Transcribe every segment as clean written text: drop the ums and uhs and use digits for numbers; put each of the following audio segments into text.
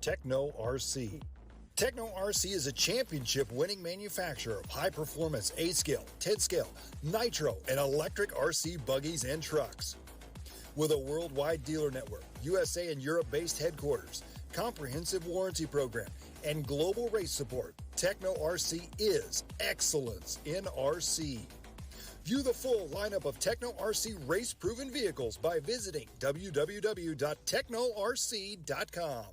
Techno RC. Techno RC is a championship-winning manufacturer of high-performance A-scale, 10-scale, nitro, and electric RC buggies and trucks. With a worldwide dealer network, USA and Europe-based headquarters, comprehensive warranty program, and global race support, Techno RC is excellence in RC. View the full lineup of Techno RC race-proven vehicles by visiting www.technorc.com.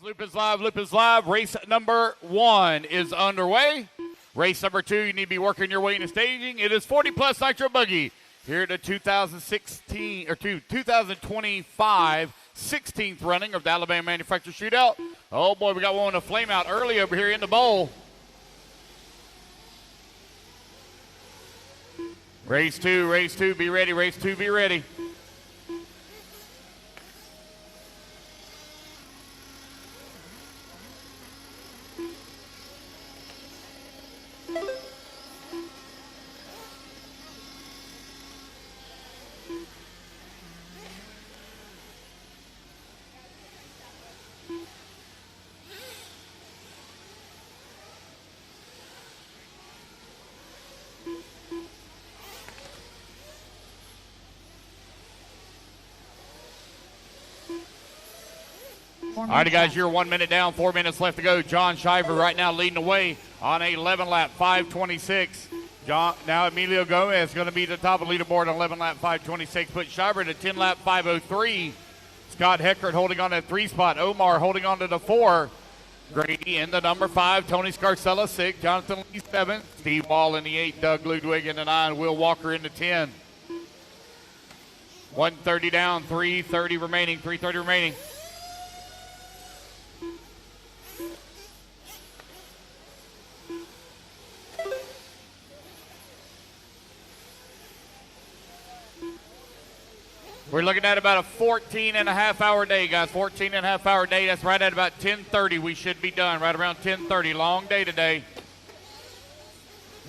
Loop is live, loop is live. Race number 1 is underway. Race number 2, you need to be working your way into staging. It is 40-plus Nitro Buggy here at the 2025 16th running of the Alabama Manufacturer Shootout. Oh, boy, we got one to flame out early over here in the bowl. Race 2, be ready. Race 2, be ready. All right, guys, you're 1 minute down, 4 minutes left to go. John Shiver right now leading the way on a 11-lap 5:26. Now Emilio Gomez is going to be at the top of the leaderboard on 11-lap 5:26. Put Shiver to 10-lap 5:03. Scott Heckert holding on to the 3 spot. Omar holding on to the 4. Grady in the number 5. Tony Scarcella 6. Jonathan Lee 7. Steve Ball in the 8. Doug Ludwig in the 9. Will Walker in the 10. 130 down, 330 remaining. We're looking at about a 14-and-a-half-hour day, guys. 14-and-a-half-hour day. That's right at about 10:30. We should be done right around 10:30. Long day today.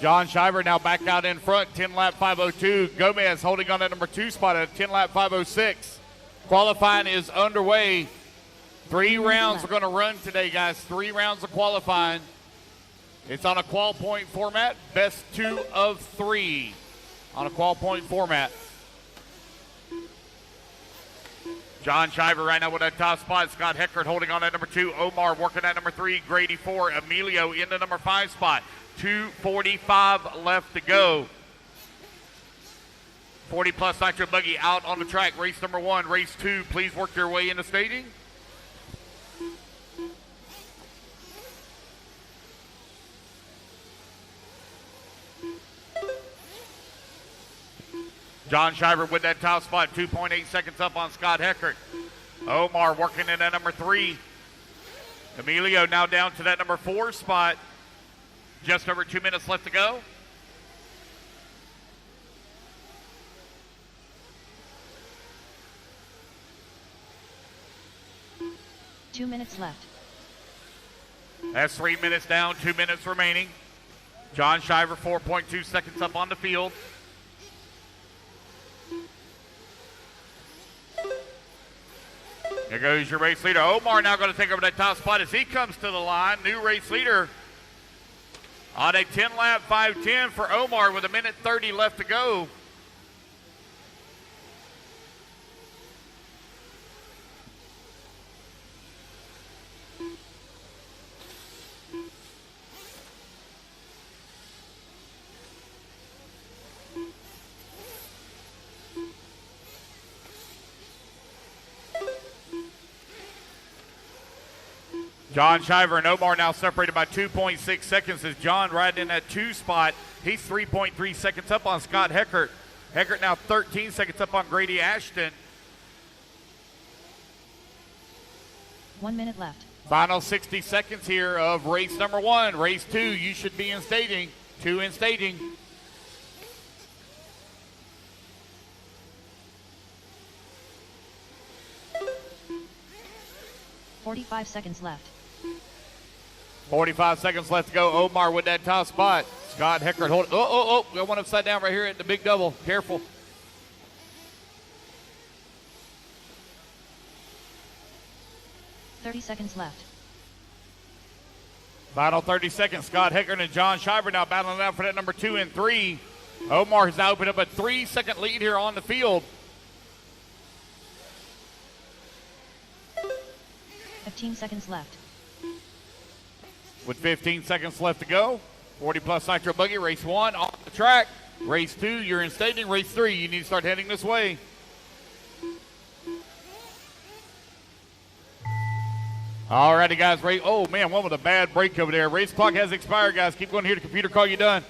John Shiver now back out in front, 10-lap 5:02. Gomez holding on to number 2 spot at 10-lap 5:06. Qualifying is underway. 3 rounds are going to run today, guys. 3 rounds of qualifying. It's on a qual point format. Best 2 of 3 on a qual point format. John Shiver right now with that top spot. Scott Heckert holding on at number 2. Omar working at number 3. Grady 4. Emilio in the number 5 spot. 2:45 left to go. 40-plus nitro buggy out on the track. Race number 1. Race 2. Please work your way into staging. John Shiver with that top spot, 2.8 seconds up on Scott Heckert. Omar working in at number 3. Emilio now down to that number 4 spot. Just over 2 minutes left to go. Two minutes left. That's 3 minutes down, 2 minutes remaining. John Shiver 4.2 seconds up on the field. There goes your race leader. Omar now going to take over that top spot as he comes to the line. New race leader on a 10-lap 5:10 for Omar with 1:30 left to go. John Shiver and Omar now separated by 2.6 seconds as John riding in that 2 spot. He's 3.3 seconds up on Scott Heckert. Heckert now 13 seconds up on Grady Ashton. 1 minute left. Final 60 seconds here of race number 1. Race 2, you should be in staging. 2 in staging. $45 seconds left. 45 seconds left to go. Omar with that top spot. Scott Heckert hold. Got one upside down right here at the big double. Careful. $30 seconds left. Final 30 seconds. Scott Heckert and John Shiver now battling it out for that number 2 and 3. Omar has now opened up a 3-second lead here on the field. 15 seconds left. With 15 seconds left to go, 40-plus nitro buggy, race 1 off the track. Race 2, you're in staging. Race 3, you need to start heading this way. All righty, guys. Oh, man, one with a bad break over there. Race clock has expired, guys. Keep going here. The computer call you done.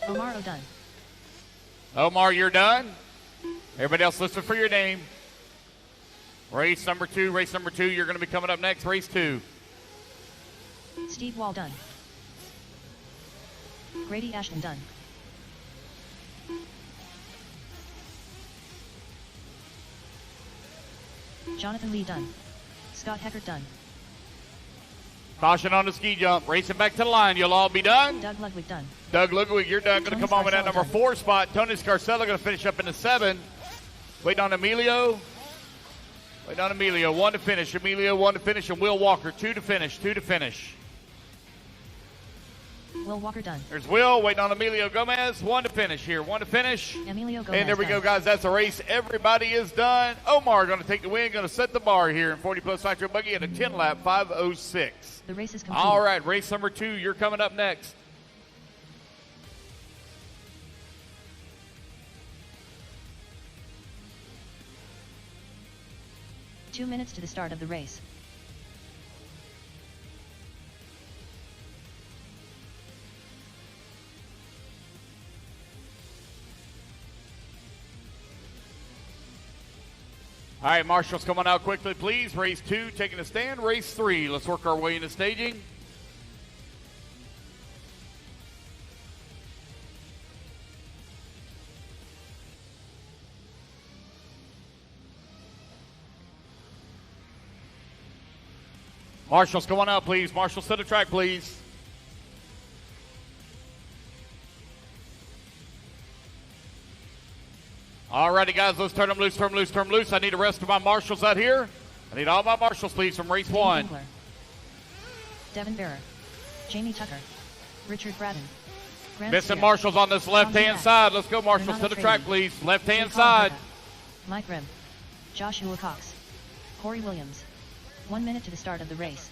Omar done. Omar, you're done. Everybody else listen for your name. Race number 2, you're going to be coming up next. Race 2. Steve Wall done. Grady Ashton done. Jonathan Lee done. Scott Heckert done. Caution on the ski jump. Racing back to the line. You'll all be done. Doug Ludwig done. Doug Ludwig, you're done. Going to come on with that number 4 spot. Tony Scarcella going to finish up in the 7. Waiting on Emilio. 1 to finish. Emilio 1 to finish. And Will Walker 2 to finish. Will Walker done. There's Will. Waiting on Emilio Gomez. 1 to finish here. 1 to finish. Emilio Gomez. And there we go, done. guys. That's a race. Everybody is done. Omar going to take the win. Going to set the bar here in 40-plus nitro buggy at a 10-lap 5:06. The race is complete. All right. Race number 2. You're coming up next. Two minutes to the start of the race. All right, marshals, come on out quickly, please. Race 2, taking a stand. Race 3, let's work our way into staging. Marshals, come on out, please. Marshals, to the track, please. All righty, guys, let's turn them loose. I need the rest of my marshals out here. I need all my marshals, please, from race 1. Devin Bearer. Jamie Tucker. Richard Braden. Missing Marshall's on this left-hand side. Let's go, Marshall's, to the track, please. Left-hand side. Mike Grimm. Joshua Cox. Corey Williams. 1 minute to the start of the race.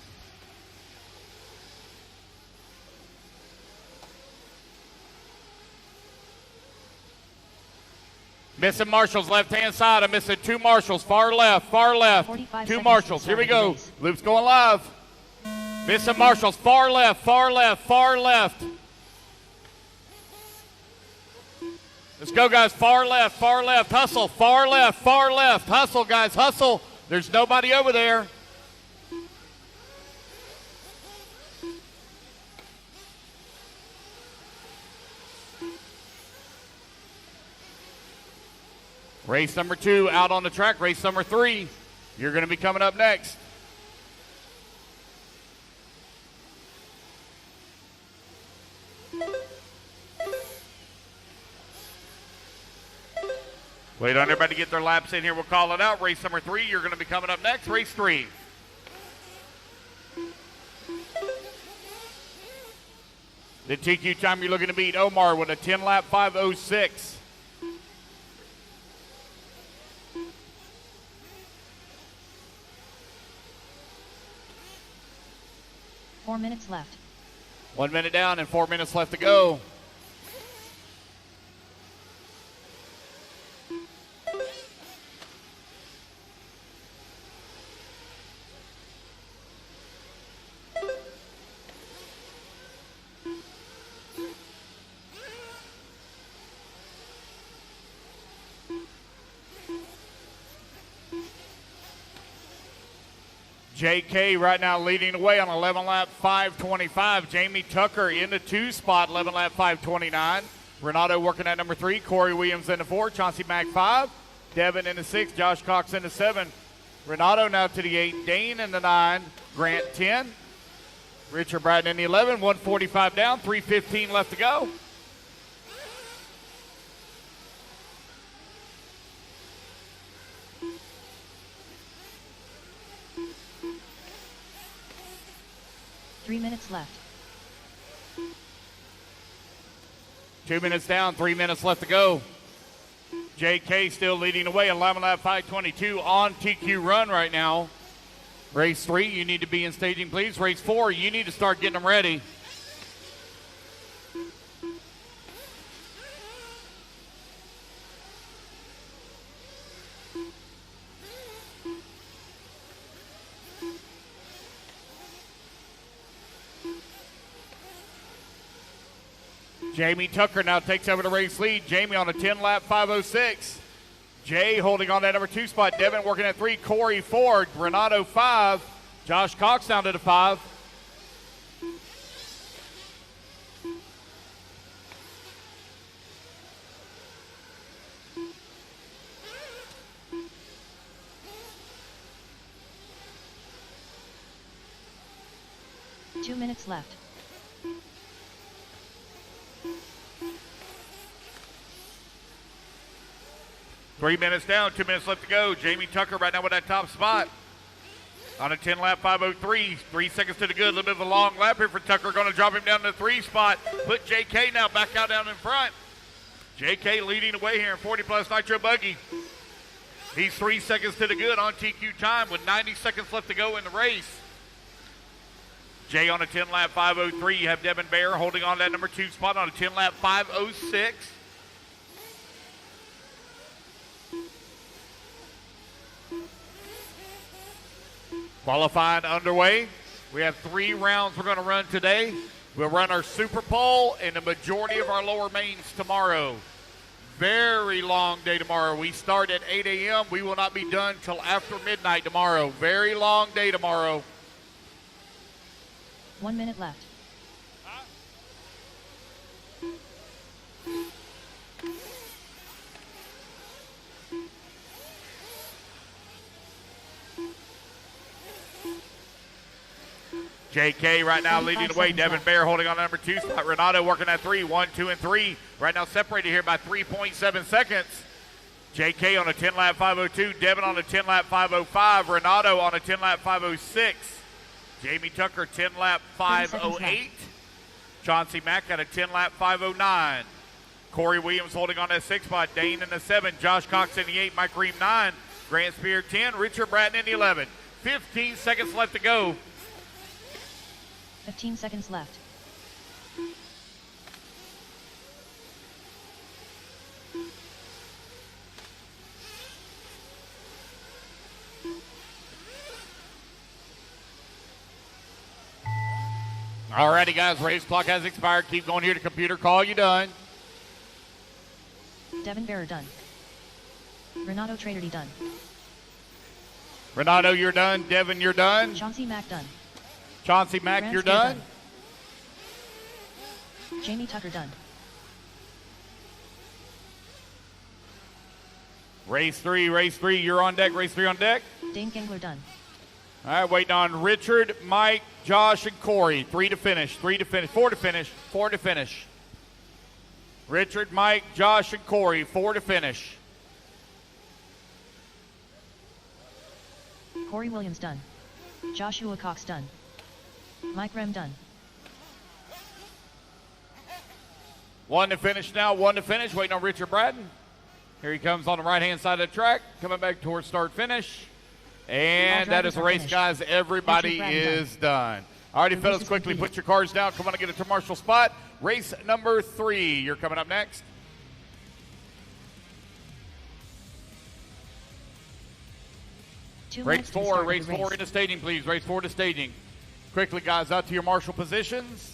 Missing Marshall's left-hand side. I'm missing 2 Marshalls. Far left, far left. 2 Marshalls. Here we go. Loop's going live. Missing Marshalls. Far left, far left, far left. Let's go, guys. Far left, far left. Hustle. Far left, far left. Hustle, guys. Hustle. There's nobody over there. Race number 2 out on the track. Race number 3, you're going to be coming up next. Wait on everybody to get their laps in here. We'll call it out. Race number 3, you're going to be coming up next. Race 3. The TQ time you're looking to beat Omar with a 10-lap 5:06. Four minutes left. 1 minute down and 4 minutes left to go. JK right now leading the way on 11 lap 5:25. Jamie Tucker in the 2 spot, 11 lap 5:29. Renato working at number 3. Corey Williams in the 4. Chauncey Mack 5. Devin in the 6. Josh Cox in the 7. Renato now to the 8. Dane in the 9. Grant 10. Richard Bratton in the 11. 145 down. 3:15 left to go. Three minutes left. 2 minutes down, 3 minutes left to go. JK still leading the way, 11 lap 5:22 on TQ run right now. Race 3, you need to be in staging, please. Race 4, you need to start getting them ready. Jamie Tucker now takes over the race lead. Jamie on a 10-lap 5:06. Jay holding on that number 2 spot. Devin working at 3. Corey 4. Renato 5. Josh Cox down to the 5. Two minutes left. Three minutes down, 2 minutes left to go. Jamie Tucker right now with that top spot on a 10-lap 5:03. 3 seconds to the good. A little bit of a long lap here for Tucker. Going to drop him down to the 3 spot. Put JK now back out down in front. JK leading the way here in 40-plus Nitro Buggy. He's 3 seconds to the good on TQ time with 90 seconds left to go in the race. Jay on a 10-lap 5:03. You have Devin Bear holding on to that number 2 spot on a 10-lap 5:06. Qualifying underway. We have 3 rounds we're going to run today. We'll run our Super Pole and the majority of our lower mains tomorrow. Very long day tomorrow. We start at 8 a.m. We will not be done till after midnight tomorrow. Very long day tomorrow. 1 minute left. JK right now leading the way. Devin Bear holding on to number 2 spot. Renato working at 3. 1, 2, and 3. Right now separated here by 3.7 seconds. JK on a 10-lap 5:02. Devin on a 10-lap 5:05. Renato on a 10-lap 5:06. Jamie Tucker 10-lap 5:08. Chauncey Mack at a 10-lap 5:09. Corey Williams holding on that 6 spot. Dane in the 7. Josh Cox in the 8. Mike Ream 9. Grant Spear 10. Richard Bratton in the 11. 15 seconds left to go. 15 seconds left. Alrighty, guys, race clock has expired. Keep going here to computer call. You done. Devin Bearer done. Renato Traderty done. Renato, you're done. Devin, you're done. Chauncey Mack done. Chauncey Mack, Grant you're Spear done. Jamie Tucker done. Race 3, you're on deck. Race 3 on deck. Dane Gengler done. All right, waiting on Richard, Mike, Josh, and Corey. 3 to finish, 4 to finish. Richard, Mike, Josh, and Corey, 4 to finish. Corey Williams done. Joshua Cox done. Mike Rem done. 1 to finish now, 1 to finish. Waiting on Richard Bratton. Here he comes on the right-hand side of the track, coming back towards start-finish. And that is the race, guys. Everybody is done. All righty, fellas, quickly put your cars down. Come on and get a to Marshall spot. Race number 3. You're coming up next. Race 4 into staging, please. Race 4 to staging. Quickly, guys, out to your marshal positions.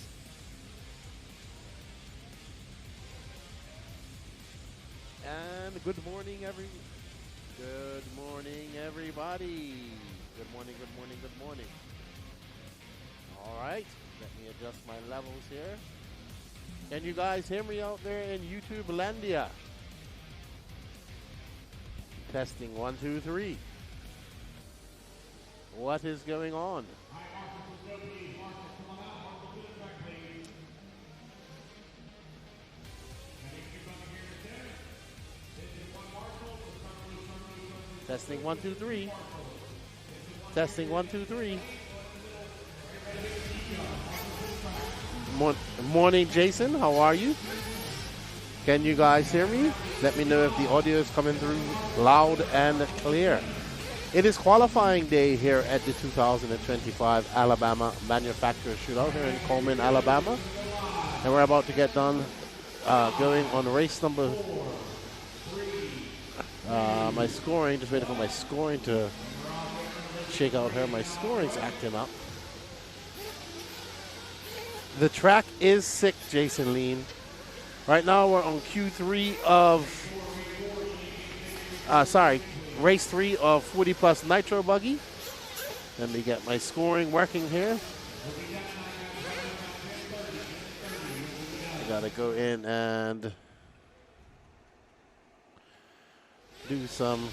And good morning, everybody. Good morning. All right, let me adjust my levels here. Can you guys hear me out there in YouTube Landia? Testing 1, 2, 3. What is going on? Testing 1, 2, 3. Testing 1, 2, 3. Morning, Jason. How are you? Can you guys hear me? Let me know if the audio is coming through loud and clear. It is qualifying day here at the 2025 Alabama Manufacturers Shootout here in Cullman, Alabama. And we're about to get done going on race number. My scoring, just waiting for my scoring to shake out here. My scoring's acting up. The track is sick, Jason Lean. Right now we're on Q3 of, race 3 of 40 plus nitro buggy. Let me get my scoring working here. I gotta go in and do some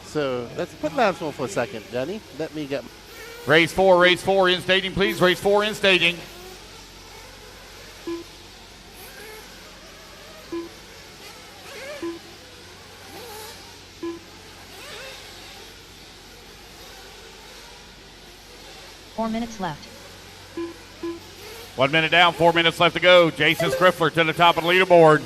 so let's put that on for a second, Jenny. Let me get race 4 in staging, please. Race 4 in staging. Four minutes left. 1 minute down, 4 minutes left to go. Jason Skriffler to the top of the leaderboard.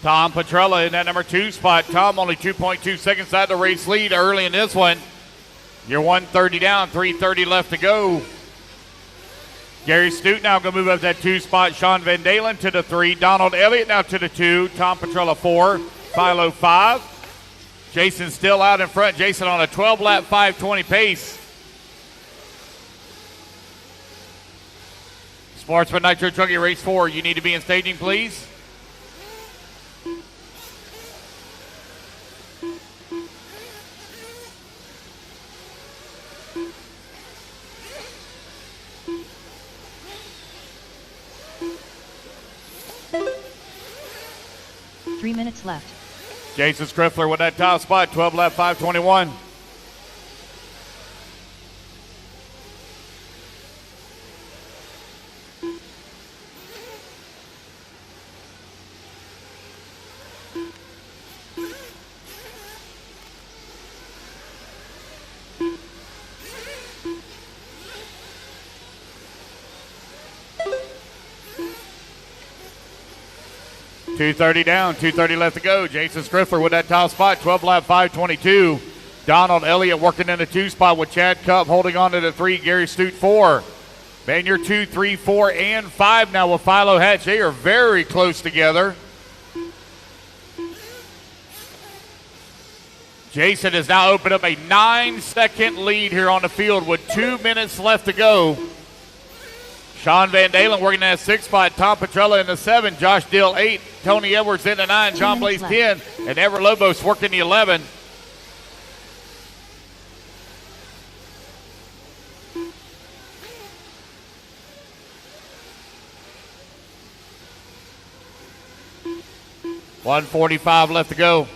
Tom Petrella in that number 2 spot. Tom only 2.2 seconds out of the race lead early in this one. You're 130 down, 3:30 left to go. Gary Stute now going to move up that 2 spot. Sean Van Dalen to the 3. Donald Elliott now to the 2. Tom Petrella 4. Philo 5. Jason still out in front. Jason on a 12-lap 5:20 pace. Sportsman Nitro Truggy race 4. You need to be in staging, please. Three minutes left. Jason Skriffler with that top spot, 12-lap 5:21. 2:30 down, 2:30 left to go. Jason Striffler with that top spot, 12 lap 5:22. Donald Elliott working in the 2 spot with Chad Cupp holding on to the 3. Gary Stute 4. Banier 2, 3, 4, and 5 now with Philo Hatch. They are very close together. Jason has now opened up a 9-second lead here on the field with 2 minutes left to go. Sean Van Dalen working in that 6 spot. Tom Petrella in the 7. Josh Dill 8. Tony Edwards in the 9. John Blaze 10. And Everett Lobos working the 11. .145 left to go.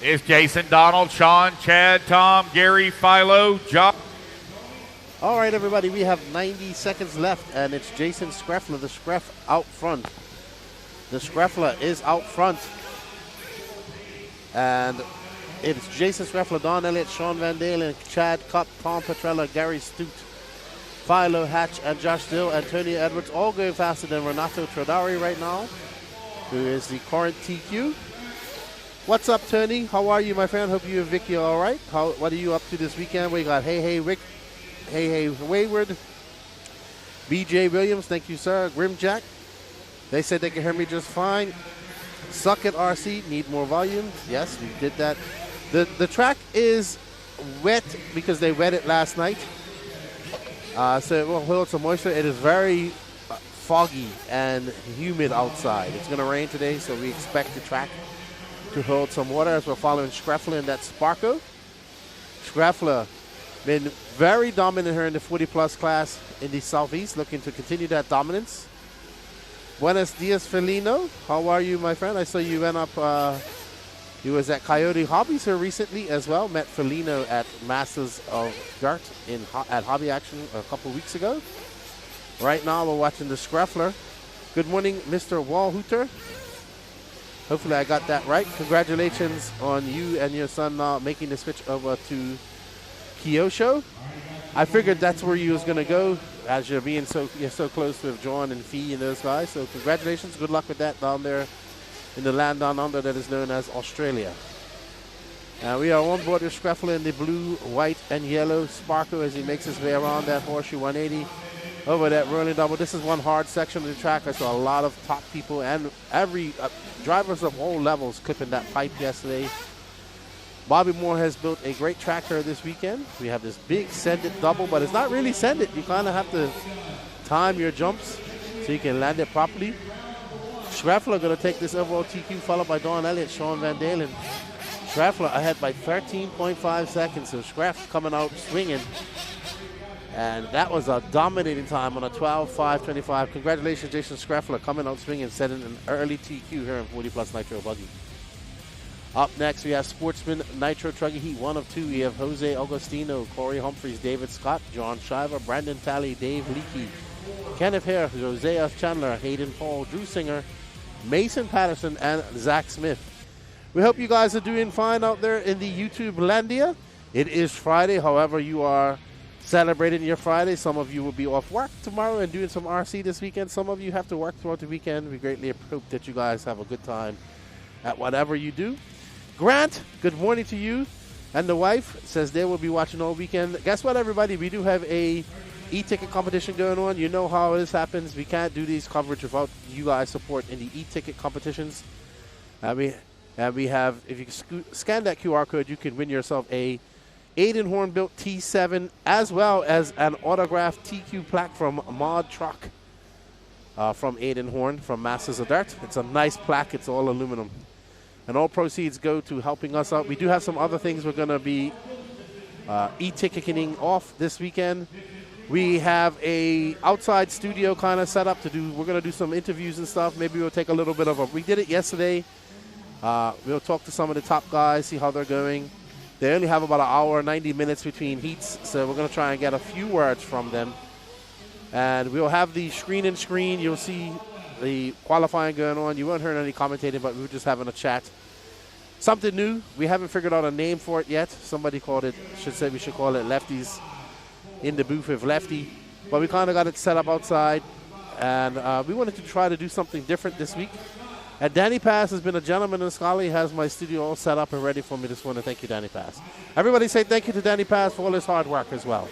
It's Jason, Donald, Sean, Chad, Tom, Gary, Philo, John. All right, everybody, we have 90 seconds left, and it's Jason Screffler, the Screff out front. The Screffler is out front. And it's Jason Screffler, Don Elliott, Sean Van Dalen, Chad Cupp, Tom Petrella, Gary Stute, Philo Hatch, and Josh Dill, and Tony Edwards, all going faster than Renato Trodari right now, who is the current TQ. What's up, Tony? How are you, my friend? Hope you and Vicky are all right. What are you up to this weekend? We got Hey Rick, Hey Wayward, BJ Williams, thank you, sir. Grimjack, they said they can hear me just fine. Suck it, RC, need more volume. Yes, we did that. The track is wet because they wet it last night. So it will hold some moisture. It is very foggy and humid outside. It's going to rain today, so we expect the track to hold some water as we're following Screffler in that Sparko. Screffler been very dominant here in the 40-plus class in the Southeast, looking to continue that dominance. Buenos dias, Felino. How are you, my friend? I saw you went up, you was at Coyote Hobbies here recently as well. Met Felino at Masters of Dirt at Hobby Action a couple weeks ago. Right now we're watching the Screffler. Good morning, Mr. Wallhooter. Hopefully I got that right. Congratulations on you and your son making the switch over to Kyosho. I figured that's where you was going to go, as you're so close with John and Fee and those guys. So congratulations. Good luck with that down there in the land down under that is known as Australia. We are on board with Screffler in the blue, white, and yellow Sparko as he makes his way around that horseshoe 180 over that rolling double. This is one hard section of the track. I saw a lot of top people and every drivers of all levels clipping that pipe yesterday. Bobby Moore has built a great track here this weekend. We have this big send-it double, but it's not really send-it. You kind of have to time your jumps so you can land it properly. Screffler going to take this overall TQ, followed by Don Elliott, Sean Van Dalen. Screffler ahead by 13.5 seconds, so Screff coming out swinging. And that was a dominating time on a 12.525. Congratulations, Jason Screffler, coming out swinging, setting an early TQ here in 40-plus Nitro Buggy. Up next, we have Sportsman Nitro Truggy Heat 1 of 2. We have Jose Augustino, Corey Humphreys, David Scott, John Shiver, Brandon Talley, Dave Leakey, Kenneth Hare, Jose F. Chandler, Hayden Paul, Drew Singer, Mason Patterson, and Zach Smith. We hope you guys are doing fine out there in the YouTube landia. It is Friday, however you are celebrating your Friday. Some of you will be off work tomorrow and doing some RC this weekend. Some of you have to work throughout the weekend. We greatly hope that you guys have a good time at whatever you do. Grant, good morning to you. And the wife says they will be watching all weekend. Guess what, everybody? We do have a e-ticket competition going on. You know how this happens. We can't do these coverage without you guys' support in the e-ticket competitions. And we have, if you scan that QR code, you can win yourself a Aiden Horn built T7 as well as an autographed TQ plaque from Mod Truck from Aiden Horn from Masters of Dirt. It's a nice plaque. It's all aluminum. And all proceeds go to helping us out. We do have some other things we're going to be e-ticketing off this weekend. We have a outside studio kind of set up to do. We're going to do some interviews and stuff. Maybe we'll take a little bit of a. We did it yesterday. We'll talk to some of the top guys, see how they're going. They only have about an hour, 90 minutes between heats, so we're going to try and get a few words from them. And we'll have the screen. You'll see the qualifying going on. You won't hear any commentating, but we were just having a chat Something new. We haven't figured out a name for it yet. Somebody called it, we should call it Lefties in the Booth with Lefty. But we kind of got it set up outside. And we wanted to try to do something different this week. And Danny Pass has been a gentleman and scholar. He has my studio all set up and ready for me this morning. Thank you, Danny Pass. Everybody say thank you to Danny Pass for all his hard work as well.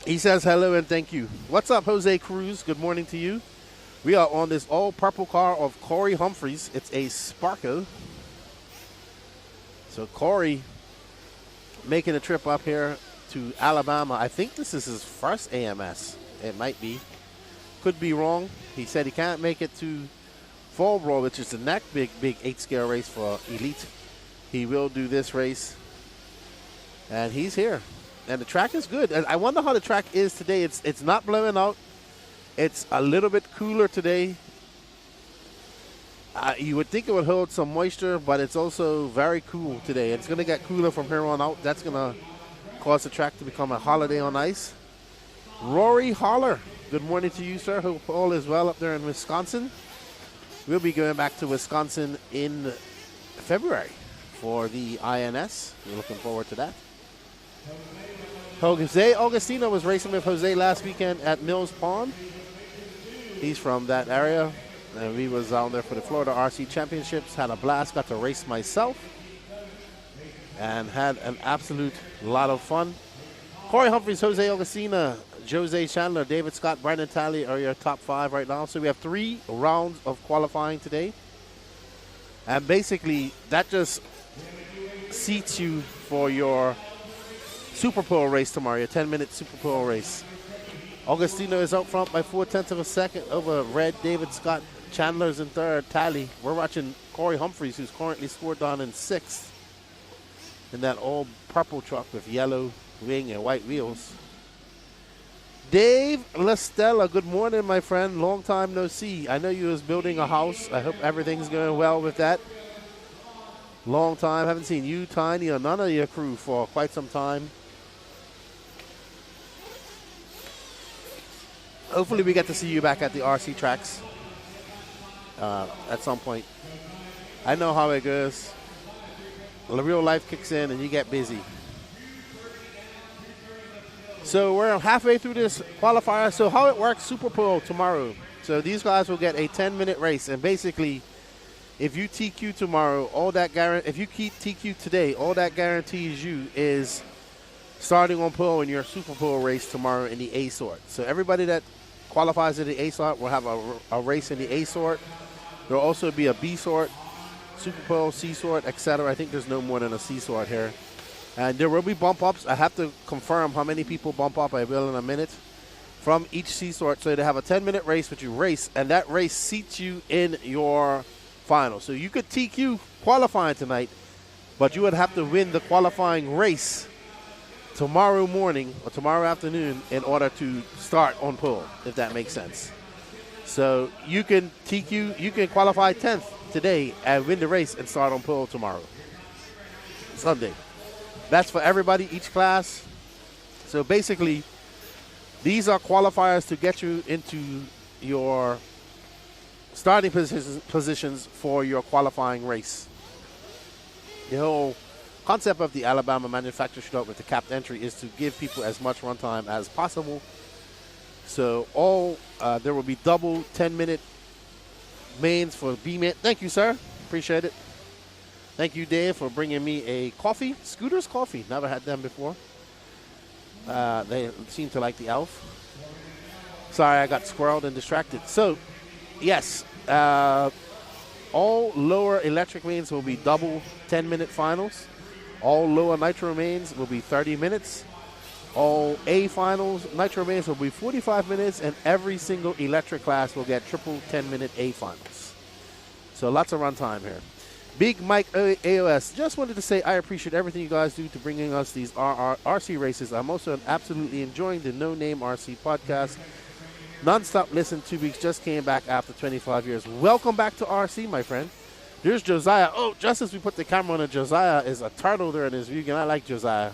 He says hello and thank you. What's up, Jose Cruz? Good morning to you. We are on this all-purple car of Corey Humphreys. It's a Sparko. So Corey making a trip up here to Alabama. I think this is his first AMS. It might be. Could be wrong. He said he can't make it to Fall Brawl, which is the next big 8-scale race for Elite. He will do this race. And he's here. And the track is good. And I wonder how the track is today. It's not blowing out. It's a little bit cooler today. You would think it would hold some moisture, but it's also very cool today. It's going to get cooler from here on out. That's going to cause the track to become a holiday on ice. Rory Holler, good morning to you, sir. Hope all is well up there in Wisconsin. We'll be going back to Wisconsin in February for the INS. We're looking forward to that. Jose Augustino was racing with Jose last weekend at Mills Pond. He's from that area, and we was down there for the Florida RC Championships. Had a blast, got to race myself, and had an absolute lot of fun. Corey Humphreys, Jose Augustino, Jose Chandler, David Scott, Brandon Talley are your top 5 right now. So we have 3 rounds of qualifying today. And basically, that just seats you for your Super Bowl race tomorrow, your 10-minute Super Bowl race. Augustino is out front by 0.4 of a second over Red, David Scott. Chandler's in third, Talley. We're watching Corey Humphreys, who's currently scored down in 6th in that all-purple truck with yellow wing and white wheels. Dave Lestella, good morning, my friend. Long time no see. I know you was building a house. I hope everything's going well with that. Long time. Haven't seen you, Tiny, or none of your crew for quite some time. Hopefully we get to see you back at the RC tracks at some point. I know how it goes. The real life kicks in and you get busy. So we're halfway through this qualifier. So how it works, Super Bowl tomorrow. So these guys will get a 10-minute race. And basically, if you TQ tomorrow, if you keep TQ today, all that guarantees you is starting on pole in your Super Bowl race tomorrow in the A sort. So everybody that qualifies in the A sort will have a race in the A sort. There will also be a B sort, Super Bowl, C sort, etc. I think there's no more than a C sort here. And there will be bump ups. I have to confirm how many people bump up. I will in a minute from each C sort. So they have a 10-minute race which you race, and that race seats you in your final. So you could TQ qualifying tonight, but you would have to win the qualifying race tomorrow morning or tomorrow afternoon in order to start on pole, if that makes sense. So you can TQ, you can qualify 10th today and win the race and start on pole tomorrow, Sunday. That's for everybody, each class. So basically, these are qualifiers to get you into your starting positions for your qualifying race. The whole concept of the Alabama Manufacturer Shootout with the capped entry is to give people as much runtime as possible. So there will be double 10-minute mains for B-man. Thank you, sir. Appreciate it. Thank you, Dave, for bringing me a coffee. Scooter's Coffee. Never had them before. They seem to like the Elf. Sorry, I got squirreled and distracted. So, yes, all lower electric mains will be double 10-minute finals. All lower nitro mains will be 30 minutes. All A finals, nitro mains will be 45 minutes, and every single electric class will get triple 10-minute A finals. So lots of runtime here. Big Mike AOS, just wanted to say I appreciate everything you guys do to bringing us these RC races. I'm also absolutely enjoying the No Name RC podcast. Non-stop listen, 2 weeks, just came back after 25 years. Welcome back to RC, my friend. There's Josiah. Oh, just as we put the camera on Josiah is a turtle there in his view, and I like Josiah.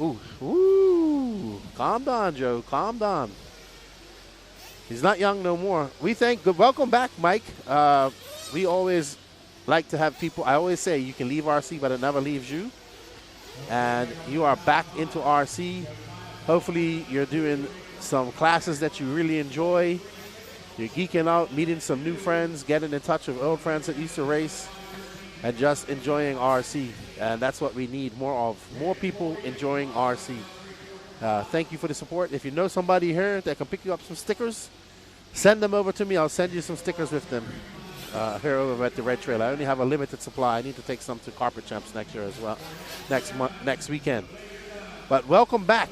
Ooh, calm down, Joe, calm down. He's not young no more. Welcome back, Mike. we always like to have people, I always say you can leave RC, but it never leaves you. And you are back into RC. Hopefully you're doing some classes that you really enjoy. You're geeking out, meeting some new friends, getting in touch with old friends that used to race, and just enjoying RC. And that's what we need more of, more people enjoying RC. Thank you for the support. If you know somebody here that can pick you up some stickers, send them over to me. I'll send you some stickers with them here over at the Red Trail. I only have a limited supply. I need to take some to Carpet Champs next year as well, next weekend. But welcome back.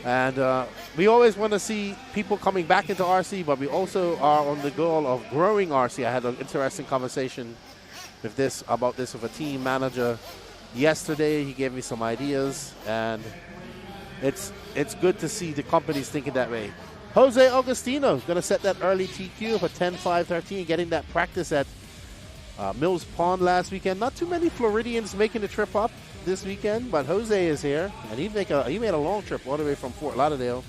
And we always want to see people coming back into RC, but we also are on the goal of growing RC. I had an interesting conversation about this with a team manager yesterday. He gave me some ideas, and it's good to see the companies thinking that way. Jose Augustino is going to set that early TQ of a 10.5.13, getting that practice at Mills Pond last weekend. Not too many Floridians making the trip up this weekend, but Jose is here, and he made a long trip all the way from Fort Lauderdale.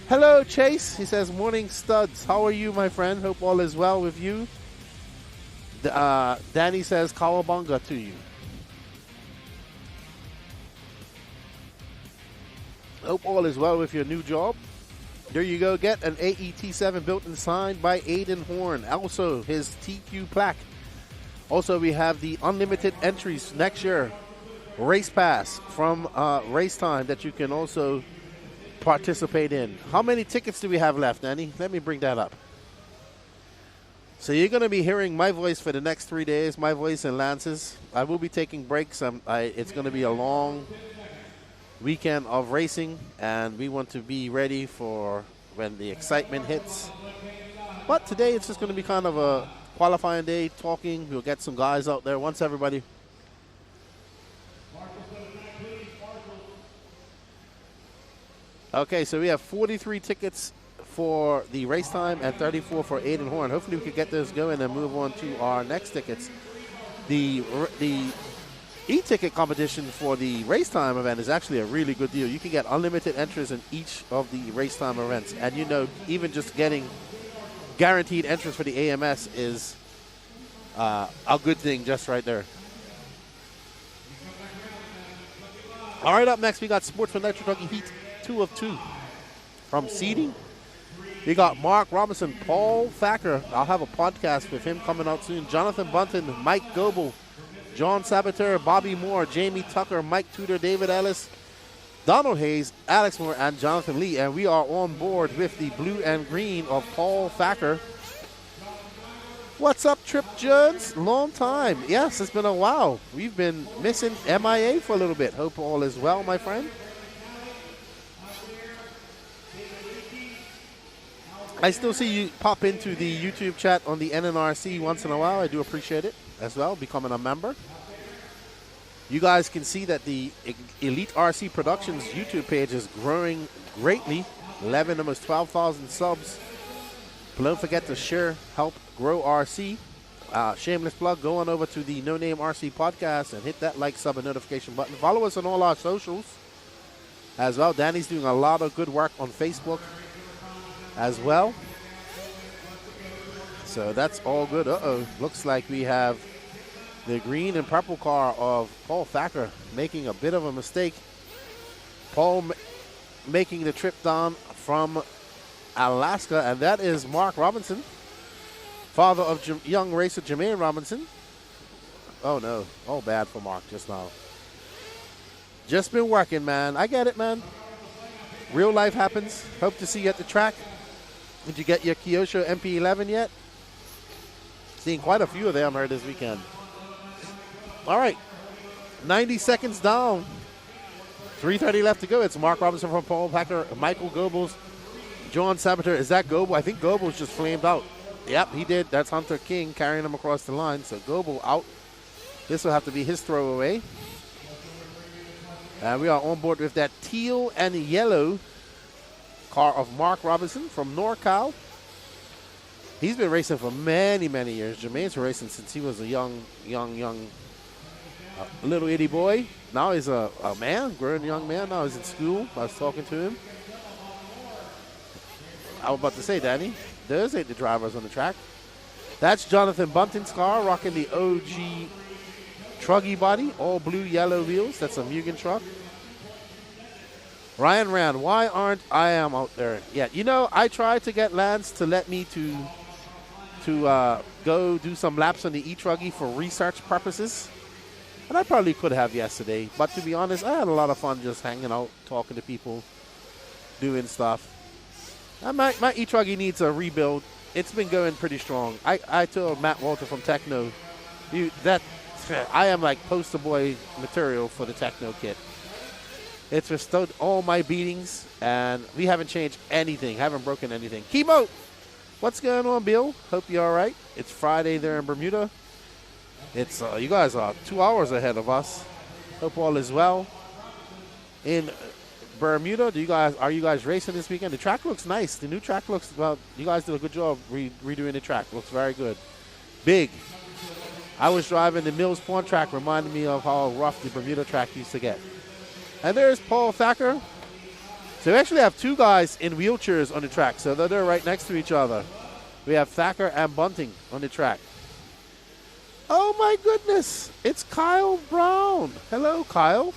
Hello, Chase. He says, morning, studs. How are you, my friend? Hope all is well with you. Danny says, Kawabunga to you. Hope all is well with your new job. There you go. Get an AET7 built and signed by Aiden Horn. Also, his TQ plaque. Also, we have the unlimited entries next year. Race pass from race time that you can also participate in. How many tickets do we have left, Danny? Let me bring that up. So you're going to be hearing my voice for the next 3 days, my voice and Lance's. I will be taking breaks. It's going to be a long weekend of racing, and we want to be ready for when the excitement hits. But today it's just going to be kind of a qualifying day, talking. We'll get some guys out there once everybody. Okay, so we have 43 tickets for the race time and 34 for Aiden Horn. Hopefully we can get those going and move on to our next tickets. The e-ticket competition for the race time event is actually a really good deal. You can get unlimited entries in each of the race time events. And you know, even just getting guaranteed entries for the AMS is a good thing just right there. All right, up next we got Sportsman nitro-truggy Heat 2 of 2 from seeding. We got Mark Robinson, Paul Thacker. I'll have a podcast with him coming out soon. Jonathan Bunton, Mike Goebel, John Sabater, Bobby Moore, Jamie Tucker, Mike Tudor, David Ellis, Donald Hayes, Alex Moore, and Jonathan Lee. And we are on board with the blue and green of Paul Thacker. What's up, Trip Jones? Long time. Yes, it's been a while. We've been missing MIA for a little bit. Hope all is well, my friend. I still see you pop into the YouTube chat on the NNRC once in a while. I do appreciate it as well, becoming a member. You guys can see that the Elite RC Productions YouTube page is growing greatly. 11, almost 12,000 subs. Don't forget to share, help grow RC. Shameless plug, go on over to the No Name RC podcast and hit that like, sub, and notification button. Follow us on all our socials as well. Danny's doing a lot of good work on Facebook as well. So that's all good. Looks like we have the green and purple car of Paul Thacker making a bit of a mistake. Paul making the trip down from Alaska, and that is Mark Robinson, father of young racer Jermaine Robinson. Oh no, all bad for Mark just now. Just been working, man. I get it, man. Real life happens. Hope to see you at the track. Did you get your Kyosho MP11 yet? Seeing quite a few of them here this weekend. All right, 90 seconds down. 3:30 left to go. It's Mark Robinson from Paul Thacker, Michael Goebbels, John Sabater. Is that Goebel? I think Goebel's just flamed out. Yep, he did. That's Hunter King carrying him across the line. So Goebel out. This will have to be his throwaway. And we are on board with that teal and yellow car of Mark Robinson from NorCal. He's been racing for many, many years. Jermaine's been racing since he was a young little itty boy. Now he's a man, grown young man. Now he's in school. I was talking to him. I was about to say, Danny, those ain't the drivers on the track. That's Jonathan Bunting's car, rocking the OG Truggy body, all blue, yellow wheels. That's a Mugen truck. Ryan Rand, why aren't I am out there yet? You know, I tried to get Lance to let me to go do some laps on the e-truggy for research purposes. And I probably could have yesterday. But to be honest, I had a lot of fun just hanging out, talking to people, doing stuff. And my e-truggy needs a rebuild. It's been going pretty strong. I told Matt Walter from Techno, I am like poster boy material for the Techno kit. It's restored all my beatings, and we haven't changed anything, haven't broken anything. Chemo, what's going on, Bill? Hope you're all right. It's Friday there in Bermuda. It's you guys are 2 hours ahead of us. Hope all is well. In Bermuda, are you guys racing this weekend? The track looks nice. The new track looks, well, you guys did a good job redoing the track. Looks very good. Big. I was driving the Mills Pond track, reminding me of how rough the Bermuda track used to get. And there's Paul Thacker. So we actually have two guys in wheelchairs on the track. So they're right next to each other. We have Thacker and Bunting on the track. Oh my goodness, it's Kyle Brown. Hello, Kyle.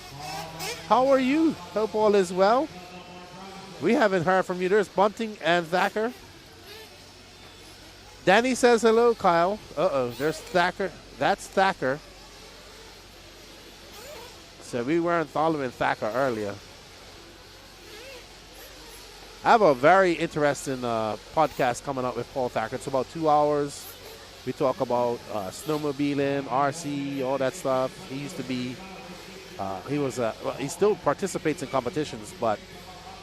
How are you? Hope all is well. We haven't heard from you. There's Bunting and Thacker. Danny says hello, Kyle. Uh-oh, there's Thacker. That's Thacker. So we weren't following Thacker earlier. I have a very interesting podcast coming up with Paul Thacker. It's about 2 hours. We talk about snowmobiling, RC, all that stuff. He used to be, he still participates in competitions, but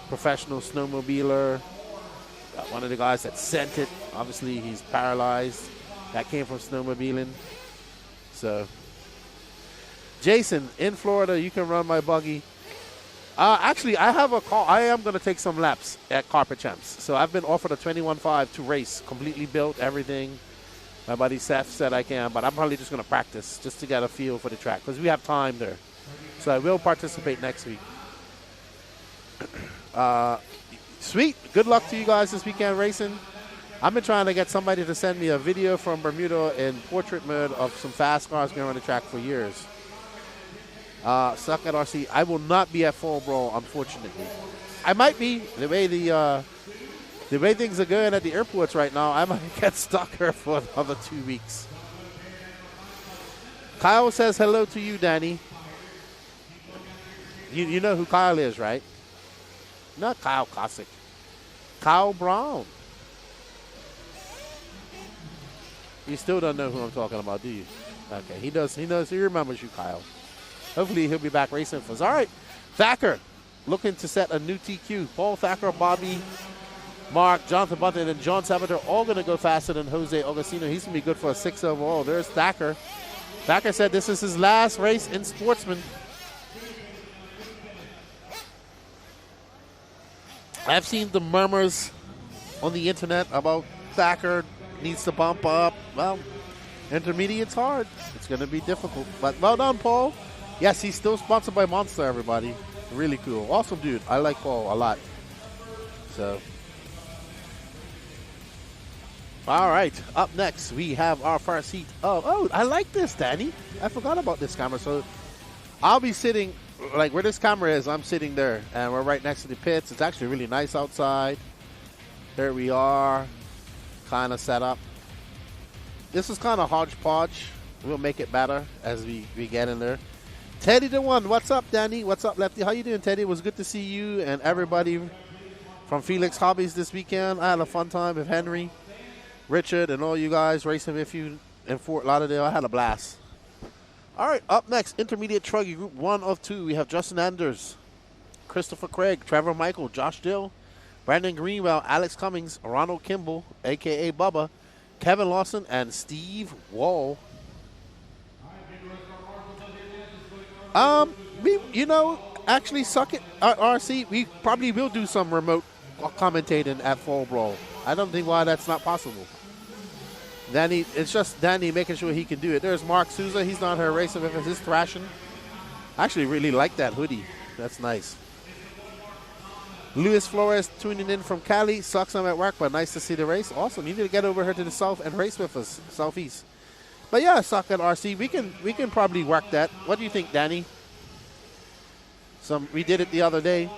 professional snowmobiler. One of the guys that sent it. Obviously, he's paralyzed. That came from snowmobiling. So, Jason, in Florida, you can run my buggy. Actually, I have a car. I am going to take some laps at Carpet Champs. So I've been offered a 21.5 to race, completely built, everything. My buddy Seth said I can, but I'm probably just going to practice just to get a feel for the track because we have time there. So I will participate next week. Sweet. Good luck to you guys this weekend racing. I've been trying to get somebody to send me a video from Bermuda in portrait mode of some fast cars going on the track for years. Suck at RC. I will not be at Fall Brawl, unfortunately. I might be. The way things are going at the airports right now, I might get stuck here for another 2 weeks. Kyle says hello to you, Danny. You know who Kyle is, right? Not Kyle Cossack. Kyle Brown. You still don't know who I'm talking about, do you? Okay, he does. He knows. He remembers you, Kyle. Hopefully he'll be back racing for us. All right, Thacker looking to set a new TQ. Paul Thacker, Bobby, Mark, Jonathan Bunting, and John Sabater all going to go faster than Jose Augustino. He's going to be good for a 6 overall. There's Thacker. Thacker said this is his last race in Sportsman. I've seen the murmurs on the internet about Thacker needs to bump up. Well, intermediate's hard. It's going to be difficult. But well done, Paul. Yes, he's still sponsored by Monster, everybody. Really cool. Awesome dude. I like Paul a lot. So, all right. Up next, we have our first heat. Oh, I like this, Danny. I forgot about this camera. So, I'll be sitting, like where this camera is, I'm sitting there. And we're right next to the pits. It's actually really nice outside. There we are. Kind of set up. This is kind of hodgepodge. We'll make it better as we get in there. Teddy the One, what's up, Danny? What's up, Lefty? How you doing, Teddy? It was good to see you and everybody from Felix Hobbies this weekend. I had a fun time with Henry, Richard, and all you guys racing with you in Fort Lauderdale. I had a blast. All right, up next, Intermediate Truggy Group 1 of 2. We have Justin Anders, Christopher Craig, Trevor Michael, Josh Dill, Brandon Greenwell, Alex Cummings, Ronald Kimball, a.k.a. Bubba, Kevin Lawson, and Steve Wall. Actually, suck it, RC. We probably will do some remote commentating at Fall Brawl. I don't think why that's not possible. Danny, it's just Danny making sure he can do it. There's Mark Souza. He's not here racing with his thrashing. I actually really like that hoodie. That's nice. Luis Flores tuning in from Cali. Sucks I'm at work, but nice to see the race. Awesome. You need to get over here to the south and race with us, southeast. But yeah, Suck at RC. We can probably work that. What do you think, Danny? We did it the other day.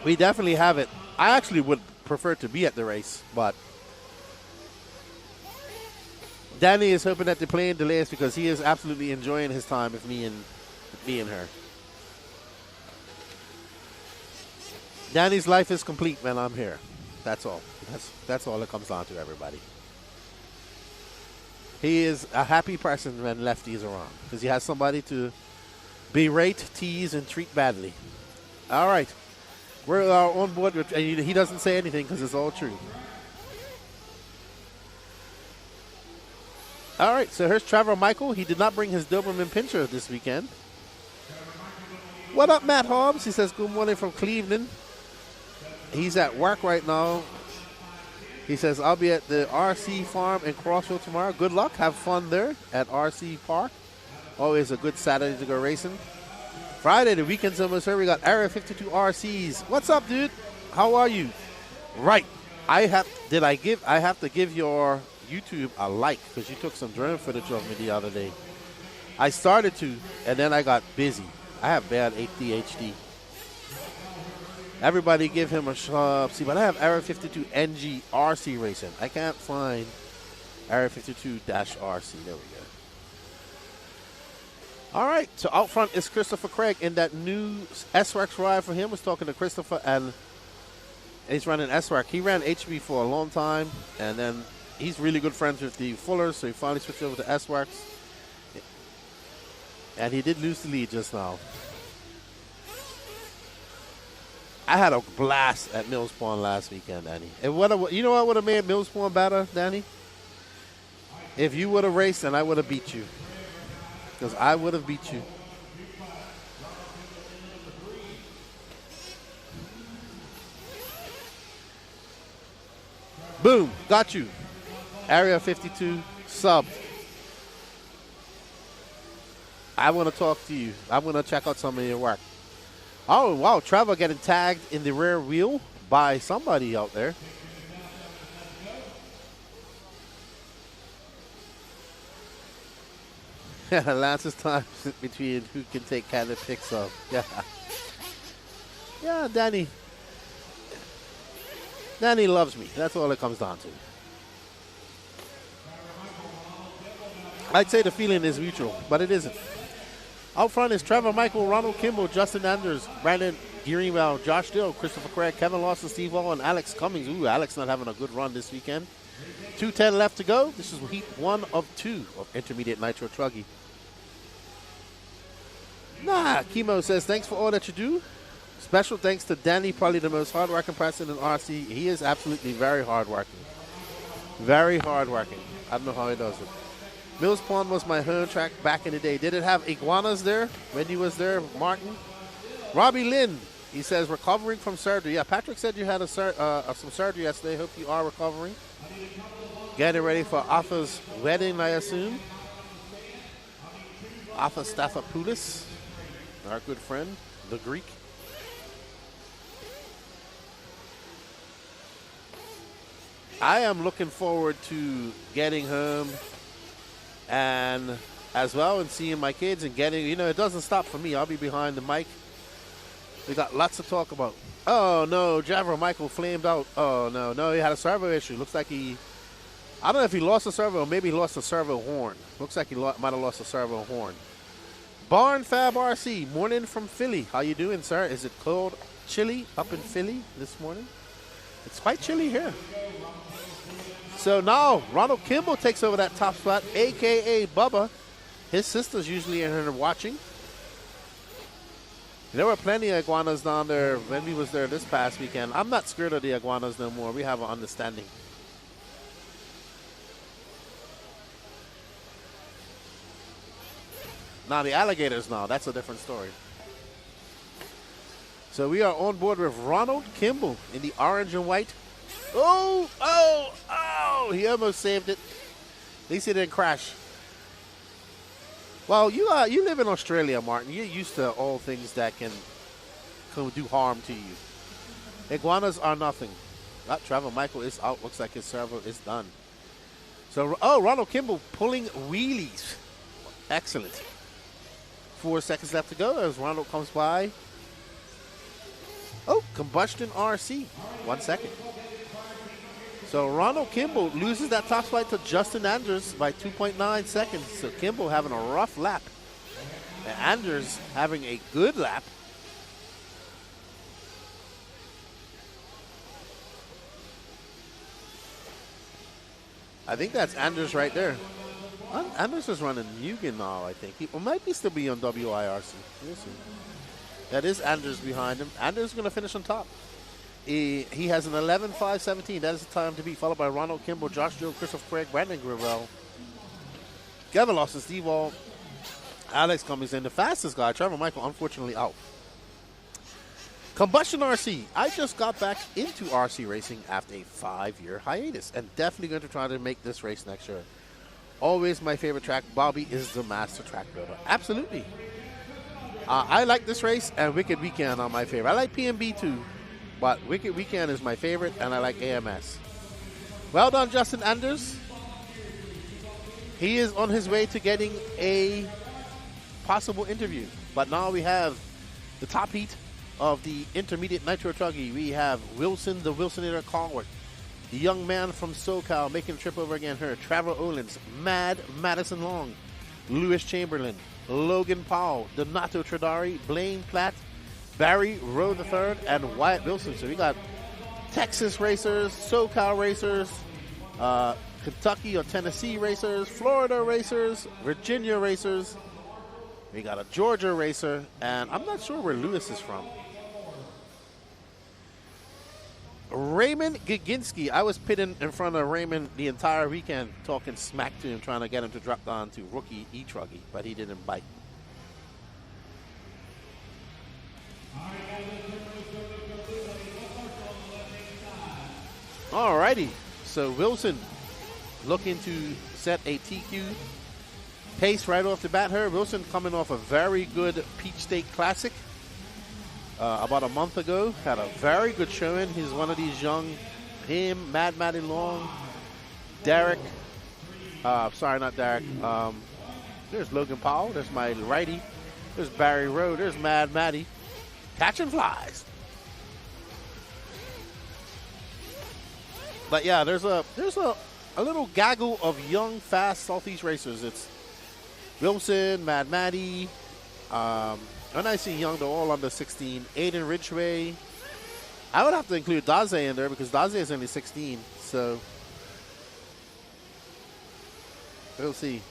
We definitely have it. I actually would prefer to be at the race, but Danny is hoping that the plane delays because he is absolutely enjoying his time with me and her. Danny's life is complete when I'm here. That's all. That's all it comes down to, everybody. He is a happy person when Lefty is around because he has somebody to berate, tease, and treat badly. All right. We're on board with, and he doesn't say anything because it's all true. All right, so here's Trevor Michael. He did not bring his Doberman Pinscher this weekend. What up, Matt Hobbs? He says, good morning from Cleveland. He's at work right now. He says, I'll be at the RC Farm in Crossville tomorrow. Good luck. Have fun there at RC Park. Always a good Saturday to go racing. Friday, the weekend's almost here. We got Area 52 RCs. What's up, dude? How are you? Right. I have to give your YouTube a like because you took some drone footage of me the other day. I started to, and then I got busy. I have bad ADHD. Everybody give him a shot. See, but I have Area 52 NG RC racing. I can't find Area 52-RC. There we go. All right, so out front is Christopher Craig in that new S-Works ride for him. I was talking to Christopher, and he's running S-Works. He ran HB for a long time, and then he's really good friends with the Fullers, so he finally switched over to S-Works. And he did lose the lead just now. I had a blast at Mills Pond last weekend, Danny. And you know what would have made Mills Pond better, Danny? If you would have raced and I would have beat you. Because I would have beat you. Boom, got you. Area 52 sub. I want to talk to you. I want to check out some of your work. Oh, wow, Trevor getting tagged in the rear wheel by somebody out there. Lance's time between who can take candid pics of. Yeah. Yeah, Danny. Danny loves me. That's all it comes down to. I'd say the feeling is mutual, but it isn't. Out front is Trevor Michael, Ronald Kimball, Justin Anders, Brandon Greenwell, Josh Dill, Christopher Craig, Kevin Lawson, Steve Hall, and Alex Cummings. Ooh, Alex not having a good run this weekend. 2:10 left to go. This is heat 1 of 2 of Intermediate Nitro Truggy. Chemo says, thanks for all that you do. Special thanks to Danny, probably the most hardworking person in RC. He is absolutely very hardworking. Very hardworking. I don't know how he does it. Mills Pond was my home track back in the day. Did it have iguanas there when he was there, Martin? Robbie Lynn, he says, recovering from surgery. Yeah, Patrick said you had some surgery yesterday. Hope you are recovering. Getting ready for Arthur's wedding, I assume. Arthur Stathopoulos, our good friend, the Greek. I am looking forward to getting home and as well and seeing my kids and getting, it doesn't stop for me. I'll be behind the mic. We got lots to talk about. Oh, no, Javro Michael flamed out. Oh, no, he had a servo issue. Looks like I don't know if he lost a servo or maybe he lost a servo horn. Looks like he might have lost a servo horn. Barn Fab RC, morning from Philly. How you doing, sir? Is it cold, chilly up in Philly this morning? It's quite chilly here. So now Ronald Kimball takes over that top spot, a.k.a. Bubba. His sister's usually in here watching. There were plenty of iguanas down there when we was there this past weekend. I'm not scared of the iguanas no more. We have an understanding. Now the alligators now, that's a different story. So we are on board with Ronald Kimball in the orange and white. Oh, he almost saved it. At least he didn't crash. Well, you live in Australia, Martin. You're used to all things that can do harm to you. Iguanas are nothing. Trevor Michael is out. Looks like his server is done. So, Ronald Kimball pulling wheelies. Excellent. 4 seconds left to go as Ronald comes by. Oh, Combustion RC. 1 second. So Ronald Kimball loses that top spot to Justin Anders by 2.9 seconds. So Kimball having a rough lap. And Anders having a good lap. I think that's Anders right there. Anders is running Mugen now, I think. He might be still be on WIRC. We'll see. That is Anders behind him. Anders is going to finish on top. He has an 11.517. That is the time to beat, followed by Ronald Kimball, Josh Joe, Christopher Craig, Brandon Gravel, Gavin Lawson, Steve Wall, Alex Cummings, and the fastest guy, Trevor Michael, unfortunately out. Combustion RC. I just got back into RC racing after a 5-year hiatus and definitely going to try to make this race next year. Always my favorite track. Bobby is the master track builder. Absolutely. I like this race, and Wicked Weekend are my favorite. I like PMB too, but Wicked Weekend is my favorite, and I like AMS. Well done, Justin Anders. He is on his way to getting a possible interview. But now we have the top heat of the intermediate nitro truggy. We have Wilson, the Wilsonator Colward, the young man from SoCal making the trip over again here. Trevor Olins, Mad Madison Long, Lewis Chamberlain, Logan Powell, Donato Tradari, Blaine Platt, Barry Rowe III, and Wyatt Wilson. So we got Texas racers, SoCal racers, Kentucky or Tennessee racers, Florida racers, Virginia racers. We got a Georgia racer, and I'm not sure where Lewis is from. Raymond Gaginski. I was pitting in front of Raymond the entire weekend, talking smack to him, trying to get him to drop down to rookie e-truggy, but he didn't bite. Alrighty, so Wilson looking to set a TQ pace right off the bat here. Wilson coming off a very good Peach State Classic about a month ago. Had a very good showing. He's one of these young, him, Mad Matty Long, Derek. Sorry, not Derek. There's Logan Powell. There's my righty. There's Barry Rowe. There's Mad Matty. Catching flies. But yeah, there's a little gaggle of young, fast Southeast racers. It's Wilson, Mad Matty, when I see young, they're all under 16. Aiden Ridgway. I would have to include Daze in there because Daze is only 16. So we'll see.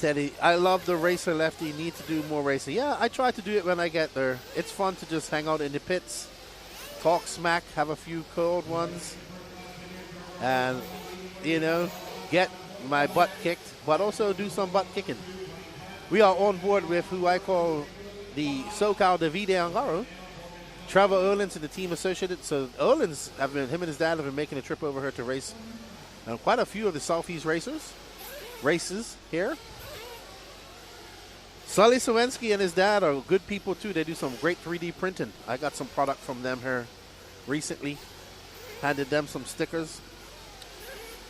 Teddy, I love the racer lefty. Need to do more racing. Yeah, I try to do it when I get there. It's fun to just hang out in the pits, talk smack, have a few cold ones, and, you know, get my butt kicked, but also do some butt kicking. We are on board with who I call the SoCal Davide Angaro, Trevor Erlins and the team associated. So Erlins, him and his dad have been making a trip over here to race quite a few of the Southeast races here. Sully Sawensky and his dad are good people too. They do some great 3D printing. I got some product from them here recently. Handed them some stickers.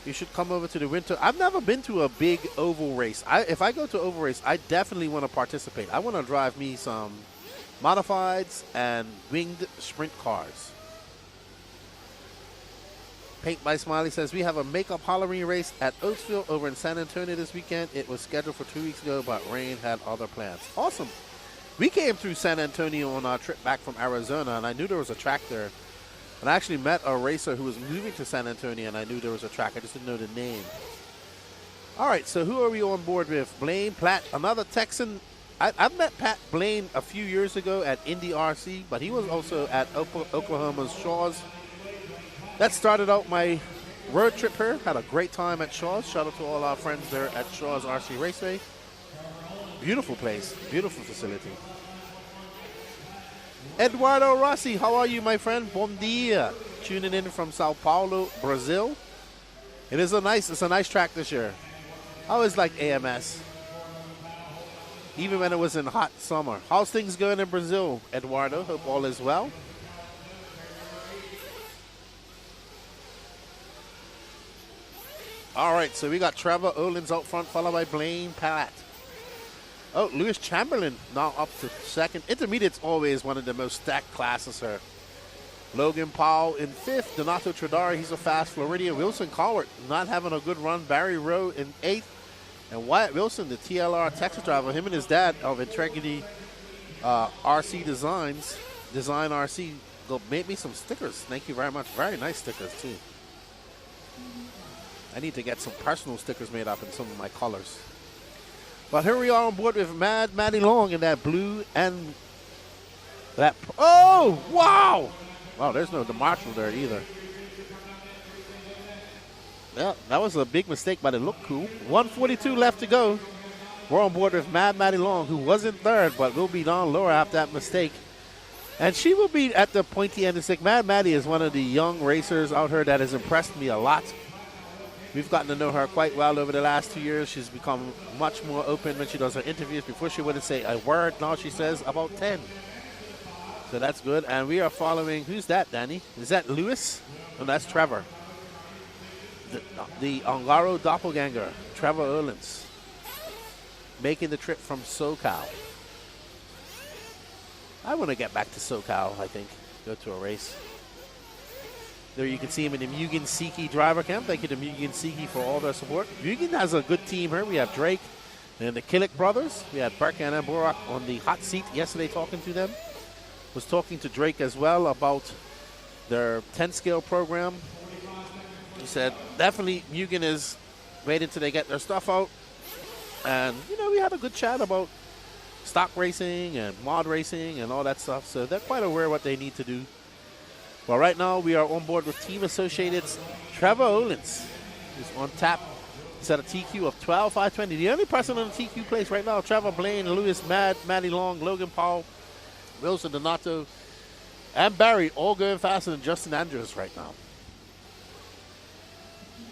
You should come over to the winter. I've never been to a big oval race. If I go to oval race, I definitely want to participate. I want to drive me some modifieds and winged sprint cars. Paint by Smiley says, we have a makeup Halloween race at Oatsville over in San Antonio this weekend. It was scheduled for 2 weeks ago, but rain had other plans. Awesome. We came through San Antonio on our trip back from Arizona, and I knew there was a track there. And I actually met a racer who was moving to San Antonio, and I knew there was a track. I just didn't know the name. All right, so who are we on board with? Blaine Platt, another Texan. I've met Pat Blaine a few years ago at Indy RC, but he was also at Oklahoma's Shaw's. That started out my road trip here. Had a great time at Shaw's. Shout out to all our friends there at Shaw's RC Raceway. Beautiful place, beautiful facility. Eduardo Rossi, how are you, my friend? Bon dia. tuning in from Sao Paulo, Brazil. It's a nice track this year. I always like AMS, even when it was in hot summer. How's things going in Brazil, Eduardo? Hope all is well. All right, so we got Trevor Owens out front, followed by Blaine Platt. Oh, Lewis Chamberlain now up to second. Intermediate's always one of the most stacked classes here. Logan Powell in fifth. Donato Tradari, he's a fast Floridian. Wilson Cowart not having a good run. Barry Rowe in eighth. And Wyatt Wilson, the TLR Texas driver, him and his dad of Integrity RC Design RC, go make me some stickers. Thank you very much. Very nice stickers, too. I need to get some personal stickers made up in some of my colors. But here we are on board with Maddie Long in that blue and that. Oh, wow! Wow, there's no DeMarshall there either. Yeah, that was a big mistake, but it looked cool. 1:42 left to go. We're on board with Maddie Long, who wasn't third, but will be down lower after that mistake. And she will be at the pointy end of stick. Maddie is one of the young racers out here that has impressed me a lot. We've gotten to know her quite well over the last 2 years. She's become much more open when she does her interviews. Before she wouldn't say a word. Now she says about 10. So that's good. And we are following, who's that, Danny? Is that Lewis? No, that's Trevor. The Ongaro doppelganger, Trevor Owens, making the trip from SoCal. I want to get back to SoCal, I think. Go to a race. There you can see him in the Mugen Siki driver camp. Thank you to Mugen Siki for all their support. Mugen has a good team here. We have Drake and the Killick brothers. We had Berkan and Borak on the hot seat yesterday talking to them. Was talking to Drake as well about their 10-scale program. He said definitely Mugen is waiting till they get their stuff out. And, you know, we had a good chat about stock racing and mod racing and all that stuff. So they're quite aware of what they need to do. Well, right now we are on board with Team Associated's Trevor Owens, who's on tap. He's at a TQ of 12.520. The only person on the TQ place right now, Trevor, Blaine, Lewis, Maddie Long, Logan Paul, Wilson Donato, and Barry, all going faster than Justin Andrews right now.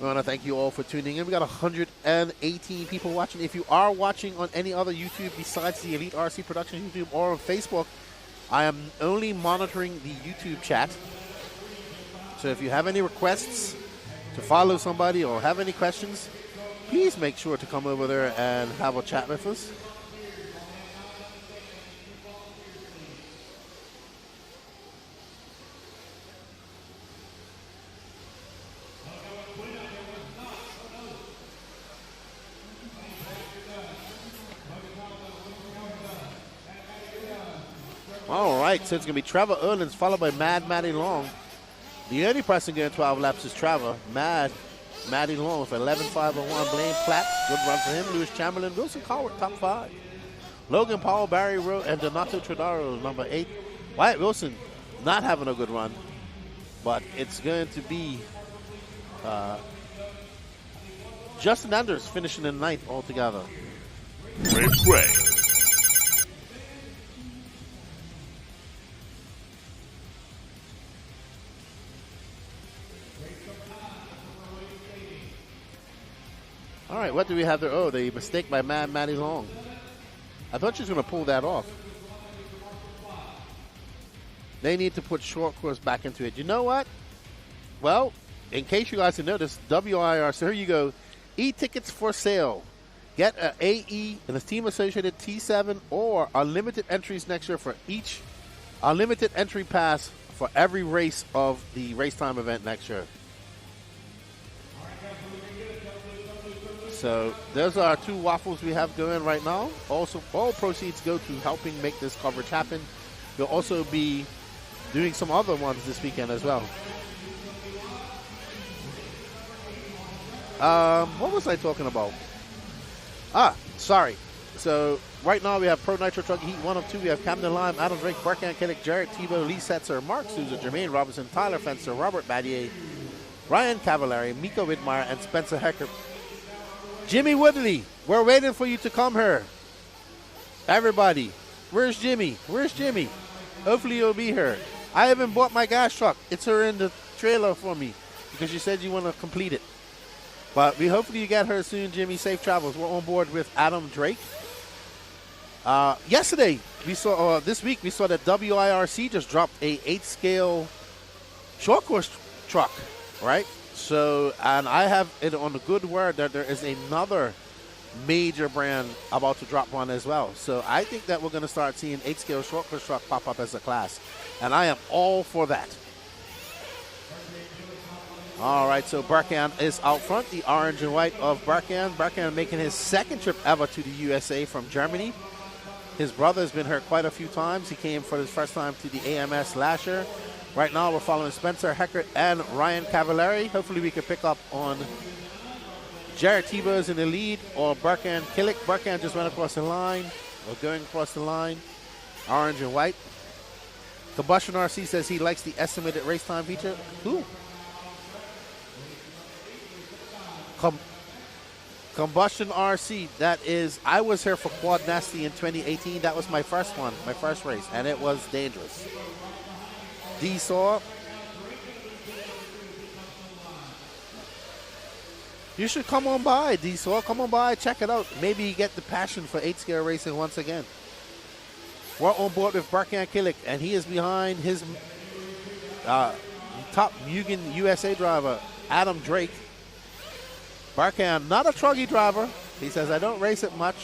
We want to thank you all for tuning in. We got 118 people watching. If you are watching on any other YouTube besides the Elite RC Production YouTube or on Facebook, I am only monitoring the YouTube chat. So if you have any requests to follow somebody or have any questions, please make sure to come over there and have a chat with us. All right, so it's going to be Trevor Owens followed by Maddie Long. The only person getting 12 laps is Trevor. Maddie Long with 11.501. Blaine Platt, good run for him. Lewis Chamberlain, Wilson Cowart, top 5. Logan Powell, Barry Rowe, and Donato Tradaro, number 8. Wyatt Wilson not having a good run, but it's going to be Justin Anders finishing in 9th altogether. Replay. All right, what do we have there? Oh, the mistake by Maddie Long. I thought she was going to pull that off. They need to put short course back into it. You know what? Well, in case you guys didn't notice, WIR, so here you go. E-tickets for sale. Get an AE and a Team Associated T7 or unlimited entries next year for each. Unlimited entry pass for every race of the race time event next year. So those are our 2 waffles we have going right now. Also, all proceeds go to helping make this coverage happen. We'll also be doing some other ones this weekend as well. What was I talking about? Sorry. So right now we have Pro Nitro Truck Heat 1 of 2. We have Camden Lime, Adam Drake, Berkan Killick, Jarrett Tebow, Lee Setzer, Mark Souza, Jermaine Robinson, Tyler Fenster, Robert Badier, Ryan Cavallari, Miko Widmeyer, and Spencer Hecker. Jimmy Woodley, we're waiting for you to come here. Everybody, where's Jimmy? Where's Jimmy? Hopefully you'll be here. I haven't bought my gas truck. It's here in the trailer for me because you said you want to complete it. But hopefully you get her soon, Jimmy. Safe travels. We're on board with Adam Drake. Yesterday, this week, we saw that WIRC just dropped a 8-scale short course truck, right? So, and I have it on the good word that there is another major brand about to drop one as well. So I think that we're going to start seeing 8-scale short course truck pop up as a class. And I am all for that. All right, so Burkan is out front, the orange and white of Burkan. Burkan making his second trip ever to the USA from Germany. His brother has been hurt quite a few times. He came for his first time to the AMS last year. Right now, we're following Spencer Heckert and Ryan Cavallari. Hopefully, we can pick up on Jared Tebow's in the lead or Burkan Killick. Burkan just went across the line or going across the line. Orange and white. Combustion RC says he likes the estimated race time feature. Who? Combustion RC, that is, I was here for Quad Nasty in 2018. That was my first one, my first race, and it was dangerous. D-Saw. You should come on by, D-Saw. Come on by, check it out. Maybe you get the passion for 8-scale racing once again. We're on board with Burkan Killick, and he is behind his top Mugen USA driver, Adam Drake. Burkan, not a truggy driver. He says, I don't race it much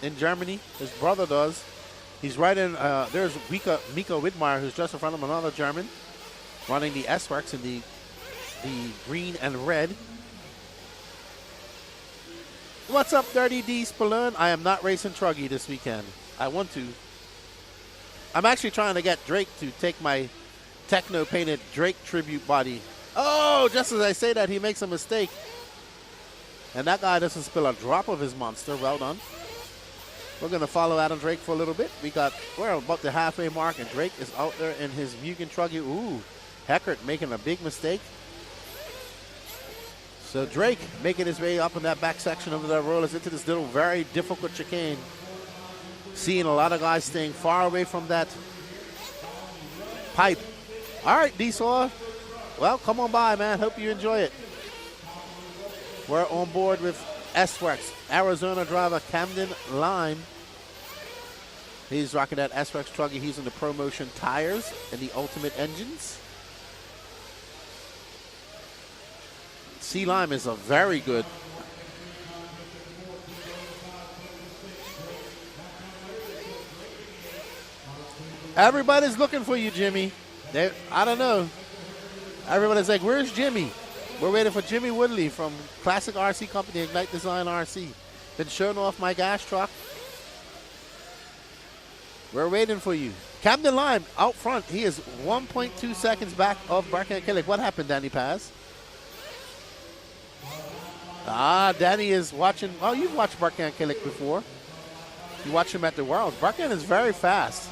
in Germany. His brother does. He's right in, there's Mika Widmeyer, who's just in front of another German, running the S-Works in the green and red. What's up, Dirty D Spallone? I am not racing truggy this weekend. I want to. I'm actually trying to get Drake to take my techno-painted Drake tribute body. Oh, just as I say that, he makes a mistake. And that guy doesn't spill a drop of his monster. Well done. We're going to follow Adam Drake for a little bit. We're about the halfway mark, and Drake is out there in his Mugen truggy. Ooh, Heckert making a big mistake. So Drake making his way up in that back section of the rollers into this little very difficult chicane. Seeing a lot of guys staying far away from that pipe. All right, D-Saw. Well, come on by, man. Hope you enjoy it. We're on board with S-Works, Arizona driver Camden Lime. He's rocking that S-Works truggy. He's in the ProMotion tires and the Ultimate engines. C-Lime is a very good. Everybody's looking for you, Jimmy. I don't know. Everybody's like, where's Jimmy? We're waiting for Jimmy Woodley from Classic RC Company, Ignite Design RC. Been showing off my gas truck. We're waiting for you. Camden Lime out front. He is 1.2 seconds back of Burkan Killick. What happened, Danny Paz? Danny is watching. Oh, you've watched Burkan Killick before. You watch him at the Worlds. Burkan is very fast.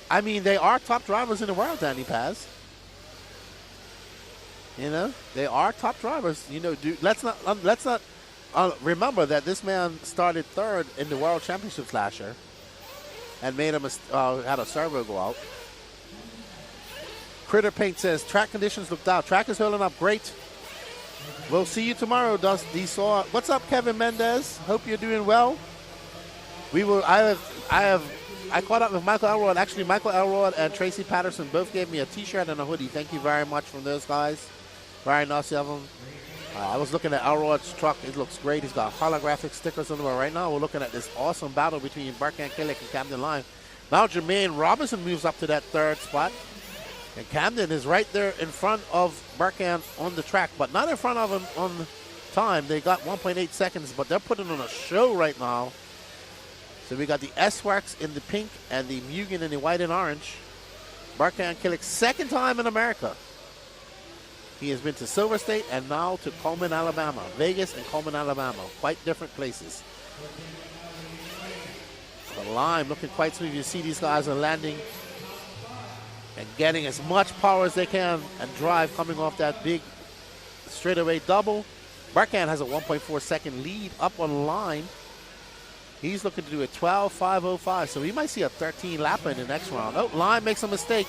I mean, they are top drivers in the world, Danny Paz. You know, they are top drivers. You know, let's not remember that this man started third in the World Championships last year and made had a servo go out. Critter Paint says track conditions looked out. Track is holding up great. We'll see you tomorrow, Dusty Saw. What's up, Kevin Mendez? Hope you're doing well. I caught up with Michael Elrod. Actually, Michael Elrod and Tracy Patterson both gave me a T-shirt and a hoodie. Thank you very much from those guys. Very nice of them. I was looking at Elrod's truck. It looks great. He's got holographic stickers on it. Right now, we're looking at this awesome battle between Burkan Killick and Camden Lime. Now, Jermaine Robinson moves up to that third spot. And Camden is right there in front of Burkan on the track, but not in front of him on time. They got 1.8 seconds, but they're putting on a show right now. So we got the S-Works in the pink and the Mugen in the white and orange. Burkan Killick's second time in America. He has been to Silver State and now to Cullman, Alabama. Vegas and Cullman, Alabama. Quite different places. The line looking quite smooth. You see these guys are landing and getting as much power as they can and drive coming off that big straightaway double. Burkan has a 1.4 second lead up on the line. He's looking to do a 12.505, so we might see a 13 lapper in the next round. Oh, Lime makes a mistake.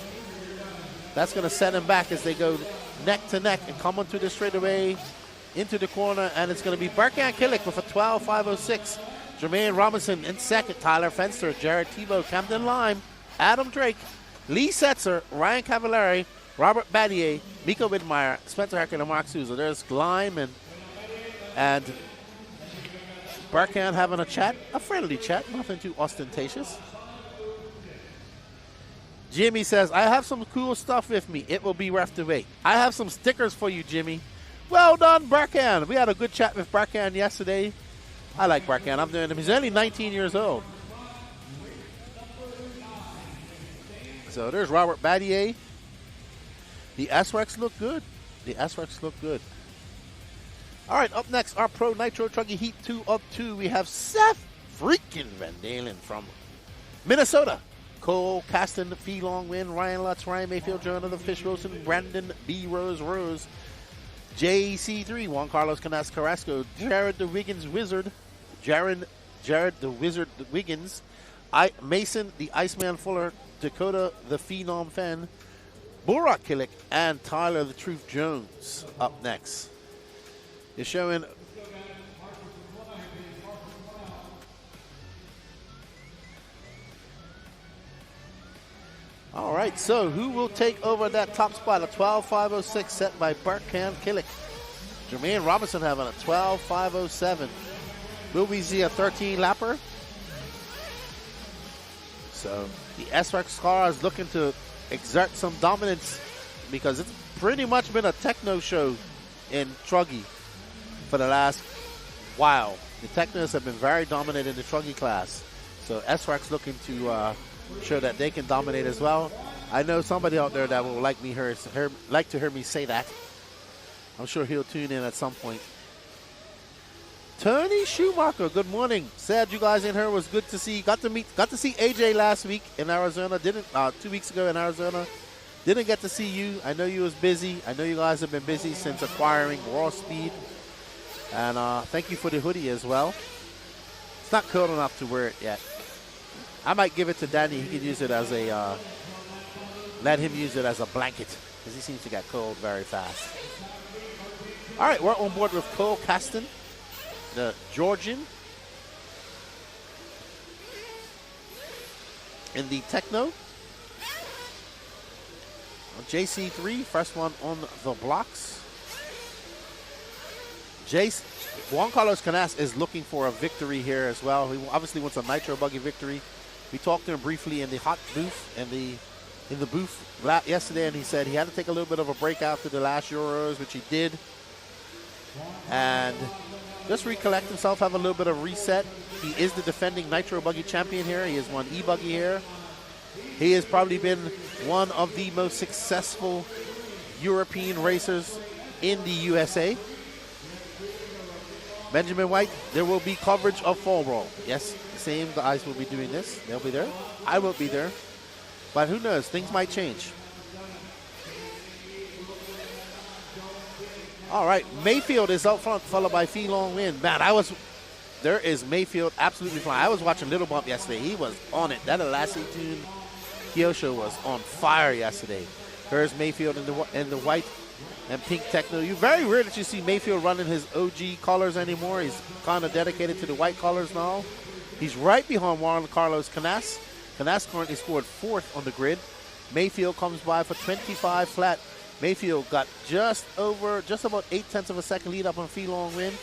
That's going to set him back as they go neck to neck and come onto the straightaway into the corner, and it's going to be Berkan Killick with a 12.506. Jermaine Robinson in second. Tyler Fenster, Jared Tebow, Camden Lime, Adam Drake, Lee Setzer, Ryan Cavallari, Robert Battier, Miko Widmeyer, Spencer Hecker, and Mark Souza. There's Lime and Berkan having a chat, a friendly chat, nothing too ostentatious. Jimmy says, I have some cool stuff with me. It will be rough to wait. I have some stickers for you, Jimmy. Well done, Berkan. We had a good chat with Berkan yesterday. I like Berkan. I'm doing him. He's only 19 years old. So there's Robert Battier. The S-Rex look good. The S-Rex look good. All right, up next, our Pro Nitro Truggy Heat 2 of 2. We have Seth freaking Van Dalen from Minnesota. Cole Caston, Fee Long Win, Ryan Lutz, Ryan Mayfield, Jonathan Fish Wilson, Brandon B. Rose, JC3, Juan Carlos Canas Carrasco, Jared the Wiggins Wizard, Jared the Wizard Wiggins, Mason the Iceman Fuller, Dakota the Phenom Fenn, Burak Killick, and Tyler the Truth Jones up next. You're showing all right, so who will take over that top spot? A 12.506 set by Berkan Killick. Jermaine Robinson having a 12.507. Will we see a 13 lapper? So the S-Rex car is looking to exert some dominance because it's pretty much been a techno show in Truggy for the last while. The Technos have been very dominant in the Truggy class. So S-Rex looking to show that they can dominate as well. I know somebody out there that will like to hear me say that. I'm sure he'll tune in at some point. Tony Schumacher, good morning. Sad you guys in here. Was good to see. Got to see AJ last week in Arizona. 2 weeks ago in Arizona. Didn't get to see you. I know you was busy. I know you guys have been busy since acquiring Raw Speed. And thank you for the hoodie as well. It's not cold enough to wear it yet. I might give it to Danny. He could use it as a, let him use it as a blanket because he seems to get cold very fast. All right, we're on board with Cole Caston, the Georgian, in the Techno. JC3, first one on the blocks. Juan Carlos Canas is looking for a victory here as well. He obviously wants a Nitro Buggy victory. We talked to him briefly in the hot booth in the booth yesterday, and he said he had to take a little bit of a break after the last Euros, which he did, and just recollect himself, have a little bit of reset. He is the defending Nitro Buggy champion here. He has won e-buggy here. He has probably been one of the most successful European racers in the USA. Benjamin White, there will be coverage of Fall Brawl. Yes, the same guys will be doing this. They'll be there. I won't be there. But who knows? Things might change. All right, Mayfield is up front, followed by Fee Long Win. Man, there is Mayfield absolutely flying. I was watching Little Bump yesterday. He was on it. That Elastic Tune Kyosho was on fire yesterday. There's Mayfield in the white and pink Techno. You're very rare that you see Mayfield running his OG colors anymore. He's kind of dedicated to the white colors now. He's right behind Juan Carlos Canas. Canas currently scored 4th on the grid. Mayfield comes by for 25 flat. Mayfield got just about 0.8 of a second lead up on Fee Long Win.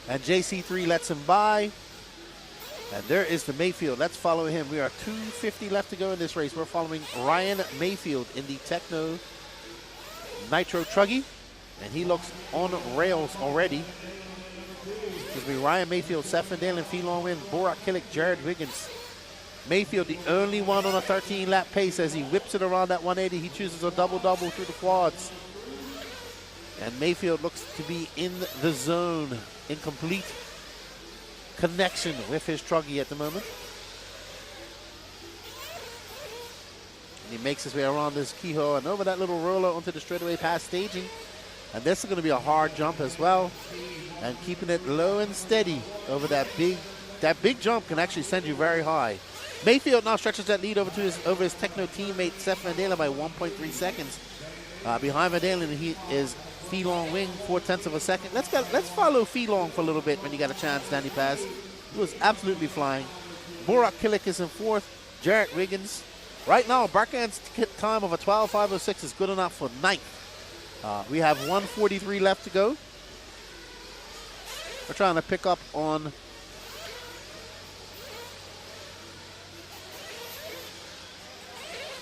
And JC3 lets him by. And there is the Mayfield. Let's follow him. We are 2:50 left to go in this race. We're following Ryan Mayfield in the Techno Nitro Truggy, and he looks on rails already. Excuse me, Ryan Mayfield, Seth Van Dalen, Fee Long Win, Burak Killick, Jared Wiggins. Mayfield, the only one on a 13-lap pace as he whips it around that 180. He chooses a double-double through the quads. And Mayfield looks to be in the zone, in complete connection with his Truggy at the moment. And he makes his way around this keyhole and over that little roller onto the straightaway past staging. And this is going to be a hard jump as well. And keeping it low and steady over that big that big jump can actually send you very high. Mayfield now stretches that lead over his Techno teammate Seth Van Dalen by 1.3 seconds. Behind Van Dalen, he is Fee Long Wing, 0.4 of a second. Let's follow Fee Long for a little bit when you got a chance, Danny Paz. He was absolutely flying. Borak Killick is in 4th. Jarrett Wiggins. Right now, Barkan's time of a 12.506 is good enough for 9th. We have 1:43 left to go. We're trying to pick up on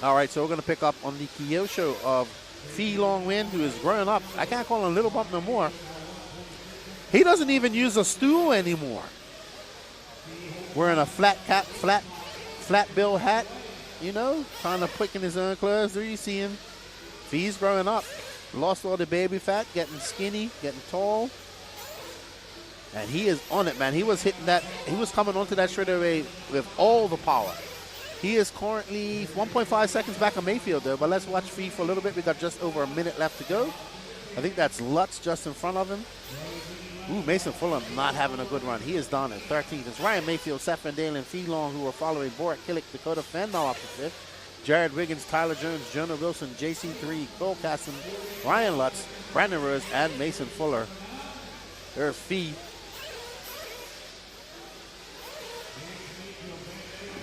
all right, so we're going to pick up on the Kyosho of Fee Long Win, who is growing up. I can't call him Little Bump no more. He doesn't even use a stool anymore. Wearing a flat bill hat, you know, trying to pick in his own clothes. There you see him. Fee's growing up. Lost all the baby fat, getting skinny, getting tall. And he is on it, man. He was hitting that. He was coming onto that straightaway with all the power. He is currently 1.5 seconds back on Mayfield, though. But let's watch Fee for a little bit. We got just over a minute left to go. I think that's Lutz just in front of him. Ooh, Mason Fulham not having a good run. He is down in 13th. It's Ryan Mayfield, Seth Van Dalen, Fee Long, who are following Borak Killick, Dakota Fenn now up to 5th. Jared Wiggins, Tyler Jones, Jonah Wilson, JC3, Cole Casson, Ryan Lutz, Brandon Rose, and Mason Fuller. There's Fee.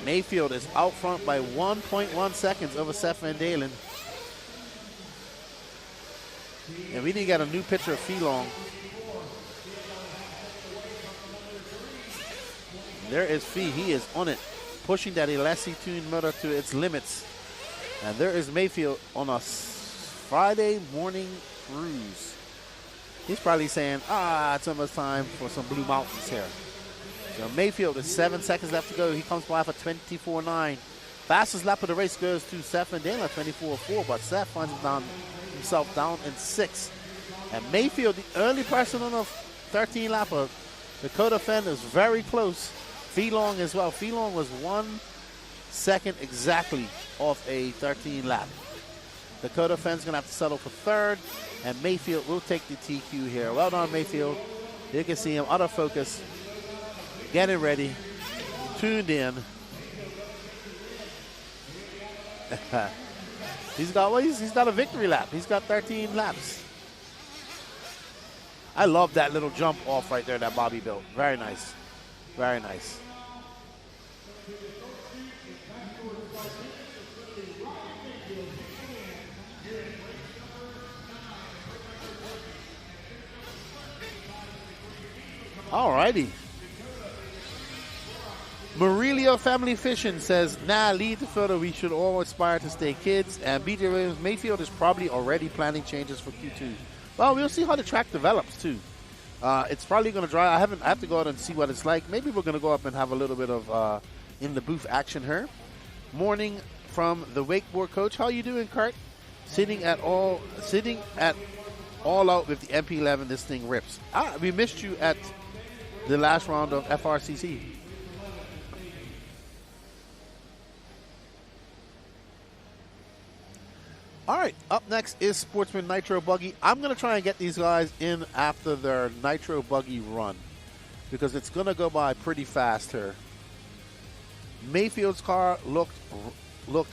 Mayfield is out front by 1.1 seconds over Seth Van Dalen. And we need to get a new picture of Fee Long. There is Fee. He is on it, pushing that Elastic Tune motor to its limits. And there is Mayfield on a Friday morning cruise. He's probably saying, it's almost time for some Blue Mountains here. So Mayfield is 7 seconds left to go. He comes by for 24.9. Fastest lap of the race goes to Seth Van Dalen at 24.4, but Seth finds himself down in 6th. And Mayfield, the only person on a 13 lapper, Dakota Fenn is very close. Fee Long as well. Fee Long was 1 second exactly off a 13 lap. Dakota Fenn's going to have to settle for 3rd, and Mayfield will take the TQ here. Well done, Mayfield. You can see him out of focus, getting ready, tuned in. He's got a victory lap. He's got 13 laps. I love that little jump off right there that Bobby built. Very nice. Very nice. All righty. Murillo Family Fishing says, lead the photo. We should all aspire to stay kids. And BJ Williams, Mayfield is probably already planning changes for Q2. Well, we'll see how the track develops, too. It's probably going to dry. I have to go out and see what it's like. Maybe we're going to go up and have a little bit of in the booth action here. Morning from the wakeboard coach. How you doing, Kurt? Sitting at all out with the MP11. This thing rips. We missed you at the last round of FRCC. All right, up next is Sportsman Nitro Buggy. I'm going to try and get these guys in after their Nitro Buggy run because it's going to go by pretty fast here. Mayfield's car looked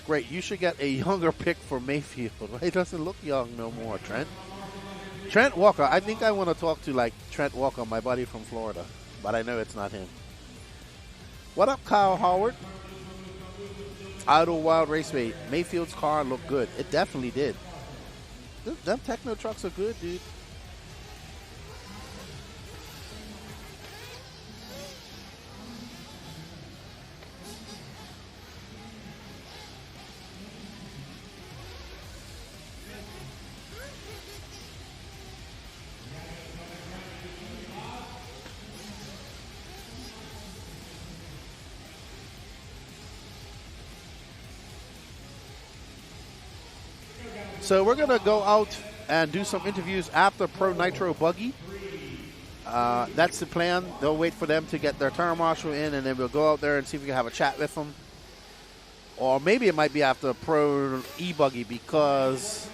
great. You should get a younger pick for Mayfield. He doesn't look young no more, Trent. Trent Walker. I think I want to talk to Trent Walker, my buddy from Florida, but I know it's not him. What up, Kyle Howard? Idle Wild Raceway. Mayfield's car looked good. It definitely did. Them Techno trucks are good, dude. So we're going to go out and do some interviews after Pro Nitro Buggy. That's the plan. They'll wait for them to get their turn marshal in, and then we'll go out there and see if we can have a chat with them. Or maybe it might be after Pro e-buggy because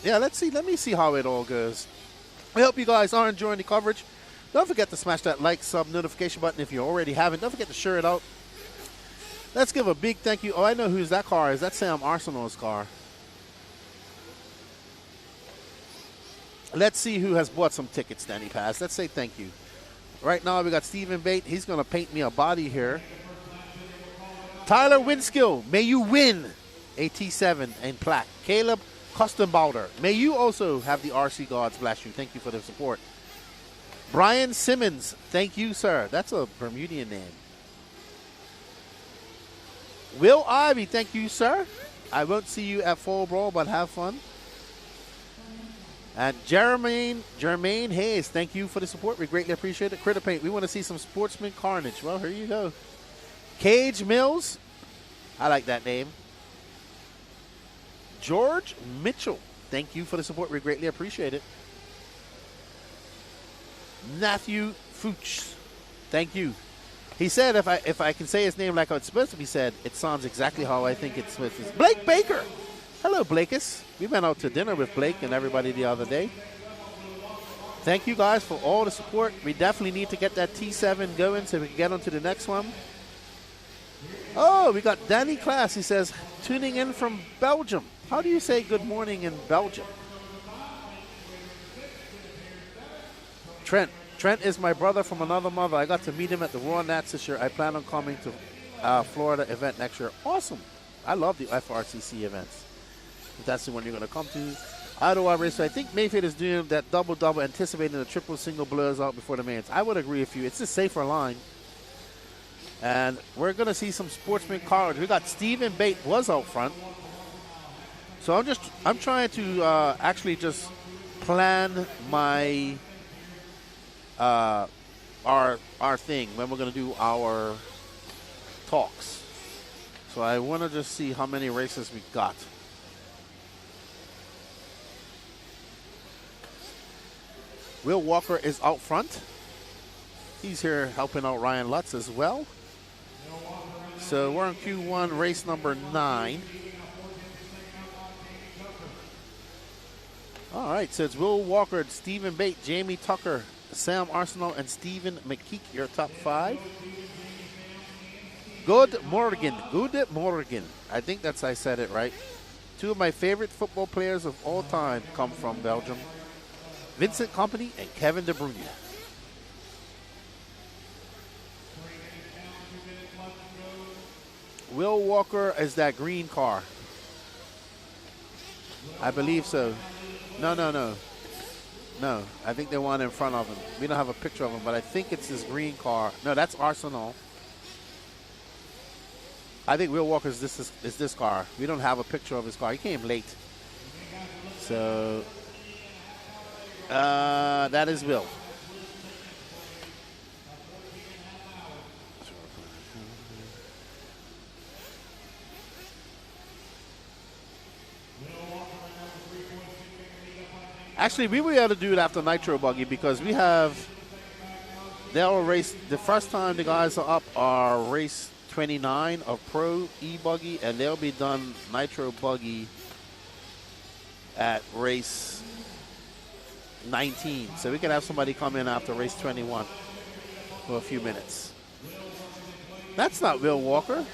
Yeah, let's see. Let me see how it all goes. I hope you guys are enjoying the coverage. Don't forget to smash that like, sub, notification button if you already haven't. Don't forget to share it out. Let's give a big thank you. Oh, I know whose that car is. That's Sam Arsenal's car. Let's see who has bought some tickets, Danny Paz. Let's say thank you. Right now, we got Stephen Bate. He's going to paint me a body here. Tyler Winskill, may you win a T7 and plaque. Caleb Custenbauder, may you also have the RC gods bless you. Thank you for the support. Brian Simmons, thank you, sir. That's a Bermudian name. Will Ivy, thank you, sir. I won't see you at Fall Brawl, but have fun. And Jermaine Hayes, thank you for the support. We greatly appreciate it. Critter Paint, we want to see some Sportsman carnage. Well, here you go. Cage Mills, I like that name. George Mitchell, thank you for the support. We greatly appreciate it. Matthew Fuchs, thank you. He said if I can say his name like it's supposed to be said, it sounds exactly how I think it's supposed to be. Blake Baker. Hello, Blakeus. We went out to dinner with Blake and everybody the other day. Thank you guys for all the support. We definitely need to get that T7 going so we can get on to the next one. Oh, we got Danny Class. He says, tuning in from Belgium. How do you say good morning in Belgium? Trent is my brother from another mother. I got to meet him at the Raw Nats this year. I plan on coming to Florida event next year. Awesome. I love the FRCC events. If that's the one you're going to come to. Ottawa race. So I think Mayfield is doing that double-double, anticipating the triple single blows out before the mains. I would agree with you. It's a safer line. And we're going to see some Sportsman cards. We got Stephen Bate was out front. So I'm trying to actually just plan my our thing when we're going to do our talks. So I want to just see how many races we got. Will Walker is out front. He's here helping out Ryan Lutz as well. So we're on Q1, race number 9. All right, so it's Will Walker, Stephen Bate, Jamie Tucker, Sam Arsenal, and Stephen McKeek, your top 5. Good Morgan. I think I said it right. 2 of my favorite football players of all time come from Belgium. Vincent Kompany and Kevin De Bruyne. Will Walker is that green car. I believe so. No, I think they want in front of him. We don't have a picture of him, but I think it's his green car. No, that's Arsenal. I think Will Walker is this car. We don't have a picture of his car. He came late. So that is Will. Actually, we will be able to do it after Nitro Buggy because they'll race, the first time the guys are up are race 29 of Pro e-buggy, and they'll be done Nitro Buggy at race 19. So we can have somebody come in after race 21 for a few minutes. That's not Will Walker.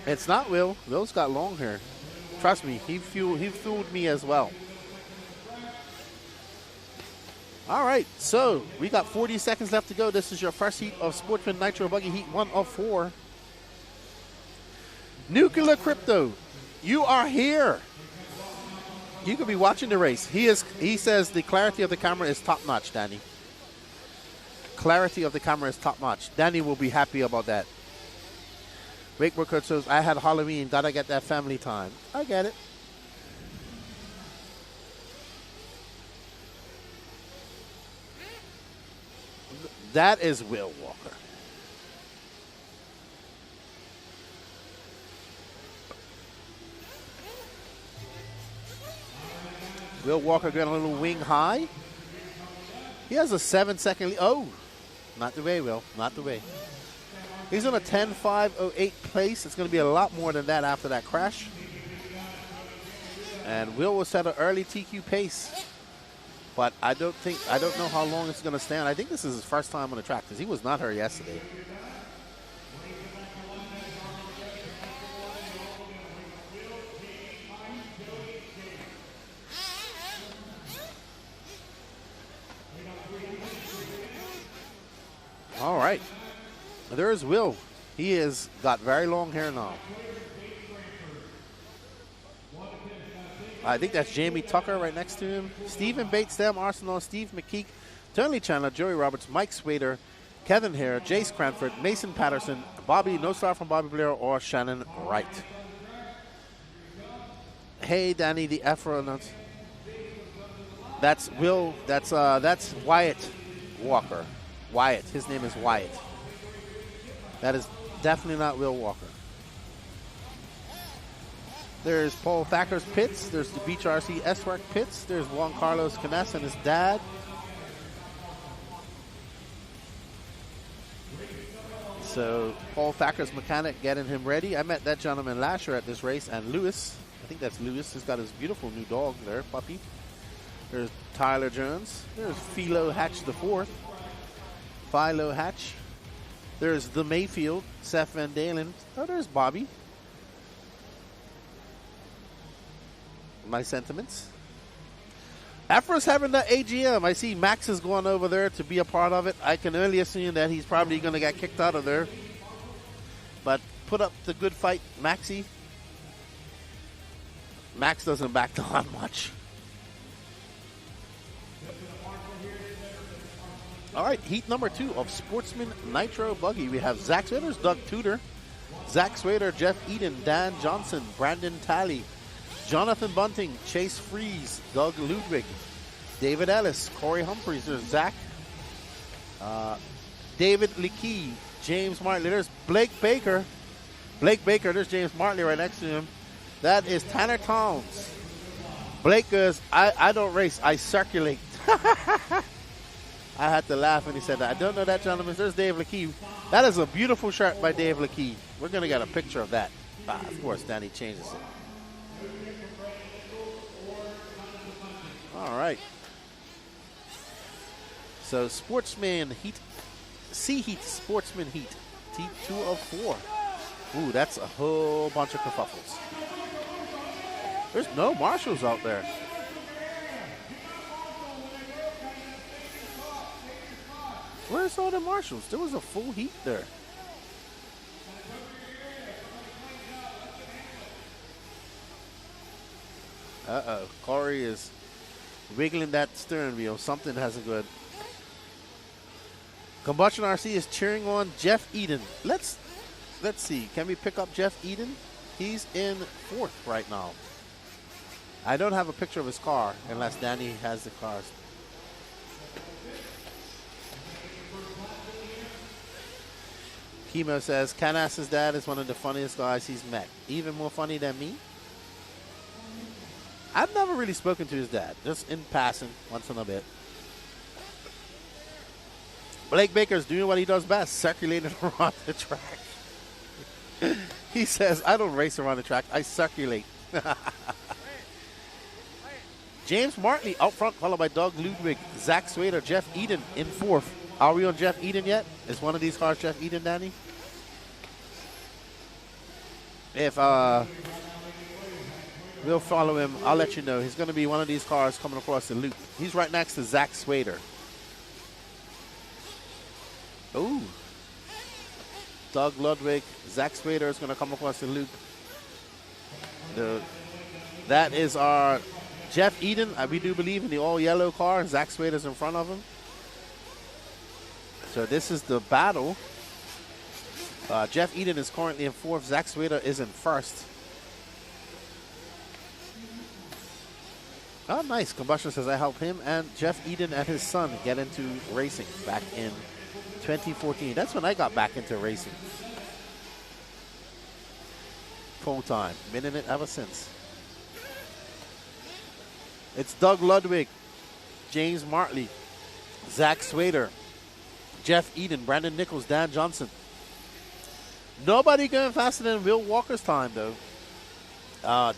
It's not Will. Will's got long hair. Trust me, he fooled me as well. All right, so we got 40 seconds left to go. This is your first heat of Sportsman Nitro Buggy, heat 1 of 4. Nuclear Crypto, you are here. You could be watching the race. He says the clarity of the camera is top notch, Danny. Clarity of the camera is top notch. Danny will be happy about that. Wakebrook says, I had Halloween, gotta get that family time. I get it. That is Will Walker. Will Walker got a little wing high. He has a 7-second lead. Oh, not the way, Will. Not the way. He's on a 10.508 place. It's going to be a lot more than that after that crash. And Will will set an early TQ pace. But I don't know how long it's going to stand. I think this is his first time on the track because he was not here yesterday. All right. There's Will. He has got very long hair now. I think that's Jamie Tucker right next to him. Stephen Bates, Stem Arsenal, Steve McKeek, Turnley Chandler, Joey Roberts, Mike Swader, Kevin Hare, Jace Cranford, Mason Patterson, Bobby, no star from Bobby Blair, or Shannon Wright. Hey, Danny, the Afro. That's Will. That's Wyatt Walker. Wyatt. His name is Wyatt. That is definitely not Will Walker. There's Paul Thacker's pits. There's the Beach RC S-Work pits. There's Juan Carlos Canes and his dad. So Paul Thacker's mechanic getting him ready. I met that gentleman last year at this race. And Lewis, I think that's Lewis, has got his beautiful new dog there, puppy. There's Tyler Jones. There's Philo Hatch the fourth. Philo Hatch. There's the Mayfield, Seth Van Dalen. Oh, there's Bobby. My sentiments. Afro's having the AGM. I see Max is going over there to be a part of it. I can only assume that he's probably going to get kicked out of there. But put up the good fight, Maxie. Max doesn't back down much. All right, heat number 2 of Sportsman Nitro Buggy. We have Zach Swader's Doug Tudor, Zach Swader, Jeff Eden, Dan Johnson, Brandon Talley, Jonathan Bunting, Chase Freeze, Doug Ludwig, David Ellis, Corey Humphreys, there's Zach, David Leakey, James Martley, there's Blake Baker. Blake Baker, there's James Martley right next to him. That is Tanner Towns. Blake goes, I don't race, I circulate. I had to laugh when he said that. I don't know that gentleman. There's Dave Leakey. That is a beautiful shirt by Dave Leakey. We're going to get a picture of that. Of course, Danny changes it. All right. So, Sportsman Heat. C-Heat Sportsman Heat. T2 of 4. Ooh, that's a whole bunch of kerfuffles. There's no marshals out there. Where's all the marshals? There was a full heat there. Uh-oh. Corey is wiggling that steering wheel. Something hasn't good. Combustion RC is cheering on Jeff Eden. Let's see. Can we pick up Jeff Eden? He's in 4th right now. I don't have a picture of his car unless Danny has the cars. Chemo says, Canas's dad is one of the funniest guys he's met. Even more funny than me? I've never really spoken to his dad, just in passing once in a bit. Blake Baker's doing what he does best, circulating around the track. He says, I don't race around the track, I circulate. James Martley out front, followed by Doug Ludwig, Zach Swader, Jeff Eden in 4th. Are we on Jeff Eden yet? Is one of these cars Jeff Eden, Danny? If we'll follow him, I'll let you know. He's going to be one of these cars coming across the loop. He's right next to Zach Swader. Ooh. Doug Ludwig, Zach Swader is going to come across the loop. That is our Jeff Eden. We do believe in the all-yellow car. Zach Swader's in front of him. So this is the battle. Jeff Eden is currently in 4th. Zach Swader is in 1st. Oh, nice. Combustion says I helped him and Jeff Eden and his son get into racing back in 2014. That's when I got back into racing. Full time. Been in it ever since. It's Doug Ludwig, James Martley, Zach Swader, Jeff Eden, Brandon Nichols, Dan Johnson. Nobody going faster than Will Walker's time, though.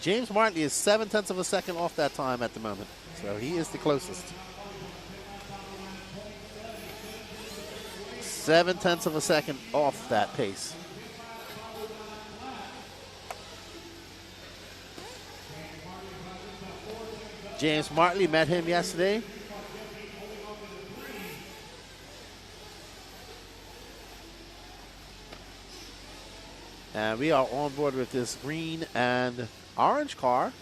James Martley is 0.7 of a second off that time at the moment. So he is the closest. 0.7 of a second off that pace. James Martley, met him yesterday. And we are on board with this green and orange car.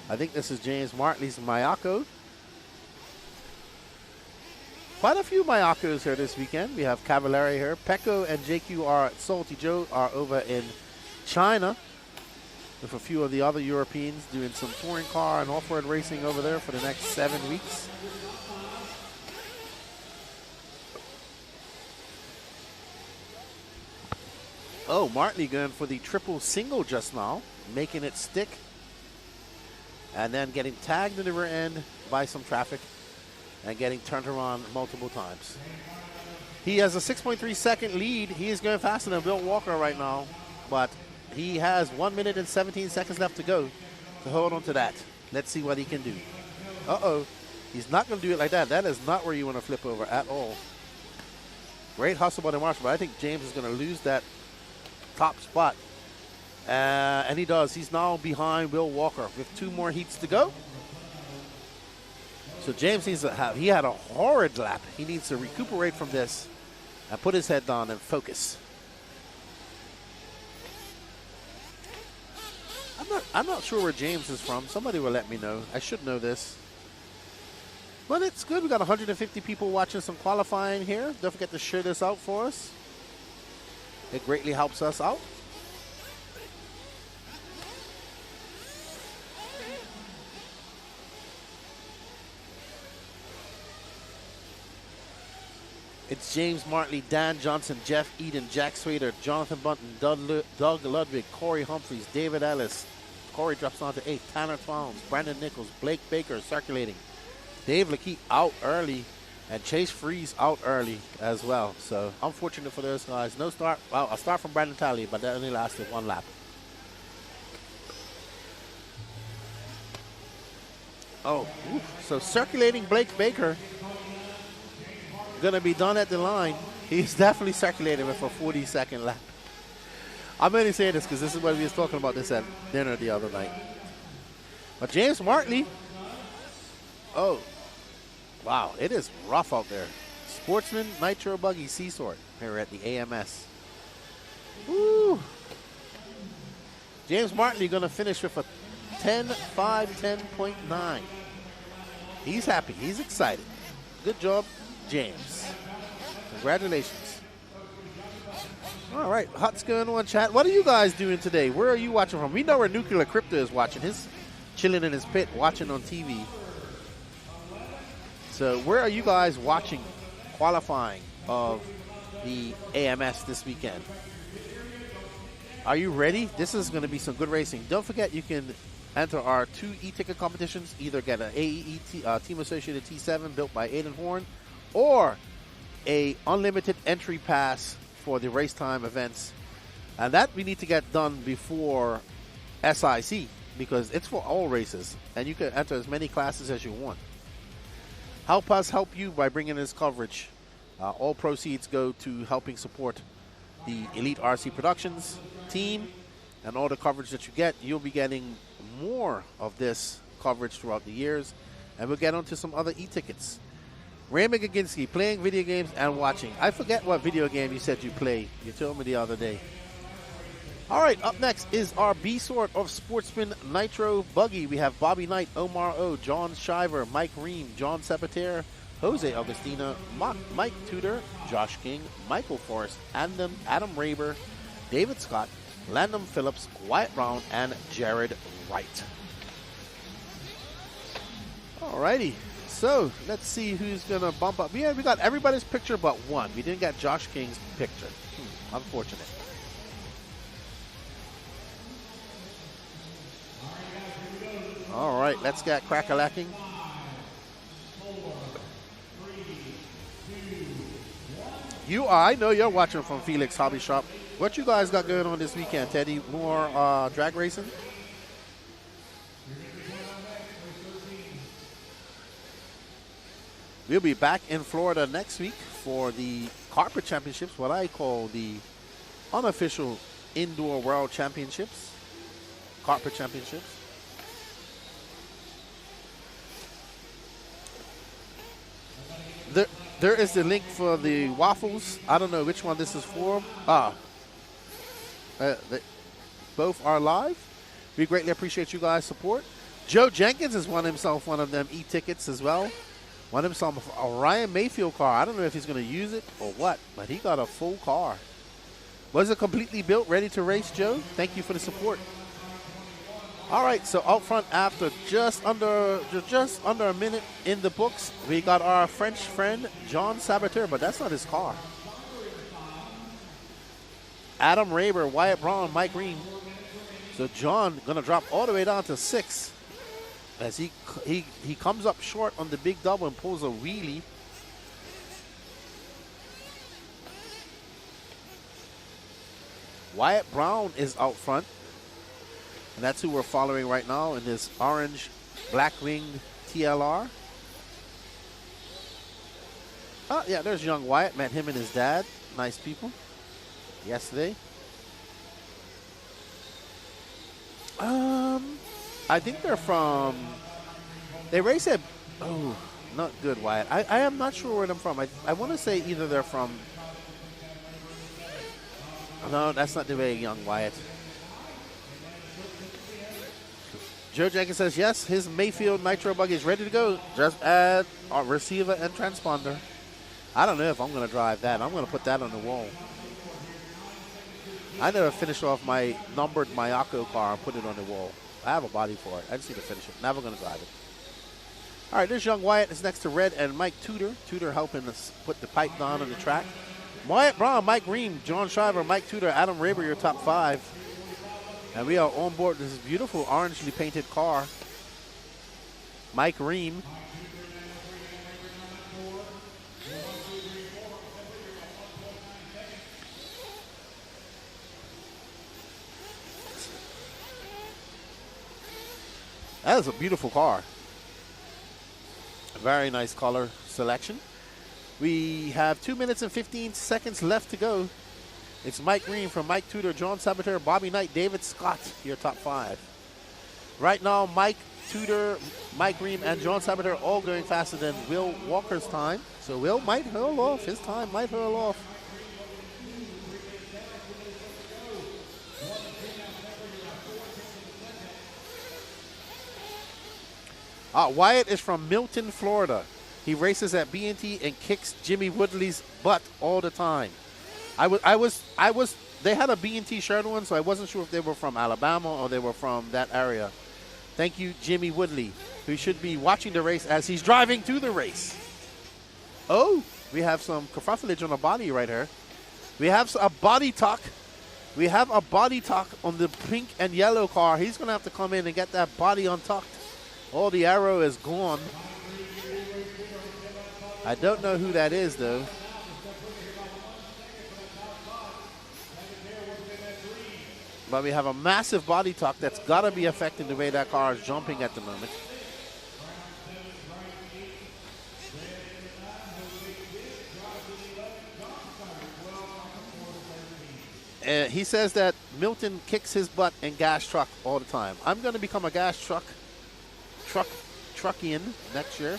I think this is James Martley's Mayako. Quite a few Mayakos here this weekend. We have Cavallari here. Pecco and JQ are, Salty Joe are over in China with a few of the other Europeans doing some touring car and off-road racing over there for the next 7 weeks. Oh, Martley going for the triple single just now, making it stick, and then getting tagged in the rear end by some traffic and getting turned around multiple times. He has a 6.3 second lead. He is going faster than Bill Walker right now, but he has 1 minute and 17 seconds left to go to hold on to that. Let's see what he can do. Uh-oh, he's not going to do it like that. That is not where you want to flip over at all. Great hustle by the Marshall, but I think James is going to lose that top spot. And he does. He's now behind Will Walker with 2 more heats to go. So James needs to have, he had a horrid lap. He needs to recuperate from this and put his head down and focus. I'm not sure where James is from. Somebody will let me know. I should know this. But it's good. We got 150 people watching some qualifying here. Don't forget to share this out for us. It greatly helps us out. It's James Martley, Dan Johnson, Jeff Eden, Jack Swader, Jonathan Bunton, Doug Ludwig, Corey Humphreys, David Ellis. Corey drops down to 8. Tanner Towns, Brandon Nichols, Blake Baker circulating. Dave Lakeet out early, and Chase Freeze out early as well. So unfortunate for those guys. No start. Well, a start from Brandon Talley, but that only lasted 1 lap. Oh, oof. So circulating Blake Baker. Going to be done at the line. He's definitely circulating with a 40-second lap. I'm only saying this because this is what we was talking about this at dinner the other night. But James Martley, oh, wow, it is rough out there. Sportsman, Nitro Buggy, Seasort here at the AMS. Woo. James Martley going to finish with a 10.5, 10.9. He's happy. He's excited. Good job, James. Congratulations. All right, what's going on, chat? What are you guys doing today? Where are you watching from? We know where Nuclear Crypto is watching. He's chilling in his pit, watching on TV. So where are you guys watching qualifying of the AMS this weekend? Are you ready? This is going to be some good racing. Don't forget you can enter our 2 e-ticket competitions. Either get an AEE Team Associated T7 built by Aiden Horn, or a unlimited entry pass for the race time events. And that we need to get done before SIC because it's for all races. And you can enter as many classes as you want. Help us help you by bringing this coverage. All proceeds go to helping support the Elite RC Productions team, and all the coverage that you get, you'll be getting more of this coverage throughout the years. And we'll get onto some other e-tickets. Raymond Gaginski, playing video games and watching. I forget what video game you said you play. You told me the other day. All right, up next is our B-sort of Sportsman Nitro Buggy. We have Bobby Knight, Omar O, John Shiver, Mike Ream, John Sabater, Jose Augustina, Mike Tudor, Josh King, Michael Forrest, Adam Raber, David Scott, Landon Phillips, Wyatt Brown, and Jared Wright. All righty. So let's see who's going to bump up. Yeah, we got everybody's picture but one. We didn't get Josh King's picture. Unfortunate. All right, let's get crack-a-lacking. I know you're watching from Felix Hobby Shop. What you guys got going on this weekend, Teddy? More drag racing? We'll be back in Florida next week for the Carpet Championships, what I call the unofficial Indoor World Championships, Carpet Championships. There is the link for the waffles. I don't know which one this is for. Both are live. We greatly appreciate you guys' support. Joe Jenkins has won himself one of them e-tickets as well. Won himself a Ryan Mayfield car. I don't know if he's going to use it or what, but he got a full car. Was it completely built, ready to race, Joe? Thank you for the support. All right, so out front after just under a minute in the books, we got our French friend, John Saboteur, but that's not his car. Adam Raber, Wyatt Braun, Mike Green. So John going to drop all the way down to 6 as he comes up short on the big double and pulls a wheelie. Wyatt Brown is out front. And that's who we're following right now in this orange black-winged TLR. Oh, yeah, there's young Wyatt. Met him and his dad. Nice people. Yesterday. I think they're from... They race at... Oh, not good, Wyatt. I am not sure where they're from. I want to say either they're from... No, that's not the way young Wyatt. Joe Jenkins says, yes, his Mayfield Nitro buggy is ready to go. Just add a receiver and transponder. I don't know if I'm going to drive that. I'm going to put that on the wall. I never finished off my numbered Mayako car and put it on the wall. I have a body for it. I just need to finish it. Never going to drive it. All right, there's young Wyatt. It's next to Red and Mike Tudor. Tudor helping us put the pipe down on the track. Wyatt Brown, Mike Green, John Shriver, Mike Tudor, Adam Raber, your top 5. And we are on board this beautiful orangely painted car. Mike Ream. That is a beautiful car. A very nice color selection. We have 2 minutes and 15 seconds left to go. It's Mike Green from Mike Tudor, John Saboteur, Bobby Knight, David Scott, your top 5. Right now, Mike Tudor, Mike Green, and John Saboteur all going faster than Will Walker's time. So Will might hurl off. His time might hurl off. Wyatt is from Milton, Florida. He races at B&T and kicks Jimmy Woodley's butt all the time. They had a B&T shirt on, so I wasn't sure if they were from Alabama or they were from that area. Thank you, Jimmy Woodley, who should be watching the race as he's driving to the race. Oh, we have some kerfuffleage on the body right here. We have a body tuck. We have a body tuck on the pink and yellow car. He's going to have to come in and get that body untucked. Oh, the arrow is gone. I don't know who that is, though. But we have a massive body tuck that's got to be affecting the way that car is jumping at the moment. He says that Milton kicks his butt in gas truck all the time. I'm going to become a gas truckian next year.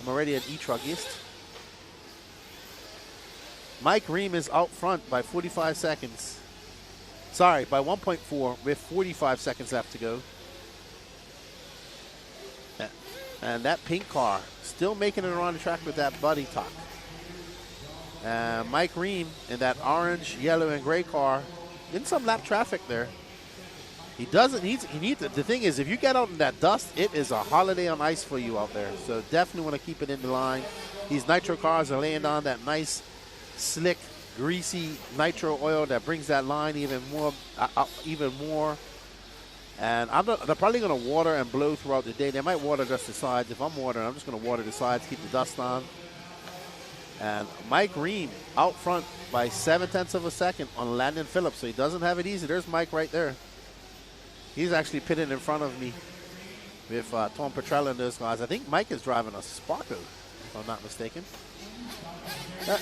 I'm already an e-truggyist. Mike Ream is out front by 45 seconds. Sorry, by 1.4 with 45 seconds left to go. And that pink car still making it around the track with that buddy tuck. Mike Ream in that orange, yellow, and gray car in some lap traffic there. He needs it. The thing is, if you get out in that dust, it is a holiday on ice for you out there. So definitely want to keep it in the line. These nitro cars are laying down that nice, slick, greasy nitro oil that brings that line even more. And they're probably going to water and blow throughout the day. They might water just the sides. If I'm watering, I'm just going to water the sides, keep the dust on. And Mike Ream out front by 0.7 of a second on Landon Phillips. So he doesn't have it easy. There's Mike right there. He's actually pitted in front of me with Tom Petrella and those guys. I think Mike is driving a Sparko. if I'm not mistaken.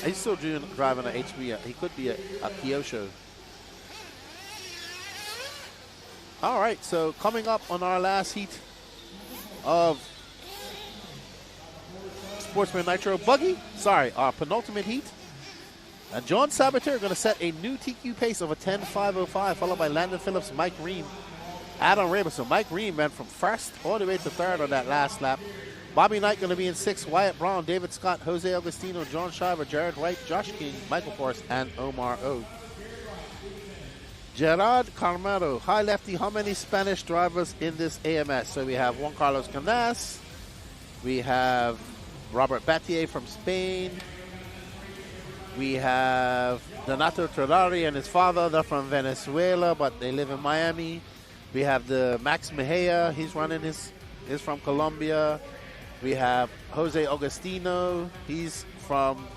He's still driving an HB. He could be a Kyosho. All right, so coming up on our last heat of Sportsman Nitro Buggy, our penultimate heat. And John Sabater going to set a new TQ pace of a 10.505, followed by Landon Phillips, Mike Ream, Adam Raber. So Mike Ream went from first all the way to third on that last lap. Bobby Knight going to be in sixth, Wyatt Brown, David Scott, Jose Agostino, John Shiver, Jared Wright, Josh King, Michael Forrest, and Omar O. Gerard Carmelo, high lefty, how many Spanish drivers in this AMS? So we have Juan Carlos Canas, we have Robert Battier from Spain, we have Donato Trodari and his father. They're from Venezuela, but they live in Miami. We have the Max Mejia. He's from Colombia. We have Jose Agostino. He's from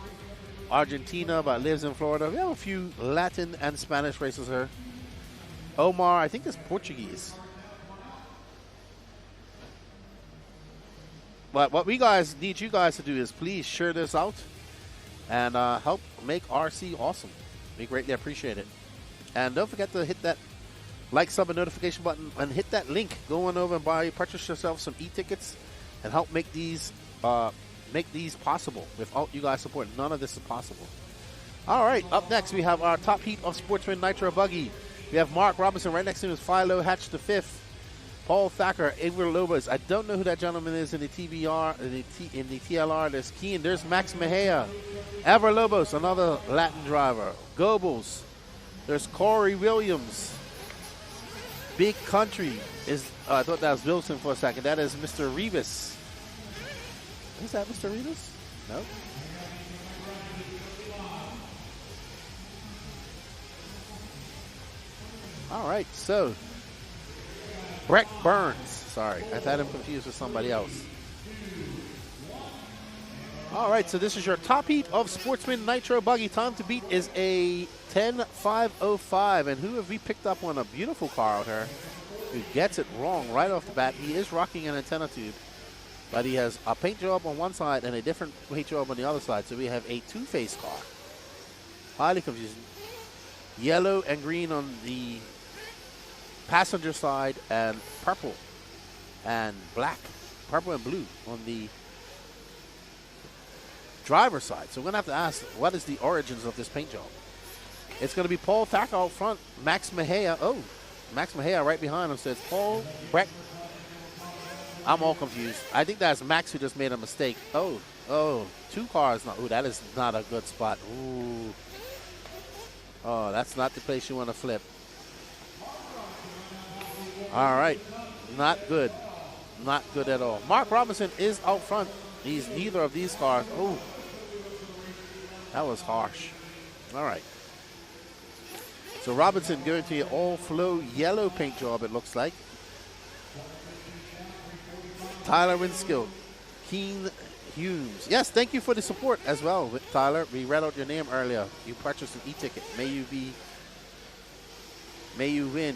Argentina, but lives in Florida. We have a few Latin and Spanish races here. Omar, I think, is Portuguese. But what we guys need you guys to do is please share this out and help make RC awesome. We greatly appreciate it. And don't forget to hit that like, sub, and notification button, and hit that link. Go on over and purchase yourself some e-tickets and help make these possible. Without you guys' support, none of this is possible. All right, up next we have our top heat of Sportsman Nitro Buggy. We have Mark Robinson right next to him is Philo Hatch the fifth. Paul Thacker, Avery Lobos. I don't know who that gentleman is in the TBR, in the TLR. There's Keen. There's Max Mejia. Ever Lobos, another Latin driver. Goebbels. There's Corey Williams. Big Country is. I thought that was Wilson for a second. That is Mr. Rivas. Is that Mr. Rivas? No. All right, so Breck Burns. Sorry, I had him confused with somebody else. All right, so this is your top heat of Sportsman Nitro Buggy. Time to beat is a 10.505. And who have we picked up on a beautiful car out here who gets it wrong right off the bat? He is rocking an antenna tube, but he has a paint job on one side and a different paint job on the other side. So we have a two-face car. Highly confusing. Yellow and green on the passenger side, and purple and black, purple and blue on the driver's side. So we're going to have to ask, what is the origins of this paint job? It's going to be Paul Thacker out front, Max Mejia. Oh, Max Mejia right behind him says Paul Breck. I'm all confused. I think that's Max who just made a mistake. Oh, two cars. Ooh, that is not a good spot. Ooh. Oh, that's not the place you want to flip. All right. Not good. Not good at all. Mark Robinson is out front. He's neither of these cars. Oh, that was harsh. All right. So Robinson going to an all-flow yellow paint job, it looks like. Tyler Winskill. Keen Humes. Yes, thank you for the support as well, Tyler. We read out your name earlier. You purchased an e-ticket. May you win.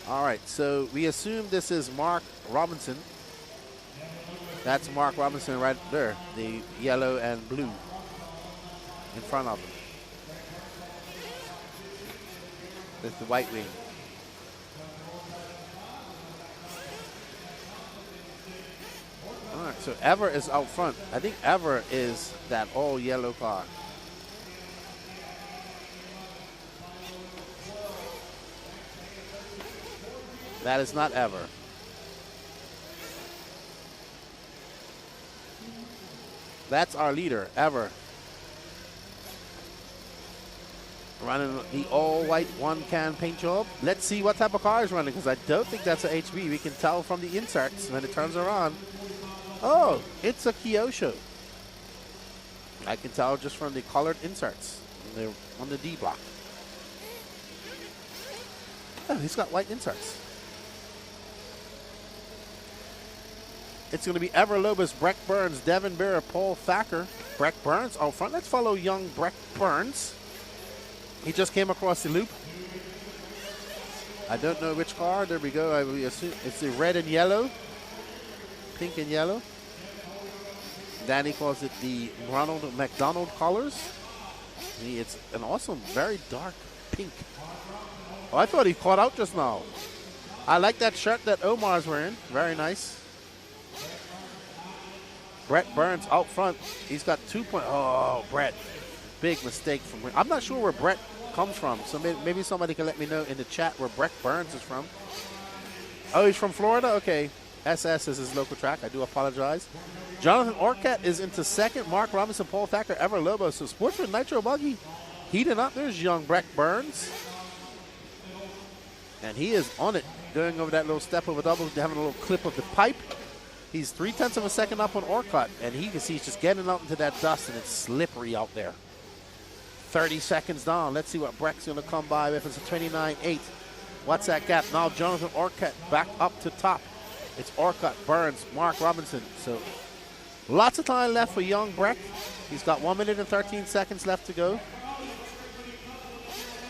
All right, so we assume this is Mark Robinson. That's Mark Robinson right there, the yellow and blue in front of him. That's the white wing. All right, so Ever is out front. I think Ever is that all yellow car. That is not Ever. That's our leader, Ever. Running the all-white one-can paint job. Let's see what type of car is running, because I don't think that's an HB. We can tell from the inserts when it turns around. Oh, it's a Kyosho. I can tell just from the colored inserts on the D block. Oh, he's got white inserts. It's going to be Ever Lobos, Breck Burns, Devin Bear, Paul Thacker. Breck Burns out front. Let's follow young Breck Burns. He just came across the loop. I don't know which car. There we go. I assume it's the red and yellow. Pink and yellow. Danny calls it the Ronald McDonald colors. It's an awesome, very dark pink. Oh, I thought he caught out just now. I like that shirt that Omar's wearing. Very nice. Brett Burns out front. He's got 2 points. Oh, Brett. Big mistake from him. I'm not sure where Brett comes from, so maybe somebody can let me know in the chat where Brett Burns is from. Oh, he's from Florida? Okay. SS is his local track. I do apologize. Jonathan Orcutt is into second. Mark Robinson, Paul Thacker, Ever Lobo. So Sportsman, Nitro Buggy heating up. There's young Brett Burns. And he is on it, going over that little step over double, having a little clip of the pipe. He's 0.3 of a second up on Orcutt, and he can see he's just getting out into that dust, and it's slippery out there. 30 seconds down. Let's see what Brett's going to come by if it's a 29.8. What's that gap? Now Jonathan Orcutt back up to top. It's Orcutt, Burns, Mark Robinson. So lots of time left for young Breck. He's got 1 minute and 13 seconds left to go.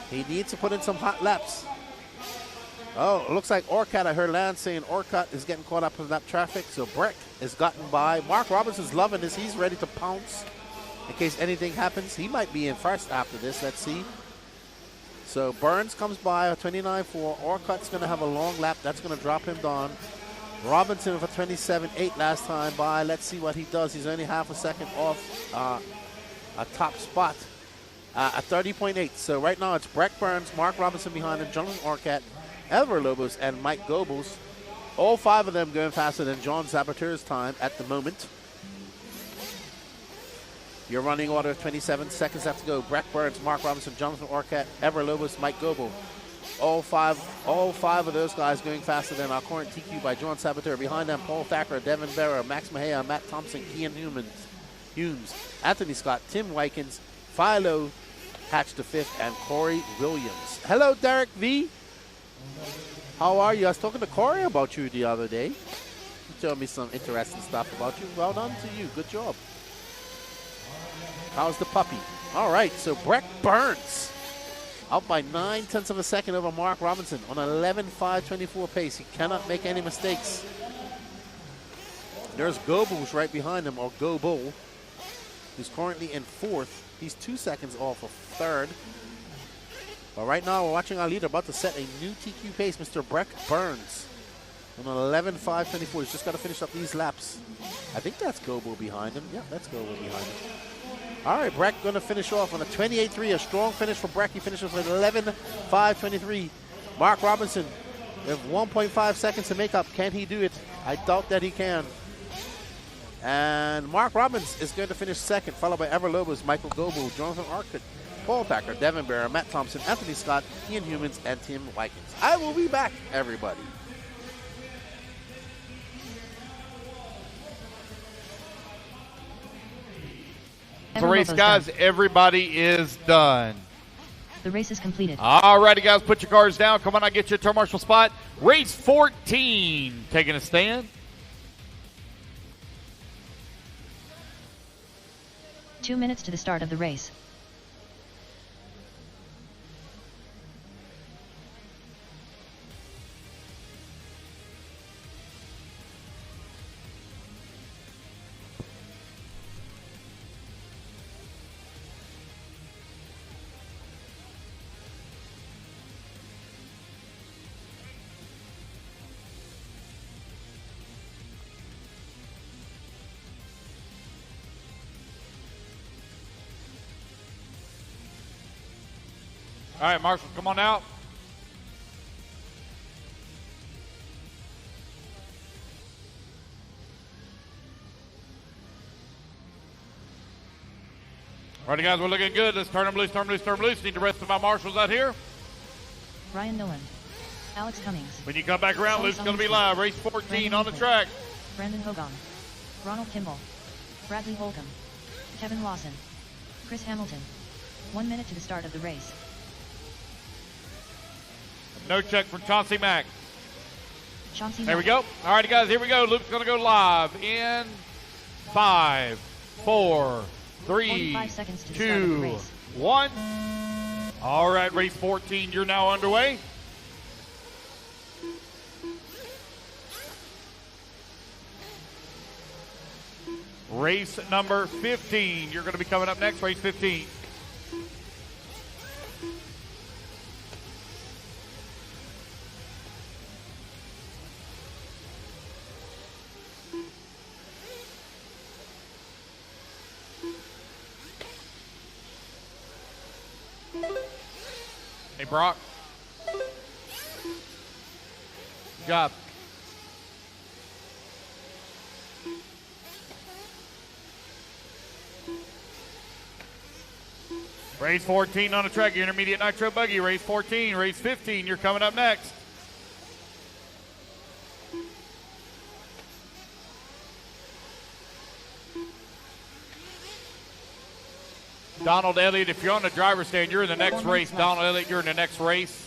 He needs to put in some hot laps. Oh, it looks like Orcutt. I heard Lance saying Orcutt is getting caught up in that traffic. So Breck has gotten by. Mark Robinson's loving this. He's ready to pounce in case anything happens. He might be in first after this. Let's see. So Burns comes by a 29.4. Orcutt's going to have a long lap. That's going to drop him down. Robinson with a 27.8 last time by. Let's see what he does. He's only half a second off a top spot at 30.8. So right now it's Breck Burns, Mark Robinson behind him, Jonathan Orcutt, Elver Lobos, and Mike Goebbels. All 5 of them going faster than John Saboteur's time at the moment. Your running order, 27 seconds left to go. Breck Burns, Mark Robinson, Jonathan Orcutt, Ever Lobos, Mike Goebbels. All five of those guys going faster than our current TQ by John Saboteur. Behind them, Paul Thacker, Devin Berra, Max Mahia, Matt Thompson, Kian Humes, Anthony Scott, Tim Wykins, Philo Hatch the 5th, and Corey Williams. Hello, Derek V. How are you? I was talking to Corey about you the other day. He showed me some interesting stuff about you. Well done to you. Good job. How's the puppy? All right, so Breck Burns out by 0.9 of a second over Mark Robinson on 11.524 pace. He cannot make any mistakes. There's Goebbels right behind him, or Goebbels, who's currently in 4th. He's 2 seconds off of 3rd. But right now, we're watching our leader about to set a new TQ pace, Mr. Breck Burns, on 11.524. He's just got to finish up these laps. I think that's Goebbels behind him. Yeah, that's Goebbels behind him. All right, Breck going to finish off on a 28.3, a strong finish for Breck. He finishes with 11.523. Mark Robinson with 1.5 seconds to make up. Can he do it? I doubt that he can. And Mark Robbins is going to finish 2nd, followed by Ever Lobos, Michael Goebbels, Jonathan Orcutt, Paul Thacker, Devin Berra, Matt Thompson, Anthony Scott, Ian Humans, and Tim Wykins. I will be back, everybody. The race, guys, everybody is done. The race is completed. All righty, guys, put your cars down. Come on, I'll get you a turn marshal spot. Race 14, taking a stand. 2 minutes to the start of the race. All right, Marshall, come on out. All right, guys, we're looking good. Let's turn them loose, turn them loose, turn them loose. Need the rest of my marshals out here. Ryan Nolan. Alex Cummings. When you come back around, Luke's going to be live. Race 14 on the track. Brandon Hogan. Ronald Kimball. Bradley Holcomb. Kevin Lawson. Chris Hamilton. 1 minute to the start of the race. No check for Chauncey Mack. Chauncey There Mack. we go. All right, guys, here we go. Luke's going to go live in 5, 4, 3, 45 seconds to the start of the 2, race. 1. All right, race 14, you're now underway. race number 15. You're going to be coming up next, race 15. Hey, Brock. Good job. Race 14 on the track, your intermediate nitro buggy. Race 14, race 15, you're coming up next. Donald Elliott, if you're on the driver's stand, you're in the next race. Donald Elliott, you're in the next race.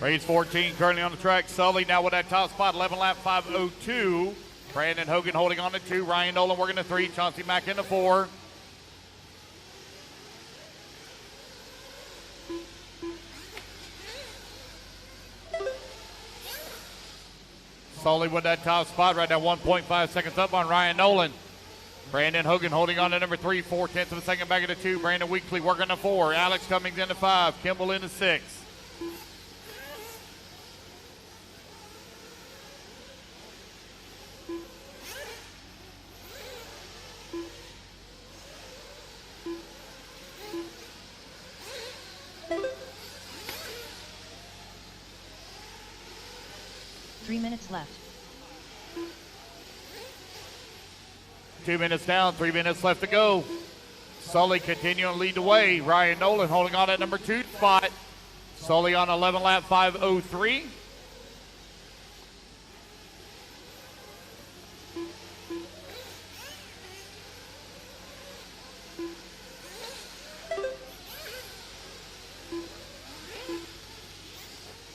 Race 14 currently on the track. Sully now with that top spot, 11 lap 5:02. Brandon Hogan holding on to 2. Ryan Nolan working the 3. Chauncey Mack in the 4. Sully with that top spot right now, 1.5 seconds up on Ryan Nolan. Brandon Hogan holding on to number 3, 4/10 of a second back into 2. Brandon Weekly working the 4. Alex Cummings into 5. Kimball into 6. Left. 2 minutes down, 3 minutes left to go. Sully continuing to lead the way. Ryan Nolan holding on at number 2 spot. Sully on 11 lap 5:03.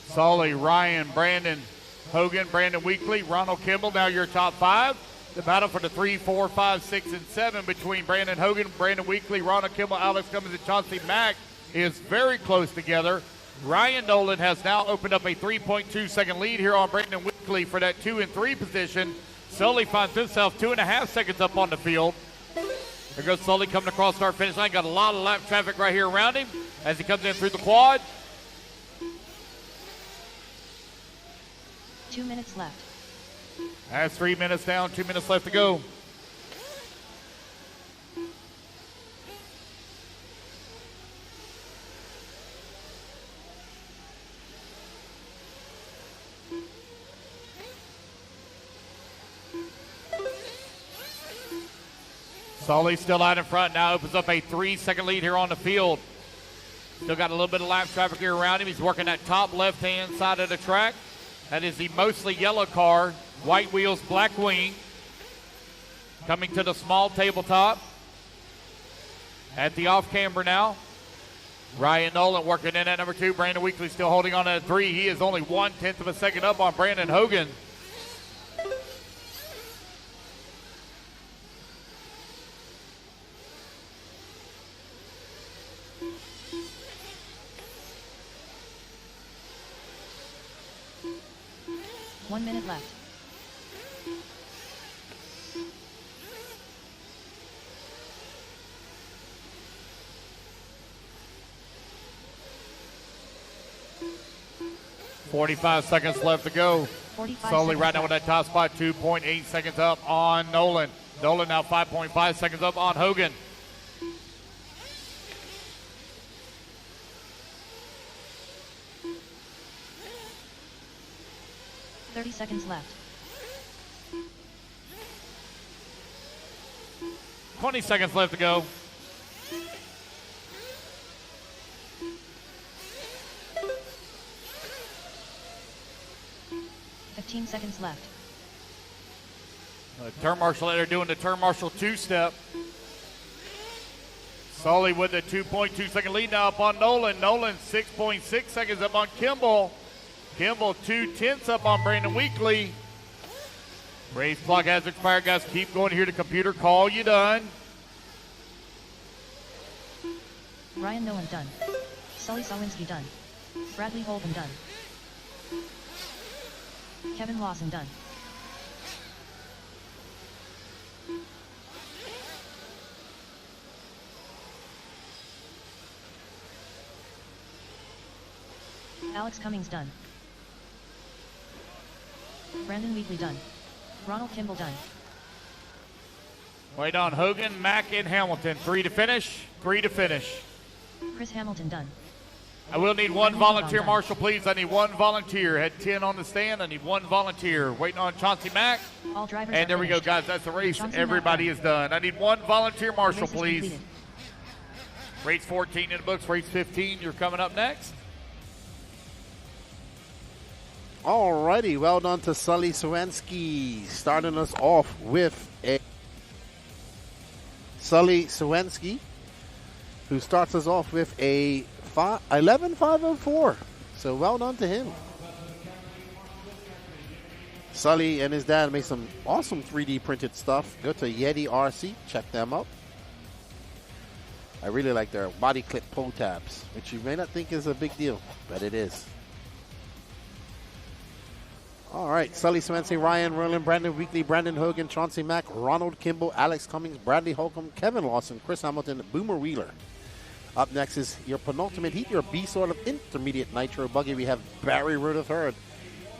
Sully, Ryan, Brandon Hogan, Brandon Weekly, Ronald Kimball, now your top 5. The battle for the 3, 4, 5, 6, and 7 between Brandon Hogan, Brandon Weekly, Ronald Kimball, Alex Cummings, and Chauncey Mack is very close together. Ryan Nolan has now opened up a 3.2 second lead here on Brandon Weekly for that 2 and 3 position. Sully finds himself 2.5 seconds up on the field. There goes Sully coming across our finish line. Got a lot of lap traffic right here around him as he comes in through the quad. 2 minutes left. That's 3 minutes down, 2 minutes left to go. Sully still out in front, now opens up a 3-second lead here on the field. Still got a little bit of lap traffic here around him. He's working that top left-hand side of the track. That is the mostly yellow car, white wheels, black wing. Coming to the small tabletop. At the off-camber now. Ryan Nolan working in at number 2. Brandon Weekly still holding on at 3. He is only 1/10 of a second up on Brandon Hogan. One minute left. .45 seconds left to go. Sully right now with that top spot, 2.8 seconds up on Nolan. Nolan now 5.5 seconds up on Hogan. .30 seconds left. 20 seconds left to go. .15 seconds left. Turn marshal they're doing the turn marshal 2-step. Sully with a 2.2 second lead now up on Nolan. Nolan 6.6 seconds up on Kimball. Kimball 2/10 up on Brandon Weekly. Race clock has expired, guys. Keep going here to computer. Call you done. Ryan Nolan done. Sully Sawinski done. Bradley Holcomb done. Kevin Lawson done. Alex Cummings done. Brandon Wheatley done. Ronald Kimball done. Wait on Hogan, Mack, and Hamilton. 3 to finish. 3 to finish. Chris Hamilton done. I will need one volunteer, Marshall, please. I need one volunteer. Had 10 on the stand. I need one volunteer. Waiting on Chauncey Mack. All drivers and there we go, finished. guys. That's the race. Chauncey Everybody Mack is done. I need one volunteer, Marshall, Race is please. completed. Race 14 in the books. Race 15, you're coming up next. Alrighty, well done to Sully Sawinski, starting us off with a Sully Sawinski, who starts us off with a 11.504. So well done to him. Sully and his dad make some awesome 3D printed stuff. Go to Yeti RC, check them out. I really like their body clip pull tabs, which you may not think is a big deal, but it is. All right, Sully Sawinski, Ryan Roland, Brandon Wheatley, Brandon Hogan, Chauncey Mack, Ronald Kimball, Alex Cummings, Bradley Holcomb, Kevin Lawson, Chris Hamilton, Boomer Wheeler. Up next is your penultimate heat, your B sort of intermediate nitro buggy. We have Barry Roode III,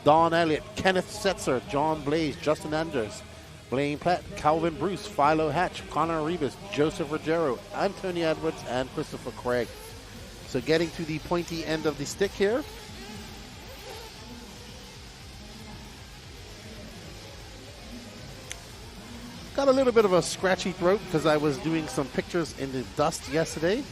Don Elliott, Kenneth Setzer, John Blaze, Justin Anders, Blaine Platt, Calvin Bruce, Philo Hatch, Connor Rebus, Joseph Ruggiero, Anthony Edwards, and Christopher Craig. So getting to the pointy end of the stick here. Got a little bit of a scratchy throat because I was doing some pictures in the dust yesterday.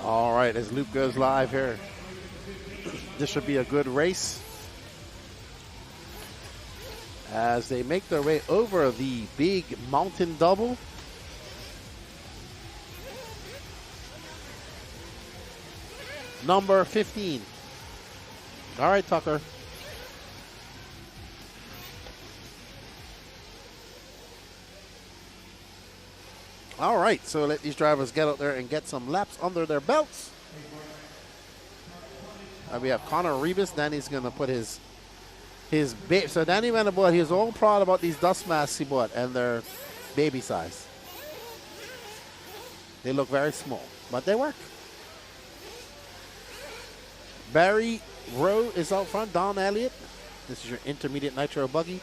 All right, as Luke goes live here, this should be a good race. As they make their way over the big mountain double. Number 15. All right, Tucker. All right, so let these drivers get out there and get some laps under their belts. We have Connor Rebus. Danny's going to put his baby. So Danny went aboard. He was all proud about these dust masks he bought, and they're baby size. They look very small, but they work. Barry Rowe is out front. Don Elliott. This is your intermediate nitro buggy.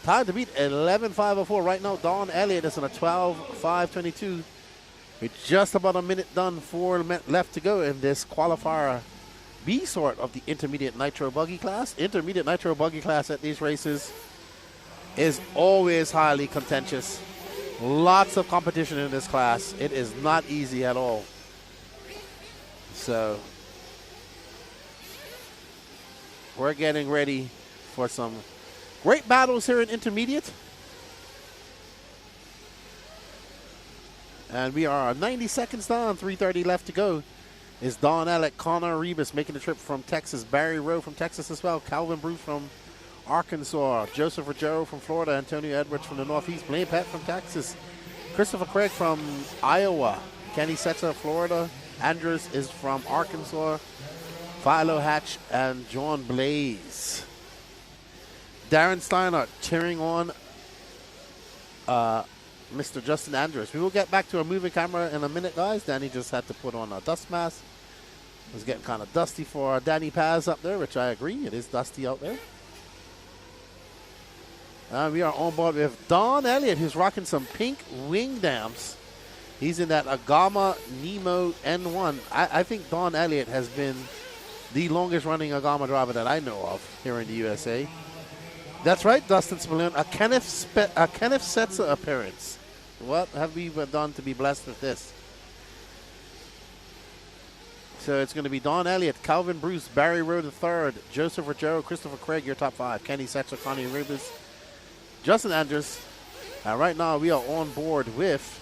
Time to beat 11.504 right now. Don Elliott is on a 12.522. With just about a minute done, 4 left to go in this qualifier B sort of the intermediate nitro buggy class. Intermediate nitro buggy class at these races is always highly contentious. Lots of competition in this class. It is not easy at all. So we're getting ready for some great battles here in intermediate. And we are 90 seconds down, 3:30 left to go. Is Don Elliott, Connor Rebus making the trip from Texas, Barry Rowe from Texas as well, Calvin Bruce from Arkansas, Joseph Ruggiero from Florida, Antonio Edwards from the Northeast, Blaine Platt from Texas, Christopher Craig from Iowa, Kenny Setzer, Florida, Andrews is from Arkansas, Philo Hatch, and John Blaze. Darren Steiner cheering on Mr. Justin Andrews. We will get back to a moving camera in a minute, guys. Danny just had to put on a dust mask. It was getting kind of dusty for Danny Paz up there, which I agree. It is dusty out there. We are on board with Don Elliott, who's rocking some pink wing dams. He's in that Agama Nemo N1. I think Don Elliott has been the longest running Agama driver that I know of here in the USA. That's right, Dustin Spallone, a Kenneth Setzer appearance. What have we done to be blessed with this? So it's going to be Don Elliott, Calvin Bruce, Barry Rowe III, Joseph Ruggiero, Christopher Craig, your top 5. Kenny Setzer, Connie Rebus, Justin Andrews. And right now we are on board with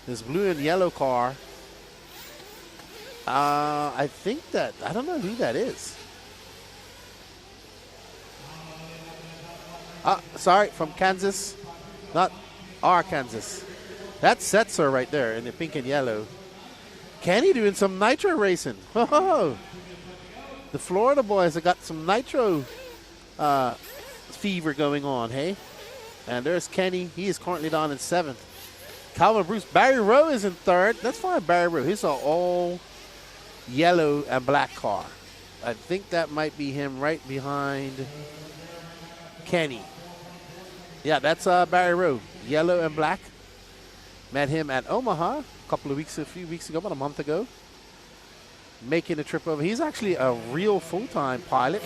this blue and yellow car. I don't know who that is. Sorry, from Kansas. Not Arkansas. That's Setzer right there in the pink and yellow. Kenny doing some nitro racing. Oh, the Florida boys have got some nitro fever going on, hey? And there's Kenny. He is currently down in 7th. Calvin Bruce. Barry Rowe is in 3rd. That's fine, Barry Rowe. He's an all yellow and black car. I think that might be him right behind Kenny. Yeah, that's Barry Rowe. Yellow and black. Met him at Omaha a few weeks ago, about a month ago. Making a trip over. He's actually a real full-time pilot.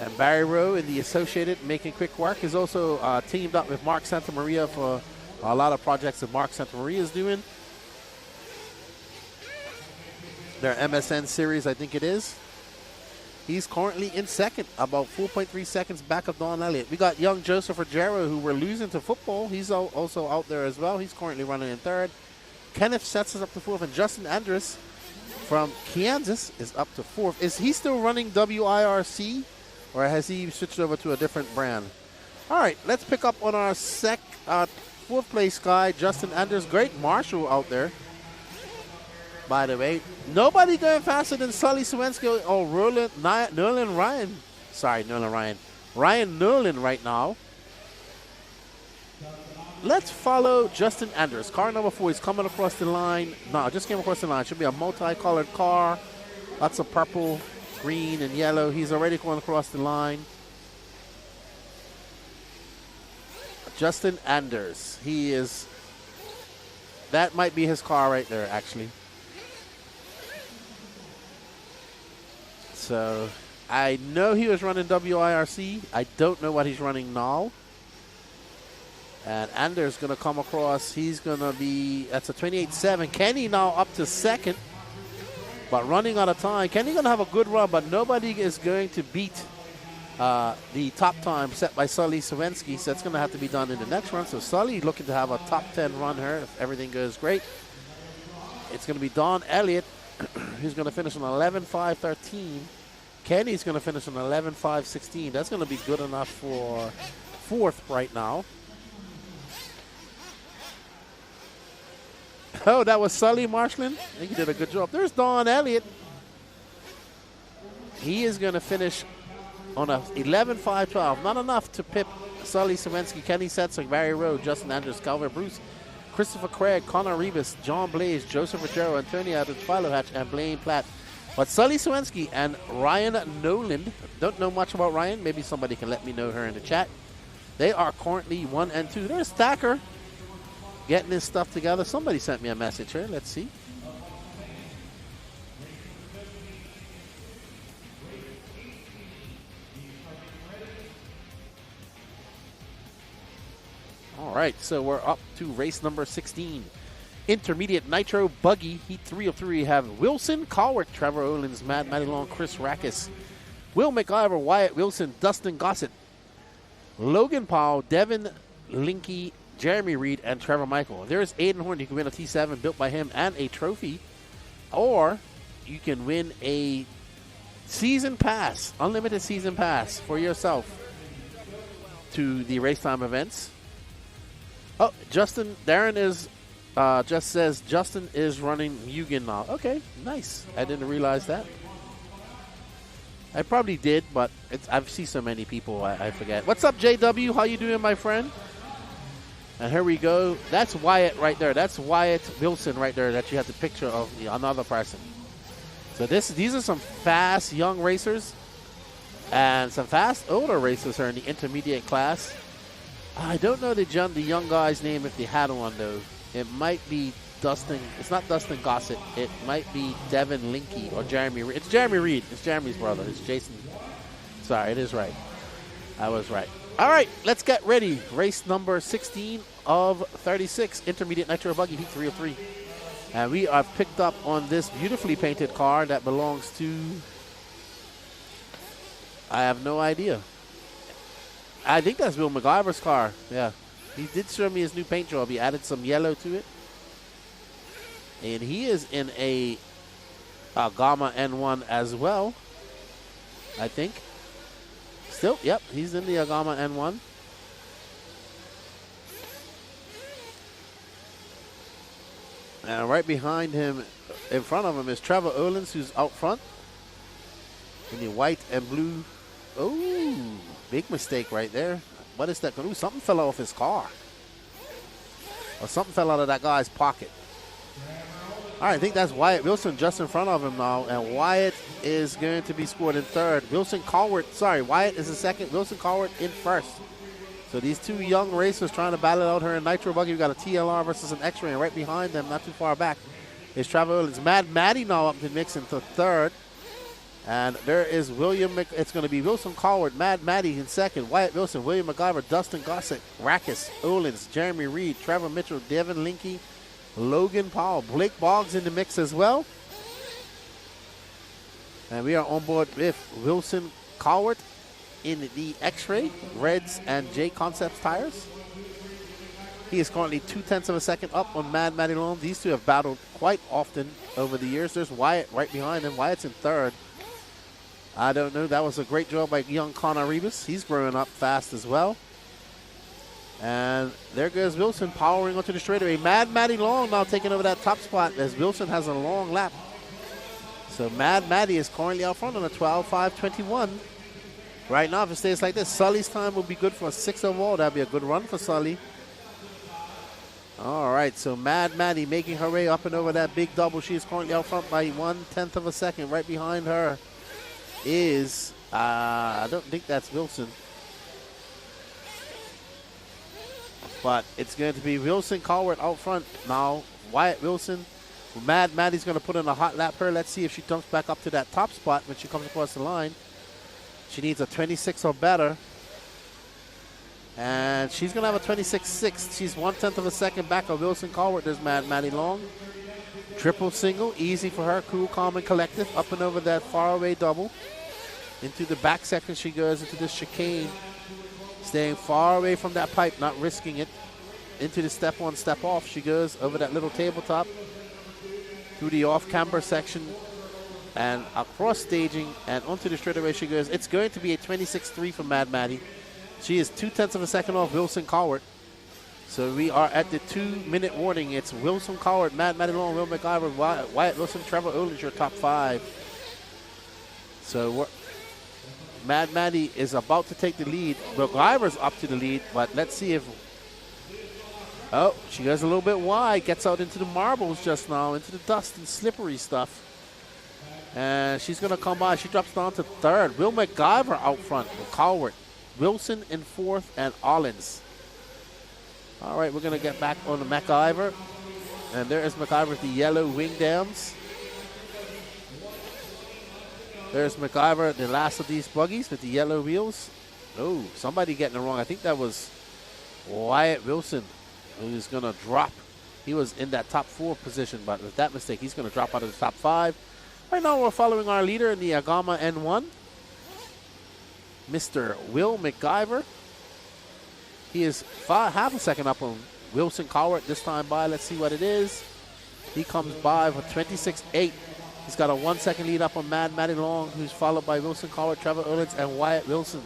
And Barry Rowe in the Associated making quick work. Is also teamed up with Mark Santamaria for a lot of projects that Mark Santamaria is doing. Their MSN series, I think it is. He's currently in 2nd, about 4.3 seconds back of Don Elliott. We got young Joseph Ruggiero, who we're losing to football. He's also out there as well. He's currently running in 3rd. Kenneth sets us up to 4th, and Justin Andrus from Kansas is up to 4th. Is he still running WIRC, or has he switched over to a different brand? All right, let's pick up on our 4th place guy, Justin Andrus. Great Marshall out there, by the way. Nobody going faster than Sully Sawensky or Nolan Ryan. Sorry, Nolan Ryan. Ryan Nolan right now. Let's follow Justin Andrus. Car number 4 is coming across the line. No, just came across the line. Should be a multicolored car. Lots of purple, green, and yellow. He's already going across the line. Justin Andrus. He is... That might be his car right there, actually. So, I know he was running WIRC. I don't know what he's running now. And Anders going to come across. He's going to be, that's a 28.7. Kenny now up to 2nd, but running out of time. Kenny going to have a good run, but nobody is going to beat the top time set by Sully Sawensky. So it's going to have to be done in the next run. So Sully looking to have a top 10 run here if everything goes great. It's going to be Don Elliott, who's going to finish on 11.5.13. Kenny's going to finish on 11.5.16. That's going to be good enough for 4th right now. Oh, that was Sully Marshland. I think he did a good job. There's Don Elliott. He is going to finish on a 11.5.12. Not enough to pip Sully Sawensky, Kenny Setzer, Barry Rowe, Justin Andrus, Calvin Bruce, Christopher Craig, Connor Rebus, John Blaze, Joseph Ruggiero, Antonio Philo-Hatch, and Blaine Platt. But Sully Sawensky and Ryan Noland, don't know much about Ryan. Maybe somebody can let me know here in the chat. They are currently 1 and 2. There's Thacker getting his stuff together. Somebody sent me a message here. Let's see. All right, so we're up to race number 16. Intermediate Nitro Buggy. Heat 3 of 3 have Wilson Cowart, Trevor Owens, Matt Long, Chris Rackus, Will McIver, Wyatt Wilson, Dustin Gossett, Logan Powell, Devin Linky, Jeremy Reed, and Trevor Michael. There's Aiden Horn. You can win a T7 built by him and a trophy. Or you can win a season pass, unlimited season pass for yourself to the race time events. Oh, Darren is just says Justin is running Mugen now. Okay, nice. I didn't realize that. I probably did, but I've seen so many people, I forget. What's up, JW? How you doing, my friend? And here we go. That's Wyatt right there. That's Wyatt Wilson right there that you have the picture of another person. So these are some fast young racers and some fast older racers here in the intermediate class. I don't know the young guy's name if they had one, though. It might be Dustin. It's not Dustin Gossett. It might be Devin Linky or Jeremy Reed. It's Jeremy Reed. It's Jeremy's brother. It's Jason. Sorry, it is right. I was right. All right, let's get ready. Race number 16 of 36. Intermediate Nitro Buggy, Heat 3 of 3. And we are picked up on this beautifully painted car that belongs to... I have no idea. I think that's Will McIver's car. Yeah. He did show me his new paint job. He added some yellow to it. And he is in a Gamma N1 as well, I think. Still, yep, he's in the Agama N1. And right behind him, in front of him, is Trevor Erlins, who's out front in the white and blue. Oh, big mistake right there. What is that going to do? Something fell off his car. Or something fell out of that guy's pocket. All right, I think that's Wyatt Wilson just in front of him now. And Wyatt is going to be scored in third. Wyatt is in second. Wilson Colwart in first. So these two young racers trying to battle it out here in Nitro Buggy. We've got a TLR versus an X-Ray. And right behind them, not too far back, is Trevor Erlins. Mad Maddie now up to mix into third. And there is it's going to be Wilson Colwart, Mad Maddie in second, Wyatt Wilson, William McGyver, Dustin Gossett, Rackus, Olins, Jeremy Reed, Trevor Mitchell, Devin Linky, Logan Powell, Blake Boggs in the mix as well. And we are on board with Wilson Colwart in the X-Ray, Reds and J Concepts tires. He is currently 0.2 of a second up on Mad Maddie Long. These two have battled quite often over the years. There's Wyatt right behind him. Wyatt's in third. I don't know. That was a great job by young Connor Rebus. He's growing up fast as well. And there goes Wilson powering onto the straightaway. Mad Maddie Long now taking over that top spot as Wilson has a long lap. So Mad Maddie is currently out front on a 12.5.21. Right now, if it stays like this, Sully's time will be good for a 6 overall. That'd be a good run for Sully. All right, so Mad Maddie making her way up and over that big double. She is currently out front by 0.1 of a second. Right behind her is, I don't think that's Wilson. But it's going to be Wilson Colwart out front now. Wyatt Wilson. Mad Maddie's going to put in a hot lap here. Let's see if she jumps back up to that top spot when she comes across the line. She needs a 26 or better. And she's going to have a 26.6. She's 0.1 of a second back of Wilson Colwart. There's Mad Maddie Long. Triple single, easy for her. Cool, calm, and collected. Up and over that faraway double. Into the back section she goes, into this chicane. Staying far away from that pipe, not risking it. Into the step on, step off. She goes over that little tabletop. Through the off-camber section. And across staging and onto the straightaway she goes. It's going to be a 26.3 for Mad Maddie. She is 0.2 of a second off Wilson Colwart. So we are at the 2-minute warning. It's Wilson Colwart, Mad Maddie Long, Will McIver, Wyatt Wilson, Trevor Erlins, your top 5. So Mad Maddie is about to take the lead. McIver's up to the lead, but let's see if... Oh, she goes a little bit wide, gets out into the marbles just now, into the dust and slippery stuff. And she's going to come by. She drops down to third. Will McIver out front with Colwart. Wilson in fourth and Ollins. All right, we're going to get back on the McIver. And there is McIver with the yellow wing dams. There's McIver, the last of these buggies with the yellow wheels. Oh, somebody getting it wrong. I think that was Wyatt Wilson who's going to drop. He was in that top 4 position, but with that mistake, he's going to drop out of the top 5. Right now, we're following our leader in the Agama N1, Mr. Will McIver. He is half a second up on Wilson Colwart this time by. Let's see what it is. He comes by with 26.8. He's got a 1 second lead up on Mad Maddie Long, who's followed by Wilson Colwart, Trevor Erlins, and Wyatt Wilson.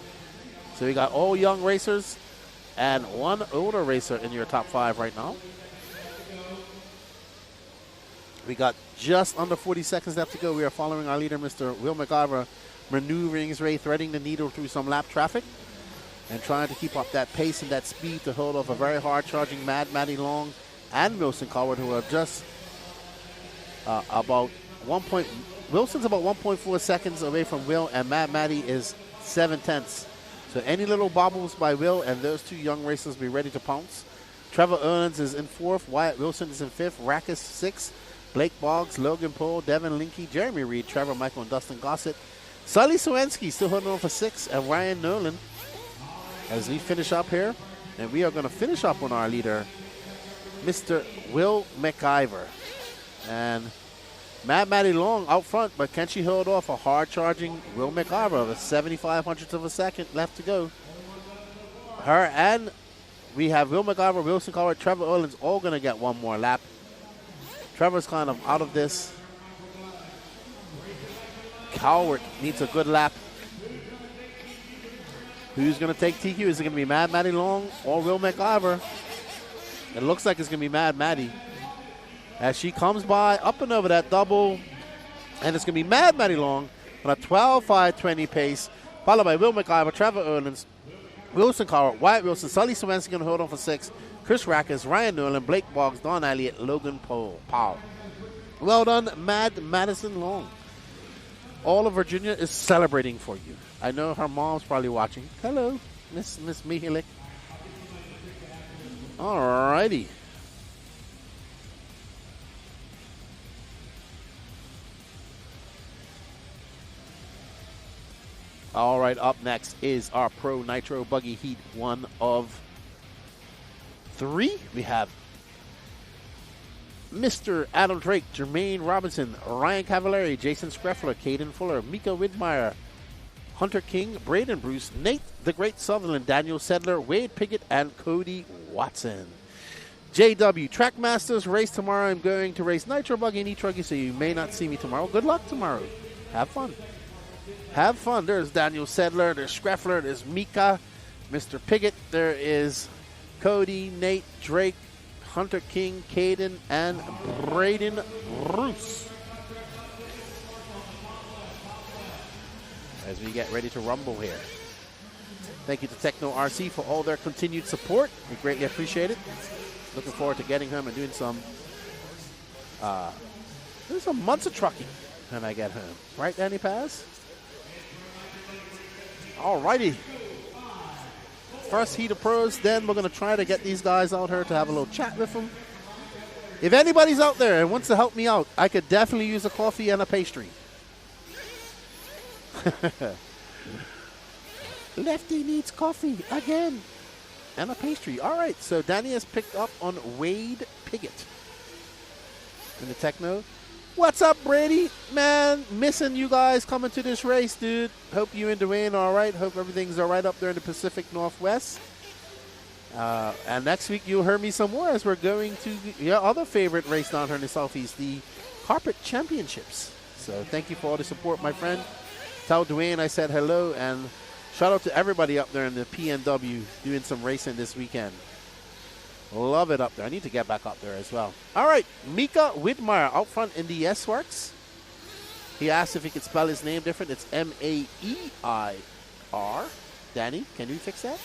So we got all young racers and one older racer in your top 5 right now. We got just under 40 seconds left to go. We are following our leader, Mr. Will McIver, maneuvering his way, threading the needle through some lap traffic and trying to keep up that pace and that speed to hold off a very hard-charging Mad Maddie Long and Wilson Colwart, who are just about Wilson's about 1.4 seconds away from Will, and Mad Maddie is 0.7. So any little bobbles by Will and those two young racers be ready to pounce. Trevor Erlins is in 4th. Wyatt Wilson is in 5th. Rackus 6th. Blake Boggs, Logan Poole, Devin Linky, Jeremy Reed, Trevor Michael, and Dustin Gossett. Sully Sawensky still holding on for 6th, and Ryan Nolan as we finish up here. And we are going to finish up on our leader, Mr. Will McIver. And Mad Maddie Long out front, but can she hold off a hard-charging Will McIver with 0.75 of a second left to go? Her and we have Will McIver, Wilson Colwart, Trevor Erlins all going to get one more lap. Trevor's kind of out of this. Colwart needs a good lap. Who's going to take TQ? Is it going to be Mad Maddie Long or Will McIver? It looks like it's going to be Mad Maddie. As she comes by, up and over that double. And it's going to be Mad Maddie Long on a 12.520 pace, followed by Will McIver, Trevor Erlins, Wilson Carr, Wyatt Wilson, Sully Swenson going to hold on for 6, Chris Rackers, Ryan Nolan, Blake Boggs, Don Elliott, Logan Powell. Well done, Mad Madison Long. All of Virginia is celebrating for you. I know her mom's probably watching. Hello, Miss Mihilik. All righty. All right, up next is our Pro Nitro Buggy Heat 1 of 3. We have Mr. Adam Drake, Jermaine Robinson, Ryan Cavallari, Jason Screffler, Caden Fuller, Mika Widmeyer, Hunter King, Braden Bruce, Nate the Great Sutherland, Daniel Sedler, Wade Piggott, and Cody Watson. JW, Trackmasters race tomorrow. I'm going to race Nitro Buggy and e-truggy, so you may not see me tomorrow. Good luck tomorrow. Have fun. Have fun. There's Daniel Sedler, there's Screffler, there's Mika, Mr. Piggott, there is Cody, Nate, Drake, Hunter King, Caden, and Braden Bruce. As we get ready to rumble here. Thank you to Techno RC for all their continued support. We greatly appreciate it. Looking forward to getting home and doing some months of trucking when I get home. Right, Danny Paz? Alrighty. First heat of pros, then we're going to try to get these guys out here to have a little chat with them. If anybody's out there and wants to help me out, I could definitely use a coffee and a pastry. Lefty needs coffee again and a pastry. All right, so Danny has picked up on Wade Piggott in the Techno. What's up, Brady? Man, missing you guys coming to this race, dude. Hope you and Dwayne are all right. Hope everything's all right up there in the Pacific Northwest. And next week you'll hear me some more as we're going to your other favorite race down here in the Southeast, the Carpet Championships. So thank you for all the support, my friend. Tell Dwayne I said hello, and shout out to everybody up there in the PNW doing some racing this weekend. Love it up there. I need to get back up there as well. All right, Mika Widmeyer out front in the S-Works. He asked if he could spell his name different. It's M-A-E-I-R. Danny, can you fix that?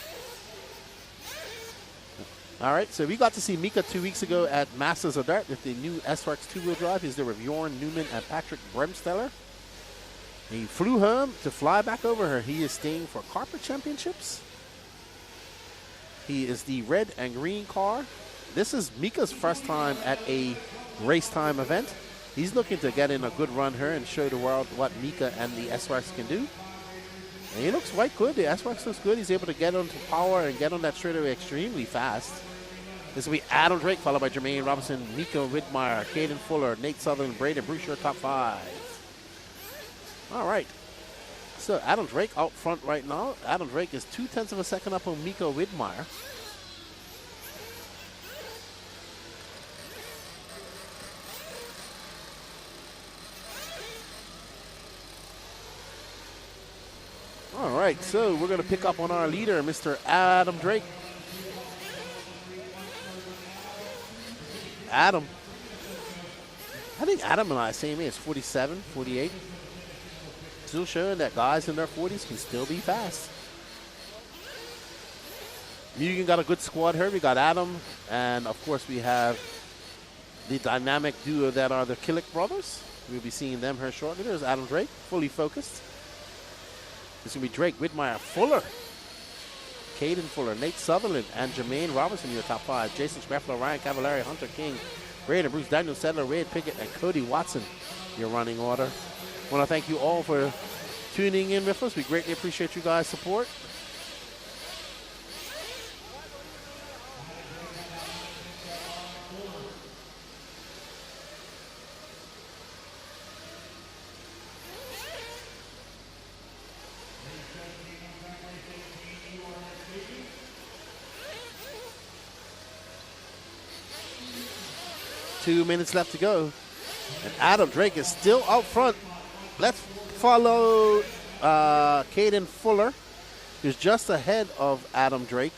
All right, so we got to see Mika 2 weeks ago at Masters of Dirt with the new S-Works two-wheel drive. He's there with Bjorn Newman and Patrick Bremsteller. He flew home to fly back over her. He is staying for Carpet Championships. He is the red and green car. This is Mika's first time at a race time event. He's looking to get in a good run here and show the world what Mika and the S-Works can do. And he looks quite good. The S-Works looks good. He's able to get onto power and get on that straightaway extremely fast. This will be Adam Drake, followed by Jermaine Robinson, Mika Widmeyer, Caden Fuller, Nate Sutherland, Braden Bruce, your top 5. All right. So Adam Drake out front right now. Adam Drake is 0.2 of a second up on Mika Widmeyer. All right, so we're going to pick up on our leader, Mr. Adam Drake. Adam. I think Adam and I same age, 47, 48. Still showing that guys in their 40s can still be fast. Mugen got a good squad here. We got Adam, and of course we have the dynamic duo that are the Killick brothers. We'll be seeing them here shortly. There's Adam Drake, fully focused. This is going to be Drake, Widmeyer, Fuller, Caden Fuller, Nate Sutherland, and Jermaine Robinson in your top 5. Jason Screffler, Ryan Cavallari, Hunter King, Braden Bruce, Daniel Sedler, Wade Piggott, and Cody Watson, your running order. I want to thank you all for tuning in with us. We greatly appreciate you guys' support. Two minutes left to go. And Adam Drake is still out front. Let's follow Caden Fuller. is just ahead of Adam Drake.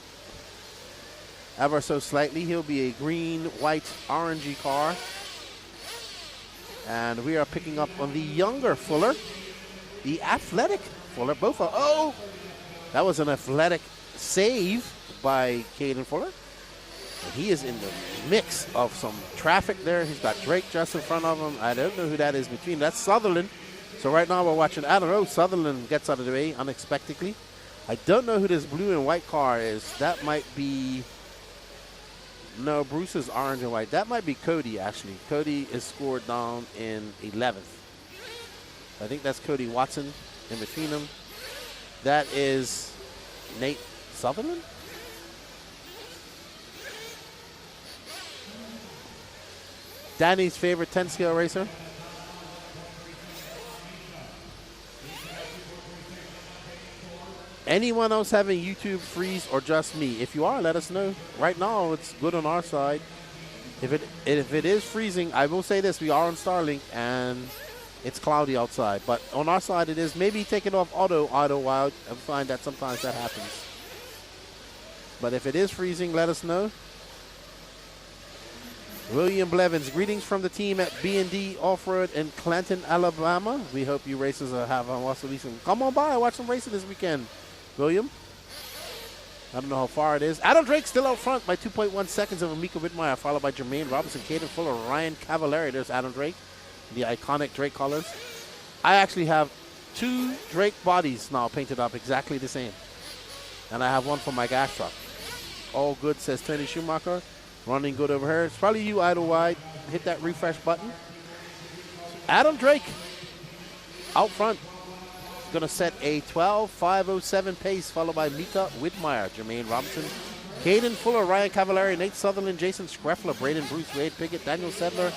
Ever so slightly. He'll be a green, white, orangey car. And we are picking up on the younger Fuller, the athletic Fuller. Both are, oh, that was an athletic save by Caden Fuller. And he is in the mix of some traffic there. He's got Drake just in front of him. I don't know who that is between. That's Sutherland. So right now we're watching Adam. Oh, Sutherland gets out of the way unexpectedly. I don't know who this blue and white car is. That might be... No, Bruce is orange and white. That might be Cody, actually. Cody is scored down in 11th. I think that's Cody Watson in between them. That is Nate Sutherland? Danny's favorite 10-scale racer. Anyone else having YouTube freeze or just me? If you are, let us know. Right now, it's good on our side. If it is freezing, I will say this: we are on Starlink and it's cloudy outside. But on our side, it is. Maybe take it off auto while I find that sometimes that happens. But if it is freezing, let us know. William Blevins, greetings from the team at B&D Off-Road in Clanton, Alabama. We hope you racers have a weekend. Come on by, watch some racing this weekend. William, I don't know how far it is. Adam Drake still out front by 2.1 seconds of Amika Whitmire, followed by Jermaine Robinson, Caden Fuller, Ryan Cavallari. There's Adam Drake, the iconic Drake colors. I actually have 2 Drake bodies now painted up exactly the same. And I have one for my gas truck. All good, says Tony Schumacher. Running good over here. It's probably you, Idle Wide. Hit that refresh button. Adam Drake out front. Going to set a 12.507 pace, followed by Mita Whitmire, Jermaine Robinson, Caden Fuller, Ryan Cavallari, Nate Sutherland, Jason Screffler, Braden Bruce, Wade Pickett, Daniel Sedler,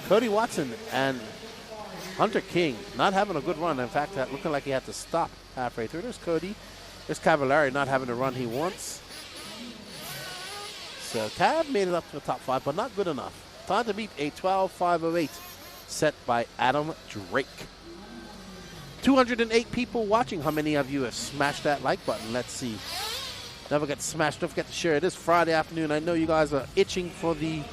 Cody Watson, and Hunter King. Not having a good run. In fact, looking like he had to stop halfway through. There's Cody. There's Cavallari not having the run he wants. So Cav made it up to the top 5, but not good enough. Time to beat a 12.508 set by Adam Drake. 208 people watching. How many of you have smashed that like button? Let's see. Don't forget to smash. Don't forget to share. It is Friday afternoon. I know you guys are itching for the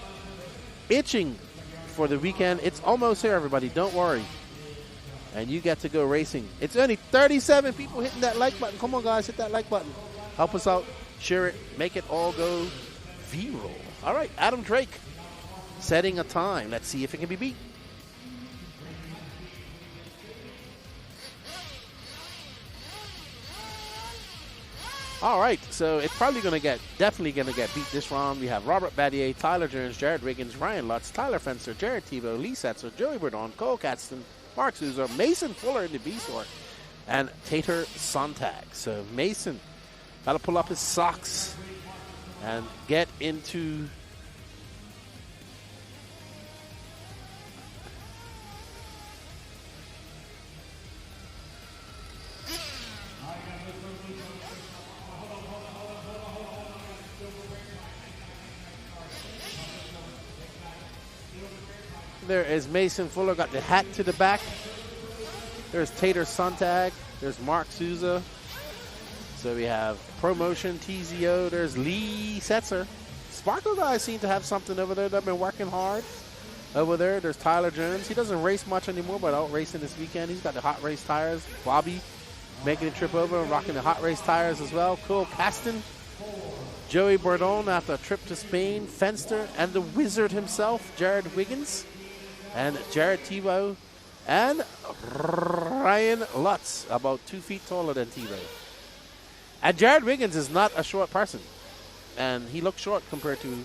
weekend. It's almost here, everybody. Don't worry. And you get to go racing. It's only 37 people hitting that like button. Come on, guys. Hit that like button. Help us out. Share it. Make it all go viral. All right. Adam Drake setting a time. Let's see if it can be beat. All right, so it's definitely going to get beat this round. We have Robert Battier, Tyler Jones, Jared Wiggins, Ryan Lutz, Tyler Fenster, Jared Tebow, Lee Setzer, Joey Bourdon, Cole Katzton, Mark Souza, Mason Fuller in the B-Sort, and Tater Sontag. So Mason got to pull up his socks and get into There is Mason Fuller, got the hat to the back. There's Tater Sontag. There's Mark Souza. So we have Promotion, TZO. There's Lee Setzer. Sparkle guys seem to have something over there. They've been working hard over there. There's Tyler Jones. He doesn't race much anymore, but out racing this weekend. He's got the hot race tires. Bobby making a trip over and rocking the hot race tires as well. Cole Kasten. Joey Bourdon after a trip to Spain. Fenster and the wizard himself, Jared Wiggins. And Jared Tebow and Ryan Lutz, about 2 feet taller than Tebow. And Jared Wiggins is not a short person. And he looks short compared to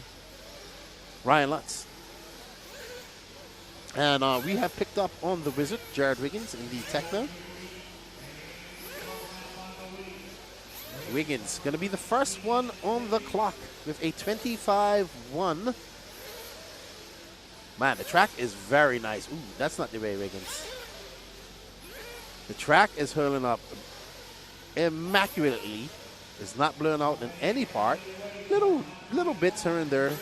Ryan Lutz. And we have picked up on the wizard, Jared Wiggins, in the Techno. Wiggins going to be the first one on the clock with a 25-1. Man, the track is very nice. Ooh, that's not the way Wiggins. The track is hurling up immaculately. It's not blowing out in any part. Little bits here and there.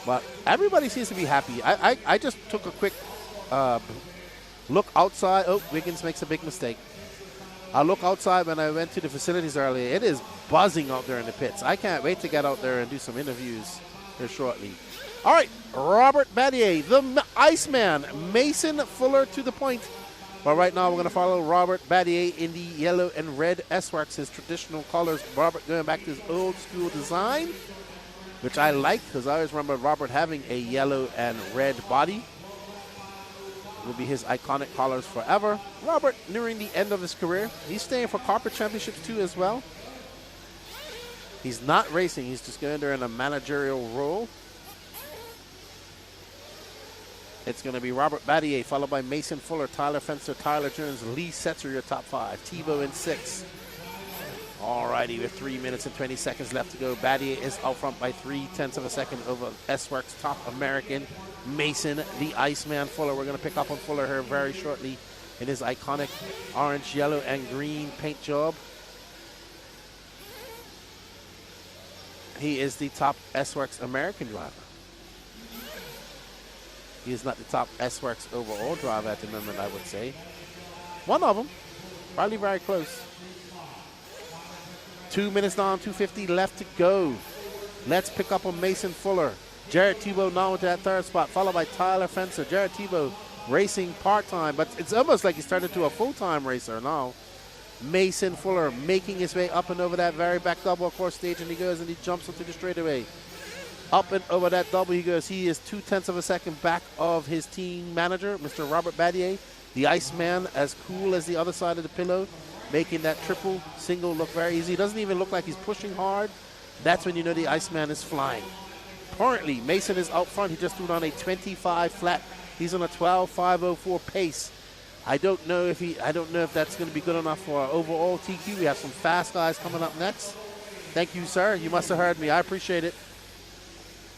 But everybody seems to be happy. I just took a quick look outside. Oh, Wiggins makes a big mistake. I look outside when I went to the facilities earlier. It is buzzing out there in the pits. I can't wait to get out there and do some interviews here shortly. All right, Robert Battier, the Iceman, Mason Fuller to the point. But right now we're going to follow Robert Battier in the yellow and red S-Works, his traditional colors. Robert going back to his old school design, which I like because I always remember Robert having a yellow and red body. Will be his iconic colors forever. Robert nearing the end of his career. He's staying for corporate championships too as well. He's not racing. He's just going there in a managerial role. It's going to be Robert Battier, followed by Mason Fuller, Tyler Fencer, Tyler Jones, Lee Setzer, your top 5. Tebow in 6. Alrighty, with 3 minutes and 20 seconds left to go. Battier is out front by 0.3 of a second over S-Works top American Mason, the Iceman Fuller. We're going to pick up on Fuller here very shortly in his iconic orange, yellow, and green paint job. He is the top S-Works American driver. He is not the top S-Works overall driver at the moment, I would say. One of them, probably very close. 2 minutes down, 2:50 left to go. Let's pick up on Mason Fuller. Jared Tebow now into that third spot, followed by Tyler Fencer. Jared Tebow racing part-time, but it's almost like he's turned into a full-time racer now. Mason Fuller making his way up and over that very back double course stage, and he goes and he jumps into the straightaway. Up and over that double he goes. He is 0.2 of a second back of his team manager, Mr. Robert Battier, the Iceman, as cool as the other side of the pillow, making that triple single look very easy. He doesn't even look like he's pushing hard. That's when you know the Iceman is flying. Currently, Mason is out front. He just threw down a 25 flat. He's on a 12.504 pace. I don't know if that's going to be good enough for our overall TQ. We have some fast guys coming up next. Thank you, sir. You must have heard me. I appreciate it.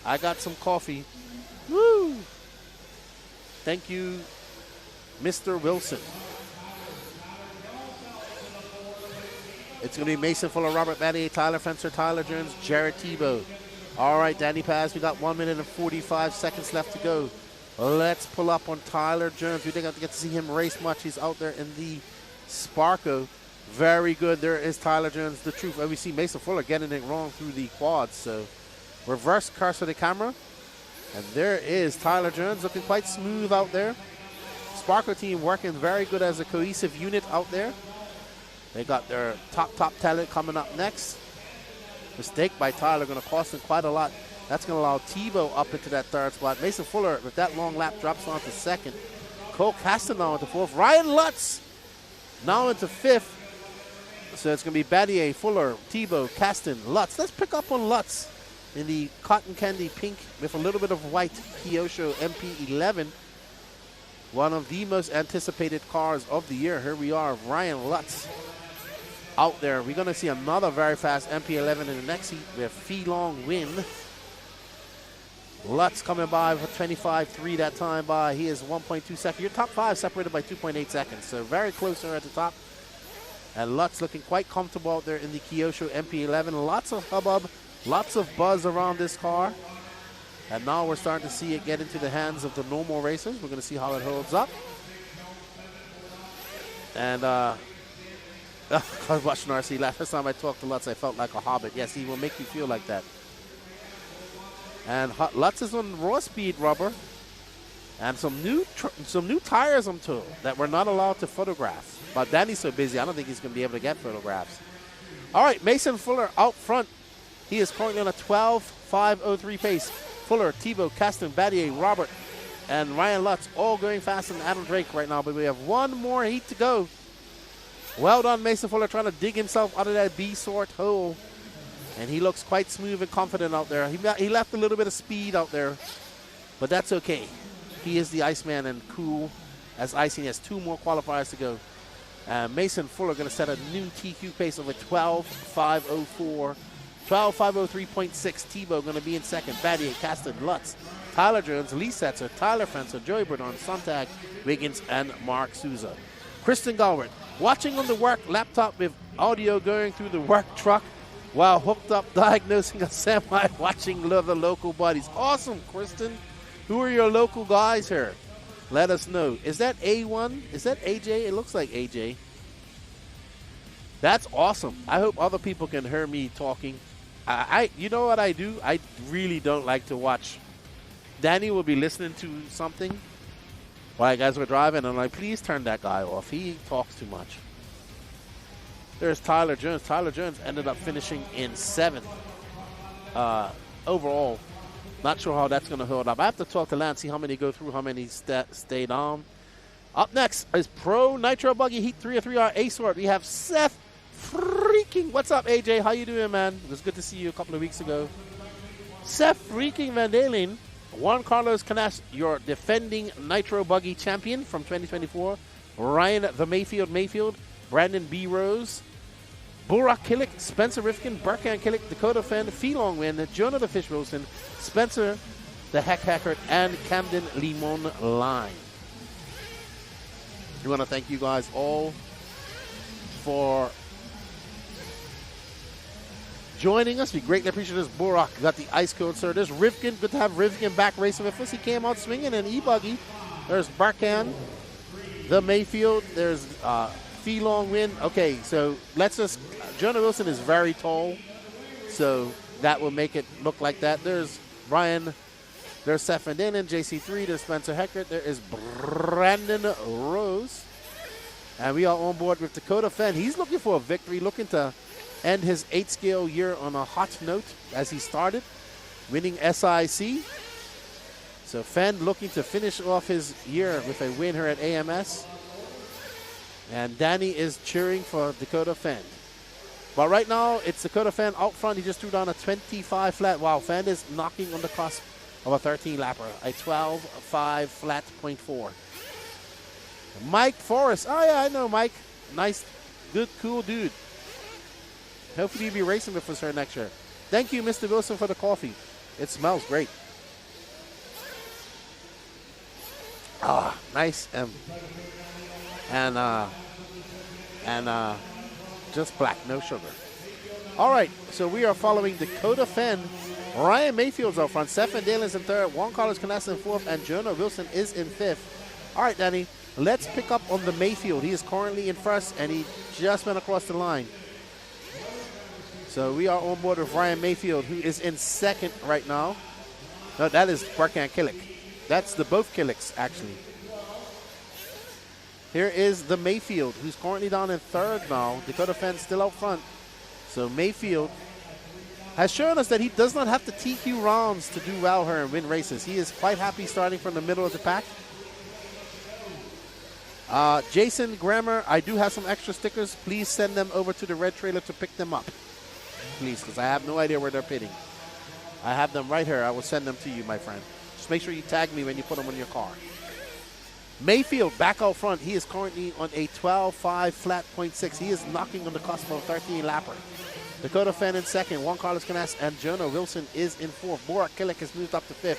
I got some coffee. Woo! Thank you, Mr. Wilson. It's going to be Mason Fuller, Robert Battier, Tyler Fencer, Tyler Jones, Jared Tebow. All right, Danny Paz, we got 1 minute and 45 seconds left to go. Let's pull up on Tyler Jones. We didn't get to see him race much. He's out there in the Sparko. Very good. There is Tyler Jones, the truth. We see Mason Fuller getting it wrong through the quads. So reverse cursor the camera. And there is Tyler Jones looking quite smooth out there. Sparko team working very good as a cohesive unit out there. They got their top talent coming up next. Mistake by Tyler going to cost him quite a lot. That's going to allow Tebow up into that third spot. Mason Fuller, with that long lap, drops on to second. Cole Caston now into fourth. Ryan Lutz now into fifth. So it's going to be Battier, Fuller, Tebow, Caston, Lutz. Let's pick up on Lutz in the cotton candy pink with a little bit of white Kyosho MP11. One of the most anticipated cars of the year. Here we are, Ryan Lutz out there. We're going to see another very fast MP11 in the next heat with Fee Long Win. Lutz coming by for 25.3 that time by. He is 1.2 seconds. Your top 5 separated by 2.8 seconds. So very close there at the top. And Lutz looking quite comfortable out there in the Kyosho MP11. Lots of hubbub, lots of buzz around this car. And now we're starting to see it get into the hands of the normal racers. We're going to see how it holds up. And I was watching RC last time I talked to Lutz, I felt like a hobbit. Yes, he will make you feel like that. And Lutz is on raw speed rubber. And some new tires, I'm told, that we're not allowed to photograph. But Danny's so busy, I don't think he's going to be able to get photographs. All right, Mason Fuller out front. He is currently on a 12.503 pace. Fuller, Tebow, Caston, Battier, Robert, and Ryan Lutz all going faster than Adam Drake right now. But we have one more heat to go. Well done, Mason Fuller, trying to dig himself out of that B-sort hole. And he looks quite smooth and confident out there. He left a little bit of speed out there, but that's okay. He is the Iceman and cool as icing. He has 2 more qualifiers to go. Mason Fuller going to set a new TQ pace of a 12.504. 12.503.6. Tebow going to be in second. Battier, Caston, Lutz, Tyler Jones, Lee Setzer, Tyler Fencer, Joey Bernard, Sontag, Wiggins, and Mark Souza. Kristen Galward watching on the work laptop with audio going through the work truck while hooked up diagnosing a semi watching the local buddies. Awesome, Kristen. Who are your local guys here? Let us know. Is that A1? Is that AJ? It looks like AJ. That's awesome. I hope other people can hear me talking. You know what I do? I really don't like to watch. Danny will be listening to something while you guys were driving, and I'm like, please turn that guy off. He talks too much. There's Tyler Jones. Tyler Jones ended up finishing in 7th overall. Not sure how that's going to hold up. I have to talk to Lance, see how many go through, how many stayed on. Up next is Pro Nitro Buggy Heat 3 or 3R A-Sort. We have Seth freaking. What's up, AJ? How you doing, man? It was good to see you a couple of weeks ago. Seth freaking Van Dalen. Juan Carlos Canas, your defending Nitro Buggy champion from 2024. Ryan the Mayfield. Brandon B. Rose. Burak Killick, Spencer Rifkin, Burkan Killick, Dakota Fenn, Felong Win, Jonah the Fish Wilson, Spencer the Heck Hackert, and Camden Limon Line. We want to thank you guys all for joining us. We greatly appreciate this. Burak got the ice code, sir. There's Rifkin. Good to have Rifkin back racing with us. He came out swinging an e-buggy. There's Barkan, the Mayfield. There's Felong Win. Okay, so let's just. Jonah Wilson is very tall, so that will make it look like that. There's Brian. There's Seth Van Dalen, JC3. There's Spencer Heckert. There is Brandon Rose. And we are on board with Dakota Fenn. He's looking for a victory, looking to end his 8-scale year on a hot note as he started, winning SIC. So Fenn looking to finish off his year with a win here at AMS. And Danny is cheering for Dakota Fenn. But right now, it's Dakota Fenn out front. He just threw down a 25 flat. Wow, Fenn is knocking on the cusp of a 13-lapper, a 12.5 flat .4. Mike Forrest. Oh, yeah, I know Mike. Nice, good, cool dude. Hopefully you'll be racing with us here next year. Thank you, Mr. Wilson, for the coffee. It smells great. Ah, nice. And just black, no sugar. All right, so we are following Dakota Fenn. Ryan Mayfield's out front. Seth Van Dalen's in 3rd. Juan Carlos Canas in 4th. And Jonah Wilson is in 5th. All right, Danny, let's pick up on the Mayfield. He is currently in 1st, and he just went across the line. So we are on board with Ryan Mayfield, who is in 2nd right now. No, that is Barkan Killick. That's the both Killicks, actually. Here is the Mayfield, who's currently down in 3rd now. Dakota Fenn still out front. So Mayfield has shown us that he does not have to TQ rounds to do well here and win races. He is quite happy starting from the middle of the pack. Jason Grammer, I do have some extra stickers. Please send them over to the red trailer to pick them up. Please, because I have no idea where they're pitting. I have them right here. I will send them to you, my friend. Just make sure you tag me when you put them on your car. Mayfield back out front. He is currently on a 12.5 flat .6. He is knocking on the cusp of a 13-lapper. Dakota Fenn in 2nd. Juan Carlos Canas and Jonah Wilson is in 4th. Burak Killick has moved up to 5th.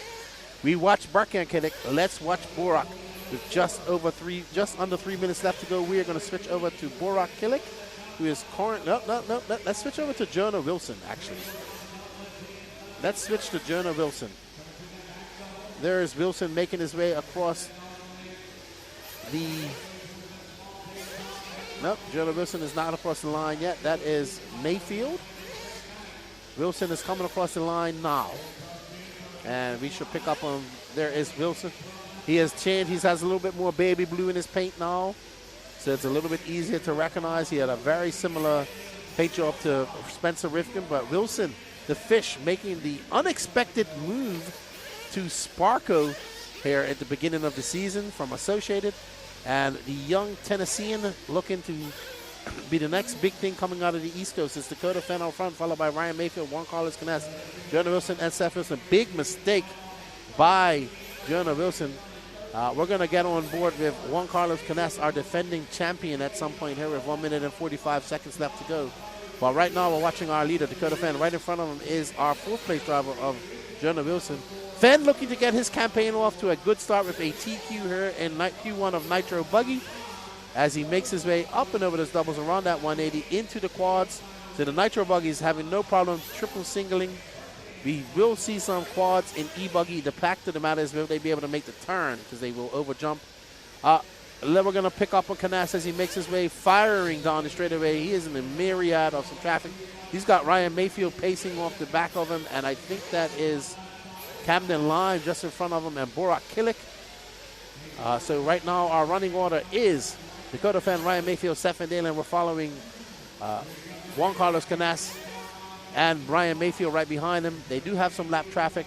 We watch Barkan Killick. Let's watch Burak. With just under 3 minutes left to go, we are going to switch over to Burak Killick, who is current. No. Let's switch over to Jonah Wilson, actually. Let's switch to Jonah Wilson. There is Wilson making his way across the. Nope, Jonah Wilson is not across the line yet. That is Mayfield. Wilson is coming across the line now. And we should pick up on. There is Wilson. He has changed. He has a little bit more baby blue in his paint now. So it's a little bit easier to recognize. He had a very similar paint job to Spencer Rifkin. But Wilson, the fish, making the unexpected move to Sparko here at the beginning of the season from Associated. And the young Tennessean looking to be the next big thing coming out of the East Coast. It's Dakota Fenn out front, followed by Ryan Mayfield, Juan Carlos Canas, Jonah Wilson, and Seth Wilson. Big mistake by Jonah Wilson. We're going to get on board with Juan Carlos Canas, our defending champion, at some point here with 1 minute and 45 seconds left to go. But right now we're watching our leader, Dakota Fenn. Right in front of him is our 4th place driver of Jonah Wilson. Fenn looking to get his campaign off to a good start with a TQ here in Q1 of Nitro Buggy as he makes his way up and over those doubles around that 180 into the quads. So the Nitro Buggy is having no problem triple singling. We will see some quads in e-buggy. The fact of the matter is will they be able to make the turn because they will over jump. We're going to pick up on Canas as he makes his way, firing down the straightaway. He is in a myriad of some traffic. He's got Ryan Mayfield pacing off the back of him, and I think that is Camden Lime just in front of him and Borak Killick. So right now our running order is Dakota Fenn, Ryan Mayfield, Seth Van Dalen. We're following Juan Carlos Canas and Brian Mayfield right behind him. They do have some lap traffic.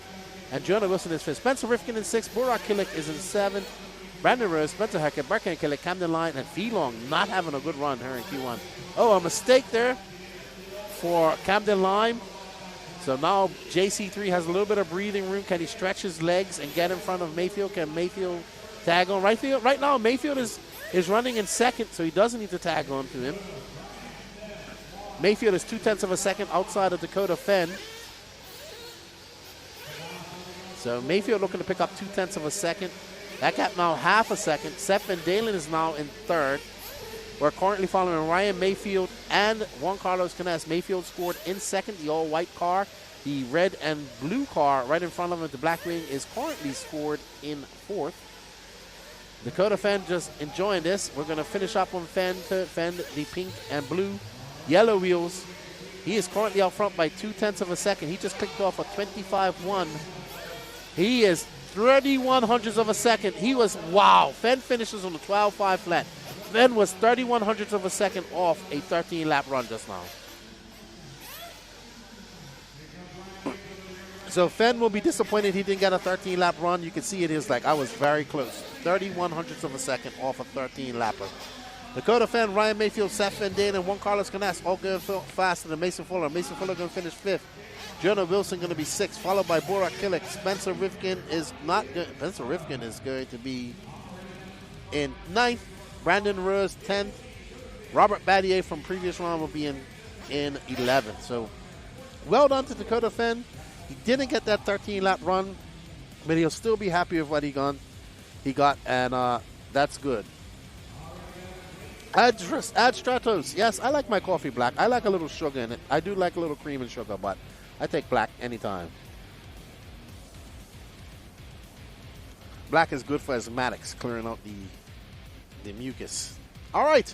And Jonah Wilson is fifth. Spencer Rifkin in sixth. Borak Killick is in seventh. Brandon Rose, Spencer Hackett, Barkan Killick, Camden Line, and Feelong not having a good run here in Q1. Oh, a mistake there for Camden Line. So now JC3 has a little bit of breathing room. Can he stretch his legs and get in front of Mayfield? Can Mayfield tag on? Right now, Mayfield is running in second, so he doesn't need to tag on to him. Mayfield is 0.2 of a second outside of Dakota Fenn. So Mayfield looking to pick up 0.2 of a second. That gap now half a second. Seth Van Dalen is now in third. We're currently following Ryan Mayfield and Juan Carlos Canas. Mayfield scored in second, the all-white car. The red and blue car right in front of him, the black wing, is currently scored in fourth. Dakota Fenn just enjoying this. We're going to finish up on Fenn, the pink and blue yellow wheels. He is currently out front by 0.2 of a second. He just clicked off a 25-1. He is 31 hundredths of a second. He was, wow. Fenn finishes on the 12.5 flat. Fenn was 31 hundredths of a second off a 13-lap run just now. So Fenn will be disappointed he didn't get a 13-lap run. You can see it is like I was very close. 31 hundredths of a second off a 13-lapper. Dakota Fenn, Ryan Mayfield, Seth Van Dalen, and Juan Carlos Canas all going faster than Mason Fuller. Mason Fuller going to finish fifth. Jonah Wilson going to be sixth, followed by Borak Killick. Spencer Rifkin is not good. Spencer Rifkin is going to be in ninth. Brandon Rose 10th. Robert Battier from previous round will be in 11th. So well done to Dakota Fenn. He didn't get that 13-lap run, but he'll still be happy with what he got, and that's good. Add Stratos. Yes, I like my coffee black. I like a little sugar in it. I do like a little cream and sugar, but I take black anytime. Black is good for asthmatics, clearing out the mucus. All right.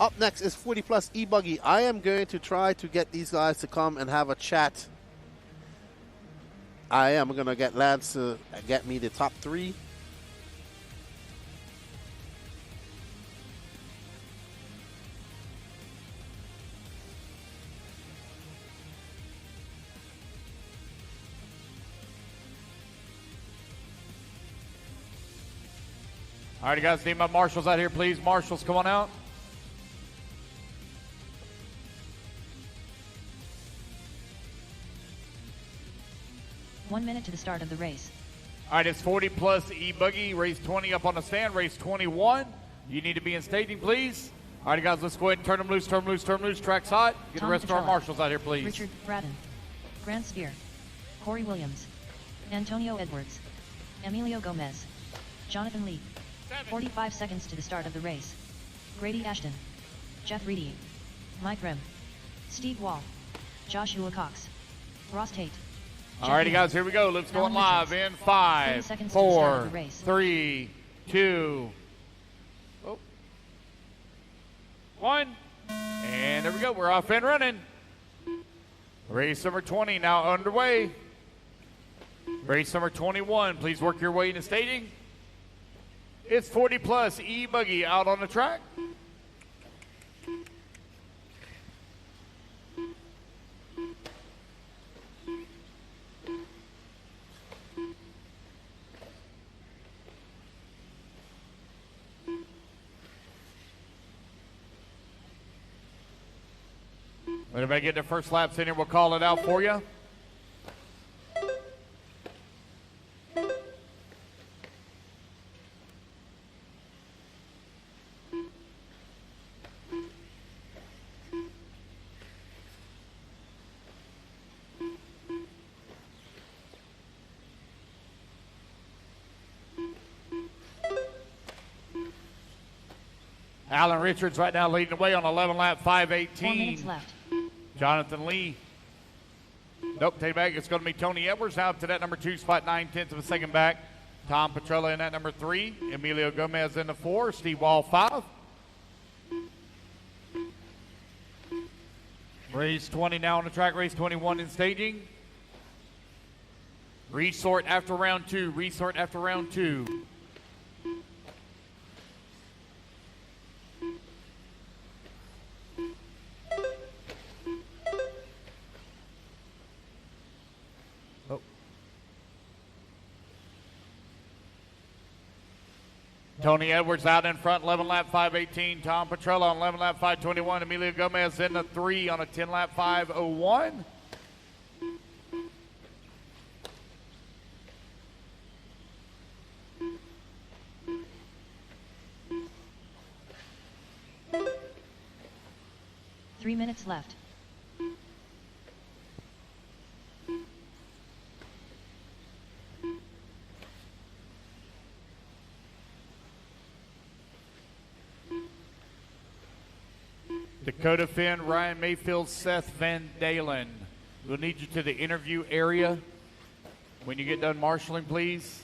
Up next is 40 Plus e-buggy. I am going to try to get these guys to come and have a chat. I am going to get Lance to get me the top three. All right, guys, need my marshals out here, please. Marshals, come on out. One minute to the start of the race. All right, it's 40 Plus e-buggy. Race 20 up on the stand. Race 21. You need to be in staging, please. All right, guys, let's go ahead and turn them loose, turn them loose, turn them loose. Track's hot. Get Tom the rest of our Petrella, marshals out here, please. Richard Braden, Grant Spear, Corey Williams, Antonio Edwards, Emilio Gomez, Jonathan Lee. 45 seconds to the start of the race. Grady Ashton, Jeff Reedy, Mike Grimm, Steve Wall, Joshua Cox, Ross Tate. All righty, guys, here we go. Let's go live in 5, 4, 3, 2, 1. And there we go. We're off and running. Race number 20 now underway. Race number 21. Please work your way into staging. It's 40 Plus e-buggy out on the track. When everybody get their first laps in here, we'll call it out for you. Alan Richards right now leading the way on 11 lap 5:18. 4 minutes left. Jonathan Lee. Nope, take it back. It's going to be Tony Edwards now up to that number 2 spot, 9/10 of a second back. Tom Petrella in at number 3. Emilio Gomez in the 4. Steve Wall 5. Race 20 now on the track. Race 21 in staging. Resort after round 2. Resort after round 2. Tony Edwards out in front, 11 lap 5:18. Tom Petrella on 11 lap 5:21. Emilio Gomez in the 3 on a 10 lap 5:01. Three minutes left. Dakota Finn, Ryan Mayfield, Seth Van Dalen. We'll need you to the interview area when you get done marshaling, please.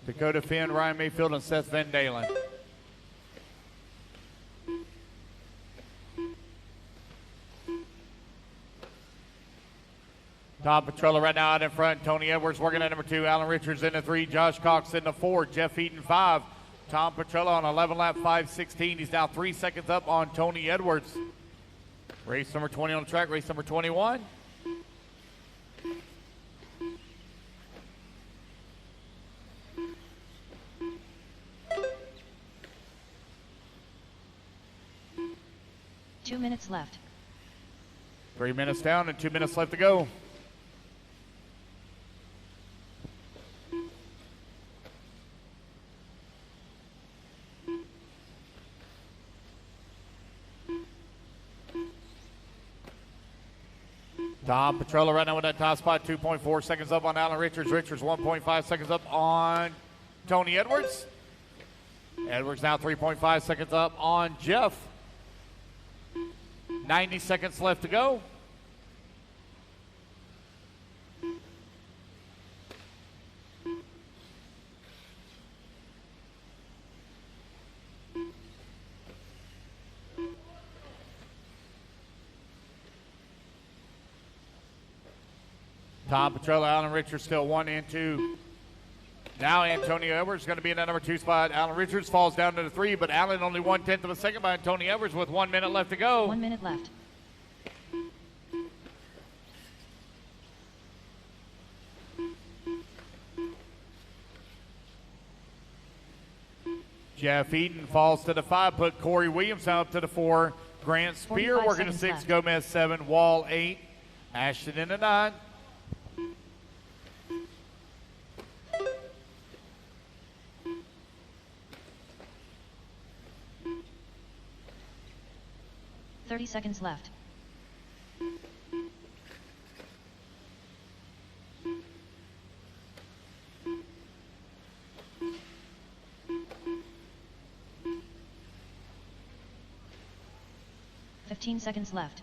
Dakota Finn, Ryan Mayfield, and Seth Van Dalen. Tom Petrella right now out in front. Tony Edwards working at number 2. Alan Richards in the 3. Josh Cox in the 4. Jeff Eaton 5. Tom Petrella on 11 lap 5:16. He's now 3 seconds up on Tony Edwards. Race number 20 on the track. Race number 21. Two minutes left. 3 minutes down and 2 minutes left to go. Tom Petrella right now with that top spot, 2.4 seconds up on Alan Richards. Richards 1.5 seconds up on Tony Edwards. Edwards now 3.5 seconds up on Jeff. 90 seconds left to go. Tom Petrella, Alan Richards still 1 and 2. Now Antonio Edwards is going to be in that number 2 spot. Alan Richards falls down to the 3, but Alan only 1/10 of a second behind Tony Edwards with 1 minute left to go. 1 minute left. Jeff Eaton falls to the 5, put Corey Williams up to the 4. Grant Spear working to 6, left. Gomez 7, Wall 8, Ashton in the 9. Thirty seconds left. Fifteen seconds left.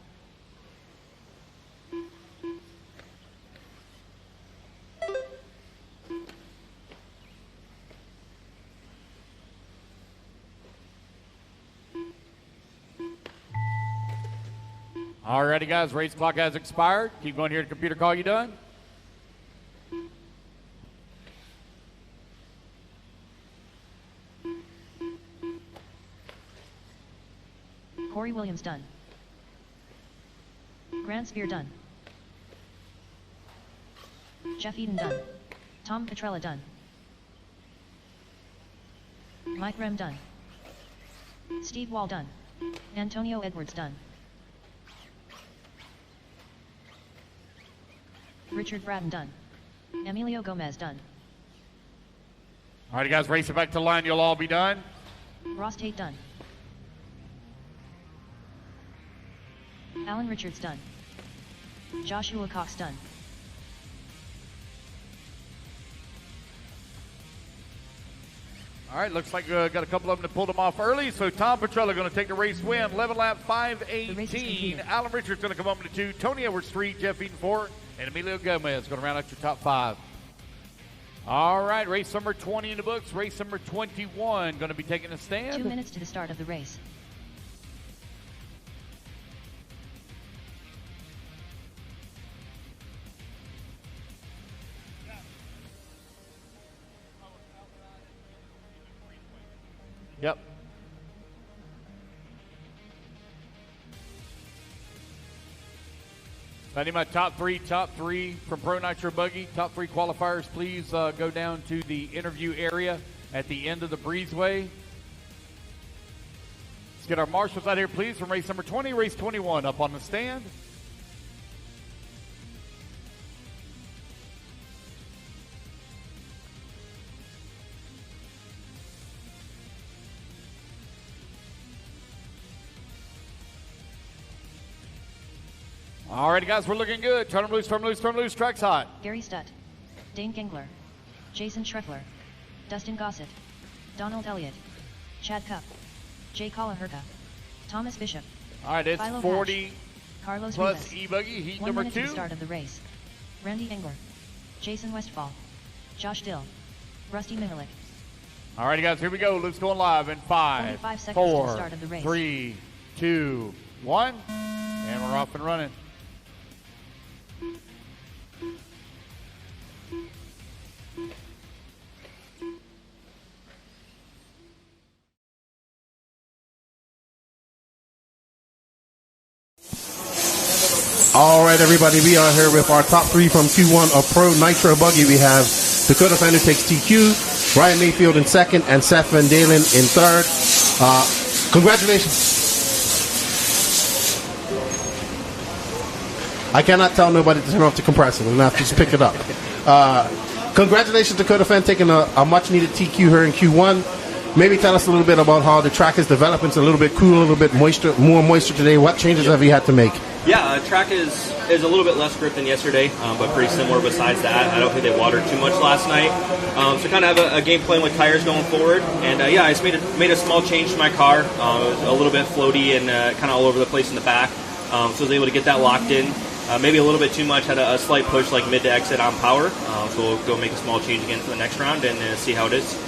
Alrighty, guys, race clock has expired. Keep going here to computer call you done. Corey Williams done. Grant Spear done. Jeff Eaton done. Tom Petrella done. Mike Rem done. Steve Wall done. Antonio Edwards done. Richard Braden done. Emilio Gomez done. Alrighty, guys, race it back to the line. You'll all be done. Ross Tate done. Alan Richards done. Joshua Cox done. All right, looks like got a couple of them that pulled them off early. So Tom Petrella going to take the race win. 11 lap 5:18. Alan Richards going to come up to 2. Tony Edwards 3. Jeff Eaton 4. And Emilio Gomez going to round out your top 5. All right, race number 20 in the books. Race number 21 going to be taking a stand. 2 minutes to the start of the race. Yep. I need my top three from Pro Nitro Buggy. Top 3 qualifiers, please go down to the interview area at the end of the breezeway. Let's get our marshals out here, please, from race number 20, race 21 up on the stand. Alrighty, guys, we're looking good. Turn them loose, turn them loose, turn them loose. Track's hot. Gary Stutt, Dane Gengler, Jason Schreffler, Dustin Gossett, Donald Elliott, Chad Cup, Jay Colliherka, Thomas Bishop. All right, it's Philo 40 Hatch, Carlos plus Rivas. e-buggy, heat 1 number minute to 2. the start of the race. Randy Engler, Jason Westfall, Josh Dill, Rusty Mihalik. Alrighty, guys, here we go. Luke's going live in 5, 45 seconds to the 4, start of the race. 3, 2, 1, and we're off and running. All right, everybody, we are here with our top 3 from Q1 of Pro Nitro Buggy. We have Dakota Fender takes TQ, Ryan Mayfield in second, and Seth Van Dalen in third. Congratulations. I cannot tell nobody to turn off the compressor. We're going to have to just pick it up. Congratulations, Dakota Fender, taking a much-needed TQ here in Q1. Maybe tell us a little bit about how the track is developing. It's a little bit cool, a little bit more moisture today. What changes have you had to make? Yeah, track is a little bit less grip than yesterday, but pretty similar besides that. I don't think they watered too much last night. So kind of have a game plan with tires going forward. And yeah, I just made a small change to my car. It was a little bit floaty and kind of all over the place in the back. So I was able to get that locked in. Maybe a little bit too much, had a slight push like mid to exit on power. So we'll go make a small change again for the next round and see how it is.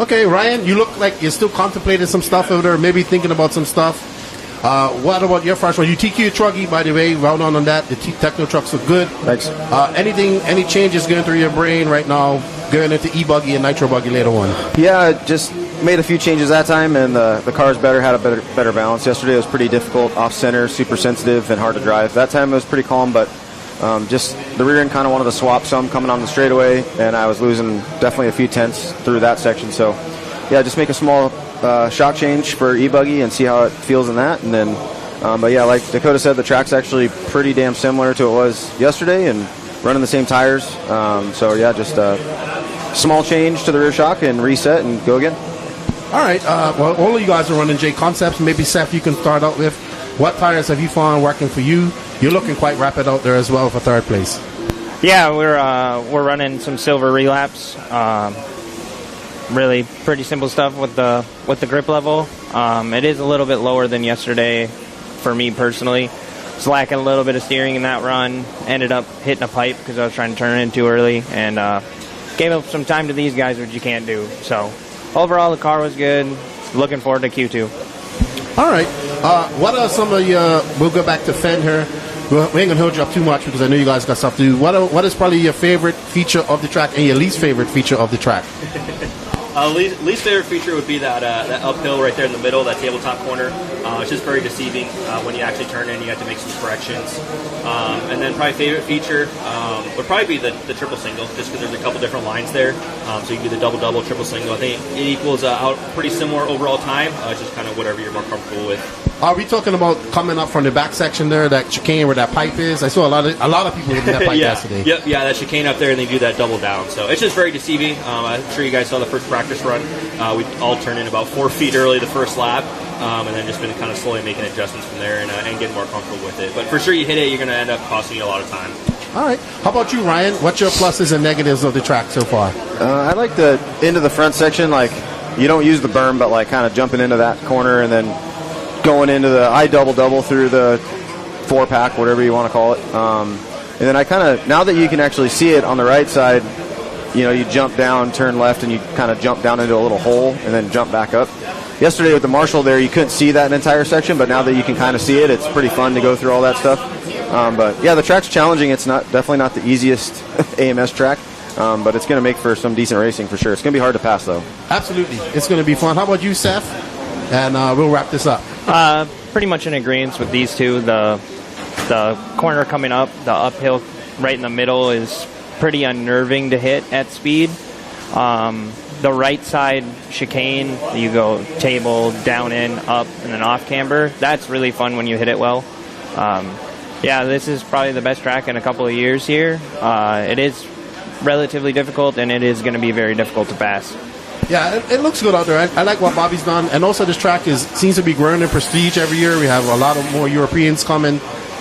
Okay, Ryan, you look like you're still contemplating some stuff over there, maybe thinking about some stuff. What about your first one? You TQ Truggy, by the way, well done on that. The Techno trucks look good. Thanks. Any changes going through your brain right now, going into e-buggy and nitro buggy later on? Yeah, I just made a few changes that time, and the car's had a better balance. Yesterday it was pretty difficult, off-center, super sensitive, and hard to drive. That time it was pretty calm, but just the rear end kind of wanted to swap some coming on the straightaway, and I was losing definitely a few tenths through that section. So, yeah, just make a small shock change for e-buggy and see how it feels in that. And then, but yeah, like Dakota said, the track's actually pretty damn similar to it was yesterday and running the same tires. So, yeah, just a small change to the rear shock and reset and go again. All right. Well, all of you guys are running J Concepts. Maybe, Seth, you can start out with what tires have you found working for you? You're looking quite rapid out there as well for third place. Yeah, we're running some silver relapse. Really pretty simple stuff with the grip level. It is a little bit lower than yesterday for me personally. It's lacking a little bit of steering in that run. Ended up hitting a pipe because I was trying to turn it in too early, and gave up some time to these guys, which you can't do. So overall, the car was good. Looking forward to Q2. All right. What are some of your... We'll go back to Fen here. We ain't going to hold you up too much because I know you guys got stuff to do. What is probably your favorite feature of the track and your least favorite feature of the track? Least favorite feature would be that uphill right there in the middle, that tabletop corner. It's just very deceiving when you actually turn in. You have to make some corrections. And then probably favorite feature would probably be the triple single, just because there's a couple different lines there. So you can do the double, triple single. I think it equals out pretty similar overall time. It's just kind of whatever you're more comfortable with. Are we talking about coming up from the back section there, that chicane where that pipe is? I saw a lot of people hitting that pipe yesterday. Yep, yeah, that chicane up there, and they do that double down. So it's just very deceiving. I'm sure you guys saw the first practice run. We all turned in about 4 feet early the first lap, and then just been kind of slowly making adjustments from there and getting more comfortable with it. But for sure, you hit it, you're going to end up costing you a lot of time. All right. How about you, Ryan? What's your pluses and negatives of the track so far? I like the into the front section. Like, you don't use the berm, but like kind of jumping into that corner and then going into the double through the 4-pack, whatever you want to call it. And then I kind of, now that you can actually see it on the right side, you jump down, turn left, and you kind of jump down into a little hole and then jump back up. Yesterday with the Marshall there, you couldn't see that entire section, but now that you can kind of see it, it's pretty fun to go through all that stuff. But yeah, the track's challenging. It's definitely not the easiest AMS track, but it's going to make for some decent racing for sure. It's going to be hard to pass though. Absolutely, it's going to be fun. How about you, Seth? And we'll wrap this up. Pretty much in agreement with these two. The corner coming up, the uphill right in the middle is pretty unnerving to hit at speed. The right side chicane, you go table, down in, up, and then off camber. That's really fun when you hit it well. Yeah, this is probably the best track in a couple of years here. It is relatively difficult, and it is going to be very difficult to pass. Yeah, it looks good out there. I like what Bobby's done, and also this track seems to be growing in prestige every year. We have a lot of more Europeans coming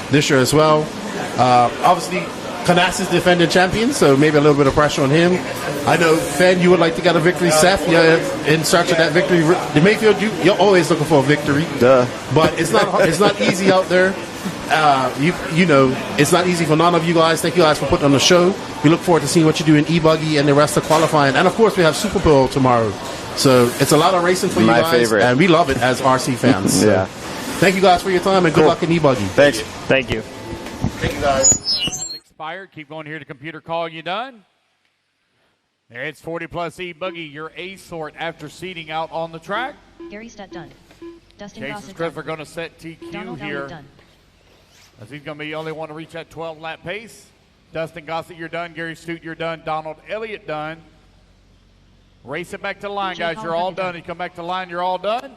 this year as well. Obviously, Canas is defending champion, so maybe a little bit of pressure on him. I know, Fed, you would like to get a victory. Seth, you're in search of that victory. The Mayfield, you're always looking for a victory. Duh. But it's not easy out there. You know, it's not easy for none of you guys. Thank you guys for putting on the show. We look forward to seeing what you do in e-buggy and the rest of qualifying. And, of course, we have Super Bowl tomorrow. So it's a lot of racing for you guys. My favorite. And we love it as RC fans. Yeah. Thank you guys for your time, and good luck in e-buggy. Thanks. Thank you. Thank you, guys. Expired. Keep going here to computer call. You done? It's 40-plus e-buggy, your A sort after seating out on the track. Gary Stutt done. Dustin Jason Gossett Griff done. are going to set TQ Donald here. Elliott done. As he's going to be the only one to reach that 12-lap pace. Dustin Gossett, you're done. Gary Stute, you're done. Donald Elliott done. Race it back to the line, guys. You're all done. You come back to the line, you're all done.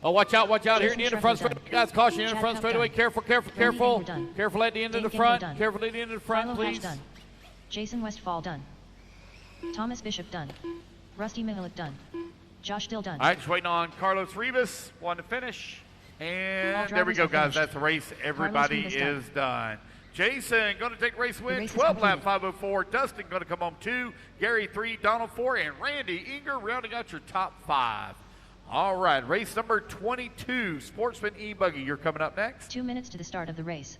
Oh, watch out, watch out. Here in the front straightaway. Guys, caution in the front straightaway. Careful, careful, careful. Careful at the end of the front. Careful at the end of the front, please. Done. Jason Westfall done. Thomas Bishop done. Rusty Mihalik done. Josh Dill done. All right, just waiting on Carlos Rivas, one to finish. And there we go, guys. That's the race. Everybody is done. Jason going to take the race win. 12 lap 504. Dustin going to come home 2. Gary 3. Donald 4. And Randy Inger rounding out your top 5. All right, race number 22, Sportsman e-buggy. You're coming up next. 2 minutes to the start of the race.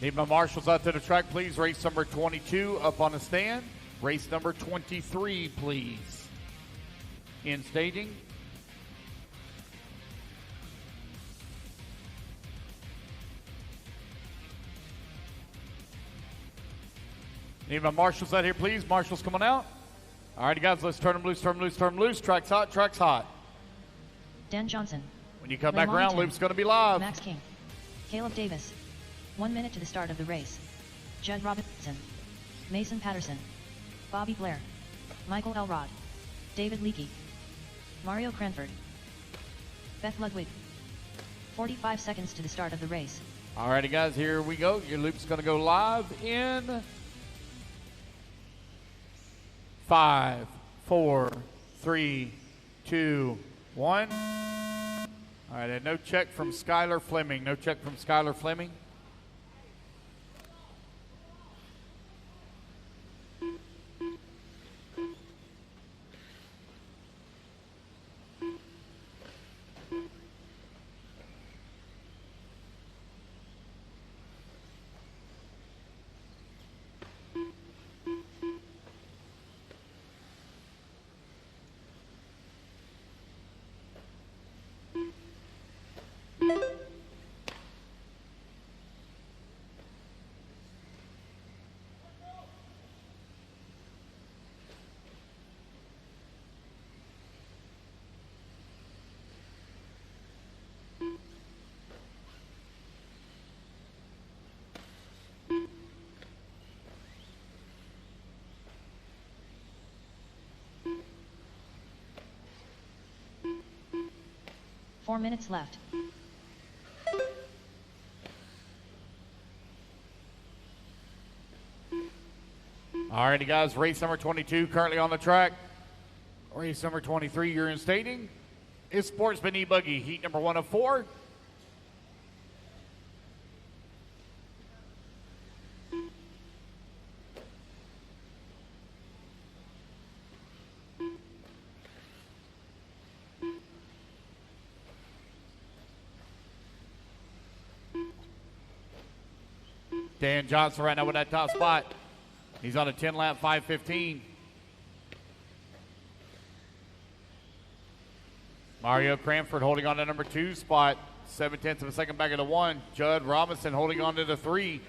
Need my marshals out to the track, please. Race number 22 up on the stand. Race number 23, please. In staging. Need my marshals out here, please. Marshals coming out. All right, guys, let's turn them loose, turn them loose, turn them loose. Track's hot, track's hot. Dan Johnson. When you come back around, Loop's going to be live. Max King. Caleb Davis. 1 minute to the start of the race. Judd Robinson. Mason Patterson. Bobby Blair. Michael Elrod. David Leakey. Mario Cranford. Beth Ludwig. 45 seconds to the start of the race. All righty, guys, here we go. Your loop's going to go live in 5, 4, 3, 2, 1. All right, and no check from Skylar Fleming. No check from Skylar Fleming. Four minutes left. Alrighty, guys, race number 22 currently on the track. Race number 23 you're instating is Sportsman e-buggy, heat number 1 of 4. Dan Johnson right now with that top spot. He's on a 10-lap 5:15. Mario Cranford holding on to number 2 spot. 0.7 of a second back of the 1. Judd Robinson holding on to the 3.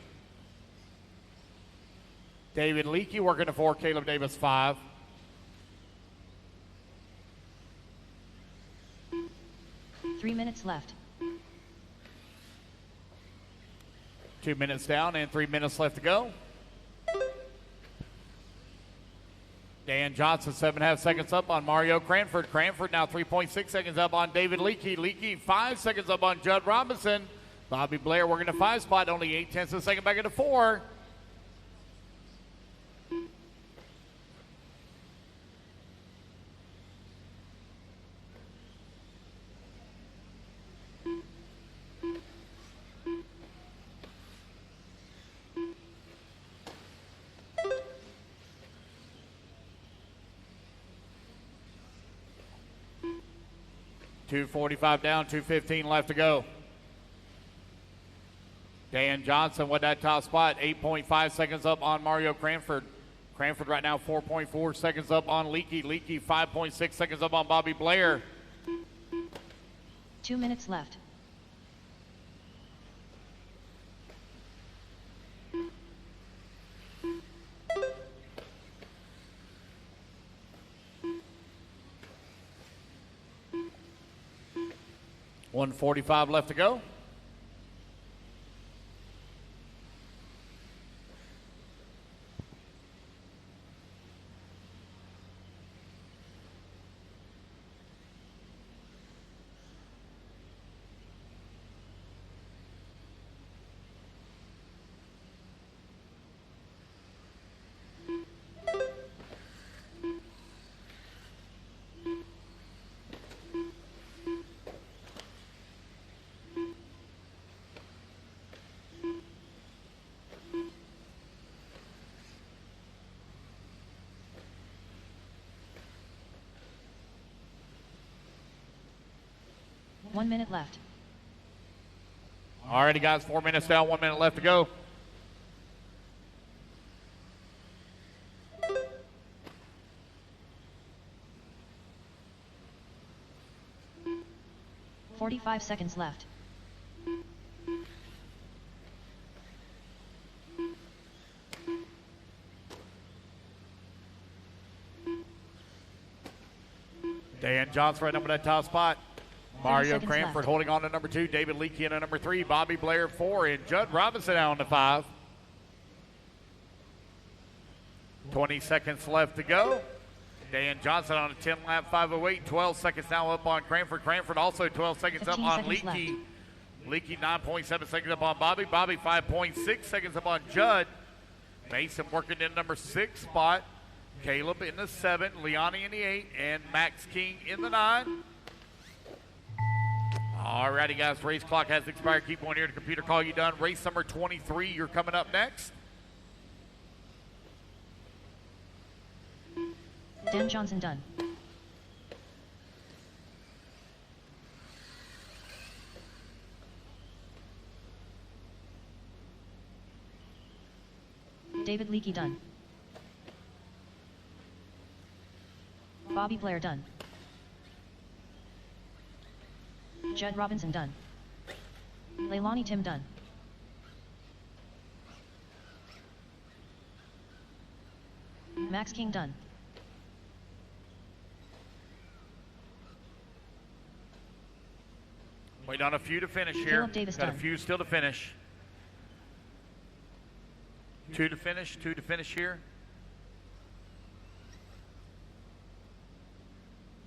David Leakey working the 4. Caleb Davis 5. Three minutes left. 2 minutes down and 3 minutes left to go. Dan Johnson, 7.5 seconds up on Mario Cranford. Cranford now 3.6 seconds up on David Leakey. Leakey 5 seconds up on Judd Robinson. Bobby Blair working the 5 spot, only 0.8 of a second back into 4. .245 down, 2:15 left to go. Dan Johnson with that top spot, 8.5 seconds up on Mario Cranford. Cranford right now 4.4 seconds up on Leakey. Leakey 5.6 seconds up on Bobby Blair. 2 minutes left. .145 left to go. One minute left. Alrighty, guys, 4 minutes down, 1 minute left to go. .45 seconds left. Dan Johnson right up in that top spot. Mario Cranford left. holding on to number 2. David Leakey in at number 3. Bobby Blair 4. And Judd Robinson out on the 5. 20 seconds left to go. Dan Johnson on a 10-lap 5:08. 12 seconds now up on Cranford. Cranford also 12 seconds up on Leakey. Leakey 9.7 seconds up on Bobby. Bobby 5.6 seconds up on Judd. Mason working in number 6 spot. Caleb in the 7. Leone in the 8. And Max King in the 9. Alrighty, guys, race clock has expired. Keep on here to computer call you done. Race number 23, you're coming up next. Dan Johnson done. David Leakey done. Bobby Blair done. Judd Robinson done. Leilani Tim done. Max King done. Wait on a few to finish here. Caleb Davis Got done. a few still to finish. 2 to finish, 2 to finish here.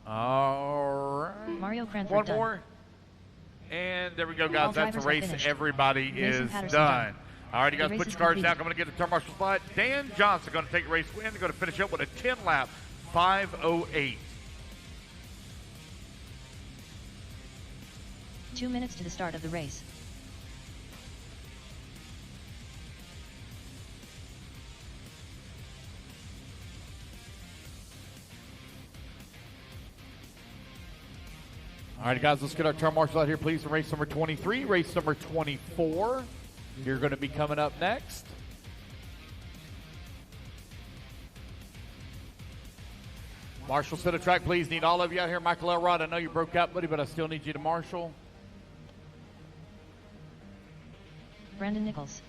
All right. Mario Cranford One done. more. And there we go, All guys. That's the drivers have race. finished. Everybody Mason is Patterson done. done. All right, you guys The put race your cards is down. complete. I'm going to get the turn marshal spot. Dan Johnson going to take a race win. Going to finish up with a 10-lap 5:08. 2 minutes to the start of the race. All right, guys, let's get our turn marshal out here, please. In race number 23, race number 24. You're going to be coming up next. Marshal, set a track, please. Need all of you out here. Michael Elrod, I know you broke out, buddy, but I still need you to marshal. Brandon Nichols.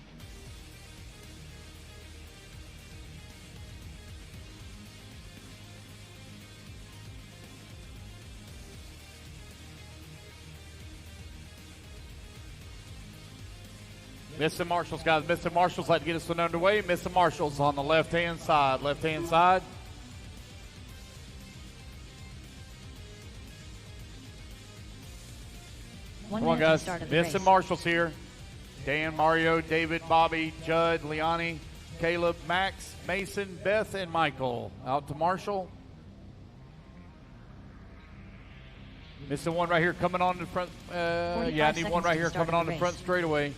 Missing marshals, guys. Missing marshals. Like to get us one underway. Missing marshals on the left-hand side. Left-hand side. Come on, guys. Missing marshals here. Dan, Mario, David, Bobby, Judd, Liani, Caleb, Max, Mason, Beth, and Michael. Out to marshal. Missing one right here coming on the front. Yeah, I need one right here coming on the front straightaway.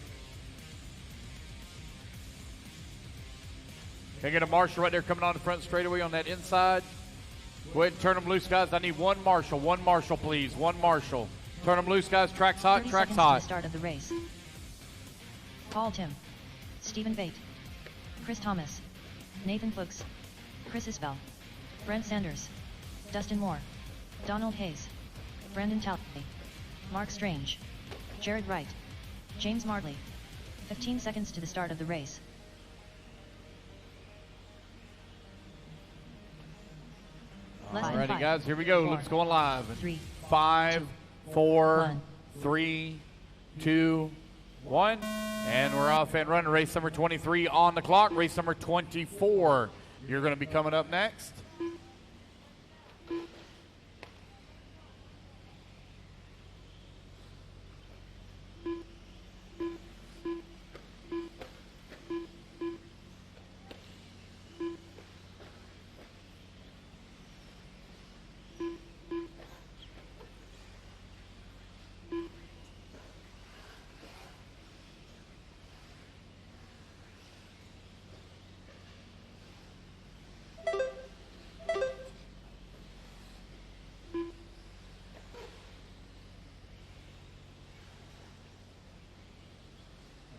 Can I get a marshal right there coming on the front straightaway on that inside? Go ahead and turn them loose, guys. I need one marshal. One marshal, please. One marshal. Turn them loose, guys. Track's hot. Track's hot. To the start of the race. Paul Tim. Stephen Bate. Chris Thomas. Nathan Fuchs. Chris Isbell. Brent Sanders. Dustin Moore. Donald Hayes. Brandon Talley. Mark Strange. Jared Wright. James Martley. 15 seconds to the start of the race. Alrighty, guys, here we go. Let's go live. 3, 5, 4, 1. 3, 2, 1. And we're off and running. Race number 23 on the clock. Race number 24. You're going to be coming up next.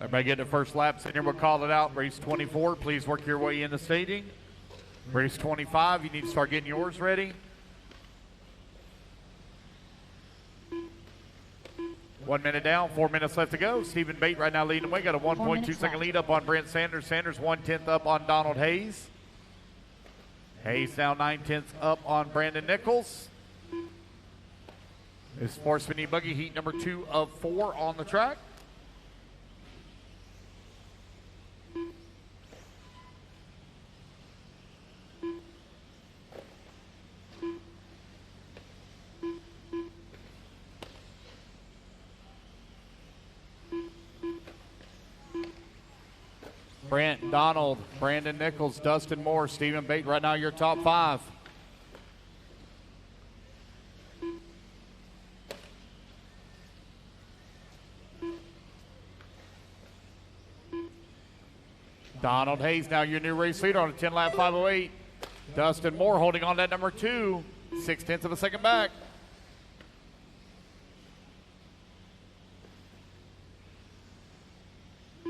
Everybody get the first lap. Senior will call it out. Race 24, please work your way in the staging. Race 25, you need to start getting yours ready. 1 minute down, 4 minutes left to go. Stephen Bate right now leading the way. Got a 1.2 second lead up on Brent Sanders. Sanders 1/10 up on Donald Hayes. Hayes now 9/10 up on Brandon Nichols. Is Sportsman e-buggy heat number 2 of 4 on the track. Brent, Donald, Brandon Nichols, Dustin Moore, Stephen Bate, right now your top 5. Donald Hayes, now your new race leader on a 10-lap 5:08. Dustin Moore holding on that number 2, 6/10 of a second back.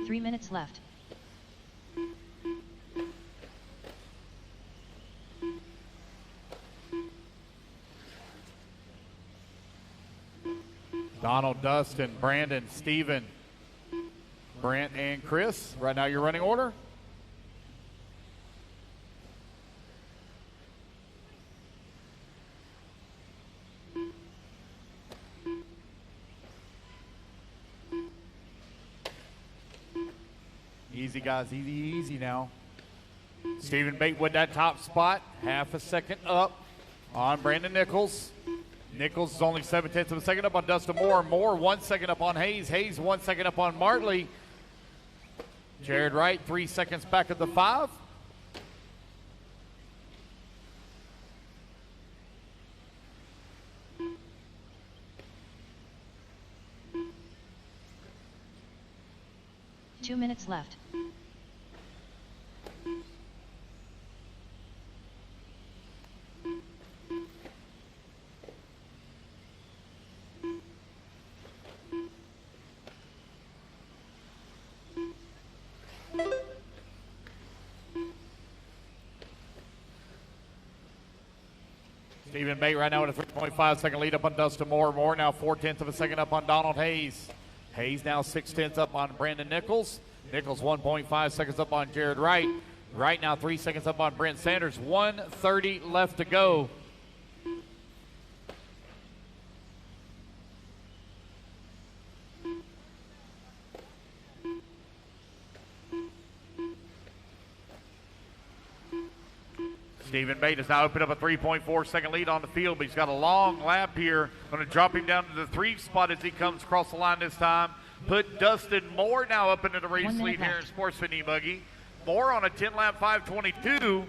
Three minutes left. Donald, Dustin, Brandon, Steven, Brent, and Chris. Right now your running order. Easy, guys. Easy, easy now. Stephen Bate with that top spot. Half a second up on Brandon Nichols. Nichols is only 7/10 of a second up on Dustin Moore. Moore 1 second up on Hayes. Hayes 1 second up on Martley. Jared Wright, 3 seconds back of the 5. Two minutes left. Stephen Bate right now with a 3.5-second lead up on Dustin Moore. Moore now 0.4 of a second up on Donald Hayes. Hayes now 0.6 up on Brandon Nichols. Nichols 1.5 seconds up on Jared Wright. Wright now 3 seconds up on Brent Sanders. 1:30 left to go. Stephen Bate has now opened up a 3.4-second lead on the field, but he's got a long lap here. Going to drop him down to the 3 spot as he comes across the line this time. Put Dustin Moore now up into the race lead here in Sportsman e-buggy. Moore on a 10-lap 5:22.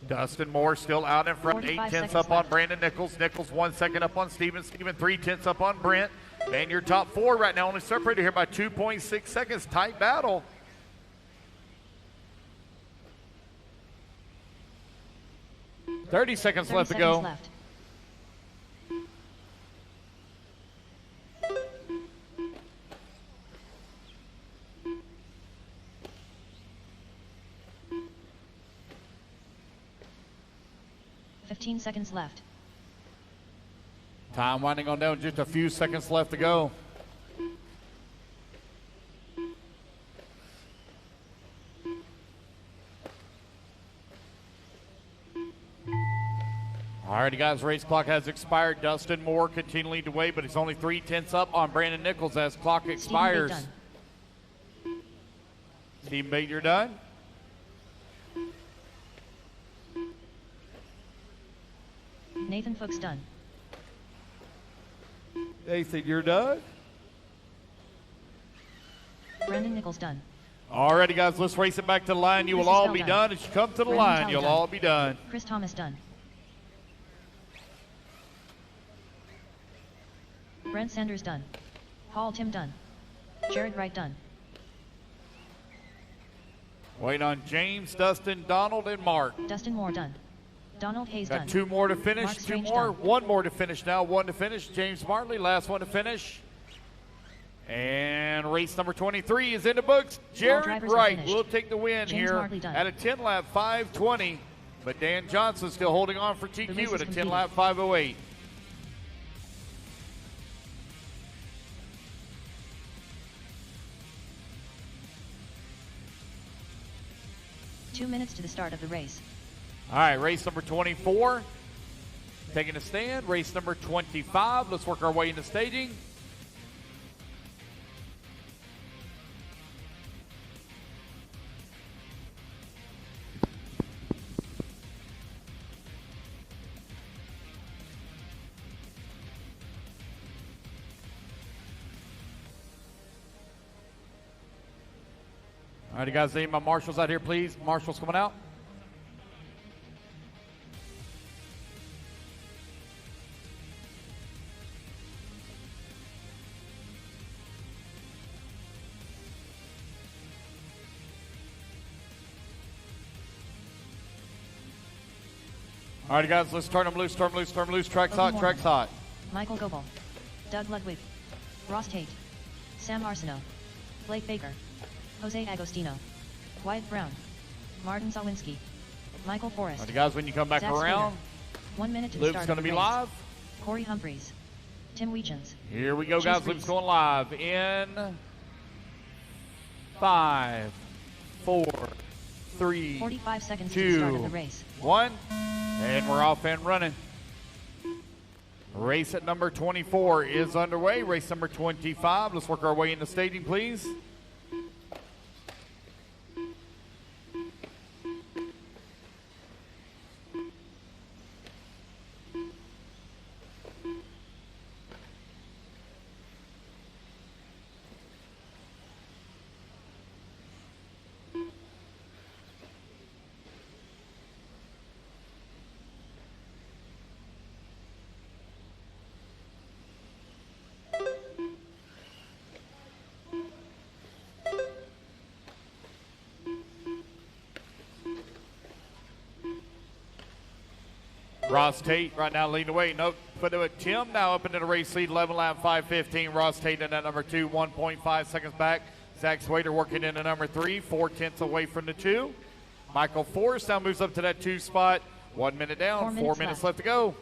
Dustin Moore still out in front, 8/10 up on Brandon Nichols. Nichols 1 second up on Steven. Steven 3/10 up on Brent. Man, your top 4 right now only separated here by 2.6 seconds. Tight battle. Thirty seconds left to go. 15 seconds left. Time winding on down, just a few seconds left to go. Alrighty, guys, race clock has expired. Dustin Moore continuing to wait, but he's only 3/10 up on Brandon Nichols as clock expires. Stephen Bate, you're done. Nathan Fuchs done. Nathan, you're done. Brandon Nichols done. Alrighty, guys, let's race it back to the line. You will all be done. As you come to the line, you'll all be done. Chris Thomas done. Brent Sanders done. Paul Tim done. Jared Wright done. Wait on James, Dustin, Donald, and Mark. Dustin Moore done. Donald Hayes Got done. 2 more to finish. Mark 2 Strange more. done. 1 more to finish now. 1 to finish. James Martley, last one to finish. And race number 23 is in the books. Jared Wright will take the win James here Martley done. at a 10-lap 5:20. But Dan Johnson still holding on for TQ at a 10-lap 5:08. Two minutes to the start of the race. All right, race number 24, taking a stand. Race number 25, let's work our way into staging. All right, you guys, need my marshals out here, please. Marshals coming out. All right, guys, let's turn them loose, turn them loose, turn them loose. Track's hot, track's hot. Michael Goebel. Doug Ludwig. Ross Tate. Sam Arsenault. Blake Baker. Jose Agostino. Wyatt Brown. Martin Zawinski. Michael Forrest. All right, guys, when you come back Zach around, Spooner. 1 minute to the Luke's start going to of be the live. race. Corey Humphreys. Tim Weechins. Here we go, Chase guys. Reese. Luke's going live in 5, 4, 3, 45 seconds to the start of 2, the race. 1, and we're off and running. Race at number 24 is underway. Race number 25. Let's work our way into staging, please. Ross Tate right now leading the way. Nope. But Tim now up into the race lead, 11 lap 5:15. Ross Tate in at number 2, 1.5 seconds back. Zach Swader working into number 3, 4/10 away from the 2. Michael Forrest now moves up to that 2 spot. 1 minute down, 4 minutes left to go.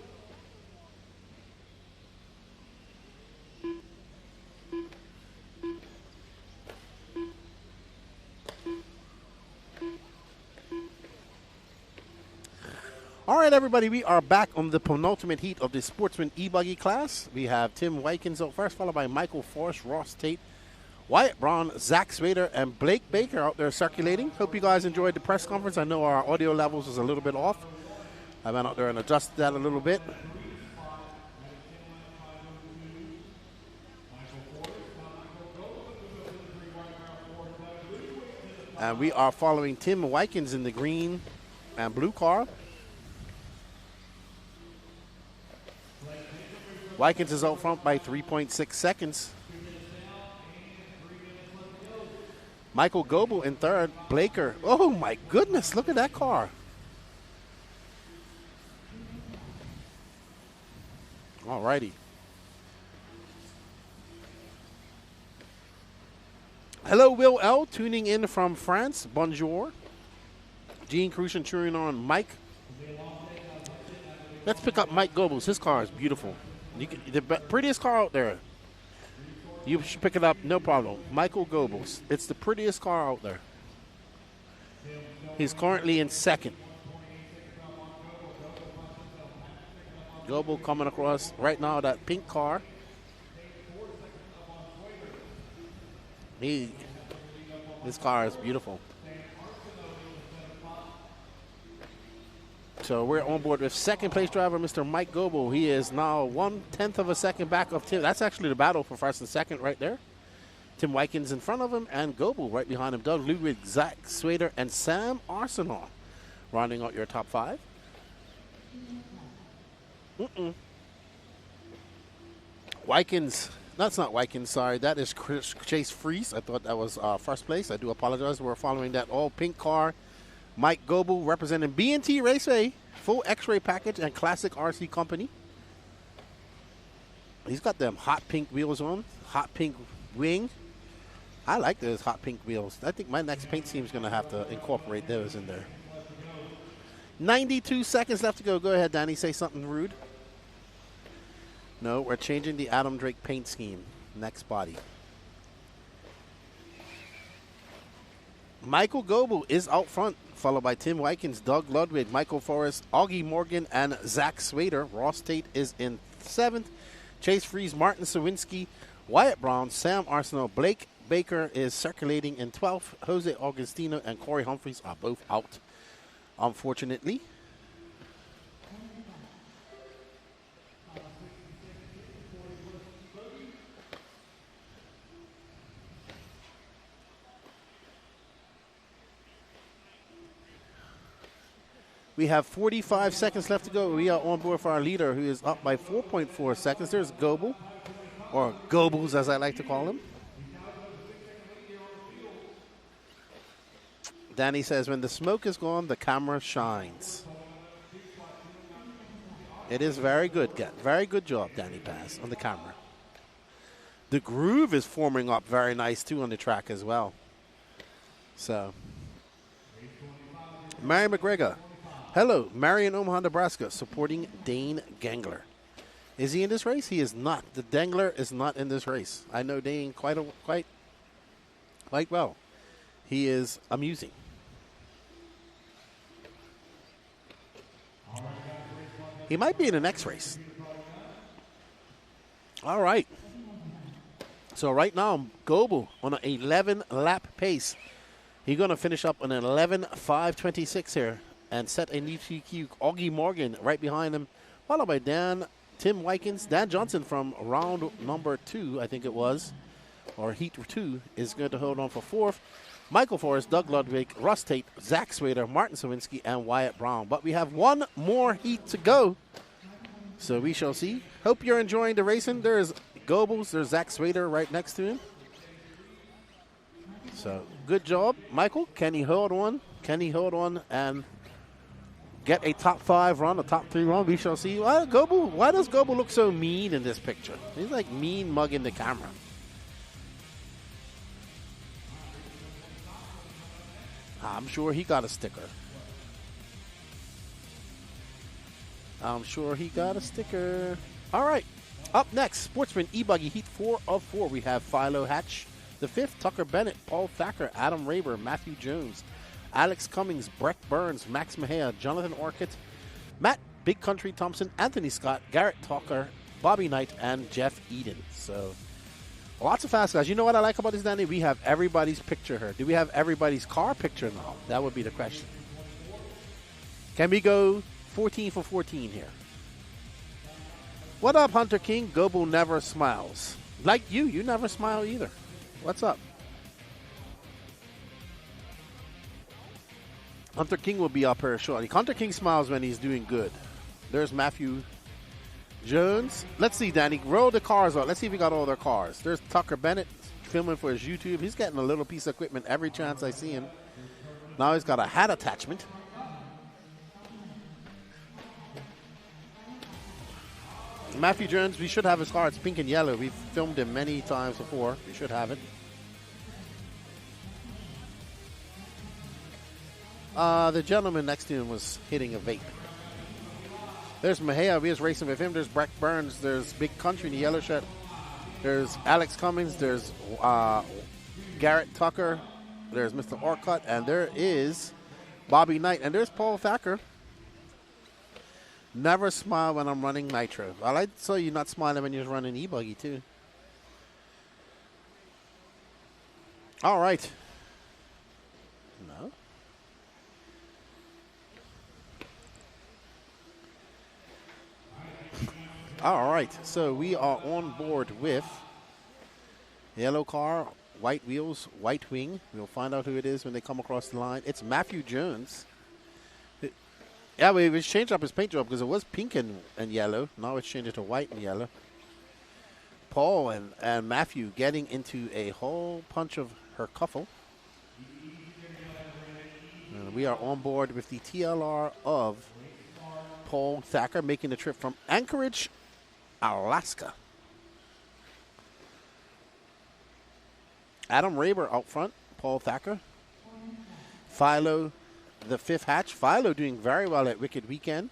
All right, everybody, we are back on the penultimate heat of the Sportsman e-buggy class. We have Tim Wykins out first, followed by Michael Forrest, Ross Tate, Wyatt Brown, Zach Swader, and Blake Baker out there circulating. Hope you guys enjoyed the press conference. I know our audio levels was a little bit off. I went out there and adjusted that a little bit. And we are following Tim Wykins in the green and blue car. Wykins is out front by 3.6 seconds. Michael Goebel in third. Blaker. Oh, my goodness. Look at that car. All righty. Hello, Will L. tuning in from France. Bonjour. Gene Crucian cheering on Mike. Let's pick up Mike Goebbels. His car is beautiful. The prettiest car out there. You should pick it up, no problem. Michael Goebbels. It's the prettiest car out there. He's currently in second. Goebel coming across right now, that pink car. His car is beautiful. So we're on board with second place driver, Mr. Mike Goebel. He is now 1/10 of a second back of Tim. That's actually the battle for first and second right there. Tim Wykins in front of him and Goebel right behind him. Doug Ludwig, Zach Swader, and Sam Arsenault rounding out your top 5. Wykins, that's not Wykins, sorry. That is Chase Freeze. I thought that was first place. I do apologize. We're following that all pink car. Mike Goebel representing B&T Raceway, full X-ray package and classic RC company. He's got them hot pink wheels on, hot pink wing. I like those hot pink wheels. I think my next paint scheme is going to have to incorporate those in there. 92 seconds left to go. Go ahead, Danny. Say something rude. No, we're changing the Adam Drake paint scheme. Next body. Michael Goebel is out front, followed by Tim Wykins, Doug Ludwig, Michael Forrest, Augie Morgan, and Zach Swader. Ross Tate is in 7th. Chase Freeze, Martin Sawinski, Wyatt Brown, Sam Arsenault, Blake Baker is circulating in 12th. Jose Augustino and Corey Humphreys are both out, unfortunately. We have 45 seconds left to go. We are on board for our leader, who is up by 4.4 seconds. There's Goebel, or Goebbels as I like to call him. Danny says, when the smoke is gone, the camera shines. It is very good. Very good job, Danny Pass, on the camera. The groove is forming up very nice, too, on the track as well. So, Mary McGregor. Hello, Marion, Omaha, Nebraska, supporting Dane Gangler. Is he in this race? He is not. The Dangler is not in this race. I know Dane quite well. He is amusing. He might be in the next race. All right. So right now, Goebel on an 11-lap pace. He's going to finish up on an 11.526 here and set a new TQ. Augie Morgan right behind him, followed by Tim Wykins. Dan Johnson from round number 2, I think it was, or heat 2, is going to hold on for 4th. Michael Forrest, Doug Ludwig, Russ Tate, Zach Swader, Martin Sawinski, and Wyatt Brown. But we have one more heat to go, so we shall see. Hope you're enjoying the racing. There's Goebbels, there's Zach Swader right next to him. So, good job. Michael, can he hold on? Can he hold on and get a top 5 run, a top 3 run. We shall see. Why does Goebel look so mean in this picture? He's like mean mugging the camera. I'm sure he got a sticker. I'm sure he got a sticker. All right. Up next, Sportsman e-buggy heat 4 of 4. We have Philo Hatch, the 5th, Tucker Bennett, Paul Thacker, Adam Raber, Matthew Jones, Alex Cummings, Breck Burns, Max Mejia, Jonathan Orcutt, Matt Big Country Thompson, Anthony Scott, Garrett Tucker, Bobby Knight, and Jeff Eden. So lots of fast guys. You know what I like about this, Danny? We have everybody's picture here. Do we have everybody's car picture now? That would be the question. Can we go 14 for 14 here? What up, Hunter King? Goebel never smiles. Like you never smile either. What's up? Hunter King will be up here shortly. Hunter King smiles when he's doing good. There's Matthew Jones. Let's see, Danny. Roll the cars out. Let's see if we got all their cars. There's Tucker Bennett filming for his YouTube. He's getting a little piece of equipment every chance I see him. Now he's got a hat attachment. Matthew Jones, we should have his car. It's pink and yellow. We've filmed him many times before. We should have it. The gentleman next to him was hitting a vape. There's Mejia. We was racing with him. There's Breck Burns. There's Big Country in the yellow shirt. There's Alex Cummings. There's Garrett Tucker. There's Mr. Orcutt. And there is Bobby Knight. And there's Paul Thacker. Never smile when I'm running nitro. I like to saw you not smiling when you're running e-buggy too. All right. No. All right. So we are on board with yellow car, white wheels, white wing. We'll find out who it is when they come across the line. It's Matthew Jones. Yeah, we changed up his paint job because it was pink and yellow. Now it's changed to white and yellow. Paul and Matthew getting into a whole bunch of her cuffle. And we are on board with the TLR of Paul Thacker making the trip from Anchorage, Alaska. Adam Raber out front, Paul Thacker. Philo, the 5th hatch. Philo doing very well at Wicked Weekend.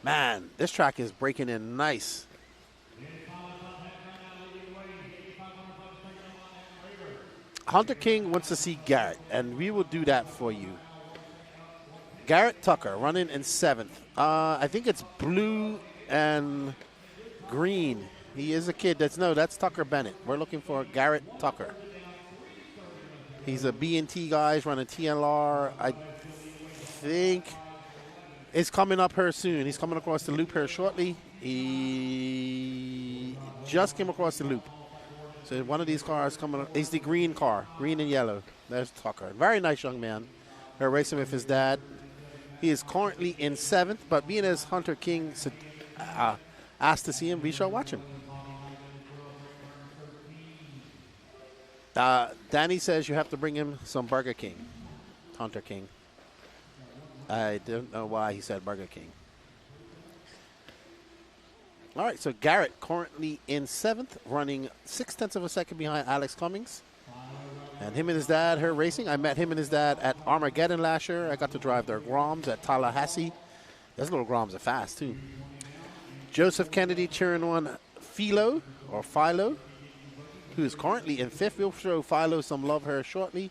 Man, this track is breaking in nice. Hunter King wants to see Garrett, and we will do that for you. Garrett Tucker running in 7th. I think it's blue and green. He is a kid. That's Tucker Bennett. We're looking for Garrett Tucker. He's a B&T guy. He's running TLR. I think it's coming up here soon. He's coming across the loop here shortly. He just came across the loop. So one of these cars coming. It's the green car, green and yellow. There's Tucker. Very nice young man. They're racing with his dad. He is currently in 7th, but being as Hunter King asked to see him, we shall watch him. Danny says you have to bring him some Burger King. Hunter King. I don't know why he said Burger King. All right, so Garrett currently in 7th, running 0.6 of a second behind Alex Cummings. And him and his dad, her racing. I met him and his dad at Armageddon last year. I got to drive their Groms at Tallahassee. Those little Groms are fast, too. Joseph Kennedy cheering on Philo, who is currently in 5th. We'll show Philo some love here shortly.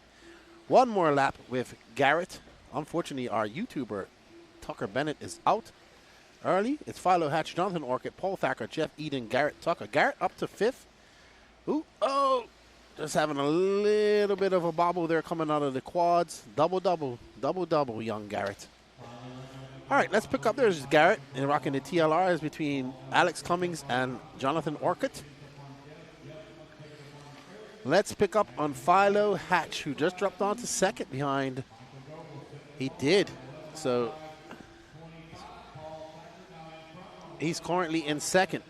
One more lap with Garrett. Unfortunately, our YouTuber, Tucker Bennett, is out early. It's Philo Hatch, Jonathan Orcutt, Paul Thacker, Jeff Eden, Garrett Tucker. Garrett up to 5th. Ooh, oh, just having a little bit of a bobble there coming out of the quads. Double, young Garrett. All right, let's pick up. There's Garrett and rocking the TLRs between Alex Cummings and Jonathan Orcutt. Let's pick up on Philo Hatch, who just dropped on to 2nd behind. He did. So he's currently in 2nd.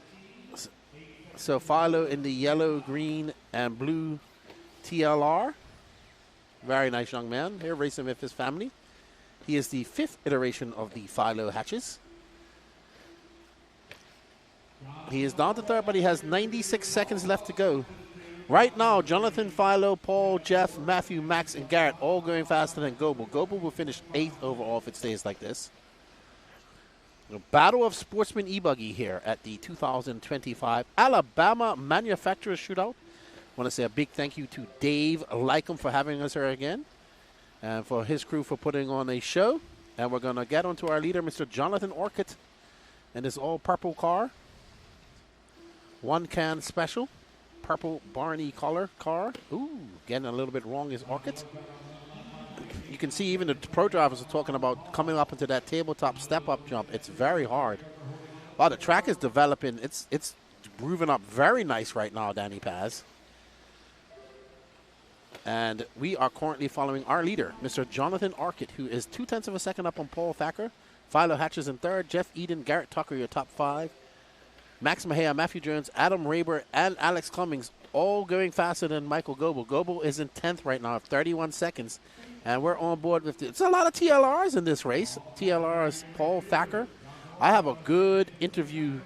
So Philo in the yellow, green, and blue TLR. Very nice young man here racing with his family. He is the 5th iteration of the Philo hatches. He is down to 3rd, but he has 96 seconds left to go. Right now, Jonathan, Philo, Paul, Jeff, Matthew, Max, and Garrett all going faster than Goebel. Goebel will finish 8th overall if it stays like this. The Battle of Sportsman e-buggy here at the 2025 Alabama Manufacturers Shootout. I want to say a big thank you to Dave Lycum for having us here again, and for his crew for putting on a show. And we're going to get onto our leader, Mr. Jonathan Orcutt, and his all-purple car. 1 can special. Purple Barney color car. Ooh, getting a little bit wrong is Orcutt. You can see even the pro drivers are talking about coming up into that tabletop step-up jump. It's very hard. Wow, the track is developing. It's moving up very nice right now, Danny Paz. And we are currently following our leader, Mr. Jonathan Orcutt, who is 0.2 of a second up on Paul Thacker. Philo Hatches in 3rd. Jeff Eden, Garrett Tucker, your top 5. Max Mejia, Matthew Jones, Adam Raber, and Alex Cummings all going faster than Michael Goebel. Goebel is in 10th right now, 31 seconds. And we're on board with it's a lot of TLRs in this race. TLRs, Paul Thacker. I have a good interview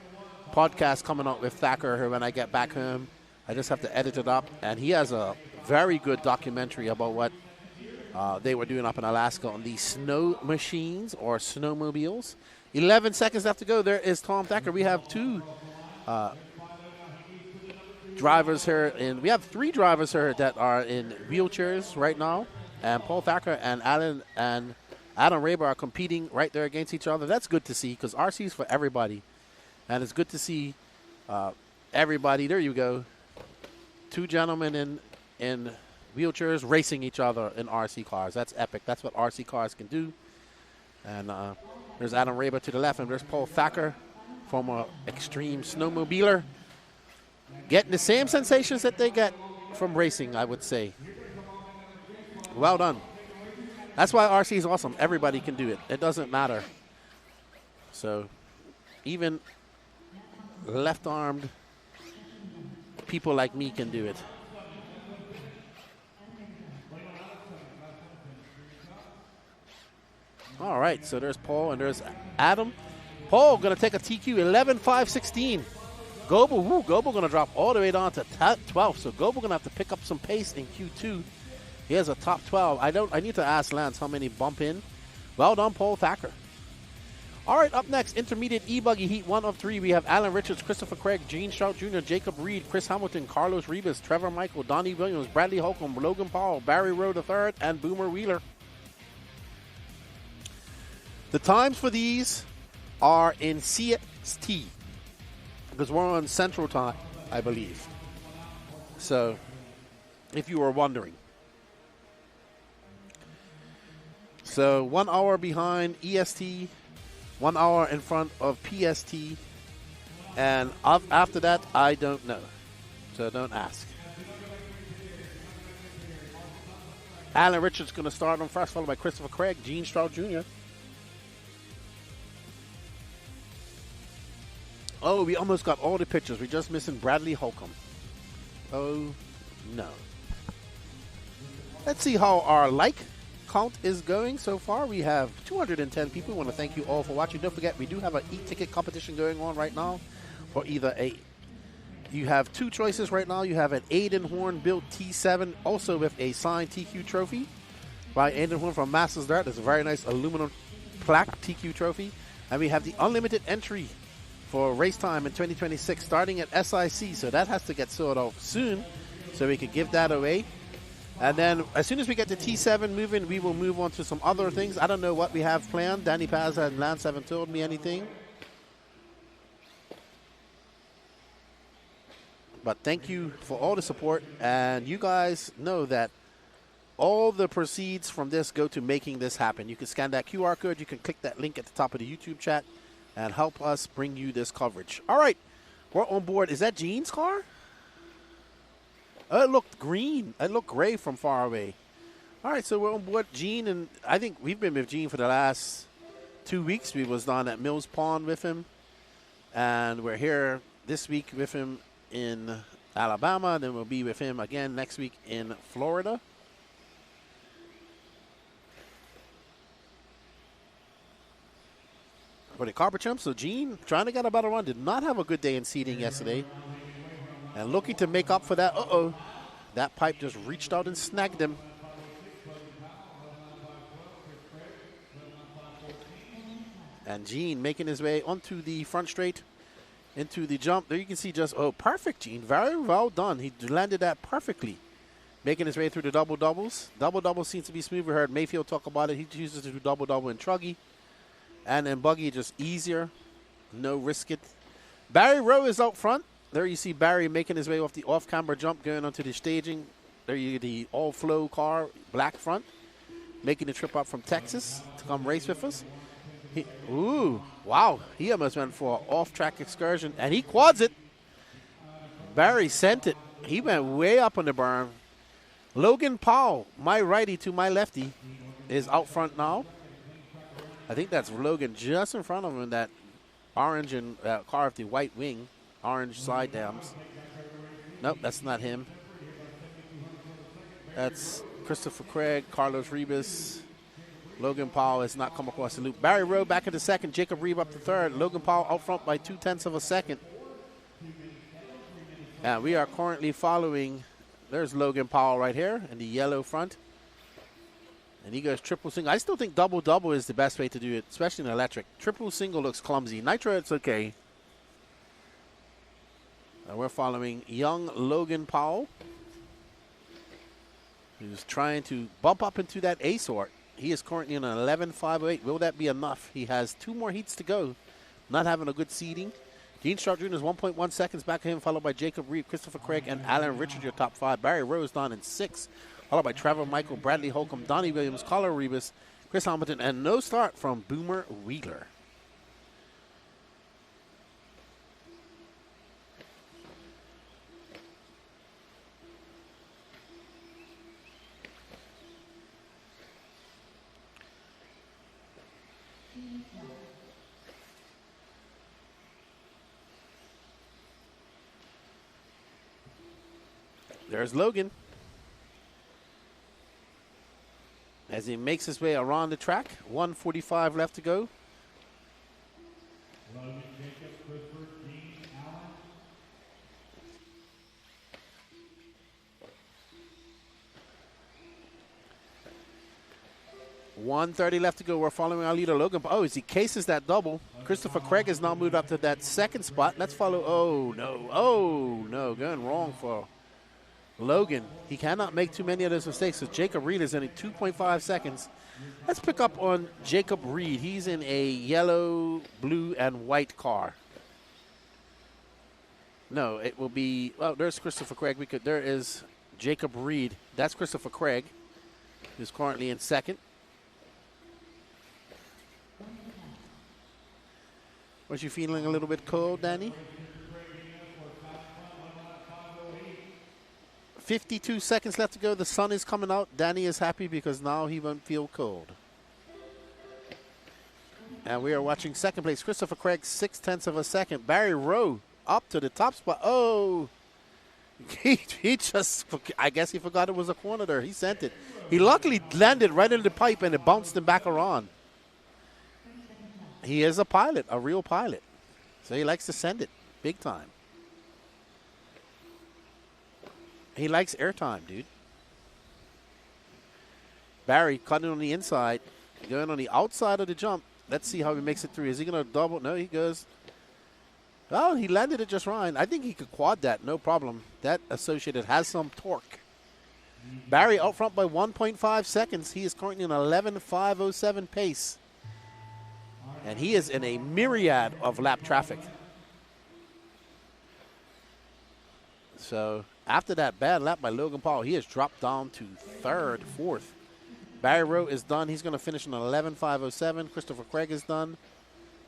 podcast coming out with Thacker when I get back home. I just have to edit it up. And he has a very good documentary about what they were doing up in Alaska on the snow machines or snowmobiles. 11 seconds left to go. There is Tom Thacker. We have 2 drivers here, and we have 3 drivers here that are in wheelchairs right now. And Paul Thacker and Adam Raber are competing right there against each other. That's good to see because RC is for everybody. And it's good to see everybody. There you go. 2 gentlemen in wheelchairs racing each other in RC cars. That's epic. That's what RC cars can do. And there's Adam Raber to the left, and there's Paul Thacker, former extreme snowmobiler, getting the same sensations that they get from racing, I would say. Well done. That's why RC is awesome. Everybody can do it. It doesn't matter. So even left-armed people like me can do it. All right, so there's Paul and there's Adam. Paul going to take a TQ 11.516. Goebel going to drop all the way down to 12. So Goebel going to have to pick up some pace in Q2. He has a top 12. I need to ask Lance how many bump in. Well done, Paul Thacker. All right, up next, intermediate e-buggy heat 1 of 3. We have Alan Richards, Christopher Craig, Gene Strout Jr., Jacob Reed, Chris Hamilton, Carlos Ribas, Trevor Michael, Donnie Williams, Bradley Holcomb, Logan Paul, Barry Rowe III, and Boomer Wheeler. The times for these are in CST because we're on Central Time, I believe. So, if you were wondering. So 1 hour behind EST, 1 hour in front of PST, and after that, I don't know. So don't ask. Alan Richards going to start on first, followed by Christopher Craig, Gene Strout Jr. Oh, we almost got all the pictures. We're just missing Bradley Holcomb. Oh, no. Let's see how our like count is going so far. We have 210 people. We want to thank you all for watching. Don't forget, we do have an e-ticket competition going on right now for either you have 2 choices right now. You have an Aiden Horn built T7, also with a signed TQ trophy by Aiden Horn from Masters Dart. It's a very nice aluminum plaque TQ trophy. And we have the unlimited entry for race time in 2026 starting at SIC. So that has to get sorted out soon so we can give that away. And then as soon as we get the T7 moving, we will move on to some other things. I don't know what we have planned. Danny Paz and Lance haven't told me anything. But thank you for all the support. And you guys know that all the proceeds from this go to making this happen. You can scan that QR code. You can click that link at the top of the YouTube chat and help us bring you this coverage. All right, we're on board. Is that Gene's car? Oh, it looked green. It looked gray from far away. All right, so we're on board Gene, and I think we've been with Gene for the last 2 weeks. We was down at Mills Pond with him, and we're here this week with him in Alabama. Then we'll be with him again next week in Florida. for the Carpet Chumps. So Gene, trying to get a better run, did not have a good day in seeding yesterday. And looking to make up for that. That pipe just reached out and snagged him. And Gene making his way onto the front straight, into the jump. There you can see just, perfect, Gene. Very well done. He landed that perfectly. Making his way through the double-doubles. Double-double seems to be smooth. We heard Mayfield talk about it. He chooses to do double-double in truggy. And in buggy, just easier. No risk it. Barry Rowe is out front. There you see Barry making his way off the off-camber jump, going onto the staging. There you get the all-flow car, black front, making the trip up from Texas to come race with us. Wow. He almost went for an off-track excursion, and he quads it. Barry sent it. He went way up on the berm. Logan Powell, my righty to my lefty, is out front now. I think that's Logan just in front of him in that orange and car with the white wing, orange side dams. Nope, that's not him. That's Christopher Craig, Carlos Rebus. Logan Powell has not come across the loop. Barry Rowe back into second. Jacob Reeb up to third. Logan Powell out front by 0.2 of a second. And we are currently following. There's Logan Powell right here in the yellow front. And he goes triple single. I still think double-double is the best way to do it, especially in electric. Triple single looks clumsy. Nitro, it's okay. And we're following young Logan Powell, who's trying to bump up into that A sort. He is currently in an 11.508. Will that be enough? He has 2 more heats to go. Not having a good seeding. Gene Sharp Jr. is 1.1 seconds back of him, followed by Jacob Reed, Christopher Craig, and Alan Richard, your top 5. Barry Rose down in 6, followed by Trevor Michael, Bradley Holcomb, Donnie Williams, Carlo Rebus, Chris Hamilton, and no start from Boomer Wheeler. There's Logan as he makes his way around the track. 1:45 left to go. Logan, Jacob, Clifford, Dean, Allen. 1:30 left to go. We're following our leader, Logan. Oh, as he cases that double. Christopher Craig has now moved up to that second spot. Let's follow. Oh, no. Going wrong for Logan. He cannot make too many of those mistakes. So Jacob Reed is in 2.5 seconds. Let's pick up on Jacob Reed. He's in a yellow, blue, and white car. No, it will be. Well, there's Christopher Craig. There is Jacob Reed. That's Christopher Craig, who's currently in second. Was you feeling a little bit cold, Danny? 52 seconds left to go. The sun is coming out. Danny is happy because now he won't feel cold. And we are watching second place. Christopher Craig, 0.6 of a second. Barry Rowe up to the top spot. Oh, he just, I guess he forgot it was a corner there. He sent it. He luckily landed right into the pipe and it bounced him back around. He is a pilot, a real pilot. So he likes to send it big time. He likes airtime, dude. Barry cutting on the inside, going on the outside of the jump. Let's see how he makes it through. Is he going to double? No, he goes. Oh, he landed it just right. I think he could quad that, no problem. That Associated has some torque. Barry out front by 1.5 seconds. He is currently in 11.507 pace. And he is in a myriad of lap traffic. So after that bad lap by Logan Paul, he has dropped down to third, fourth. Barry Rowe is done. He's going to finish in 11.507. Christopher Craig is done.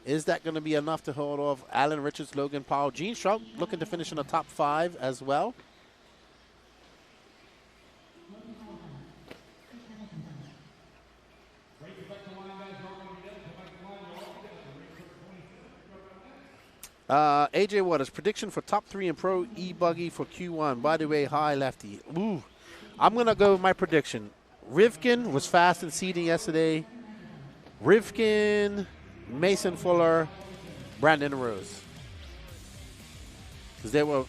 Is that going to be enough to hold off Alan Richards, Logan Paul? Gene Sharp looking to finish in the top 5 as well. AJ Waters, prediction for top 3 in Pro e-buggy for Q1. By the way, hi, lefty. Ooh, I'm going to go with my prediction. Rivkin was fast in seeding yesterday. Rivkin, Mason Fuller, Brandon Rose. Because they were,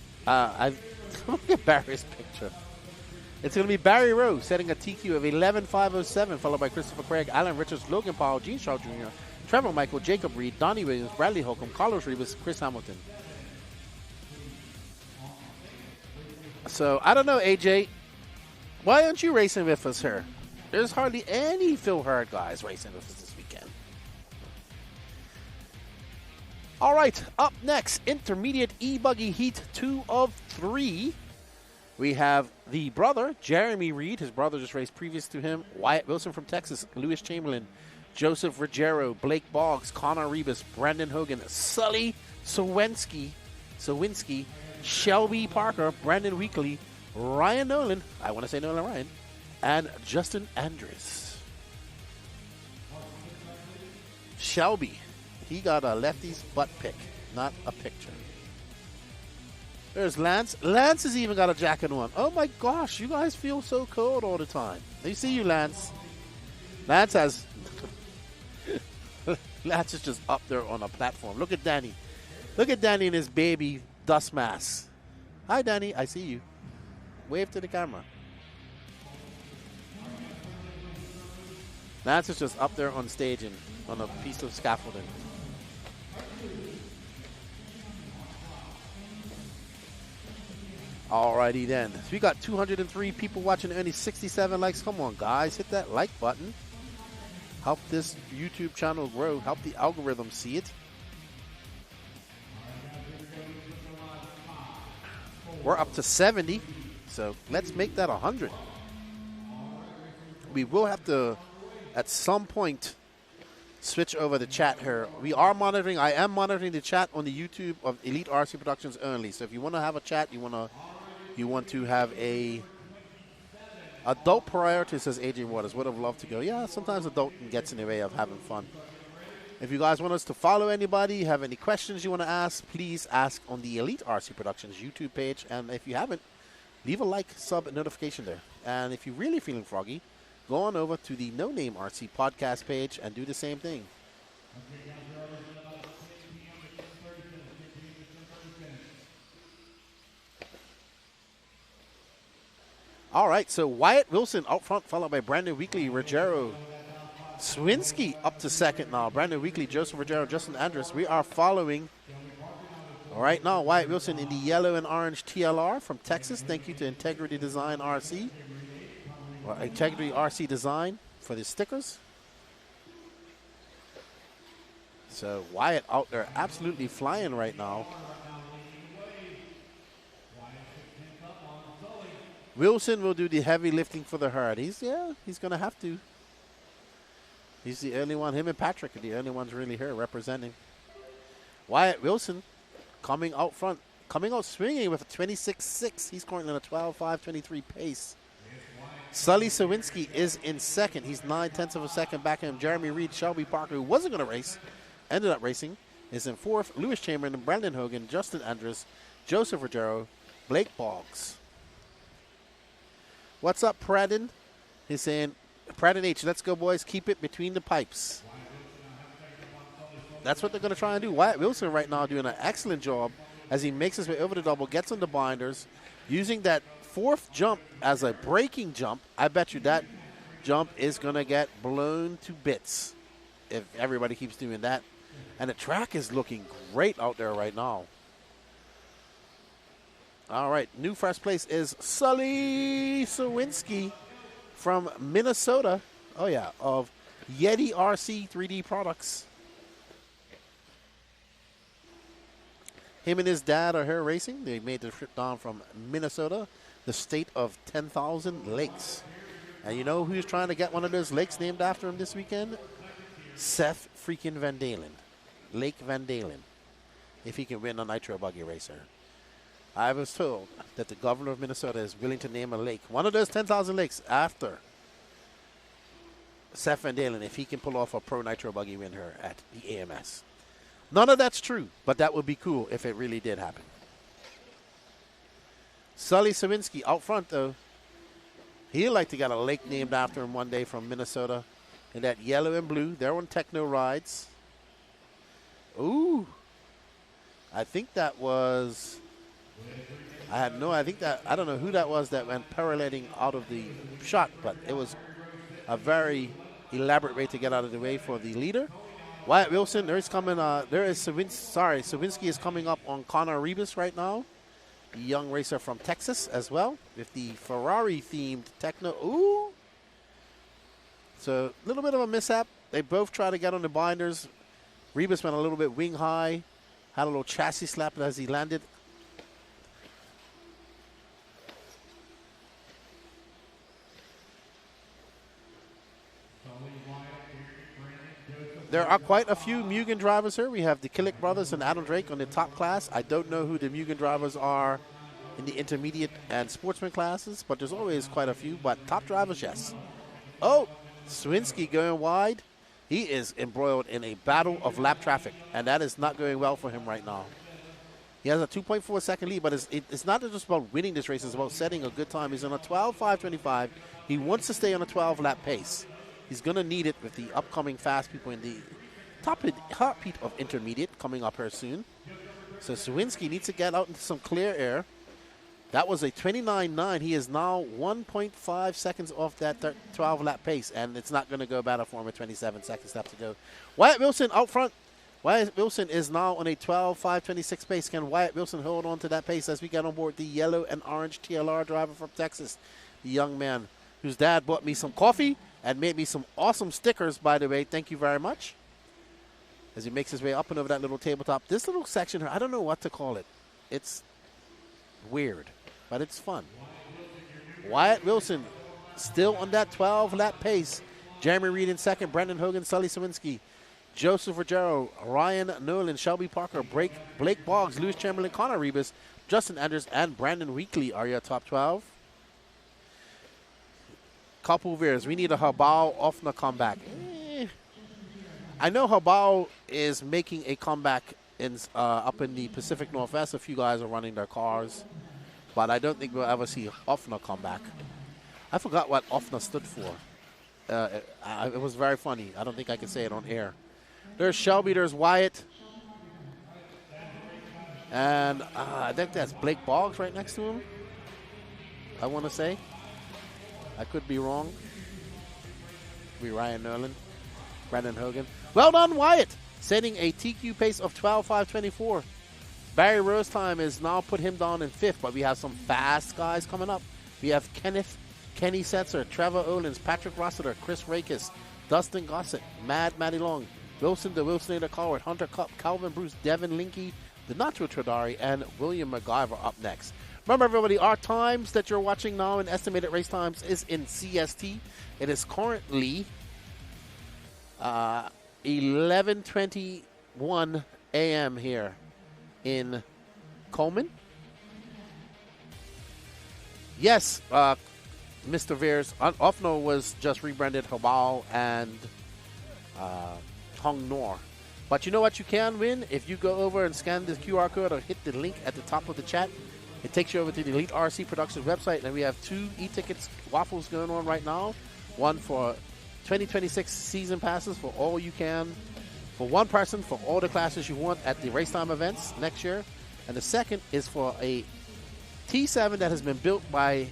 look at Barry's picture. It's going to be Barry Rose setting a TQ of 11.507, followed by Christopher Craig, Alan Richards, Logan Powell, Gene Shaw Jr., Trevor Michael, Jacob Reed, Donnie Williams, Bradley Holcomb, Carlos Rivas, Chris Hamilton. So, I don't know, AJ. Why aren't you racing with us here? There's hardly any Phil Hurd guys racing with us this weekend. All right, up next, Intermediate e-buggy Heat 2 of 3. We have the brother, Jeremy Reed. His brother just raced previous to him. Wyatt Wilson from Texas, Lewis Chamberlain, Joseph Ruggiero, Blake Boggs, Connor Rebus, Brandon Hogan, Sully Sowinski, Shelby Parker, Brandon Weekly, Ryan Nolan, I want to say Nolan Ryan, and Justin Andrews. Shelby, he got a lefty's butt pick, not a picture. There's Lance. Lance has even got a jacket on. Oh my gosh, you guys feel so cold all the time. They see you, Lance. Lance has... Lance is just up there on a platform. Look at Danny. Look at Danny and his baby dust mask. Hi, Danny. I see you. Wave to the camera. Lance is just up there on stage and on a piece of scaffolding. Alrighty then. So we got 203 people watching, only 67 likes. Come on, guys. Hit that like button. Help this YouTube channel grow. Help the algorithm see it. We're up to 70. So let's make that 100. We will have to, at some point, switch over the chat here. We are monitoring. I am monitoring the chat on the YouTube of Elite RC Productions only. So if you want to have a chat, you want to have a adult priority, says AJ Waters. Would have loved to go. Yeah, sometimes adult gets in the way of having fun. If you guys want us to follow anybody, have any questions you want to ask, please ask on the Elite RC Productions YouTube page. And if you haven't, leave a like, sub, notification there. And if you're really feeling froggy, go on over to the No Name RC podcast page and do the same thing. All right, so Wyatt Wilson out front, followed by Brandon Weekly, Ruggiero, Swinsky up to second now. Brandon Weekly, Joseph Ruggiero, Justin Andrus. We are following. All right, now Wyatt Wilson in the yellow and orange TLR from Texas. Thank you to Integrity Design RC. Or Integrity RC Design for the stickers. So Wyatt out there absolutely flying right now. Wilson will do the heavy lifting for the herd. He's going to have to. He's the only one. Him and Patrick are the only ones really here representing. Wyatt Wilson coming out front, coming out swinging with a 26.6. He's currently on a 12.523 pace. Sully Sowinski is in second. He's 9/10 of a second back him. Jeremy Reed, Shelby Parker, who wasn't going to race, ended up racing, is in fourth. Lewis Chamberlain, Brandon Hogan, Justin Andrus, Joseph Ruggiero, Blake Boggs. What's up, Pradden? He's saying, Pradden H, let's go, boys. Keep it between the pipes. That's what they're going to try and do. Wyatt Wilson right now doing an excellent job as he makes his way over the double, gets on the binders, using that fourth jump as a braking jump. I bet you that jump is going to get blown to bits if everybody keeps doing that. And the track is looking great out there right now. All right, new first place is Sully Sowinski from Minnesota. Oh, yeah, of Yeti RC 3D Products. Him and his dad are here racing. They made the trip down from Minnesota, the state of 10,000 lakes. And you know who's trying to get one of those lakes named after him this weekend? Seth freaking Van Dalen. Lake Van Dalen. If he can win a nitro buggy racer. I was told that the governor of Minnesota is willing to name a lake, one of those 10,000 lakes, after Seth Van Dalen, if he can pull off a pro nitro buggy win here at the AMS. None of that's true, but that would be cool if it really did happen. Sully Sowinski out front, though. He'd like to get a lake named after him one day from Minnesota in that yellow and blue. They're on Techno Rides. Ooh. I think that was, I don't know who that was that went paralleling out of the shot, but it was a very elaborate way to get out of the way for the leader. Wyatt Wilson, Sawinski is coming up on Connor Rebus right now, the young racer from Texas as well, with the Ferrari-themed Techno. Ooh! So a little bit of a mishap. They both try to get on the binders. Rebus went a little bit wing high, had a little chassis slap as he landed. There are quite a few Mugen drivers here. We have the Killick brothers and Adam Drake on the top class. I don't know who the Mugen drivers are in the intermediate and sportsman classes, but there's always quite a few. But top drivers, yes. Oh, Sawinski going wide. He is embroiled in a battle of lap traffic, and that is not going well for him right now. He has a 2.4 second lead, but it's not just about winning this race. It's about setting a good time. He's on a 12.525. He wants to stay on a 12-lap pace. He's going to need it with the upcoming fast people in the heartbeat of intermediate coming up here soon. So Sawinski needs to get out into some clear air. That was a 29.9. He is now 1.5 seconds off that 12-lap pace, and it's not going to go better for him with 27 seconds left to go. Wyatt Wilson out front. Wyatt Wilson is now on a 12.526 pace. Can Wyatt Wilson hold on to that pace as we get on board the yellow and orange TLR driver from Texas, the young man whose dad bought me some coffee and made me some awesome stickers, by the way. Thank you very much. As he makes his way up and over that little tabletop. This little section here, I don't know what to call it. It's weird, but it's fun. Wyatt Wilson still on that 12-lap pace. Jeremy Reed in second, Brendan Hogan, Sully Sawinski, Joseph Ruggiero, Ryan Nolan, Shelby Parker, Blake Boggs, Lewis Chamberlain, Connor Rebus, Justin Anders, and Brandon Weekly are your top 12. Couple veers. We need a Habao Offner comeback. I know Habao is making a comeback up in the Pacific Northwest. A few guys are running their cars, but I don't think we'll ever see Offner come back. I forgot what Offner stood for. It was very funny. I don't think I can say it on air. There's Shelby. There's Wyatt. And I think that's Blake Boggs right next to him, I want to say. I could be wrong. Be Ryan Nolan, Brandon Hogan. Well done, Wyatt. Setting a TQ pace of 12.524. Barry Rose time is now put him down in fifth, but we have some fast guys coming up. We have Kenny Setzer, Trevor Owens, Patrick Rossiter, Chris Rakes, Dustin Gossett, Matty Long, Wilson the Wilsonator Coward, Hunter Cup, Calvin Bruce, Devin Linky, the Nitro Tradari, and William McGyver up next. Remember, everybody, our times that you're watching now in estimated race times is in CST. It is currently 11:21 a.m. here in Cullman. Yes, Mr. Veers, Offno was just rebranded Habao and Hong Nor. But you know what you can win? If you go over and scan this QR code or hit the link at the top of the chat, it takes you over to the Elite RC Productions website, and we have 2 e-tickets waffles going on right now. One for 2026 season passes for all you can, for one person, for all the classes you want at the race time events next year. And the second is for a T7 that has been built by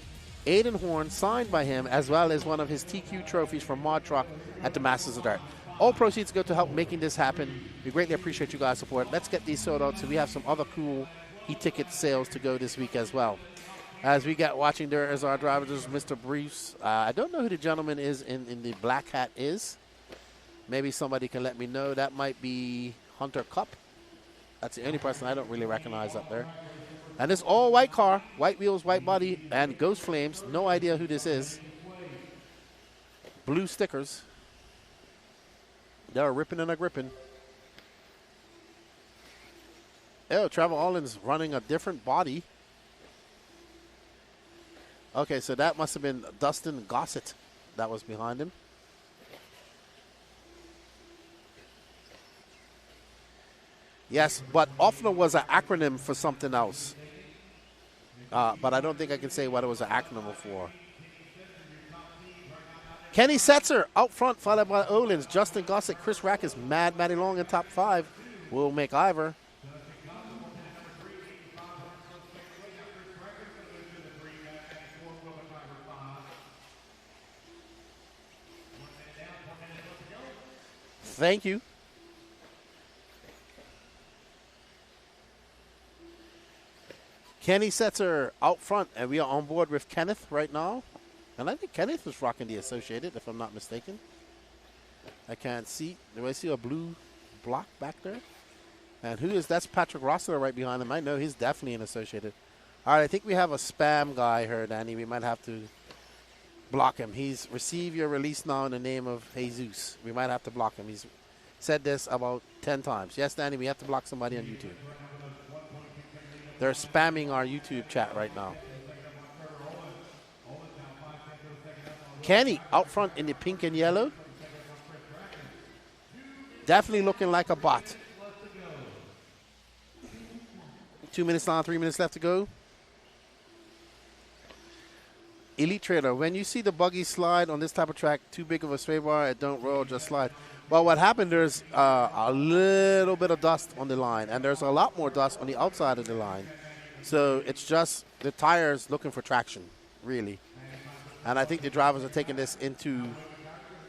Aiden Horn, signed by him, as well as one of his TQ trophies from Mod Truck at the Masters of Dirt. All proceeds go to help making this happen. We greatly appreciate you guys' support. Let's get these sold out so we have some other cool e-ticket sales to go this week as well. As we get watching, there is our driver, this is Mr. Briefs. I don't know who the gentleman is in the black hat is. Maybe somebody can let me know. That might be Hunter Cup. That's the only person I don't really recognize up there. And this all white car, white wheels, white body, and ghost flames. No idea who this is. Blue stickers. They're ripping and a gripping. Oh, Trevor Allens running a different body. Okay, so that must have been Dustin Gossett that was behind him. Yes, but Offner was an acronym for something else. But I don't think I can say what it was an acronym for. Kenny Setzer out front, followed by Olins, Justin Gossett, Chris Rackes, Matty Long in top 5. Will McIver. Thank you. Kenny Setzer out front, and we are on board with Kenneth right now. And I think Kenneth was rocking the Associated, if I'm not mistaken. I can't see. Do I see a blue block back there? And who is that's Patrick Rossler right behind him. I know he's definitely an Associated. All right, I think we have a spam guy here, Danny. We might have to block him. He's receive your release now in the name of Jesus. We might have to block him. He's said this about 10 times. Yes, Danny, we have to block somebody on YouTube. They're spamming our YouTube chat right now. Kenny out front in the pink and yellow. Definitely looking like a bot. 2 minutes down, 3 minutes left to go. Elite Trader, when you see the buggy slide on this type of track, too big of a sway bar, it don't roll, just slide. Well, what happened, there's a little bit of dust on the line, and there's a lot more dust on the outside of the line. So it's just the tires looking for traction, really. And I think the drivers are taking this into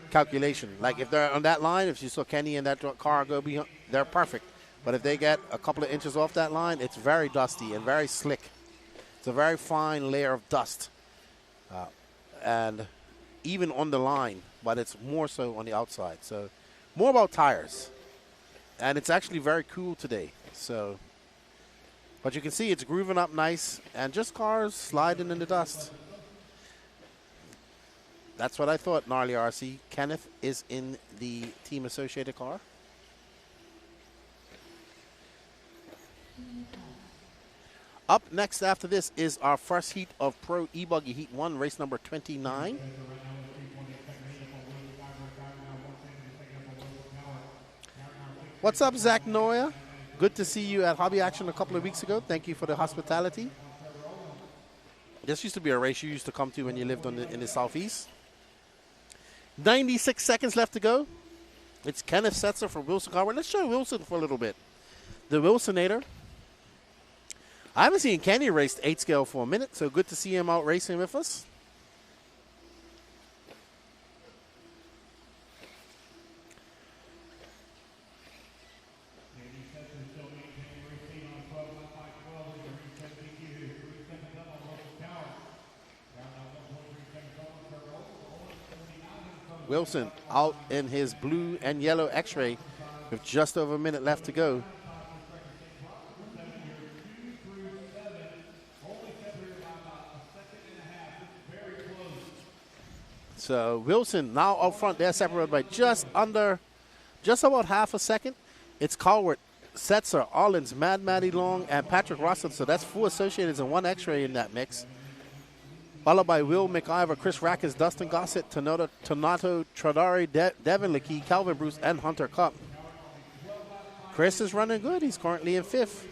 calculation. Like if they're on that line, if you saw Kenny and that car go behind, they're perfect. But if they get a couple of inches off that line, it's very dusty and very slick. It's a very fine layer of dust. And even on the line, but it's more so on the outside. So more about tires. And it's actually very cool today. So, but you can see it's grooving up nice and just cars sliding in the dust. That's what I thought, Gnarly RC. Kenneth is in the Team Associated car. Up next after this is our first heat of Pro e-buggy Heat 1, race number 29. What's up, Zach Noya? Good to see you at Hobby Action a couple of weeks ago. Thank you for the hospitality. This used to be a race you used to come to when you lived in the Southeast. 96 seconds left to go. It's Kenneth Setzer for Wilson Car. Let's show Wilson for a little bit. The Wilsonator. I haven't seen Kenny race 8 scale for a minute, so good to see him out racing with us. Wilson out in his blue and yellow X-Ray with just over a minute left to go. So Wilson now up front. They're separated by just about half a second. It's Colwart, Setzer, Allens, Mad Matty Long, and Patrick Russell. So that's 4 Associateds and 1 X-Ray in that mix. Followed by Will McIver, Chris Rackes, Dustin Gossett, Tonato Tradari, Devin Leakey, Calvin Bruce, and Hunter Cup. Chris is running good. He's currently in 5th.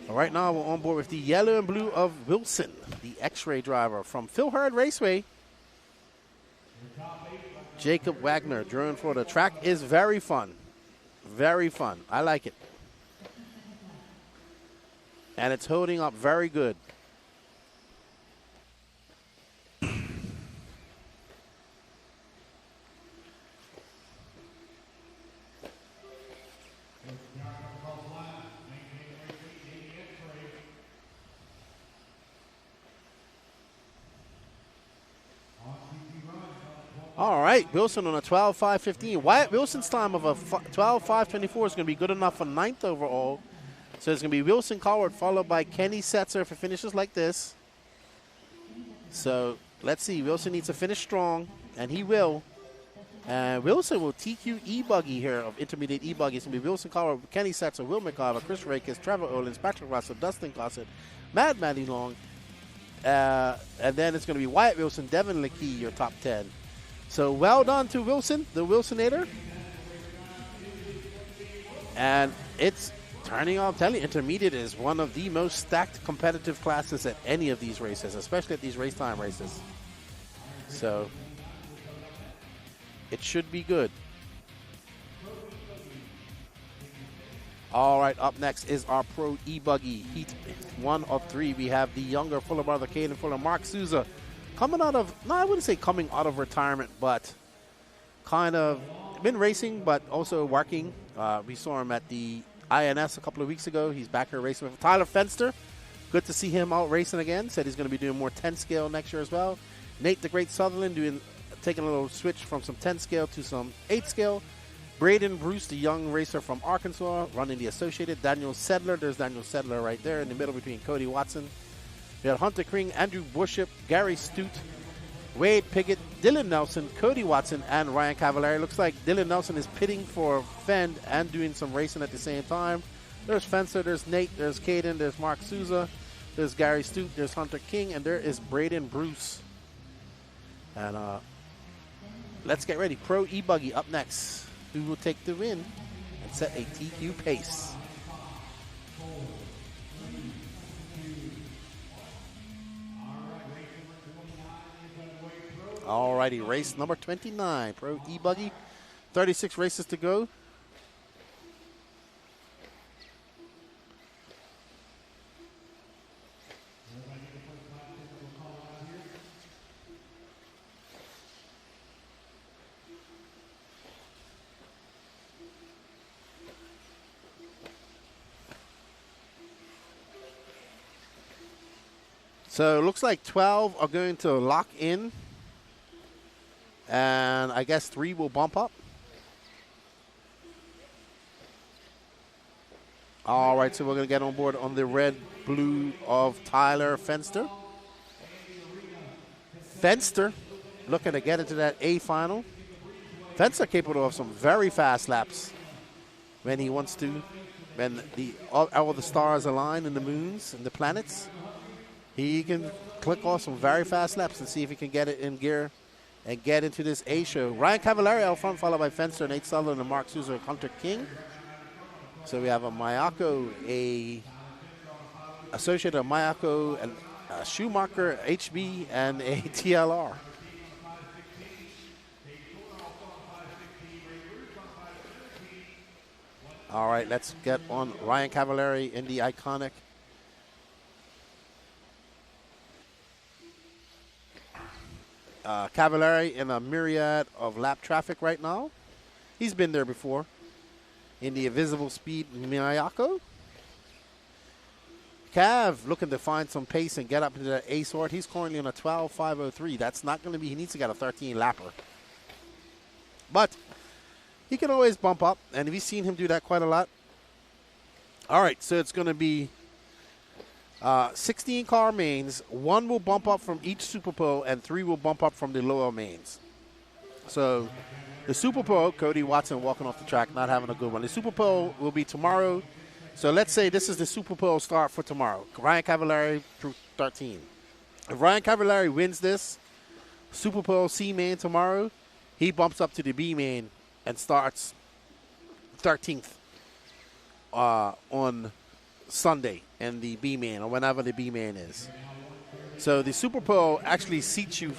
Right now we're on board with the yellow and blue of Wilson, the X-Ray driver from Phil Hurd Raceway. Jacob Wagner, Durham, Florida. Track is very fun. Very fun. I like it. And it's holding up very good. All right, Wilson on a 12.5.15. Wyatt Wilson's time of a 12.5.24 is going to be good enough for 9th overall. So it's going to be Wilson Colwart followed by Kenny Setzer for finishes like this. So let's see. Wilson needs to finish strong, and he will. And Wilson will TQ e-buggy here of intermediate e-buggy. It's going to be Wilson Colwart, Kenny Setzer, Will McIver, Chris Rackes, Trevor Olins, Patrick Russell, Dustin Gossett, Mad Matty Long. And then it's going to be Wyatt Wilson, Devin Leakey, your top 10. So well done to Wilson, the Wilsonator. And it's turning out, I'm telling you, intermediate is one of the most stacked competitive classes at any of these races, especially at these race time races. So it should be good. All right, up next is our Pro e-buggy Heat 1 of 3. We have the younger Fuller brother, Caden Fuller, Mark Souza, coming out of, no, I wouldn't say coming out of retirement, but kind of been racing, but also working. We saw him at the INS a couple of weeks ago. He's back here racing with Tyler Fenster. Good to see him out racing again. Said he's going to be doing more 10 scale next year as well. Nate the Great Sutherland taking a little switch from some 10 scale to some 8 scale. Braden Bruce, the young racer from Arkansas, running the Associated. Daniel Sedler, there's Daniel Sedler right there in the middle between Cody Watson. We had Hunter Kring, Andrew Buship, Gary Stute, Wade Piggott, Dylan Nelson, Cody Watson, and Ryan Cavallari. Looks like Dylan Nelson is pitting for Fend and doing some racing at the same time. There's Fencer, there's Nate, there's Caden, there's Mark Souza, there's Gary Stute, there's Hunter King, and there is Braden Bruce. And let's get ready. Pro e-buggy up next. Who will take the win and set a TQ pace? Alrighty, race number 29, Pro e-buggy. 36 races to go. So it looks like 12 are going to lock in. And I guess 3 will bump up. All right, so we're going to get on board on the red, blue of Tyler Fenster. Fenster looking to get into that A final. Fenster capable of some very fast laps when he wants to. When all the stars align and the moons and the planets. He can click off some very fast laps and see if he can get it in gear and get into this A show. Ryan Cavallari out front, followed by Fenster, Nate Sutherland, and Mark Souza, Hunter King. So we have a Mayako, a Associated Mayako, a Schumacher HB, and a TLR. All right, let's get on Ryan Cavallari in the iconic Cavallari in a myriad of lap traffic right now. He's been there before in the Invisible Speed Miyako. Cav looking to find some pace and get up into that A sort. He's currently on a 12.503. That's not going to be, he needs to get a 13 lapper. But he can always bump up, and we've seen him do that quite a lot. All right, so it's going to be 16 car mains. 1 will bump up from each Super Pole, and 3 will bump up from the lower mains. So the Super Pole, Cody Watson walking off the track, not having a good one. The Super Pole will be tomorrow. So let's say this is the Super Pole start for tomorrow. Ryan Cavallari through 13. If Ryan Cavallari wins this Super Pole C main tomorrow, he bumps up to the B main and starts 13th on Sunday in the B main or whenever the B main is. So the Super Pole actually seats you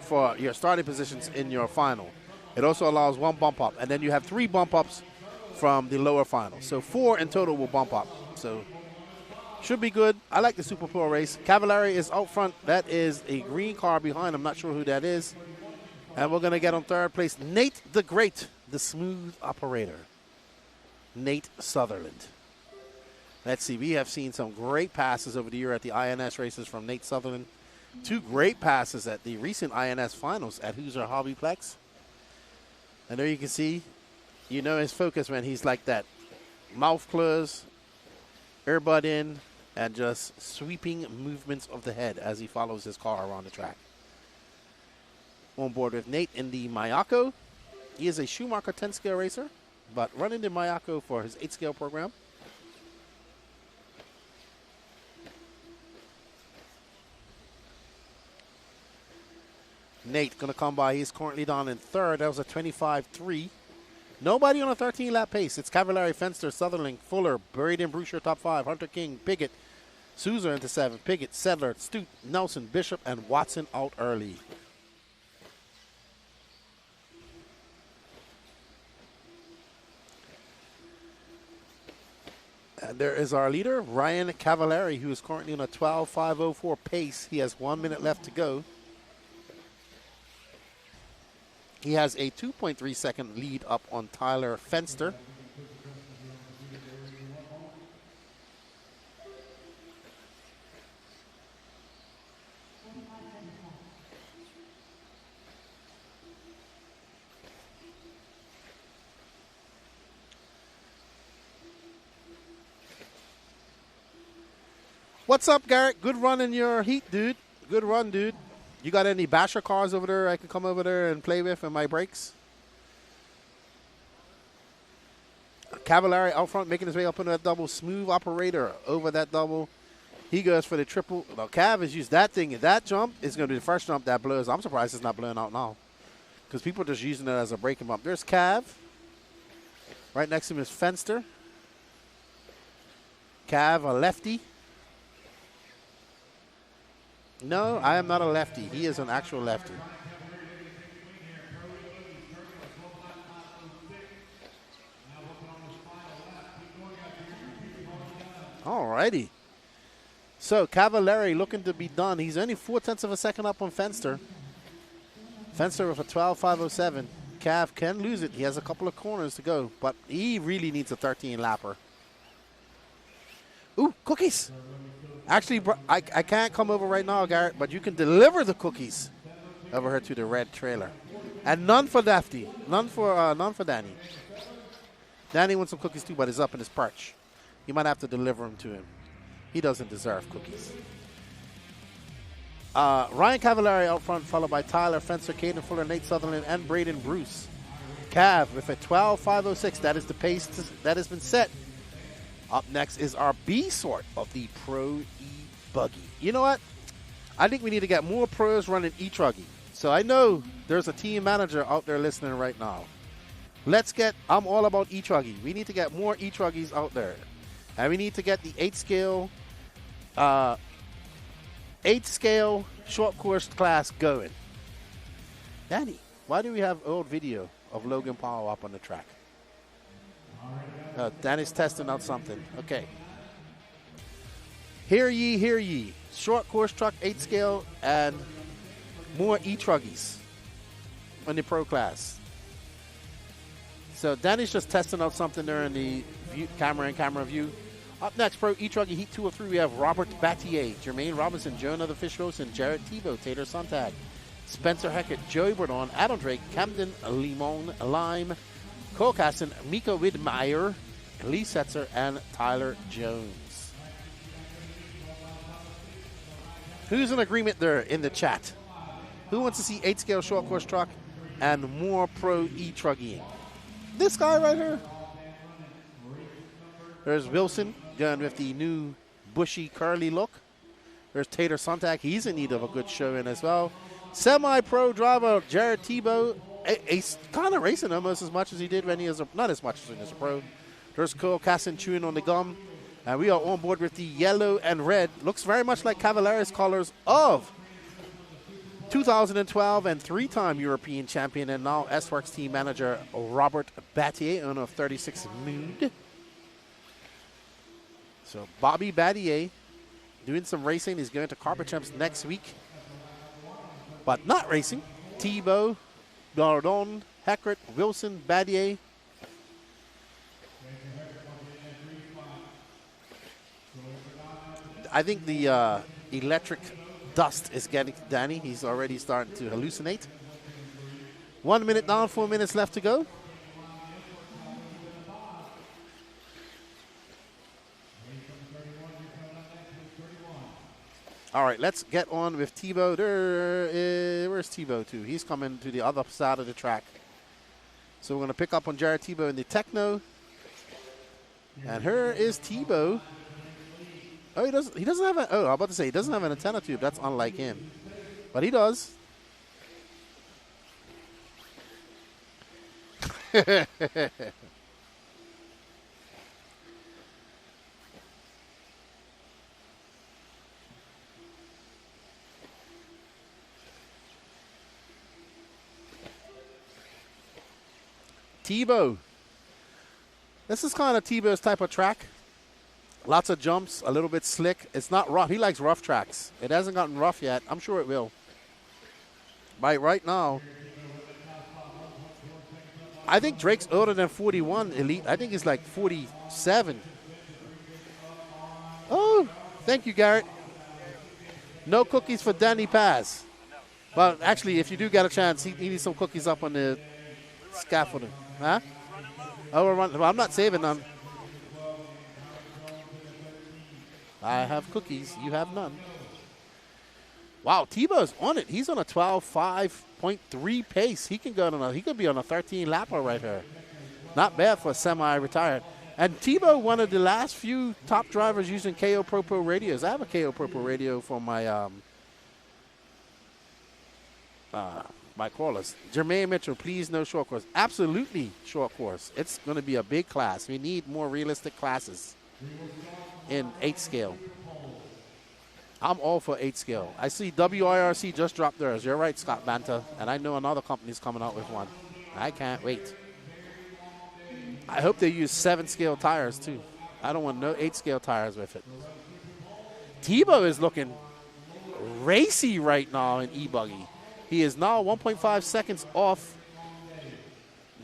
for your starting positions in your final. It also allows 1 bump up, and then you have 3 bump ups from the lower final. So 4 in total will bump up. So should be good. I like the Super Pole race. Cavallari is out front. That is a green car behind. I'm not sure who that is. And we're going to get on 3rd place, Nate the Great, the smooth operator, Nate Sutherland. Let's see. We have seen some great passes over the year at the INS races from Nate Sutherland. 2 great passes at the recent INS finals at Hoosier Hobbyplex. And there you can see, you know his focus when he's like that. Mouth closed, earbud in, and just sweeping movements of the head as he follows his car around the track. On board with Nate in the Mayako. He is a Schumacher 10-scale racer, but running the Mayako for his 8-scale program. Nate going to come by. He's currently down in 3rd. That was a 25.3. Nobody on a 13-lap pace. It's Cavallari, Fenster, Sutherland, Fuller, Braden Bruce, top 5, Hunter King, Piggott, Souza into 7, Piggott, Sedler, Stute, Nelson, Bishop, and Watson out early. And there is our leader, Ryan Cavallari, who is currently on a 12.504 pace. He has 1 minute left to go. He has a 2.3 second lead up on Tyler Fenster. What's up, Garrett? Good run in your heat, dude. Good run, dude. You got any basher cars over there I can come over there and play with in my brakes? Cavallari out front making his way up into that double. Smooth operator over that double. He goes for the triple. Now, Cav has used that thing. That jump is going to be the first jump that blows. I'm surprised it's not blowing out now because people are just using it as a braking bump. There's Cav. Right next to him is Fenster. Cav, a lefty. No, I am not a lefty. He is an actual lefty. Alrighty. So, Cavallari looking to be done. He's only 0.4 of a second up on Fenster. Fenster with a 12.507. Cav can lose it. He has a couple of corners to go, but he really needs a 13-lapper. Ooh, cookies. Actually, I can't come over right now, Garrett, but you can deliver the cookies over here to the red trailer. And none for Lefty. None for Danny. Danny wants some cookies too, but he's up in his perch. You might have to deliver them to him. He doesn't deserve cookies. Ryan Cavallari out front, followed by Tyler Fenster, Caden Fuller, Nate Sutherland, and Braden Bruce. Cav with a 12.506. That is the pace that has been set. Up next is our B sort of the Pro e-buggy. You know what? I think we need to get more pros running e-truggy. So I know there's a team manager out there listening right now. I'm all about e-truggy. We need to get more e-truggies out there. And we need to get the 8-scale short course class going. Danny, why do we have old video of Logan Paul up on the track? Danny's testing out something. Okay. Hear ye, hear ye. Short course truck, 8-scale, and more e-truggies on the pro class. So Danny's just testing out something there in the camera view. Up next, Pro e-truggy Heat 203, we have Robert Battier, Jermaine Robinson, Jonah the Fish Rosen, Jared Tebow, Tater Sontag, Spencer Hackett, Joey Bourdon, Adam Drake, Camden Limon Lime, Cole Caston, Miko Widmeyer, Lee Setzer, and Tyler Jones. Who's in agreement there in the chat? Who wants to see 8-scale short course truck and more pro e-truggying? This guy right here. There's Wilson going with the new bushy curly look. There's Tater Sontag. He's in need of a good showing as well. Semi-pro driver Jared Tebow. He's kind of racing almost as much as he did when he was not as much as when he was a pro. There's Cole Casson chewing on the gum. And we are on board with the yellow and red. Looks very much like Cavallari's colors of 2012 and 3-time European champion and now S-Works team manager Robert Battier, owner of 36 Mood. So Bobby Battier doing some racing. He's going to Carpet Champs next week. But not racing. Tebow, Bourdon, Hackett, Wilson, Battier. I think the electric dust is getting to Danny. He's already starting to hallucinate. 1 minute down, 4 minutes left to go. All right, let's get on with Tebow. Where's Tebow to? He's coming to the other side of the track. So we're going to pick up on Jared Tebow in the Techno. And here is Tebow. Oh, he doesn't have a, oh, I'm about to say, he doesn't have an antenna tube. That's unlike him. But he does. Tebow. This is kind of Tebow's type of track. Lots of jumps, a little bit slick. It's not rough. He likes rough tracks. It hasn't gotten rough yet. I'm sure it will. Right now, I think Drake's older than 41 Elite. I think he's like 47. Oh, thank you, Garrett. No cookies for Danny Paz. Well, actually, if you do get a chance, he needs some cookies up on the scaffolding. Huh? Oh, well, I'm not saving them. I have cookies. You have none. Wow, Tebow's on it. He's on a 12.5.3 pace. He can go on he could be on a 13 lapper right here. Not bad for a semi-retired. And Tebow, one of the last few top drivers using KO Pro radios. I have a KO Pro radio for my my crawlers. Jermaine Mitchell, please no short course. Absolutely short course. It's going to be a big class. We need more realistic classes in 8 scale. I'm all for 8 scale. I see WIRC just dropped theirs. You're right, Scott Banta. And I know another company's coming out with one. I can't wait. I hope they use 7 scale tires too. I don't want no 8 scale tires with it. Tebow is looking racy right now in e-buggy. He is now 1.5 seconds off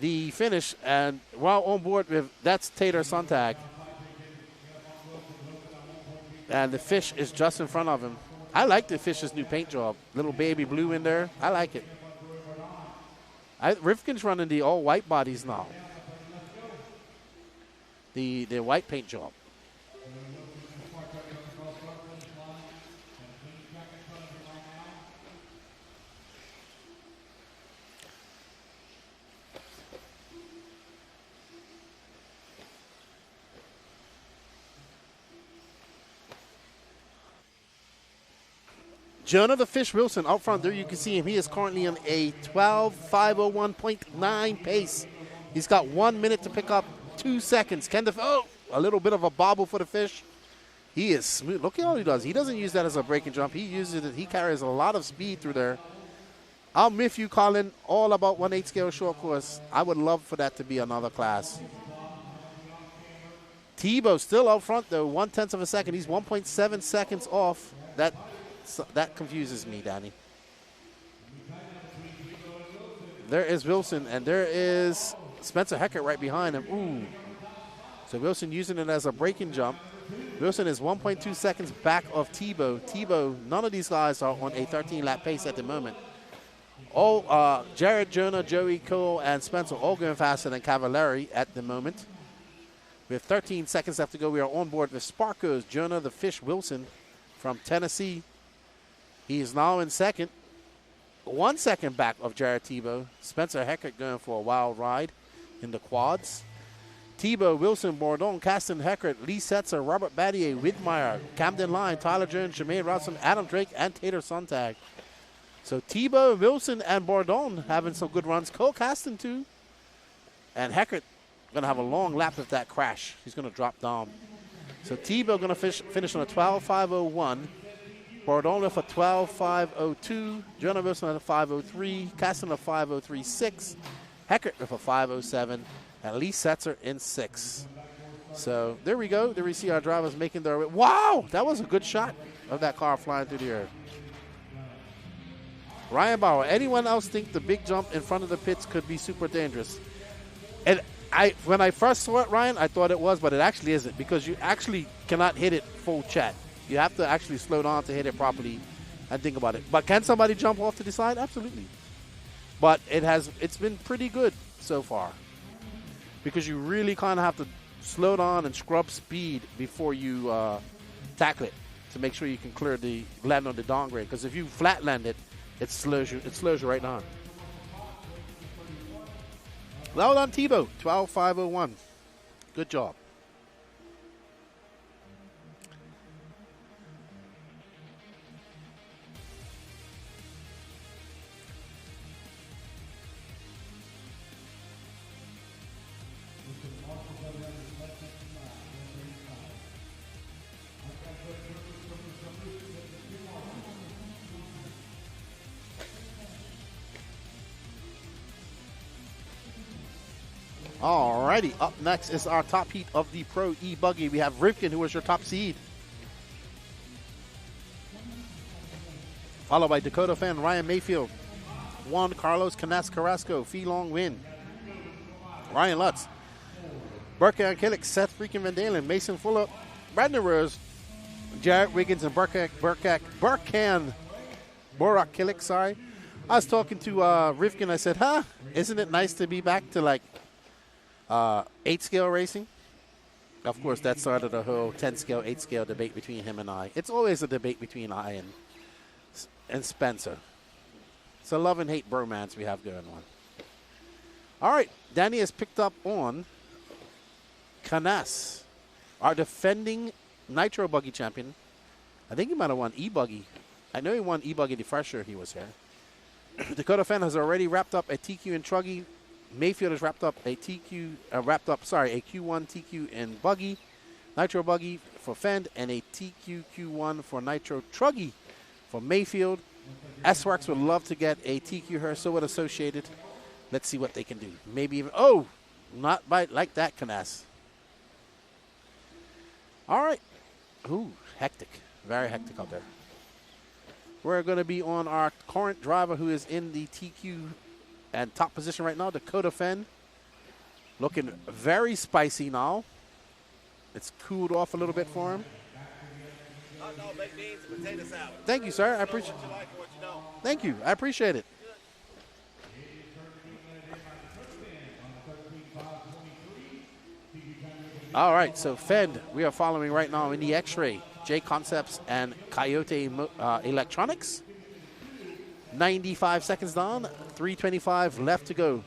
the finish, and while on board with, that's Tater Sontag. And the fish is just in front of him. I like the fish's new paint job. Little baby blue in there. I like it. Rivkin's running the all white bodies now. The white paint job. Jonah the Fish Wilson out front there. You can see him. He is currently on a 12:501.9 pace. He's got 1 minute to pick up 2 seconds. A little bit of a bobble for the fish. He is smooth. Look at all he does. He doesn't use that as a breaking jump. He uses it. He carries a lot of speed through there. I'm with you, Colin, all about 1/8 scale short course. I would love for that to be another class. Tebow still out front, though, 1/10 of a second. He's 1.7 seconds off. That confuses me, Danny. There is Wilson, and there is Spencer Heckert right behind him. Ooh. So Wilson using it as a braking jump. Wilson is 1.2 seconds back of Tebow. Tebow, none of these guys are on a 13-lap pace at the moment. All Jared, Jonah, Joey, Cole, and Spencer all going faster than Cavallari at the moment. With 13 seconds left to go, we are on board with Sparkos, Jonah the Fish Wilson from Tennessee. He is now in second. 1 second back of Jared Tebow. Spencer Heckert going for a wild ride in the quads. Tebow, Wilson, Bourdon, Caston Heckert, Lee Setzer, Robert Battier, Widmeyer, Camden Line, Tyler Jones, Jermaine Rodson, Adam Drake, and Tater Sontag. So Tebow, Wilson, and Bourdon having some good runs. Cole Caston too. And Heckert going to have a long lap with that crash. He's going to drop down. So Tebow going to finish on a 12:501. Bourdon with a 12:502. Jonah Wilson at a 5:03. Caston a 5:036. Heckert with a 5:07. And Lee Setzer in 6. So there we go. There we see our drivers making their way. Wow! That was a good shot of that car flying through the air. Ryan Bauer, anyone else think the big jump in front of the pits could be super dangerous? And when I first saw it, Ryan, I thought it was, but it actually isn't, because you actually cannot hit it full chat. You have to actually slow down to hit it properly and think about it. But can somebody jump off to the side? Absolutely. But it's been pretty good so far, because you really kind of have to slow down and scrub speed before you tackle it to make sure you can clear the land on the downgrade. Because if you flat land it, it slows you right down. Well done, Tebow. 12:501. Good job. Alrighty, up next is our top heat of the Pro e-buggy. We have Rivkin, who was your top seed. Followed by Dakota Fan, Ryan Mayfield, Juan Carlos Canas Carrasco, Fee Long Win, Ryan Lutz, Burkan Killick, Seth freaking Van Dalen, Mason Fuller, Brandon Rose, Jarrett Wiggins, and Burkan Borak Killick, sorry. I was talking to Rivkin, I said, isn't it nice to be back to like 8-scale racing? Of course, that started the whole 10-scale, 8-scale debate between him and I. It's always a debate between I and Spencer. It's a love and hate bromance we have going on. All right, Danny has picked up on Canas, our defending Nitro Buggy champion. I think he might have won e-buggy. I know he won e-buggy the first year he was here. Dakota Fenn has already wrapped up a TQ in Truggy. Mayfield has wrapped up a Q1 TQ in Buggy, Nitro Buggy for Fend, and a TQ Q1 for Nitro Truggy for Mayfield. S-Works would love to get a TQ here, so would Associated. Let's see what they can do. Maybe even, not by like that, Canas. All right. Ooh, hectic. Very hectic out there. We're going to be on our current driver who is in the TQ and top position right now, Dakota Fenn. Looking very spicy now. It's cooled off a little bit for him. No, baked beans and potato salad. Thank you, sir. I appreciate it. Thank you. I appreciate it. All right, so Fed, we are following right now in the X-Ray, J Concepts and Coyote Electronics. 95 seconds down, 3:25 left to go.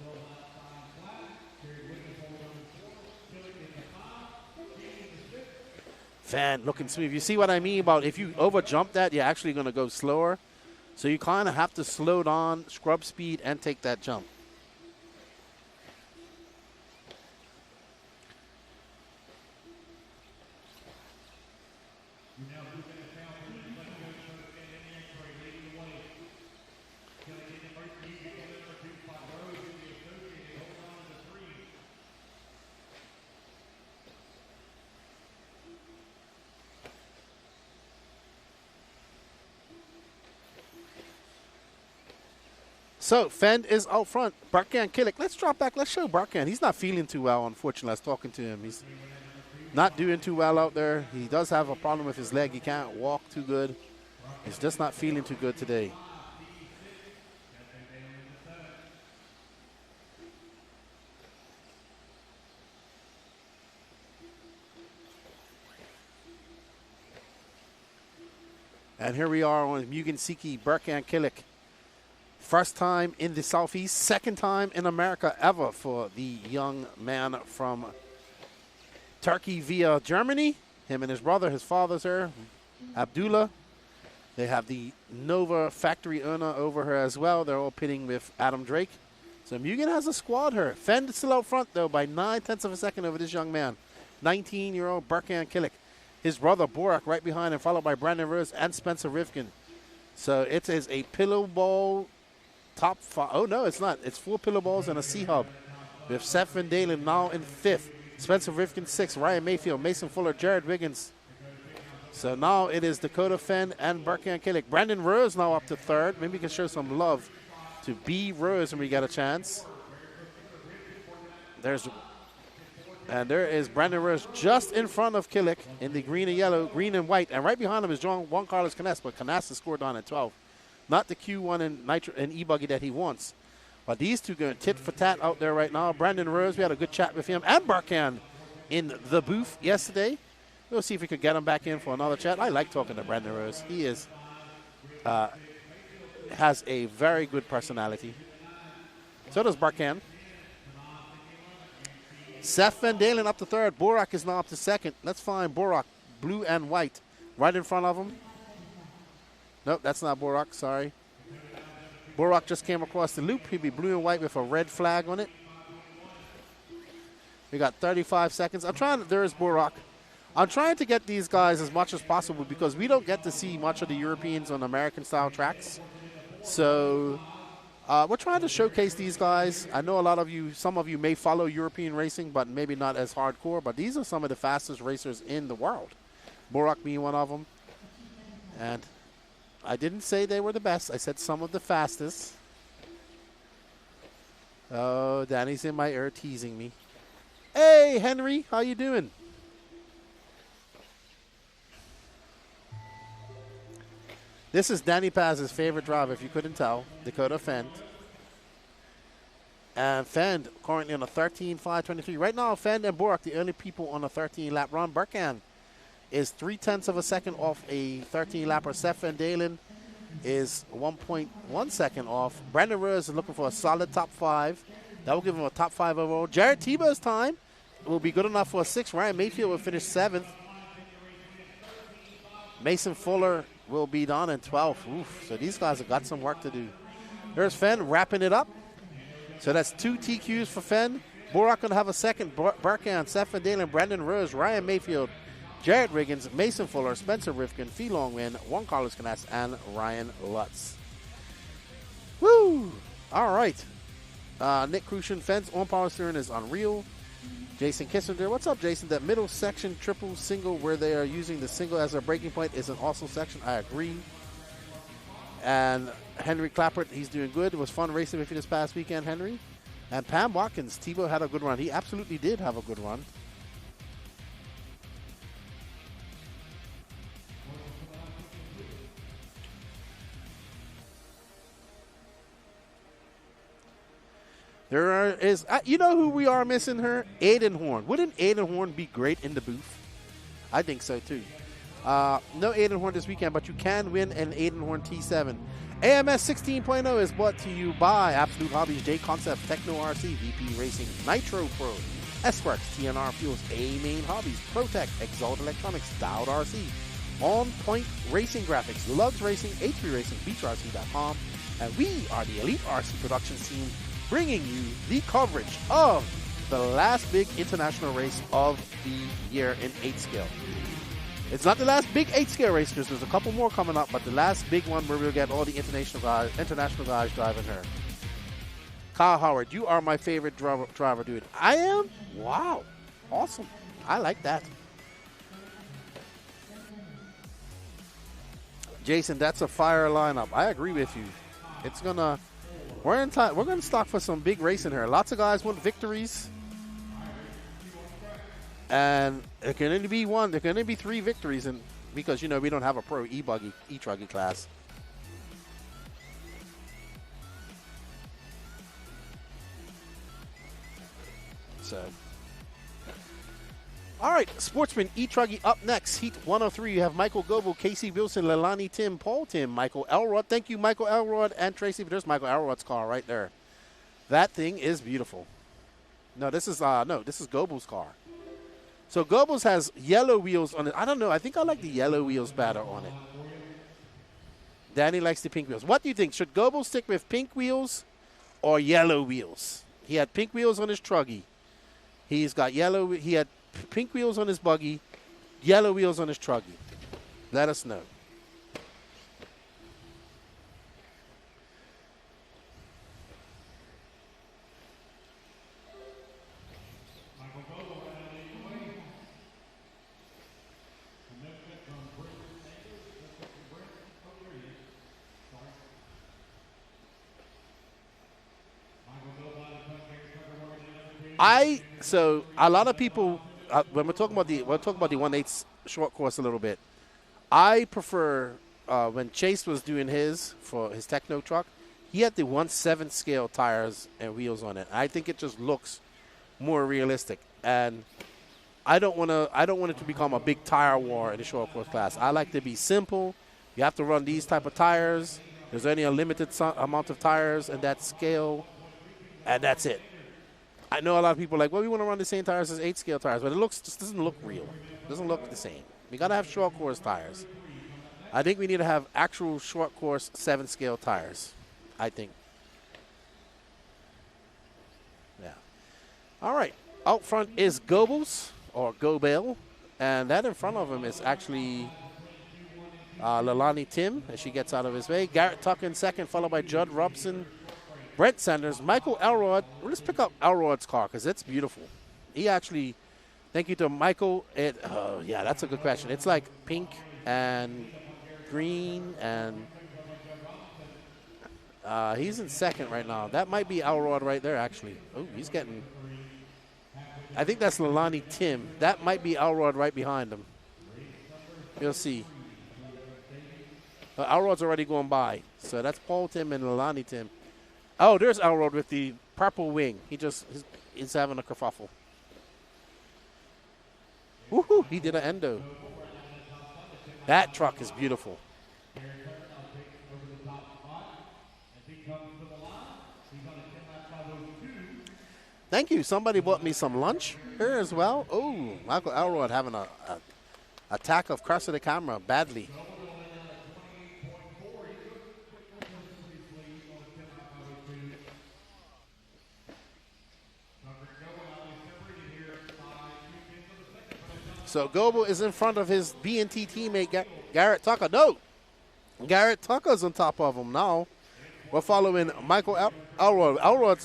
Fan looking smooth. You see what I mean about if you over jump that, you're actually going to go slower. So you kind of have to slow down, scrub speed, and take that jump. So, Fend is out front. Barkan Killick. Let's drop back. Let's show Barkan. He's not feeling too well, unfortunately. I was talking to him. He's not doing too well out there. He does have a problem with his leg. He can't walk too good. He's just not feeling too good today. And here we are on Mugen Siki, Barkan Killick. First time in the Southeast, second time in America ever for the young man from Turkey via Germany. Him and his brother, his father's here, Abdullah. They have the Nova factory owner over here as well. They're all pitting with Adam Drake. So Mugen has a squad here. Fend is still out front, though, by 9/10 of a second over this young man. 19-year-old Barkan Killick. His brother, Borak, right behind him, followed by Brandon Rose and Spencer Rivkin. So it is a pillow ball top five. Oh, no, it's not. It's 4 pillow balls and a C-hub. We have Seth Van Dalen now in 5th. Spencer Rivkin 6th. Ryan Mayfield, Mason Fuller, Jared Wiggins. So now it is Dakota Fenn and Barkan Killick. Brandon Rose now up to 3rd. Maybe we can show some love to B. Rose when we get a chance. There is Brandon Rose just in front of Killick in the green and yellow, green and white. And right behind him is Juan Carlos Canas, but Canas has scored on at 12. Not the Q1 and Nitro and e-buggy that he wants. But these two going tit for tat out there right now. Brandon Rose, we had a good chat with him and Barkan in the booth yesterday. We'll see if we could get him back in for another chat. I like talking to Brandon Rose. He is has a very good personality. So does Barkan. Seth Van Dalen up to 3rd. Borak is now up to 2nd. Let's find Borak, blue and white, right in front of him. Nope, that's not Borak, sorry. Borak just came across the loop. He'd be blue and white with a red flag on it. We got 35 seconds. There's Borak. I'm trying to get these guys as much as possible because we don't get to see much of the Europeans on American-style tracks. So We're trying to showcase these guys. I know some of you may follow European racing, but maybe not as hardcore. But these are some of the fastest racers in the world. Borak being one of them. And I didn't say they were the best. I said some of the fastest. Oh, Danny's in my ear teasing me. Hey, Henry, how you doing? This is Danny Paz's favorite driver, if you couldn't tell, Dakota Fend. And Fend currently on a 13.523. Right now, Fend and Borak, the only people on a 13-lap run. Burkan is 0.3 of a second off a 13-lapper. Seth Van Dalen is 1.1 second off. Brandon Rose is looking for a solid top 5. That will give him a top 5 overall. Jared Tebow's time will be good enough for a 6. Ryan Mayfield will finish 7th. Mason Fuller will be down in 12th. Oof, so these guys have got some work to do. There's Fenn wrapping it up. So that's 2 TQs for Fenn. Borak going to have a second. Burkan, Seth Van Dalen, Brandon Rose, Ryan Mayfield, Jared Riggins, Mason Fuller, Spencer Rifkin, Fee Long Win, Juan Carlos Canas, and Ryan Lutz. Woo! All right. Nick Crucian, Fenn's on power steering is unreal. Jason Kissinger, what's up, Jason? That middle section triple single where they are using the single as their braking point is an awesome section. I agree. And Henry Clappert, he's doing good. It was fun racing with you this past weekend, Henry. And Pam Watkins, Tebow had a good run. He absolutely did have a good run. You know who we are missing her? Aiden Horn. Wouldn't Aiden Horn be great in the booth? I think so, too. No Aiden Horn this weekend, but you can win an Aiden Horn T7. AMS 16.0 is brought to you by Absolute Hobbies, J Concept, Techno RC, VP Racing, Nitro Pro, S-Works, TNR Fuels, A-Main Hobbies, ProTech, Exalt Electronics, Dowd RC, On Point Racing Graphics, Lugs Racing, H3 Racing, BeachRC.com, and we are the Elite RC Productions team, bringing you the coverage of the last big international race of the year in 8-scale. It's not the last big 8-scale race, because there's a couple more coming up, but the last big one where we'll get all the international guys driving her. Kyle Howard, you are my favorite driver, dude. I am? Wow. Awesome. I like that. Jason, that's a fire lineup. I agree with you. It's going to... We're going to stock for some big racing here. Lots of guys want victories. And it can only be one. There can only be 3 victories because, you know, we don't have a pro e-buggy, e-truggy class. So. All right, Sportsman e-truggy up next. Heat 103. You have Michael Goebel, Casey Wilson, Leilani Tim, Paul Tim, Michael Elrod. Thank you, Michael Elrod and Tracy. There's Michael Elrod's car right there. That thing is beautiful. No, this is Goebel's car. So Goebel's has yellow wheels on it. I don't know. I think I like the yellow wheels better on it. Danny likes the pink wheels. What do you think? Should Goebel stick with pink wheels or yellow wheels? He had pink wheels on his truggy. He's got yellow. He had pink wheels on his buggy, yellow wheels on his truggy. Let us know. So a lot of people, when we're talking about the 1/8 short course a little bit, I prefer when Chase was doing his for his Techno truck, he had the 1/7 scale tires and wheels on it. I think it just looks more realistic, and I don't want it to become a big tire war in the short course class. I like to be simple. You have to run these type of tires. There's only a limited amount of tires in that scale, and that's it. I know a lot of people are like, well, we want to run the same tires as 8-scale tires, but it just doesn't look real. It doesn't look the same. We got to have short course tires. I think we need to have actual short course 7-scale tires, I think. Yeah. All right. Out front is Goebbels, or Goebel, and that in front of him is actually Leilani Tim, as she gets out of his way. Garrett Tuck in second, followed by Judd Robson. Brent Sanders, Michael Elrod. Let's pick up Elrod's car because it's beautiful. He actually, thank you to Michael. Yeah, that's a good question. It's like pink and green, and he's in second right now. That might be Elrod right there, actually. Oh, he's getting, I think that's Leilani Tim. That might be Elrod right behind him. You'll see. Elrod's already going by. So that's Paul Tim and Leilani Tim. Oh, there's Elrod with the purple wing. He's having a kerfuffle. Woohoo, he did an endo. That truck is beautiful. Thank you. Somebody bought me some lunch here as well. Oh, Michael Elrod having a attack of cross of the camera badly. So Goebel is in front of his B&T teammate, Garrett Tucker. No, Garrett Tucker's on top of him now. We're following Michael Elrod.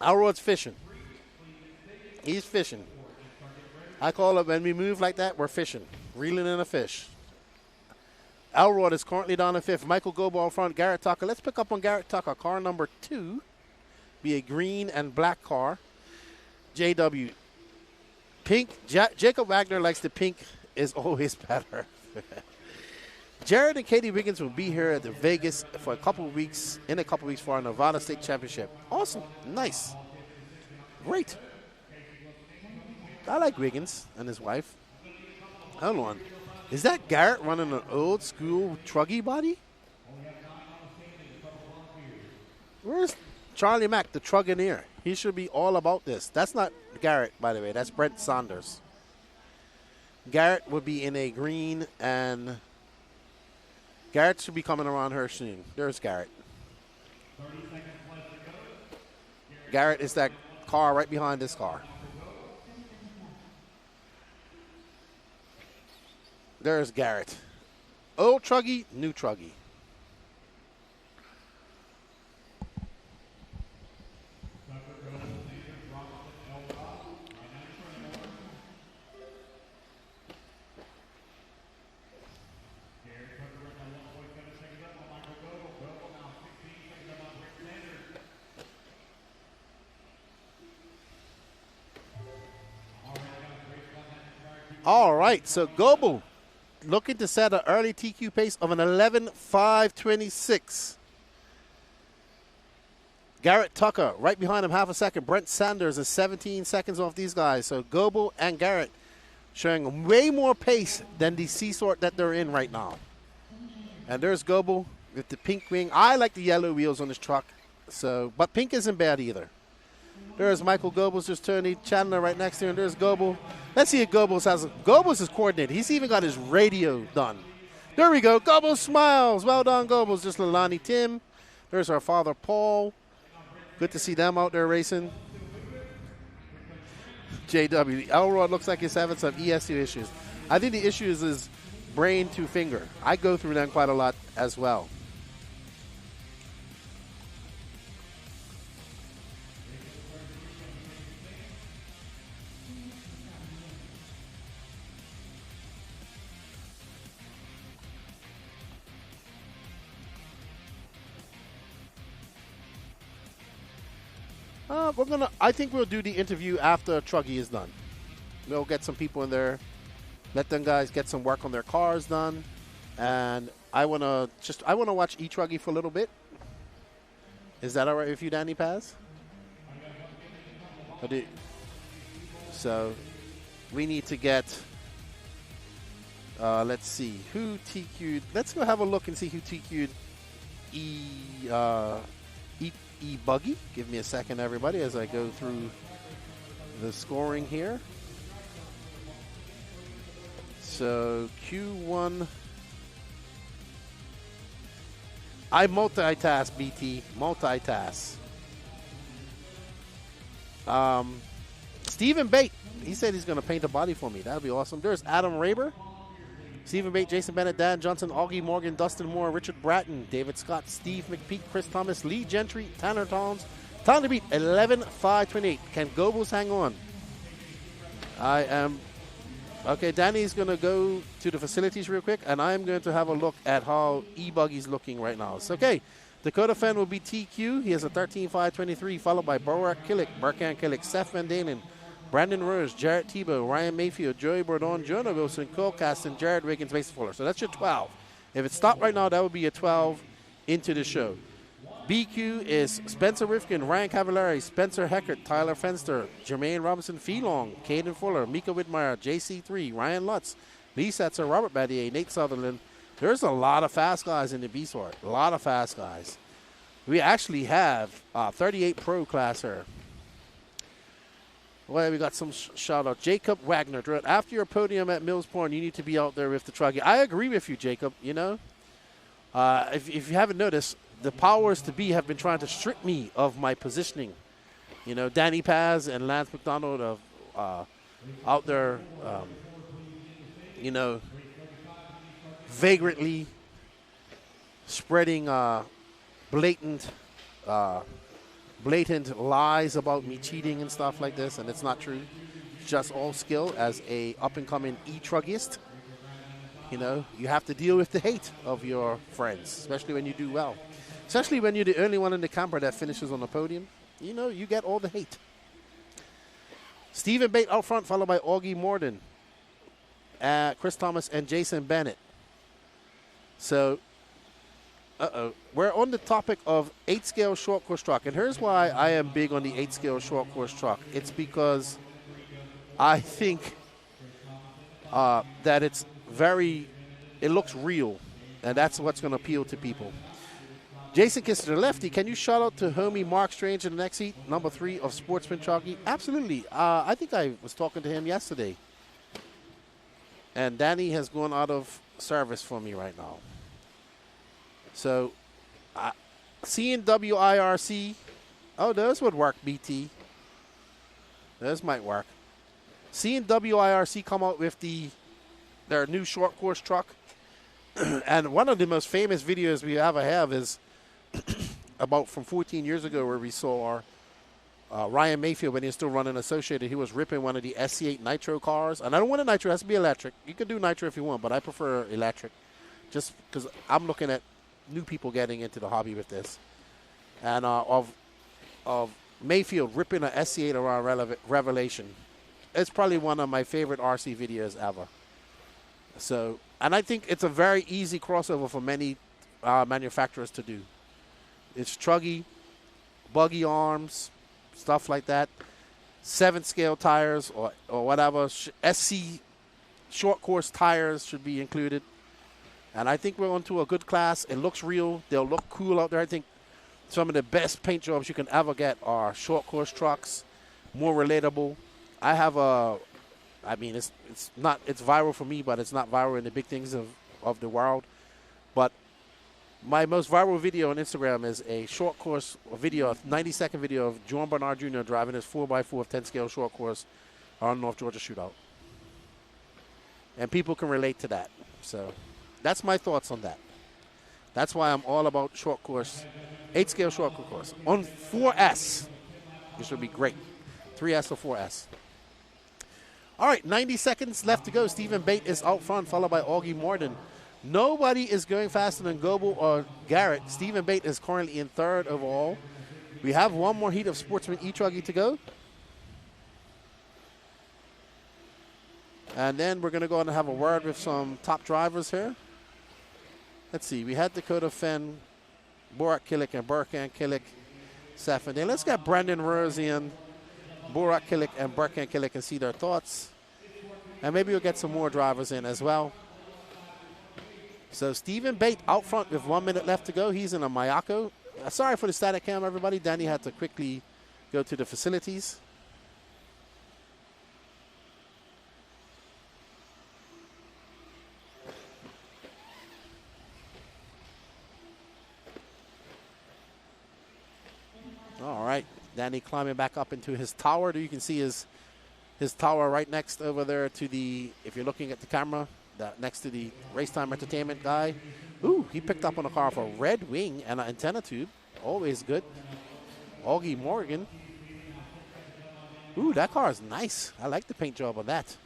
Elrod's fishing. He's fishing. I call it when we move like that, we're fishing, reeling in a fish. Elrod is currently down in fifth. Michael Goebel in front, Garrett Tucker. Let's pick up on Garrett Tucker. Car number 2, be a green and black car. JW. Pink, Jacob Wagner likes the pink is always better. Jared and Katie Wiggins will be here at the Vegas for a couple of weeks for our Nevada State Championship. Awesome. Nice. Great. I like Wiggins and his wife. Hold on. Is that Garrett running an old school truggy body? Where's Charlie Mack, the truggineer? He should be all about this. That's not Garrett, by the way. That's Brent Saunders. Garrett would be in a green, and Garrett should be coming around her soon. There's Garrett. Garrett is that car right behind this car. There's Garrett. Old truggy, new truggy. All right, so Goebel looking to set an early TQ pace of an 11.526. Garrett Tucker right behind him, half a second. Brent Sanders is 17 seconds off these guys. So Goebel and Garrett showing way more pace than the C-sort that they're in right now. And there's Goebel with the pink wing. I like the yellow wheels on this truck, but pink isn't bad either. There's Michael Goebbels just turning Chandler right next to him. There's Goebel. Let's see if Goebbels is coordinated. He's even got his radio done. There we go. Goebbels smiles. Well done, Goebbels. Just Leilani Tim. There's our father, Paul. Good to see them out there racing. JW. Elrod looks like he's having some ESU issues. I think the issue is his brain to finger. I go through them quite a lot as well. I think we'll do the interview after Truggy is done. We'll get some people in there, let them guys get some work on their cars done, and I wanna watch e-truggy for a little bit. Is that all right with you, Danny Paz? So we need to get. Let's see who TQ'd. Let's go have a look and see who TQ'd e-buggy. Give me a second, everybody, as I go through the scoring here. So Q1. I multitask, BT. Multitask. Stephen Bate. He said he's going to paint a body for me. That would be awesome. There's Adam Raber. Stephen Bate, Jason Bennett, Dan Johnson, Augie Morgan, Dustin Moore, Richard Bratton, David Scott, Steve McPeak, Chris Thomas, Lee Gentry, Tanner Towns. Time to beat 11-5-28. Can Goebbels hang on? I am. Okay, Danny's going to go to the facilities real quick, and I'm going to have a look at how e-buggy's looking right now. So, okay, Dakota Fenn will be TQ. He has a 13-5-23, followed by Borak Killick, Burkan Killick, Seth Van Dalen, Brandon Rose, Jarrett Tebow, Ryan Mayfield, Joey Bourdon, Jonah Wilson, Cole Caston, Jared Wiggins, Mason Fuller. So that's your 12. If it stopped right now, that would be a 12 into the show. BQ is Spencer Rifkin, Ryan Cavallari, Spencer Heckert, Tyler Fenster, Jermaine Robinson Felong, Caden Fuller, Mika Whitmire, JC3, Ryan Lutz, Lee Setzer, Robert Battier, Nate Sutherland. There's a lot of fast guys in the B-Sort. A lot of fast guys. We actually have 38 pro class here. Well, we got some shout out. Jacob Wagner. After your podium at Mills Point, you need to be out there with the truggy. I agree with you, Jacob. You know, if you haven't noticed, the powers to be have been trying to strip me of my positioning. You know, Danny Paz and Lance McDonald are out there, you know, vagrantly spreading blatant lies about me cheating and stuff like this, and it's not true. It's just all skill as a up-and-coming e-truggist. You know, you have to deal with the hate of your friends, especially when you do well. Especially when you're the only one in the camper that finishes on the podium. You know, you get all the hate. Stephen Bate out front, followed by Augie Morden, Chris Thomas, and Jason Bennett. So, we're on the topic of 8-scale short course truck. And here's why I am big on the 8-scale short course truck. It's because I think that it looks real. And that's what's going to appeal to people. Jason Kissinger, lefty, can you shout out to homie Mark Strange in the next seat, number 3 of Sportsman Chalky? Absolutely. I think I was talking to him yesterday. And Danny has gone out of service for me right now. So, seeing WIRC, oh, those would work, BT. Those might work. Seeing WIRC come out with their new short course truck, and one of the most famous videos we ever have is about from 14 years ago where we saw Ryan Mayfield when he was still running Associated. He was ripping one of the SC8 Nitro cars. And I don't want a Nitro. It has to be electric. You can do Nitro if you want, but I prefer electric just because I'm looking at new people getting into the hobby with this. And of Mayfield ripping an SC8 around Revelation. It's probably one of my favorite RC videos ever. So, and I think it's a very easy crossover for many manufacturers to do. It's truggy, buggy arms, stuff like that. 7-scale tires or whatever. SC short course tires should be included. And I think we're onto a good class. It looks real. They'll look cool out there. I think some of the best paint jobs you can ever get are short course trucks, more relatable. I have it's viral for me, but it's not viral in the big things of the world. But my most viral video on Instagram is a short course video, a 90-second video of John Bernard Jr. driving his 4x4 of 10-scale short course on North Georgia Shootout. And people can relate to that. So that's my thoughts on that. That's why I'm all about short course, 8-scale short course. On 4S, this would be great. 3S or 4S. All right, 90 seconds left to go. Stephen Bate is out front, followed by Augie Morden. Nobody is going faster than Goebel or Garrett. Stephen Bate is currently in 3rd overall. We have one more heat of Sportsman e-truggy to go. And then we're going to go and have a word with some top drivers here. Let's see. We had Dakota Fenn, Borak Killick, and Burkan Killick. Then let's get Brandon Rose in, Borak Killick, and Burkan Killick and see their thoughts. And maybe we'll get some more drivers in as well. So Stephen Bate out front with 1 minute left to go. He's in a Mayako. Sorry for the static cam, everybody. Danny had to quickly go to the facilities. All right, Danny climbing back up into his tower. You can see his tower right next over there to the, if you're looking at the camera, next to the Race Time Entertainment guy. Ooh, he picked up on a car for Red Wing and an antenna tube. Always good. Augie Morgan. Ooh, that car is nice. I like the paint job on that.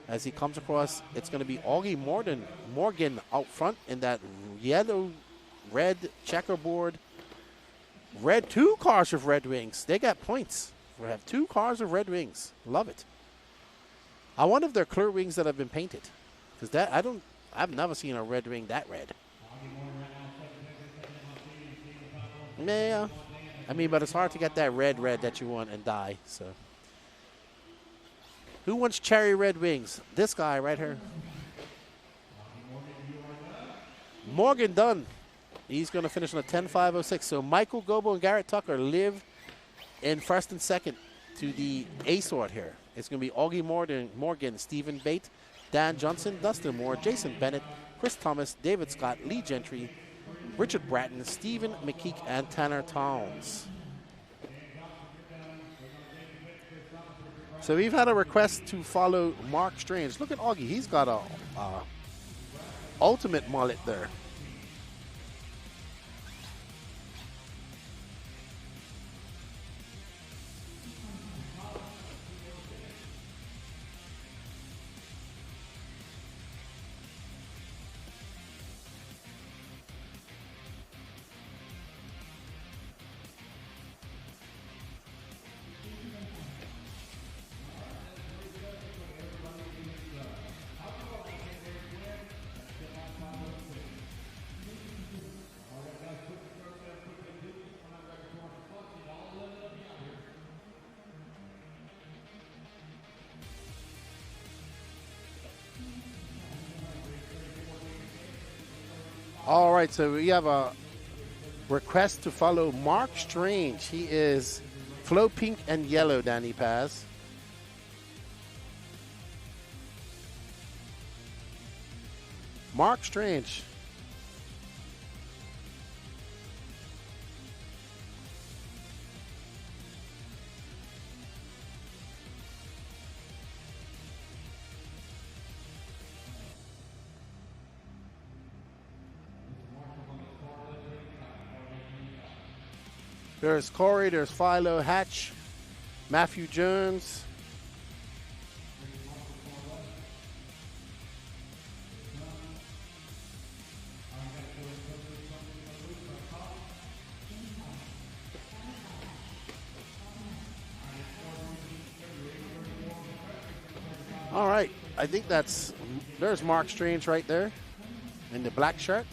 As he comes across, it's going to be Augie Morgan out front in that yellow-red checkerboard. Red, 2 cars with Red Wings. They got points. We have 2 cars with Red Wings. Love it. I wonder if they're clear wings that have been painted. Because I've never seen a red wing that red. Yeah. I mean, but it's hard to get that red that you want and dye, so. Who wants cherry red wings? This guy right here. Morgan Dunn. He's going to finish on a 10.506. So Michael Gobo and Garrett Tucker live in first and second to the A sort here. It's going to be Augie Morgan, Stephen Bate, Dan Johnson, Dustin Moore, Jason Bennett, Chris Thomas, David Scott, Lee Gentry, Richard Bratton, Stephen McKeek, and Tanner Towns. So we've had a request to follow Mark Strange. Look at Augie. He's got a ultimate mullet there. All right, so we have a request to follow Mark Strange. He is Flow Pink and Yellow, Danny Paz. Mark Strange. There's Corey, there's Philo Hatch, Matthew Jones. All right, I think there's Mark Strange right there in the black shirt.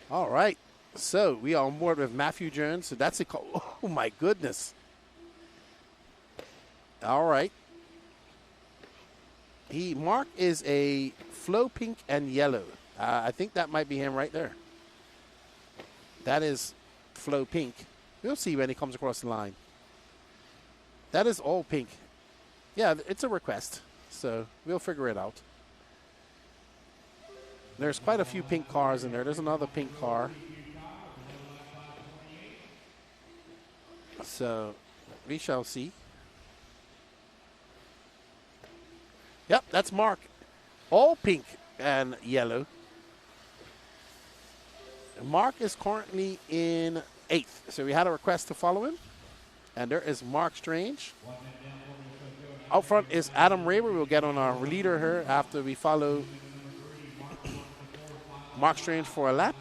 All right, so we are on board with Matthew Jones. So that's it. Oh my goodness! All right, Mark is a Flow Pink and Yellow. I think that might be him right there. That is Flow Pink. We'll see when he comes across the line. That is all pink. Yeah, it's a request, so we'll figure it out. There's quite a few pink cars in there. There's another pink car. So we shall see. Yep, that's Mark. All pink and yellow. Mark is currently in 8th. So we had a request to follow him. And there is Mark Strange. Out front is Adam Raver. We'll get on our leader here after we follow Mark Strange for a lap.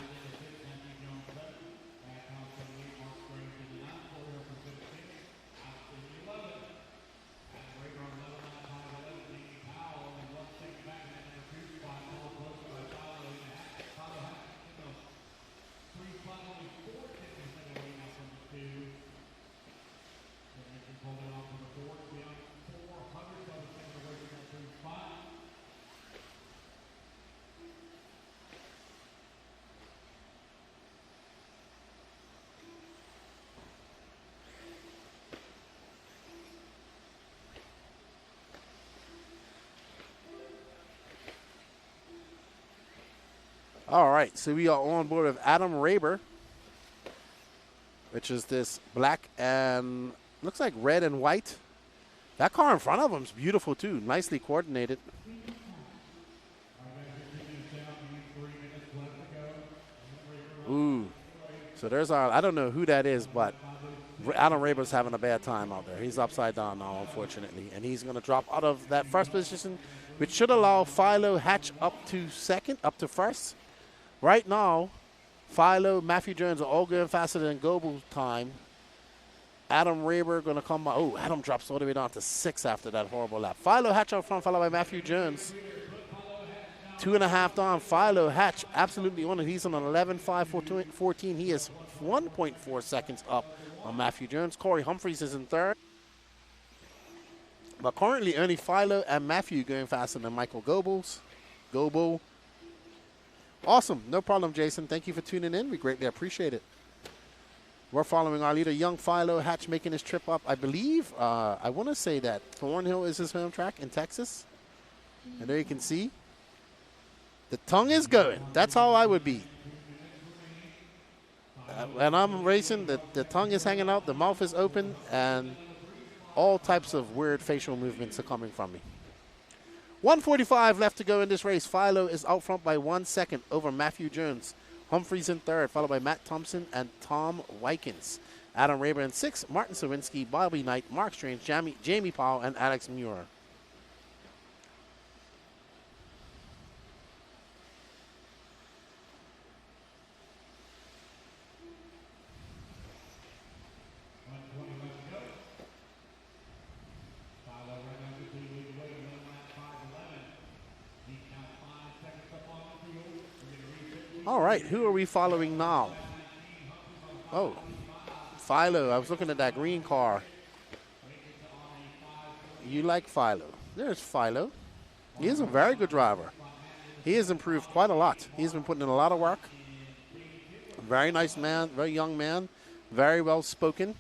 All right, so we are on board with Adam Raber, which is this black and looks like red and white. That car in front of him is beautiful too, nicely coordinated. Ooh, so there's our, I don't know who that is, but Adam Raber's having a bad time out there. He's upside down now, unfortunately, and he's going to drop out of that first position, which should allow Philo Hatch up to second, up to first. Right now, Philo, Matthew Jones are all going faster than Goebel's time. Adam Raber going to come by. Oh, Adam drops all the way down to 6 after that horrible lap. Philo Hatch out front, followed by Matthew Jones. 2.5 down. Philo Hatch absolutely on it. He's on an 11.5.14. He is 1.4 seconds up on Matthew Jones. Corey Humphreys is in third. But currently only Philo and Matthew going faster than Michael Goebbels. Goebel. Awesome. No problem, Jason. Thank you for tuning in. We greatly appreciate it. We're following our leader, young Philo Hatch, making his trip up. I believe, I want to say that Thornhill is his home track in Texas. And there you can see. The tongue is going. That's how I would be. When I'm racing, the tongue is hanging out, the mouth is open, and all types of weird facial movements are coming from me. 1:45 left to go in this race. Philo is out front by 1 second over Matthew Jones. Humphreys in third, followed by Matt Thompson and Tom Wykins. Adam Raber in sixth, Martin Sawinski, Bobby Knight, Mark Strange, Jamie Powell, and Alex Muir. All right, who are we following now? Oh, Philo. I was looking at that green car. You like Philo. There's Philo. He is a very good driver. He has improved quite a lot. He's been putting in a lot of work. Very nice man, very young man, very well spoken.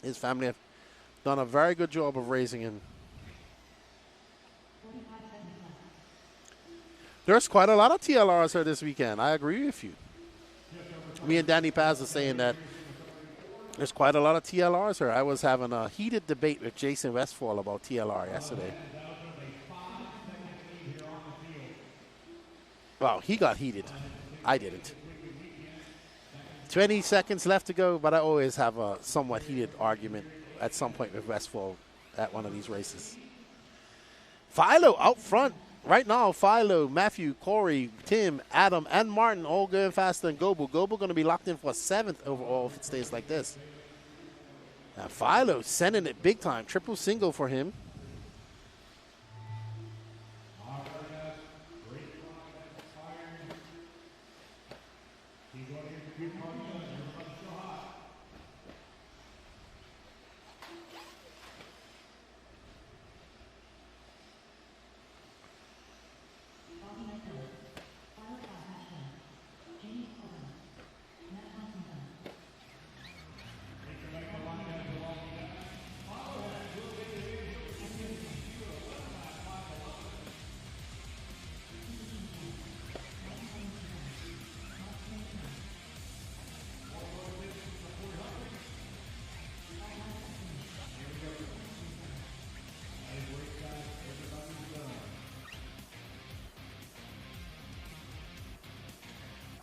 His family have done a very good job of raising him. There's quite a lot of TLRs here this weekend. I agree with you. Me and Danny Paz are saying that there's quite a lot of TLRs here. I was having a heated debate with Jason Westfall about TLR yesterday. Well, he got heated. I didn't. 20 seconds left to go, but I always have a somewhat heated argument at some point with Westfall at one of these races. Philo out front. Right now, Philo, Matthew, Corey, Tim, Adam, and Martin all going faster than Goebel. Goebel going to be locked in for 7th overall if it stays like this. Now, Philo sending it big time. Triple single for him.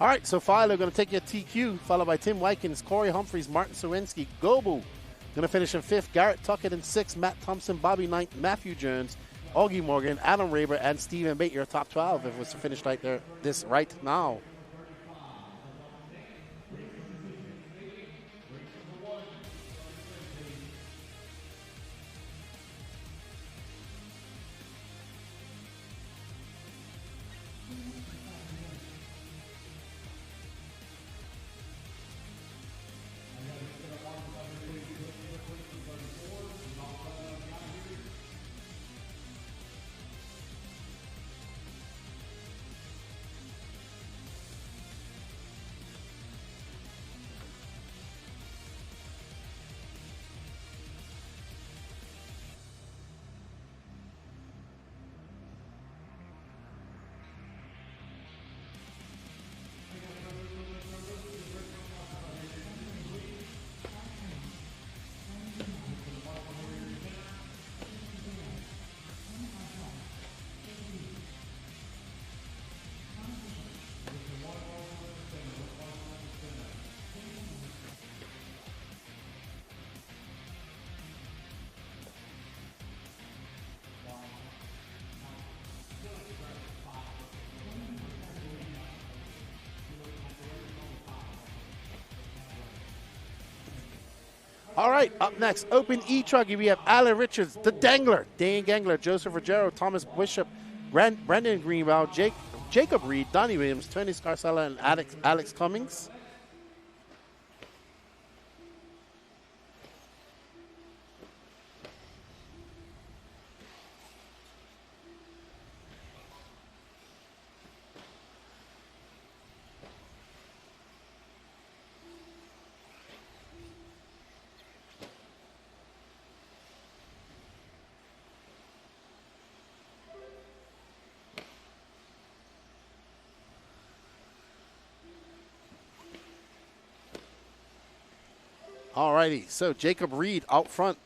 All right, so Philo going to take your TQ, followed by Tim Wykins, Corey Humphreys, Martin Sawinski, Goebel going to finish in 5th, Garrett Tuckett in 6th, Matt Thompson, Bobby Knight, Matthew Jones, Augie Morgan, Adam Raber, and Stephen Bate, your top 12 if it was to finish right there, this right now. All right, up next, Open e-truggy. We have Alan Richards, the Dangler, Dane Gangler, Joseph Ruggiero, Thomas Bishop, Brendan Greenwell, Jacob Reed, Donnie Williams, Tony Scarcella, and Alex Cummings. All righty, so Jacob Reed out front.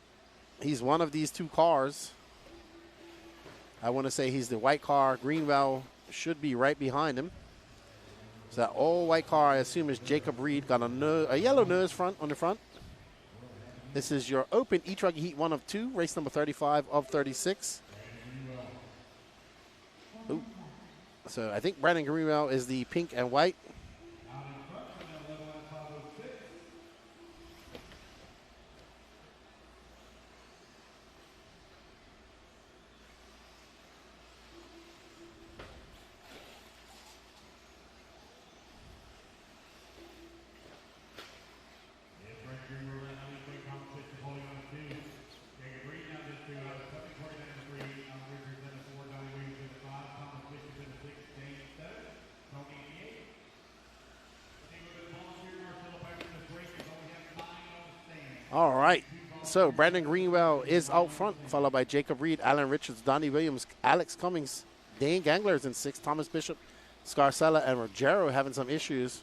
He's one of these two cars. I want to say he's the white car. Greenwell should be right behind him. So that all white car, I assume, is Jacob Reed. Got a yellow nose front on the front. This is your Open e-truggy Heat 1 of 2, race number 35 of 36. Ooh. So I think Brandon Greenwell is the pink and white. All right, so Brandon Greenwell is out front, followed by Jacob Reed, Alan Richards, Donnie Williams, Alex Cummings, Dane Gangler is in 6th, Thomas Bishop, Scarcella, and Ruggiero having some issues.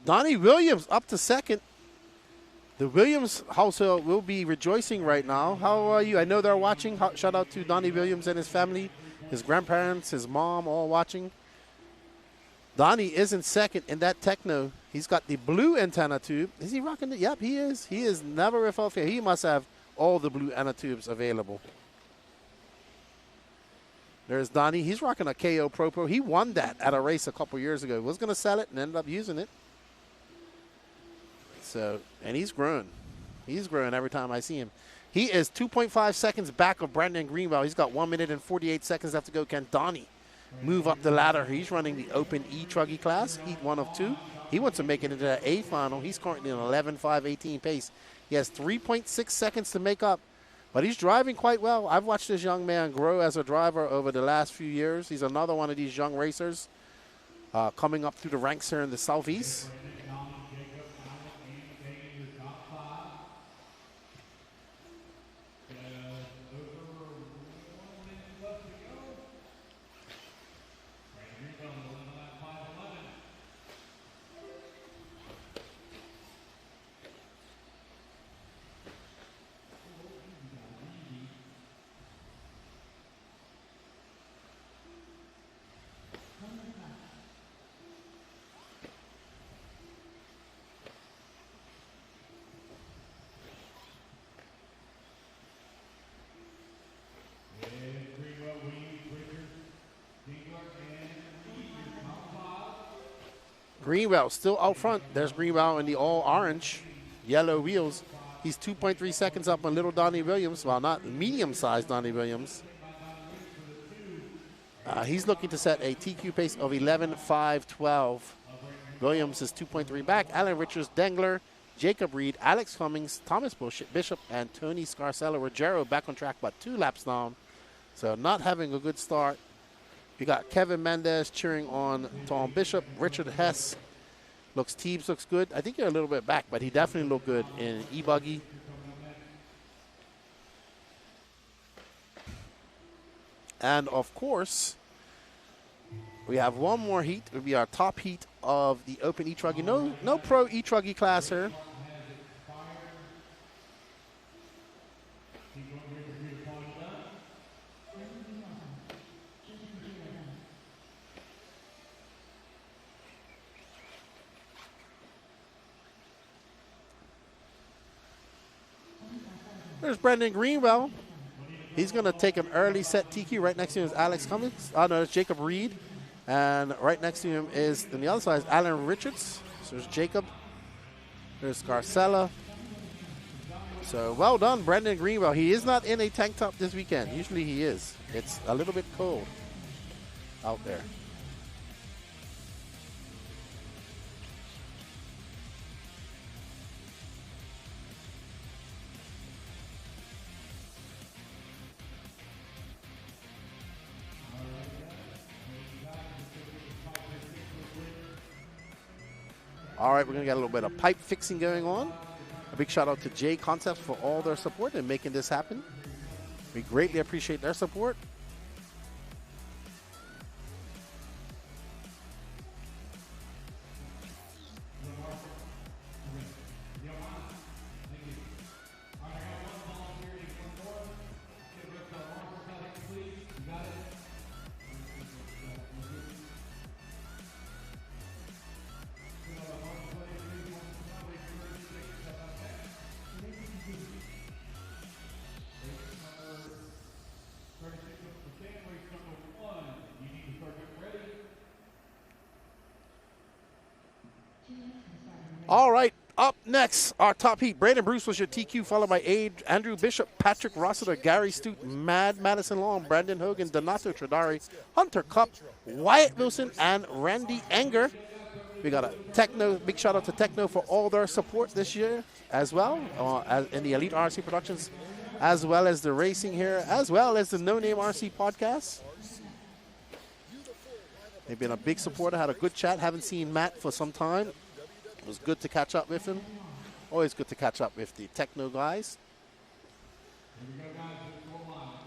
Donnie Williams up to 2nd. The Williams household will be rejoicing right now. How are you? I know they're watching. Shout out to Donnie Williams and his family, his grandparents, his mom, all watching. Donnie is in 2nd in that Techno. He's got the blue antenna tube. Is he rocking it? Yep, he is. He is never without fail. He must have all the blue antenna tubes available. There's Donnie. He's rocking a KO Pro. He won that at a race a couple years ago. He was going to sell it and ended up using it. So, and he's growing. He's growing every time I see him. He is 2.5 seconds back of Brandon Greenwell. He's got 1 minute and 48 seconds left to go. Can Donnie move up the ladder? He's running the Open e-truggy class, Heat 1 of 2. He wants to make it into that A final. He's currently an 11.518 pace. He has 3.6 seconds to make up, but he's driving quite well. I've watched this young man grow as a driver over the last few years. He's another one of these young racers coming up through the ranks here in the Southeast. Greenwell still out front. There's Greenwell in the all-orange, yellow wheels. He's 2.3 seconds up on little Donnie Williams. Well, not medium-sized Donnie Williams. He's looking to set a TQ pace of 11.512. Williams is 2.3 back. Alan Richards, Dangler, Jacob Reed, Alex Cummings, Thomas Bishop, and Tony Scarcella. Ruggiero back on track about 2 laps down. So not having a good start. We got Kevin Mendez cheering on Tom Bishop. Richard Hess Teebs looks good. I think you're a little bit back, but he definitely looked good in e-buggy. And, of course, we have one more heat. It will be our top heat of the Open e-truggy. No pro e-truggy class here. There's Brendan Greenwell. He's going to take an early set TQ. Right next to him is Alex Cummings. Oh, no, it's Jacob Reed. And right next to him is, on the other side, is Alan Richards. So there's Jacob. There's Scarcella. So well done, Brendan Greenwell. He is not in a tank top this weekend. Usually he is. It's a little bit cold out there. All right, we're going to get a little bit of pipe fixing going on. A big shout out to J Concepts for all their support in making this happen. We greatly appreciate their support. All right, up next, our top heat. Brandon Bruce was your TQ, followed by Andrew Bishop, Patrick Rossiter, Gary Stute, Madison Long, Brandon Hogan, Donato Tradari, Hunter Cup, Wyatt Wilson, and Randy Anger. We got a big shout out to Techno for all their support this year as well, in the Elite RC Productions, as well as the racing here, as well as the No Name RC podcast. They've been a big supporter, had a good chat. Haven't seen Matt for some time. It was good to catch up with him. Always good to catch up with the Techno guys.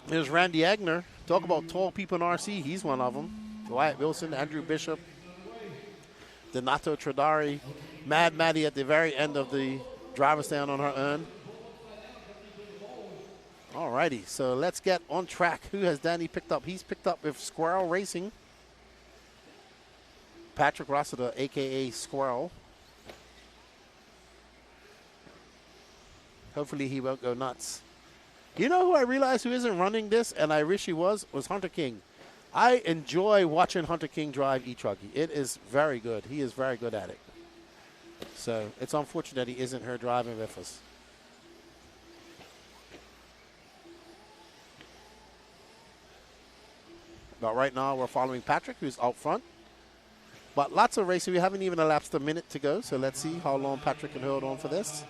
There's Randy Agner. Talk about tall people in RC. He's one of them. Wyatt Wilson, Andrew Bishop, Donato Tradari, Mad Maddie at the very end of the driver stand on her own. All righty, so let's get on track. Who has Danny picked up? He's picked up with Squirrel Racing. Patrick Rossiter, a.k.a. Squirrel. Hopefully he won't go nuts. You know who I realized who isn't running this, and I wish he was Hunter King. I enjoy watching Hunter King drive e-truggy. It is very good. He is very good at it. So it's unfortunate that he isn't here driving with us. But right now we're following Patrick, who's out front. But lots of racing. We haven't even elapsed a minute to go, so let's see how long Patrick can hold on for this.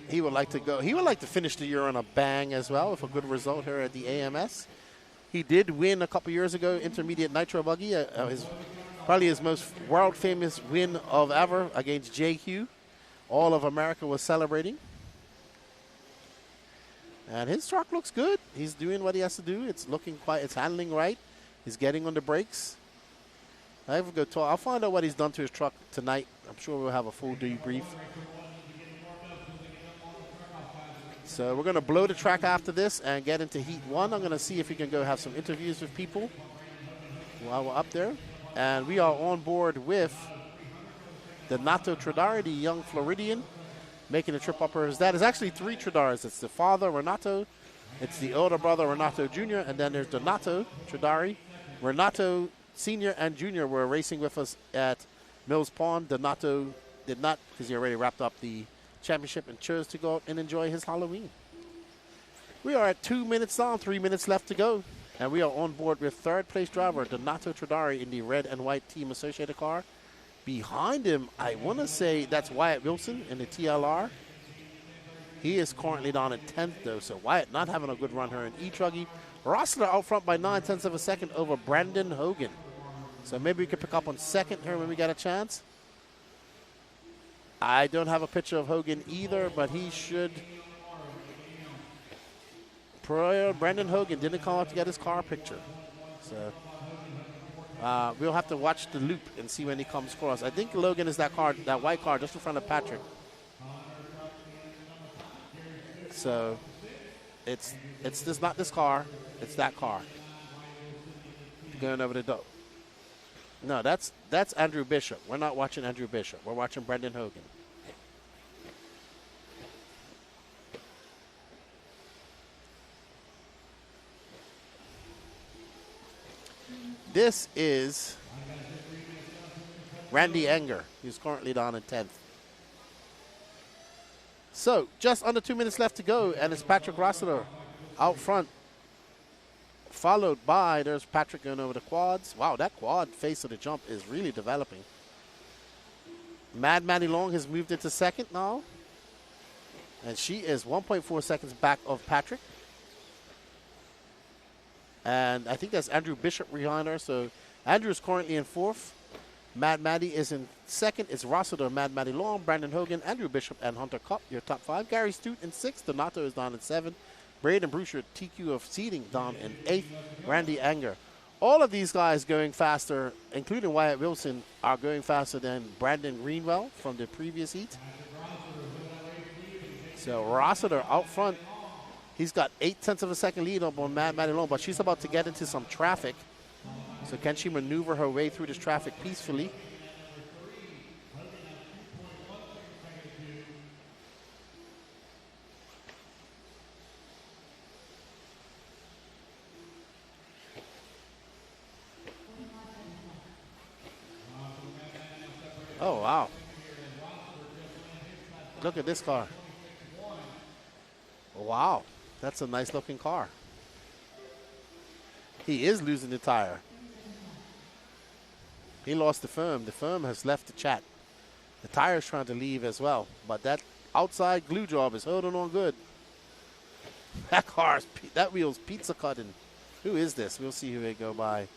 He would like to go. He would like to finish the year on a bang as well with a good result here at the AMS. He did win a couple years ago, intermediate nitro buggy, probably his most world famous win of ever against JQ. All of America was celebrating. And his truck looks good. He's doing what he has to do. It's looking quite, it's handling right. He's getting on the brakes. I have a good talk. I'll find out what he's done to his truck tonight. I'm sure we'll have a full debrief. So we're going to blow the track after this and get into Heat 1. I'm going to see if we can go have some interviews with people while we're up there. And we are on board with Donato Tradari, the young Floridian, making a trip up here. His dad is actually three Tradaris. It's the father, Renato. It's the older brother, Renato Jr. And then there's Donato Tradari. Renato Sr. and Jr. were racing with us at Mills Pond. Donato did not, because he already wrapped up the championship and chose to go out and enjoy his Halloween. We are at 2 minutes down, 3 minutes left to go. And we are on board with third place driver Donato Tradari in the red and white team associated car. Behind him, I want to say that's Wyatt Wilson in the TLR. He is currently down at 10th though, so Wyatt not having a good run here in e-truggy. Rossler out front by 9/10 of a second over Brandon Hogan. So maybe we could pick up on second here when we get a chance. I don't have a picture of Hogan either, but he should Brandon Hogan didn't come out to get his car picture. So we'll have to watch the loop and see when he comes across. I think Logan is that white car just in front of Patrick. So it's just not this car, it's that car. Going over the dope. No, that's Andrew Bishop. We're not watching Andrew Bishop. We're watching Brendan Hogan. This is Randy Enger, who's currently down in 10th. So, just under 2 minutes left to go, and it's Patrick Rossiter out front. Followed by, there's Patrick going over the quads. Wow, that quad face of the jump is really developing. Mad Maddie Long has moved into second now. And she is 1.4 seconds back of Patrick. And I think that's Andrew Bishop behind her. So Andrew is currently in fourth. Mad Maddie is in second. It's Rossiter, Mad Maddie Long, Brandon Hogan, Andrew Bishop, and Hunter Kopp, your top five. Gary Stute in sixth. Donato is down in seventh. Braden Bruscher, TQ of Seating, down in 8th. Randy Anger. All of these guys going faster, including Wyatt Wilson, are going faster than Brandon Greenwell from the previous heat. So Rossiter out front. He's got 0.8 of a second lead up on Mad Maddie Long, but she's about to get into some traffic. So can she maneuver her way through this traffic peacefully? Oh, wow. Look at this car. Wow, that's a nice looking car. He is losing the tire. He lost the firm. The firm has left the chat. The tire's trying to leave as well, but that outside glue job is holding on good. That wheel's pizza cutting. Who is this? We'll see who they go by.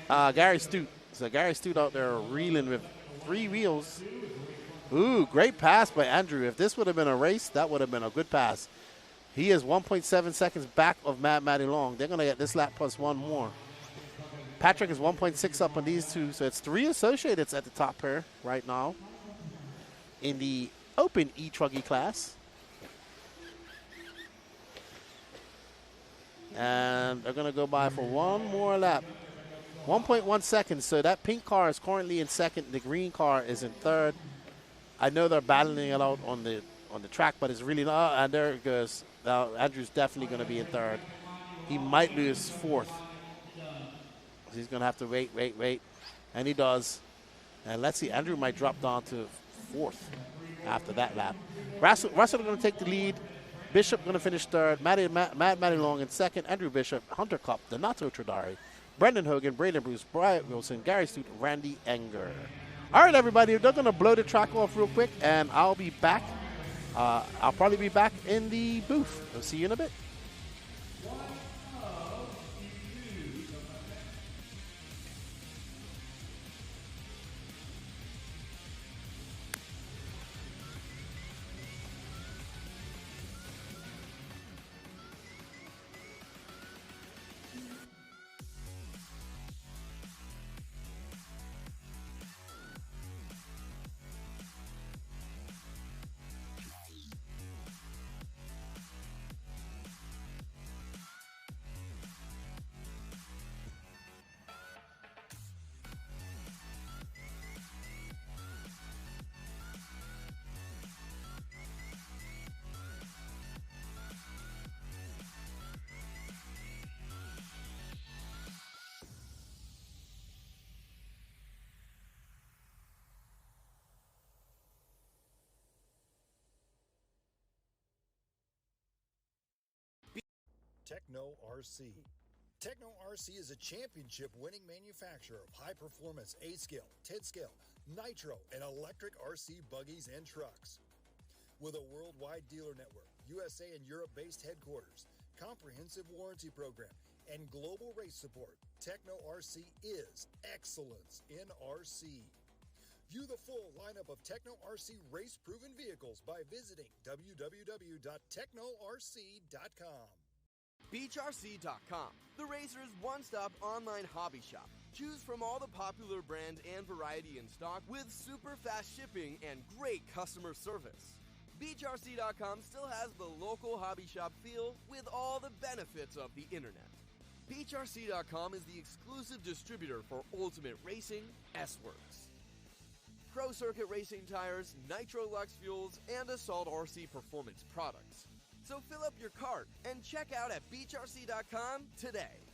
Gary Stute. So Gary Stute out there reeling with 3 wheels. Ooh, great pass by Andrew. If this would have been a race, that would have been a good pass. He is 1.7 seconds back of Mad Maddie Long. They're going to get this lap plus one more. Patrick is 1.6 up on these two, so it's 3 associates at the top pair right now in the open e-truggy class. And they're going to go by for one more lap. 1.1 seconds, so that pink car is currently in second. The green car is in third. I know they're battling it out on the track, but it's really not. And there it goes. Now Andrew's definitely going to be in third. He might lose fourth. He's going to have to wait. And he does. And let's see, Andrew might drop down to fourth after that lap. Russell going to take the lead. Bishop going to finish third. Mad Maddie Long in second. Andrew Bishop, Hunter Kopp, Donato Tradari, Brendan Hogan, Braden Bruce, Wyatt Wilson, Gary Stute, Randy Enger. All right, everybody, they're going to blow the track off real quick, and I'll be back. I'll probably be back in the booth. I'll see you in a bit. Techno RC. Techno RC is a championship-winning manufacturer of high-performance A-scale, 10-scale, nitro, and electric RC buggies and trucks. With a worldwide dealer network, USA and Europe-based headquarters, comprehensive warranty program, and global race support, Techno RC is excellence in RC. View the full lineup of Techno RC race-proven vehicles by visiting www.technorc.com. BeachRC.com, the racer's one-stop online hobby shop. Choose from all the popular brand and variety in stock with super fast shipping and great customer service. BeachRC.com still has the local hobby shop feel with all the benefits of the internet. BeachRC.com is the exclusive distributor for Ultimate Racing, S-Works, Pro Circuit Racing tires, Nitro Lux fuels, and Assault RC performance products. So fill up your cart and check out at BeachRC.com today.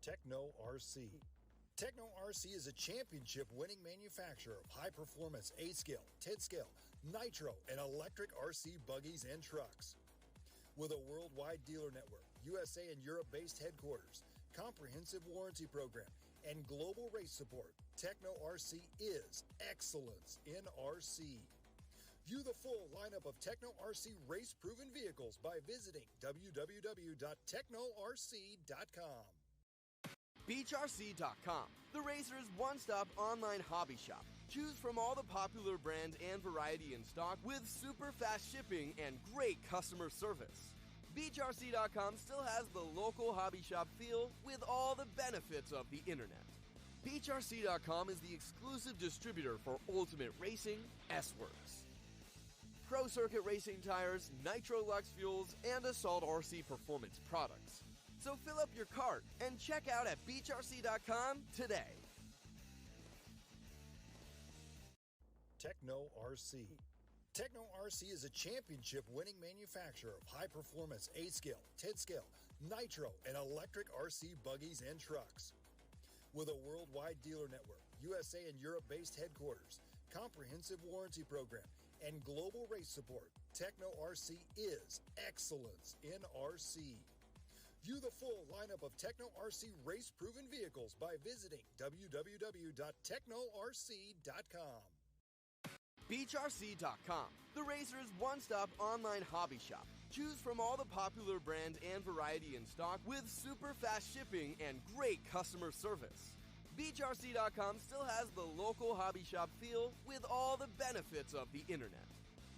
Techno RC. Techno RC is a championship-winning manufacturer of high-performance 8-scale, 10-scale, nitro, and electric RC buggies and trucks. With a worldwide dealer network, USA and Europe-based headquarters, comprehensive warranty program, and global race support, Techno RC is excellence in RC. View the full lineup of Techno RC race-proven vehicles by visiting www.technorc.com. BeachRC.com, the racer's one-stop online hobby shop. Choose from all the popular brand and variety in stock with super fast shipping and great customer service. BeachRC.com still has the local hobby shop feel with all the benefits of the internet. BeachRC.com is the exclusive distributor for Ultimate Racing, S-Works, Pro Circuit Racing tires, Nitro Lux fuels, and Assault RC performance products. So fill up your cart and check out at BeachRC.com today. Techno RC. Techno RC is a championship-winning manufacturer of high-performance 8-scale, 10-scale, nitro, and electric RC buggies and trucks. With a worldwide dealer network, USA and Europe-based headquarters, comprehensive warranty program, and global race support, Techno RC is excellence in RC. View the full lineup of Techno RC race-proven vehicles by visiting www.technorc.com. BeachRC.com, the racer's one-stop online hobby shop. Choose from all the popular brand and variety in stock with super fast shipping and great customer service. BeachRC.com still has the local hobby shop feel with all the benefits of the internet.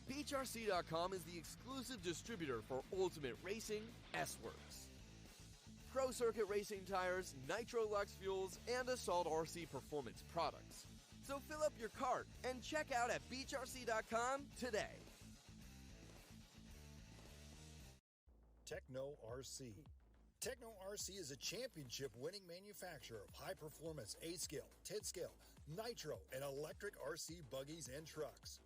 BeachRC.com is the exclusive distributor for Ultimate Racing, S-Works, Pro Circuit Racing tires, Nitro Lux fuels, and Assault RC performance products. So fill up your cart and check out at BeachRC.com today. Techno RC. Techno RC is a championship-winning manufacturer of high-performance 8-scale, 10-scale, nitro, and electric RC buggies and trucks.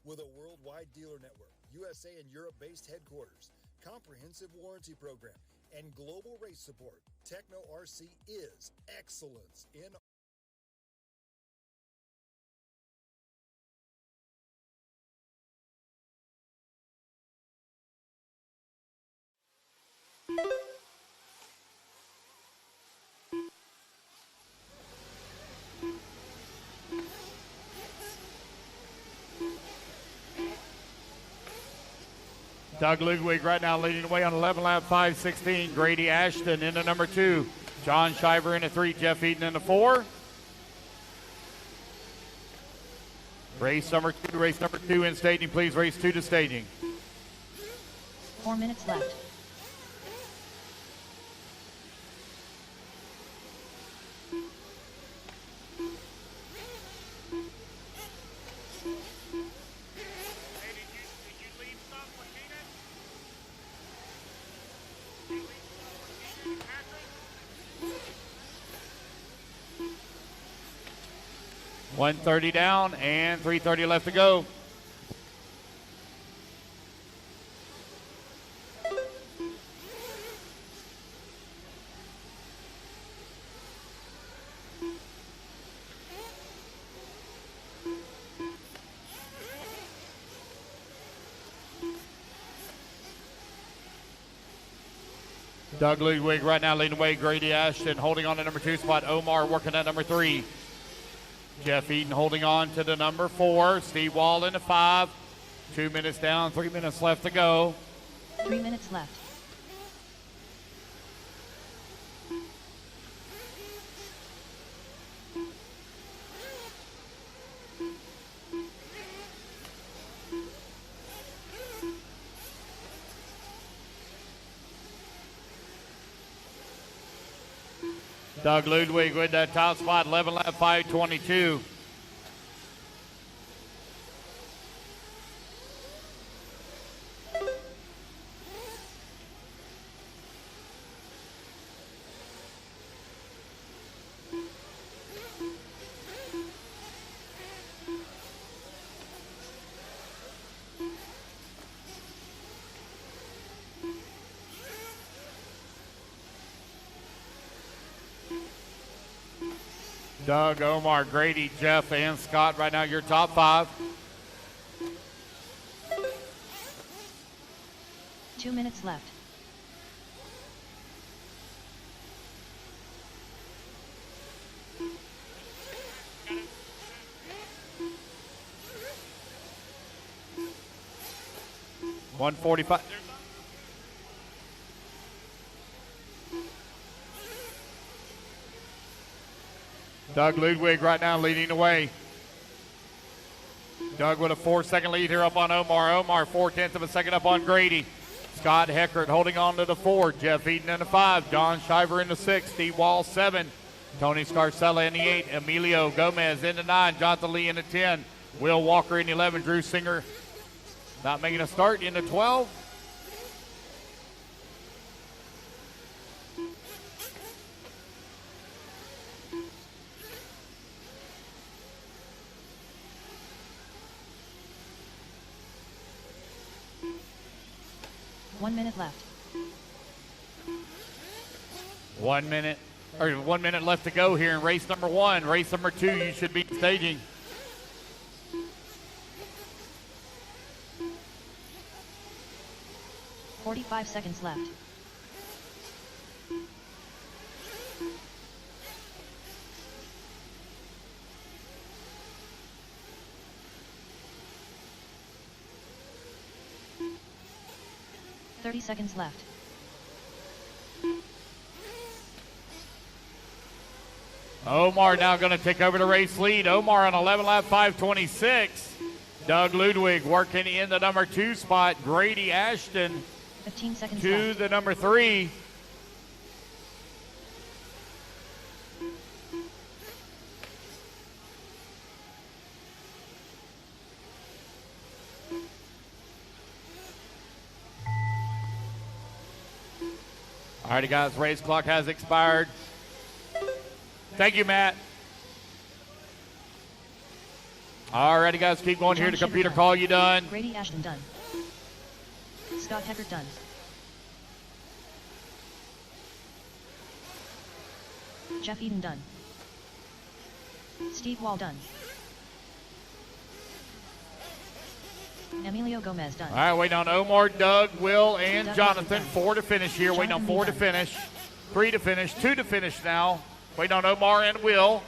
With a worldwide dealer network, USA and Europe-based headquarters, comprehensive warranty program, and global race support, Techno RC is excellence in Doug Ludwig right now leading the way on 11 lap 5:16. Grady Ashton into number 2. John Shiver into 3. Jeff Eaton into 4. Race number 2 in staging. Please, race 2 to staging. 4 minutes left. 1:30 down and 3:30 left to go. Doug Ludwig right now leading away. Grady Ashton holding on to number 2 spot. Omar working at number 3. Jeff Eaton holding on to the number 4. Steve Wall into 5. 2 minutes down, 3 minutes left to go. 3 minutes left. Doug Ludwig with that top spot, 11 lap 5:22. Doug, Omar, Grady, Jeff, and Scott right now your top 5. 2 minutes left. $145. Doug Ludwig right now leading the way. Doug with a 4-second lead here up on Omar. Omar 0.4 of a second up on Grady. Scott Heckert holding on to the 4. Jeff Eaton in the 5. John Shiver in the 6. Steve Wall 7. Tony Scarcella in the 8. Emilio Gomez in the 9. Jonathan Lee in the 10. Will Walker in the 11. Drew Singer not making a start in the 12. One minute left. 1 minute, or 1 minute left to go here in race number 1. Race number 2, you should be staging. $45 seconds left. $30 seconds left. Omar now going to take over the race lead. Omar on 11 lap 5:26. Doug Ludwig working in the number 2 spot. Grady Ashton 15 seconds to left. the number 3. All righty, guys, race clock has expired. Thank you, Matt. All righty, guys, keep going here. The computer call you done. Grady Ashton done. Scott Heckert done. Jeff Eden done. Steve Wall done. Emilio Gomez done. All right, waiting on Omar, Doug, Will, and Doug Jonathan. done. 4 to finish here. Waiting on 4 to finish. 3 to finish. 2 to finish now. Waiting on Omar and Will.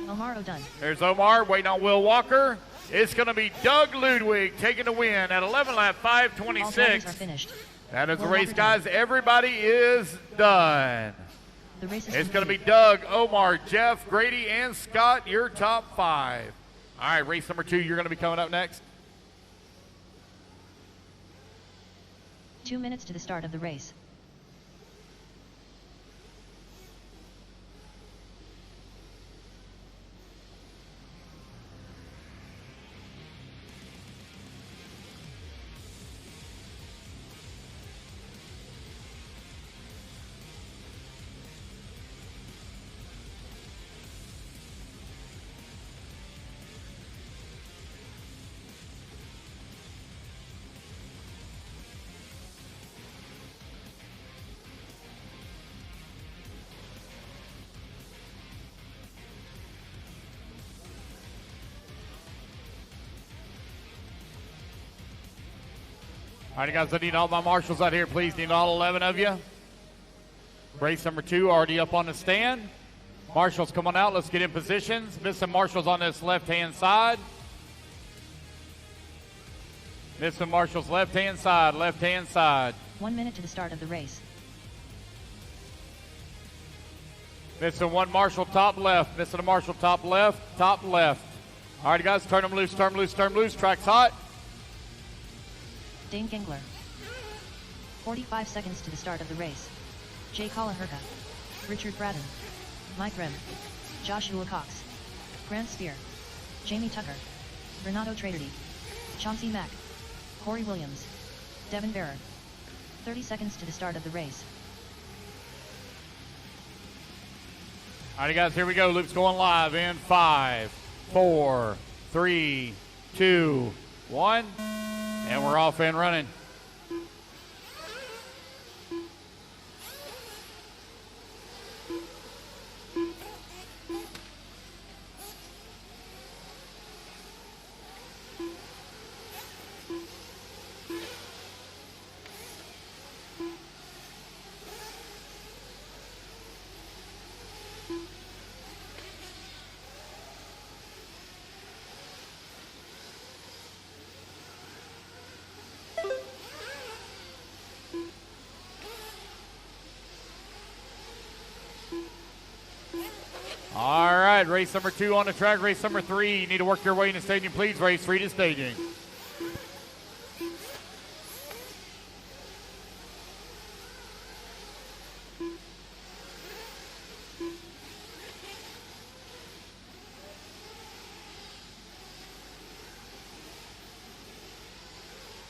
Omar done. There's Omar. Waiting on Will Walker. It's going to be Doug Ludwig taking the win at 11 lap All drivers 5:26. are finished. That is the Will race, Walker guys. Everybody is done. The race is It's going to be complete. Doug, Omar, Jeff, Grady, and Scott, your top 5. All right, race number 2, you're going to be coming up next. 2 minutes to the start of the race. All right, guys, I need all my marshals out here, please. Need all 11 of you. Race number 2 already up on the stand. Marshals, come on out. Let's get in positions. Missing marshals on this left-hand side. Missing marshals left-hand side, left-hand side. 1 minute to the start of the race. Missing one marshal top left. Missing a marshal top left, top left. All right, guys, turn them loose, turn them loose, turn them loose. Track's hot. Dane Gengler. 45 seconds to the start of the race. Jay Colliherka. Richard Braden. Mike Rem. Joshua Cox. Grant Spear. Jamie Tucker. Renato Traderty. Chauncey Mack. Corey Williams. Devin Bearer. 30 seconds to the start of the race. All right, guys, here we go. Loop's going live in 5, 4, 3, 2, 1. And we're off and running. All right, race number 2 on the track. Race number 3, you need to work your way in the stadium, please. Race 3 to staging.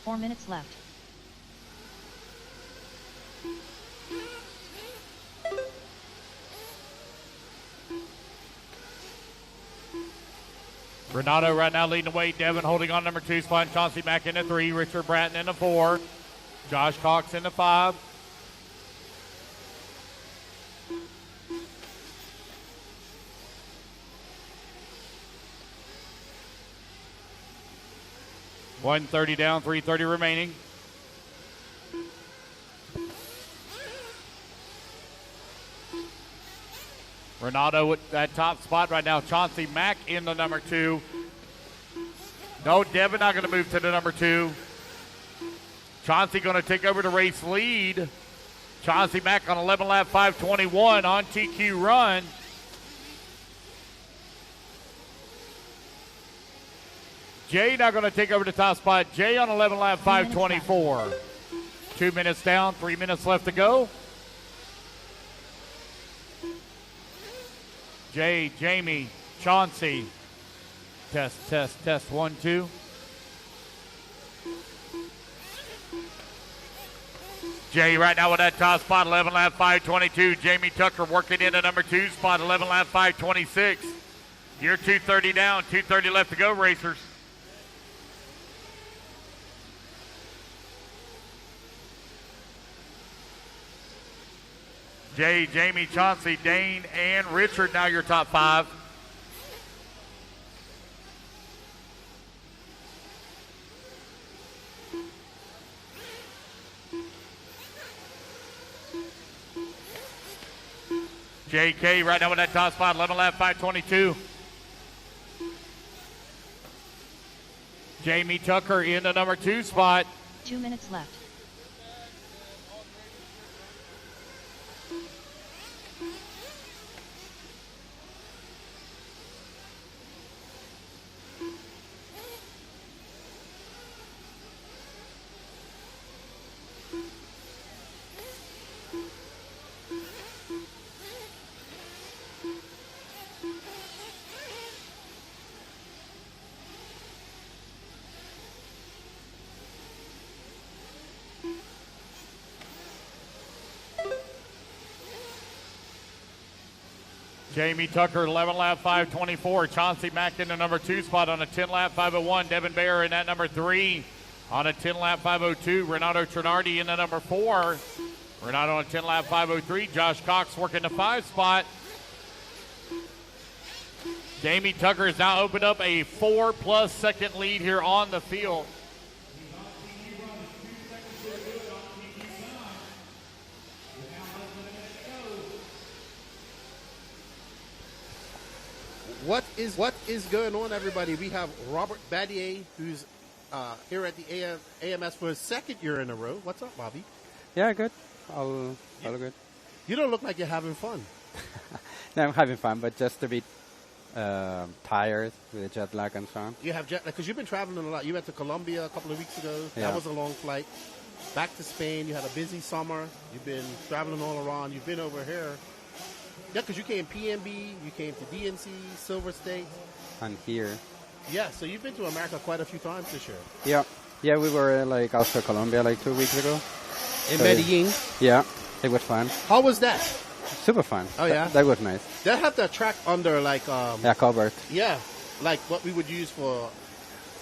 Four minutes left. Renato right now leading the way. Devin holding on number 2 spot. Chauncey Mack in the 3. Richard Bratton in the 4. Josh Cox in the 5. $130 down, $330 remaining. Renato with that top spot right now. Chauncey Mack in the number 2. No, Devin not going to move to the number 2. Chauncey going to take over the race lead. Chauncey Mack on 11 lap 5:21 on TQ run. Jay now going to take over the top spot. Jay on 11 lap 5:24. 2 minutes down, 3 minutes left to go. Jay, Jamie, Chauncey. Test, 1, 2. Jay right now with that top spot, 11 lap 5:22. Jamie Tucker working in the number 2 spot, 11 lap 5:26. You're 2:30 down, 2:30 left to go, racers. Jay, Jamie, Chauncey, Dane, and Richard now your top 5. JK right now with that top spot, 11 lap 5:22. Jamie Tucker in the number 2 spot. 2 minutes left. Jamie Tucker, 11 lap 5:24. Chauncey Mack in the number 2 spot on a 10 lap 5:01. Devin Bear in that number 3 on a 10 lap 5:02. Renato Trinardi in the number 4. Renato on a 10 lap 5:03. Josh Cox working the 5 spot. Jamie Tucker has now opened up a 4+ second lead here on the field. What is going on, everybody? We have Robert Badier, who's here at the AMS for his second year in a row. What's up, Bobby? Yeah, good. All good. You don't look like you're having fun. No, I'm having fun, but just a bit tired with the jet lag and so on. You have jet lag because you've been traveling a lot. You went to Colombia a couple of weeks ago. Yeah. That was a long flight. Back to Spain. You had a busy summer. You've been traveling all around. You've been over here. Yeah, because you came PNB, you came to DNC, Silver State. And here. Yeah, so you've been to America quite a few times this year. Yeah. Yeah, we were like also Colombia like 2 weeks ago. In Medellin? Yeah, it was fun. How was that? Super fun. Oh, yeah? That was nice. They have the track under like... yeah, covered. Yeah, like what we would use for...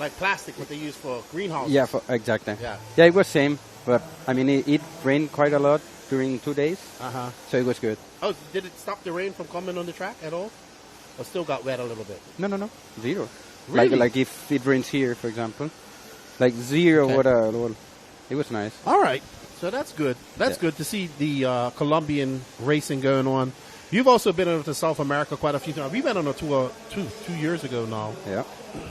Like plastic, what they use for greenhouses. Yeah, exactly. Yeah. Yeah, it was same, but I mean, it rained quite a lot during 2 days. Uh-huh. So it was good. Oh, did it stop the rain from coming on the track at all? Or still got wet a little bit? No. Zero. Really? Like if it rains here, for example. Like zero water at all. It was nice. All right. So that's good. That's good to see the Colombian racing going on. You've also been over to South America quite a few times. We went on a tour 2 years ago now. Yeah.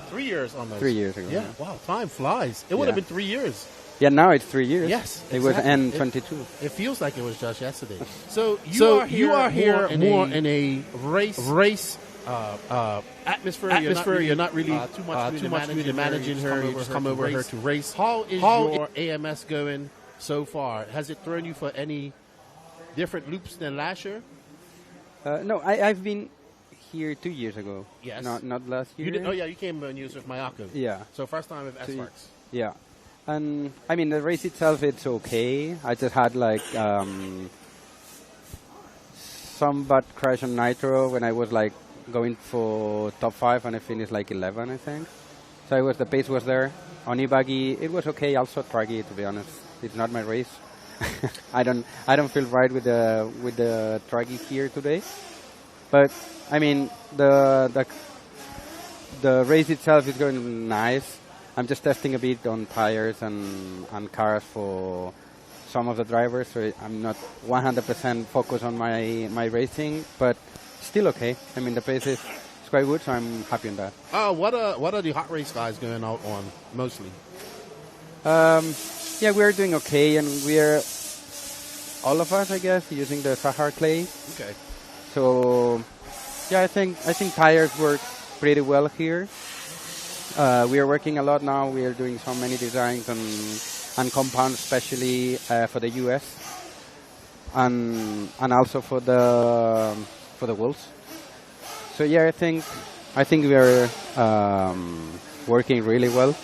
3 years almost. 3 years ago. Yeah. Wow, time flies. It would have been 3 years. Yeah, now it's 3 years. Yes. It was N22. It feels like it was just yesterday. So you are here more in a race atmosphere. You're not really too much managing her. You just come over here to race. How is your AMS going so far? Has it thrown you for any different loops than last year? No, I've been here 2 years ago. Yes. Not last year. You did, you came when you was with Mayako. Yeah. So first time with S-Works. Yeah. And I mean, the race itself, it's okay. I just had like some bad crash on nitro when I was like going for top 5 and I finished like 11, I think. So the pace was there. On e-buggy, it was okay. Also truggy, to be honest. It's not my race. I don't feel right with the truggy here today. But I mean, the race itself is going nice. I'm just testing a bit on tires and cars for some of the drivers, so I'm not 100% focused on my racing, but still okay. I mean, the pace is quite good, so I'm happy on that. What are the hot race guys going out on mostly? Yeah, we're doing okay, and we're all of us, I guess, using the Sahara clay. Okay. So yeah, I think tires work pretty well here. We are working a lot now. We are doing so many designs and compounds, especially for the US, and also for the Wolves. So yeah, I think we are working really well,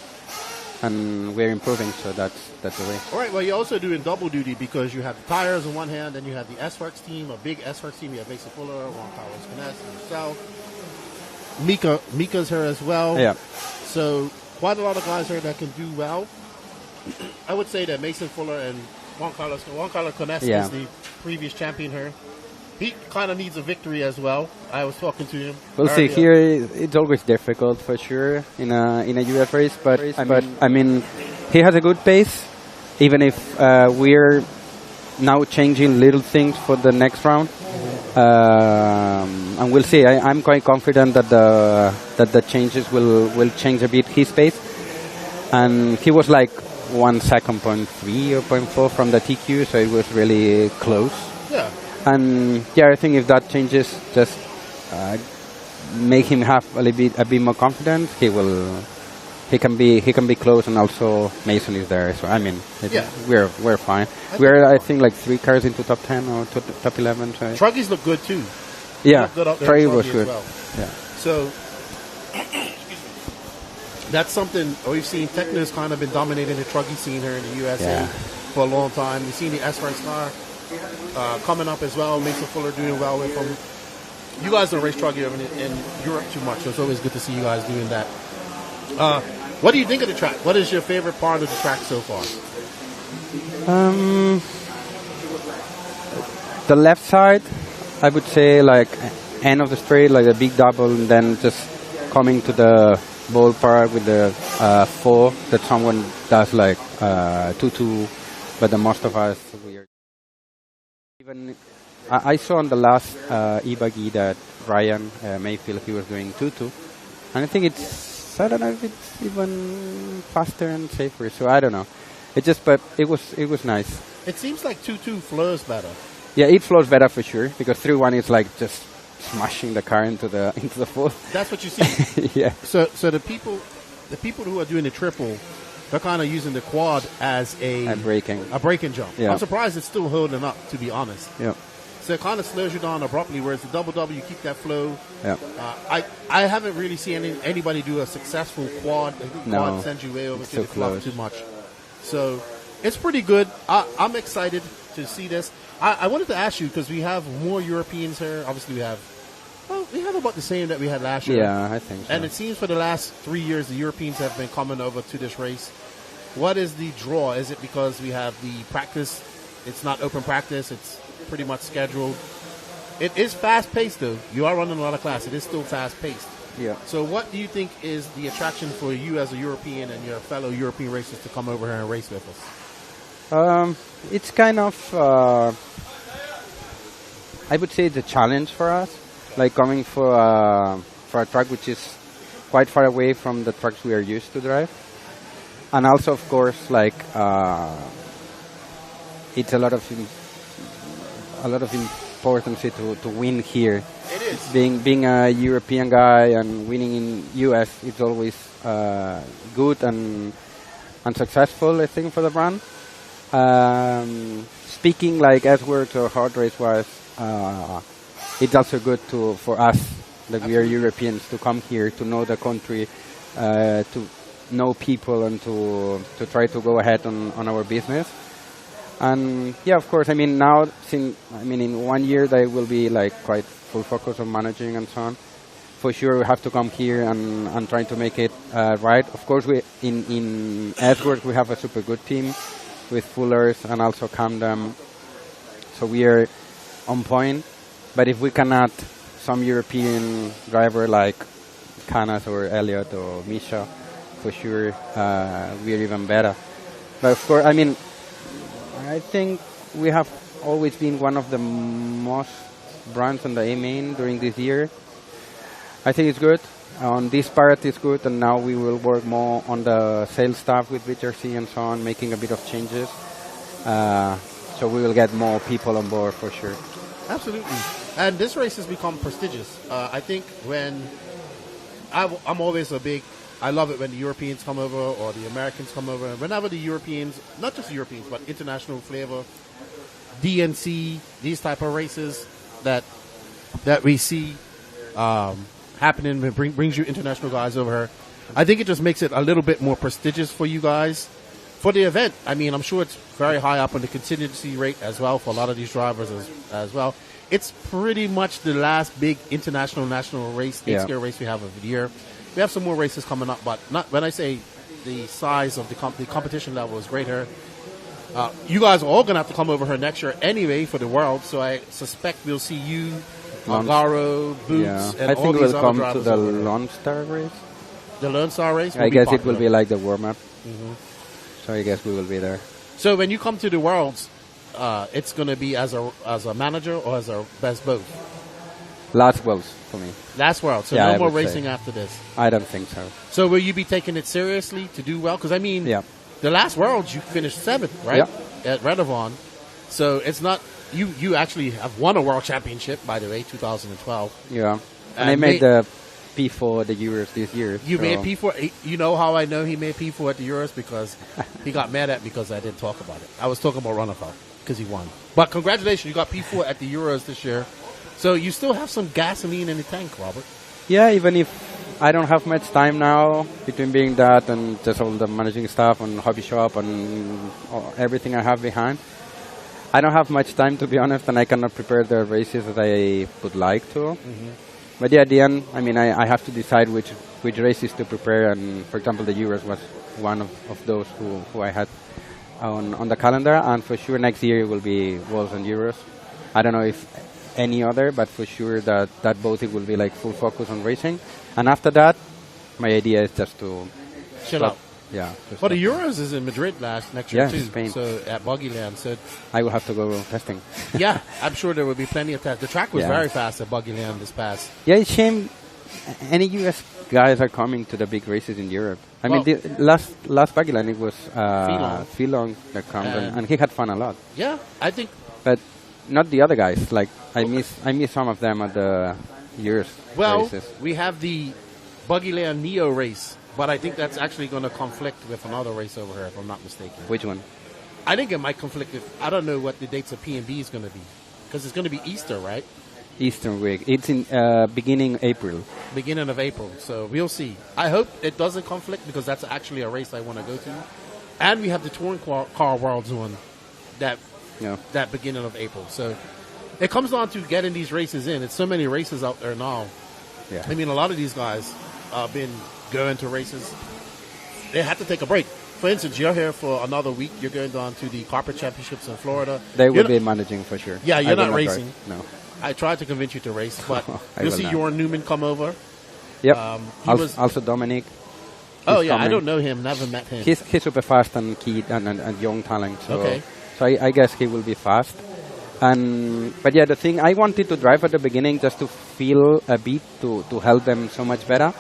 and we're improving. So that's the way. All right. Well, you're also doing double duty because you have the tires on one hand, and you have the S-Works team, a big S-Works team. You have Mason Fuller, Juan Carlos Canes, and yourself. Mika's here as well. Yeah. So quite a lot of guys here that can do well. I would say that Mason Fuller and Juan Carlos Canes is the previous champion here. He kind of needs a victory as well. I was talking to him. We'll see. Here it's always difficult for sure in a US race, but I mean he has a good pace. Even if we're now changing little things for the next round. And we'll see. I'm quite confident that the changes will change a bit his pace. And he was like 1 second, 0.3 or 0.4 from the TQ, so it was really close. Yeah. And yeah, I think if that changes, just make him have a bit more confidence. He can be close, and also Mason is there. So I mean, we're fine. We're I think like 3 cars into top 10 or top 11. So Truggies look good too. Yeah, Truggy was good. Well. Yeah. So that's something we've seen. Techno's kind of been dominating the truggy scene here in the USA for a long time. We've seen the S-Works car coming up as well. Mason Fuller doing well with them. You guys don't race truggy in Europe too much, so it's always good to see you guys doing that. What do you think of the track? What is your favorite part of the track so far? The left side, I would say like end of the straight, like a big double, and then just coming to the ballpark with the 4 that someone does like 2-2, but the most of us we are I saw on the last e-buggy that Ryan Mayfield, he was doing 2-2. And I think it's, I don't know if it's even faster and safer. So I don't know. But it was nice. It seems like 2-2 flows better. Yeah, it flows better for sure, because 3-1 is like just smashing the car into the fourth. That's what you see. Yeah. So the people who are doing the triple, they're kind of using the quad as a braking jump. Yeah. I'm surprised it's still holding up, to be honest. Yeah. So it kind of slows you down abruptly, whereas the double you keep that flow. Yeah. I haven't really seen anybody do a successful quad. I think quad sends you way over to the club too much. So it's pretty good. I'm excited to see this. I wanted to ask you, because we have more Europeans here. Obviously, we have about the same that we had last year. Yeah, I think so. And it seems for the last 3 years, the Europeans have been coming over to this race. What is the draw? Is it because we have the practice? It's not open practice. It's pretty much scheduled. It is fast-paced, though. You are running a lot of class. It is still fast-paced. Yeah. So what do you think is the attraction for you as a European and your fellow European racers to come over here and race with us? It's kind of, I would say, the challenge for us, like coming for a track which is quite far away from the trucks we are used to drive, and also, of course, like it's a lot of importance to win here. It is. Being a European guy and winning in US, it's always good and successful, I think, for the brand. Speaking like S-Works or hard race wise, it's also good for us that we are Europeans to come here, to know the country, to know people, and to try to go ahead on our business. And yeah, of course, I mean, now, in 1 year they will be like quite full focus on managing and so on. For sure, we have to come here and try to make it right. Of course, we in S-Works we have a super good team with Fullers and also Camden, so we are on point. But if we can add some European driver like Canas or Elliott or Misha, for sure we are even better. But of course, I mean, I think we have always been one of the most brands on the A-main during this year. I think it's good. On this part it's good, and now we will work more on the sales staff with VTRC and so on, making a bit of changes. So we will get more people on board for sure. Absolutely. And this race has become prestigious. I think when I'm always I love it when the Europeans come over or the Americans come over. Whenever the Europeans, not just the Europeans, but international flavor, DNC, these type of races that we see happening, brings you international guys over here. I think it just makes it a little bit more prestigious for you guys. For the event, I mean, I'm sure it's very high up on the contingency rate as well for a lot of these drivers as well. It's pretty much the last big international national race, scale race we have of the year. We have some more races coming up, but not when I say the size of the competition level is greater. You guys are all going to have to come over here next year anyway for the World, so I suspect we'll see you, Algaro, Boots, and I all think these we'll other come to drivers the over there. Lone Star race. The Lone Star race? I guess it will be like the warm-up. Mm-hmm. So I guess we will be there. So when you come to the Worlds, it's going to be as a manager or as a best both? Last Worlds for me. Last World, so Yeah, no more would racing say. after this. I don't think so. So will you be taking it seriously to do well? Because I mean, the last Worlds you finished 7th, right? At Redovon. So it's not you actually have won a World Championship, by the way, 2012. Yeah, and I made the P4 at the Euros this year. You made P4. You know how I know he made P4 at the Euros? Because he got mad at me because I didn't talk about it. I was talking about runoff because he won. But congratulations, you got P4 at the Euros this year. So you still have some gasoline in the tank, Robert. Yeah, even if I don't have much time now between being that and just all the managing stuff and hobby shop and everything I have behind, I don't have much time, to be honest, and I cannot prepare the races that I would like to. Mm-hmm. But yeah, at the end, I mean, I have to decide which races to prepare, and for example, the Euros was one of those who I had on the calendar, and for sure next year it will be Worlds and Euros. I don't know if any other, but for sure that both it will be like full focus on racing. And after that, my idea is just to chill out. Yeah. Well, the Euros is in Madrid next year, too. Spain. So at Buggyland. So I will have to go testing. yeah, I'm sure there will be plenty of tests. The track was very fast at Buggyland this past. Yeah, it's shame any U.S. guys are coming to the big races in Europe. I mean, the last Buggyland, it was Phelan that comes, and he had fun a lot. Yeah, I think. But not the other guys. Like, I miss some of them at the years races. We have the Buggyland Neo race, but I think that's actually going to conflict with another race over here, if I'm not mistaken. Which one? I think it might conflict with, I don't know what the dates of P&B is going to be, because it's going to be Easter, right? Eastern week. It's in beginning April. Beginning of April, so we'll see. I hope it doesn't conflict, because that's actually a race I want to go to. And we have the Touring Car Worlds on that beginning of April. So it comes down to getting these races in. It's so many races out there now. Yeah. I mean, a lot of these guys have been going to races. They have to take a break. For instance, you're here for another week. You're going down to the Carpet Championships in Florida. They will be managing for sure. Yeah, you're not racing. No. I tried to convince you to race, but you'll see Jorn Newman come over. Yep. Also Dominic. Oh, yeah, coming. I don't know him. Never met him. He's super fast and keen and young talent. So, okay. So I guess he will be fast. But yeah, the thing, I wanted to drive at the beginning just to feel a bit to help them so much better.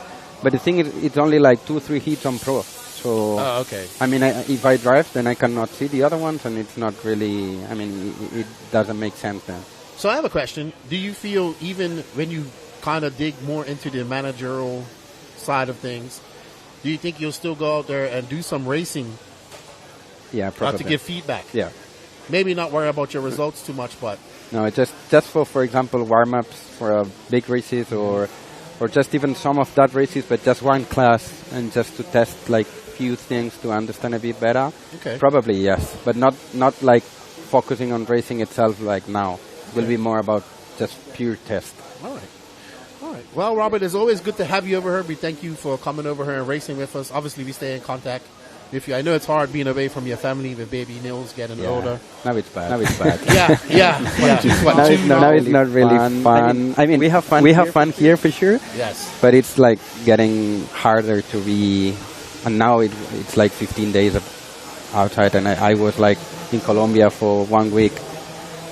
But the thing is, it's only like 2-3 heats on pro. So, okay. I mean, if I drive, then I cannot see the other ones, and it's not really, I mean, it doesn't make sense then. So I have a question. Do you feel, even when you kind of dig more into the managerial side of things, do you think you'll still go out there and do some racing? Yeah, probably. To give feedback? Yeah. Maybe not worry about your results too much, but... No, just for example, warm-ups for big races or just even some of that races, but just one class and just to test like few things to understand a bit better. Okay. Probably, yes. But not like focusing on racing itself like now. It will be more about just pure test. All right. Well, Robert, it's always good to have you over here. We thank you for coming over here and racing with us. Obviously, we stay in contact with you. I know it's hard being away from your family with baby Nils getting older. Now it's bad. Yeah. Now it's not really fun. I mean, we have fun here for sure. Yes. But it's like getting harder to be, and now it's like 15 days outside, and I was like in Colombia for 1 week.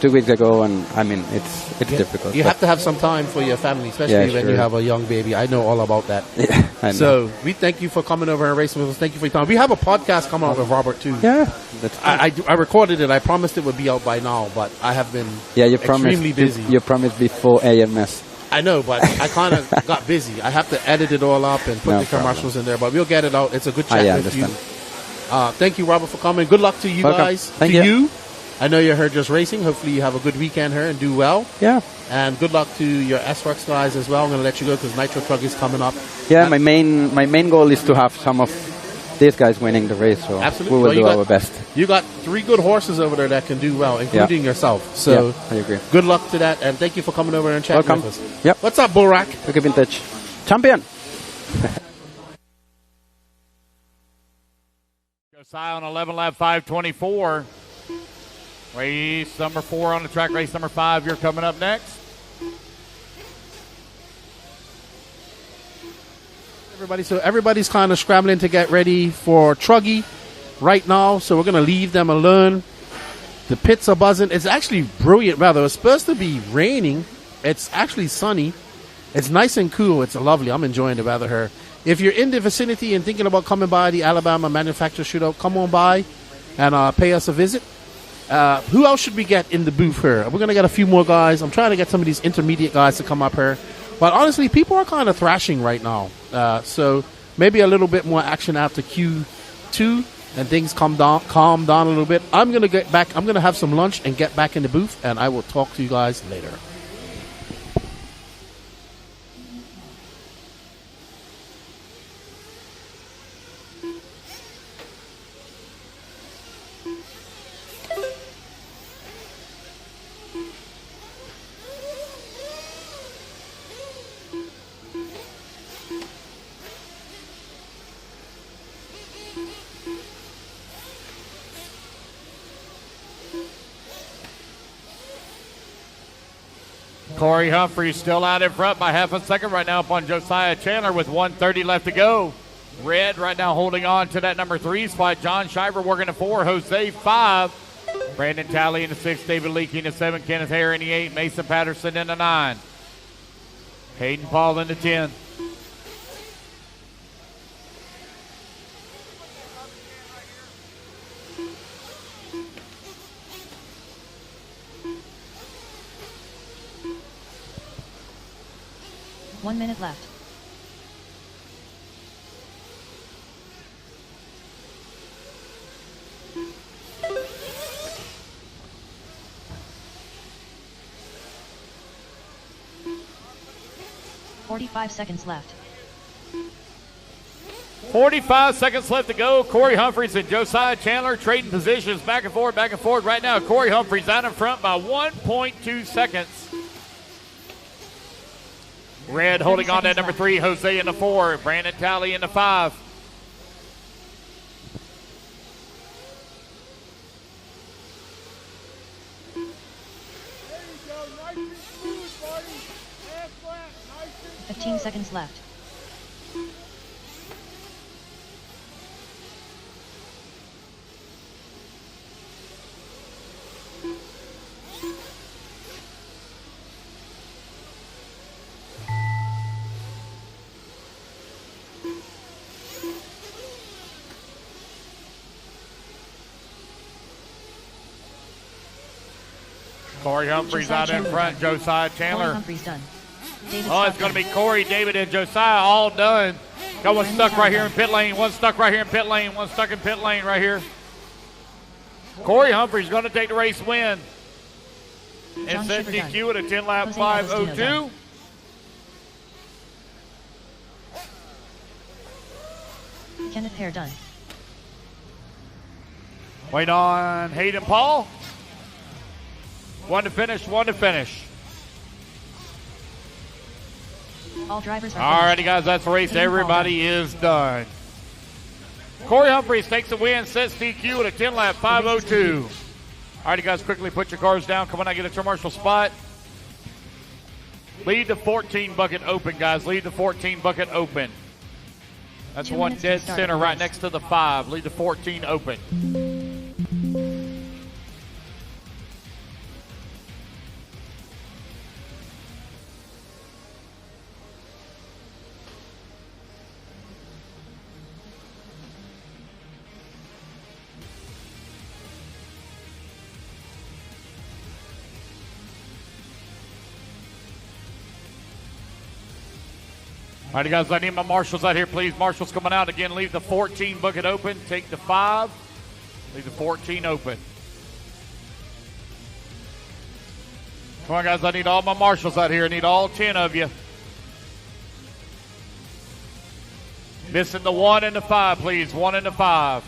2 weeks ago, and I mean, it's difficult. You have to have some time for your family, especially when you have a young baby. I know all about that. Yeah, so we thank you for coming over and racing with us. Thank you for your time. We have a podcast coming out with Robert too. Yeah, I recorded it. I promised it would be out by now, but I have been extremely busy. You promised before AMS. I know, but I kind of got busy. I have to edit it all up and put the commercials in there, but we'll get it out. It's a good chat with you. Thank you, Robert, for coming. Good luck to you guys. Thank you. I know you're here just racing. Hopefully you have a good weekend here and do well. Yeah. And good luck to your S-Works guys as well. I'm going to let you go because Nitro Truck is coming up. Yeah, my main goal is to have some of these guys winning the race. So absolutely. We will do our best. You got 3 good horses over there that can do well, including yourself. So I agree. Good luck to that, and thank you for coming over and chatting with us. Yep. What's up, Bullrack? We'll keep in touch. Champion. Josiah on 11 lap 5:24. Race number 4 on the track. Race number 5, you're coming up next. Everybody's kind of scrambling to get ready for Truggy right now, so we're going to leave them alone. The pits are buzzing. It's actually brilliant weather. It's supposed to be raining. It's actually sunny. It's nice and cool. It's lovely. I'm enjoying the weather here. If you're in the vicinity and thinking about coming by the Alabama Manufacturer Shootout, come on by and pay us a visit. Who else should we get in the booth here? We're going to get a few more guys. I'm trying to get some of these intermediate guys to come up here. But honestly, people are kind of thrashing right now. So maybe a little bit more action after Q2 and things calm down a little bit. I'm going to get back. I'm going to have some lunch and get back in the booth, and I will talk to you guys later. Corey Humphrey still out in front by half a second right now upon Josiah Chandler with 1:30 left to go. Red right now holding on to that number 3 spot. John Shiver working the 4. Jose 5. Brandon Talley in the 6. David Leakey in the 7. Kenneth Hare in the 8. Mason Patterson in the 9. Hayden Paul in the 10. One minute left. "45 seconds left. 45 seconds left to go. Corey Humphreys and Josiah Chandler trading positions back and forth right now. Corey Humphreys out in front by 1.2 seconds. Red holding on to number 3, Jose in the 4, Brandon Talley in the 5. There you go, nice and smooth, buddy. 15 seconds left. Corey Humphreys out in front. Josiah Chandler. Corey Humphreys done. Oh, it's going to be Corey, David, and Josiah all done. Got one stuck right here in pit lane. One stuck right here in pit lane. One stuck in pit lane right here. Corey Humphreys going to take the race win. And set DQ at a 10-lap 5:02. Kenneth Hare done. Wait on Hayden Paul. One to finish, one to finish. All drivers are all righty, guys, that's the race. Everybody is done. Corey Humphreys takes the win, sets DQ at a 10-lap 5:02. All righty, guys, quickly put your cars down. Come on, I get a commercial spot. Lead the 14 bucket open, guys. Lead the 14 bucket open. That's one dead center right next to the 5. Lead the 14 open. All right, guys, I need my marshals out here, please. Marshals coming out again. Leave the 14 bucket open. Take the 5. Leave the 14 open. Come on, guys. I need all my marshals out here. I need all 10 of you. Missing the 1 and the 5, please. 1 and the 5.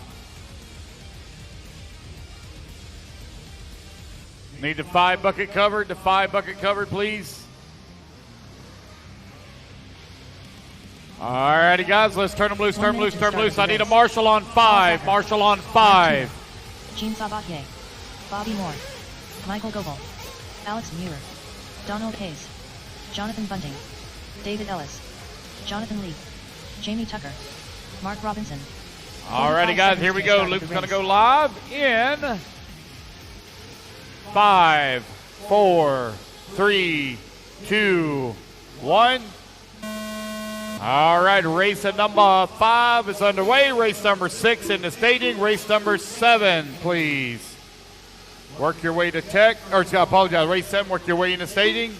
Need the 5 bucket covered. The 5 bucket covered, please. All righty, guys, let's turn them loose, turn them loose, turn them loose. I need a marshal on 5. Marshal on 5. Gene Sabatier, Bobby Moore, Michael Goebel, Alex Muir, Donald Hayes, Jonathan Bunting, David Ellis, Jonathan Lee, Jamie Tucker, Mark Robinson. All righty, guys, here we go. Luke's going to go live in 5, 4, 3, 2, 1. All right, race at number 5 is underway. Race number 6 in the staging. Race number 7, please. Work your way to tech, or I apologize, race 7, work your way into staging.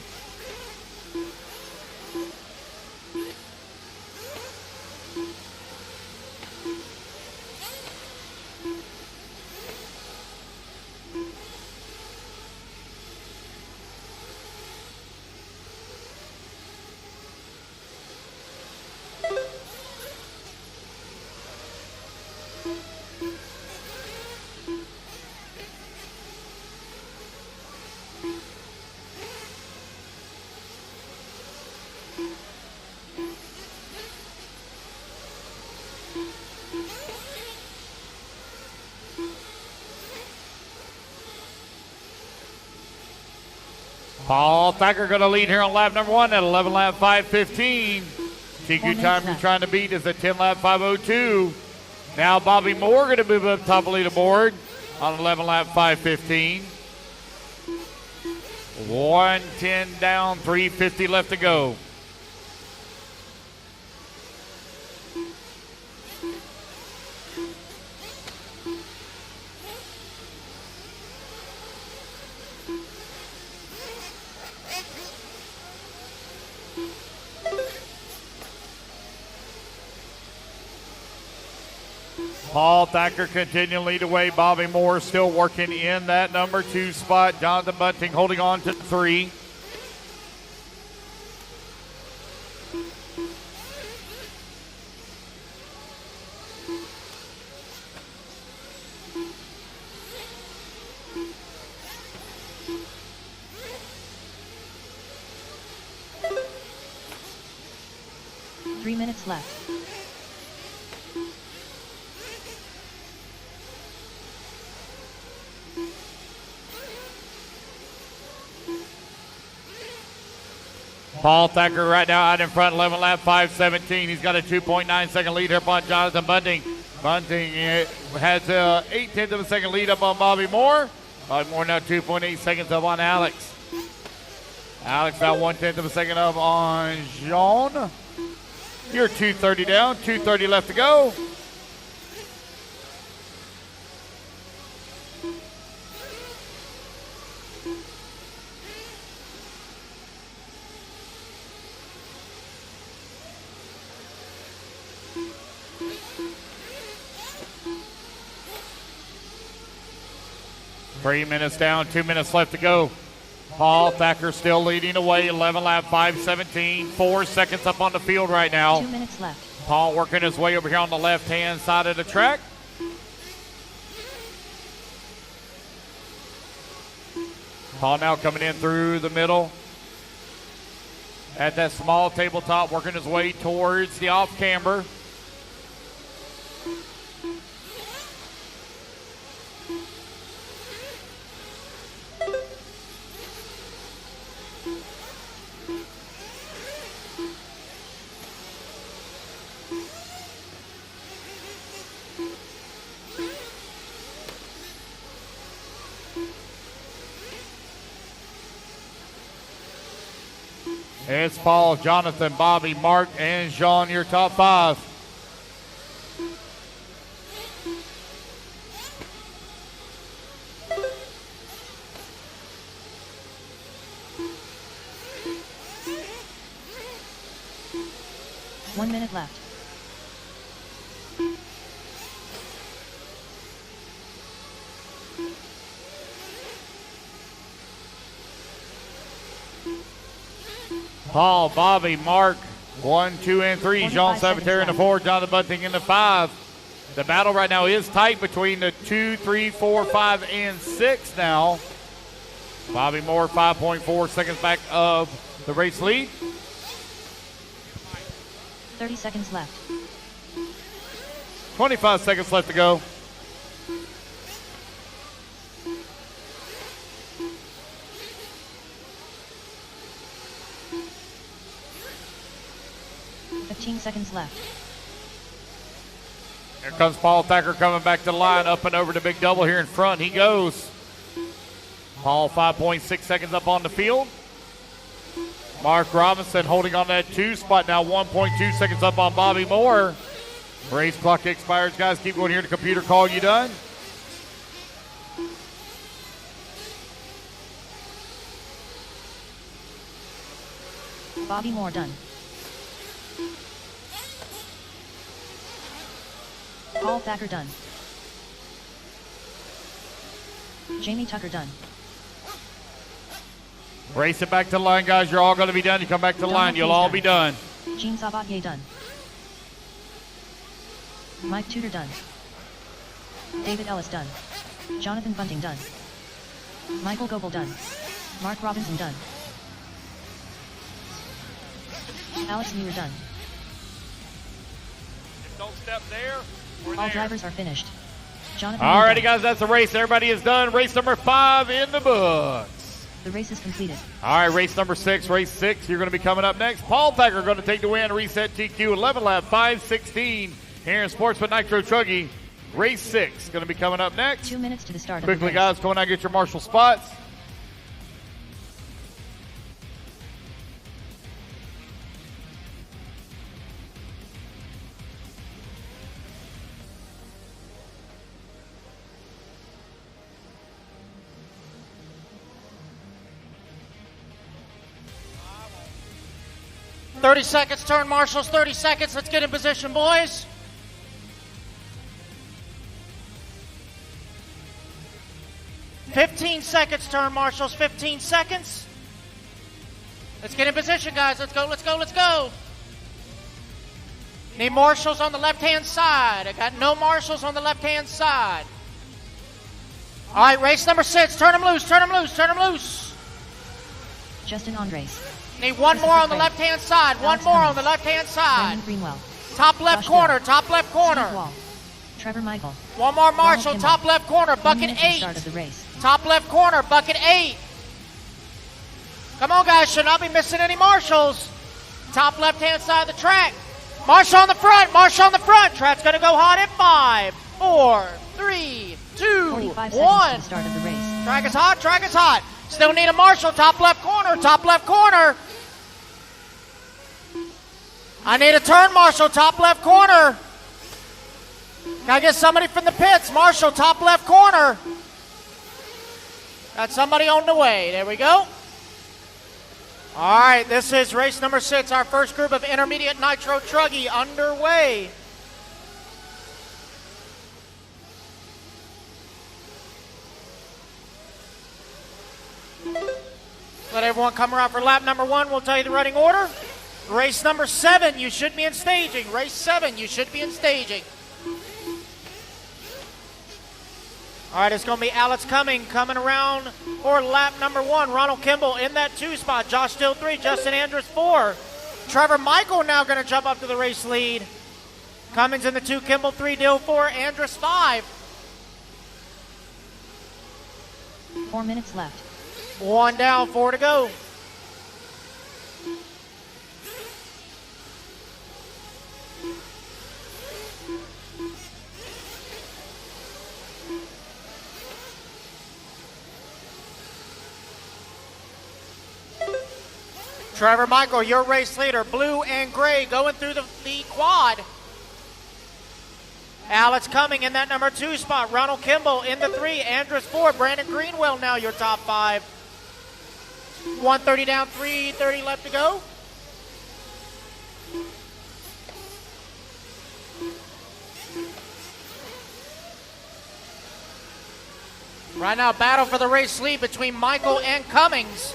Paul Thacker going to lead here on lap number 1 at 11 lap 5:15. TQ time you're trying to beat is a 10 lap 5:02. Now Bobby Moore going to move up top of the leaderboard on 11 lap 5:15. 110 down, 350 left to go. Paul Thacker continuing to lead away. Bobby Moore still working in that number 2 spot. Jonathan Bunting holding on to 3. Three minutes left. Paul Thacker right now out in front, 11 lap 5:17. He's got a 2.9 second lead up on Jonathan Bunting. Bunting has 0.8 of a second lead up on Bobby Moore. Bobby Moore now 2.8 seconds up on Alex. Alex now 1/10 of a second up on Jean. You're 2:30 down, 2:30 left to go. Three minutes down, 2 minutes left to go. Paul Thacker still leading away, 11 lap 5:17. 4 seconds up on the field right now. 2 minutes left. Paul working his way over here on the left-hand side of the track. Paul now coming in through the middle. At that small tabletop, working his way towards the off-camber. It's Paul, Jonathan, Bobby, Mark, and Jean, your top 5. One minute left. Paul, Bobby, Mark, 1, 2, and 3. Jean Sabateri in the 4, Jonathan Bunting in the 5. The battle right now is tight between the 2, 3, 4, 5, and 6 now. Bobby Moore, 5.4 seconds back of the race lead. 30 seconds left. 25 seconds left to go. Seconds left. Here comes Paul Thacker coming back to the line, up and over the big double here in front. He goes. Paul 5.6 seconds up on the field. Mark Robinson holding on that 2 spot now, 1.2 seconds up on Bobby Moore. Race clock expires, guys. Keep going here. The computer call you done. Bobby Moore done. Paul Thacker done. Jamie Tucker done. Race it back to the line, guys. You're all going to be done. You come back to the line. You'll all be done. Gene Sabatier done. Mike Tudor done. David Ellis done. Jonathan Bunting done. Michael Goebel done. Mark Robinson done. Alex Muir done. Don't step there. All drivers are finished. Jonathan. Alrighty, guys, that's the race. Everybody is done. Race number 5 in the books. The race is completed. All right, race number 6, race 6. You're going to be coming up next. Paul Thacker going to take the win. Reset TQ 11 lap 5:16 here in Sportsman Nitro Truggy. Race 6 going to be coming up next. 2 minutes to the start Quickly, of the race. guys, go on out and get your marshal spots. "30 seconds, turn marshals, 30 seconds. Let's get in position, boys. "15 seconds, turn marshals, 15 seconds. Let's get in position, guys. Let's go, let's go, let's go. Need marshals on the left-hand side. I got no marshals on the left-hand side. All right, race number 6. Turn them loose, turn them loose, turn them loose. Justin Andres. Need one more on the left-hand side. One more on the left-hand side. Brandon Greenwell. Top left Josh corner, Bell. top left corner. Steve Wall. Trevor Michael. One more marshal, Ronald top Kimball. left corner, 1 bucket minute to the 8. start of the race. Top left corner, bucket 8. Come on, guys, should not be missing any marshals. Top left-hand side of the track. Marshal on the front, marshal on the front. Track's going to go hot in 5, 4, 3, 2, 45 seconds 1. to the start of the race. Track is hot, track is hot. Still need a marshal, top left corner, top left corner. I need a turn marshal, top left corner. Gotta get somebody from the pits. Marshal, top left corner. Got somebody on the way. There we go. All right, this is race number 6. Our first group of intermediate nitro truggy underway. Let everyone come around for lap number 1. We'll tell you the running order. Race number 7, you should be in staging. Race 7, you should be in staging. All right, it's going to be Alex coming around for lap number 1. Ronald Kimball in that 2 spot. Josh Still 3, Justin Andrews 4. Trevor Michael now going to jump up to the race lead. Cummings in the 2, Kimball 3, Dill 4, Andrus 5. 4 minutes left. 1 down, 4 to go. Trevor Michael, your race leader, blue and gray, going through the quad. Alex Cumming in that number 2 spot. Ronald Kimball in the 3. Andrus 4. Brandon Greenwell now your top 5. 130 down, 330 left to go. Right now, battle for the race lead between Michael and Cummings.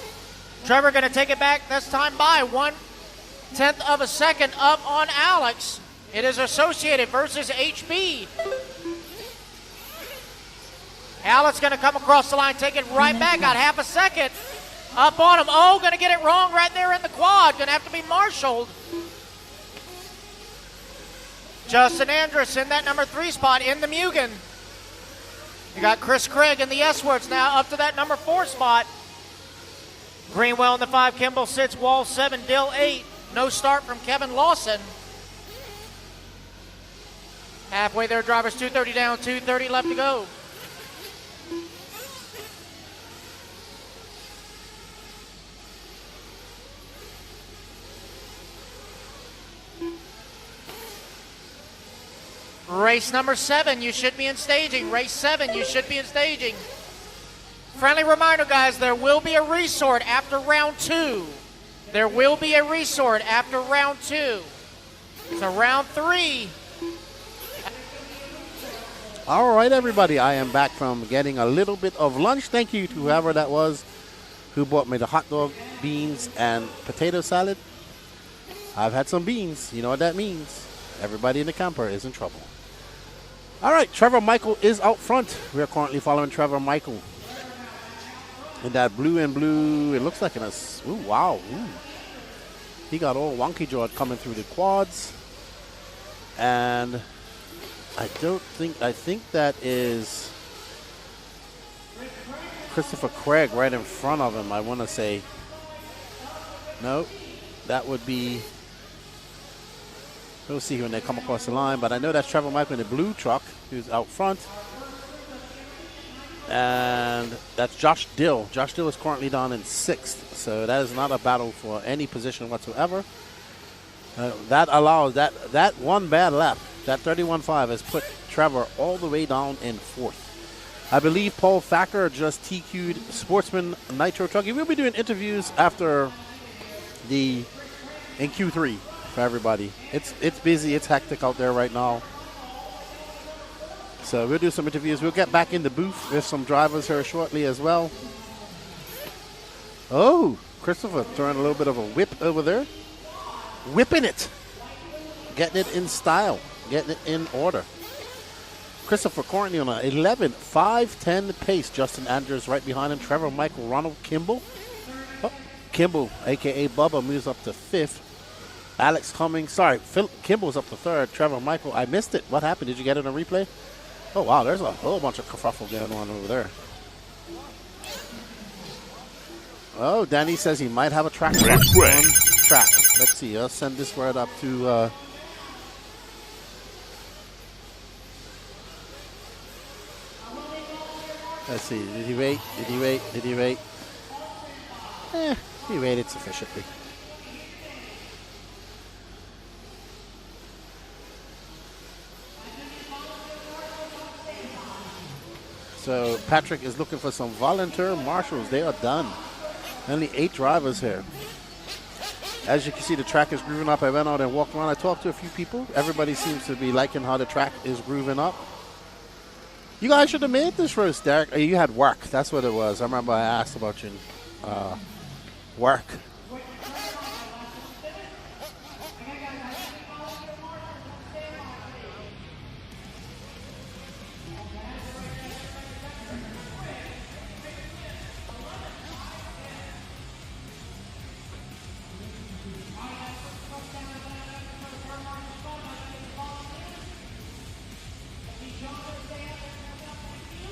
Trevor going to take it back this time by 1/10 of a second up on Alex. It is Associated versus HB. Alex going to come across the line, take it right back, got half a second up on him. Oh, going to get it wrong right there in the quad. Going to have to be marshaled. Justin Andrus in that number 3 spot in the Mugen. You got Chris Craig in the S-Words now up to that number 4 spot. Greenwell in the 5, Kimball 6, Wall 7, Dill 8. No start from Kevin Lawson. Halfway there, drivers 230 down, 230 left to go. Race number 7, you should be in staging. Race 7, you should be in staging. Friendly reminder, guys, there will be a resort after round 2. There will be a resort after round 2. So round 3. All right, everybody, I am back from getting a little bit of lunch. Thank you to whoever that was who bought me the hot dog, beans, and potato salad. I've had some beans. You know what that means. Everybody in the camper is in trouble. All right, Trevor Michael is out front. We are currently following Trevor Michael. In that blue and blue, it looks like in a, ooh, wow. Ooh. He got all wonky jawed coming through the quads. And I think that is Christopher Craig right in front of him, I want to say. No, that would be... We'll see when they come across the line, but I know that's Trevor Michael in the blue truck who's out front. And that's Josh Dill. Josh Dill is currently down in 6th, so that is not a battle for any position whatsoever. That allows that one bad lap, that 31.5 has put Trevor all the way down in 4th. I believe Paul Thacker just TQ'd Sportsman Nitro Trucky. We'll be doing interviews after in Q3 for everybody. It's busy, it's hectic out there right now. So we'll do some interviews. We'll get back in the booth with some drivers here shortly as well. Oh, Christopher throwing a little bit of a whip over there. Whipping it. Getting it in style. Getting it in order. Christopher currently on an 11.510 pace. Justin Andrews right behind him. Trevor Michael, Ronald Kimball. Oh, Kimball, a.k.a. Bubba, moves up to 5th. Alex Cummings. Sorry, Kimball's up to 3rd. Trevor Michael, I missed it. What happened? Did you get it on replay? Oh, wow, there's a whole bunch of kerfuffle going on over there. Oh, Danny says he might have a track on track. Let's see. I'll send this word up to... let's see. Did he wait? Did he wait? Did he wait? He waited sufficiently. So Patrick is looking for some volunteer marshals. They are done. Only 8 drivers here. As you can see, the track is grooving up. I went out and walked around. I talked to a few people. Everybody seems to be liking how the track is grooving up. You guys should have made this race, Derek. You had work. That's what it was. I remember I asked about your work.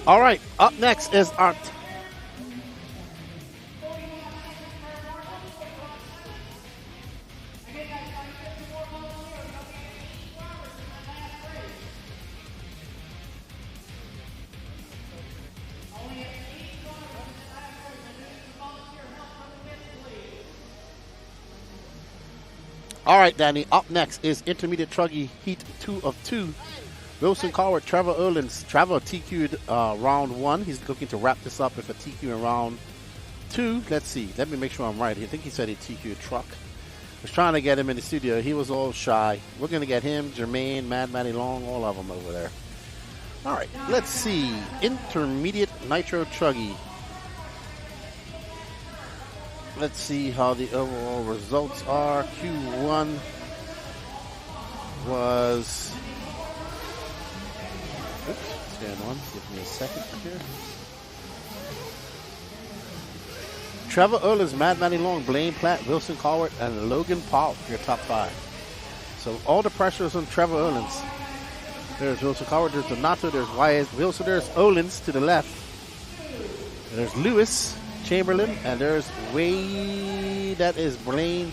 All right, up next is Art. All right, Danny, up next is Intermediate Truggy Heat 2 of 2. Wilson Coward, Trevor Erlins. Trevor TQ'd round 1. He's looking to wrap this up with a TQ in round 2. Let's see. Let me make sure I'm right. I think he said he TQ'd truck. I was trying to get him in the studio. He was all shy. We're going to get him, Jermaine, Mad Matty Long, all of them over there. All right, let's see. Intermediate Nitro Truggy. Let's see how the overall results are. Q1 was... Oops, stand on. Give me a second here. Trevor Erlins, Mad Matty Long, Blaine Platt, Wilson Cowart, and Logan Paul, your top 5. So all the pressure is on Trevor Erlins. There's Wilson Cowart, there's Donato, there's Wyatt Wilson, there's Erlins to the left. There's Lewis Chamberlain, and there's that is Blaine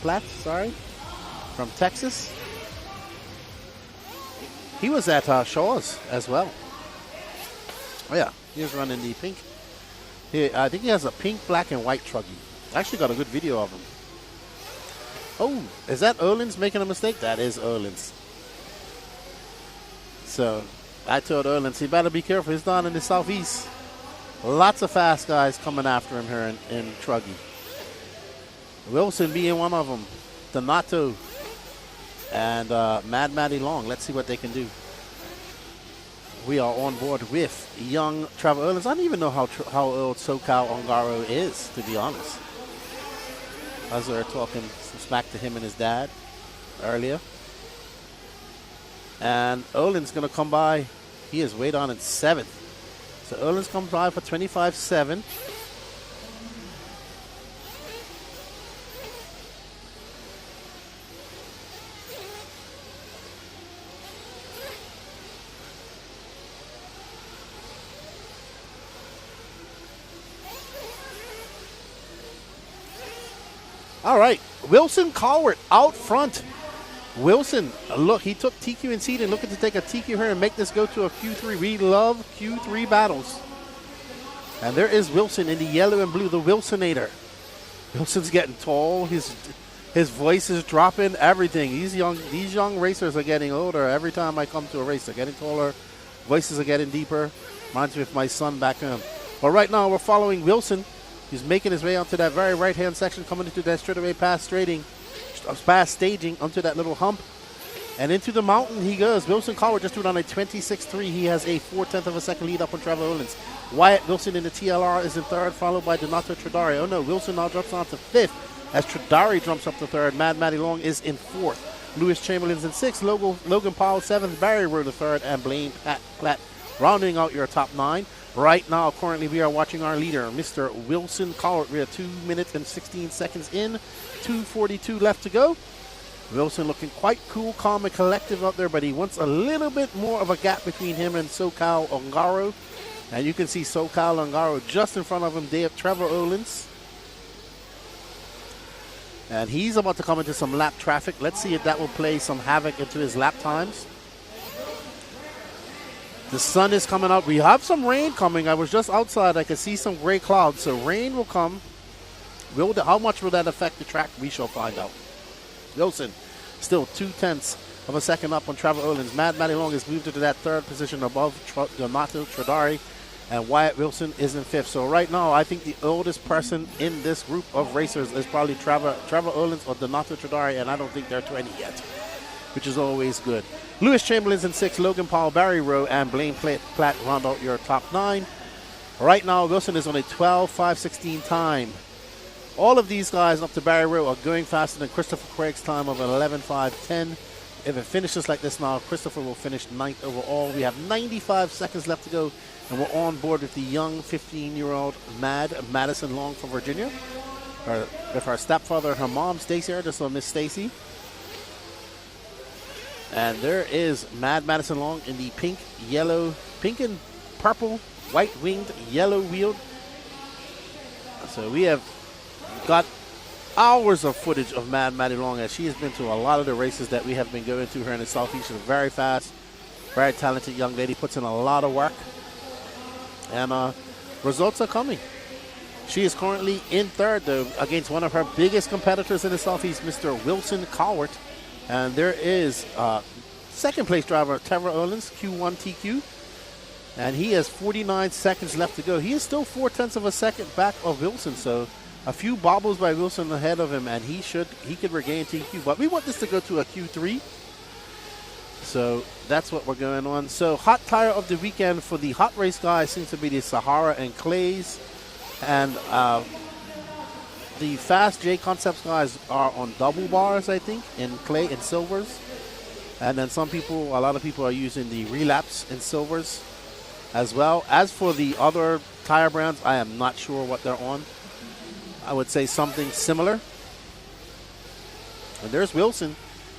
Platt, sorry, from Texas. He was at Shaw's as well. Oh yeah, he was running the pink. I think he has a pink, black, and white truggy. I actually got a good video of him. Oh, is that Erlins making a mistake? That is Erlins. So I told Erlins he better be careful. He's down in the southeast. Lots of fast guys coming after him here in Truggy. Wilson being one of them. Donato and Mad Matty Long. Let's see what they can do. We are on board with young Trevor Erlins. I don't even know how old SoCal Ongaro is, to be honest. As we were talking some smack to him and his dad earlier. And Erlin's going to come by. He is way down in 7th. So Erlins comes by for 25.7. All right, Wilson Colwart out front. Wilson, look, he took TQ and seed and looking to take a TQ here and make this go to a Q3. We love Q3 battles. And there is Wilson in the yellow and blue, the Wilsonator. Wilson's getting tall. His voice is dropping, everything. These young racers are getting older. Every time I come to a race, they're getting taller. Voices are getting deeper. Reminds me of my son back home. But right now, we're following Wilson. He's making his way onto that very right-hand section, coming into that straightaway past staging onto that little hump. And into the mountain he goes. Wilson Colwart just threw it on a 26.3. He has a 4/10 of a second lead up on Trevor Owens. Wyatt Wilson in the TLR is in third, followed by Donato Tradari. Oh no, Wilson now drops on to fifth as Tradari jumps up to third. Mad Matty Long is in fourth. Lewis Chamberlain's in sixth. Logan Powell seventh. Barry Rowe the third. And Blaine Platt rounding out your top 9. Right now, currently, we are watching our leader, Mr. Wilson Colwart. We are 2 minutes and 16 seconds in. 2:42 left to go. Wilson looking quite cool, calm, and collective out there, but he wants a little bit more of a gap between him and SoCal Ongaro. And you can see SoCal Ongaro just in front of him, Trevor Owens. And he's about to come into some lap traffic. Let's see if that will play some havoc into his lap times. The sun is coming out. We have some rain coming. I was just outside. I could see some gray clouds. So rain will come. How much will that affect the track? We shall find out. Wilson still 2/10 of a second up on Trevor Owens. Mad Matty Long has moved into that third position above Donato Tradari. And Wyatt Wilson is in fifth. So right now, I think the oldest person in this group of racers is probably Trevor Owens or Donato Tradari. And I don't think they're 20 yet, which is always good. Lewis Chamberlain's in sixth. Logan Powell, Barry Rowe, and Blaine Platt round out your top 9. Right now, Wilson is on a 12.516 time. All of these guys up to Barry Rowe are going faster than Christopher Craig's time of 11.510. If it finishes like this now, Christopher will finish 9th overall. We have 95 seconds left to go, and we're on board with the young 15-year-old Madison Long from Virginia. With her stepfather and her mom, Stacy. This is Miss Stacy. And there is Madison Long in the pink and purple, white-winged, yellow-wheeled. So we have got hours of footage of Mad Matty Long as she has been to a lot of the races that we have been going to here in the Southeast. She's very fast, very talented young lady, puts in a lot of work, and results are coming. She is currently in third, though, against one of her biggest competitors in the Southeast, Mr. Wilson Colwart. And there is second place driver, Trevor Owens, Q1 TQ. And he has 49 seconds left to go. He is still 4/10 of a second back of Wilson, so a few bobbles by Wilson ahead of him, and he could regain TQ. But we want this to go to a Q3. So that's what we're going on. So hot tire of the weekend for the hot race guys seems to be the Sahara and Clays. And the Fast J Concepts guys are on double bars, I think, in clay and silvers. And then a lot of people are using the relapse in silvers as well. As for the other tire brands, I am not sure what they're on. I would say something similar. And there's Wilson.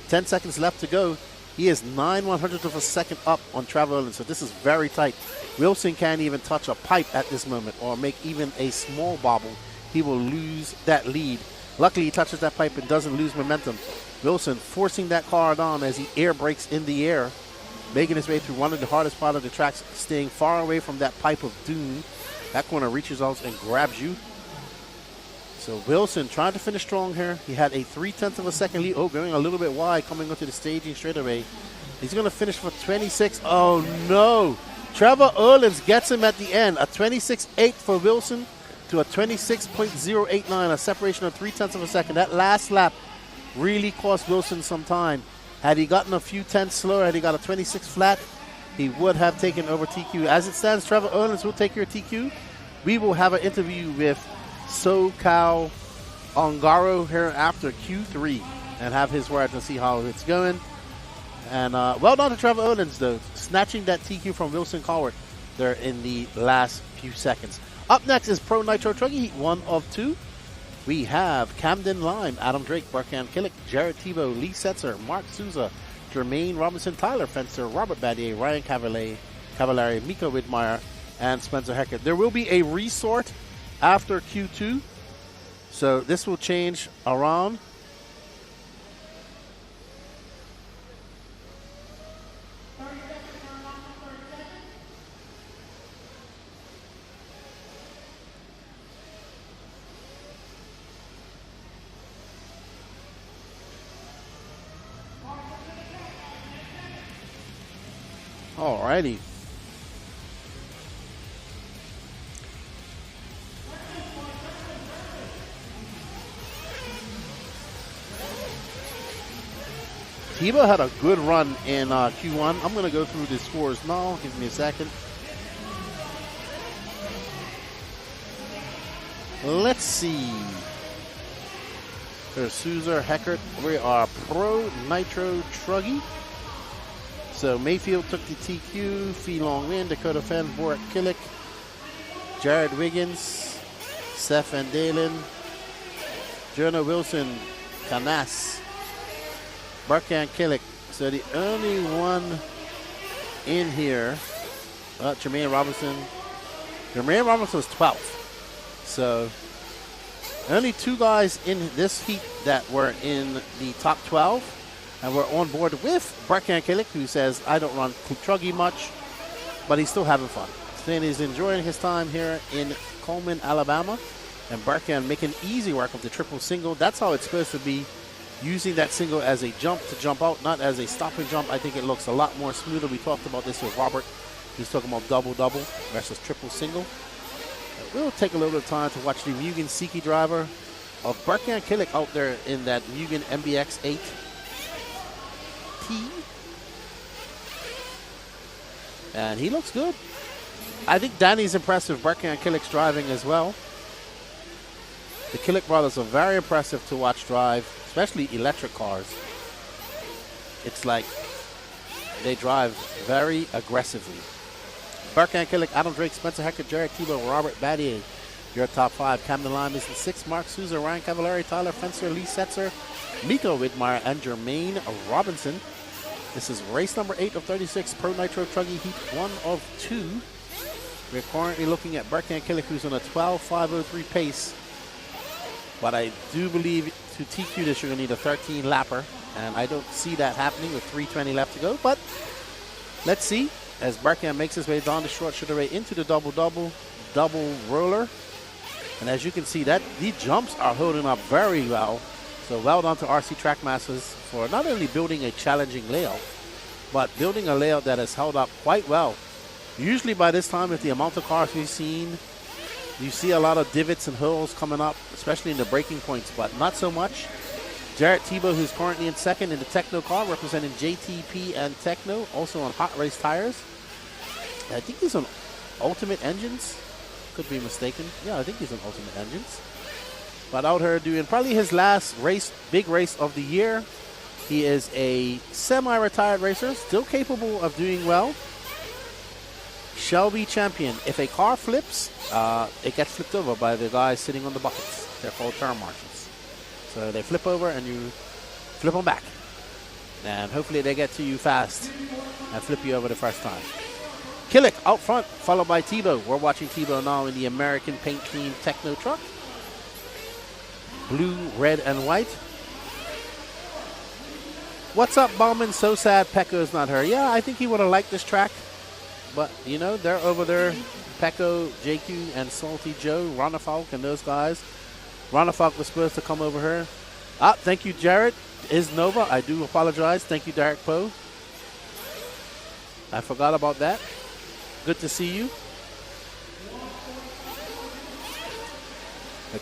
10 seconds left to go. He is 9/100th of a second up on Trevor Owens, so this is very tight. Wilson can't even touch a pipe at this moment or make even a small bobble. He will lose that lead. Luckily, he touches that pipe and doesn't lose momentum. Wilson forcing that car down as he air brakes in the air, making his way through one of the hardest part of the tracks, staying far away from that pipe of doom. That corner reaches out and grabs you. So Wilson trying to finish strong here. He had a 3/10 of a second lead. Oh, going a little bit wide, coming onto the staging straightaway. He's going to finish for 26. Oh, no. Trevor Owens gets him at the end. A 26.8 for Wilson to a 26.089, a separation of 3/10 of a second. That last lap really cost Wilson some time. Had he gotten a few tenths slower, had he got a 26 flat, he would have taken over TQ. As it stands, Trevor Owens will take your TQ. We will have an interview with SoCal Ongaro here after Q3 and have his words and see how it's going. And well done to Trevor Owens, though, snatching that TQ from Wilson Colwart there in the last few seconds. Up next is Pro Nitro Truggy Heat 1 of 2. We have Camden Lime, Adam Drake, Barkan Killick, Jared Tebow, Lee Setzer, Mark Souza, Jermaine Robinson, Tyler Fencer, Robert Badier, Ryan Cavallari, Miko Widmeyer, and Spencer Heckett. There will be a resort after Q2. So this will change around. Alrighty. Tebow had a good run in Q1. I'm going to go through the scores now. Give me a second. Let's see. There's Souza, Heckert. We are pro nitro truggy. So Mayfield took the TQ, Fee Long Lin, Dakota Fenn, Borat Killick, Jared Wiggins, Seth Van Dalen, Jonah Wilson, Canas, Barkan Killick. So the only one in here, Jermaine Robinson. Jermaine Robinson was 12th. So only 2 guys in this heat that were in the top 12. And we're on board with Barkan Killick, who says, I don't run truggy much, but he's still having fun. Saying he's enjoying his time here in Cullman, Alabama. And Barkan making easy work of the triple single. That's how it's supposed to be, using that single as a jump to jump out, not as a stop and jump. I think it looks a lot more smoother. We talked about this with Robert. He's talking about double-double versus triple single. We'll take a little bit of time to watch the Mugen Siki driver of Barkan Killick out there in that Mugen MBX 8. And he looks good. I think Danny's impressive. Barkan Killick's driving as well. The Killick brothers are very impressive to watch drive, especially electric cars. It's like they drive very aggressively. Barkan Killick, Adam Drake, Spencer Heckert, Jared Tebow, Robert Battier. Your top 5. Camden Lime is in 6. Mark Souza, Ryan Cavallari, Tyler Fencer, Lee Setzer, Miko Widmeyer, and Jermaine Robinson. This is race number 8 of 36, Pro Nitro Truggy Heat 1 of 2. We're currently looking at Barkan Killick, who's on a 12.503 pace. But I do believe to TQ this, you're going to need a 13 lapper. And I don't see that happening with 3:20 left to go. But let's see as Barkan makes his way down the short straightaway into the double roller. And as you can see, that the jumps are holding up very well. So well done to RC Trackmasters for not only building a challenging layout, but building a layout that has held up quite well. Usually by this time, with the amount of cars we've seen, you see a lot of divots and holes coming up, especially in the braking points, but not so much. Jarrett Tebow, who's currently in second in the Techno car, representing JTP and Techno, also on Hot Race tires. I think he's on Ultimate Engines. Could be mistaken. Yeah, I think he's on Ultimate Engines. But out here doing probably his last race, big race of the year. He is a semi-retired racer, still capable of doing well. Shelby champion. If a car flips, it gets flipped over by the guys sitting on the buckets. They're called turn marshals. So they flip over and you flip them back. And hopefully they get to you fast and flip you over the first time. Killick out front, followed by Tebow. We're watching Tebow now in the American Paint Clean Techno truck. Blue, red, and white. What's up, Bauman? So sad Pecco's not here. Yeah, I think he would have liked this track. But, you know, they're over there. Pecco, JQ, and Salty Joe, Ronafalk, and those guys. Ronafalk was supposed to come over here. Thank you, Jared. Is Nova. I do apologize. Thank you, Derek Poe. I forgot about that. Good to see you.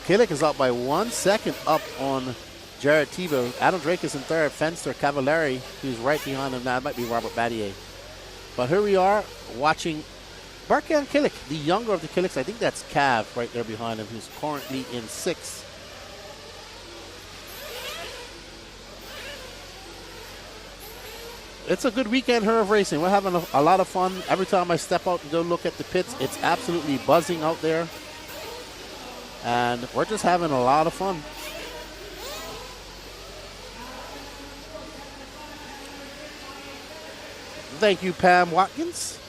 Killick is up by 1 second up on Jared Tebow. Adam Drake is in third. Fenster Cavallari, who's right behind him now. It might be Robert Battier. But here we are watching Barkan Killick, the younger of the Killicks. I think that's Cav right there behind him, who's currently in 6th. It's a good weekend here of racing. We're having a lot of fun. Every time I step out and go look at the pits, it's absolutely buzzing out there. And we're just having a lot of fun. Thank you, Pam Watkins.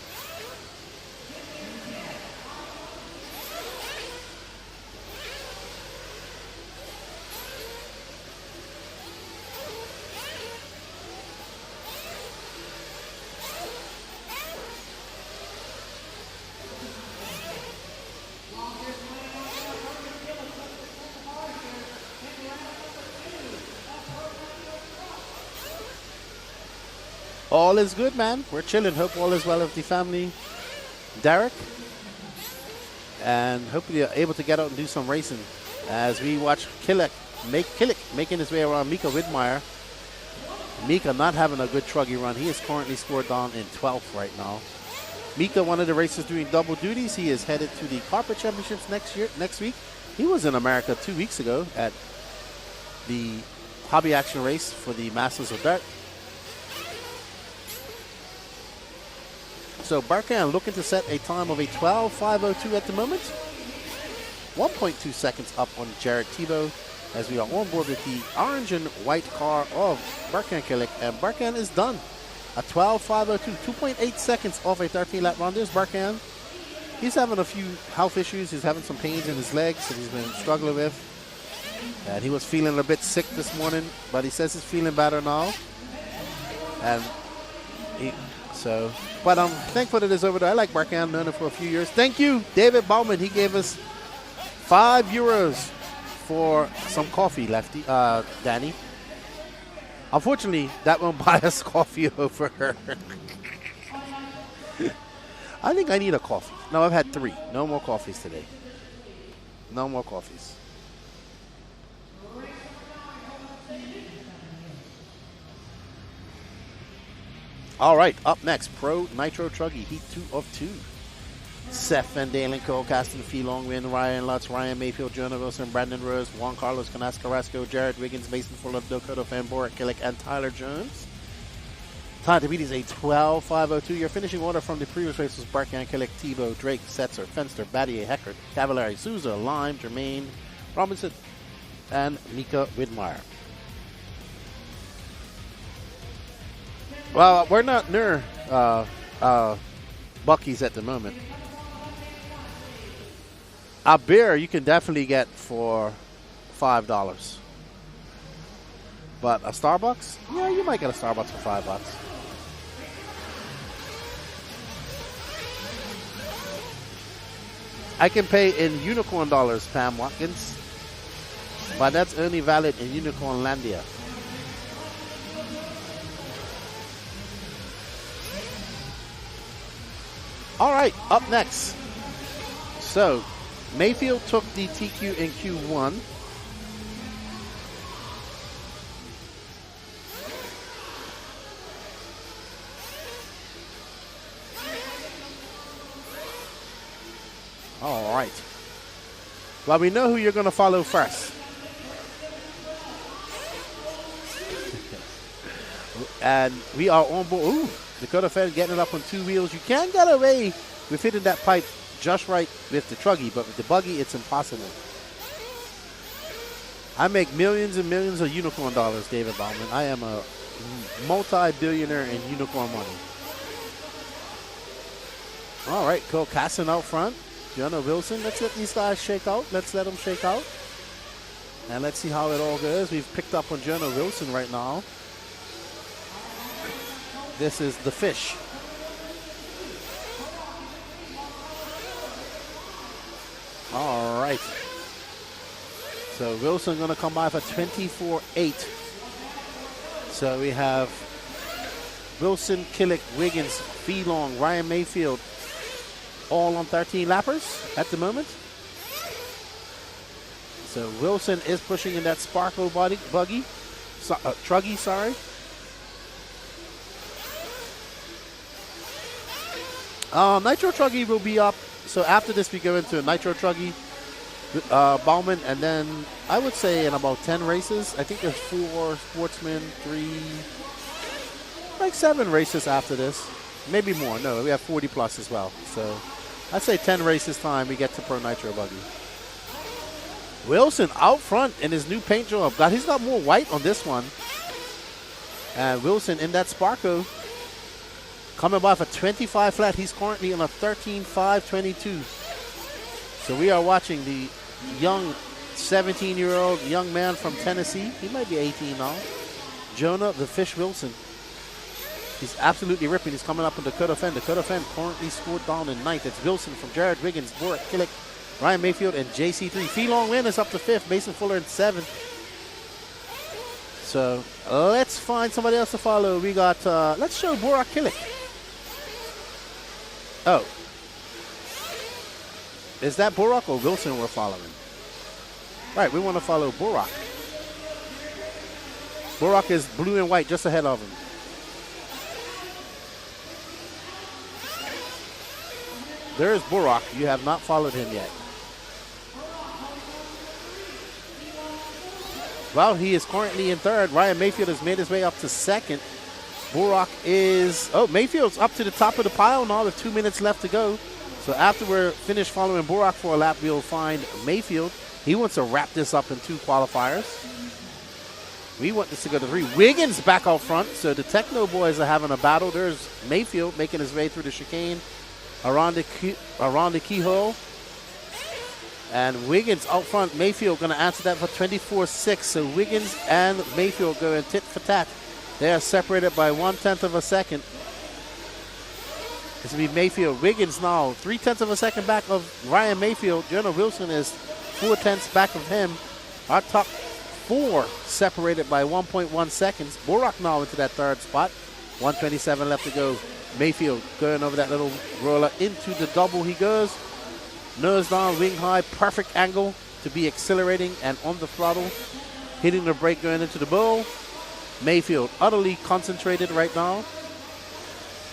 All is good, man. We're chilling. Hope all is well with the family. Derek. And hopefully you're able to get out and do some racing as we watch Killick making his way around Mika Widmeyer. Mika not having a good truggy run. He is currently scored down in 12th right now. Mika, one of the racers doing double duties. He is headed to the Carpet Championships next week. He was in America 2 weeks ago at the Hobby Action race for the Masters of Dirt. So Barkan looking to set a time of a 12:502 at the moment. 1.2 seconds up on Jared Tebow as we are on board with the orange and white car of Barkan Killick. And Barkan is done. A 12:502, 2.8 seconds off a 13-lap run. There's Barkan. He's having a few health issues. He's having some pains in his legs that he's been struggling with. And he was feeling a bit sick this morning, but he says he's feeling better now. And but I'm thankful that it's over there. I like Barkan, known him for a few years. Thank you, David Bauman. He gave us €5 for some coffee, Lefty, Danny. Unfortunately, that won't buy us coffee over. I think I need a coffee. No, I've had 3. No more coffees today. No more coffees. All right, up next, Pro Nitro Truggy, Heat 2 of 2. Seth Van Dalen, Cole Caston, Phelong Win, Ryan Lutz, Ryan Mayfield, Jonah Wilson, Brandon Rose, Juan Carlos Canas Carrasco, Jared Wiggins, Mason Fuller, Dakota Fan, Boric Killick, and Tyler Jones. Time to beat is a 12:502. Your finishing order from the previous race was Barkan, Killick, Tebow, Drake, Setzer, Fenster, Battier, Heckert, Cavallari, Souza, Lime, Jermaine, Robinson, and Mika Widmeyer. Well, we're not near Buc-ee's at the moment. A beer you can definitely get for $5. But a Starbucks? Yeah, you might get a Starbucks for $5. I can pay in unicorn dollars, Pam Watkins. But that's only valid in Unicorn Landia. All right, up next. So, Mayfield took the TQ in Q1. All right. Well, we know who you're going to follow first. And we are on board. Ooh, Dakota Fed getting it up on 2 wheels. You can get away with hitting that pipe just right with the truggy, but with the buggy, it's impossible. I make millions and millions of unicorn dollars, David Bauman. I am a multi-billionaire in unicorn money. All right, Cole Casson out front. Jonah Wilson, let's let these guys shake out. Let's let them shake out. And let's see how it all goes. We've picked up on Jonah Wilson right now. This is the fish. All right. So Wilson going to come by for 24.8. So we have Wilson, Killick, Wiggins, Phelong, Ryan Mayfield, all on 13 lappers at the moment. So Wilson is pushing in that Sparkle buggy, truggy, sorry. Nitro Truggy will be up. So after this, we go into a Nitro Truggy, Bauman, and then I would say in about 10 races. I think there's 4 Sportsman, 3, like 7 races after this. Maybe more. No, we have 40 plus as well. So I'd say 10 races time we get to Pro Nitro Buggy. Wilson out front in his new paint job. He's got more white on this one. And Wilson in that Sparko. Coming by for 25 flat. He's currently on a 13.522. So we are watching the young 17-year-old young man from Tennessee. He might be 18 now. Jonah the Fish Wilson. He's absolutely ripping. He's coming up on Dakota Fenn. Dakota Fenn currently scored down in 9th. It's Wilson from Jared Wiggins, Boric Killick, Ryan Mayfield, and JC3. Phelong Win is up to 5th. Mason Fuller in 7th. So let's find somebody else to follow. We got, let's show Burak Kilik. Oh. Is that Burak or Wilson we're following? Right, we want to follow Burak. Burak is blue and white just ahead of him. There's Burak. You have not followed him yet. Well, he is currently in third. Ryan Mayfield has made his way up to second. Burak is... Oh, Mayfield's up to the top of the pile now with 2 minutes left to go. So after we're finished following Burak for a lap, we'll find Mayfield. He wants to wrap this up in 2 qualifiers. We want this to go to 3. Wiggins back out front. So the Techno boys are having a battle. There's Mayfield making his way through the chicane around the keyhole. And Wiggins out front. Mayfield going to answer that for 24.6. So Wiggins and Mayfield going tit for tat. They are separated by 1/10 of a second. This will be Mayfield. Wiggins now 3/10 of a second back of Ryan Mayfield. Jonah Wilson is 4/10 back of him. Our top 4 separated by 1.1 seconds. Burak now into that third spot. 1:27 left to go. Mayfield going over that little roller into the double he goes. Nose down, wing high, perfect angle to be accelerating and on the throttle. Hitting the brake going into the bowl. Mayfield utterly concentrated right now.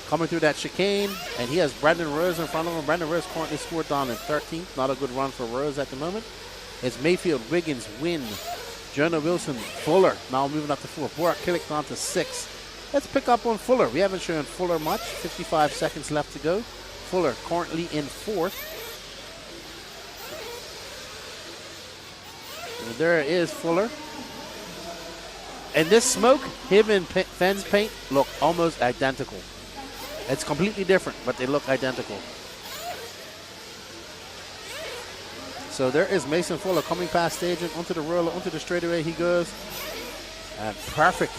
Coming through that chicane, and he has Brandon Rose in front of him. Brandon Rose currently scored down in 13th. Not a good run for Rose at the moment. It's Mayfield, Wiggins, Wynn, Jonah Wilson, Fuller. Now moving up to 4. Burak Kilik down to 6. Let's pick up on Fuller. We haven't shown Fuller much. 55 seconds left to go. Fuller currently in 4th. And there is Fuller. And this smoke, him and Fenn's paint look almost identical. It's completely different, but they look identical. So there is Mason Fuller coming past staging onto the roller, onto the straightaway he goes. And perfect.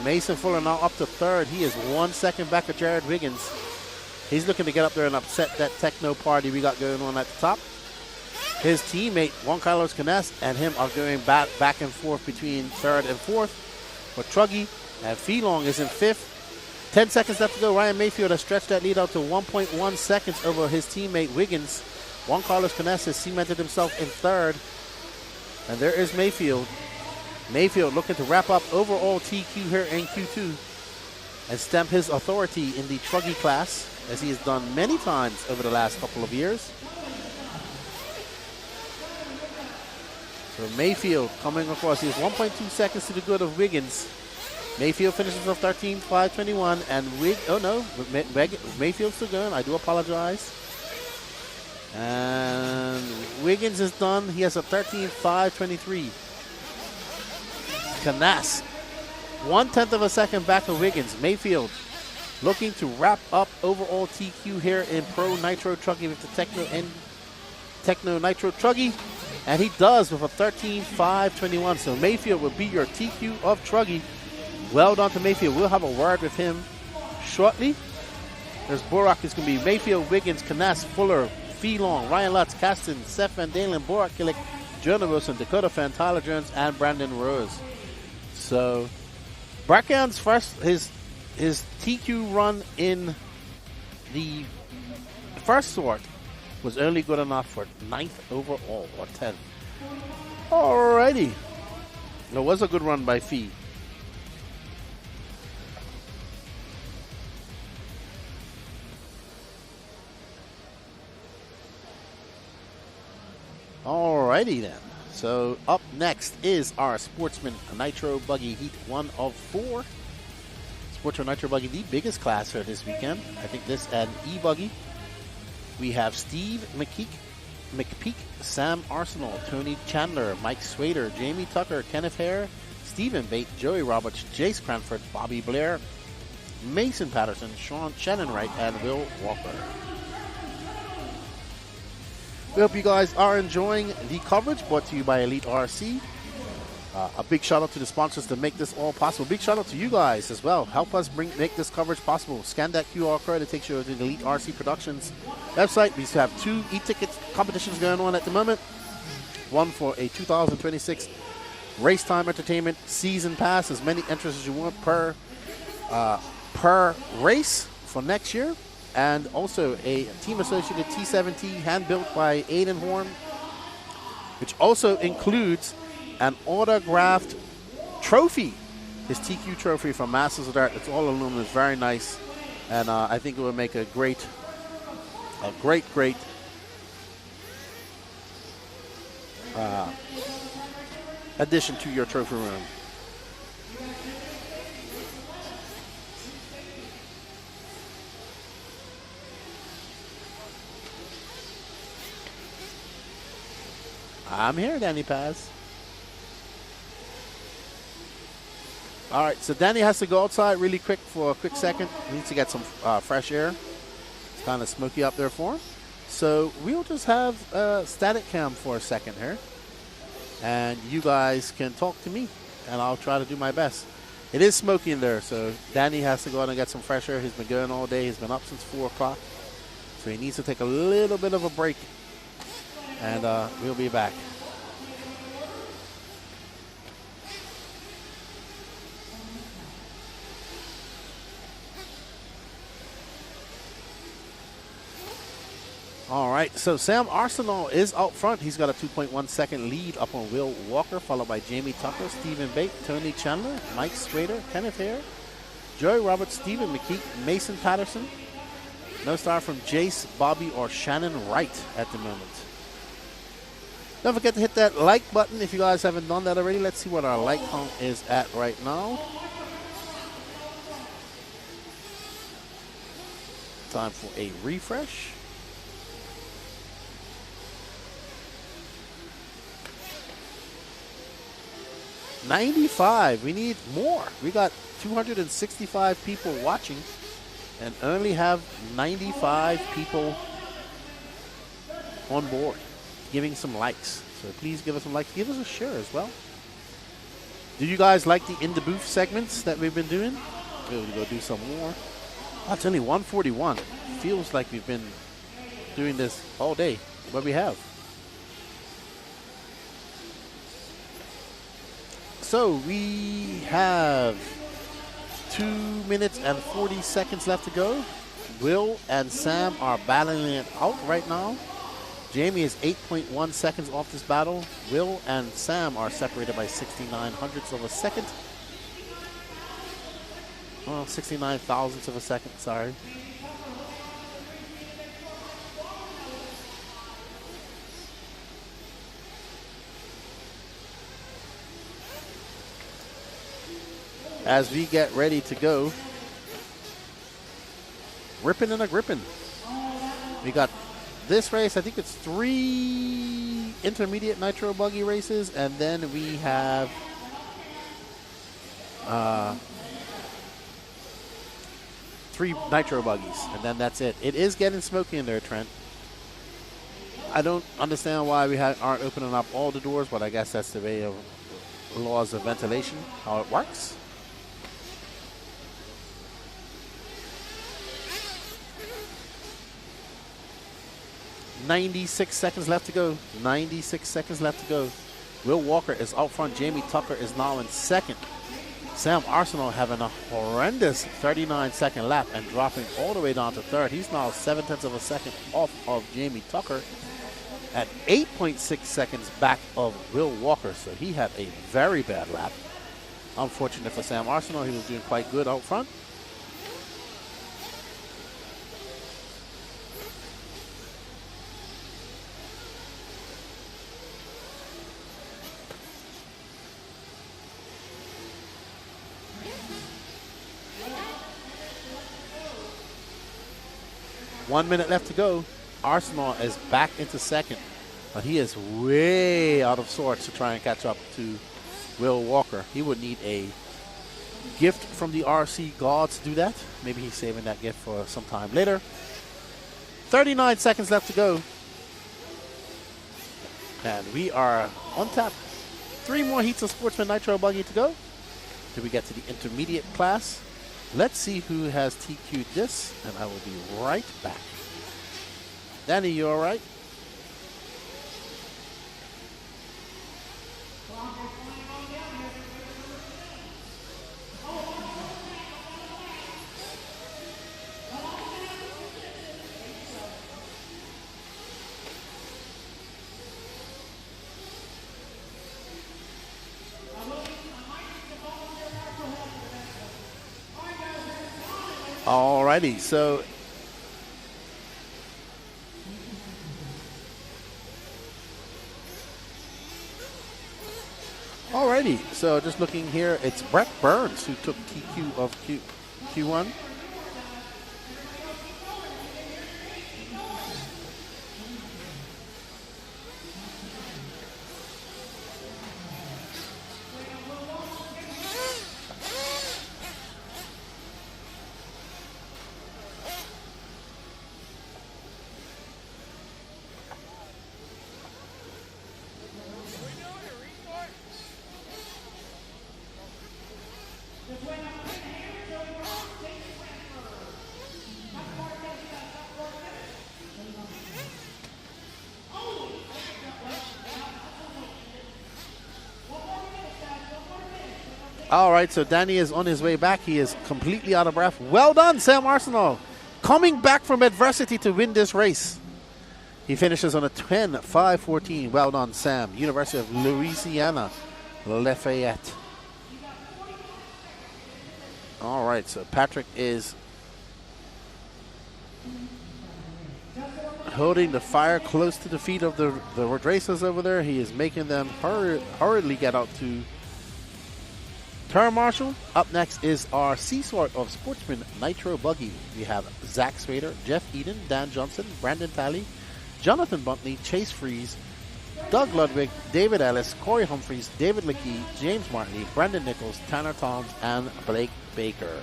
Mason Fuller now up to 3rd. He is 1 second back of Jared Wiggins. He's looking to get up there and upset that techno party we got going on at the top. His teammate, Juan Carlos Canes, and him are going back and forth between 3rd and 4th. For Truggy, and Feelong is in 5th. 10 seconds left to go. Ryan Mayfield has stretched that lead out to 1.1 seconds over his teammate Wiggins. Juan Carlos Canes has cemented himself in 3rd. And there is Mayfield. Mayfield looking to wrap up overall TQ here in Q2 and stamp his authority in the Truggy class, as he has done many times over the last couple of years. So Mayfield coming across. He has 1.2 seconds to the good of Wiggins. Mayfield finishes off 13.521, and Mayfield's still going. I do apologize. And Wiggins is done. He has a 13.523. Canas, 1/10 of a second back of Wiggins. Mayfield looking to wrap up overall TQ here in Pro Nitro Truggy with the Techno Nitro Truggy. And he does with a 13.521. So Mayfield will be your TQ of Truggy. Well done to Mayfield. We'll have a word with him shortly. There's Burak. It's going to be Mayfield, Wiggins, Canas, Fuller, Feelong, Ryan Lutz, Caston, Seth Van Dalen, Burak Kilik, Jonah Wilson, Dakota Fan, Tyler Jones, and Brandon Rose. So Brackyan's his TQ run in the first sort was only good enough for 9th overall, or 10th. Alrighty. It was a good run by Fee. Alrighty then. So up next is our Sportsman Nitro Buggy Heat 1 of 4. Sportsman Nitro Buggy, the biggest class for this weekend. I think this and e-buggy. We have Steve McPeak, Sam Arsenal, Tony Chandler, Mike Swader, Jamie Tucker, Kenneth Hare, Stephen Bate, Joey Roberts, Jace Cranford, Bobby Blair, Mason Patterson, Sean Shannonwright, and Will Walker. We hope you guys are enjoying the coverage brought to you by Elite RC. A big shout out to the sponsors to make this all possible. Big shout out to you guys as well. Help us make this coverage possible. Scan that QR code. It takes you to the Elite RC Productions website. We still have 2 e-ticket competitions going on at the moment. One for a 2026 Race Time Entertainment Season Pass, as many entries as you want per race for next year. And also a Team Associated T7T hand-built by Aiden Horn, which also includes an autographed trophy, his TQ trophy from Masters of Art. It's all aluminum. It's very nice. And I think it will make a great addition to your trophy room. I'm here, Danny Paz. All right, so Danny has to go outside really quick for a quick second. He needs to get some fresh air. It's kind of smoky up there for him. So we'll just have static cam for a second here. And you guys can talk to me, and I'll try to do my best. It is smoky in there, so Danny has to go out and get some fresh air. He's been going all day. He's been up since 4 o'clock. So he needs to take a little bit of a break. And we'll be back. All right, so Sam Arsenal is out front. He's got a 2.1 second lead up on Will Walker, followed by Jamie Tucker, Stephen Bate, Tony Chandler, Mike Schrader, Kenneth Hare, Joey Roberts, Stephen McKeek, Mason Patterson. No star from Jace, Bobby, or Shannon Wright at the moment. Don't forget to hit that like button if you guys haven't done that already. Let's see what our like count is at right now. Time for a refresh. $95. We need more. We got 265 people watching and only have 95 people on board giving some likes. So please give us some likes. Give us a share as well. Do you guys like the In the Booth segments that we've been doing? We'll go do some more. That's only 141. Feels like we've been doing this all day, but we have. So we have 2 minutes and 40 seconds left to go. Will and Sam are battling it out right now. Jamie is 8.1 seconds off this battle. Will and Sam are separated by 69 hundredths of a second. Well, 69 thousandths of a second, sorry. As we get ready to go, ripping and a gripping. We got this race, I think it's 3 intermediate nitro buggy races, and then we have 3 nitro buggies, and then that's it. It is getting smoky in there, Trent. I don't understand why we aren't opening up all the doors, but I guess that's the way of laws of ventilation, how it works. $96 seconds left to go. 96 seconds left to go. Will Walker is out front. Jamie Tucker is now in second. Sam Arsenal having a horrendous 39-second lap and dropping all the way down to third. He's now 0.7 of a second off of Jamie Tucker at 8.6 seconds back of Will Walker. So he had a very bad lap. Unfortunate for Sam Arsenal. He was doing quite good out front. One minute left to go. Arsenal is back into second, but he is way out of sorts to try and catch up to Will Walker. He would need a gift from the RC gods to do that. Maybe he's saving that gift for some time later. 39 seconds left to go. And we are on tap. 3 more heats of Sportsman Nitro Buggy to go. Till we get to the intermediate class. Let's see who has TQ'd this, and I will be right back. Danny, you all right? Alrighty, so just looking here, it's Brett Burns who took TQ of Q1. All right, so Danny is on his way back. He is completely out of breath. Well done, Sam Arsenault. Coming back from adversity to win this race. He finishes on a 10.5.14. Well done, Sam. University of Louisiana, Lafayette. All right, so Patrick is holding the fire close to the feet of the racers over there. He is making them hurriedly get out to turn marshal. Up next is our C-Sort of Sportsman Nitro Buggy. We have Zach Swader, Jeff Eden, Dan Johnson, Brandon Talley, Jonathan Buntley, Chase Freeze, Doug Ludwig, David Ellis, Corey Humphreys, David Leakey, James Martley, Brandon Nichols, Tanner Toms, and Blake Baker.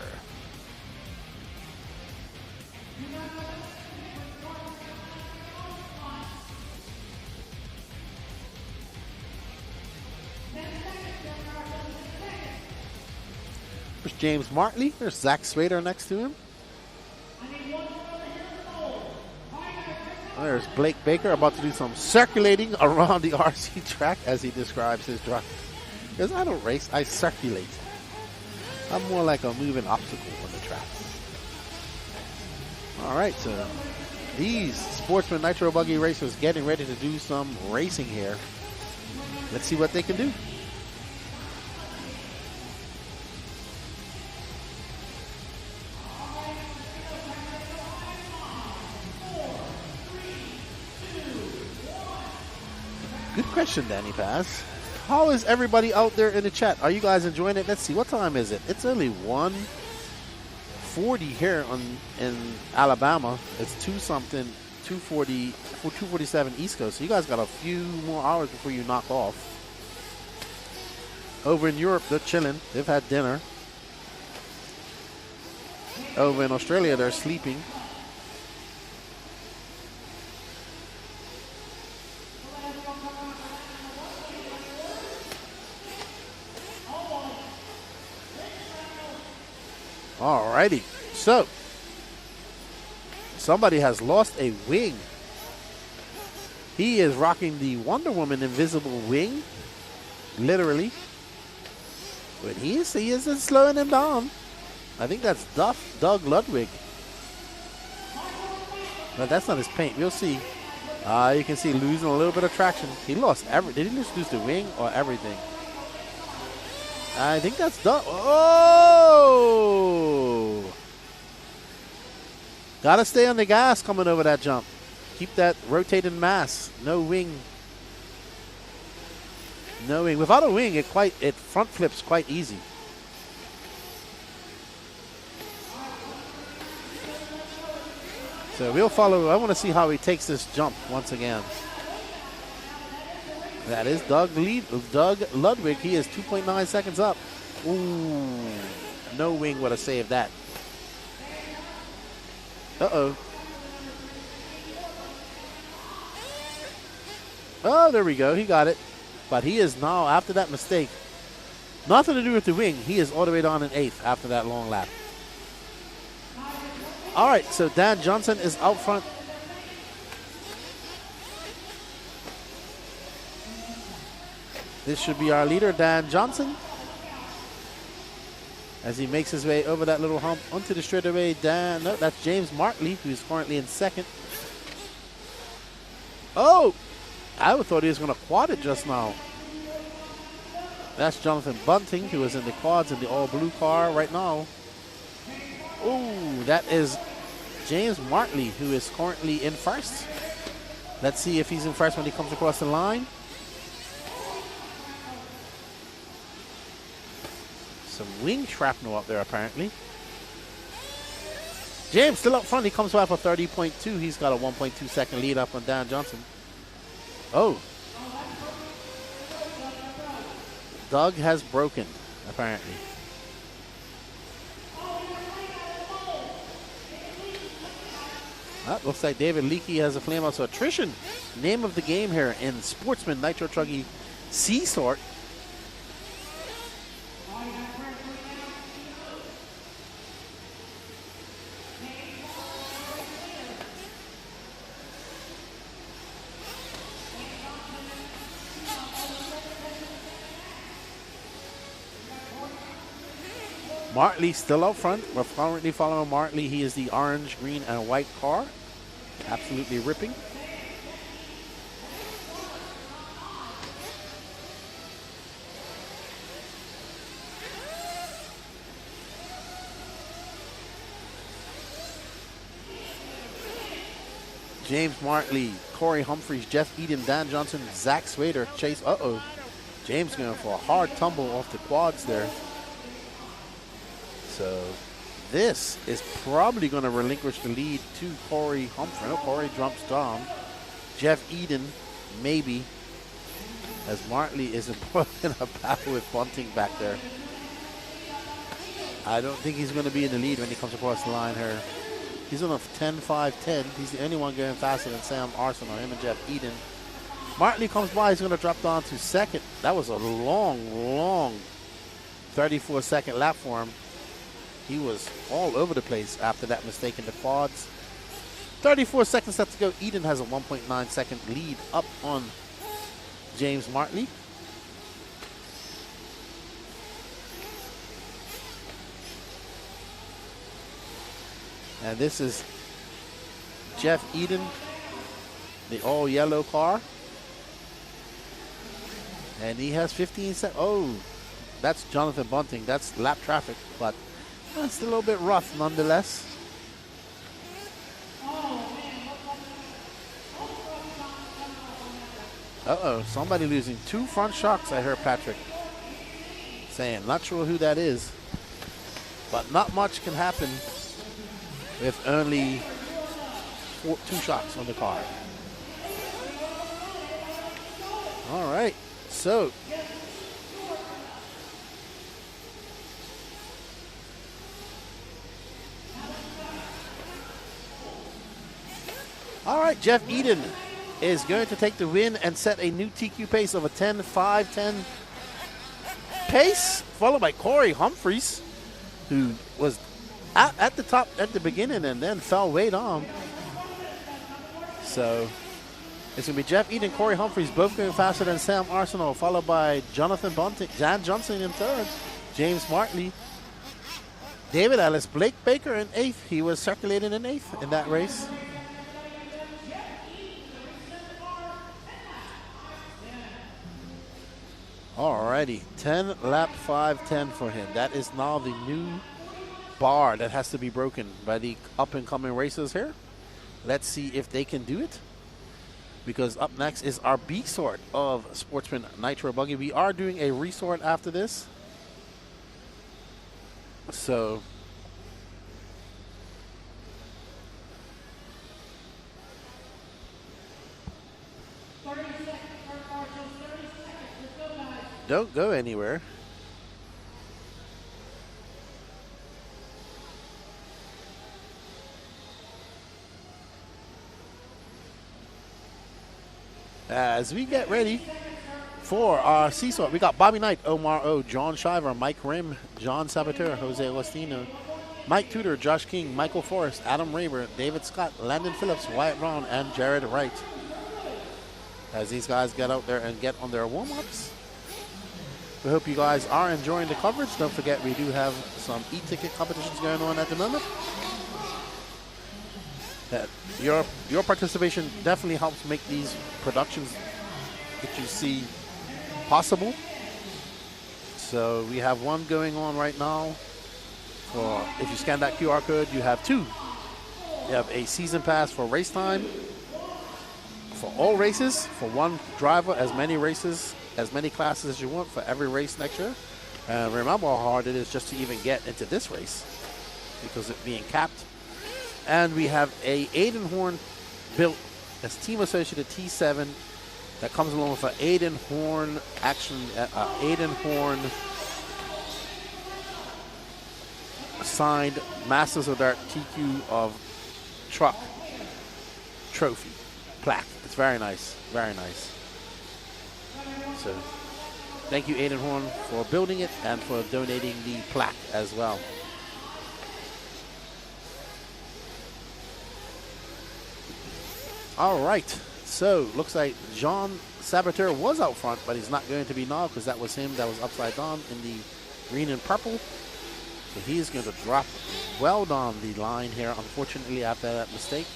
There's James Martley. There's Zach Swader next to him. There's Blake Baker about to do some circulating around the RC track as he describes his drive. Because I don't race, I circulate. I'm more like a moving obstacle on the track. All right, so these Sportsman Nitro Buggy racers getting ready to do some racing here. Let's see what they can do. Good question, Danny Paz. How is everybody out there in the chat? Are you guys enjoying it? Let's see. What time is it? It's only 1:40 here in Alabama. It's 247 East Coast. So you guys got a few more hours before you knock off. Over in Europe, they're chilling. They've had dinner. Over in Australia, they're sleeping. Alrighty, so somebody has lost a wing. He is rocking the Wonder Woman invisible wing, literally. But he isn't slowing him down. I think that's Doug Ludwig. But that's not his paint. We'll see. You can see losing a little bit of traction. He lost did he lose the wing or everything? I think that's Doug. Oh! Gotta stay on the gas coming over that jump. Keep that rotating mass. No wing. No wing. Without a wing, it front flips quite easy. So we'll follow. I want to see how he takes this jump once again. That is Doug Ludwig. He is 2.9 seconds up. Ooh. No wing would have saved that. Uh-oh. Oh, there we go. He got it. But he is now, after that mistake, nothing to do with the wing. He is all the way down in 8th after that long lap. All right, so Dan Johnson is out front. This should be our leader, Dan Johnson. As he makes his way over that little hump onto the straightaway. No, that's James Martley, who's currently in 2nd. Oh! I thought he was going to quad it just now. That's Jonathan Bunting, who is in the quads in the all-blue car right now. Oh, that is James Martley, who is currently in first. Let's see if he's in first when he comes across the line. Some wing shrapnel up there, apparently. James still up front. He comes back for 30.2. He's got a 1.2 second lead up on Dan Johnson. Oh. Doug has broken, apparently. Looks like David Leakey has a flame out. So attrition, name of the game here in Sportsman Nitro Truggy C sort. Martley still out front. We're currently following Martley. He is the orange, green, and white car. Absolutely ripping. James Martley, Corey Humphreys, Jeff Eden, Dan Johnson, Zach Swader, Chase. James going for a hard tumble off the quads there. So this is probably going to relinquish the lead to Corey Humphrey. No, Corey jumps down. Jeff Eden, maybe, as Martley is in a battle with Bunting back there. I don't think he's going to be in the lead when he comes across the line here. He's on a 10-5-10. He's the only one going faster than Sam Arsenal, him and Jeff Eden. Martley comes by. He's going to drop down to second. That was a long 34-second lap for him. He was all over the place after that mistake in the quads. 34 seconds left to go. Eden has a 1.9 second lead up on James Martley. And this is Jeff Eden, the all yellow car. And he has 15 seconds. Oh, that's Jonathan Bunting. That's lap traffic, but it's a little bit rough nonetheless. Somebody losing 2 front shocks, I heard Patrick saying. Not sure who that is, but not much can happen with only 2 shocks on the car. All right, so all right, Jeff Eden is going to take the win and set a new TQ pace of a 10-5-10 pace, followed by Corey Humphreys, who was at the top at the beginning and then fell way down. So it's going to be Jeff Eden, Corey Humphreys, both going faster than Sam Arsenal, followed by Jonathan Bunting, Jan Johnson in third, James Martley, David Ellis, Blake Baker in 8th. He was circulating in 8th in that race. Alrighty, 10 lap 5:10 for him. That is now the new bar that has to be broken by the up-and-coming racers here. Let's see if they can do it, because up next is our B sort of Sportsman Nitro Buggy. We are doing a resort after this, so don't go anywhere. As we get ready for our C-Sort, we got Bobby Knight, Omar O, John Shiver, Mike Rim, John Sabater, Jose Agostino, Mike Tudor, Josh King, Michael Forrest, Adam Raber, David Scott, Landon Phillips, Wyatt Brown, and Jared Wright. As these guys get out there and get on their warm-ups. We hope you guys are enjoying the coverage. Don't forget, we do have some e-ticket competitions going on at the moment. Your participation definitely helps make these productions that you see possible. So we have one going on right now for, if you scan that QR code, you have 2. You have a season pass for race time, for all races, for one driver, as many races, as many classes as you want for every race next year. And remember how hard it is just to even get into this race because it being capped. And we have a Aiden Horn built as Team Associated T7 that comes along with an Aiden Horn signed Masters of Dirt TQ of Truck trophy plaque. It's very nice, very nice. So thank you, Aiden Horn, for building it and for donating the plaque as well. All right, so looks like John Saboteur was out front, but he's not going to be now because that was him that was upside down in the green and purple. So he's going to drop well down the line here, unfortunately, after that mistake.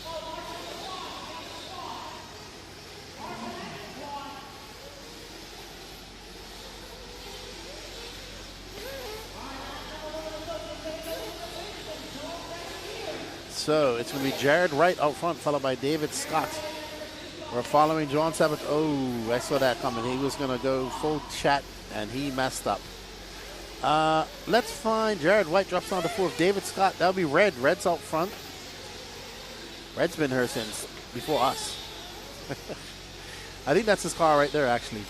So it's going to be Jared Wright out front, followed by David Scott. We're following John Sabat. Oh, I saw that coming. He was going to go full chat, and he messed up. Let's find Jared White drops down to 4th. David Scott, that'll be Red. Red's out front. Red's been here since before us. I think that's his car right there, actually.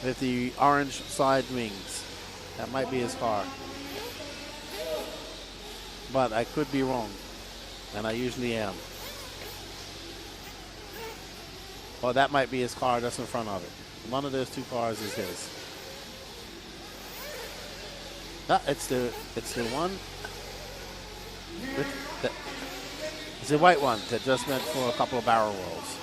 With the orange side wings. That might be his car. But I could be wrong. And I usually am. Or that might be his car that's in front of it. One of those 2 cars is his. No, it's the one. It's the white one that just went for a couple of barrel rolls.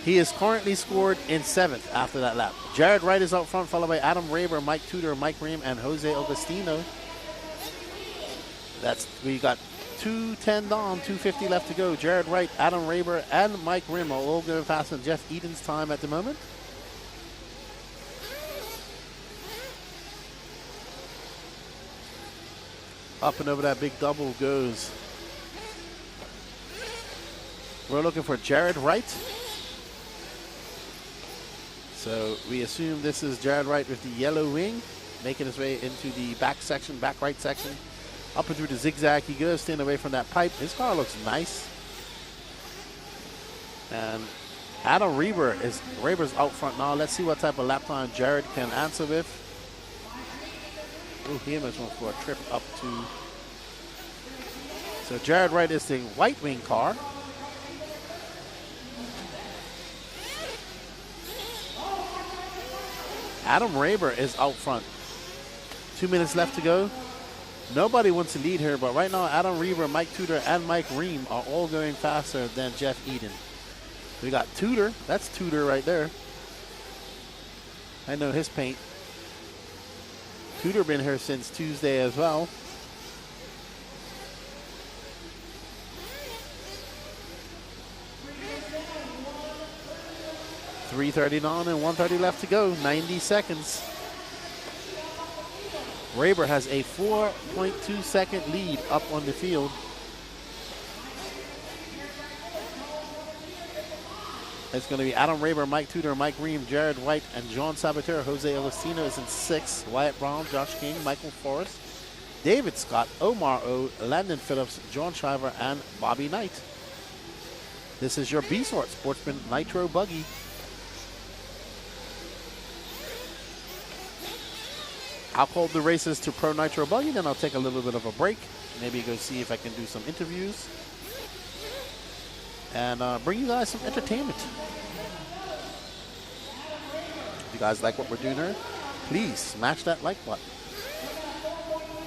He is currently scored in 7th after that lap. Jared Wright is out front, followed by Adam Raber, Mike Tudor, Mike Ream, and Jose Augustino. We got 2:10 down, 2:50 left to go. Jared Wright, Adam Raber, and Mike Rim are all going faster than Jeff Eden's time at the moment. Up and over that big double goes. We're looking for Jared Wright. So we assume this is Jared Wright with the yellow wing, making his way into the back section, back right section. Up and through the zigzag he goes, staying away from that pipe. His car looks nice. And Adam Raber's out front now. Let's see what type of lap time Jared can answer with. Oh, he almost went for a trip up to. So Jared Wright is the white wing car. Adam Raber is out front. 2 minutes left to go. Nobody wants to lead here, but right now Adam Reber, Mike Tudor, and Mike Ream are all going faster than Jeff Eden. We got Tudor. That's Tudor right there. I know his paint. Tudor been here since Tuesday as well. .330 on and 130 left to go. 90 seconds. Raber has a 4.2 second lead up on the field. It's going to be Adam Raber, Mike Tudor, Mike Ream, Jared White, and John Saboteur. Jose Agostino is in 6th. Wyatt Brown, Josh King, Michael Forrest, David Scott, Omar O, Landon Phillips, John Shiver, and Bobby Knight. This is your B-Sort Sportsman Nitro Buggy. I'll call the races to Pro Nitro Buggy, then I'll take a little bit of a break. Maybe go see if I can do some interviews. And bring you guys some entertainment. If you guys like what we're doing here, please smash that like button.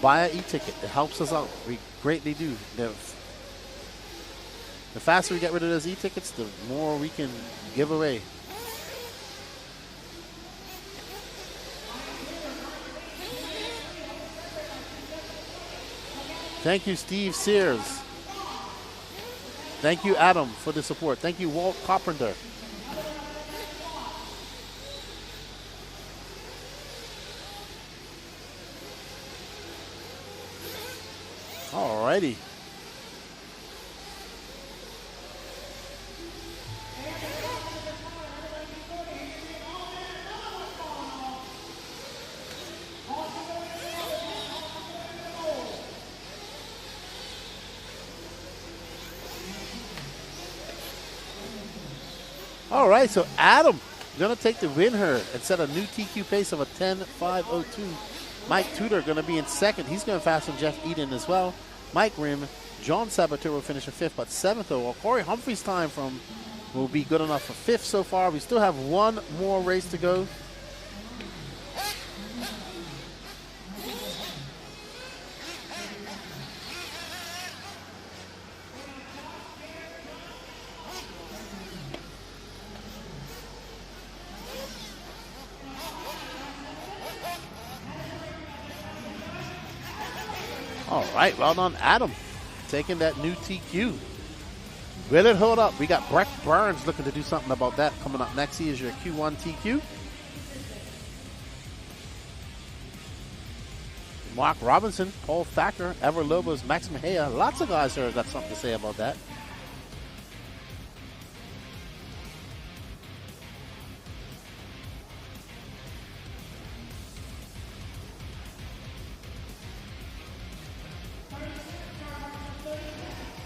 Buy an e-ticket. It helps us out. We greatly do. The faster we get rid of those e-tickets, the more we can give away. Thank you, Steve Sears. Thank you, Adam, for the support. Thank you, Walt Carpenter. Alrighty. All right, so Adam going to take the win here and set a new TQ pace of a 10.502. Mike Tudor going to be in second. He's going to pass on Jeff Eden as well. Mike Rim, John Sabater will finish in fifth, but seventh overall. Corey Humphrey's time will be good enough for fifth so far. We still have one more race to go. All right, well done, Adam, taking that new TQ. Will it hold up? We got Breck Burns looking to do something about that coming up next. He is your Q1 TQ. Mark Robinson, Paul Thacker, Ever Lobos, Max Mejia. Lots of guys here got something to say about that.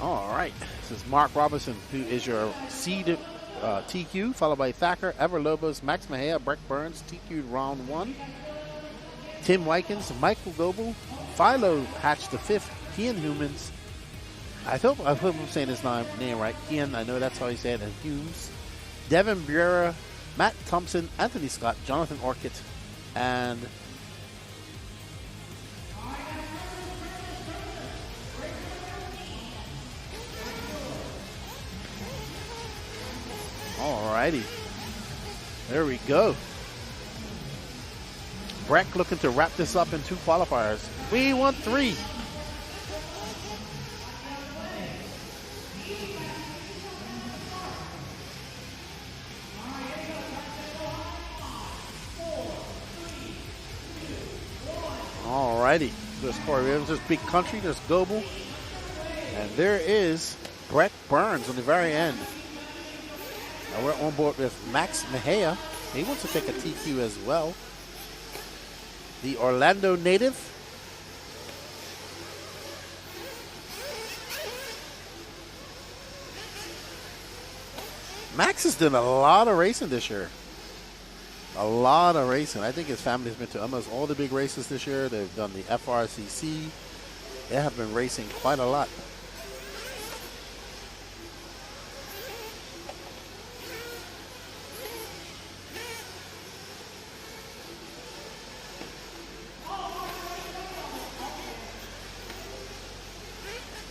All right, this is Mark Robinson, who is your seed TQ, followed by Thacker, Ever Lobos, Max Mejia, Breck Burns, TQ round 1. Tim Wykins, Michael Goebel, Philo Hatch the 5th, Kian Humans. I hope I'm saying his name right. Kian, I know that's how he said it, and Humes. Devin Breera, Matt Thompson, Anthony Scott, Jonathan Orchid, and alrighty. There we go. Breck looking to wrap this up in 2 qualifiers. We want 3. Alrighty. There's Corey Williams. There's Big Country. There's Goebel. And there is Breck Burns on the very end. Now we're on board with Max Mejia. He wants to take a TQ as well. The Orlando native. Max has done a lot of racing this year. A lot of racing. I think his family's been to almost all the big races this year. They've done the FRCC. They have been racing quite a lot.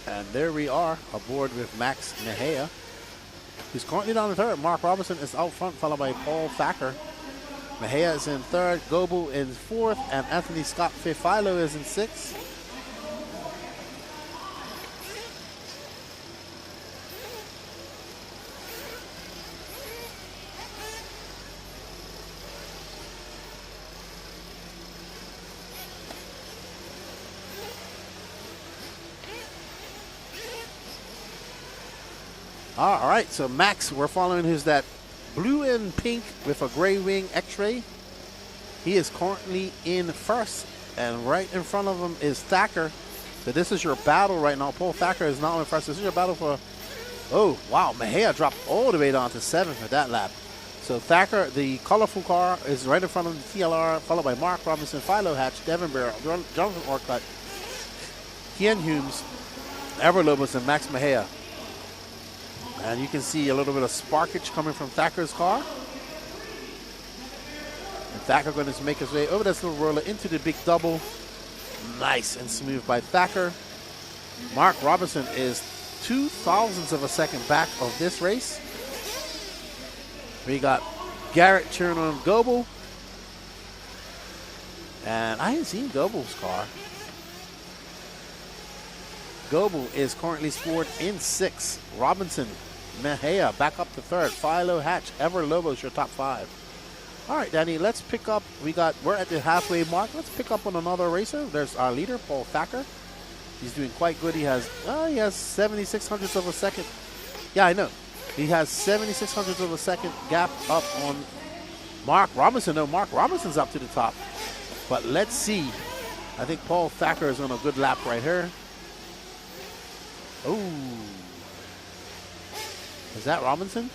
And there we are, aboard with Max Mejia, who's currently down in third. Mark Robinson is out front, followed by Paul Thacker. Mejia is in third, Goebel in fourth, and Anthony Scott fifth. Philo is in sixth. All right, so Max, we're following who's that blue and pink with a gray wing X-ray. He is currently in first, and right in front of him is Thacker. So this is your battle right now. Paul Thacker is now in first. This is your battle for, oh, wow, Mejia dropped all the way down to seventh for that lap. So Thacker, the colorful car, is right in front of the TLR, followed by Mark Robinson, Philo Hatch, Devin Barrow, Jonathan Orcutt, Kian Humes, Ever Lobos, and Max Mejia. And you can see a little bit of sparkage coming from Thacker's car. And Thacker going to make his way over this little roller into the big double. Nice and smooth by Thacker. Mark Robinson is 0.02 of a second back of this race. We got Garrett cheering on Goebel. And I haven't seen Goebel's car. Goebel is currently scored in sixth. Robinson, Mejia back up to third. Philo Hatch, Ever Lobos, your top 5. All right, Danny, let's pick up. We're at the halfway mark. Let's pick up on another racer. There's our leader, Paul Thacker. He's doing quite good. He has 76 hundredths of a second. Yeah, I know. He has 76 hundredths of a second gap up on Mark Robinson. No, Mark Robinson's up to the top. But let's see. I think Paul Thacker is on a good lap right here. Oh. Is that Robinson?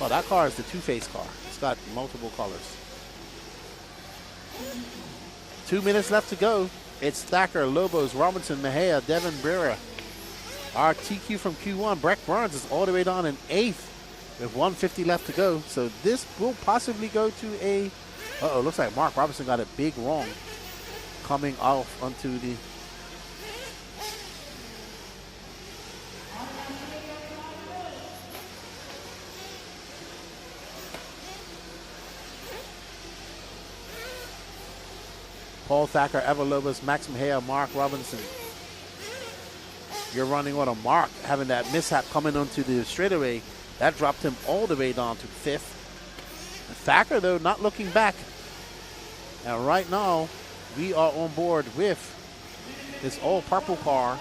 Well, that car is the two-face car. It's got multiple colors. 2 minutes left to go. It's Thacker, Lobos, Robinson, Mejia, Devin Brewer. Our TQ from Q1, Breck Burns, is all the way down in 8th with 150 left to go. So this will possibly go to a... Uh-oh, looks like Mark Robinson got a big wrong coming off onto the... Paul Thacker, Ever Lobos, Max Mejia, Mark Robinson. You're running on a Mark, having that mishap coming onto the straightaway. That dropped him all the way down to 5th. Thacker, though, not looking back. And right now, we are on board with this all-purple car.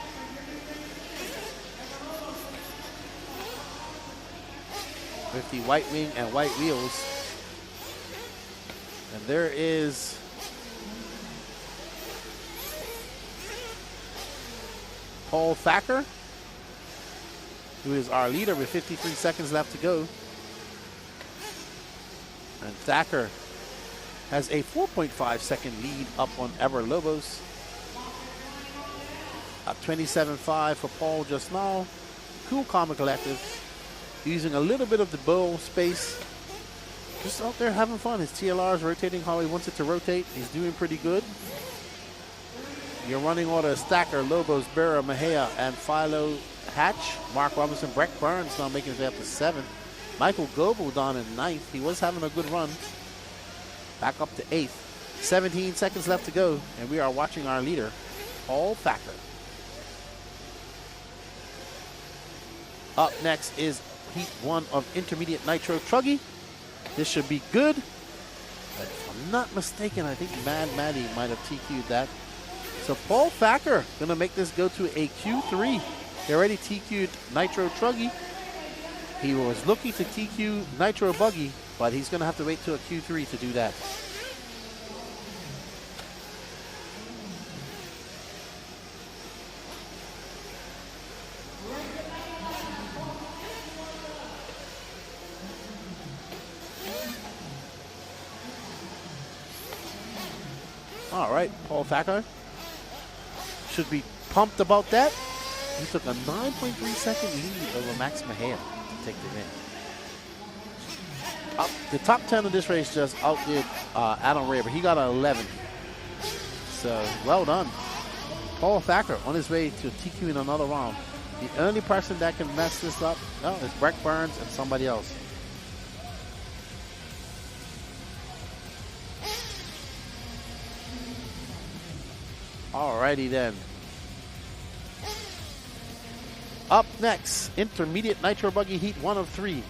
With the white wing and white wheels. And there is... Paul Thacker, who is our leader with 53 seconds left to go. And Thacker has a 4.5 second lead up on Ever Lobos. 27.5 for Paul just now. Cool Comic Collective, using a little bit of the bowl space. Just out there having fun. His TLR is rotating how he wants it to rotate. He's doing pretty good. Your running order is Thacker, Lobos, Berra, Mejia, and Philo Hatch. Mark Robinson, Breck Burns now making his way up to 7th. Michael Goebel down in 9th. He was having a good run. Back up to 8th. 17 seconds left to go, and we are watching our leader, Paul Thacker. Up next is Heat 1 of Intermediate Nitro Truggy. This should be good. But if I'm not mistaken, I think Mad Maddie might have TQ'd that. So Paul Thacker going to make this go to a Q3. He already TQ'd Nitro Truggy. He was looking to TQ Nitro Buggy, but he's going to have to wait till a Q3 to do that. All right, Paul Thacker should be pumped about that. He took a 9.3 second lead over Max Mejia to take the win. The top 10 of this race just outdid Adam Ray, but he got an 11. So, well done. Paul Thacker on his way to TQ in another round. The only person that can mess this up is Breck Burns and somebody else. Alrighty then. Up next, Intermediate Nitro Buggy Heat 1 of 3.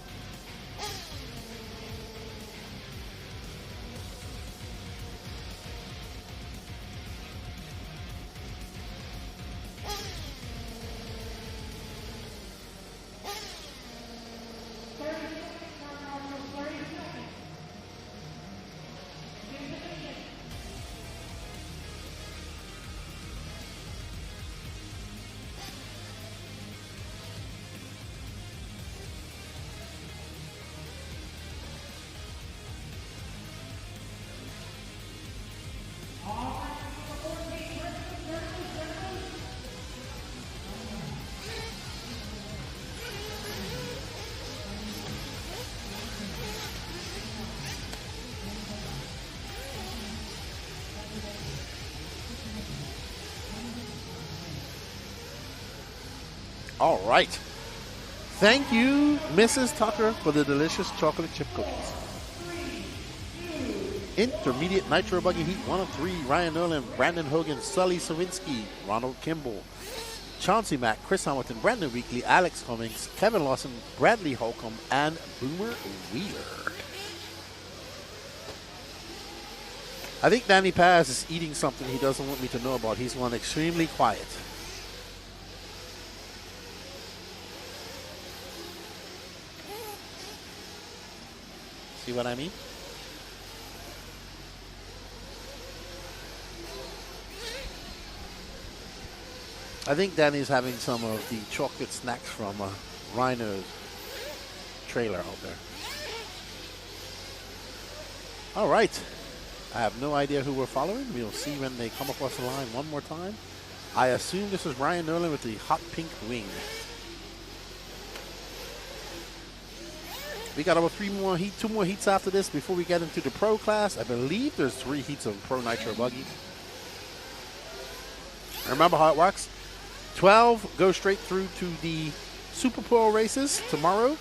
All right. Thank you, Mrs. Tucker, for the delicious chocolate chip cookies. Intermediate Nitro Buggy Heat 1 of 3. Ryan Nolan, Brandon Hogan, Sully Sawinski, Ronald Kimball, Chauncey Mack, Chris Hamilton, Brandon Weekly, Alex Cummings, Kevin Lawson, Bradley Holcomb, and Boomer Wheeler. I think Danny Paz is eating something he doesn't want me to know about. He's gone extremely quiet. See what I mean? I think Danny's having some of the chocolate snacks from Rhino's trailer out there. All right. I have no idea who we're following. We'll see when they come across the line one more time. I assume this is Ryan Nolan with the hot pink wing. We got about two more heats after this before we get into the pro class. I believe there's 3 heats of pro nitro buggy. Remember how it works. 12 go straight through to the Super Pro races tomorrow.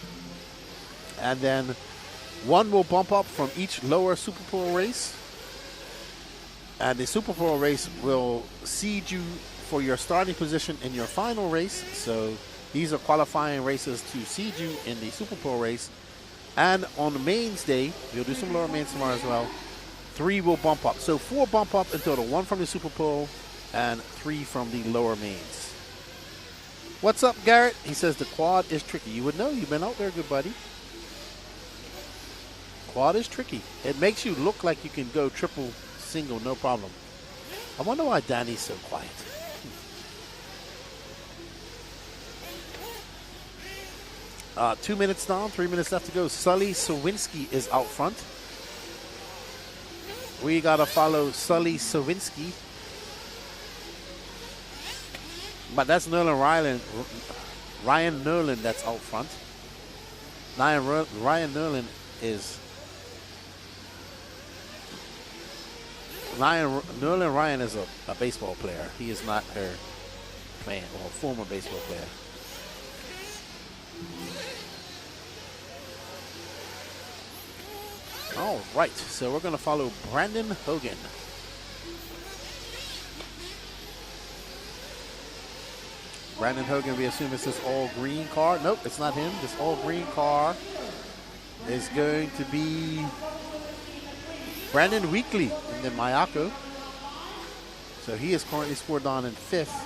And then 1 will bump up from each lower Super Pro race. And the Super Pro race will seed you for your starting position in your final race. So these are qualifying races to seed you in the Super Pro race. And on the mains day, we'll do some lower mains tomorrow as well. 3 will bump up. So 4 bump up in total. 1 from the Super Pro and 3 from the lower mains. What's up, Garrett? He says the quad is tricky. You would know. You've been out there, good buddy. Quad is tricky. It makes you look like you can go triple, single, no problem. I wonder why Danny's so quiet. 2 minutes down, 3 minutes left to go. Sully Sawinski is out front. We got to follow Sully Sawinski. But that's Ryan Nolan that's out front. Ryan Nolan is... Ryan is a baseball player. He is not her fan or former baseball player. All right, so we're going to follow Brandon Hogan. Brandon Hogan, we assume it's this all-green car. Nope, it's not him. This all-green car is going to be Brandon Weekly in the Mayako. So he is currently scored on in 5th.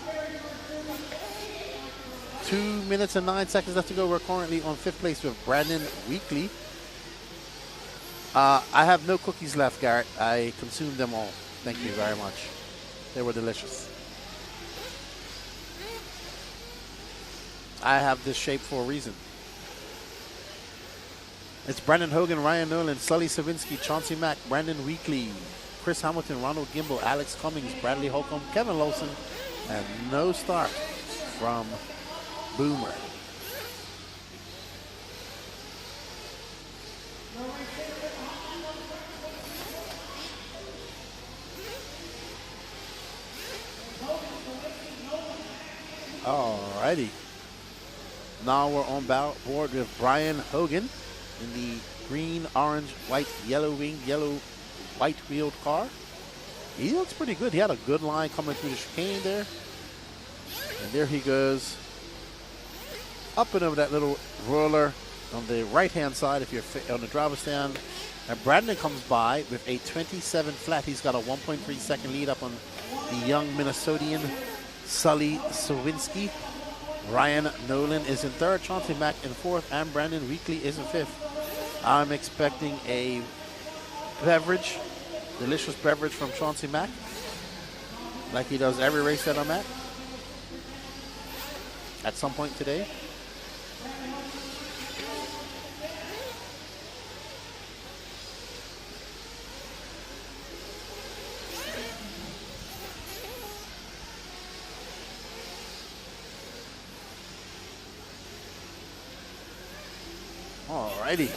2 minutes and 9 seconds left to go. We're currently on 5th place with Brandon Weekly. I have no cookies left, Garrett. I consumed them all. Thank you very much. They were delicious. I have this shape for a reason. It's Brandon Hogan, Ryan Nolan, Sully Savinsky, Chauncey Mack, Brandon Weekly, Chris Hamilton, Ronald Gimbel, Alex Cummings, Bradley Holcomb, Kevin Lawson, and no start from Boomer. Alrighty. Now we're on board with Brian Hogan in the green, orange, white, yellow wing, yellow, white wheeled car. He looks pretty good. He had a good line coming through the chicane there. And there he goes. Up and over that little roller on the right-hand side if you're on the driver's stand. And Brandon comes by with a 27 flat. He's got a 1.3 second lead up on the young Minnesotian Sully Sawinski. Ryan Nolan is in 3rd, Chauncey Mack in 4th, and Brandon Weekly is in 5th. I'm expecting a beverage, delicious beverage from Chauncey Mack, like he does every race that I'm at some point today. Alrighty.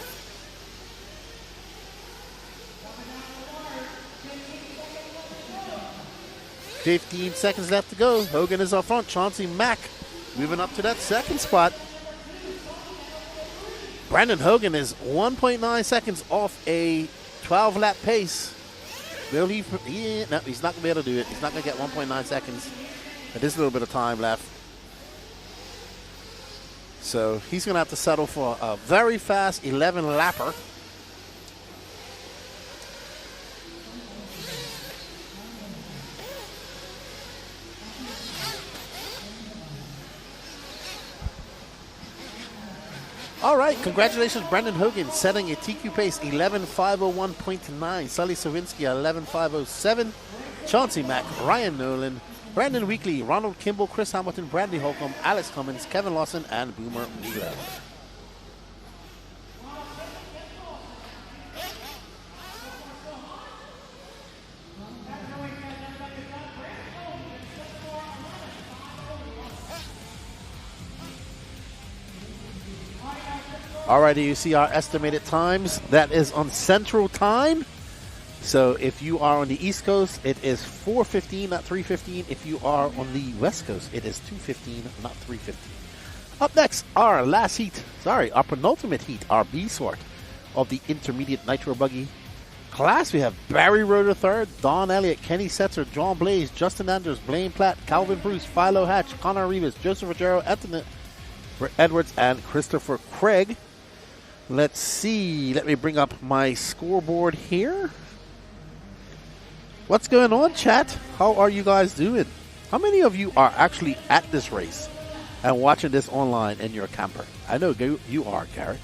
$15 seconds left to go. Hogan is up front. Chauncey Mack moving up to that 2nd spot. Brandon Hogan is 1.9 seconds off a 12-lap pace. Will he? No, he's not going to be able to do it. He's not going to get 1.9 seconds. But there's a little bit of time left. So he's going to have to settle for a very fast 11-lapper. All right, congratulations, Brandon Hogan, setting a TQ pace 11.501.9. Sully Sawinski 11.507. Chauncey Mack, Ryan Nolan, Brandon Weekly, Ronald Kimball, Chris Hamilton, Bradley Holcomb, Alex Cummins, Kevin Lawson, and Boomer Wheeler. Alrighty, you see our estimated times. That is on Central Time. So if you are on the East Coast, it is 4:15, not 3:15. If you are on the West Coast, it is 2:15, not 3:15. Up next, our last heat, our penultimate heat, our B sort of the intermediate nitro buggy class. We have Barry Rowe III, Don Elliott, Kenny Setzer, John Blaze, Justin Andrews, Blaine Platt, Calvin Bruce, Philo Hatch, Connor Rivas, Joseph Rogero, Anthony Edwards, and Christopher Craig. Let's see. Let me bring up my scoreboard here. What's going on, chat? How are you guys doing? How many of you are actually at this race and watching this online in your camper? I know you are, Garrett.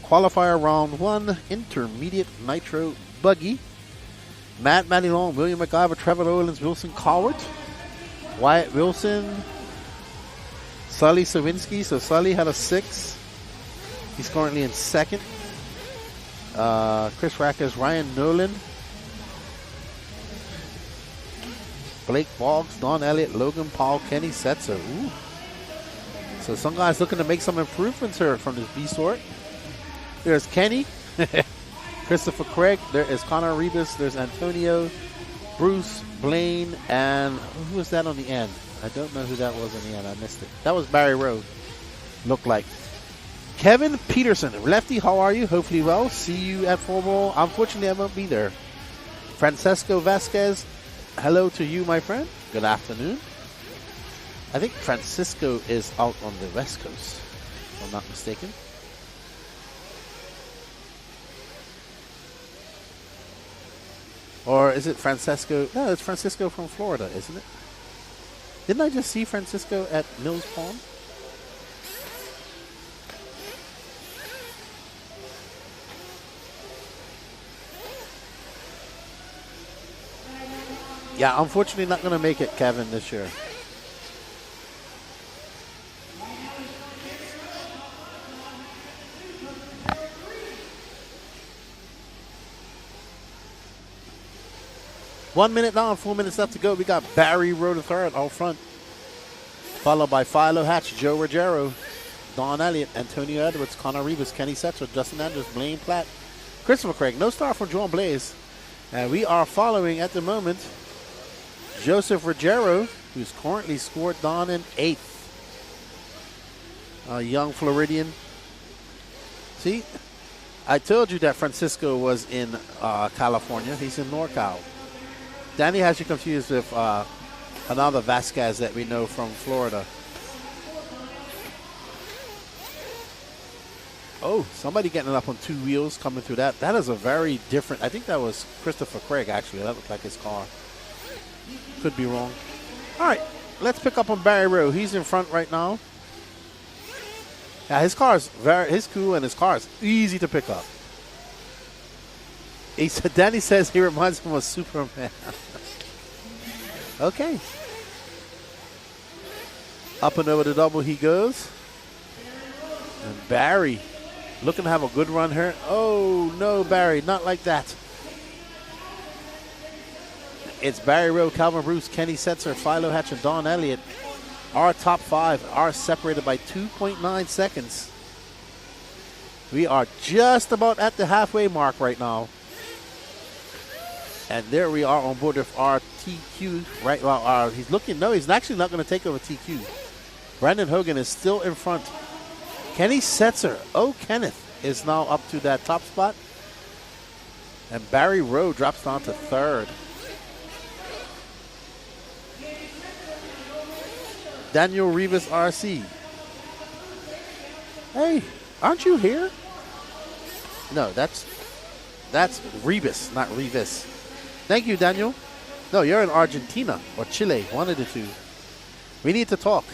Qualifier round 1, intermediate nitro buggy. Matt Manilon, William McIver, Trevor Owens, Wilson Cowart, Wyatt Wilson, Sully Sawinski. So Sully had a 6. He's currently in second. Chris Rackers, Ryan Nolan, Blake Boggs, Don Elliott, Logan Paul, Kenny Setzer. Ooh. So some guys looking to make some improvements here from this B sort. There's Kenny, Christopher Craig. There is Connor Rivas. There's Antonio, Bruce, Blaine, and who was that on the end? I don't know who that was on the end. I missed it. That was Barry Rowe. Looked like. Kevin Peterson. Lefty, how are you? Hopefully well. See you at Formal. Unfortunately, I won't be there. Francesco Vasquez. Hello to you, my friend. Good afternoon. I think Francisco is out on the West Coast, if I'm not mistaken. Or is it Francesco? No, it's Francisco from Florida, isn't it? Didn't I just see Francisco at Mills Pond? Yeah, unfortunately not going to make it, Kevin, this year. One minute down, 4 minutes left to go. We got Barry Rowe III out front, followed by Philo Hatch, Joe Rogero, Don Elliott, Antonio Edwards, Connor Rivas, Kenny Setzer, Justin Andrews, Blaine Platt, Christopher Craig. No star from John Blaze. And we are following at the moment Joseph Rogero, who's currently scored Don in 8th. A young Floridian. See, I told you that Francisco was in California. He's in NorCal. Danny has you confused with another Vasquez that we know from Florida. Oh, somebody getting up on 2 wheels coming through that. That is a very different. I think that was Christopher Craig, actually. That looked like his car. Could be wrong. All right, let's pick up on Barry Rowe. He's in front right now. Yeah, his car's his cool, and his car is easy to pick up. Danny says he reminds him of Superman. Okay. Up and over the double he goes. And Barry looking to have a good run here. Oh, no, Barry, not like that. It's Barry Rowe, Calvin Bruce, Kenny Setzer, Philo Hatch, and Don Elliott. Our top 5 are separated by 2.9 seconds. We are just about at the halfway mark right now. And there we are on board with our TQ. Right, well, he's looking. No, he's actually not going to take over TQ. Brandon Hogan is still in front. Kenny Setzer, Kenneth, is now up to that top spot. And Barry Rowe drops down to 3rd. Daniel Rivas RC. Hey, aren't you here? No, that's Rivas, not Rivas. Thank you, Daniel. No, you're in Argentina or Chile, one of the two. We need to talk.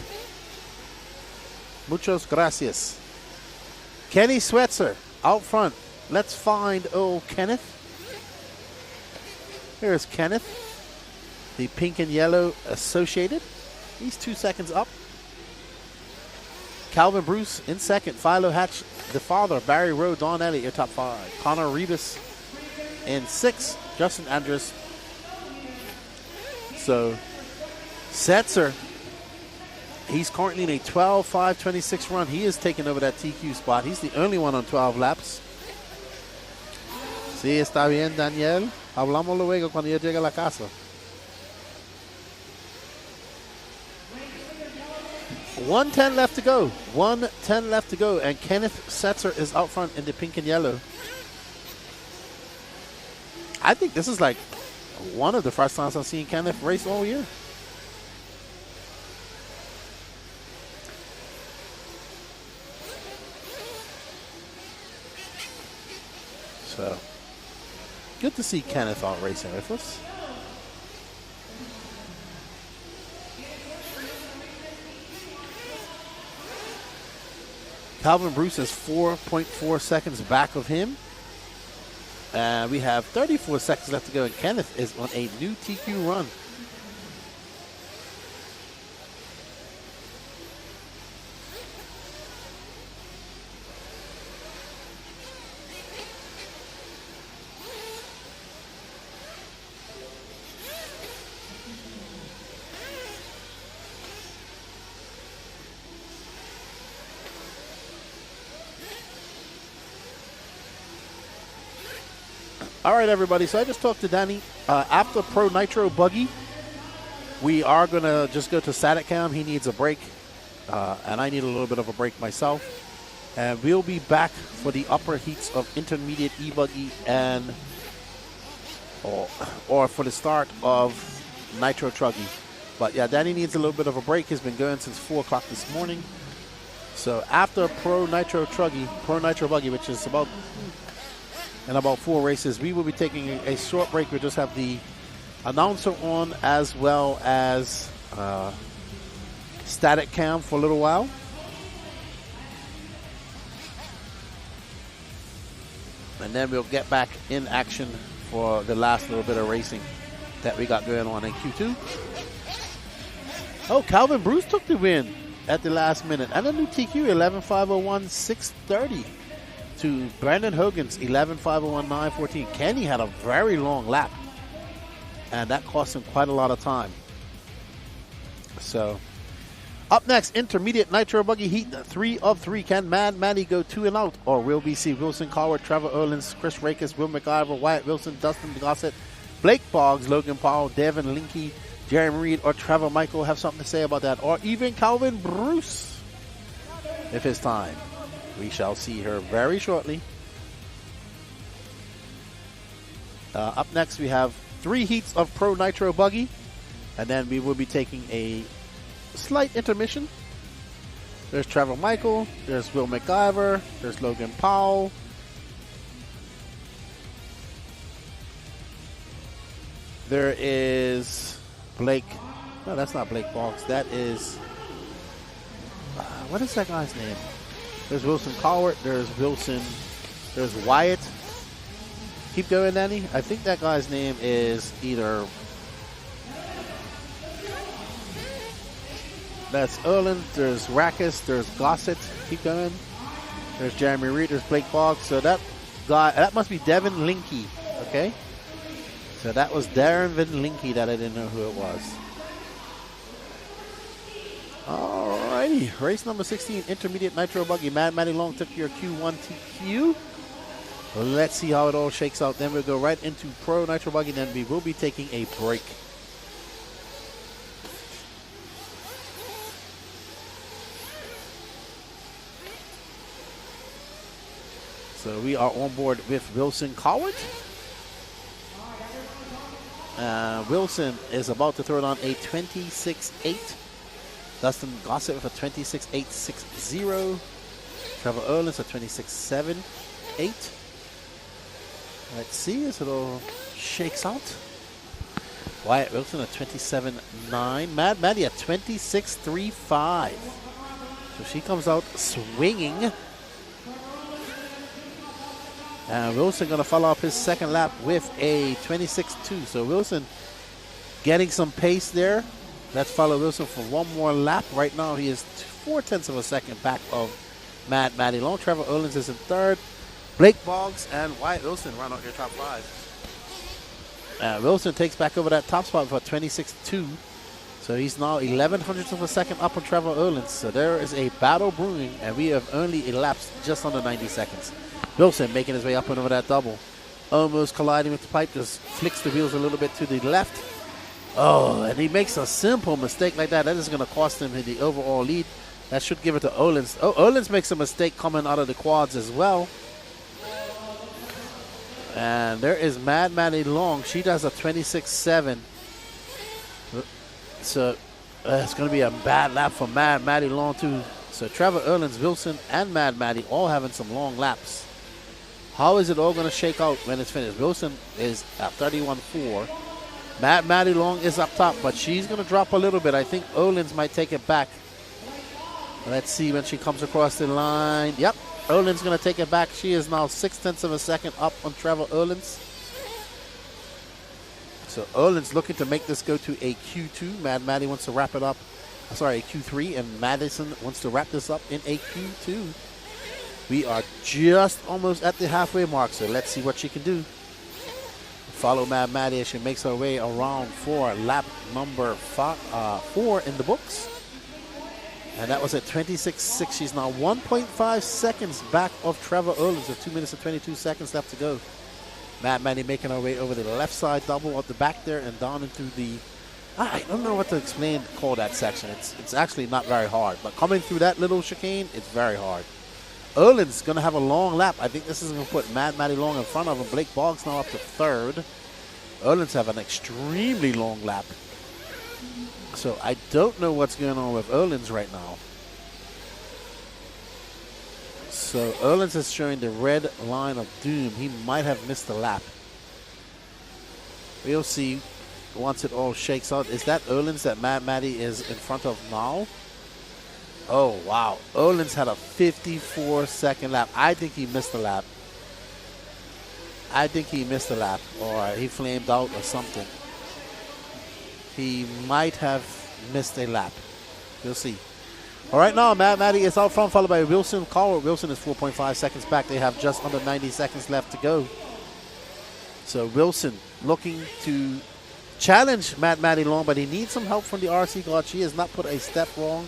Muchos gracias. Kenny Swetzer out front. Let's find Kenneth. Here's Kenneth, the pink and yellow associated. He's 2 seconds up. Calvin Bruce in second. Philo Hatch, the father. Barry Rowe, Don Elliott, your top 5. Connor Rivas in 6. Justin Andrus. So, Setzer, he's currently in a 12.5.26 run. He is taking over that TQ spot. He's the only one on 12 laps. Sí, está bien, Daniel. Hablamos luego cuando yo llegue a la casa. 1:10 left to go. 1:10 left to go. And Kenneth Setzer is out front in the pink and yellow. I think this is like one of the first times I've seen Kenneth race all year. So, good to see Kenneth out racing with us. Calvin Bruce is 4.4 seconds back of him. And we have 34 seconds left to go, and Kenneth is on a new TQ run. All right, everybody. So I just talked to Danny. After Pro Nitro Buggy, we are going to just go to static cam. He needs a break, and I need a little bit of a break myself. And we'll be back for the upper heats of intermediate e-buggy and or for the start of Nitro Truggy. But yeah, Danny needs a little bit of a break. He's been going since 4 o'clock this morning. So after Pro Nitro Buggy, which is in about 4 races, we will be taking a short break. We'll just have the announcer on as well as static cam for a little while. And then we'll get back in action for the last little bit of racing that we got going on in Q2. Oh, Calvin Bruce took the win at the last minute. And a new TQ, 11.501.630 to Brandon Hogan's 11.501.914. Kenny had a very long lap, and that cost him quite a lot of time. So, up next, intermediate Nitro Buggy Heat 3 of 3. Can Mad Matty go 2 and out, or will we see Wilson Coward, Trevor Erlins, Chris Rakes, Will McIver, Wyatt Wilson, Dustin Gossett, Blake Boggs, Logan Powell, Devin Linky, Jeremy Reed, or Trevor Michael have something to say about that, or even Calvin Bruce, if it's time? We shall see her very shortly. Up next, we have 3 heats of Pro Nitro Buggy, and then we will be taking a slight intermission. There's Trevor Michael, there's Will McIver, there's Logan Powell. There is Blake. No, that's not Blake Boggs. That is, what is that guy's name? There's Wilson Cowart, there's Wyatt. Keep going, Danny. I think that guy's name is either, that's Erland, there's Rakes, there's Gossett. Keep going. There's Jeremy Reed, there's Blake Boggs. So that guy, that must be Devin Linky, okay? So that was Darren Linky that I didn't know who it was. Alrighty, race number 16, intermediate Nitro Buggy. Mad Matty Long took your Q1 TQ. Let's see how it all shakes out. Then we'll go right into Pro Nitro Buggy. Then we will be taking a break. So we are on board with Wilson Cowart. Wilson is about to throw it on a 26.8. Dustin Gossett with a 26.860. Trevor Erlins a 26.78. Let's see as it all shakes out. Wyatt Wilson a 27.9. Mad Matty a 26.35. So she comes out swinging. And Wilson going to follow up his second lap with a 26.2. So Wilson getting some pace there. Let's follow Wilson for one more lap. Right now he is 0.4 of a second back of Maddie Long. Trevor Owens is in third. Blake Boggs and Wyatt Wilson run out your top five. Wilson takes back over that top spot for 26.2. So he's now 0.11 of a second up on Trevor Owens. So there is a battle brewing, and we have only elapsed just under 90 seconds. Wilson making his way up and over that double. Almost colliding with the pipe, just flicks the wheels a little bit to the left. Oh, and he makes a simple mistake like that. That is going to cost him the overall lead. That should give it to Owens. Oh, Owens makes a mistake coming out of the quads as well. And there is Maddie Long. She does a 26.7. So it's going to be a bad lap for Maddie Long too. So Trevor Owens, Wilson, and Maddie all having some long laps. How is it all going to shake out when it's finished? Wilson is at 31.4. Maddie Long is up top, but she's going to drop a little bit. I think Owens might take it back. Let's see when she comes across the line. Yep, Owens going to take it back. She is now 0.6 of a second up on Trevor Owens. So Owens looking to make this go to a Q2. Maddie wants to wrap it up. Sorry, a Q3, and Madison wants to wrap this up in a Q2. We are just almost at the halfway mark, so let's see what she can do. Follow Maddie as she makes her way around for lap number 4 in the books. And that was at 26.6. She's now 1.5 seconds back of Trevor Owens with 2 minutes and 22 seconds left to go. Maddie making her way over the left side double at the back there and down into the... I don't know what to call that section. It's actually not very hard. But coming through that little chicane, it's very hard. Owens going to have a long lap. I think this is going to put Maddie Long in front of him. Blake Boggs now up to third. Owens have an extremely long lap. So I don't know what's going on with Owens right now. So Owens is showing the red line of doom. He might have missed a lap. We'll see once it all shakes out. Is that Owens that Maddie is in front of now? Oh, wow. Owens had a 54-second lap. I think he missed a lap. Or he flamed out or something. He might have missed a lap. We'll see. All right, now Maddie is out front, followed by Wilson. Wilson is 4.5 seconds back. They have just under 90 seconds left to go. So Wilson looking to challenge Maddie Long, but he needs some help from the RC guard. She has not put a step wrong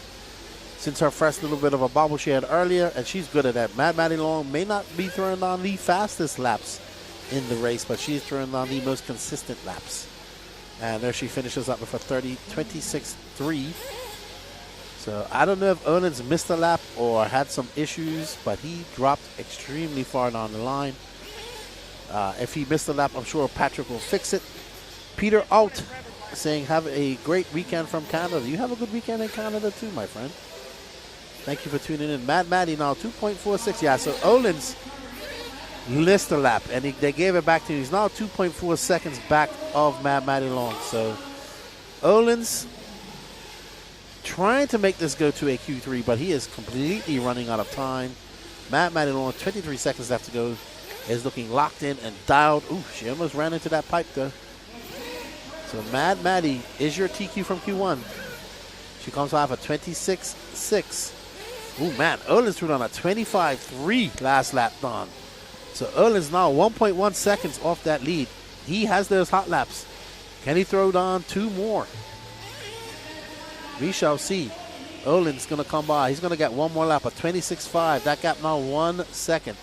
since her first little bit of a bobble she had earlier, and she's good at that. Maddie Long may not be throwing down the fastest laps in the race, but she's throwing down the most consistent laps. And there she finishes up with a 26.3. So I don't know if Owens missed a lap or had some issues, but he dropped extremely far down the line. If he missed a lap, I'm sure Patrick will fix it. Peter Alt saying, have a great weekend from Canada. You have a good weekend in Canada too, my friend. Thank you for tuning in. Maddie now 2.46. Yeah, so Owens missed a lap, and they gave it back to him. He's now 2.4 seconds back of Maddie Long. So Owens trying to make this go to a Q3, but he is completely running out of time. Maddie Long, 23 seconds left to go, is looking locked in and dialed. Ooh, she almost ran into that pipe though. So Maddie is your TQ from Q1. She comes off a 26.6. Ooh, man, Owens threw down a 25.3 last lap done. So Owens now 1.1 seconds off that lead. He has those hot laps. Can he throw down 2 more? We shall see. Owens going to come by. He's going to get 1 more lap, a 26.5. That gap now 1 second.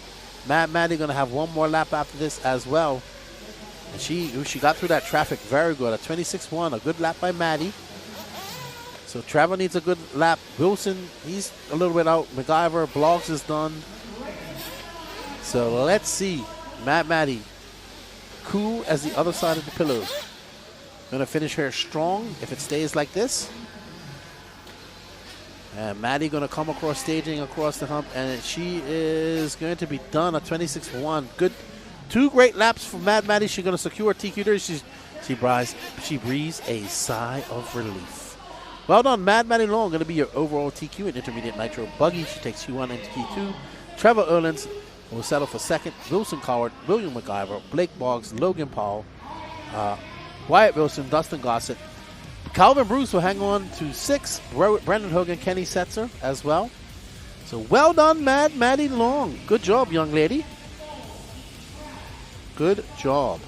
Maddie going to have 1 more lap after this as well. And she got through that traffic very good. A 26.1, a good lap by Maddie. So Trevor needs a good lap. Wilson, he's a little bit out. MacGyver, Blogs is done. So let's see. Maddie, cool as the other side of the pillow. Going to finish her strong if it stays like this. And Maddie going to come across staging across the hump, and she is going to be done at 26.1. Good. 2 great laps for Maddie. She's going to secure TQ. She breathes a sigh of relief. Well done, Maddie Long, going to be your overall TQ in Intermediate Nitro Buggy. She takes Q1 and Q2. Trevor Erlins will settle for second. Wilson Coward, William McIver, Blake Boggs, Logan Paul, Wyatt Wilson, Dustin Gossett. Calvin Bruce will hang on to 6. Brendan Hogan, Kenny Setzer as well. So well done, Maddie Long. Good job, young lady. Good job.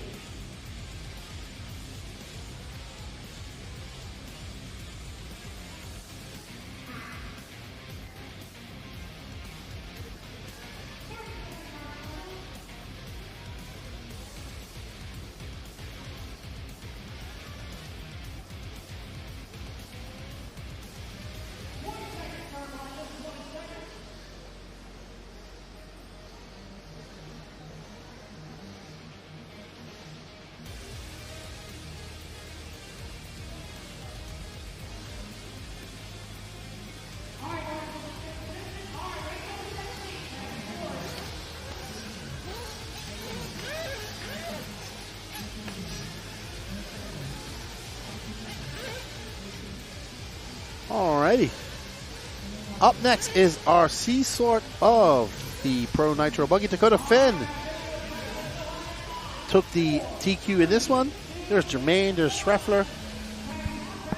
Alrighty. Up next is our C sort of the Pro Nitro Buggy. Dakota Finn took the TQ in this one. There's Jermaine, there's Schreffler,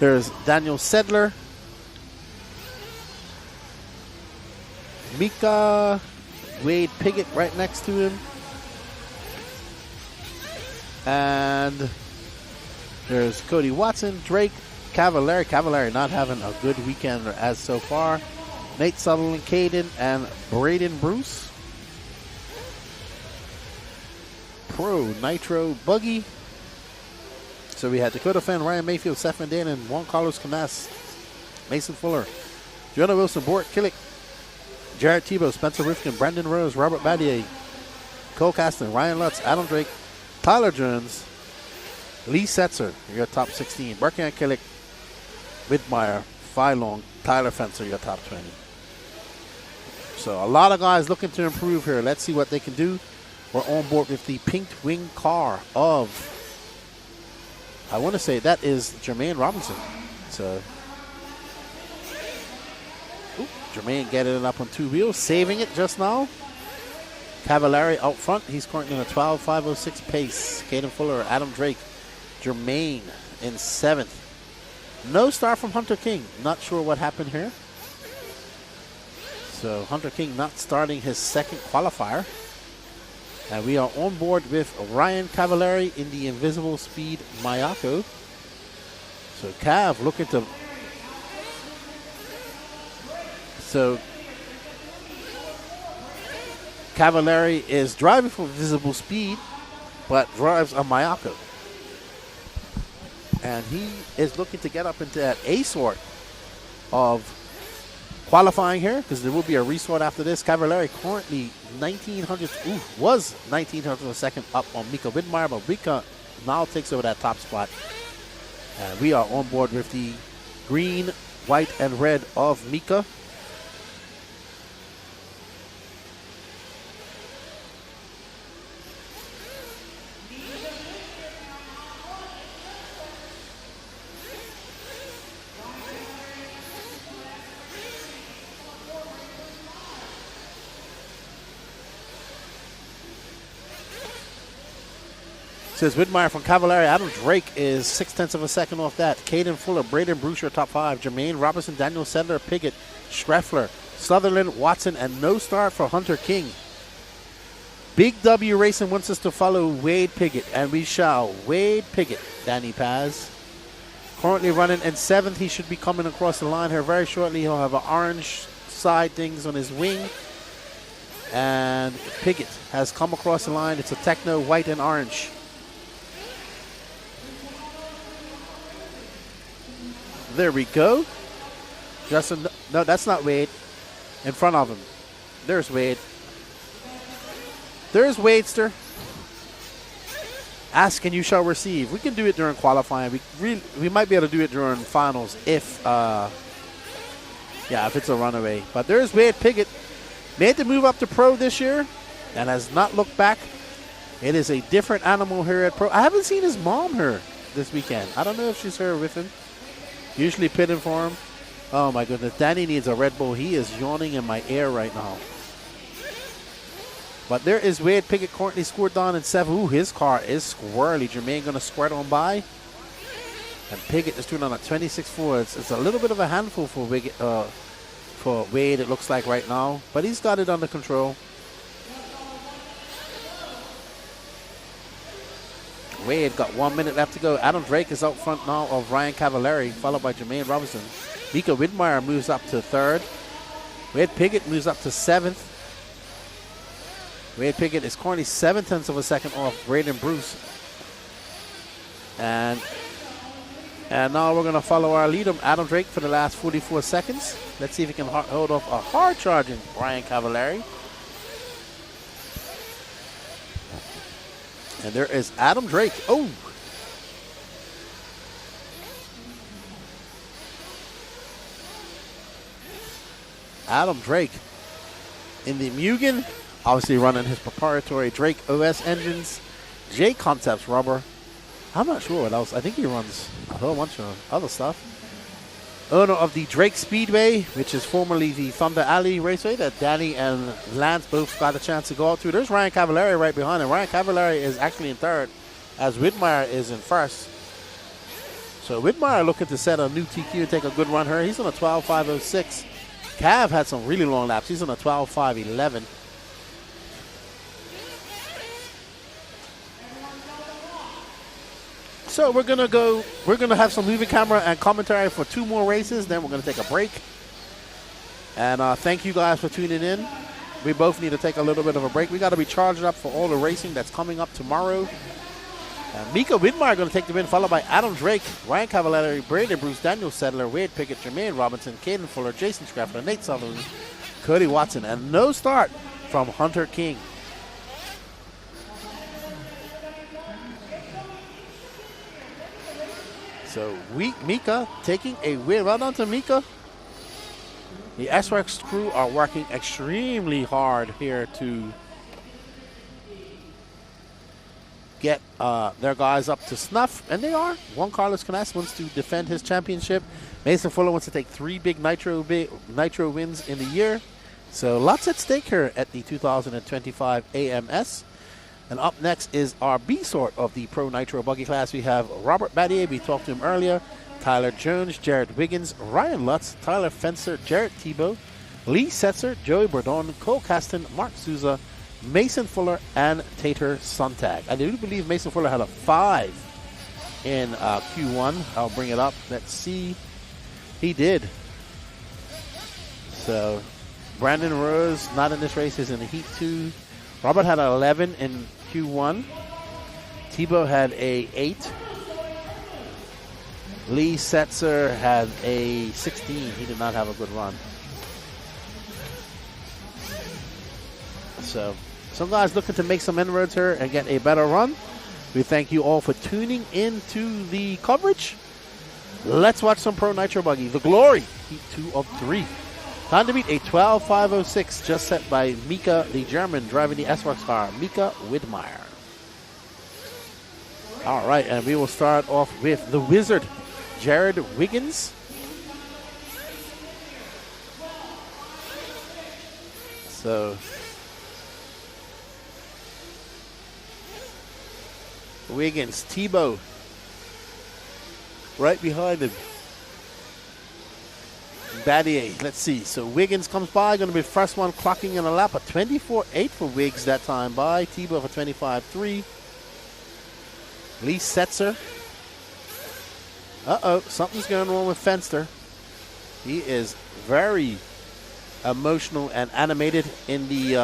there's Daniel Sedler, Mika, Wade Piggott right next to him, and there's Cody Watson, Drake, Cavallari not having a good weekend as so far. Nate Sutherland, Caden, and Braden Bruce. Pro Nitro Buggy. So we had Dakota Fenn, Ryan Mayfield, Seth Van Daan, and Juan Carlos Canas, Mason Fuller, Jonah Wilson, Bort Killick, Jared Tebow, Spencer Rifkin, Brandon Rose, Robert Battier, Cole Caston, Ryan Lutz, Adam Drake, Tyler Jones, Lee Setzer, your top 16. Berkan Killick, Widmeyer, Phylong, Tyler Fencer, your top 20. So a lot of guys looking to improve here. Let's see what they can do. We're on board with the pink wing car of, I want to say that is Jermaine Robinson. So, Jermaine getting it up on 2 wheels, saving it just now. Cavallari out front. He's currently in a 12.506 pace. Caden Fuller, Adam Drake, Jermaine in 7th. No star from Hunter King. Not sure what happened here. So Hunter King not starting his second qualifier. And we are on board with Ryan Cavallari in the Invisible Speed Mayako. So Cav looking to... So Cavallari is driving for Visible Speed, but drives a Mayako. And he is looking to get up into that A sort of qualifying here, because there will be a resort after this. Cavallari currently 1900, was 1900 a second up on Mika Widmeyer, but Mika now takes over that top spot. And we are on board with the green, white, and red of Mika. Says Widmeyer from Cavallari. Adam Drake is 0.6 of a second off that. Caden Fuller, Braden Bruce, top 5. Jermaine Robinson, Daniel Sedler, Piggott, Schreffler, Sutherland, Watson, and no start for Hunter King. Big W Racing wants us to follow Wade Piggott, and we shall. Wade Piggott, Danny Paz. Currently running in 7th. He should be coming across the line here very shortly. He'll have an orange side things on his wing. And Piggott has come across the line. It's a Techno white and orange. There we go. Justin, no, that's not Wade. In front of him. There's Wade. There's Wadester. Ask and you shall receive. We can do it during qualifying. We might be able to do it during finals if it's a runaway. But there's Wade Piggott. Made the move up to Pro this year and has not looked back. It is a different animal here at Pro. I haven't seen his mom here this weekend. I don't know if she's here with him. Usually pitting for him. Oh my goodness, Danny needs a Red Bull. He is yawning in my ear right now. But there is Wade Pickett, Courtney Scourdon, and 7. Ooh, his car is squirrely. Jermaine going to squirt on by. And Pickett is doing on a 26.4. It's a little bit of a handful for Wade, it looks like right now. But he's got it under control. Wade got 1 minute left to go. Adam Drake is out front now of Ryan Cavallari, followed by Jermaine Robinson. Mika Widmeyer moves up to 3rd. Wade Pickett moves up to 7th. Wade Pickett is currently 7/10 of a second off Braden Bruce. And now we're going to follow our leader, Adam Drake, for the last 44 seconds. Let's see if he can hold off a hard-charging Ryan Cavallari. And there is Adam Drake. Oh! Adam Drake in the Mugen, obviously running his proprietary Drake OS engines. J Concepts rubber. I'm not sure what else. I think he runs a whole bunch of other stuff. Owner of the Drake Speedway, which is formerly the Thunder Alley Raceway that Danny and Lance both got a chance to go out to. There's Ryan Cavallari right behind him. Ryan Cavallari is actually in 3rd, as Widmeyer is in 1st. So Widmeyer looking to set a new TQ and take a good run here. He's on a 12.506. Cav had some really long laps. He's on a 12.511. So we're gonna have some moving camera and commentary for 2 more races, then we're gonna take a break. And thank you guys for tuning in. We both need to take a little bit of a break. We gotta be charged up for all the racing that's coming up tomorrow. Mika Widmeyer going to take the win, followed by Adam Drake, Ryan Cavallari, Braden Bruce, Daniel Sedler, Wade Pickett, Jermaine Robinson, Caden Fuller, Jason Scraffler, Nate Sutherland, Cody Watson, and no start from Hunter King. So Mika taking a win. Well done to Mika. The S-Works crew are working extremely hard here to get their guys up to snuff, and they are. Juan Carlos Canas wants to defend his championship. Mason Fuller wants to take 3 big nitro wins in the year. So lots at stake here at the 2025 AMS. And up next is our B sort of the Pro Nitro Buggy class. We have Robert Battier, we talked to him earlier, Tyler Jones, Jared Wiggins, Ryan Lutz, Tyler Fencer, Jarrett Thibault, Lee Setzer, Joey Bourdon, Cole Caston, Mark Souza, Mason Fuller, and Tater Sontag. I do believe Mason Fuller had a 5 in Q1. I'll bring it up. Let's see. He did. So Brandon Rose, not in this race, is in the Heat 2. Robert had an 11 in Q1. Thibault had a 8. Lee Setzer had a 16. He did not have a good run. So some guys looking to make some inroads here and get a better run. We thank you all for tuning into the coverage. Let's watch some Pro Nitro Buggy. The Glory, Heat 2 of 3. Time to beat a 12.506 just set by Mika, the German, driving the S-Works car, Mika Widmeyer. All right, and we will start off with the Wizard, Jared Wiggins. So Wiggins, Thibault, right behind him. Battier, let's see. So Wiggins comes by, going to be the first one clocking in a lap. A 24.8 for Wiggs that time by. Thibault for 25.3. Lee Setzer. Uh-oh, something's going on with Fenster. He is very emotional and animated in the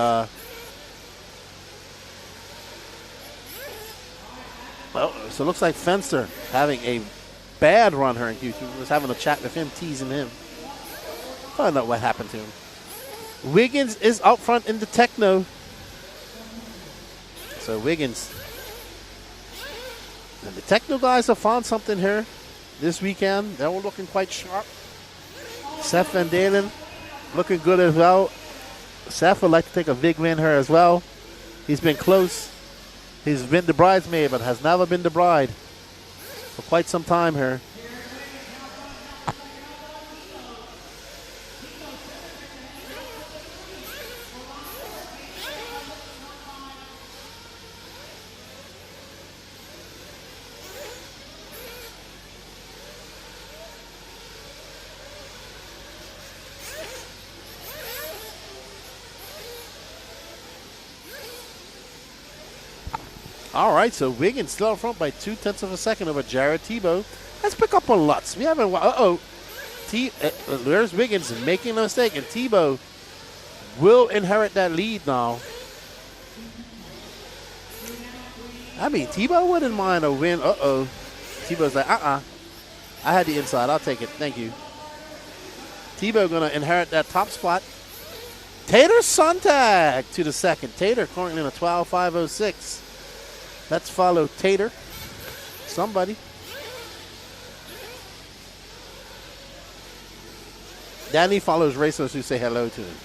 well, so it looks like Fenster having a bad run here in Q2. Was having a chat with him, teasing him. I don't know what happened to him. Wiggins is out front in the Techno. So Wiggins. And the Techno guys have found something here this weekend. They're all looking quite sharp. Seth Van Dalen looking good as well. Seth would like to take a big win here as well. He's been close. He's been the bridesmaid, but has never been the bride for quite some time here. All right, so Wiggins still in front by 0.2 of a second over Jared Tebow. Let's pick up on Lutz. We haven't. There's Wiggins making a mistake, and Tebow will inherit that lead now. I mean, Tebow wouldn't mind a win. Tebow's like, I had the inside. I'll take it. Thank you. Tebow going to inherit that top spot. Tater Sontag to the second. Tater currently in a 12.506. Let's follow Tater. Somebody. Danny follows racers who say hello to him.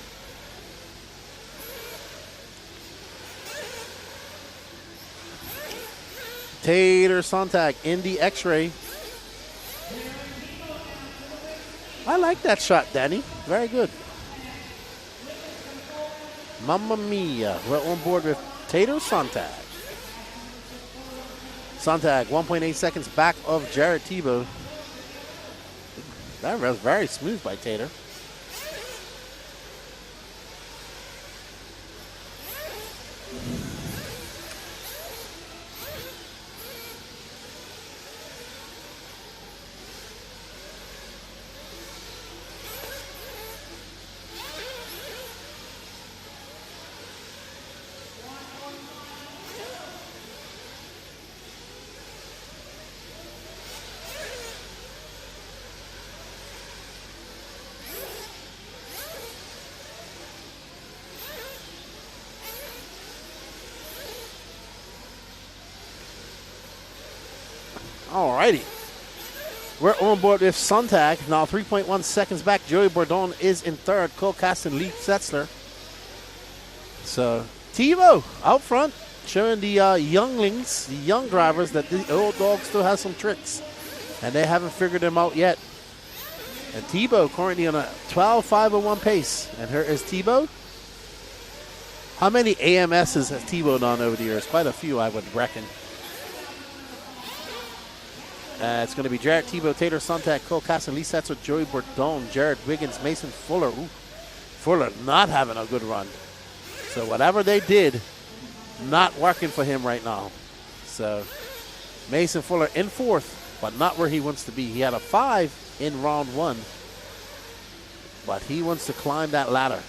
Tater Sontag in the X-ray. I like that shot, Danny. Very good. Mamma mia. We're on board with Tater Sontag. Sontag, 1.8 seconds back of Jared Tebow. That was very smooth by Tater. Alrighty. We're on board with Sontag. Now 3.1 seconds back. Joey Bourdon is in third. Cole Caston, Lee Setzler. So Tebow out front, showing the younglings, the young drivers, that the old dog still has some tricks. And they haven't figured them out yet. And Tebow currently on a 12.501 pace. And here is Tebow. How many AMSs has Tebow done over the years? Quite a few, I would reckon. It's going to be Jared Tebow, Tater Sontag, Cole Caston, Lee Setzler, Joey Bourdon, Jared Wiggins, Mason Fuller. Ooh, Fuller not having a good run. So whatever they did, not working for him right now. So Mason Fuller in fourth, but not where he wants to be. He had a 5 in round 1, but he wants to climb that ladder.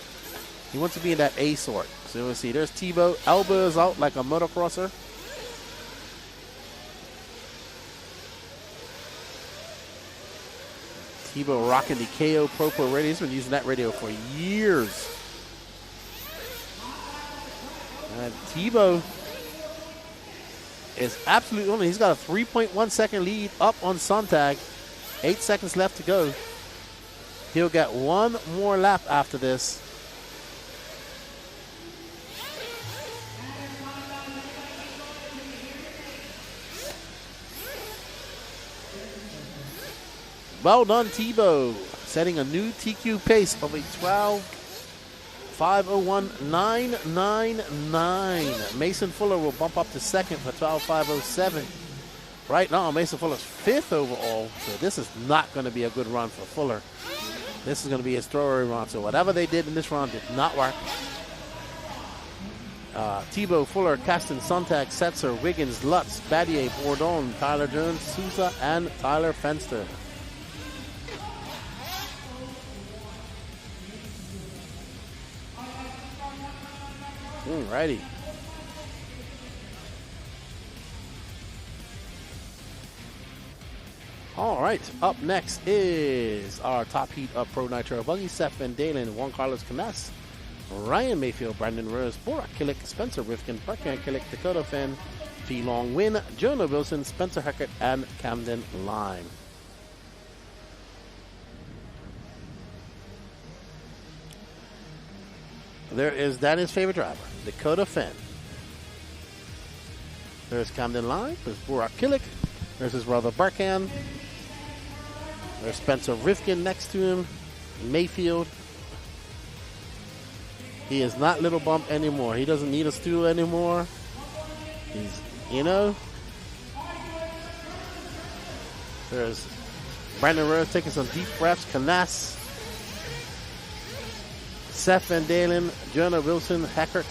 He wants to be in that A sort. So we'll see. There's Tebow. Elbows out like a motocrosser. Tebow rocking the KO Pro radio. He's been using that radio for years. And Tebow is absolutely on. He's got a 3.1 second lead up on Sontag. 8 seconds left to go. He'll get one more lap after this. Well done, Tebow, setting a new TQ pace of a 12.501.999. Mason Fuller will bump up to second for 12.507. Right now, Mason Fuller's 5th overall, so this is not going to be a good run for Fuller. This is going to be his throwaway run, so whatever they did in this round did not work. Tebow, Fuller, Caston, Sontag, Setzer, Wiggins, Lutz, Badier, Bourdon, Tyler Jones, Sousa, and Tyler Fenster. Alrighty. All right, up next is our top heat of Pro Nitro Buggy. Seth Van Dalen, Juan Carlos Canas, Ryan Mayfield, Brandon Rose, Borak Killick, Spencer Rifkin, Parker Killick, Dakota Finn, P. Long Win, Jonah Wilson, Spencer Heckert, and Camden Lime. There is Danny's favorite driver, Dakota Finn. There's Camden Lime. There's Borak Killick. There's his brother Barkan. There's Spencer Rifkin next to him. Mayfield. He is not Little Bump anymore. He doesn't need a stool anymore. He's, you know. There's Brandon Rose taking some deep breaths. Canas. Seth Van Dalen, Jonah Wilson, Heckert.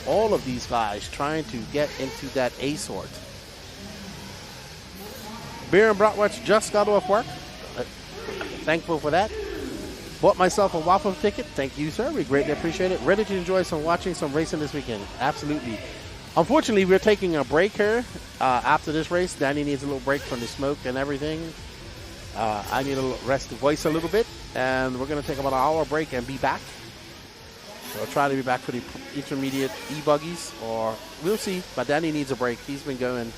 all of these guys trying to get into that A sort. Beer and Bratwurst just got off work. Thankful for that. Bought myself a waffle ticket. Thank you, sir. We greatly appreciate it. Ready to enjoy watching some racing this weekend. Absolutely. Unfortunately, we're taking a break here after this race. Danny needs a little break from the smoke and everything. I need to rest the voice a little bit. And we're going to take about an hour break and be back. So I'll try to be back for the intermediate e-buggies. Or we'll see. But Danny needs a break. He's been going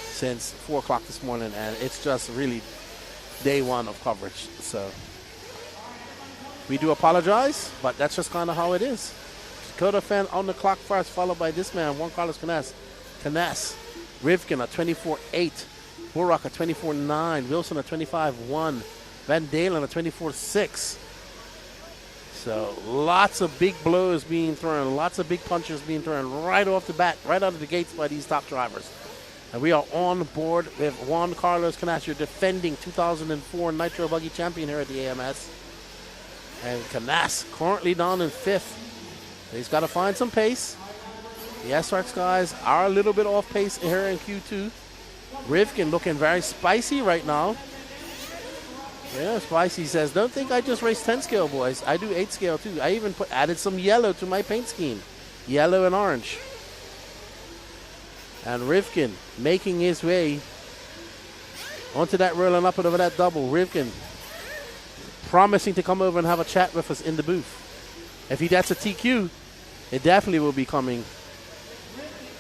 since 4 o'clock this morning. And it's just really day one of coverage. So we do apologize. But that's just kind of how it is. Dakota Fan on the clock first, followed by this man, Juan Carlos Canas. Rivkin at 24.8. Burak at 24.9. Wilson at 25.1. Van Dalen at 24.6. So lots of big blows being thrown, lots of big punches being thrown right off the bat, right out of the gates by these top drivers. And we are on board with Juan Carlos Canas, your defending 2004 Nitro Buggy champion here at the AMS. And Canas currently down in 5th. He's got to find some pace. The SRX guys are a little bit off pace here in Q2. Rivkin looking very spicy right now. Yeah, Spicy says, don't think I just race 10 scale, boys. I do 8 scale too. I even added some yellow to my paint scheme. Yellow and orange. And Rivkin making his way onto that rolling up and over that double. Rivkin promising to come over and have a chat with us in the booth. If that's a TQ, it definitely will be coming.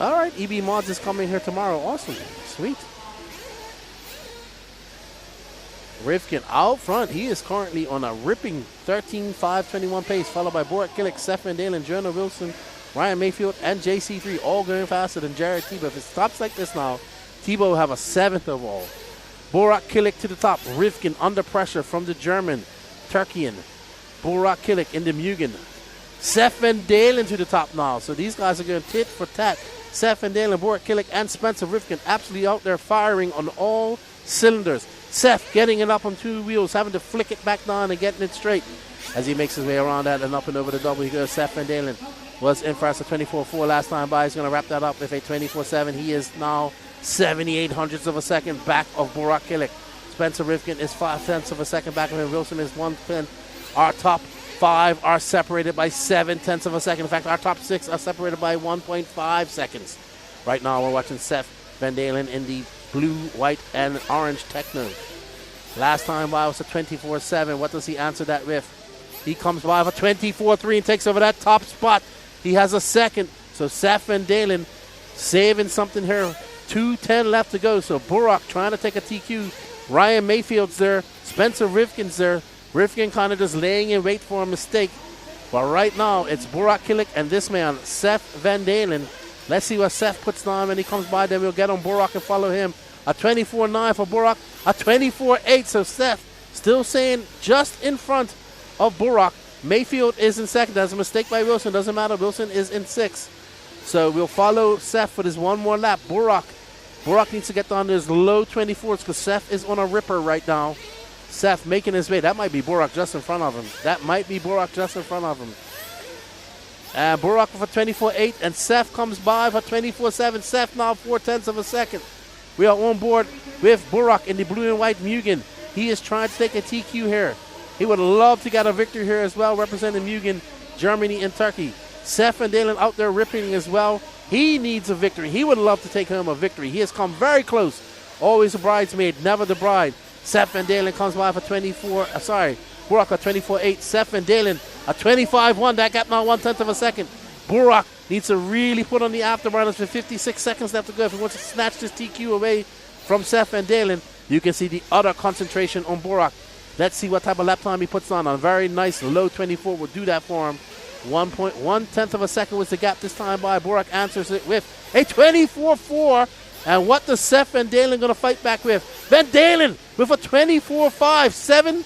All right, EB Mods is coming here tomorrow. Awesome. Sweet. Rivkin out front. He is currently on a ripping 13.521 pace, followed by Borat Killick, Seth Van Dalen, Jonah Wilson, Ryan Mayfield, and JC3, all going faster than Jared Tebow. If it stops like this now, Tebow will have a 7th overall. Borat Killick to the top. Rivkin under pressure from the German, Turkian. Borat Killick in the Mugen. Seth Van Dalen to the top now. So these guys are going tit for tat. Seth Van Dalen, Borat Killick, and Spencer Rivkin absolutely out there firing on all cylinders. Seth getting it up on 2 wheels, having to flick it back down and getting it straight. As he makes his way around that and up and over the double, he goes. Seth Van Dalen was in first at 24.4 last time by. He's going to wrap that up with a 24.7. He is now 78 hundredths of a second back of Borat Killick. Spencer Rivkin is 5/10 of a second back of him. Wilson is 1/10. Our top 5 are separated by 7/10 of a second. In fact, our top 6 are separated by 1.5 seconds. Right now, we're watching Seth Van Dalen in the blue, white, and orange Techno. Last time by was a 24.7. What does he answer that with? He comes by with a 24.3 and takes over that top spot. He has a second. So Seth Van Dalen saving something here. 2:10 left to go. So Burak trying to take a TQ. Ryan Mayfield's there. Spencer Rivkin's there. Rivkin kind of just laying in wait for a mistake. But right now, it's Burak Killick and this man, Seth Van Dalen. Let's see what Seth puts down when he comes by. Then we'll get on Burak and follow him. A 24.9 for Burak. A 24.8. So Seth still saying just in front of Burak. Mayfield is in second. That's a mistake by Wilson. Doesn't matter. Wilson is in 6th. So we'll follow Seth for this one more lap. Burak needs to get down to his low 24s because Seth is on a ripper right now. Seth making his way. That might be Burak just in front of him. And Burak for 24.8, and Seth comes by for 24.7. Seth now 4/10 of a second. We are on board with Burak in the blue and white Mugen. He is trying to take a TQ here. He would love to get a victory here as well, representing Mugen, Germany, and Turkey. Seth Van Dalen out there ripping as well. He needs a victory. He would love to take home a victory. He has come very close. Always a bridesmaid, never the bride. Seth Van Dalen comes by for Burak at 24.8. Seth Van Dalen at 25.1. That gap now 1/10 of a second. Burak needs to really put on the afterburners with 56 seconds left to go if he wants to snatch this TQ away from Seth Van Dalen. You can see the utter concentration on Burak. Let's see what type of lap time he puts on. A very nice low 24 will do that for him. 1/10 of a second was the gap this time by. Burak answers it with a 24.4. And what does Seth Van Dalen going to fight back with? Van Dalen with a 24.5, 7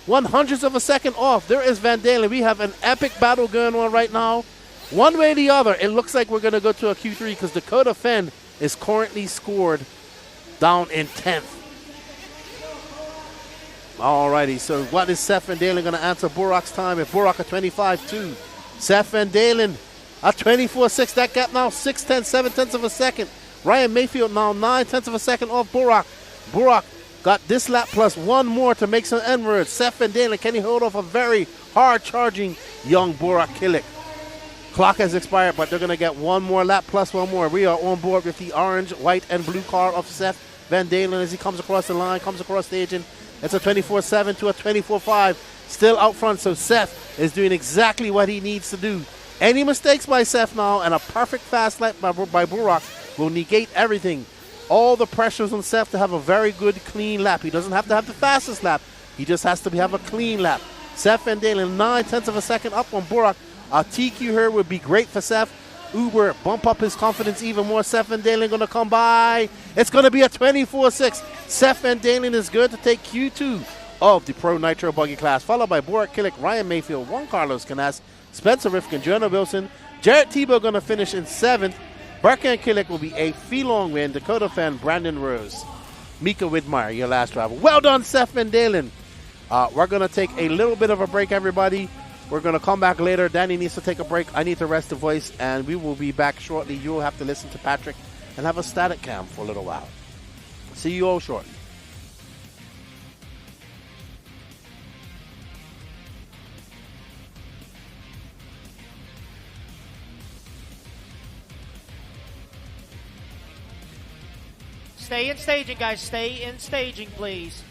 100ths of a second off. There is Van Dalen. We have an epic battle going on right now. One way or the other, it looks like we're going to go to a Q3 because Dakota Fenn is currently scored down in 10th. Alrighty, so what is Seth Van Dalen going to answer Burak's time? If Burak at 25.2. Seth Van Dalen A 24-6. That gap now 6/10, 7/10 of a second. Ryan Mayfield now 9/10 of a second off Burak. Burak got this lap plus one more to make some inroads. Seth Van Dalen, can he hold off a very hard-charging young Burak Kilik? Clock has expired, but they're going to get one more lap plus one more. We are on board with the orange, white, and blue car of Seth Van Dalen as he comes across the line, comes across stage, and it's a 24-7 to a 24-5. Still out front, so Seth is doing exactly what he needs to do. Any mistakes by Seth now and a perfect fast lap by Burak will negate everything. All the pressures on Seth to have a very good, clean lap. He doesn't have to have the fastest lap. He just has to have a clean lap. Seth Van Dalen, 9/10 of a second up on Burak. A TQ here would be great for Seth. Uber bump up his confidence even more. Seth Van Dalen going to come by. It's going to be a 24-6. Seth Van Dalen is good to take Q2 of the Pro Nitro Buggy class, followed by Burak Kilik, Ryan Mayfield, Juan Carlos Canas, Spencer Rifkin, Jonah Wilson. Jarrett Tebow going to finish in 7th. Berkan Kilik will be a fee-long win. Dakota fan Brandon Rose. Mika Widmeyer, your last driver. Well done, Seth Van Dalen. We're going to take a little bit of a break, everybody. We're going to come back later. Danny needs to take a break. I need to rest the voice, and we will be back shortly. You will have to listen to Patrick and have a static cam for a little while. See you all shortly. Stay in staging, guys. Stay in staging, please.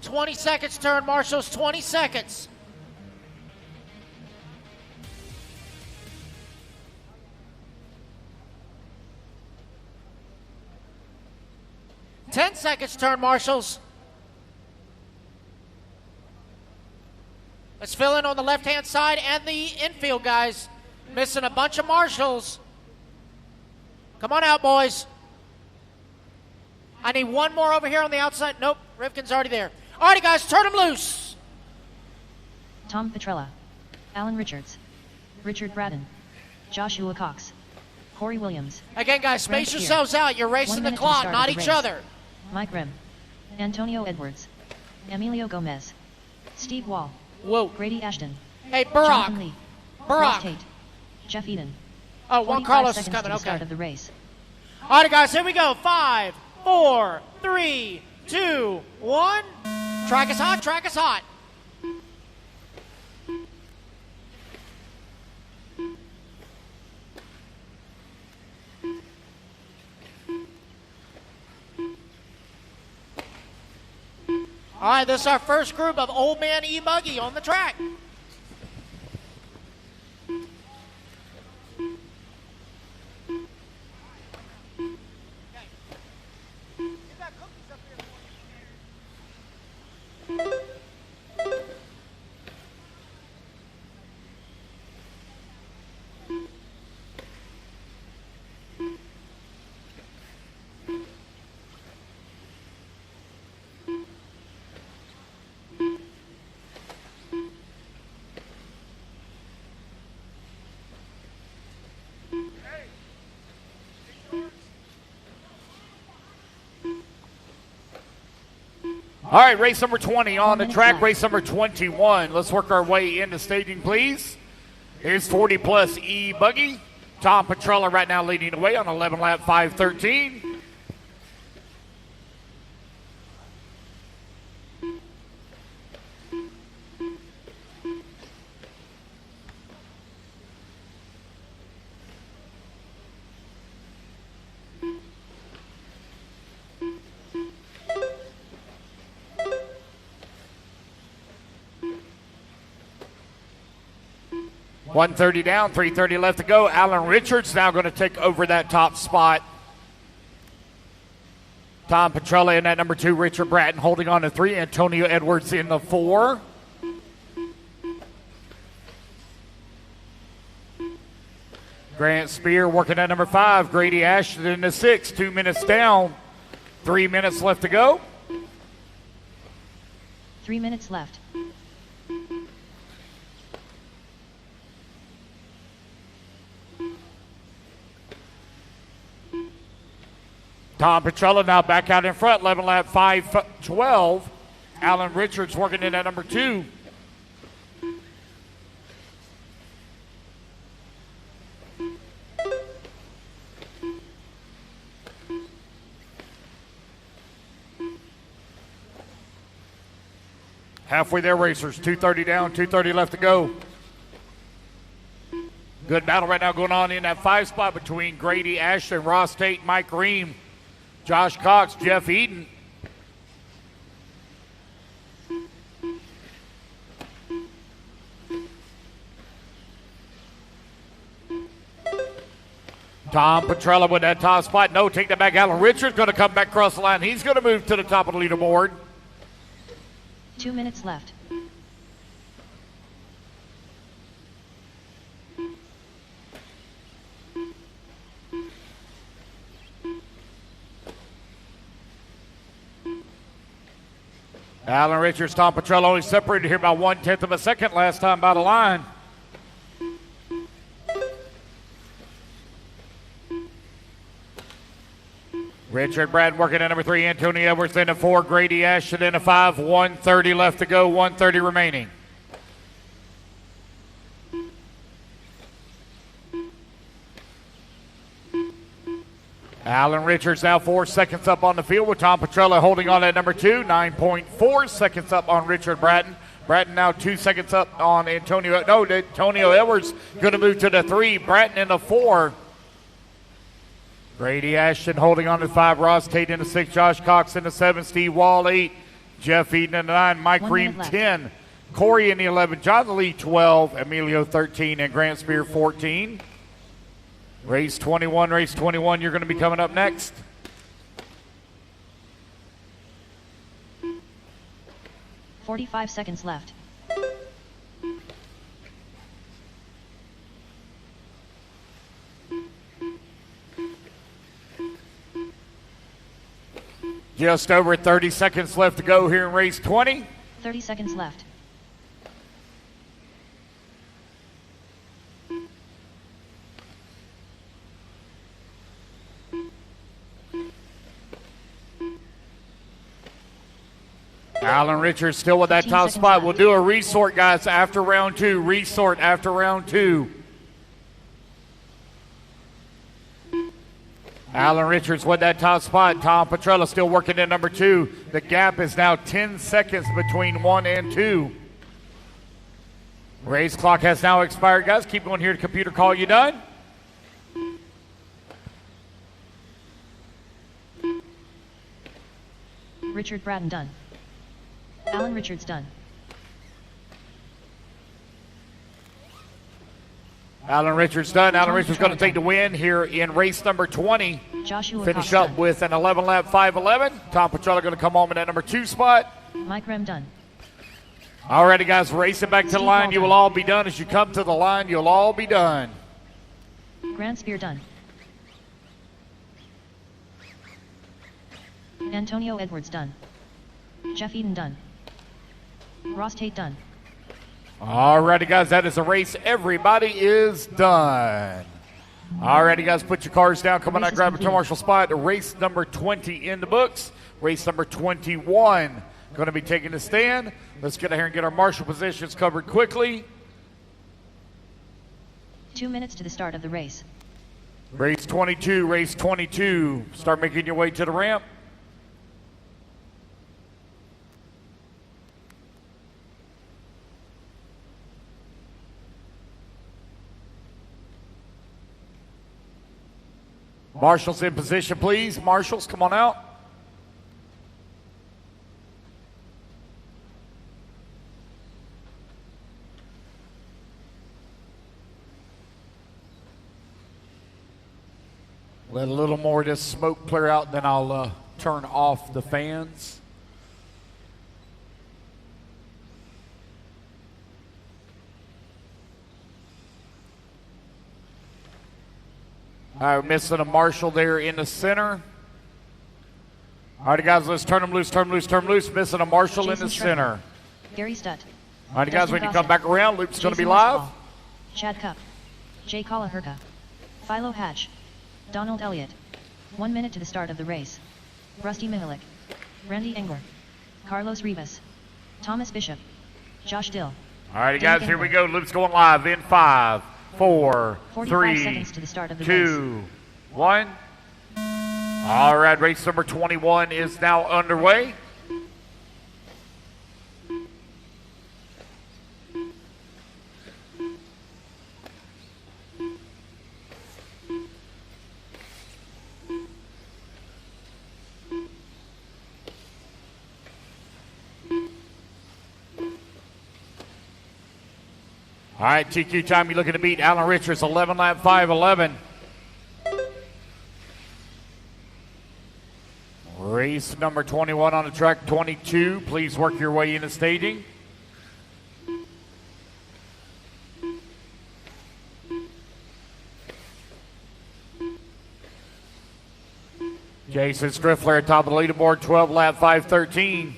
20 seconds, turn marshals, 20 seconds. Seconds, turn marshals. Let's fill in on the left-hand side and the infield, guys. Missing a bunch of marshals. Come on out, boys. I need one more over here on the outside. Nope, Rifkin's already there. All righty, guys, turn him loose. Tom Petrella, Alan Richards, Richard Braden, Joshua Cox, Corey Williams. Again, guys, space yourselves out. You're racing the clock, not each other. Mike Grimm, Antonio Edwards, Emilio Gomez, Steve Wall, Grady Ashton. Hey, Burak. Jonathan Lee, Burak. Tate, Jeff Eden. Oh, Juan Carlos is coming. To the okay. start of the race. All right, guys, here we go. 5, 4, 3, 2, 1. Track is hot. Track is hot. All right, this is our first group of Old Man E-Buggy on the track. All right, race number 20 on the track, race number 21. Let's work our way into staging, please. Here's 40-plus E-Buggy. Tom Petrella right now leading the way on 11 lap 5:13. .130 down, 3:30 left to go. Alan Richards now going to take over that top spot. Tom Petrella in that number 2. Richard Bratton holding on to 3. Antonio Edwards in the 4. Grant Spear working at number 5. Grady Ashton in the 6. 2 minutes down. 3 minutes left to go. 3 minutes left. Tom Petrella now back out in front, 11 lap 5:12. Alan Richards working in at number 2. Halfway there, racers. 2:30 down, 2:30 left to go. Good battle right now going on in that 5 spot between Grady Ashton, Ross Tate, Mike Ream, Josh Cox, Jeff Eden. Tom Petrella with that top spot. No, take that back. Alan Richards going to come back across the line. He's going to move to the top of the leaderboard. 2 minutes left. Alan Richards, Tom Petrella only separated here by 1/10 of a second last time by the line. Richard Brad working at number 3, Antonio Edwards in a 4, Grady Ashton in a 5, 1:30 left to go, 1:30 remaining. Alan Richards now 4 seconds up on the field with Tom Petrella holding on at number 2, 9.4 seconds up on Richard Bratton. Bratton now 2 seconds up on Antonio Edwards going to move to the 3, Bratton in the 4. Grady Ashton holding on to 5, Ross Tate in the 6, Josh Cox in the 7, Steve Wall 8, Jeff Eden in the 9, Mike Ream 10, Corey in the 11, John Lee 12, Emilio 13, and Grant Spear 14. Race 21, you're going to be coming up next. $45 seconds left. Just over 30 seconds left to go here in race 20. 30 seconds left. Alan Richards still with that top spot. We'll do a resort, guys, after round 2. Resort after round 2. Alan Richards with that top spot. Tom Petrella still working at number 2. The gap is now 10 seconds between 1 and 2. Race clock has now expired, guys. Keep going here to computer call you done. Richard Bratton done. Alan Richards done. Alan Richards done. Alan Richards going to take the win here in race number 20. Joshua Finish Cox up done. with an 11-lap 5:11. Tom Petrella going to come home in that number 2 spot. Mike Rem done. Alrighty, guys, racing back to the line. You will all be done. As you come to the line, you'll all be done. Grant Spear done. Antonio Edwards done. Jeff Eden done. Ross Tate done. Alrighty, guys, that is a race. Everybody is done. Alrighty, guys, put your cars down. Come on out, grab a turn marshal spot. Race number 20 in the books. Race number 21 going to be taking the stand. Let's get out here and get our marshal positions covered quickly. 2 minutes to the start of the race. Race 22. Start making your way to the ramp. Marshals in position, please. Marshals, come on out. Let a little more of this smoke clear out, then I'll turn off the fans. All right, we're missing a marshal there in the center. All right, guys, let's turn them loose. Missing a marshal in the center. Gary Stutt. All right, guys, when you come back around, Loop's going to be live. Chad Cup. Jay Kalaherka. Philo Hatch. Donald Elliott. 1 minute to the start of the race. Rusty Mihalik. Randy Engler. Carlos Rivas. Thomas Bishop. Josh Dill. All right, guys, here we go. Loop's going live in 5, 4, 3, seconds to the start of the 2, 1. All right, race number 21 is now underway. All right, TQ time, you're looking to beat Alan Richards, 11 lap 5:11. Race number 21 on the track, 22. Please work your way into staging. Jason Striffler at top of the leaderboard, 12 lap 5:13.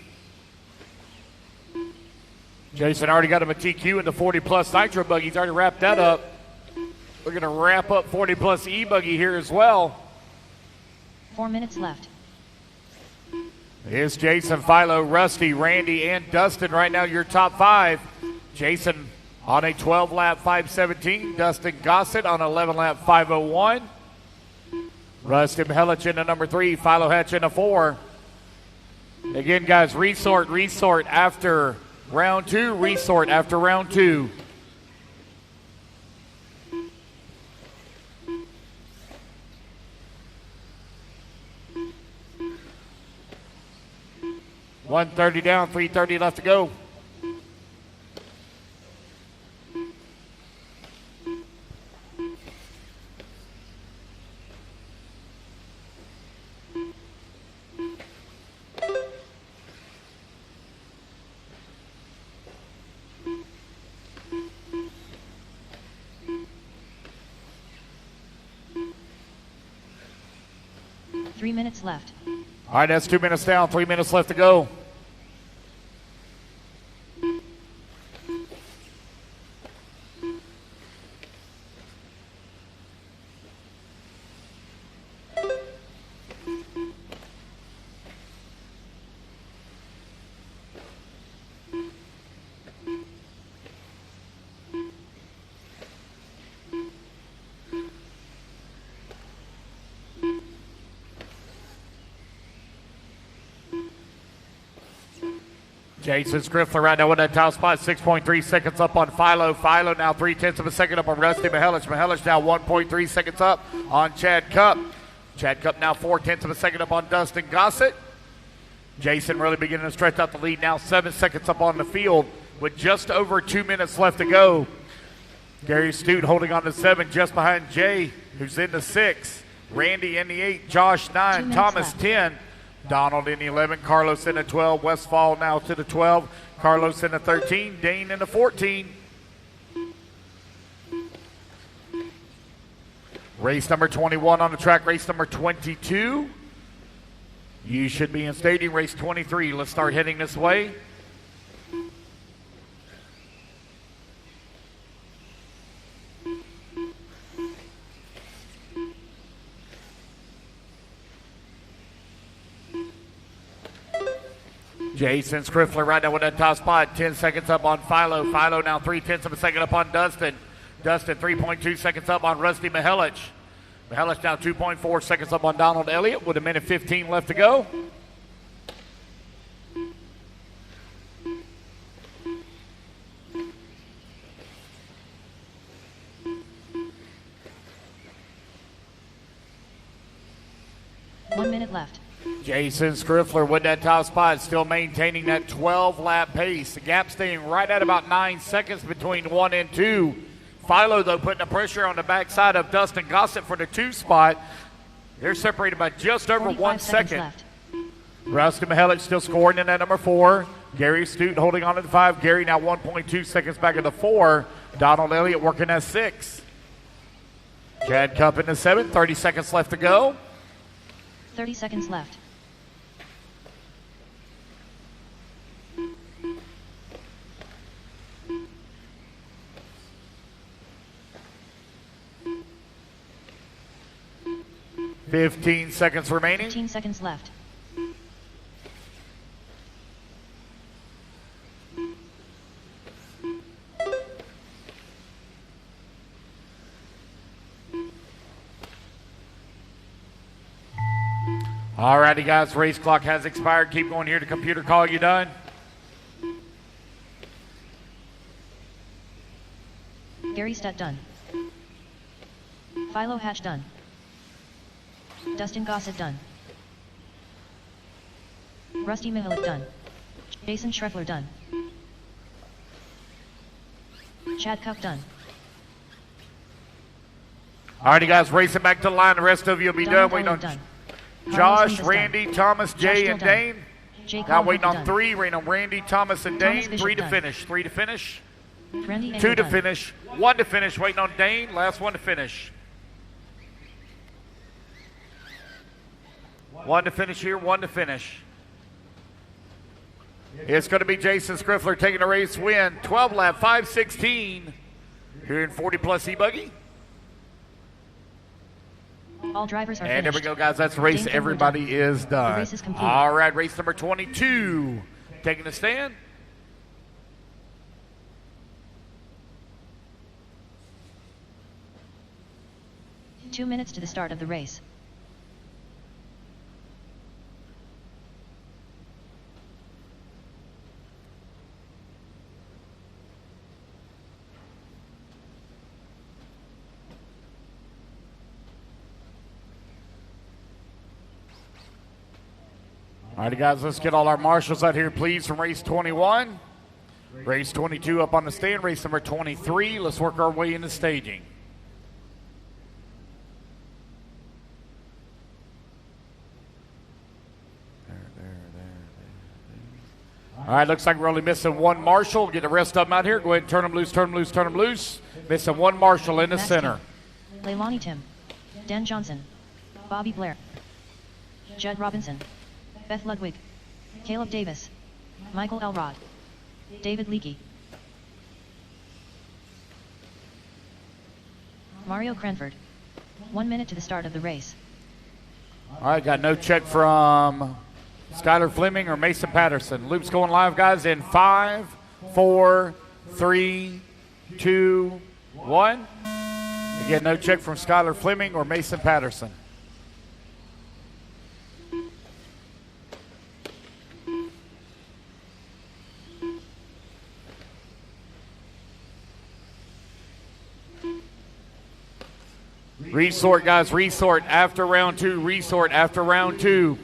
Jason already got him a TQ in the 40-plus nitro buggy. He's already wrapped that up. We're going to wrap up 40-plus e-buggy here as well. 4 minutes left. Here's Jason, Philo, Rusty, Randy, and Dustin right now, your top 5. Jason on a 12-lap 5:17. Dustin Gossett on 11-lap 5:01. Rusty Mihelic in the number 3. Philo Hatch in the 4. Again, guys, resort after round 2. Resort after round 2. $130 down, $330 left to go. Three minutes left. All right, that's 2 minutes down, 3 minutes left to go. Jason Striffler right now with that top spot, 6.3 seconds up on Philo. Philo now 0.3 of a second up on Rusty Mihelic. Mihelic now 1.3 seconds up on Chad Cup. Chad Cup now 0.4 of a second up on Dustin Gossett. Jason really beginning to stretch out the lead now, 7 seconds up on the field with just over 2 minutes left to go. Gary Stute holding on to 7 just behind Jay, who's in the 6. Randy in the 8, Josh 9, Thomas left. 10. Donald in the 11, Carlos in the 12, Westfall now to the 12, Carlos in the 13, Dane in the 14. Race number 21 on the track, race number 22. You should be in staging race 23. Let's start heading this way. Jason Striffler right now with that top spot, 10 seconds up on Philo. Philo now 0.3 of a second up on Dustin. Dustin 3.2 seconds up on Rusty Mihelic. Mihelic now 2.4 seconds up on Donald Elliott with 1:15 left to go. One minute left. Jason Striffler with that top spot, still maintaining that 12-lap pace. The gap staying right at about 9 seconds between 1 and 2. Philo, though, putting the pressure on the backside of Dustin Gossett for the 2 spot. They're separated by just over 1 second. Left. Rusty Mihelic still scoring in that number 4. Gary Stute holding on to the 5. Gary now 1.2 seconds back of the 4. Donald Elliott working at 6. Chad Cup in the 7. 30 seconds left to go. 30 seconds left. $15 seconds remaining. 15 seconds left. Alrighty, guys, race clock has expired. Keep going here to computer call you done. Gary Stutt done. Philo Hatch done. Dustin Gossett done. Rusty Mihelic done. Jason Striffler done. Chad Cup done. All righty, guys, racing back to the line. The rest of you will be done. Waiting on Josh, Randy, Thomas, Jay, and Dane. Now waiting on 3. Waiting on Randy, Thomas, and Dane. 3 to finish. 3 to finish. 2 to finish. 1 to finish. Waiting on Dane. Last one to finish. 1 to finish here. 1 to finish. It's going to be Jason Scriffler taking the race win. 12 lap, 5:16 here in 40 plus e-buggy. All drivers are and finished. there we go, guys. That's the race. Everybody is done. The race is complete. All right, race number 22 taking the stand. Two minutes to the start of the race. All right, guys, let's get all our marshals out here, please, from race 21. Race 22 up on the stand. Race number 23. Let's work our way into staging. All right, looks like we're only missing one marshal. Get the rest of them out here. Go ahead and turn them loose, turn them loose, turn them loose. Missing one marshal in the center. Leilani Tim. Dan Johnson. Bobby Blair. Judd Robinson. Beth Ludwig. Caleb Davis. Michael Elrod. David Leakey. Mario Cranford. 1 minute to the start of the race. All right, got no check from Skylar Fleming or Mason Patterson. Loop's going live, guys, in 5, 4, 3, 2, 1. Again, no check from Skylar Fleming or Mason Patterson. Resort, guys, resort after round 2. Resort after round 2.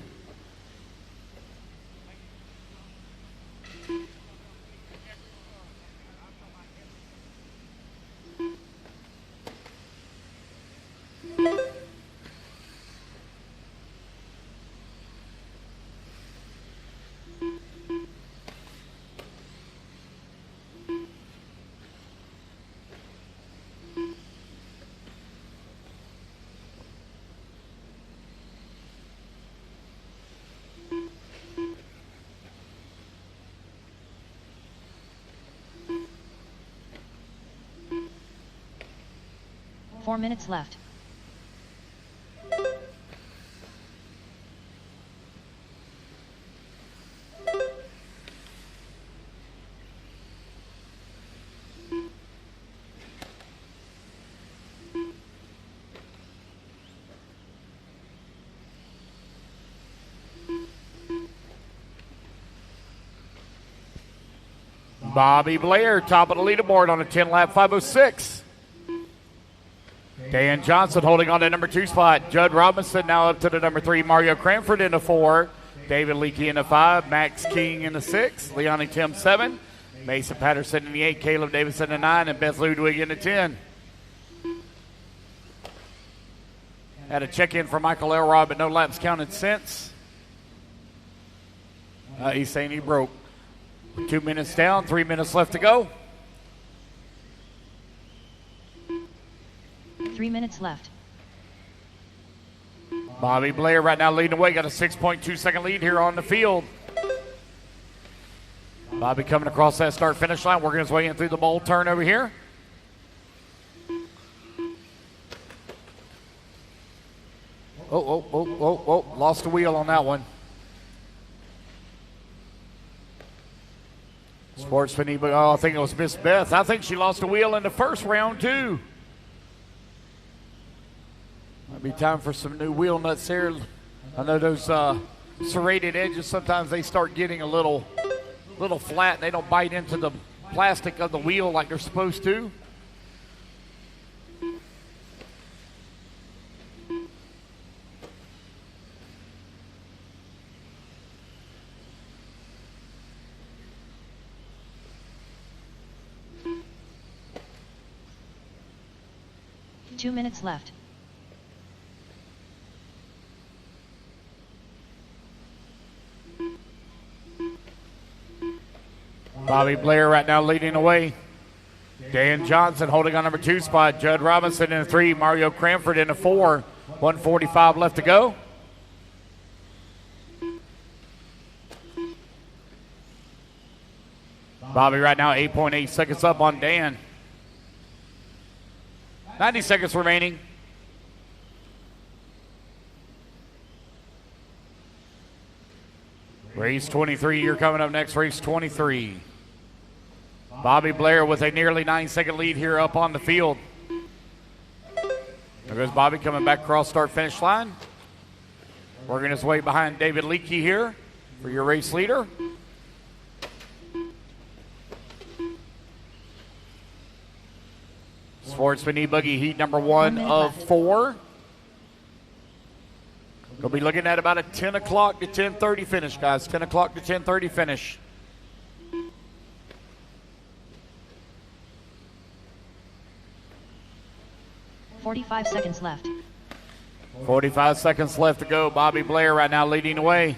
Four minutes left. Bobby Blair, top of the leaderboard on a 10-lap 5:06. Dan Johnson holding on to number 2 spot. Judd Robinson now up to the number 3. Mario Cranford in the 4. David Leakey in the 5. Max King in the 6. Leilani Tim 7. Mason Patterson in the 8. Caleb Davis in the 9. And Beth Ludwig in the 10. Had a check-in for Michael Elrod, but no laps counted since. He's saying he broke. 2 minutes down, 3 minutes left to go. 3 minutes left. Bobby Blair right now leading the way. Got a 6.2-second lead here on the field. Bobby coming across that start-finish line, working his way in through the bowl turn over here. Oh, lost the wheel on that one. Sportsman, I think it was Miss Beth. I think she lost the wheel in the first round, too. Might be time for some new wheel nuts here. I know those serrated edges, sometimes they start getting a little flat and they don't bite into the plastic of the wheel like they're supposed to. 2 minutes left. Bobby Blair right now leading the way. Dan Johnson holding on number 2 spot. Judd Robinson in the 3. Mario Cranford in the 4. 1:45 left to go. Bobby right now 8.8 seconds up on Dan. 90 seconds remaining. Race 23, you're coming up next, race 23. Bobby Blair with a nearly 9-second lead here up on the field. There goes Bobby coming back across start finish line. Working his way behind David Leakey here for your race leader. Sportsman e-buggy heat number 1 of 4. We'll be looking at about a 10 o'clock to 10:30 finish, guys. 10 o'clock to 10:30 finish. $45 seconds left. 45 seconds left to go. Bobby Blair right now leading the way.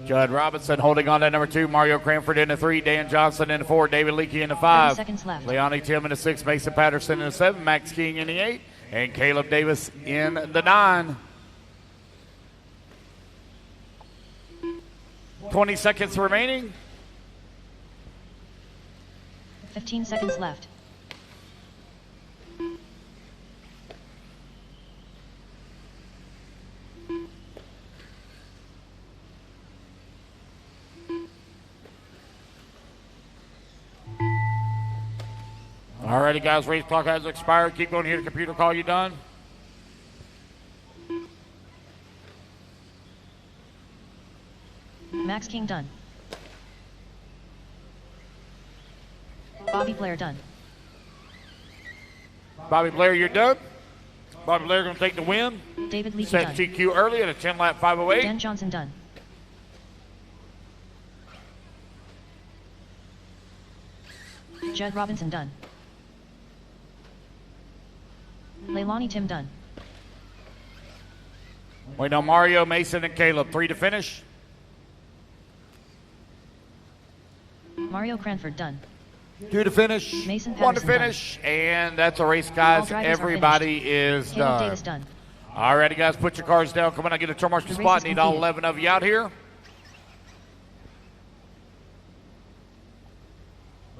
Judd Robinson holding on to number 2. Mario Cranford in the 3. Dan Johnson in the 4. David Leakey in the 5. 30 seconds left. Leonie Tim in the 6. Mason Patterson in the 7. Max King in the 8. And Caleb Davis in the 9. 20 seconds remaining. 15 seconds left. Alrighty, guys, race clock has expired. Keep going here. The computer call you done. Max King done. Bobby Blair done. Bobby Blair, you're done. Bobby Blair going to take the win. David Leakey Set done. TQ early at a 10-lap 508. Dan Johnson done. Judd Robinson done. Leilani Tim done. Wait on Mario, Mason, and Caleb. 3 to finish. Mario Cranford done. 2 to finish. Mason 1 to Patterson finish. And that's a race, guys. All drivers are Everybody finished. is Caleb done. Davis done. All righty, guys, put your cars down. Come on, I get a turn marshal The race spot. is Need all completed. 11 of you out here.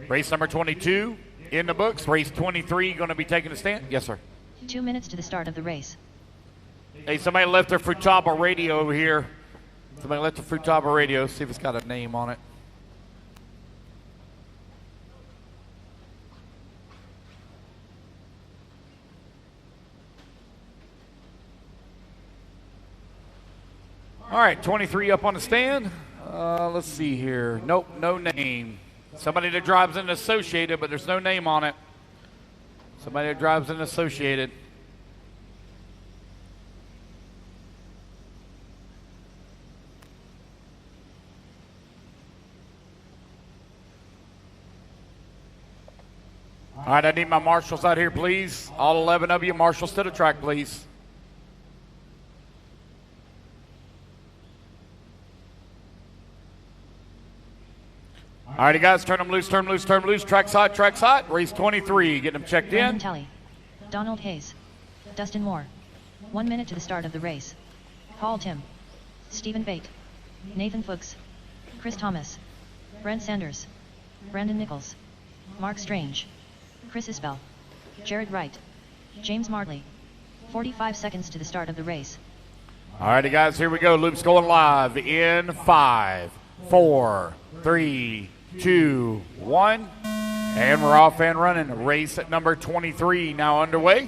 Race number 22 in the books. Race 23 going to be taking a stand. Yes, sir. 2 minutes to the start of the race. Hey, somebody left their Futaba radio over here. Somebody left the Futaba radio. See if it's got a name on it. All right, 23 up on the stand. Let's see here. Nope, no name. Somebody that drives in Associated, but there's no name on it. Somebody that drives in Associated. All right, I need my marshals out here, please. All 11 of you, marshals to the track, please. All righty, guys, turn them loose, turn them loose, turn them loose. Track's hot. Race 23, getting them checked Brandon in. Talley. Donald Hayes. Dustin Moore. 1 minute to the start of the race. Paul Tim. Stephen Bate. Nathan Fuchs. Chris Thomas. Brent Sanders. Brandon Nichols. Mark Strange. Chris Isbell. Jared Wright. James Martley. 45 seconds to the start of the race. All righty, guys, here we go. Loop's going live in 5, 4, 3, 2, 1. And we're off and running. Race at number 23 now underway.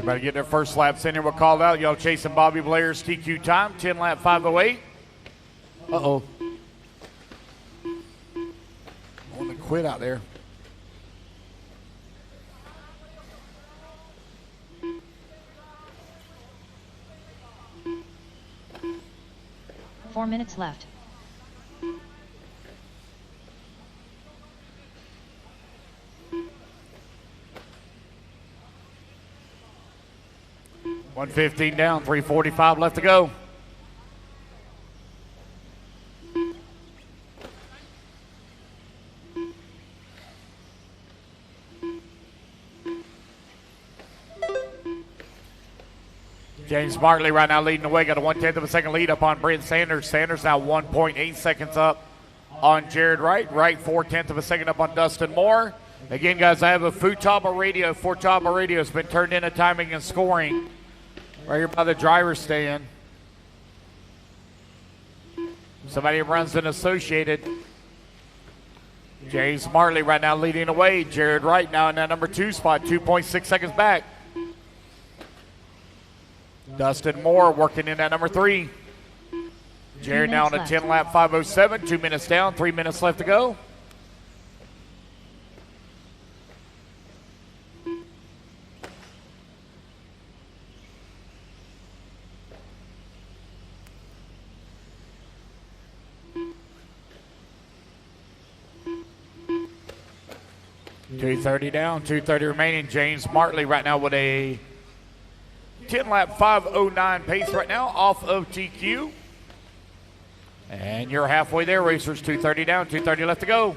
Everybody get their first laps in here. We'll call out. Y'all chasing Bobby Blair's TQ time, 10 lap 5:08. Uh-oh. Want to quit out there. Four minutes left. $1:15 down, 3:45 left to go. James Martley right now leading the way. Got a 1/10 of a second lead up on Brent Sanders. Sanders now 1.8 seconds up on Jared Wright. Wright 4/10 of a second up on Dustin Moore. Again, guys, I have a Futaba radio. Futaba radio has been turned into timing and scoring right here by the driver's stand. Somebody runs an Associated. James Martley right now leading the way. Jared Wright now in that number 2 spot, 2.6 seconds back. Dustin Moore working in that number 3. Jared now on a 10 lap 5:07, 2 minutes down, 3 minutes left to go. $2:30 down, $2:30 remaining. James Martley right now with a 10 lap 5:09 pace right now off of TQ. And you're halfway there, racers. 2:30 down, 2:30 left to go.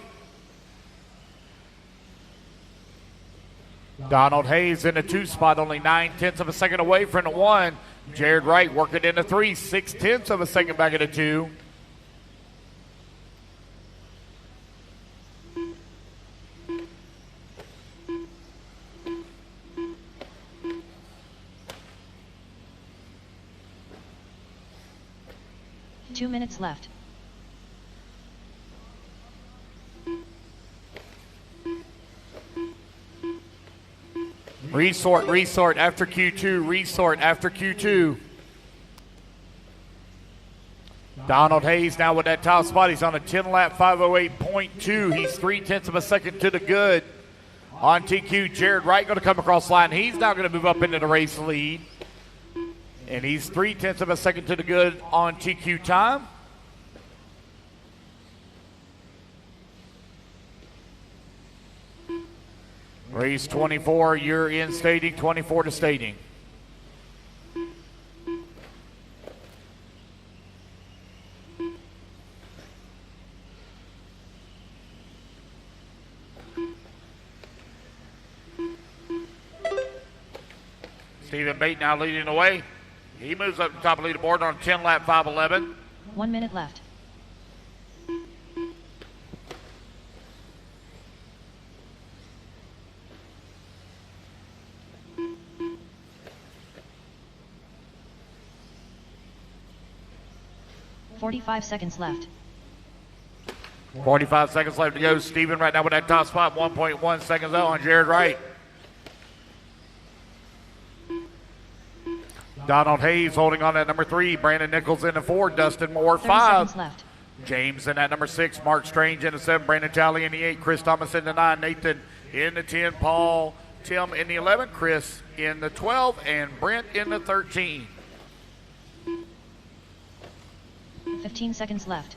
Donald Hayes in the 2 spot, only 9/10 of a second away from the 1. Jared Wright working in the 3, 6/10 of a second back at the 2. Two minutes left. Resort after Q2, resort after Q2. Donald Hayes now with that top spot. He's on a 10 lap 5:08.2. He's 3/10 of a second to the good on TQ. Jared Wright going to come across the line. He's now going to move up into the race lead. And he's 3/10 of a second to the good on TQ time. Race 24, you're in staging, 24 to staging. Stephen Bate now leading the way. He moves up to the top of the leaderboard on 10 lap 5:11. 1 minute left. $45 seconds left. 45 seconds left to go. Steven right now with that top spot, 1.1 seconds out on Jared Wright. Donald Hayes holding on at number 3. Brandon Nichols in the 4. Dustin Moore 5. Left. James in at number 6. Mark Strange in the 7. Brandon Talley in the 8. Chris Thomas in the 9. Nathan in the 10. Paul Tim in the 11. Chris in the 12. And Brent in the 13. 15 seconds left.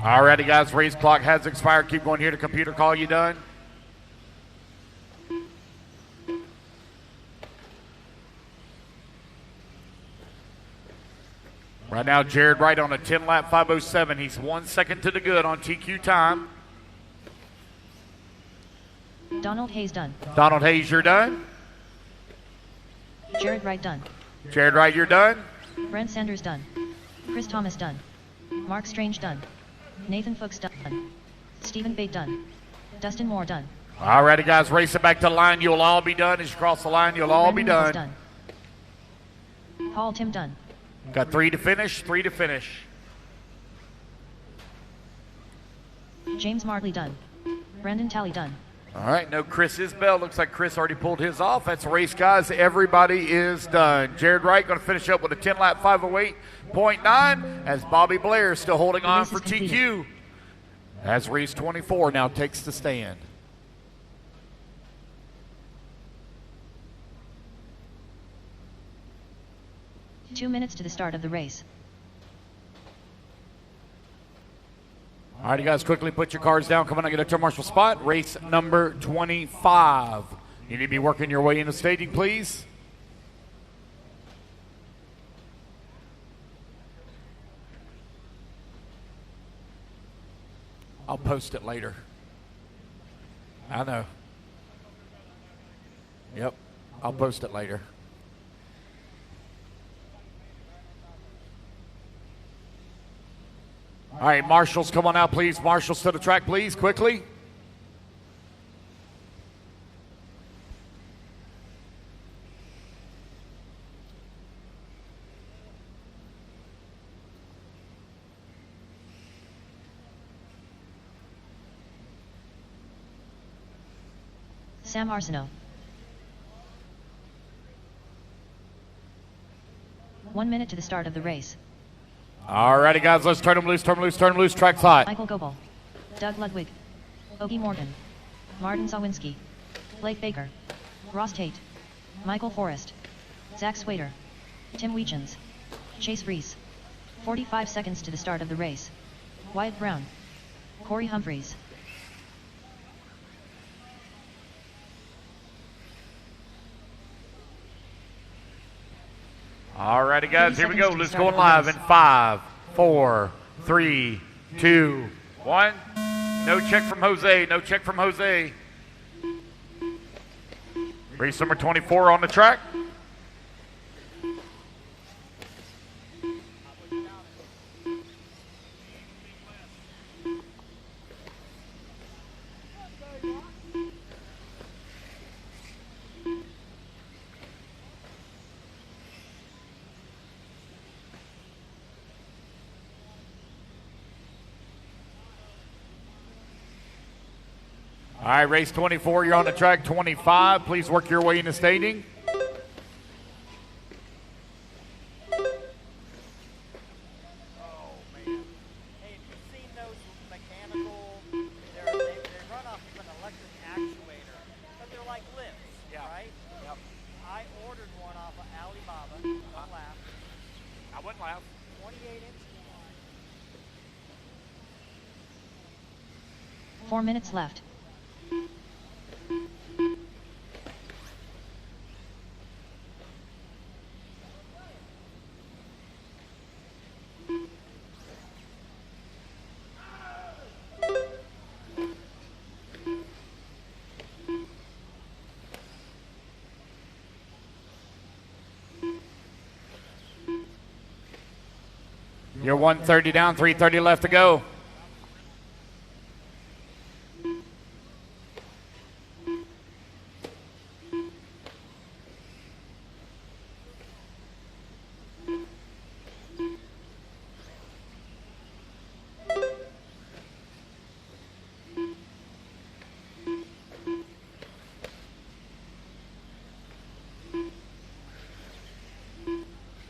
Alrighty, guys, race clock has expired. Keep going here to computer call you done. Right now, Jared Wright on a 10 lap 5:07. He's 1 second to the good on TQ time. Donald Hayes done. Donald Hayes, you're done. Jared Wright done. Jared Wright, you're done. Brent Sanders done. Chris Thomas done. Mark Strange done. Nathan Fuchs done. Stephen Bate done. Dustin Moore done. Alrighty, guys, race it back to the line. You'll all be done. As you cross the line, you'll all be done. Paul Tim Dunn. Got 3 to finish, 3 to finish. James Martley done. Brendan Talley done. All right, no Chris Isbell. Looks like Chris already pulled his off. That's the race, guys. Everybody is done. Jared Wright going to finish up with a 10-lap 508.9 as Bobby Blair still holding on for TQ. As race 24 now takes the stand. Two minutes to the start of the race. All right, you guys, quickly put your cards down. Come on and get a turn marshal spot. Race number 25. You need to be working your way into staging, please. I'll post it later. I know. Yep, I'll post it later. All right, marshals, come on out, please. Marshals to the track, please, quickly. Sam Arsenault. 1 minute to the start of the race. All righty, guys, let's turn them loose, turn them loose, turn them loose. Track's hot. Michael Goebel. Doug Ludwig. Ogie Morgan. Martin Sawinski. Blake Baker. Ross Tate. Michael Forrest. Zach Swader. Tim Weechens. Chase Reese. 45 seconds to the start of the race. Wyatt Brown. Corey Humphreys. All righty, guys, here we go. Let's go live in 5, 4, 3, 2, 1. No check from Jose. No check from Jose. Race number 24 on the track. All right, race 24, you're on the track. 25, please work your way into staging. I wouldn't laugh. 28 inches. 4 minutes left. You're 130 down, 330 left to go.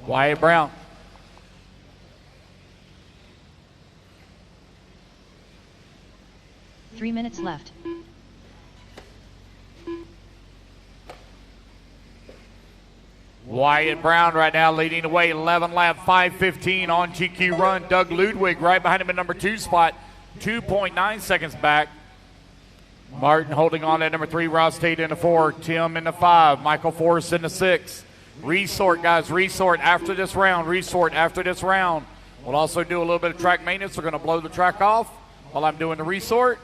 Wyatt Brown. Three minutes left. Wyatt Brown right now leading the way, 11 lap, 5:15 on GQ run. Doug Ludwig right behind him in number 2 spot, 2.9 seconds back. Martin holding on at number 3, Ross Tate in the 4, Tim in the 5, Michael Forrest in the 6. Resort, guys, resort after this round, resort after this round. We'll also do a little bit of track maintenance. We're going to blow the track off while I'm doing the resort.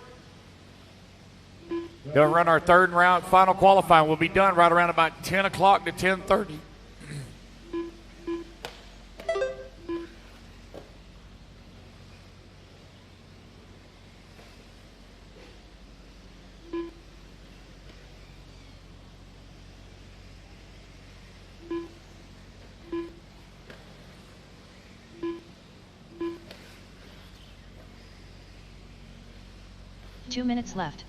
Going to run our third round, final qualifying. We'll be done right around about 10 o'clock to 10:30. 2 minutes left.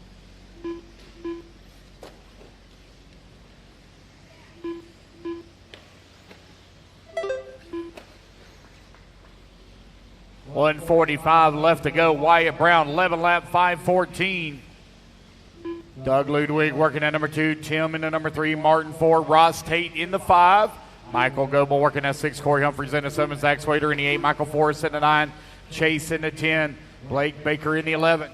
.145 left to go. Wyatt Brown, 11 lap, 5:14. Doug Ludwig working at number 2. Tim in the number 3. Martin 4. Ross Tate in the 5. Michael Goebel working at 6. Corey Humphreys in the 7. Zach Swader in the 8. Michael Forrest in the 9. Chase in the 10. Blake Baker in the 11.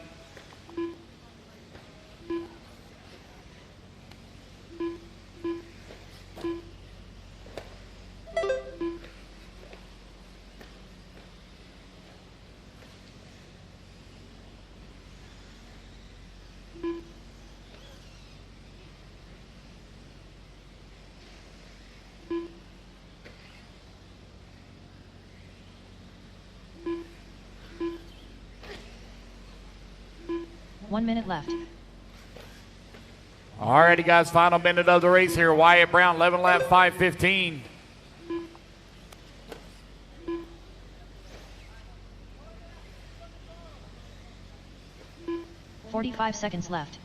One minute left. Alrighty, guys, final minute of the race here. Wyatt Brown, 11 lap, 5:15. .45 seconds left.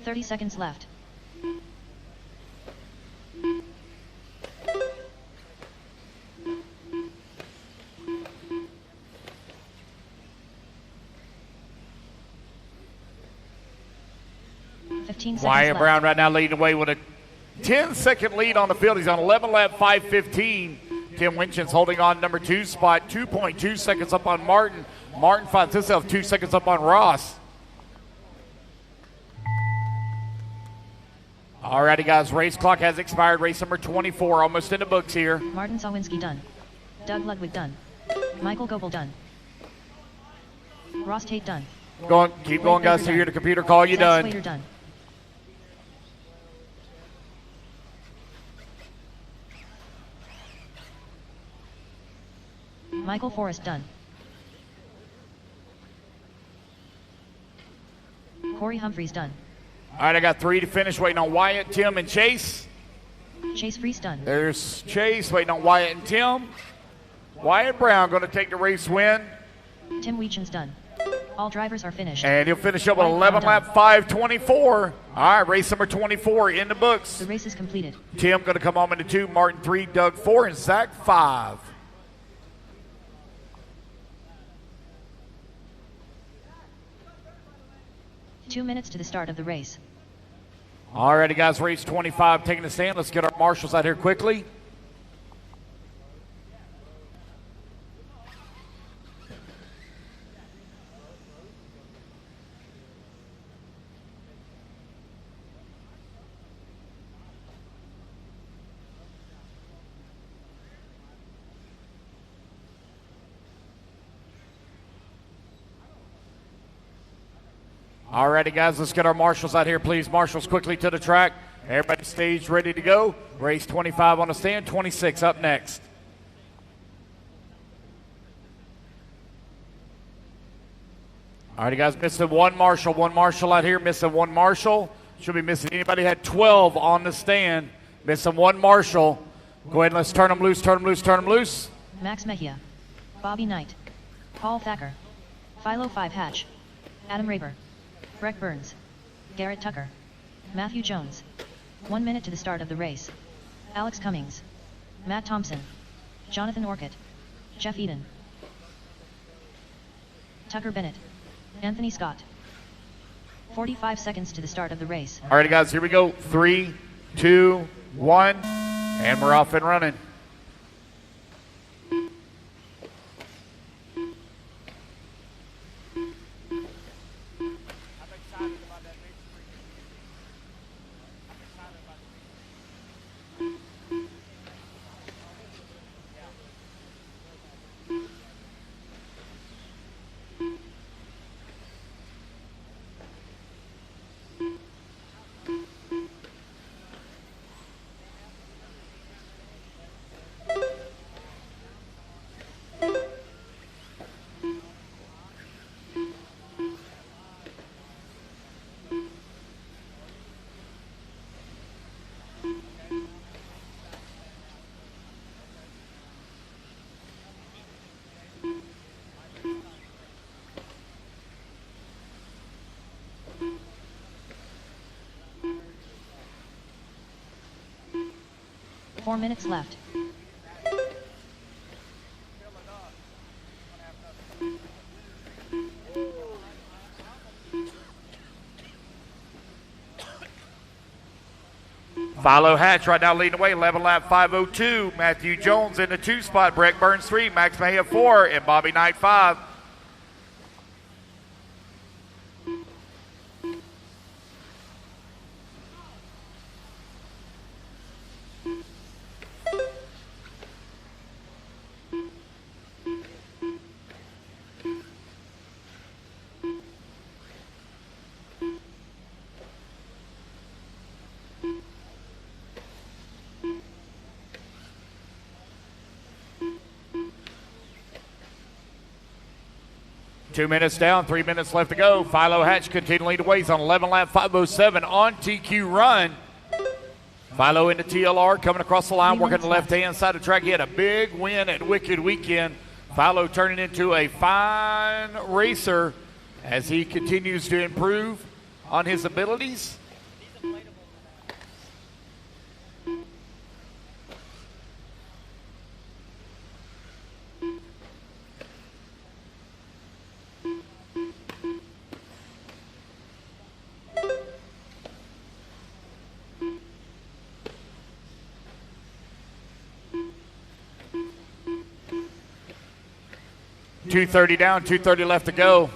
.30 seconds left. Wyatt Brown right now leading the way with a 10-second lead on the field. He's on 11 lap, 5:15. Tim Winchen's holding on number 2 spot, 2.2 seconds up on Martin. Martin finds himself 2 seconds up on Ross. Alrighty, guys, race clock has expired. Race number 24, almost in the books here. Martin Sawinski done. Doug Ludwig done. Michael Goebel done. Ross Tate done. Keep going, guys, to hear the computer call you done. Slater done. Michael Forrest done. Corey Humphreys done. All right, I got 3 to finish, waiting on Wyatt, Tim, and Chase. Chase Freese done. There's Chase waiting on Wyatt and Tim. Wyatt Brown going to take the race win. Tim Weechen's done. All drivers are finished. And he'll finish up with 11 lap 5:24. All right, race number 24 in the books. The race is completed. Tim going to come home into 2, Martin 3, Doug 4, and Zach 5. Two minutes to the start of the race. Alrighty, guys, race 25 taking the stand. Let's get our marshals out here quickly. Alrighty, guys, let's get our marshals out here, please. Marshals quickly to the track. Everybody staged, ready to go. Race 25 on the stand, 26 up next. Alrighty, guys, missing one marshal out here, missing one marshal. Should be missing anybody had 12 on the stand. Missing one marshal. Go ahead and let's turn them loose, turn them loose, turn them loose. Max Mejia, Bobby Knight, Paul Thacker, Philo 5 Hatch, Adam Raber, Breck Burns, Garrett Tucker, Matthew Jones. 1 minute to the start of the race. Alex Cummings, Matt Thompson, Jonathan Orcutt, Jeff Eden, Tucker Bennett, Anthony Scott. 45 seconds to the start of the race. All right, guys, here we go. 3, 2, 1, and we're off and running. 4 minutes left. Philo Hatch right now leading away, 11 lap 5:02. Matthew Jones in the 2 spot, Breck Burns 3, Max Mejia 4, and Bobby Knight 5. Two minutes down, 3 minutes left to go. Philo Hatch continuing to ways on 11 lap 5:07 on TQ run. Philo into TLR coming across the line, working the left-hand side of the track. He had a big win at Wicked Weekend. Philo turning into a fine racer as he continues to improve on his abilities. .230 down, 2:30 left to go.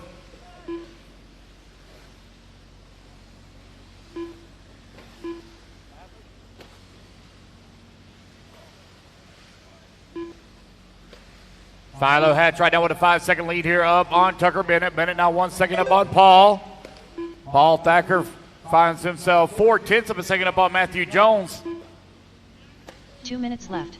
Philo Hatch right now with a 5-second lead here up on Tucker Bennett. Bennett now 1 second up on Paul. Paul Thacker finds himself 4/10 of a second up on Matthew Jones. 2 minutes left.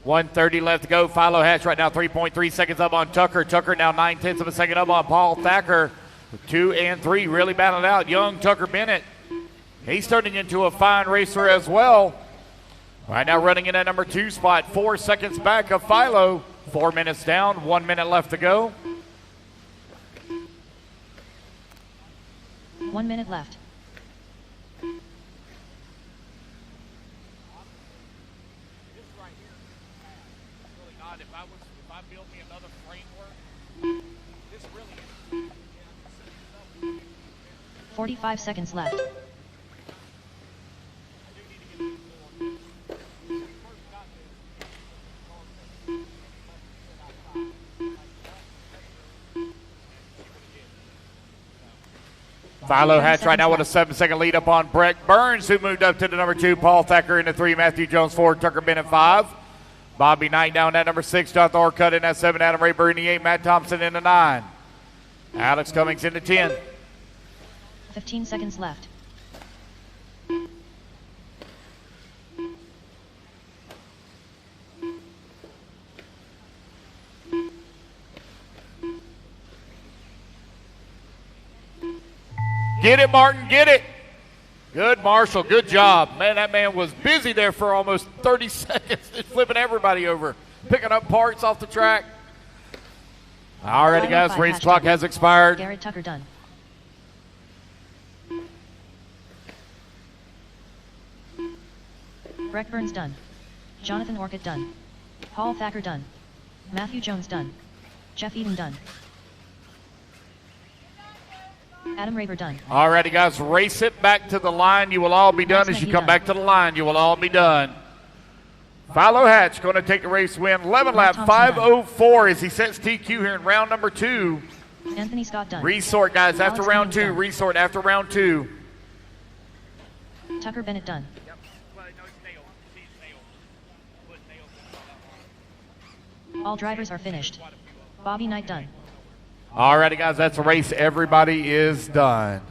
.130 left to go. Philo Hatch right now 3.3 seconds up on Tucker. Tucker now 9/10 of a second up on Paul Thacker. 2 and 3 really battling out. Young Tucker Bennett. He's turning into a fine racer as well. Right now running in at number 2 spot. 4 seconds back of Philo. 4 minutes down. 1 minute left to go. 1 minute left. If I build me another framework, this really is. 45 seconds left. Philo Hatch right now with a 7-second lead up on Breck Burns, who moved up to the number 2. Paul Thacker in the 3. Matthew Jones 4. Tucker Bennett 5. Bobby Knight down at number 6. Jonathan Orcutt in that 7. Adam Rayburn in the 8. Matt Thompson in the 9. Alex Cummings in the 10. 15 seconds left. Get it, Martin, get it. Good, Marshall, good job. Man, that man was busy there for almost 30 seconds, just flipping everybody over, picking up parts off the track. All righty, guys, race clock has expired. Garrett Tucker done. Breck Burns done. Jonathan Orcutt done. Paul Thacker done. Matthew Jones done. Jeff Eden done. Adam Rayburn done. All righty, guys, race it back to the line. You will all be done. As you come back to the line, you will all be done. Philo Hatch going to take the race win. 11 lap 5:04 as he sets TQ here in round number 2. Anthony Scott done. Resort, guys, after round 2. Resort after round 2. Tucker Bennett done. All drivers are finished. Bobby Knight done. All righty, guys, that's a race. Everybody is done.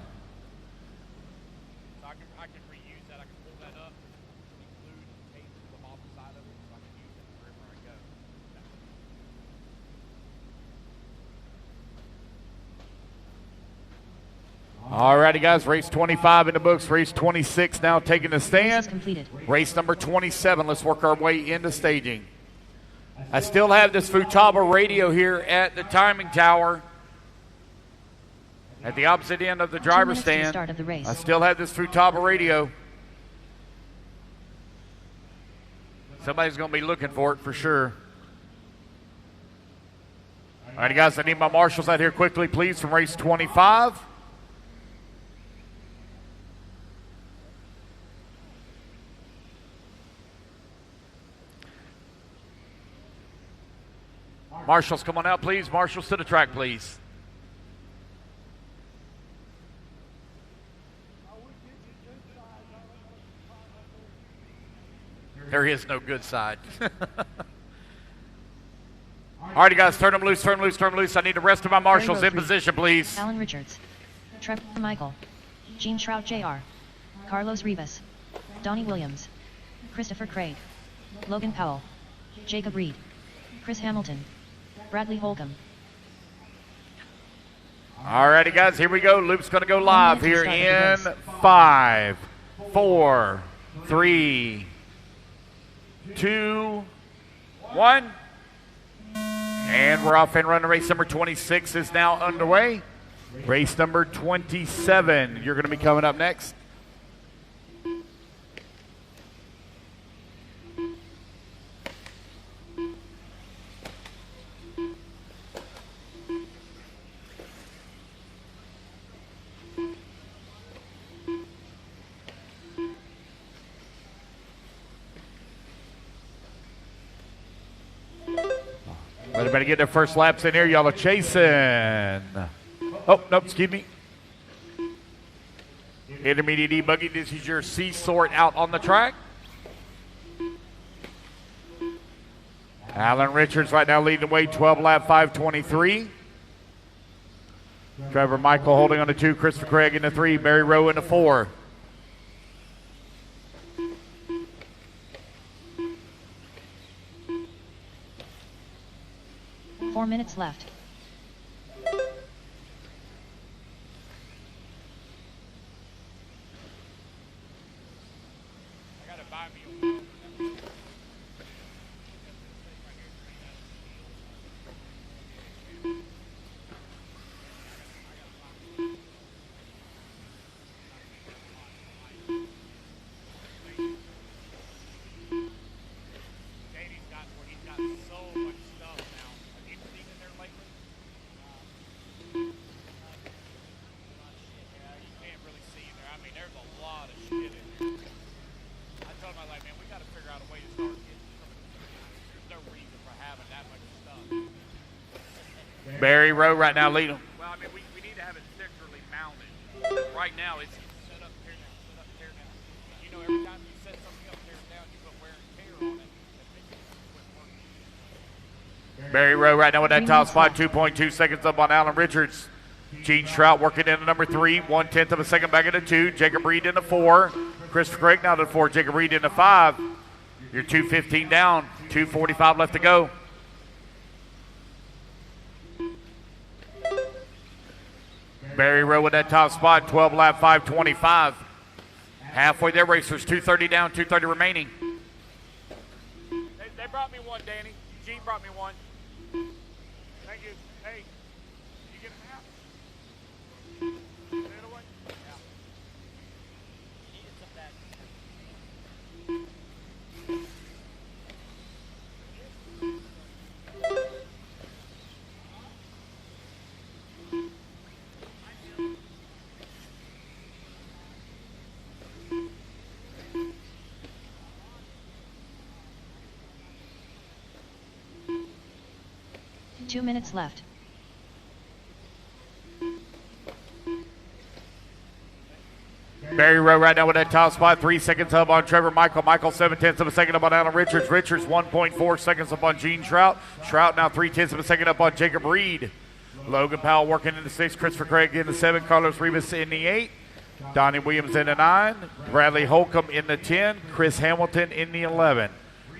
All righty, guys. Race 25 in the books. Race 26 now taking the stand. Completed. Race number 27. Let's work our way into staging. I still have this Futaba radio here at the timing tower at the opposite end of the driver's stand. Start of the race. I still have this Futaba radio. Somebody's going to be looking for it for sure. All right, guys, I need my marshals out here quickly, please, from race 25. Marshals, come on out, please. Marshals to the track, please. There is no good side. All righty, guys, turn them loose, turn them loose, turn them loose. I need the rest of my marshals in position, please. Alan Richards, Trevor Michael, Gene Shroud Jr., Carlos Rivas, Donnie Williams, Christopher Craig, Logan Powell, Jacob Reed, Chris Hamilton, Bradley Holcomb. All righty, guys, here we go. Loop's going to go live here in 5, 4, 3, 2, 1. And we're off and running. Race number 26 is now underway. Race number 27, you're going to be coming up next. Everybody get their first laps in here. Y'all are chasing. Oh, nope, excuse me. Intermediate e-buggy. This is your C-sort out on the track. Alan Richards right now leading the way, 12 lap 5:23. Trevor Michael holding on to 2. Christopher Craig in the 3. Barry Rowe in the 4. Four minutes left. Barry Rowe right now leading. Well, I mean, we need to have it centrally mounted. Right now, it's set up here now, set up here now. You know, every time you set something up here down, you put wear and tear on it. Barry Rowe right now with that top spot, 2.2 seconds up on Alan Richards. Gene Shroud working into number 3, 1/10 of a second back into 2. Jacob Reed into 4. Christopher Craig now to 4. Jacob Reed into 5. You're 2:15 down, 2:45 left to go. Barry Rowe with that top spot, 12 lap 5:25. Halfway there, racers, 2:30 down, 2:30 remaining. They brought me one, Danny. Gene brought me one. Thank you. Hey, you get a map? The other one? Yeah. Needed some back. 2 minutes left. Barry Rowe right now with that top spot, 3 seconds up on Trevor Michael. Michael 7/10 of a second up on Alan Richards. Richards 1.4 seconds up on Gene Shroud. Shroud now 3/10 of a second up on Jacob Reed. Logan Powell working in the 6. Christopher Craig in the 7. Carlos Rivas in the 8. Donnie Williams in the 9. Bradley Holcomb in the 10. Chris Hamilton in the 11.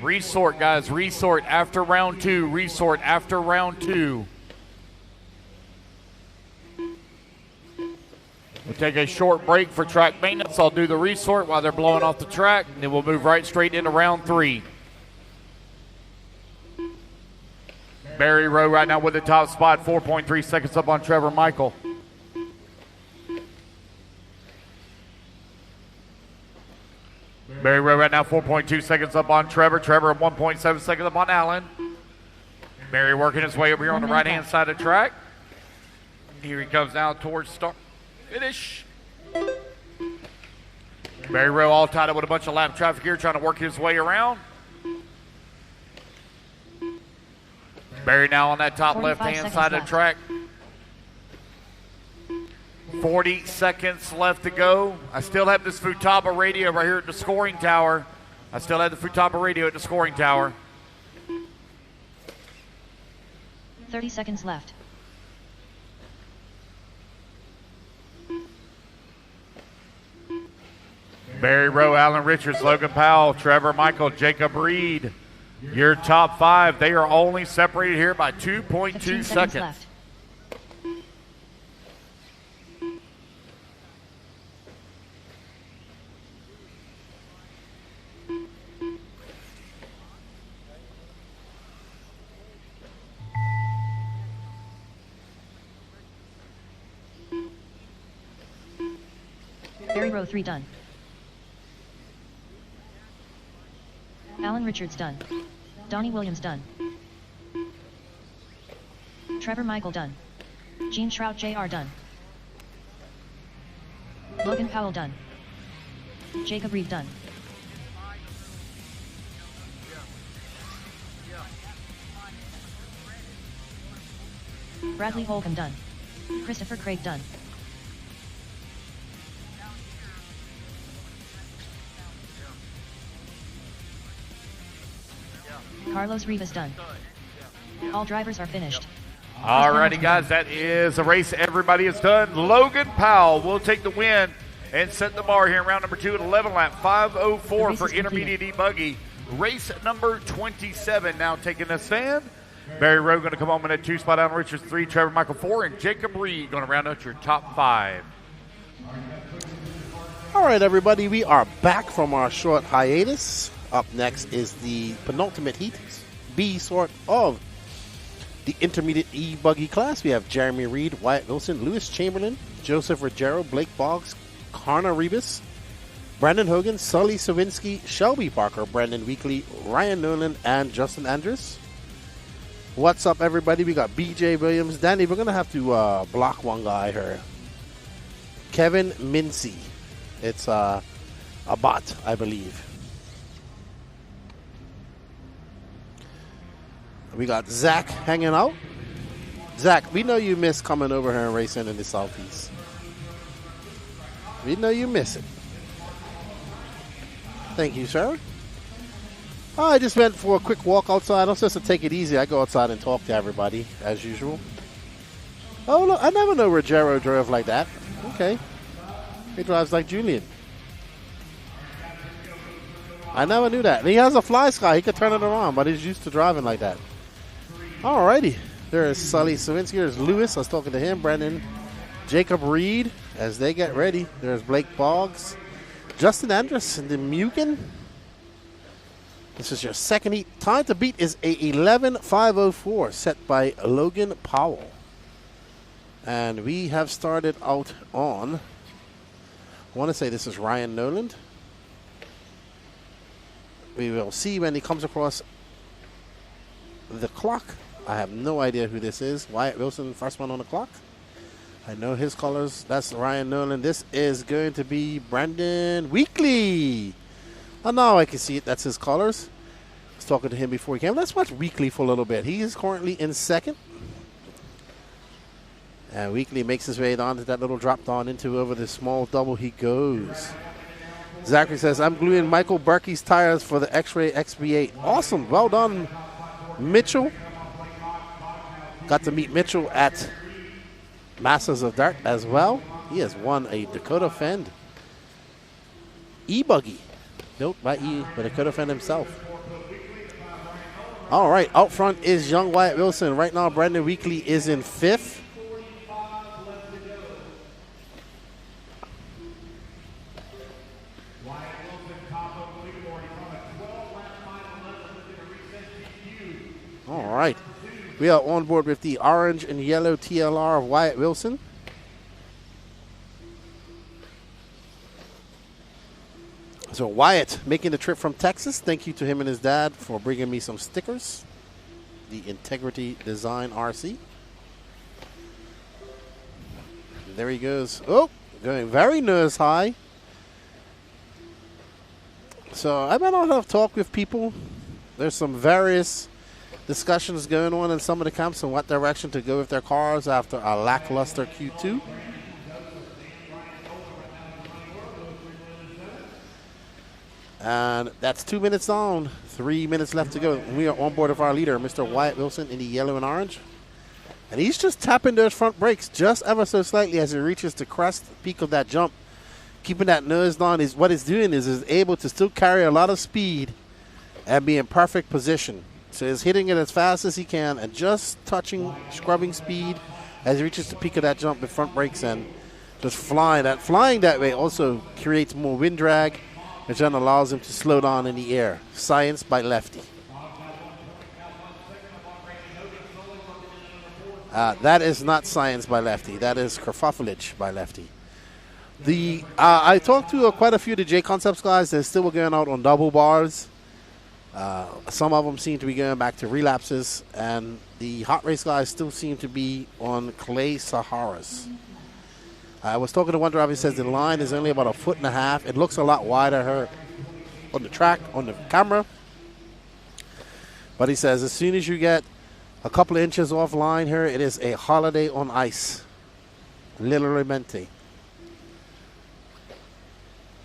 Resort, guys. Resort after round 2. Resort after round 2. We'll take a short break for track maintenance. I'll do the resort while they're blowing off the track, and then we'll move right straight into round 3. Barry Rowe right now with the top spot, 4.3 seconds up on Trevor Michael. Barry Rowe right now 4.2 seconds up on Trevor. Trevor 1.7 seconds up on Allen. Barry working his way over here on the right-hand side of the track. Here he comes now towards start. Finish. Barry Rowe all tied up with a bunch of lap traffic here, trying to work his way around. Barry now on that top left-hand side of the track. 40 seconds left to go. I still have this Futaba radio right here at the scoring tower. 30 seconds left. Barry Rowe, Alan Richards, Logan Powell, Trevor Michael, Jacob Reed. Your top 5. They are only separated here by 2.2 seconds. Left. Barry Rowe 3 done. Alan Richards done. Donnie Williams done. Trevor Michael done. Gene Shrout Jr. done. Logan Powell done. Jacob Reed done. Bradley Holcomb done. Christopher Craig done. Carlos Rivas done. All drivers are finished. All righty, guys, that is a race. Everybody is done. Logan Powell will take the win and set the bar here in round number 2 at 11 lap 5:04 for intermediate e-buggy. Race number 27 now taking a stand. Barry Rowe going to come home in at 2 spot. Alan Richards 3, Trevor Michael 4, and Jacob Reed going to round out your top 5. All right, everybody, we are back from our short hiatus. Up next is the penultimate heat, B sort of the intermediate e-buggy class. We have Jeremy Reed, Wyatt Wilson, Lewis Chamberlain, Joseph Ruggiero, Blake Boggs, Connor Rebus, Brandon Hogan, Sully Sawinski, Shelby Parker, Brandon Weekly, Ryan Nolan, and Justin Andrews. What's up, everybody? We got BJ Williams. Danny, we're going to have to block one guy here. Kevin Mincy. It's a bot, I believe. We got Zach hanging out. Zach, we know you miss coming over here and racing in the Southeast. We know you miss it. Thank you, sir. I just went for a quick walk outside. I'm supposed to take it easy. I go outside and talk to everybody, as usual. Oh, look, I never know Ruggiero drove like that. Okay. He drives like Julian. I never knew that. And he has a fly sky. He could turn it around, but he's used to driving like that. Alrighty. There's Sully Sawinski. There's Lewis. I was talking to him. Brandon. Jacob Reed as they get ready. There's Blake Boggs. Justin Andrus and the Mugen. This is your second heat. Time to beat is a 11.504 set by Logan Powell. And we have started out on, I want to say this is Ryan Noland. We will see when he comes across the clock. I have no idea who this is. Wyatt Wilson, first one on the clock. I know his colors. That's Ryan Nolan. This is going to be Brandon Weekly. Oh, now I can see it. That's his colors. I was talking to him before he came. Let's watch Weekly for a little bit. He is currently in second. And Weekly makes his way down to that little drop down into over the small double. He goes. Zachary says, I'm gluing Michael Berkey's tires for the X-Ray XB8. Awesome. Well done, Mitchell. Got to meet Mitchell at Masters of Dirt as well. He has won a Dakota Fend e-buggy. Nope, by Dakota Fend himself. All right, out front is young Wyatt Wilson. Right now, Brandon Weekly is in fifth. right. We are on board with the orange and yellow TLR of Wyatt Wilson. So Wyatt making the trip from Texas. Thank you to him and his dad for bringing me some stickers. The Integrity Design RC. There he goes. Oh, going very nose high. So I might not have talked with people. There's some various discussions going on in some of the camps on what direction to go with their cars after a lackluster Q2. And that's 2 minutes on, 3 minutes left to go. We are on board with our leader, Mr. Wyatt Wilson, in the yellow and orange. And he's just tapping those front brakes just ever so slightly as he reaches the crest peak of that jump. Keeping that nose down is what it's doing is able to still carry a lot of speed and be in perfect position. So he's hitting it as fast as he can and just touching, scrubbing speed as he reaches the peak of that jump with front brakes and just flying. That flying that way also creates more wind drag, which then allows him to slow down in the air. Science by Lefty. That is not science by Lefty. That is kerfuffleage by Lefty. I talked to quite a few of the J Concepts guys. They're still going out on double bars. Some of them seem to be going back to relapses. And the Hot Race guys still seem to be on clay Saharas. I was talking to one driver. He says the line is only about 1.5 feet. It looks a lot wider here on the track, on the camera. But he says as soon as you get a couple of inches off line here, it is a holiday on ice. Literalmente.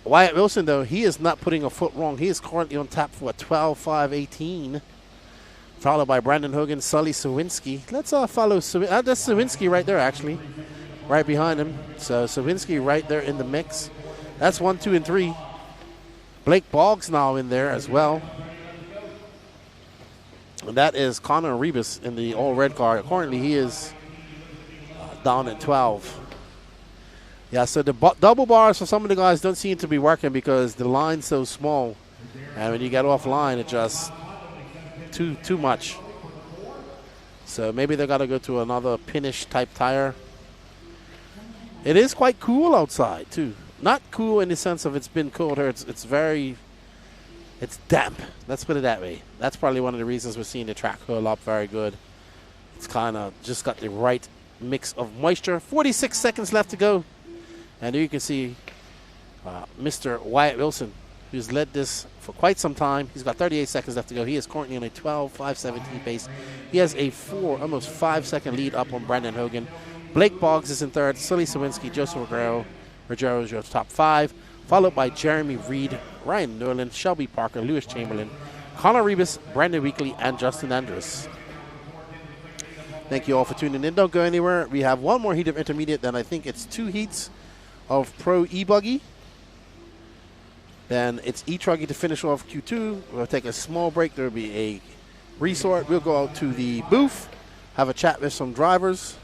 Wyatt Wilson, though, he is not putting a foot wrong. He is currently on tap for a 12.518. Followed by Brandon Hogan, Sully Sawinski. Let's follow that's Sawinski right there, actually. Right behind him. So Sawinski right there in the mix. That's 1, 2, and 3. Blake Boggs now in there as well. And that is Connor Rebus in the all-red car. Currently, he is down at 12. Yeah, so the double bars for some of the guys don't seem to be working because the line's so small. And when you get off line, it just too much. So maybe they got to go to another pinish type tire. It is quite cool outside, too. Not cool in the sense of it's been cold here. It's damp. Let's put it that way. That's probably one of the reasons we're seeing the track curl up very good. It's kind of just got the right mix of moisture. 46 seconds left to go. And there you can see Mr. Wyatt Wilson, who's led this for quite some time. He's got 38 seconds left to go. He is currently on a 12.517 pace. He has a almost 5-second lead up on Brandon Hogan. Blake Boggs is in third. Sully Sawinski, Joseph Rogero is your top 5. Followed by Jeremy Reed, Ryan Nolan, Shelby Parker, Lewis Chamberlain, Connor Rebus, Brandon Weekly, and Justin Andrus. Thank you all for tuning in. Don't go anywhere. We have one more heat of intermediate, then I think it's 2 heats of Pro e-buggy. Then it's e-truggy to finish off Q2. We'll take a small break. There will be a resort. We'll go out to the booth, have a chat with some drivers,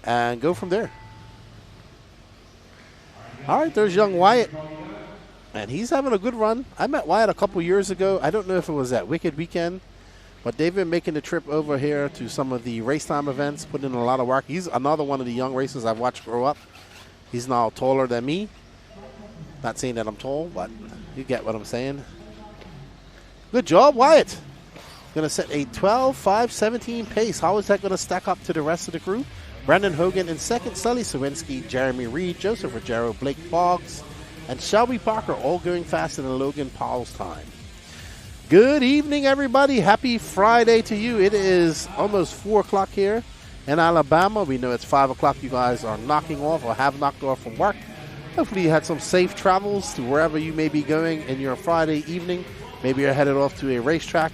and go from there. All right, there's young Wyatt. And he's having a good run. I met Wyatt a couple years ago. I don't know if it was that Wicked Weekend, but they've been making the trip over here to some of the race time events, putting in a lot of work. He's another one of the young racers I've watched grow up. He's now taller than me. Not saying that I'm tall, but you get what I'm saying. Good job, Wyatt. Going to set a 12.517 pace. How is that going to stack up to the rest of the crew? Brandon Hogan in second, Sully Sawinski, Jeremy Reed, Joseph Rogero, Blake Boggs, and Shelby Parker all going faster than Logan Powell's time. Good evening, everybody. Happy Friday to you. It is almost 4 o'clock here in Alabama. We know it's 5 o'clock. You guys are knocking off or have knocked off from work. Hopefully you had some safe travels to wherever you may be going in your Friday evening. Maybe you're headed off to a racetrack.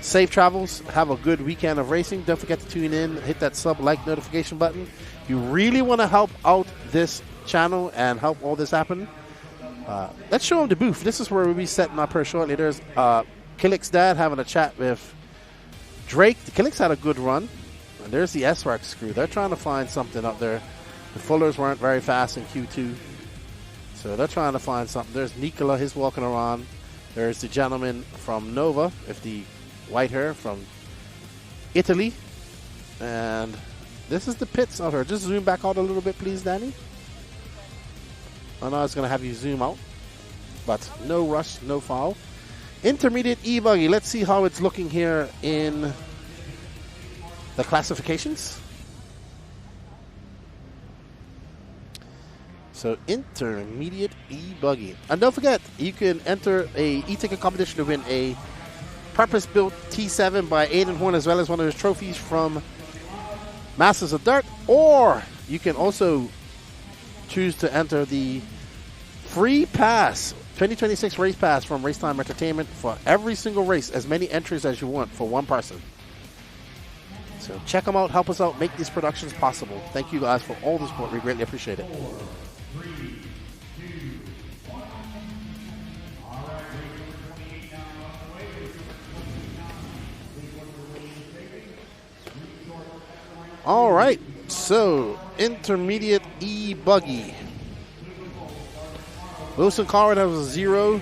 Safe travels. Have a good weekend of racing. Don't forget to tune in. Hit that sub-like notification button. If you really want to help out this channel and help all this happen, let's show them the booth. This is where we'll be setting up here shortly. There's Killick's dad having a chat with Drake. The Killick's had a good run. And there's the S-Works crew. They're trying to find something up there. The Fullers weren't very fast in Q2. So they're trying to find something. There's Nikola. He's walking around. There's the gentleman from Nova with the white hair from Italy. And this is the pits of her. Just zoom back out a little bit, please, Danny. I know it's going to have you zoom out, but no rush, no foul. Intermediate e-buggy. Let's see how it's looking here in the classifications. So intermediate e-buggy. And don't forget, you can enter a e-ticket competition to win a purpose-built T7 by Aiden Horn, as well as one of his trophies from Masters of Dirt. Or you can also choose to enter the free pass, 2026 race pass from Racetime Entertainment for every single race, as many entries as you want for one person. So check them out, help us out, make these productions possible. Thank you guys for all the support. We greatly appreciate it. All right, so intermediate e-buggy. Wilson Carver has a 0.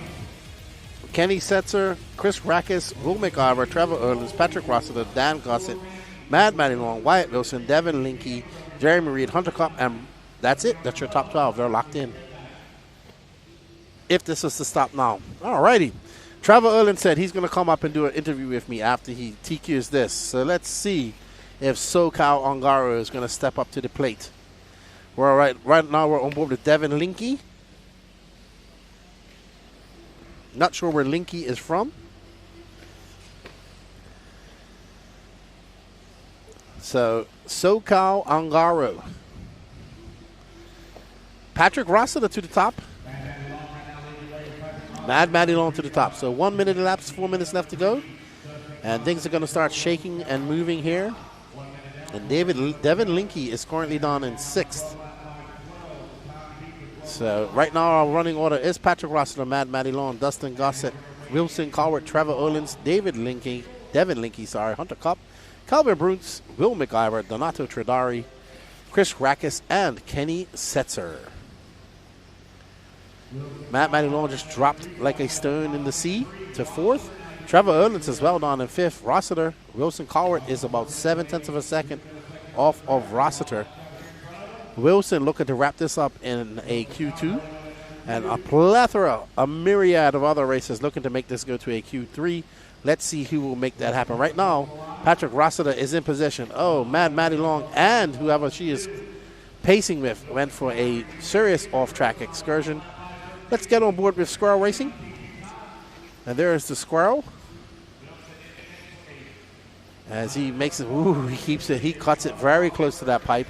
Kenny Setzer, Chris Rackus, Will McIver, Trevor Erlins, Patrick Rossiter, Dan Gossett, Mad Matty Long, Wyatt Wilson, Devin Linky, Jeremy Reed, Hunter Cup, and that's it. That's your top 12. They're locked in. If this is to stop now. All righty. Trevor Erlin said he's going to come up and do an interview with me after he TQs this. So let's see if SoCal Ongaro is going to step up to the plate. We're right now we're on board with Devin Linky. Not sure where Linky is from. So, SoCal Ongaro. Patrick Rossiter to the top. Mad Matty Long to the top. So 1 minute elapsed, 4 minutes left to go. And things are going to start shaking and moving here. And Devin Linky is currently down in 6th. So right now our running order is Patrick Rossiter, Mad Matty Long, Dustin Gossett, Wilson Cowart, Trevor Erlins, Devin Linky, Hunter Cup, Calvin Bruce, Will McIver, Donato Tredari, Chris Rackus, and Kenny Setzer. Matt Matty Long just dropped like a stone in the sea to 4th. Trevor Erlins is well down in 5th. Rossiter, Wilson Cowart is about 0.7 of a second off of Rossiter. Wilson looking to wrap this up in a Q2. And a plethora, a myriad of other races looking to make this go to a Q3. Let's see who will make that happen. Right now, Patrick Rossiter is in position. Oh, Mad Matty Long and whoever she is pacing with went for a serious off-track excursion. Let's get on board with Squirrel Racing. And there is the Squirrel. As he makes it, he keeps it, he cuts it very close to that pipe.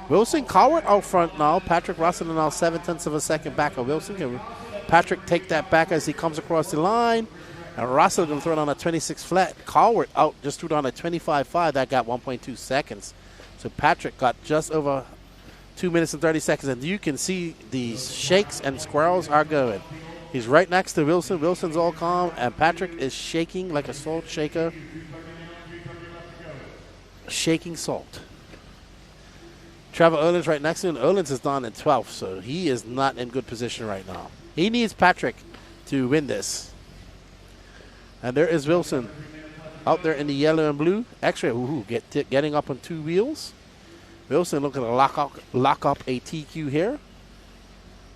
Wilson Cowart out front now. Patrick Rossiter now 0.7 of a second back of Wilson. Can Patrick take that back as he comes across the line? And Rossiter going to throw it on a 26 flat. Cowart out, just threw it on a 25.5. That got 1.2 seconds. So Patrick got just over 2 minutes and 30 seconds. And you can see the shakes and squirrels are going. He's right next to Wilson. Wilson's all calm. And Patrick is shaking like a salt shaker. Shaking salt. Trevor Erlins right next to him. Erlins is down in 12th, so he is not in good position right now. He needs Patrick to win this. And there is Wilson out there in the yellow and blue. X-ray, getting up on 2 wheels. Wilson looking to lock up a TQ here.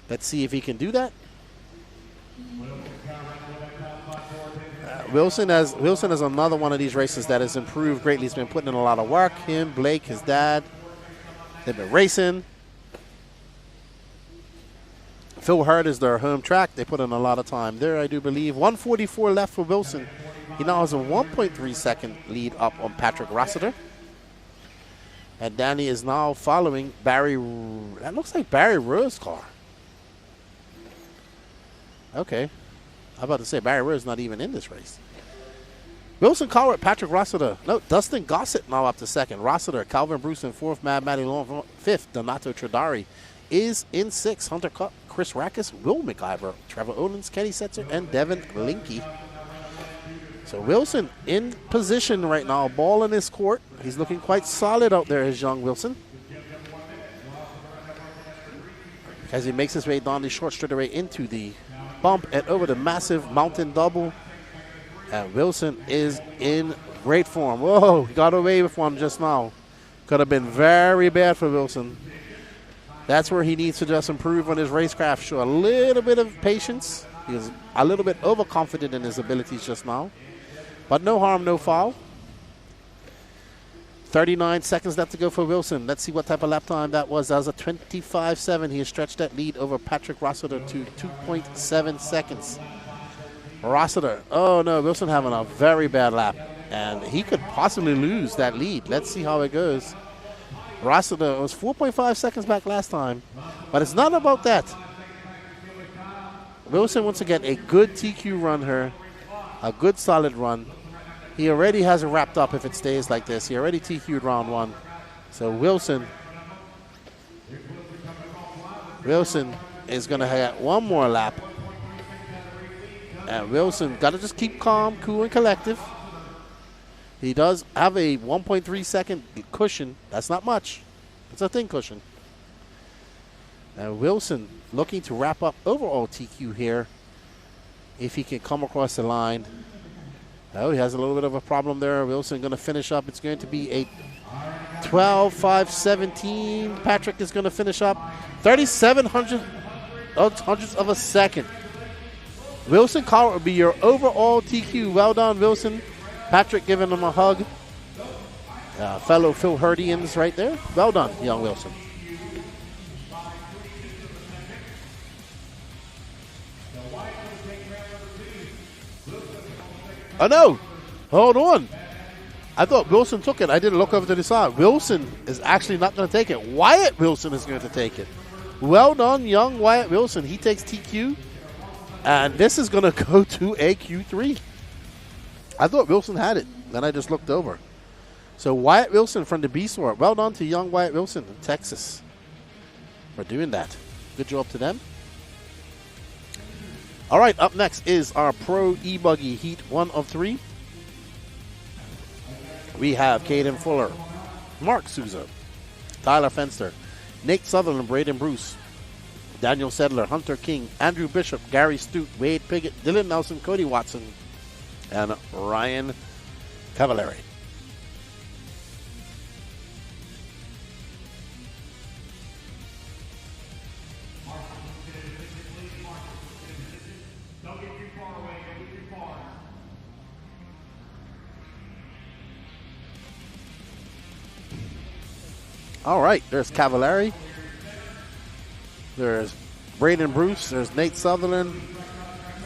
Let's see if he can do that. Wilson is another one of these races that has improved greatly. He's been putting in a lot of work. Him, Blake, his dad, they've been racing. Phil Hurd is their home track. They put in a lot of time there, I do believe. 1:44 left for Wilson. He now has a 1.3 second lead up on Patrick Rossiter. And Danny is now following Barry. That looks like Barry Rowe's car. Okay. I'm about to say Barry Rowe's not even in this race. Wilson Cowart, Patrick Rossiter. No, Dustin Gossett now up to 2nd. Rossiter, Calvin Bruce in 4th. Mad Matty Long 5th. Donato Tredari is in 6th. Hunter Cup, Chris Rackus, Will McIver, Trevor Erlins, Kenny Setzer, and Devin Linky. So Wilson in position right now, ball in his court. He's looking quite solid out there, his young Wilson. As he makes his way down the short straightaway into the bump and over the massive mountain double. And Wilson is in Great form. Whoa, he got away with one just now. Could have been very bad for Wilson. That's where he needs to just improve on his racecraft. Show a little bit of patience. He was a little bit overconfident in his abilities just now. But no harm, no foul. 39 seconds left to go for Wilson. Let's see what type of lap time that was. That was a 25.7. He has stretched that lead over Patrick Rossiter to 2.7 seconds. Rossiter. Oh, no. Wilson having a very bad lap. And he could possibly lose that lead. Let's see how it goes. Rossiter was 4.5 seconds back last time. But it's not about that. Wilson wants to get a good TQ run here. A good solid run. He already has it wrapped up if it stays like this. He already TQ'd round one. So Wilson is going to have one more lap. And Wilson got to just keep calm, cool, and collective. He does have a 1.3 second cushion. That's not much. It's a thin cushion. And Wilson looking to wrap up overall TQ here if he can come across the line. Oh, he has a little bit of a problem there. Wilson going to finish up. It's going to be a 12.517. Patrick is going to finish up 37 hundredths of a second. Wilson Collard will be your overall TQ. Well done, Wilson. Patrick giving him a hug. Fellow Phil Herdians right there. Well done, young Wilson. Oh, no. Hold on. I thought Wilson took it. I didn't look over to the side. Wilson is actually not going to take it. Wyatt Wilson is going to take it. Well done, young Wyatt Wilson. He takes TQ. And this is going to go to a Q3. I thought Wilson had it. Then I just looked over. So Wyatt Wilson from the B-Sword. Well done to young Wyatt Wilson in Texas for doing that. Good job to them. All right, up next is our Pro e-buggy Heat 1 of 3. We have Caden Fuller, Mark Souza, Tyler Fenster, Nate Sutherland, Braden Bruce, Daniel Sedler, Hunter King, Andrew Bishop, Gary Stute, Wade Piggott, Dylan Nelson, Cody Watson, and Ryan Cavallari. All right, there's Cavallari. There's Braden Bruce. There's Nate Sutherland.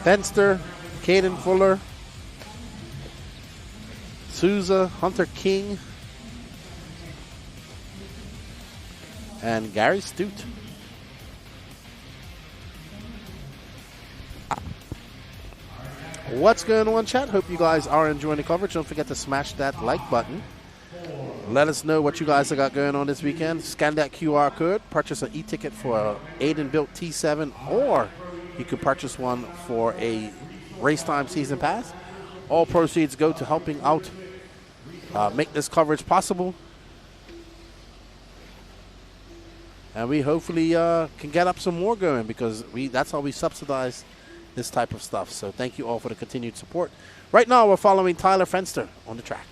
Fenster. Caden Fuller. Souza. Hunter King. And Gary Stute. What's going on, chat? Hope you guys are enjoying the coverage. Don't forget to smash that like button. Let us know what you guys have got going on this weekend. Scan that QR code. Purchase an e-ticket for a Aiden-built T7, or you could purchase one for a race time season pass. All proceeds go to helping out make this coverage possible. And we hopefully can get up some more going, because that's how we subsidize this type of stuff. So thank you all for the continued support. Right now we're following Tyler Fenster on the track.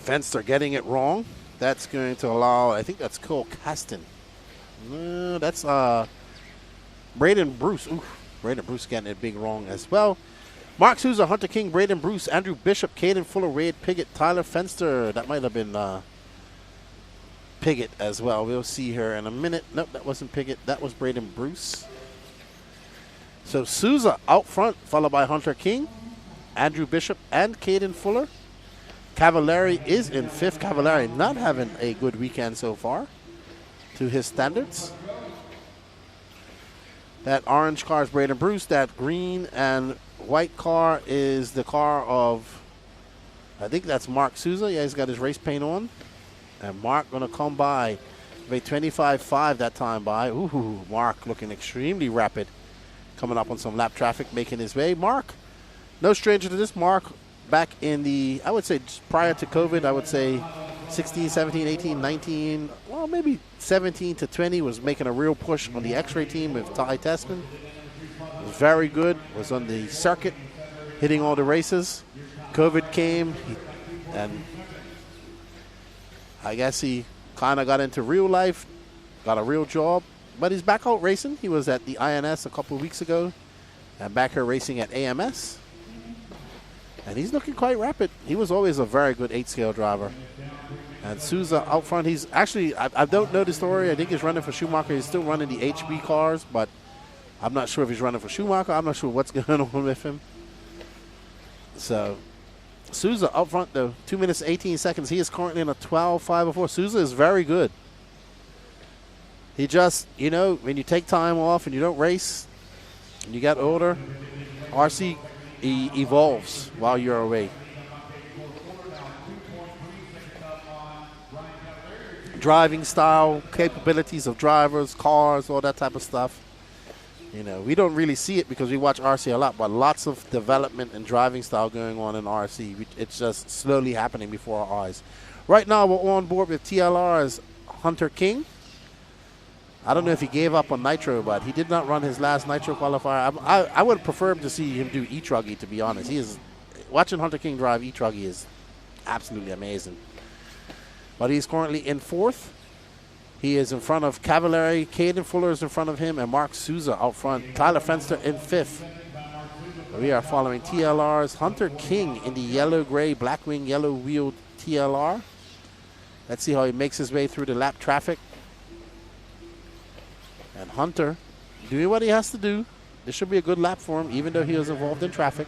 Fenster getting it wrong. That's going to allow, I think that's Cole Caston. No, that's Braden Bruce. Ooh, Braden Bruce getting it big wrong as well. Mark Souza, Hunter King, Braden Bruce, Andrew Bishop, Caden Fuller, Wade Piggott, Tyler Fenster. That might have been Piggott as well. We'll see here in a minute. Nope, that wasn't Piggott. That was Braden Bruce. So Souza out front, followed by Hunter King, Andrew Bishop, and Caden Fuller. Cavallari is in fifth. Cavallari not having a good weekend so far to his standards. That orange car is Braden Bruce. That green and white car is the car of, I think that's Mark Souza. Yeah, he's got his race paint on. And Mark going to come by with a 25.5 that time by. Ooh, Mark looking extremely rapid. Coming up on some lap traffic, making his way. Mark, no stranger to this. Mark, back in the, I would say prior to COVID, I would say 16, 17, 18, 19, well, maybe 17 to 20 was making a real push on the X-ray team with Ty Tessman. Was very good, was on the circuit, hitting all the races. COVID came, and I guess he kind of got into real life, got a real job, but he's back out racing. He was at the INS a couple of weeks ago, and back here racing at AMS. And he's looking quite rapid. He was always a very good 8-scale driver. And Souza out front, he's actually, I don't know the story. I think he's running for Schumacher. He's still running the HB cars, but I'm not sure if he's running for Schumacher. I'm not sure what's going on with him. So, Souza up front, though, 2 minutes, 18 seconds. He is currently in a 12.504. Souza is very good. He just, you know, when you take time off and you don't race, and you get older, RC evolves while you're away. Driving style, capabilities of drivers, cars, all that type of stuff. You know, we don't really see it because we watch RC a lot, but lots of development and driving style going on in RC. It's just slowly happening before our eyes. Right now, we're on board with TLR's Hunter King. I don't know if he gave up on Nitro, but he did not run his last Nitro qualifier. I would prefer to see him do e-truggy, to be honest. Watching Hunter King drive e-truggy is absolutely amazing. But he's currently in 4th. He is in front of Cavallari. Caden Fuller is in front of him, and Mark Souza out front. Tyler Fenster in 5th. We are following TLR's Hunter King in the yellow-gray, blackwing, yellow-wheeled TLR. Let's see how he makes his way through the lap traffic. And Hunter doing what he has to do. This should be a good lap for him, even though he was involved in traffic.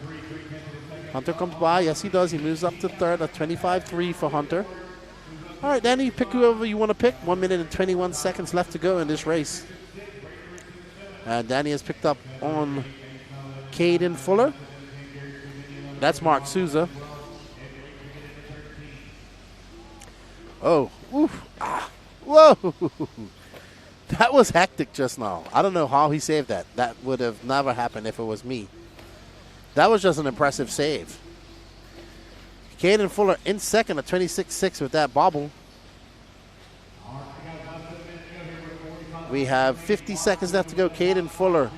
Hunter comes by. Yes, he does. He moves up to 3rd at 25.3 for Hunter. All right, Danny, pick whoever you want to pick. 1 minute and 21 seconds left to go in this race. And Danny has picked up on Caden Fuller. That's Mark Souza. Oh, oof, ah, whoa. That was hectic just now. I don't know how he saved that. That would have never happened if it was me. That was just an impressive save. Caden Fuller in 2nd at 26.6 with that bobble. We have 50 seconds left to go. Caden Fuller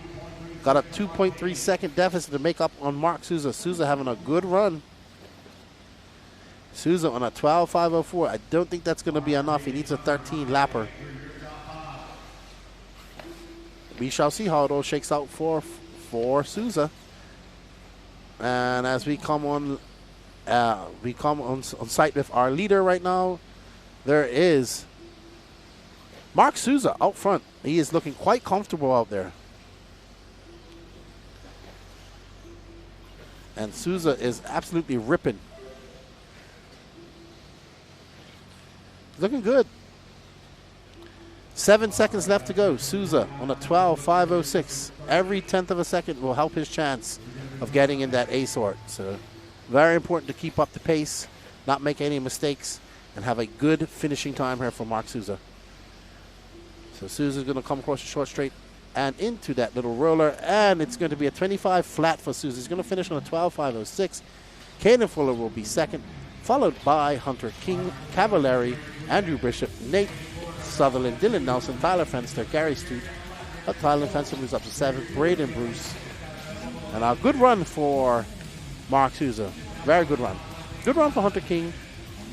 got a 2.3 second deficit to make up on Mark Souza. Souza having a good run. Souza on a 12.504. I don't think that's going to be enough. He needs a 13 lapper. We shall see how it all shakes out for Souza. And as we come on site with our leader right now, there is Mark Souza out front. He is looking quite comfortable out there. And Souza is absolutely ripping. Looking good. 7 seconds left to go. Souza on a 12.506. Every 10th of a second will help his chance of getting in that A sort. So very important to keep up the pace, not make any mistakes, and have a good finishing time here for Mark Souza. So Souza's going to come across the short straight and into that little roller, and it's going to be a 25 flat for Souza. He's going to finish on a 12.506. Caden Fuller will be 2nd, followed by Hunter King, Cavallari, Andrew Bishop, Nate Sutherland, Dylan Nelson, Tyler Fenster, Gary Stute. Tyler Fenster moves up to 7th, Braden Bruce. And a good run for Mark Souza. Very good run. Good run for Hunter King.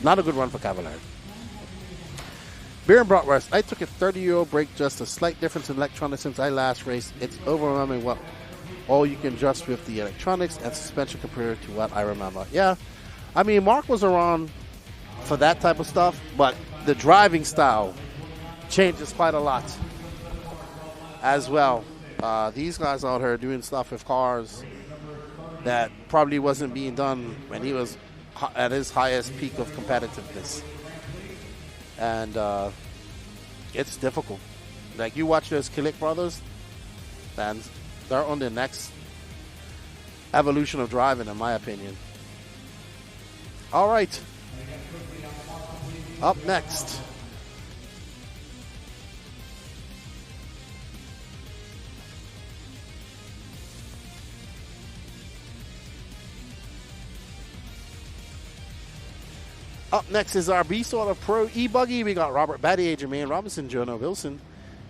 Not a good run for Cavallari. Beer and Bratwurst. I took a 30-year break, just a slight difference in electronics since I last raced. It's overwhelming what all you can adjust with the electronics and suspension compared to what I remember. Yeah, I mean, Mark was around for that type of stuff, but the driving style changes quite a lot as well. These guys out here doing stuff with cars that probably wasn't being done when he was at his highest peak of competitiveness. And it's difficult. Like, you watch those Killick brothers, and they're on the next evolution of driving, in my opinion. All right. Up next. Up next is our Beast Order Pro e-buggy. We got Robert Batty, Jermaine Robinson, Jonah Wilson,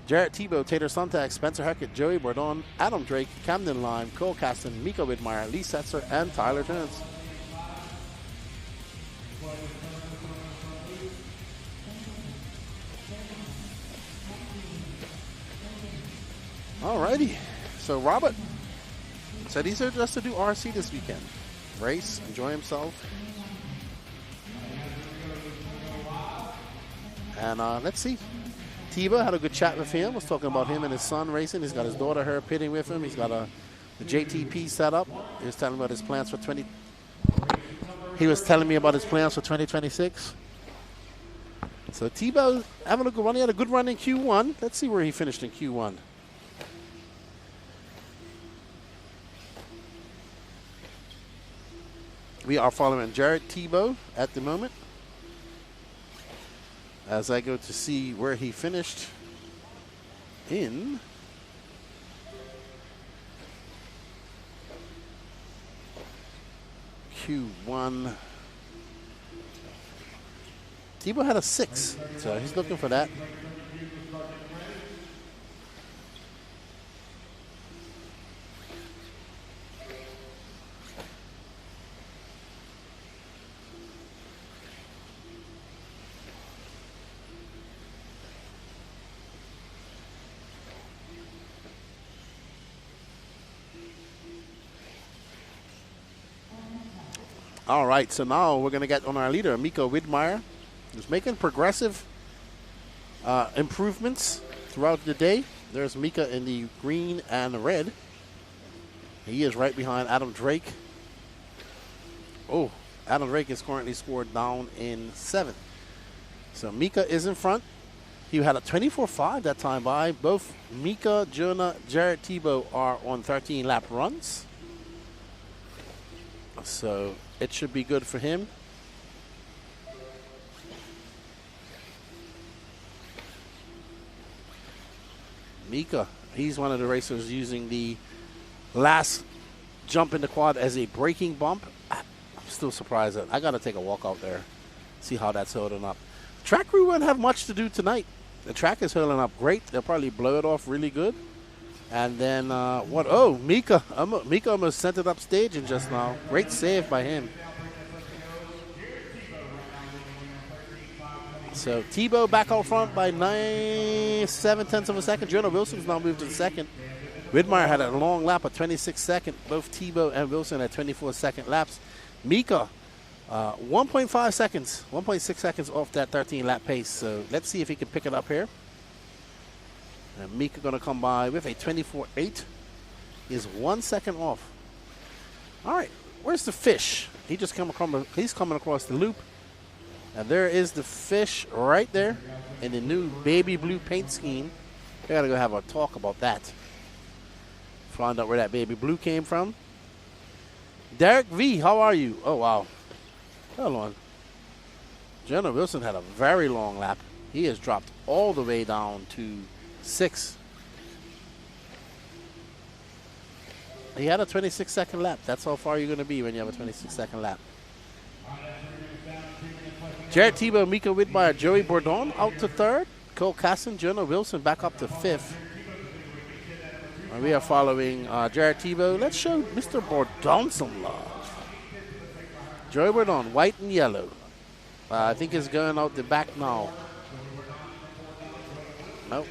Jarrett Tebow, Tater Sontag, Spencer Hackett, Joey Bourdon, Adam Drake, Camden Lime, Cole Caston, Miko Widmeyer, Lee Setzer, and Tyler Jones. Alrighty. So Robert said he's here just to do RC this weekend. Race, enjoy himself. And let's see. Tebow had a good chat with him. Was talking about him and his son racing. He's got his daughter here pitting with him. He's got the JTP set up. He was telling me about his plans for 2026. So Tebow having a good run. He had a good run in Q1. Let's see where he finished in Q1. We are following Jarrett Tebow at the moment, as I go to see where he finished in Q1. Tebow had a 6, so he's looking for that. All right, so now we're going to get on our leader, Miko Widmeyer, who's making progressive improvements throughout the day. There's Mika in the green and the red. He is right behind Adam Drake. Oh, Adam Drake is currently scored down in 7th. So Mika is in front. He had a 24.5 that time by. Both Mika, Jonah, Jarrett Tebow are on 13-lap runs. So it should be good for him. Mika, he's one of the racers using the last jump in the quad as a braking bump. I'm still surprised that I got to take a walk out there, see how that's holding up. Track crew won't have much to do tonight. The track is holding up great. They'll probably blow it off really good. And then what? Oh, Mika. Mika almost sent it up staging just now. Great save by him. So Tebow back out front by 7/10 of a second. Jonah Wilson's now moved to the second. Widmeyer had a long lap of 26 seconds. Both Tebow and Wilson had 24-second laps. Mika, 1.5 seconds, 1.6 seconds off that 13-lap pace. So let's see if he can pick it up here. And Mika going to come by with a 24.8. He is 1 second off. All right, where's the fish? He's coming across the loop. And there is the fish right there in the new baby blue paint scheme. We got to go have a talk about that. Find out where that baby blue came from. Derek V, how are you? Oh, wow. Hold on. Jonah Wilson had a very long lap. He has dropped all the way down to 6. He had a 26-second lap. That's how far you're going to be when you have a 26-second lap. Jarrett Tebow, Mika Widmeyer, Joey Bourdon out to 3rd. Cole Casson, Jonah Wilson back up to 5th. And we are following Jarrett Tebow. Let's show Mr. Bourdon some love. Joey Bourdon, white and yellow. I think he's going out the back now. Nope.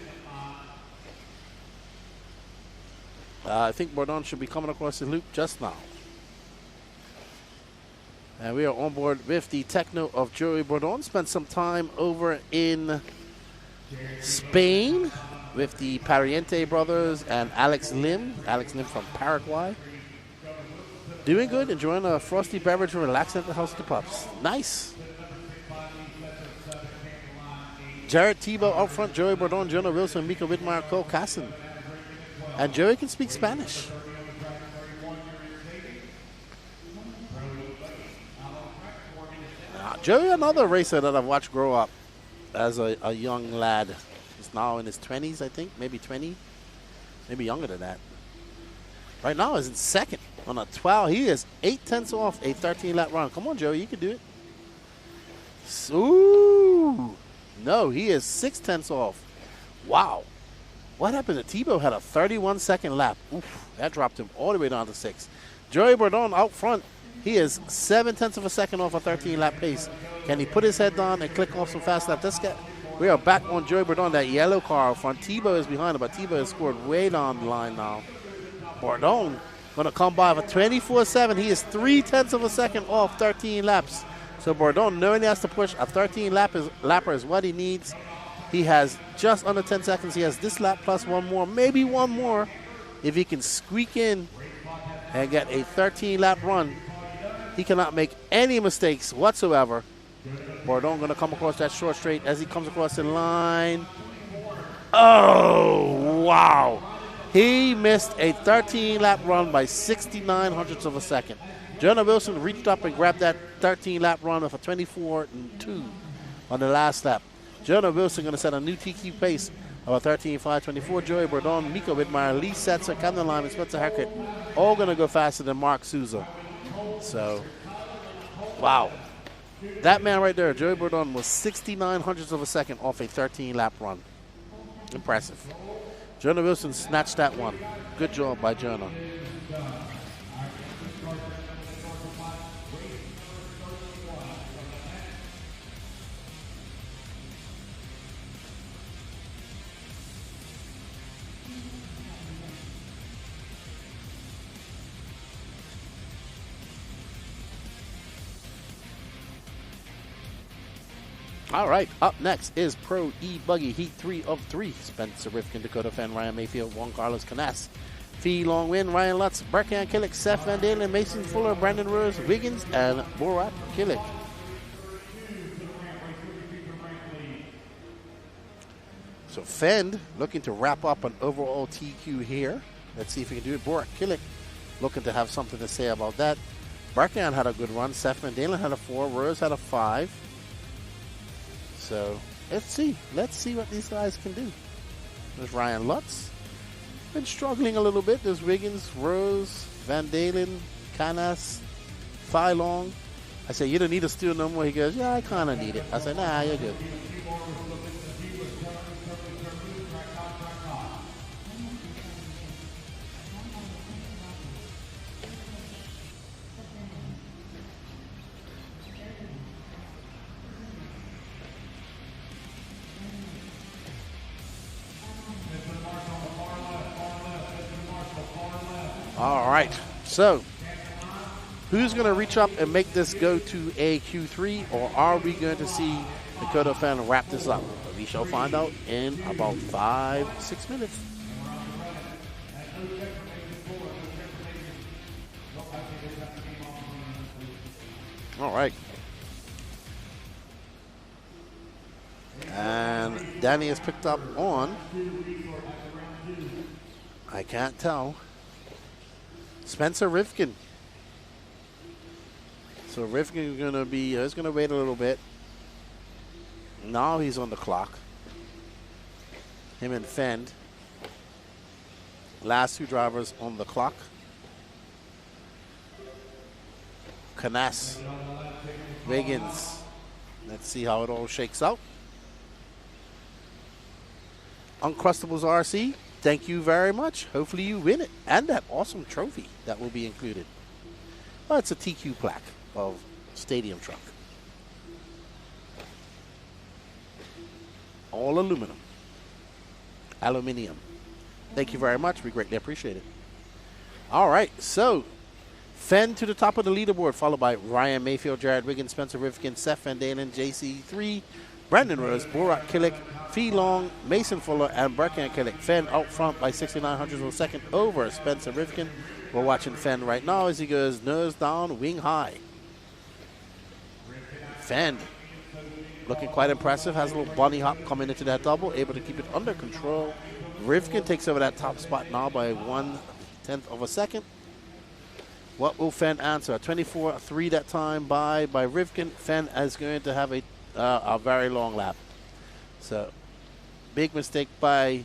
I think Bourdon should be coming across the loop just now. And we are on board with the Techno of Joey Bourdon. Spent some time over in Spain with the Pariente brothers and Alex Lim. Alex Lim from Paraguay. Doing good, enjoying a frosty beverage and relaxing at the House of the Pups. Nice. Jarrett Tebow out front, Joey Bourdon, Jonah Wilson, Mika Widmeyer, Cole Casson. And Joey can speak Spanish. Joey, another racer that I've watched grow up as a young lad. He's now in his 20s, I think, maybe 20, maybe younger than that. Right now he's in 2nd on a 12. He is 8/10 off a 13-lap run. Come on, Joey, you can do it. Ooh. No, he is 0.6 off. Wow. What happened to Tebow? Had a 31-second lap. Oof, that dropped him all the way down to 6. Joey Bourdon out front. He is 0.7 of a second off a 13-lap pace. Can he put his head down and click off some fast laps? We are back on Joey Bourdon, that yellow car out front. Tebow is behind him, but Tebow has scored way down the line now. Bourdon going to come by with a 24.7. He is 0.3 of a second off 13 laps. So Bourdon, knowing he has to push a 13-lapper is what he needs. He has just under 10 seconds. He has this lap plus one more, maybe one more. If he can squeak in and get a 13-lap run, he cannot make any mistakes whatsoever. Bourdon going to come across that short straight as he comes across the line. Oh, wow. He missed a 13-lap run by 69 of a second. Jonah Wilson reached up and grabbed that 13-lap run with a 24.2 on the last lap. Jonah Wilson going to set a new TQ pace of a 13.524. Joey Bourdon, Miko Widmeyer, Lee Setzer, Camden Lime, and Spencer Hackett all going to go faster than Mark Souza. So, wow. That man right there, Joey Bourdon, was 69 of a second off a 13-lap run. Impressive. Jonah Wilson snatched that one. Good job by Jonah. All right, up next is Pro E-Buggy Heat 3 of 3. Spencer Rifkin, Dakota Fan, Ryan Mayfield, Juan Carlos Canas, Fee Long Win, Ryan Lutz, Berkan Killick, Seth Van Dalen, Mason Fuller, Brandon Rose, Wiggins, and Borat Killick. So Fend looking to wrap up an overall TQ here. Let's see if we can do it. Borat Killick looking to have something to say about that. Berkan had a good run. Seth Van Dalen had a 4. Rose had a 5. So let's see. Let's see what these guys can do. There's Ryan Lutz. Been struggling a little bit. There's Wiggins, Rose, Van Dalen, Canas, Phi Long. I said, you don't need a steal no more. He goes, yeah, I kind of need it. I said, nah, you're good. All right, so who's going to reach up and make this go to a Q3, or are we going to see Dakota Fan wrap this up? We shall find out in about 5-6 minutes. All right. And Danny has picked up on, I can't tell, Spencer Rifkin. So Rifkin is going to be, he's going to wait a little bit. Now he's on the clock. Him and Fend. Last two drivers on the clock. Canas, Wiggins. Let's see how it all shakes out. Uncrustables RC, thank you very much. Hopefully you win it. And that awesome trophy that will be included. Well, it's a TQ plaque of Stadium Truck. All aluminum. Aluminium. Thank you very much. We greatly appreciate it. All right, so Fenn to the top of the leaderboard, followed by Ryan Mayfield, Jared Wiggins, Spencer Rifkin, Seth Van Dalen, JC3, Brandon Rose, Borat Killick, Fee Long, Mason Fuller, and Berkan Killick. Fenn out front by 69 of a second over Spencer Rifkin. We're watching Fenn right now as he goes nose down, wing high. Fenn looking quite impressive, has a little bunny hop coming into that double, able to keep it under control. Rifkin takes over that top spot now by 1/10 of a second. What will Fenn answer? A 24.3 that time by Rifkin. Fenn is going to have a very long lap. So, big mistake by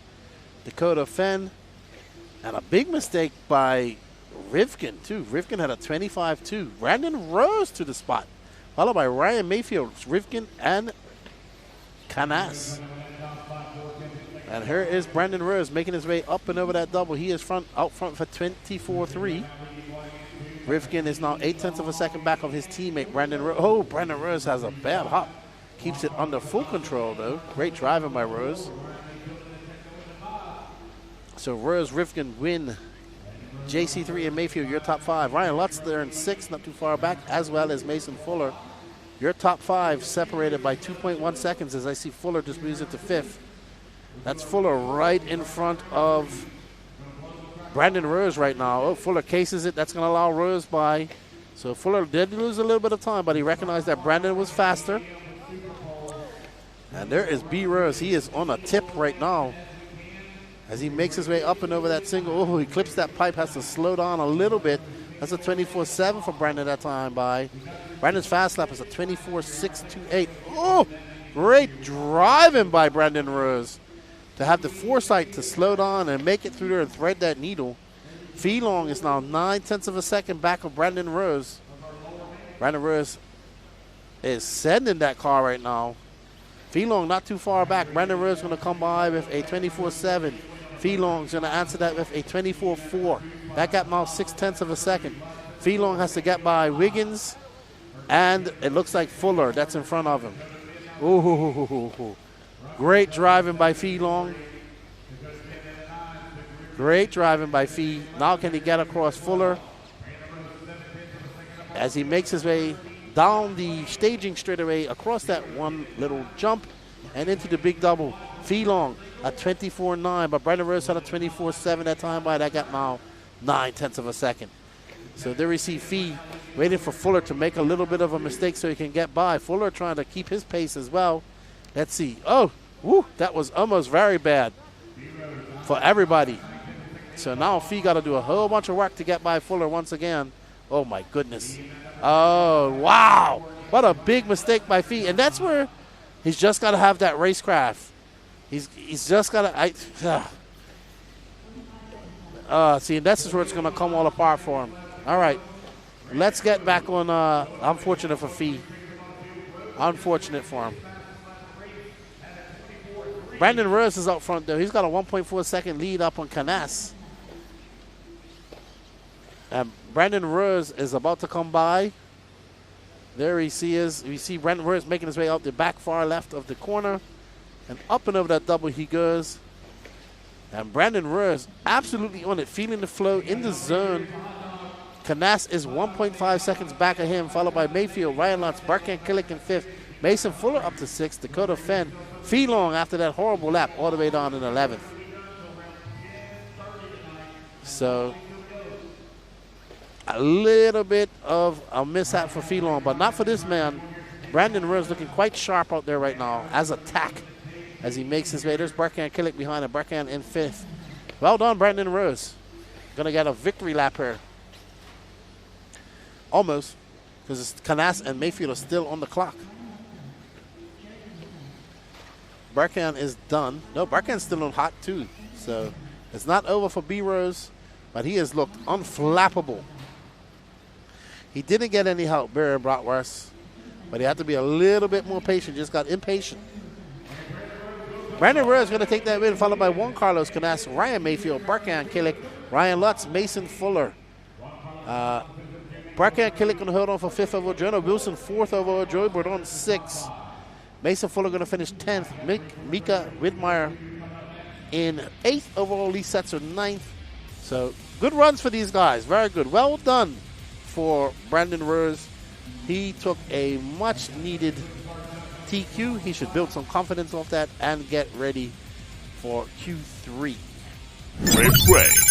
Dakota Fenn. And a big mistake by Rifkin, too. Rifkin had a 25.2. Brandon Rose to the spot followed by Ryan Mayfield, Rivkin, and Canas. And here is Brandon Rose making his way up and over that double. He is out front for 24-3. Rivkin is now 0.8 of a second back of his teammate, Brandon Rose. Oh, Brandon Rose has a bad hop. Keeps it under full control, though. Great driving by Rose. So Rose, Rivkin win. JC3 and Mayfield, your top 5. Ryan Lutz there in 6th, not too far back, as well as Mason Fuller. Your top 5 separated by 2.1 seconds as I see Fuller just moves into 5th. That's Fuller right in front of Brandon Rose right now. Oh, Fuller cases it. That's going to allow Rose by. So Fuller did lose a little bit of time, but he recognized that Brandon was faster. And there is B. Rose. He is on a tip right now as he makes his way up and over that single. Oh, he clips that pipe, has to slow down a little bit. That's a 24.7 for Brandon that time by. Brandon's fast lap is a 24.628. Oh, great driving by Brandon Rose to have the foresight to slow down and make it through there and thread that needle. Feelong is now 0.9 of a second back of Brandon Rose. Brandon Rose is sending that car right now. Feelong not too far back. Brandon Rose going to come by with a 24.7. Feelong's going to answer that with a 24.4. That gap now 0.6 of a second. Feelong has to get by Wiggins, and it looks like Fuller that's in front of him. Ooh. Great driving by Feelong. Great driving by Fee. Now can he get across Fuller as he makes his way down the staging straightaway across that one little jump and into the big double. Feelong at 24.9, but Brandon Rose had a 24.7 that time by. That gap now 0.9 of a second. So there we see Fee waiting for Fuller to make a little bit of a mistake so he can get by. Fuller trying to keep his pace as well. Let's see. Oh, woo, that was almost very bad for everybody. So now Fee got to do a whole bunch of work to get by Fuller once again. Oh, my goodness. Oh, wow. What a big mistake by Fee. And that's where he's just got to have that racecraft. He's just got to see, and this is where it's going to come all apart for him. All right. Let's get back on unfortunate for Fee. Unfortunate for him. Brandon Rose is out front, though. He's got a 1.4 second lead up on Canas. And Brandon Rose is about to come by. There he is. We see Brandon Rose making his way out the back far left of the corner. And up and over that double he goes. And Brandon Rose absolutely on it, feeling the flow in the zone. Canas is 1.5 seconds back of him, followed by Mayfield, Ryan Lutz, Barkan Killick in 5th. Mason Fuller up to 6th. Dakota Fenn. Feelong after that horrible lap all the way down in 11th. So a little bit of a mishap for Feelong, but not for this man. Brandon Rose looking quite sharp out there right now as attack as he makes his way. There's Barkan Killick behind him. Barkan in 5th. Well done, Brandon Rose. Going to get a victory lap here. Almost, because Canas and Mayfield are still on the clock. Barkan is done. No, Barkan's still on hot too. So it's not over for B. Rose, but he has looked unflappable. He didn't get any help, Barry Bratwurst, but he had to be a little bit more patient. Just got impatient. Brandon Rose is going to take that win, followed by Juan Carlos Canas, Ryan Mayfield, Barkan Killick, Ryan Lutz, Mason Fuller. Barkan Killick going to hold on for 5th over Jonah Wilson, 4th over Joey Bourdon, 6th. Mason Fuller going to finish 10th. Mika Widmeyer in 8th overall. Lee Setzer 9th. So good runs for these guys. Very good. Well done for Brandon Rose. He took a much-needed TQ. He should build some confidence off that and get ready for Q3. Replay.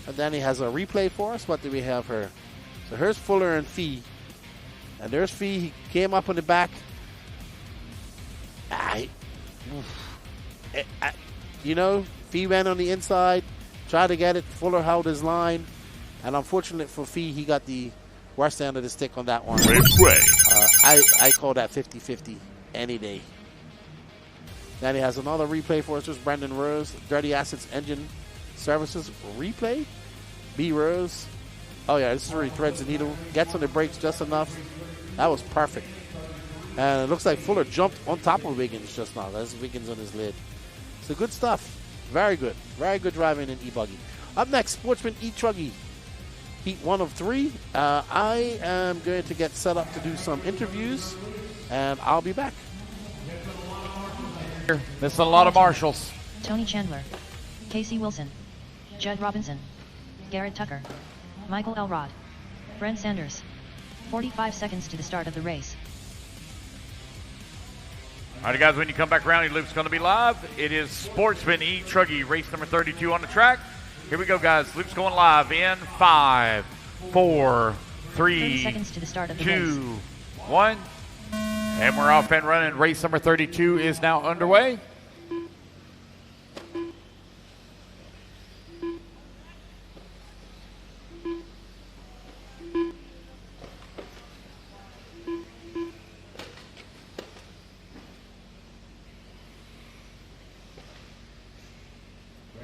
And Danny has a replay for us. What do we have here? So here's Fuller and Fee. And there's Fee. He came up on the back. Fee ran on the inside, tried to get it. Fuller held his line. And unfortunately for Fee, he got the worst end of the stick on that one. I call that 50-50 any day. Then he has another replay for us. There's Brandon Rose. Dirty Assets Engine Services replay. B. Rose. Oh, yeah, this is where he threads the needle, gets on the brakes just enough. That was perfect. And it looks like Fuller jumped on top of Wiggins just now. That's Wiggins on his lid. So good stuff. Very good. Very good driving in e-buggy. Up next, Sportsman e-truggy. Heat 1 of 3. I am going to get set up to do some interviews, and I'll be back. This is a lot of marshals. Tony Chandler, Casey Wilson, Judd Robinson, Garrett Tucker, Michael Elrod, Brent Sanders. 45 seconds to the start of the race. All right, guys, when you come back around, your loop's going to be live. It is Sportsman e-truggy, race number 32 on the track. Here we go, guys. Loop's going live in 5, 4, 3, 30 seconds to the start of the 2, race. 1. And we're off and running. Race number 32 is now underway.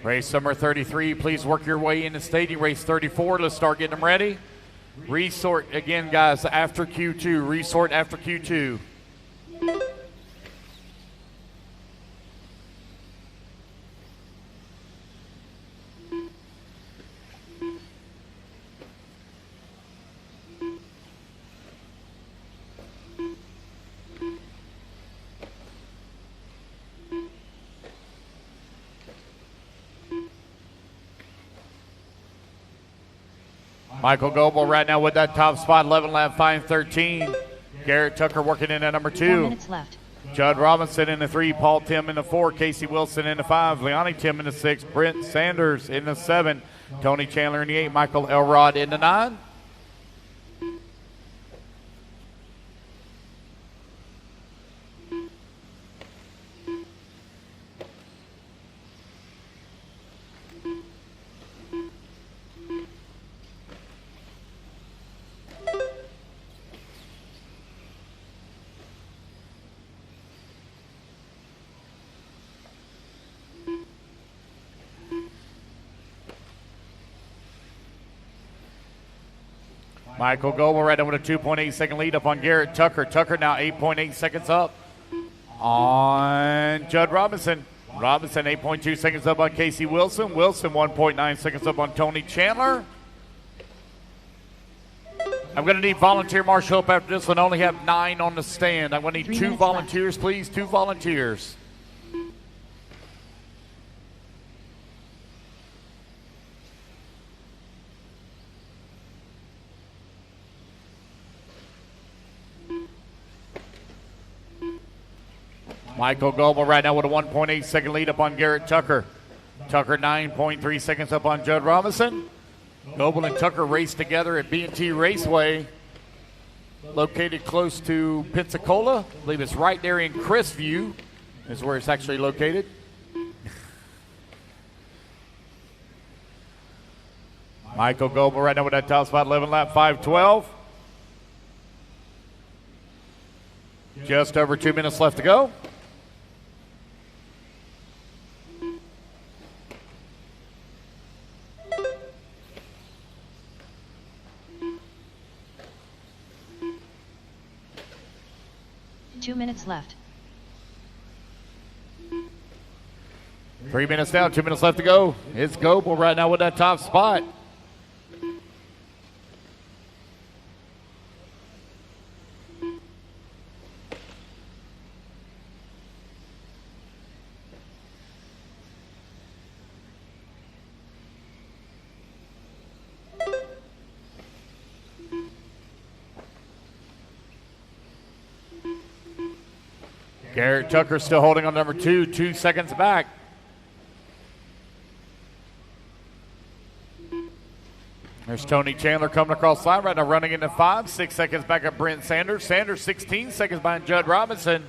Race number 33, please work your way into stadium. Race 34, let's start getting them ready. Resort again, guys, after Q2. Resort after Q2. Michael Goebel right now with that top spot, 11 lap 5:13. Garrett Tucker working in at number 2. 4 minutes left. Judd Robinson in the 3, Paul Tim in the 4, Casey Wilson in the 5, Leonie Tim in the 6, Brent Sanders in the 7, Tony Chandler in the 8, Michael Elrod in the 9. Michael Goebel right now with a 2.8 second lead up on Garrett Tucker. Tucker now 8.8 seconds up on Judd Robinson. Robinson 8.2 seconds up on Casey Wilson. Wilson 1.9 seconds up on Tony Chandler. I'm going to need volunteer marshal help after this one. I only have 9 on the stand. I'm going to need 2 volunteers, please. 2 volunteers. Michael Goebel right now with a 1.8 second lead up on Garrett Tucker. Tucker 9.3 seconds up on Judd Robinson. Goebel and Tucker race together at B&T Raceway, located close to Pensacola. I believe it's right there in Crisview is where it's actually located. Michael Goebel right now with that top spot, 11 lap 5:12. Just over 2 minutes left to go. Two minutes left. 3 minutes down, 2 minutes left to go. It's Goebel right now with that top spot. Garrett Tucker still holding on number 2, 2 seconds back. There's Tony Chandler coming across the line right now, running into 5, 6 seconds back at Brent Sanders. Sanders 16 seconds behind Judd Robinson.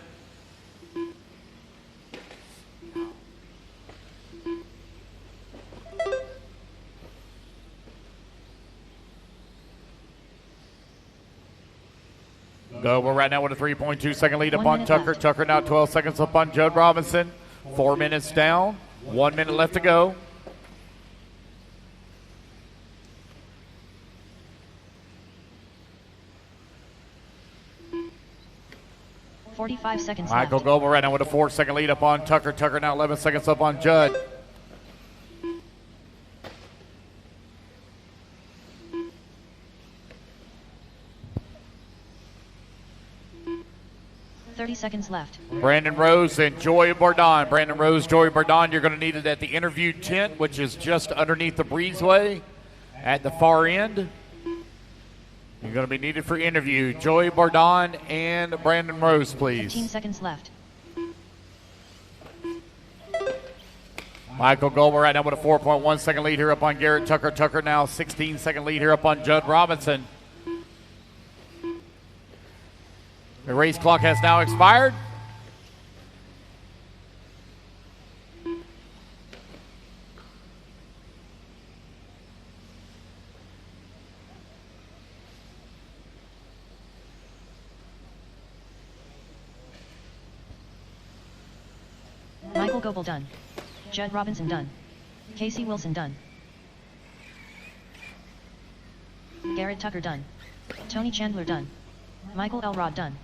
Goebel right now with a 3.2 second lead up on Tucker. Tucker now 12 seconds up on Judd Robinson. 4 minutes down, 1 minute left to go. 45 seconds Michael left. Goebel right now with a 4-second lead up on Tucker. Tucker now 11 seconds up on Judd. Seconds left. Brandon Rose and Joey Bardon. Brandon Rose, Joey Bardon, you're going to need it at the interview tent, which is just underneath the breezeway at the far end. You're going to be needed for interview. Joey Bardon and Brandon Rose, please. 15 seconds left. Michael Goebel right now with a 4.1 second lead here up on Garrett Tucker. Tucker now 16-second lead here up on Judd Robinson. The race clock has now expired. Michael Goebel done. Judd Robinson done. Casey Wilson done. Garrett Tucker done. Tony Chandler done. Michael Elrod done.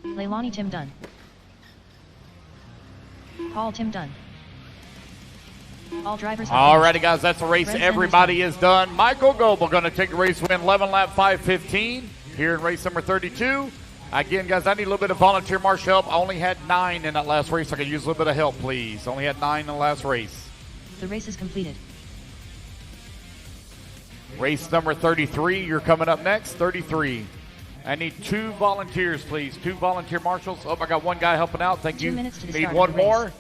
Leilani Tim done. Paul Tim done. All drivers. Alrighty, guys, that's the race. Everybody is done. Michael Goebel going to take the race win, 11 lap 5:15 here in race number 32. Again, guys, I need a little bit of volunteer marshal help. I only had 9 in that last race. I could use a little bit of help, please. Only had 9 in the last race. The race is completed. Race number 33, you're coming up next. 33. I need 2 volunteers, please. 2 volunteer marshals. Oh, I got 1 guy helping out. Thank you. 2 minutes to the Need start 1 of the more. race.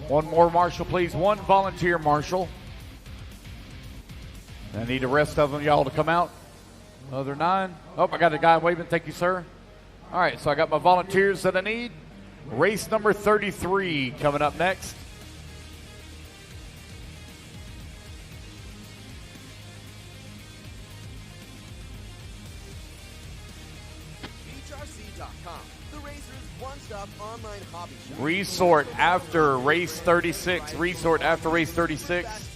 1 more marshal, please. 1 volunteer marshal. I need the rest of them, y'all, to come out. Another 9. Oh, I got a guy waving. Thank you, sir. All right, so I got my volunteers that I need. Race number 33 coming up next. HRC.com, the racer's one-stop online hobby shop. Resort after race 36. Resort after race 36.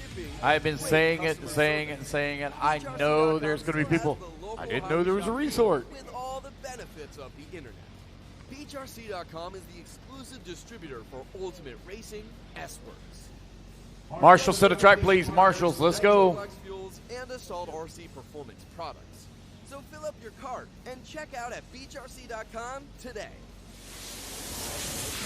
I've been saying it and saying it and saying it. I know there's going to be people. I didn't know there was a resort. With all the benefits of the internet. HRC.com is the exclusive distributor for Ultimate Racing S-Works. Marshals to the track, please. Marshals, let's go. Fuels and Assault RC performance products. So fill up your cart and check out at beachrc.com today.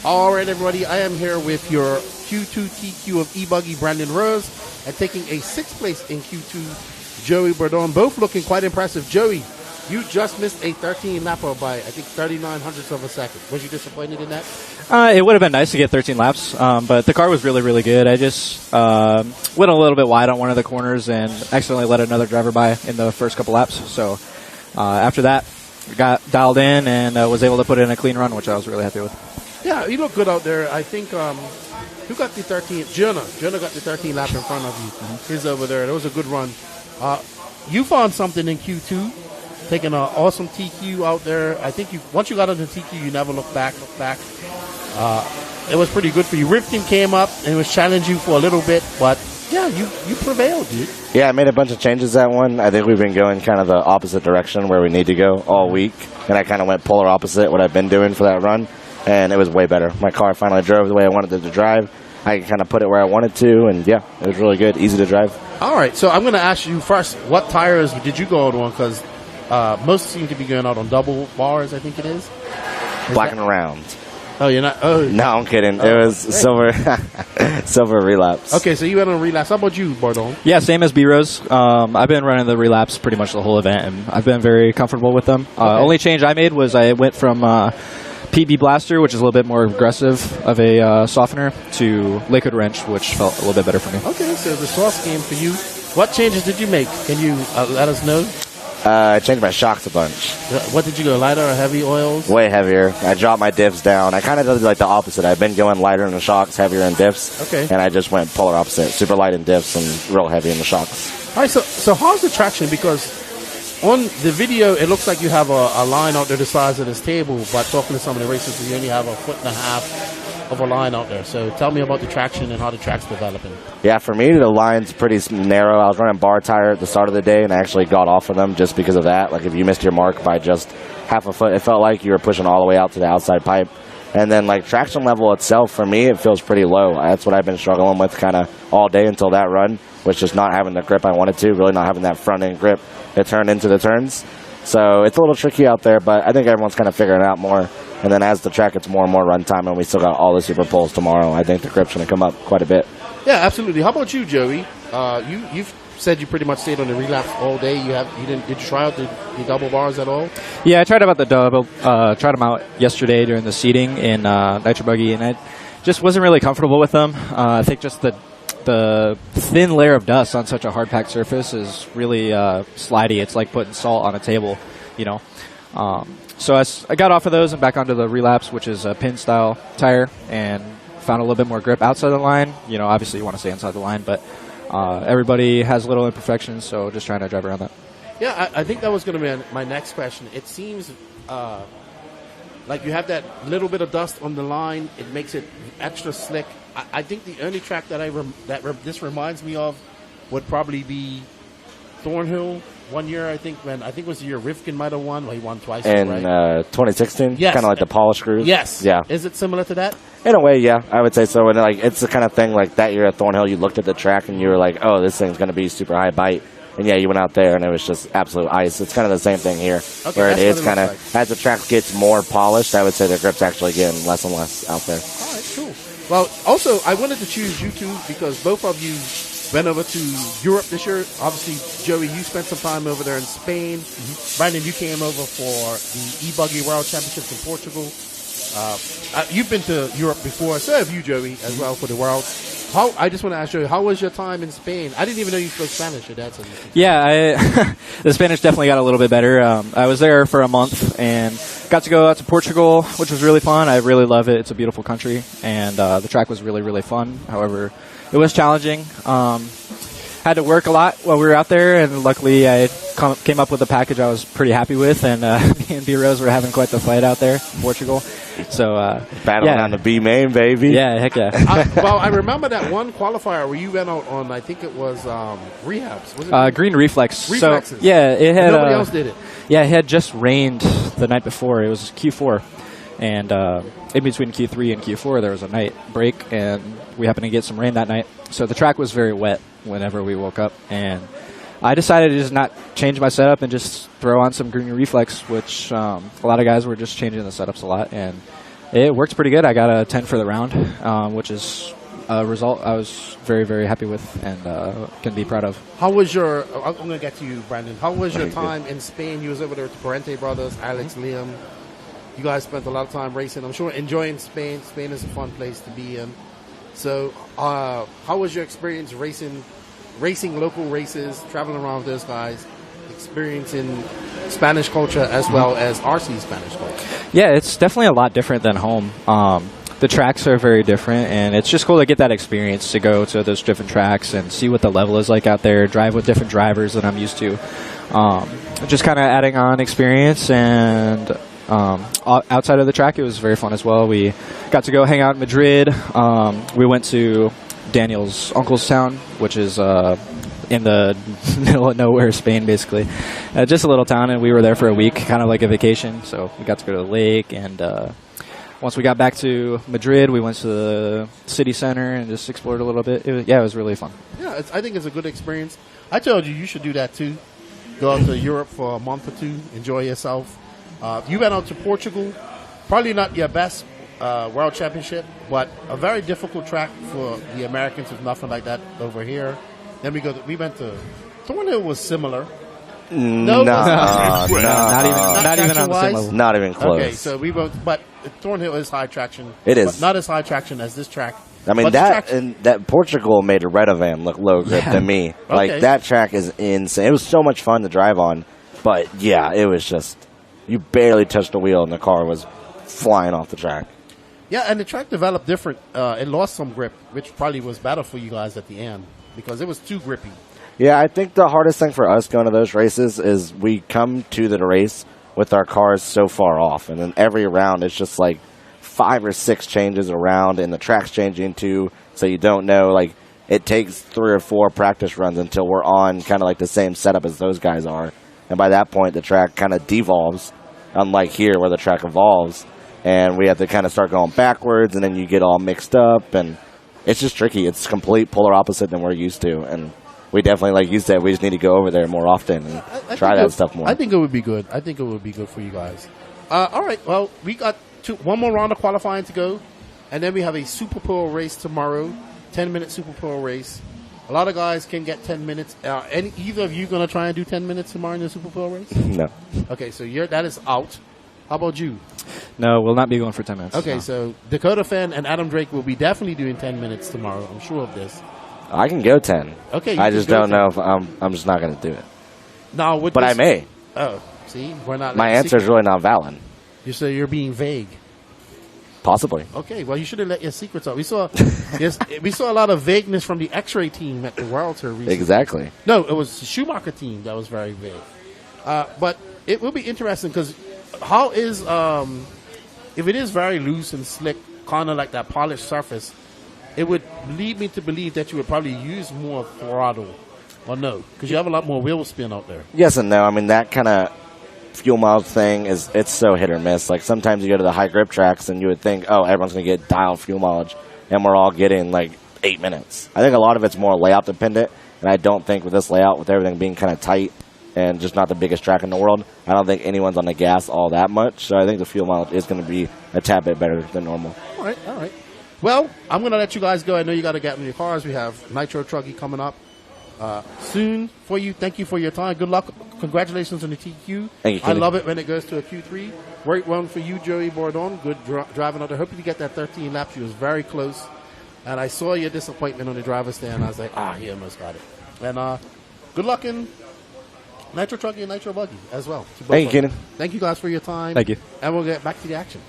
All right, everybody, I am here with your Q2 TQ of e-buggy, Brandon Rose, and taking a 6th place in Q2, Joey Bardon. Both looking quite impressive. Joey, you just missed a 13-lapper by, I think, 39/100ths of a second. Was you disappointed in that? It would have been nice to get 13 laps, but the car was really, really good. I just went a little bit wide on one of the corners and accidentally let another driver by in the first couple laps. So after that, got dialed in and was able to put in a clean run, which I was really happy with. Yeah, you look good out there. I think who got the 13? Jonah got the 13 lap in front of you. Mm-hmm. He's over there. That was a good run. You found something in Q2, taking an awesome TQ out there. I think once you got on the TQ, you never look back. It was pretty good for you. Rift Team came up and it was challenging you for a little bit, but yeah, you prevailed, dude. Yeah, I made a bunch of changes that one. I think we've been going kind of the opposite direction where we need to go all week, and I kind of went polar opposite what I've been doing for that run, and it was way better. My car finally drove the way I wanted it to drive. I kind of put it where I wanted to, and yeah, it was really good, easy to drive. All right, so I'm going to ask you first, what tires did you go out on? Because most seem to be going out on double bars, I think it is. Black and round. Oh, you're not? Oh, no, I'm kidding. It was silver, silver relapse. Okay, so you went on relapse. How about you, Bardon? Yeah, same as B-Rose. I've been running the relapse pretty much the whole event, and I've been very comfortable with them. Only change I made was I went from PB Blaster, which is a little bit more aggressive of a softener, to Liquid Wrench, which felt a little bit better for me. Okay, so the sauce game for you. What changes did you make? Can you let us know? I changed my shocks a bunch. What did you go, lighter or heavy oils? Way heavier. I dropped my diffs down. I kind of did like the opposite. I've been going lighter in the shocks, heavier in diffs. Okay. And I just went polar opposite. Super light in diffs and real heavy in the shocks. All right, so how's the traction? Because on the video, it looks like you have a line out there the size of this table, but talking to some of the racers, you only have 1.5 foot of a line out there. So tell me about the traction and how the track's developing. Yeah, for me, the line's pretty narrow. I was running bar tire at the start of the day, and I actually got off of them just because of that. Like, if you missed your mark by just half a foot, it felt like you were pushing all the way out to the outside pipe. And then, like, traction level itself, for me, it feels pretty low. That's what I've been struggling with kind of all day until that run, was just not having the grip I wanted to, really not having that front-end grip that turned into the turns. So it's a little tricky out there, but I think everyone's kind of figuring it out more. And then as the track gets more and more run time, and we still got all the Super Poles tomorrow, I think the grip's going to come up quite a bit. Yeah, absolutely. How about you, Joey? You've said you pretty much stayed on the relapse all day. Did you try out the double bars at all? Yeah, I tried about the double. Tried them out yesterday during the seating in nitro buggy, and I just wasn't really comfortable with them. I think just the thin layer of dust on such a hard packed surface is really slidey. It's like putting salt on a table, you know. So I got off of those and back onto the relapse, which is a pin style tire, and found a little bit more grip outside the line. You know, obviously you want to stay inside the line, but everybody has little imperfections, so just trying to drive around that. Yeah, I think that was going to be my next question. It seems like you have that little bit of dust on the line. It makes it extra slick. I think the only track that this reminds me of would probably be Thornhill. One year, I think it was the year Rifkin might have won. Well, he won twice, In right? 2016? Yes. Kind of like the polish screws? Yes. Yeah. Is it similar to that? In a way, yeah, I would say so. And like, it's the kind of thing like that year at Thornhill, you looked at the track and you were like, oh, this thing's going to be super high bite. And yeah, you went out there and it was just absolute ice. It's kind of the same thing here, where it is kind of, as the track gets more polished, I would say the grip's actually getting less and less out there. All right, cool. Well, also, I wanted to choose you two because both of you went over to Europe this year. Obviously, Joey, you spent some time over there in Spain. Brandon, you came over for the e-buggy World Championships in Portugal. You've been to Europe before, so have you, Joey, as well, for the World. I just want to ask you, how was your time in Spain? I didn't even know you spoke Spanish. Your dad said you spoke Spanish. Yeah, the Spanish definitely got a little bit better. I was there for a month and got to go out to Portugal, which was really fun. I really love it. It's a beautiful country, and the track was really, really fun. However, it was challenging. Had to work a lot while we were out there, and luckily I came up with a package I was pretty happy with, and me and B-Rose were having quite the fight out there in Portugal. So battling on the B main, baby. Yeah, heck yeah. Well, I remember that one qualifier where you went out on, I think it was rehabs. Was it Green Reflex. Reflexes. So, yeah, it had. Nobody else did it. Yeah, it had just rained the night before. It was Q4. And in between Q3 and Q4, there was a night break, and we happened to get some rain that night. So the track was very wet whenever we woke up. And I decided to just not change my setup and just throw on some Green Reflex, which a lot of guys were just changing the setups a lot. And it worked pretty good. I got a 10 for the round, which is a result I was very, very happy with and can be proud of. How was your, I'm going to get to you, Brandon. How was your time in Spain? You was over there with the Parente brothers, Alex, Liam. You guys spent a lot of time racing. I'm sure enjoying Spain. Spain is a fun place to be in. So how was your experience racing local races, traveling around with those guys, experiencing Spanish culture as well as RC Spanish culture? Yeah, it's definitely a lot different than home. The tracks are very different, and it's just cool to get that experience to go to those different tracks and see what the level is like out there, drive with different drivers that I'm used to. Just kind of adding on experience, and outside of the track, it was very fun as well. We got to go hang out in Madrid. We went to Daniel's uncle's town, which is in the middle of nowhere, Spain, basically. Just a little town, and we were there for a week, kind of like a vacation. So we got to go to the lake, and once we got back to Madrid, we went to the city center and just explored a little bit. It was really fun. Yeah, I think it's a good experience. I told you should do that too. Go out to Europe for a month or two, enjoy yourself. You went out to Portugal, probably not your best World Championship, but a very difficult track for the Americans with nothing like that over here. Then we went to Thornhill was similar. No, not even on the same level. Not even close. Okay, so we went, but Thornhill is high traction. It is. But not as high traction as this track. I mean, that Portugal made a Redovan look low grip to me. Like, that track is insane. It was so much fun to drive on, but yeah, it was just, you barely touched the wheel and the car was flying off the track. Yeah, and the track developed different. It lost some grip, which probably was better for you guys at the end because it was too grippy. Yeah, I think the hardest thing for us going to those races is we come to the race with our cars so far off, and then every round it's just like 5 or 6 changes around, and the track's changing too, so you don't know. Like, it takes 3 or 4 practice runs until we're on kind of like the same setup as those guys are. And by that point, the track kind of devolves, unlike here where the track evolves. And we have to kind of start going backwards, and then you get all mixed up, and it's just tricky. It's complete polar opposite than we're used to. And we definitely, like you said, we just need to go over there more often and try that stuff more. I think it would be good. I think it would be good for you guys. All right, well, we got one more round of qualifying to go, and then we have a Super Pro race tomorrow, 10-minute Super Pro race. A lot of guys can get 10 minutes. Either of you going to try and do 10 minutes tomorrow in the Super Pro race? No. Okay, so that is out. How about you? No, we'll not be going for 10 minutes. Okay, no. So Dakota Fenn and Adam Drake will be definitely doing 10 minutes tomorrow. I'm sure of this. I can go 10. Okay, I just don't know if I'm just not going to do it. No, but I may. Oh, see, we're not. My answer is really not valid. You say you're being vague. Possibly. Okay, well, you should have let your secrets out. We saw a lot of vagueness from the X-Ray team at the World Tour recently. Exactly. No, it was the Schumacher team that was very vague. But it will be interesting because how is if it is very loose and slick, kind of like that polished surface, it would lead me to believe that you would probably use more throttle, or no? Because you have a lot more wheel spin out there. Yes and no. I mean, that kind of fuel mileage thing it's so hit or miss. Like, sometimes you go to the high grip tracks and you would think, oh, everyone's going to get dialed fuel mileage, and we're all getting like 8 minutes. I think a lot of it's more layout dependent, and I don't think with this layout, with everything being kind of tight and just not the biggest track in the world, I don't think anyone's on the gas all that much. So I think the fuel mileage is going to be a tad bit better than normal. All right. Well, I'm going to let you guys go. I know you got to get in your cars. We have Nitro Truggy coming up soon for you. Thank you for your time. Good luck. Congratulations on the TQ. Thank you, I love it when it goes to a Q3. Great run for you, Joey Bourdon. Good driving out there. Hope you get that 13 laps. You was very close. And I saw your disappointment on the driver's stand. I was like, he almost got it. And good luck in Nitro Truggy and Nitro Buggy as well. Thank you, Kenan. Thank you guys for your time. Thank you. And we'll get back to the action.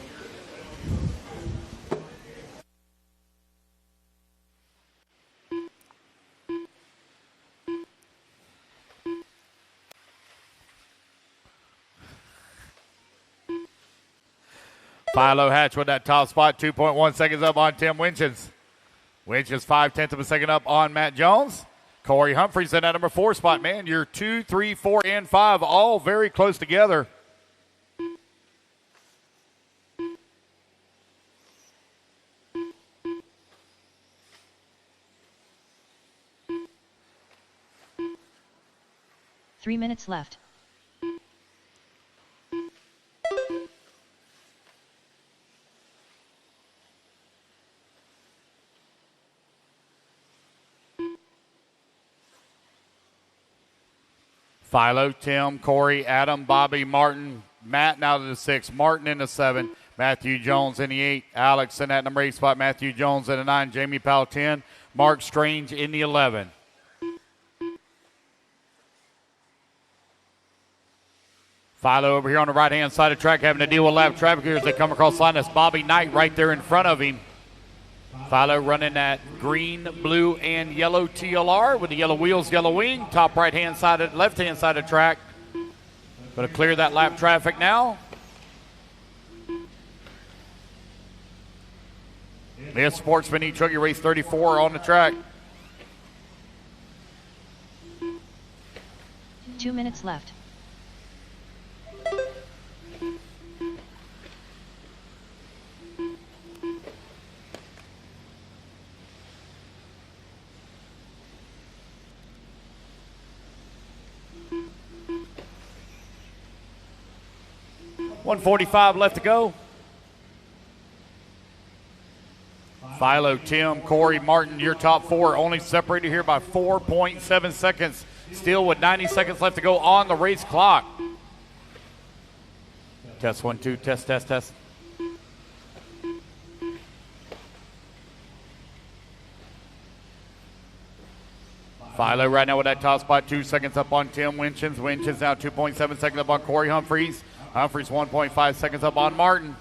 Philo Hatch with that top spot, 2.1 seconds up on Tim Winchins. Winchins 0.5 of a second up on Matt Jones. Corey Humphreys in that number 4 spot, man. You're 2, 3, 4, and 5, all very close together. Three minutes left. Philo, Tim, Corey, Adam, Bobby, Martin, Matt now to the 6, Martin in the 7, Matthew Jones in the 8, Alex in that number 8 spot, Matthew Jones in the 9, Jamie Powell 10, Mark Strange in the 11. Philo over here on the right-hand side of the track having to deal with lap traffic here as they come across the line. That's Bobby Knight right there in front of him. Philo running that green, blue, and yellow TLR with the yellow wheels, yellow wing. Top right-hand side, left-hand side of the track. Going to clear that lap traffic now. This Sportsman e-truggy race 34 on the track. 2 minutes left. .145 left to go. Philo, Tim, Corey, Martin, your top 4 only separated here by 4.7 seconds. Still with 90 seconds left to go on the race clock. Test 1, 2, test. Philo right now with that top spot, 2 seconds up on Tim Winchins. Winchins now 2.7 seconds up on Corey Humphreys. Humphreys 1.5 seconds up on Martin.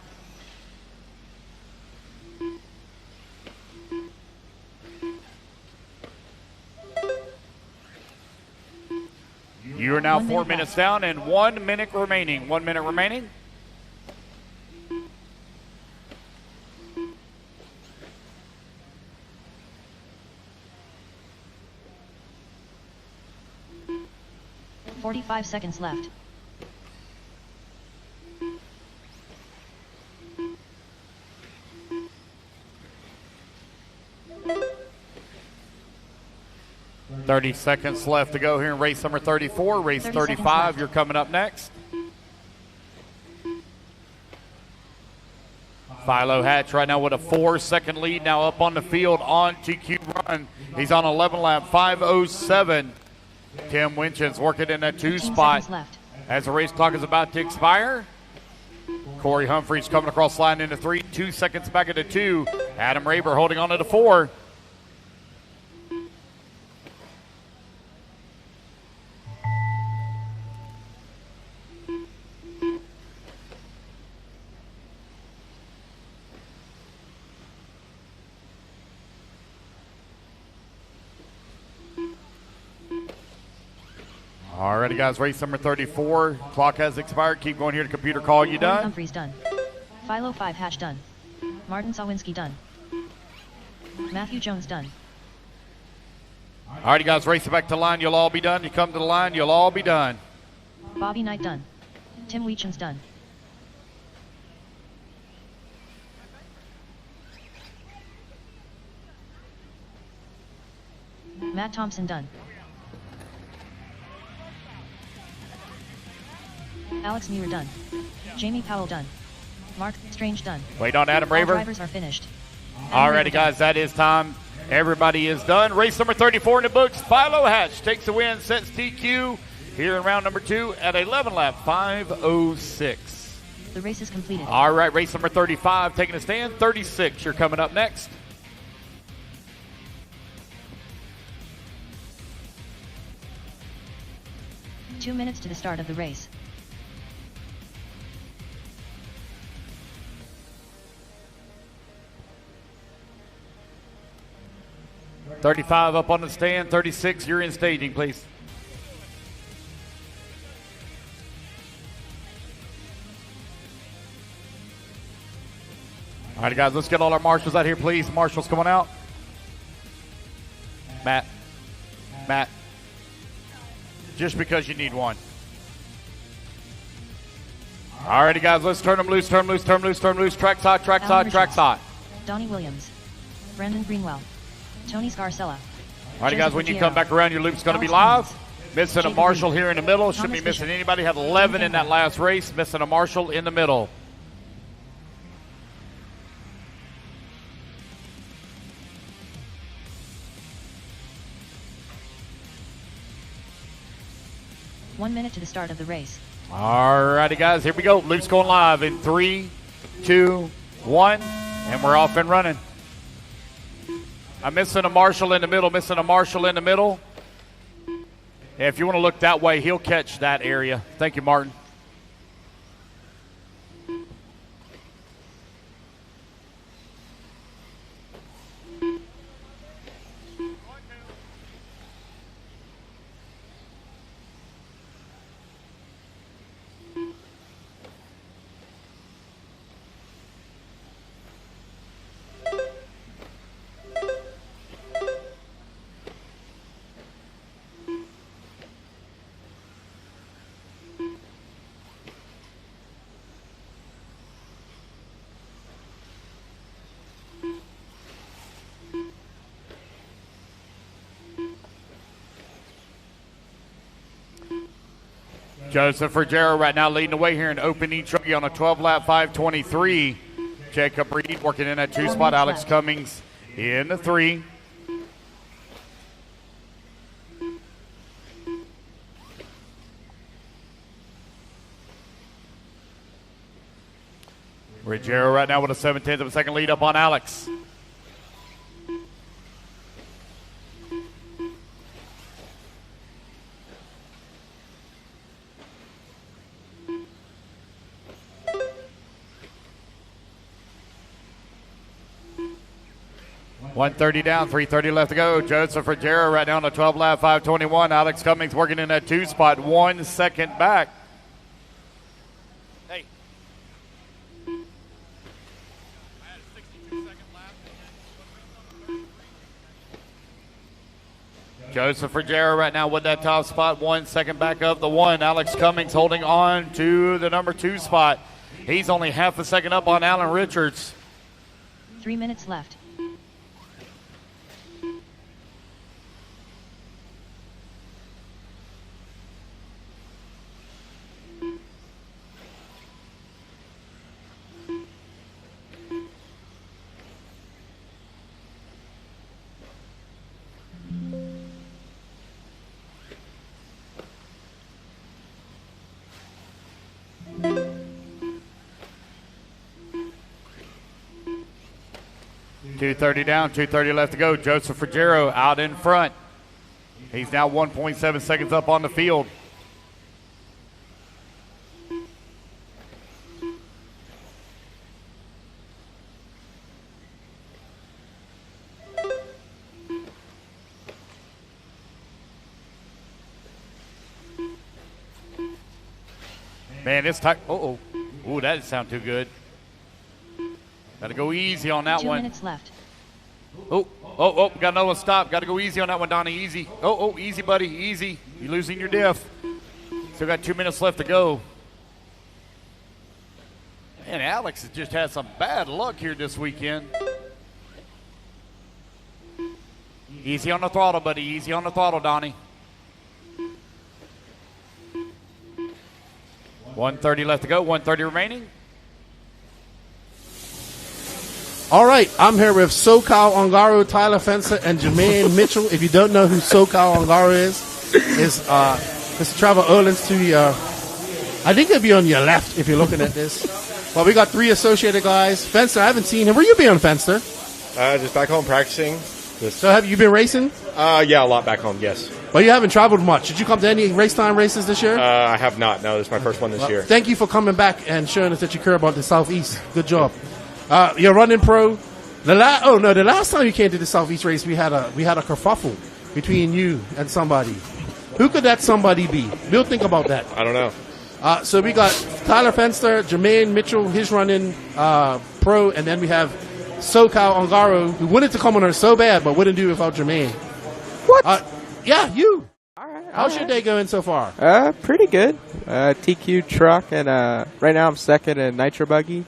You are now 4 minutes down and 1 minute remaining. 1 minute remaining. 45 seconds left. .30 seconds left to go here in race number 34. Race 35, you're coming up next. Philo Hatch right now with a 4-second lead, now up on the field on TQ run. He's on 11 lap, 5:07. Tim Winchen's working in that 2 spot as the race clock is about to expire. Corey Humphreys coming across the line into 3, 2 seconds back into 2. Adam Raber holding on to the 4. Alrighty, guys, race number 34. Clock has expired. Keep going here to computer call. You done? Humphreys done. Philo 5 Hatch done. Martin Sawinski done. Matthew Jones done. Alrighty, guys, race it back to the line. You'll all be done. You come to the line. You'll all be done. Bobby Knight done. Tim Weecham's done. Matt Thompson done. Alex Muir done. Jamie Powell done. Mark Strange done. Wait on Adam All Raver. drivers are finished. Alrighty, guys, that is time. Everybody is done. Race number 34 in the books. Philo Hatch takes the win, sets DQ here in round number 2 at 11 lap, 5:06. The race is completed. All right, race number 35 taking a stand. 36, you're coming up next. Two minutes to the start of the race. .35 up on the stand. 36, you're in staging, please. All right, guys, let's get all our marshals out here, please. Marshals coming out. Matt. Just because you need one. All righty, guys, let's turn them loose. Tracks hot. Donnie Williams. Brandon Greenwell. Tony Scarcella. All righty, guys, when you come back around, your loop's going to be live. Missing a marshal here in the middle. Shouldn't be missing anybody. Had 11 in that last race. Missing a marshal in the middle. One minute to the start of the race. All righty, guys, here we go. Loop's going live in 3, 2, 1, and we're off and running. I'm missing a marshal in the middle. If you want to look that way, he'll catch that area. Thank you, Martin. Joseph Ruggiero right now leading the way here in open e-truggy on a 12-lap 5:23. Jacob Reed working in that 2 spot. Alex Cummings in the 3. Ruggiero right now with a 7/10 of a second lead up on Alex. .130 down, 3:30 left to go. Joseph Ruggiero right now on the 12-lap 5:21. Alex Cummings working in that 2 spot, 1 second back. Hey. Joseph Ruggiero right now with that top spot. 1 second back up the 1. Alex Cummings holding on to the number 2 spot. He's only half a second up on Alan Richards. 3 minutes left. .230 down, 2:30 left to go. Joseph Ruggiero out in front. He's now 1.7 seconds up on the field. Man, it's tight. Uh-oh. Ooh, that didn't sound too good. Got to go easy on that 2 one. 2 minutes left. Oh, got another one stop. Got to go easy on that one, Donnie. Easy. Oh, easy, buddy. Easy. You're losing your diff. Still got 2 minutes left to go. Man, Alex has just had some bad luck here this weekend. Easy on the throttle, buddy. Easy on the throttle, Donnie. 1:30 left to go. 1:30 remaining. All right, I'm here with SoCal Ongaro, Tyler Fenster, and Jermaine Mitchell. If you don't know who SoCal Ongaro is Mr. Trevor Owens to your, I think he'll be on your left if you're looking at this. Well, we got 3 associated guys. Fenster, I haven't seen him. Where you been, Fenster? Just back home practicing. So have you been racing? Yeah, a lot back home, yes. But you haven't traveled much. Did you come to any race time races this year? I have not. No, this is my first one this year. Thank you for coming back and showing us that you care about the Southeast. Good job. You're running pro. The last time you came to the Southeast race, we had a kerfuffle between you and somebody. Who could that somebody be? We'll think about that. I don't know. So we got Tyler Fenster, Jermaine Mitchell, he's running pro, and then we have SoCal Ongaro, who wanted to come on her so bad, but wouldn't do it without Jermaine. What? Yeah, you. How's your day going so far? Pretty good. TQ truck, and right now I'm second in nitro buggy.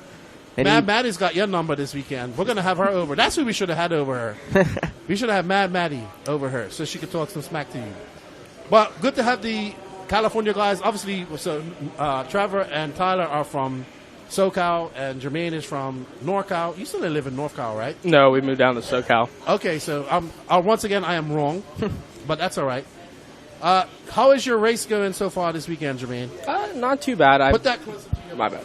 Maddie's got your number this weekend. We're going to have her over. That's who we should have had over her. We should have Maddie over her so she could talk some smack to you. But good to have the California guys. Obviously, so Trevor and Tyler are from SoCal, and Jermaine is from NorCal. You still live in NorCal, right? No, we moved down to SoCal. Okay, so once again, I am wrong, but that's all right. How is your race going so far this weekend, Jermaine? Not too bad. Put that closer to your My bad.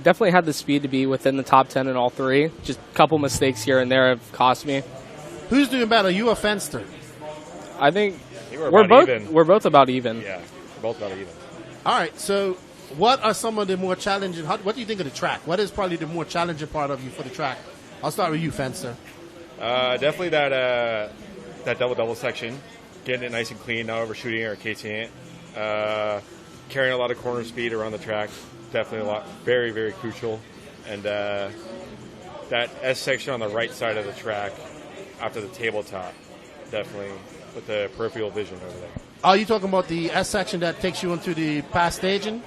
Definitely had the speed to be within the top 10 in all 3. Just a couple mistakes here and there have cost me. Who's doing better, you or Fenster? I think we're both about even. Yeah, we're both about even. All right, so what are some of the more challenging, what do you think of the track? What is probably the more challenging part of you for the track? I'll start with you, Fenster. Definitely that double section, getting it nice and clean, not overshooting or casing it. Carrying a lot of corner speed around the track. Definitely a lot, very, very crucial. And that S section on the right side of the track after the tabletop, definitely with the peripheral vision over there. Are you talking about the S section that takes you into the past staging?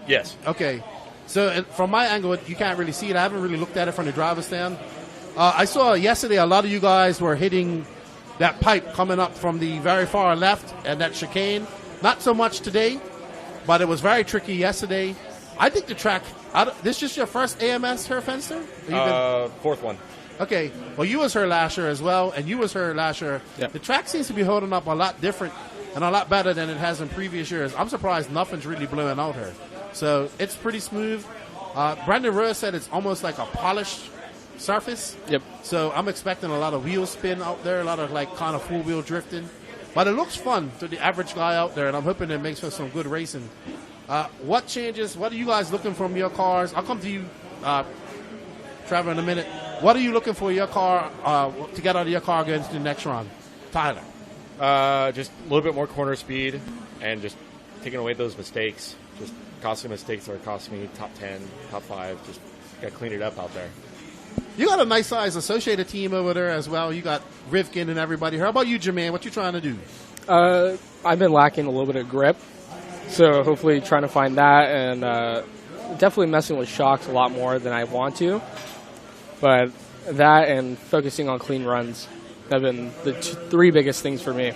Yes. Okay. So from my angle, you can't really see it. I haven't really looked at it from the driver's stand. I saw yesterday a lot of you guys were hitting that pipe coming up from the very far left and that chicane. Not so much today, but it was very tricky yesterday. I think the track, this is just your first AMS her Fenster? Fourth one. Okay. Well, you was her last year as well, and you was her last year. Yep. The track seems to be holding up a lot different and a lot better than it has in previous years. I'm surprised nothing's really blowing out her. So it's pretty smooth. Brandon Rose said it's almost like a polished surface. Yep. So I'm expecting a lot of wheel spin out there, a lot of like kind of full wheel drifting. But it looks fun to the average guy out there, and I'm hoping it makes for some good racing. What changes? What are you guys looking from your cars? I'll come to you, Trevor, in a minute. What are you looking for your car to get out of your car going into the next run? Tyler. Just a little bit more corner speed and just taking away those mistakes. Just costly mistakes that are costing me top 10, top 5. Just got to clean it up out there. You got a nice size associated team over there as well. You got Rivkin and everybody. How about you, Jermaine? What you trying to do? I've been lacking a little bit of grip, so hopefully trying to find that, and definitely messing with shocks a lot more than I want to. But that and focusing on clean runs have been the three biggest things for me.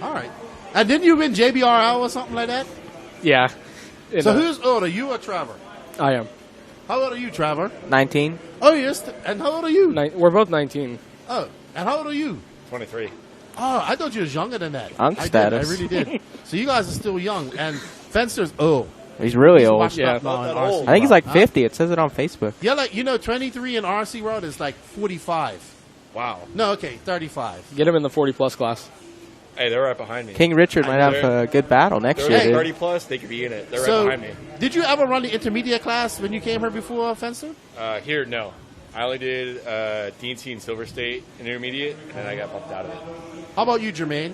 All right. And didn't you win JBRL or something like that? Yeah. So who's older, you or Trevor? I am. How old are you, Trevor? 19. Oh, yes. And how old are you? We're both 19. Oh, and how old are you? 23. Oh, I thought you was younger than that. Unk I status. Did. I really did. So you guys are still young. And Fencer's old. He's really old. washed up now in RC I think he's like Road. 50. It says it on Facebook. Yeah, like, 23 in RC Road is like 45. Wow. No, okay, 35. Get him in the 40-plus class. Hey, they're right behind me. King Richard might have a good battle next year, They're dude. 30 plus, they could be in it. They're So, right behind me. did you ever run the intermediate class when you came here before, Fencer? Here, no. I only did DNC and Silver State intermediate, and then I got bumped out of it. How about you, Jermaine?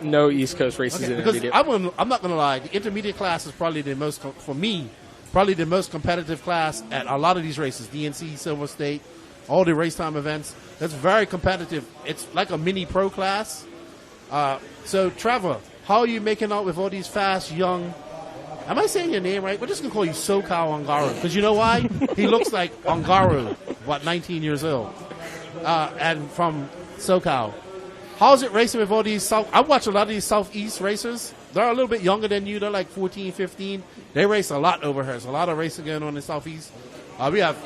No East Coast races in Because intermediate. I'm not going to lie, the intermediate class is probably the most, for me, probably the most competitive class at a lot of these races, DNC, Silver State, all the race time events. That's very competitive. It's like a mini pro class. So, Trevor, how are you making out with all these fast, young... Am I saying your name right? We're just going to call you SoCal Ongaro. Because you know why? He looks like Ongaro, 19 years old. And from SoCal. How's it racing with all these I watch a lot of these Southeast racers. They're a little bit younger than you. They're like 14, 15. They race a lot over here. There's a lot of racing going on in the Southeast. We have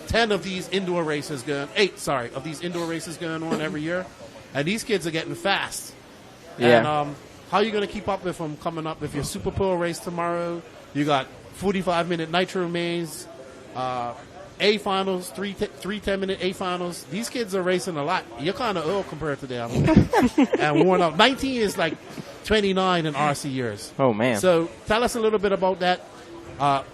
10 of these indoor races going, 8, of these indoor races going on every year. And these kids are getting fast. Yeah. And how are you going to keep up with them coming up with your Super Bowl race tomorrow? You got 45-minute nitro mains, A finals, three 10-minute A finals. These kids are racing a lot. You're kind of old compared to them. And worn out. 19 is like 29 in RC years. Oh, man. So tell us a little bit about that.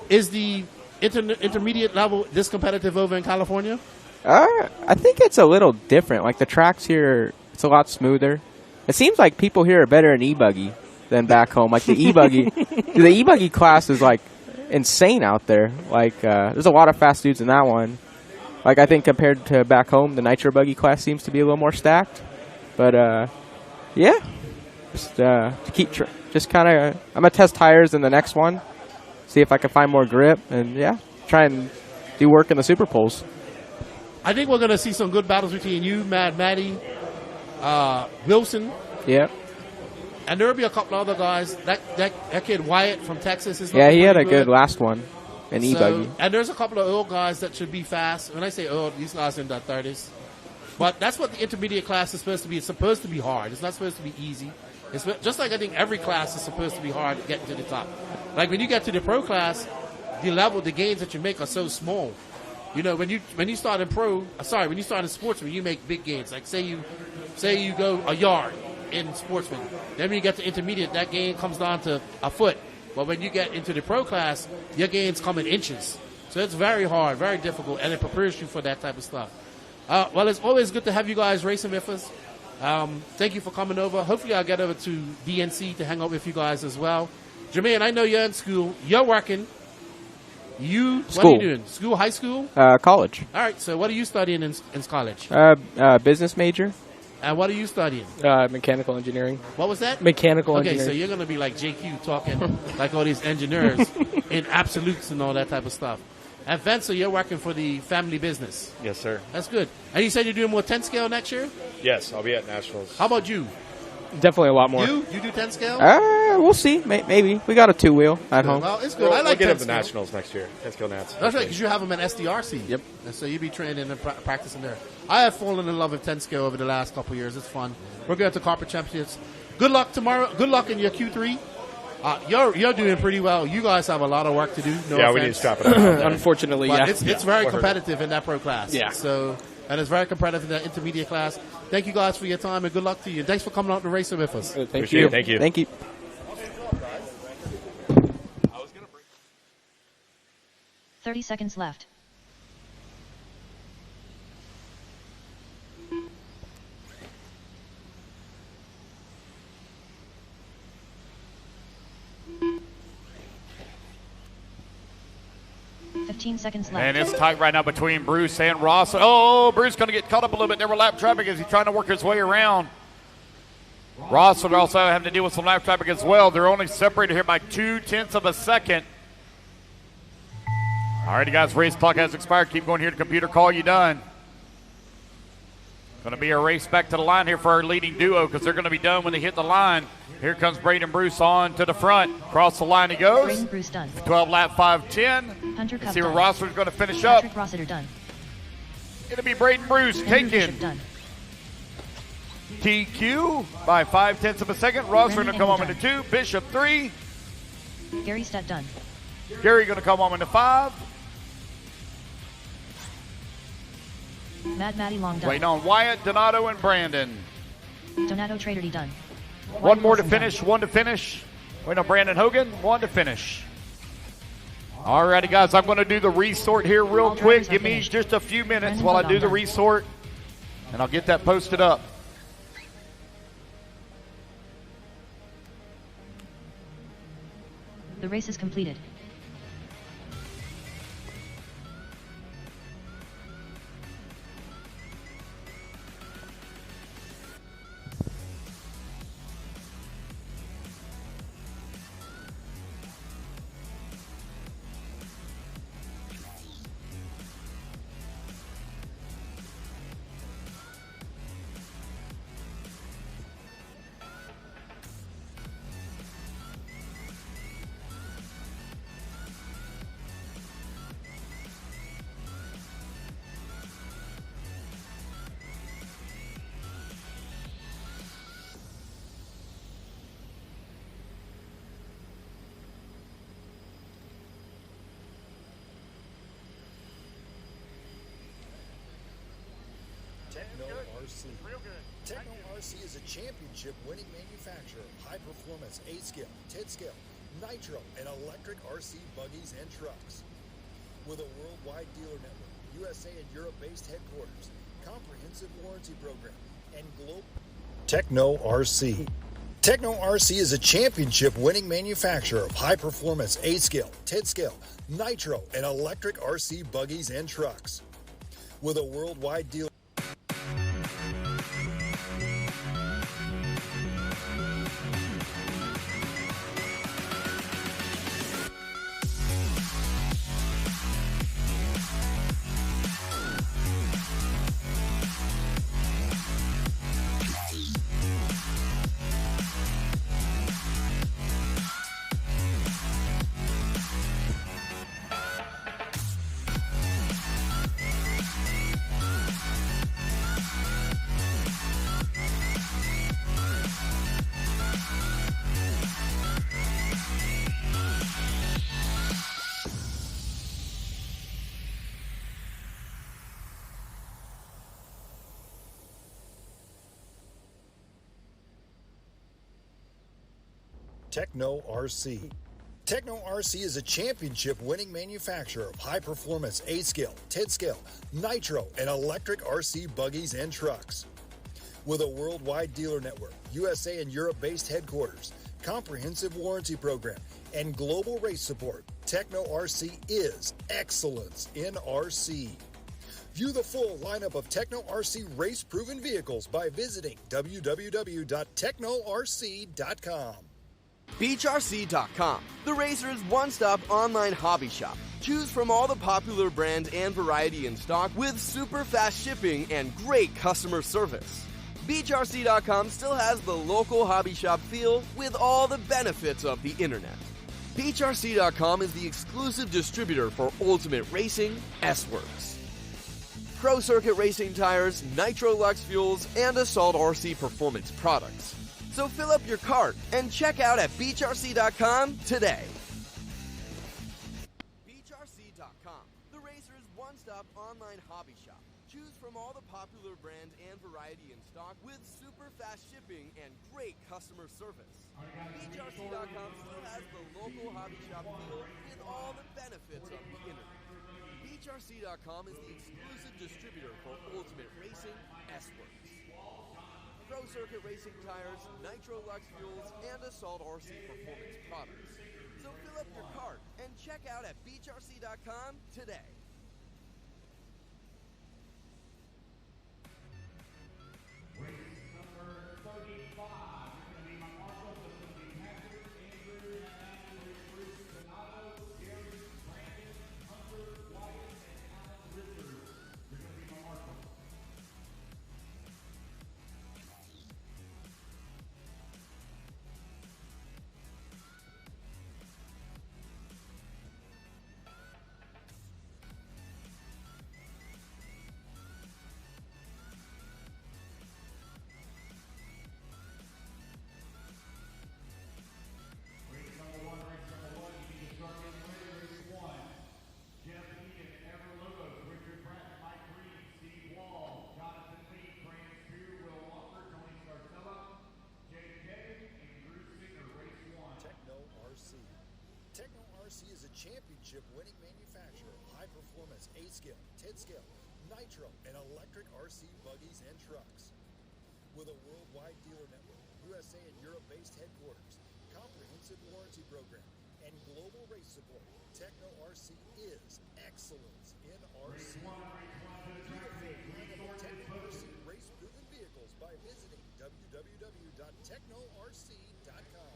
Is the intermediate level this competitive over in California? I think it's a little different. Like the tracks here, it's a lot smoother. It seems like people here are better in e-buggy than back home. Like the e-buggy, the e-buggy class is like insane out there. Like there's a lot of fast dudes in that one. Like I think compared to back home, the nitro buggy class seems to be a little more stacked. But yeah, just to keep just kind of I'm gonna test tires in the next one, see if I can find more grip, and yeah, try and do work in the super poles. I think we're going to see some good battles between you, Maddie, Wilson. Yeah. And there will be a couple other guys. That kid Wyatt from Texas is Yeah, he had a good good last one in e-buggy. And there's a couple of old guys that should be fast. When I say old, these guys are in their 30s. But that's what the intermediate class is supposed to be. It's supposed to be hard. It's not supposed to be easy. It's just like I think every class is supposed to be hard to get to the top. Like when you get to the pro class, the gains that you make are so small. You know, when you start in when you start in Sportsman, you make big gains. Like say you go a yard in Sportsman. Then when you get to intermediate, that gain comes down to a foot. But when you get into the pro class, your gains come in inches. So it's very hard, very difficult, and it prepares you for that type of stuff. Well, it's always good to have you guys racing with us. Thank you for coming over. Hopefully I'll get over to DNC to hang out with you guys as well. Jermaine, I know you're in school. You're working. What are you doing? School, high school? College. All right, so what are you studying in college? Business major. And what are you studying? Mechanical engineering. What was that? Mechanical engineering. Okay, so you're going to be like JQ talking like all these engineers in absolutes and all that type of stuff. And Vencer, you're working for the family business. Yes, sir. That's good. And you said you're doing more 10 scale next year? Yes, I'll be at Nationals. How about you? Definitely a lot more. You do 10 scale? We'll see. Maybe. We got a 2-wheel at home. Well, it's good. I like get 10 up to scale. Nationals next year. 10 scale Nats. That's right, because you have them at SDRC. Yep. And so you be training and practicing there. I have fallen in love with 10 scale over the last couple of years. It's fun. We're going to Carpet Championships. Good luck tomorrow. Good luck in your Q3. You're doing pretty well. You guys have a lot of work to do. No we offense. need to strap it up. Unfortunately, But yeah. it's very competitive in that pro class. Yeah. So, and it's very competitive in that intermediate class. Thank you guys for your time and good luck to you. Thanks for coming out to racing with us. Thank you. Thank you. Thank you. 30 seconds left. 15 seconds left. And it's tight right now between Bruce and Ross. Oh, Bruce going to get caught up a little bit there with lap traffic as he's trying to work his way around. Ross will also have to deal with some lap traffic as well. They're only separated here by 0.2 of a second. All righty, guys, race clock has expired. Keep going here to computer. Call you done. Going to be a race back to the line here for our leading duo because they're going to be done when they hit the line. Here comes Braden Bruce on to the front. Across the line he goes. Braden Bruce done. 12 lap 5:10. Hunter Cup See where done. Rossler's going to finish up. Patrick Rossiter done. It'll be Braden Bruce Andrew taking Bishop done. TQ by 0.5 of a second. Rossler going to come on Engel into 2. Bishop 3. Gary Stutt done. Gary going to come on into 5. Matty Long done. Waiting on Wyatt, Donato, and Brandon. Donato Traderty done. One more to Wilson finish. One to finish. Waiting on Brandon Hogan. One to finish. All righty, guys. I'm going to do the resort here real quick. Give me just a few minutes while I do the resort, and I'll get that posted up. The race is completed. Techno RC is a championship-winning manufacturer of high-performance 8-scale, 10-scale, nitro, and electric RC buggies and trucks. With a worldwide dealer network, USA and Europe-based headquarters, comprehensive warranty program, and global... Techno RC. Techno RC is a championship-winning manufacturer of high-performance 8-scale, 10-scale, nitro, and electric RC buggies and trucks. With a worldwide dealer... Techno RC. Techno RC is a championship-winning manufacturer of high-performance 8-scale, 10-scale, nitro, and electric RC buggies and trucks. With a worldwide dealer network, USA and Europe-based headquarters, comprehensive warranty program, and global race support, Techno RC is excellence in RC. View the full lineup of Techno RC race-proven vehicles by visiting www.technorc.com. BeachRC.com, the racer's one-stop online hobby shop. Choose from all the popular brand and variety in stock with super fast shipping and great customer service. BeachRC.com still has the local hobby shop feel with all the benefits of the internet. BeachRC.com is the exclusive distributor for Ultimate Racing, S-Works, Pro Circuit Racing tires, Nitro Lux fuels, and Assault RC performance products. So fill up your cart and check out at BeachRC.com today. BeachRC.com, the racer's one-stop online hobby shop. Choose from all the popular brand and variety in stock with super fast shipping and great customer service. BeachRC.com still has the local hobby shop feel with all the benefits of the internet. BeachRC.com is the exclusive distributor for Ultimate Racing, S-Works, Pro Circuit Racing tires, Nitro Lux fuels, and Assault RC performance products. So fill up your cart and check out at beachrc.com today. Race number 35. You're going to be my marshal. This is going to be Patrick, Andrew, Bruce, Donato, Gary, Brandon, Hunter, Wyatt, and Alan Richards. You're going to be my marshal. Techno RC is a championship-winning manufacturer of high-performance A-scale, 10-scale, nitro, and electric RC buggies and trucks. With a worldwide dealer network, USA and Europe-based headquarters, comprehensive warranty program, and global race support, Techno RC is excellence in RC. View the full lineup of Techno RC race-proven vehicles by visiting www.technorc.com.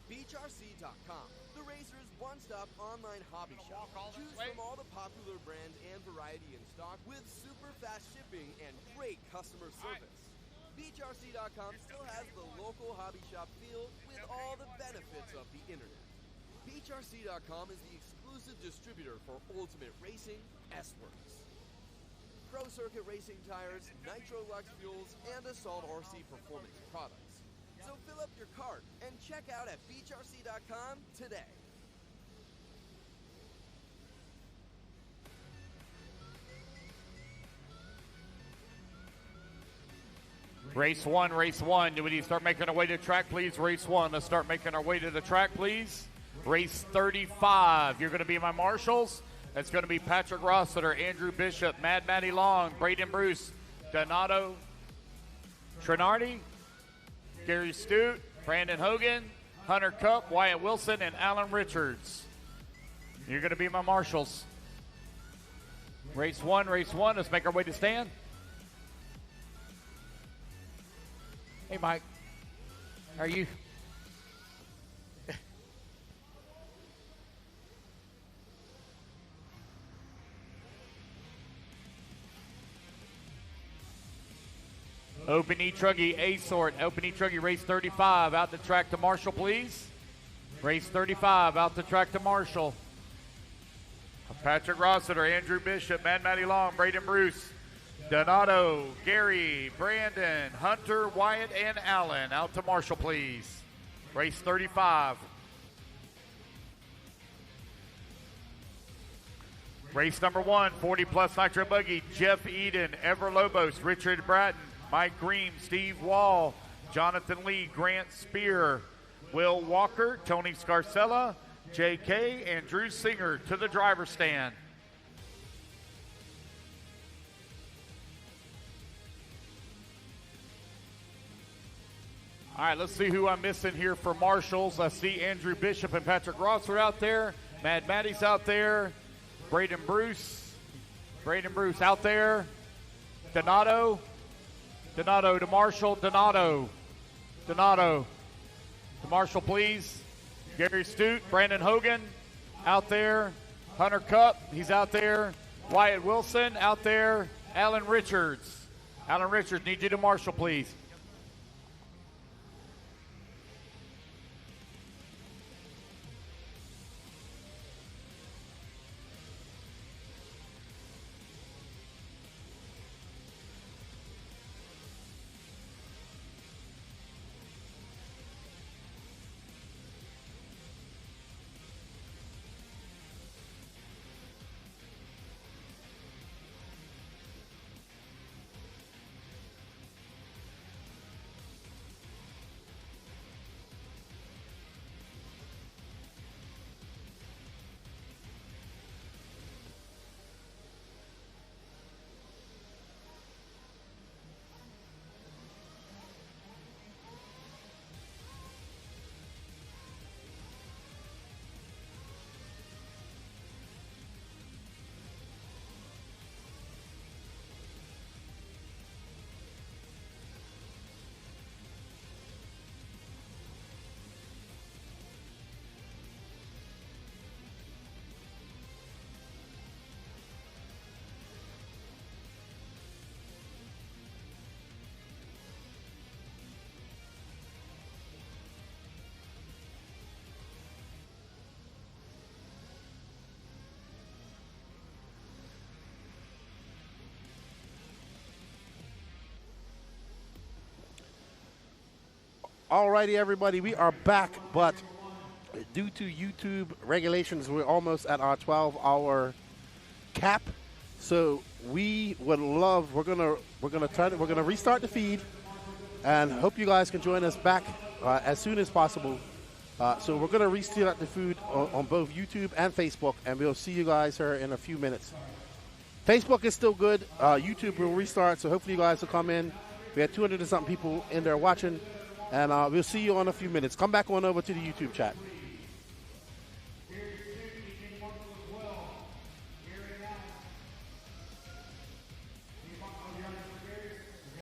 BeachRC.com, the racer's one-stop online hobby shop. Choose from all the popular brands and variety in stock with super fast shipping and great customer service. BeachRC.com still has the local hobby shop feel with all the benefits of the internet. BeachRC.com is the exclusive distributor for Ultimate Racing S-Works, Pro Circuit Racing tires, Nitro Lux fuels, and Assault RC performance products. So fill up your cart and check out at beachrc.com today. Race one. Do we need to start making our way to the track, please? Race one. Let's start making our way to the track, please. Race 35. You're going to be my marshals. That's going to be Patrick Rossiter, Andrew Bishop, Mad Matty Long, Braden Bruce, Donato Trinardi, Gary Stute, Brandon Hogan, Hunter Cup, Wyatt Wilson, and Alan Richards. You're going to be my marshals. Race one. Let's make our way to stand. Hey, Mike. How are you? Open e-truggy A-sort. Open e-truggy race 35. Out the track to Marshall, please. Race 35. Out the track to Marshall. Patrick Rossiter, Andrew Bishop, Mad Matty Long, Braden Bruce, Donato, Gary, Brandon, Hunter, Wyatt, and Allen. Out to Marshall, please. Race 35. Race number 1, 40-plus Nitro Buggy, Jeff Eden, Ever Lobos, Richard Bratton, Mike Green, Steve Wall, Jonathan Lee, Grant Spear, Will Walker, Tony Scarcella, JK, and Drew Singer to the driver's stand. All right, let's see who I'm missing here for marshals. I see Andrew Bishop and Patrick Ross are out there. Mad Matty's out there. Braden Bruce out there. Donato to Marshall. Donato to Marshall, please. Gary Stute, Brandon Hogan out there. Hunter Cup, he's out there. Wyatt Wilson out there. Alan Richards, need you to Marshall, please. Alrighty, everybody, we are back, but due to YouTube regulations, we're almost at our 12-hour cap. So we would love. We're gonna restart the feed, and hope you guys can join us back as soon as possible. So we're gonna restart the food on both YouTube and Facebook, and we'll see you guys here in a few minutes. Facebook is still good. YouTube will restart, so hopefully you guys will come in. We had 200 and something people in there watching, and we'll see you in a few minutes. Come back on over to the YouTube chat.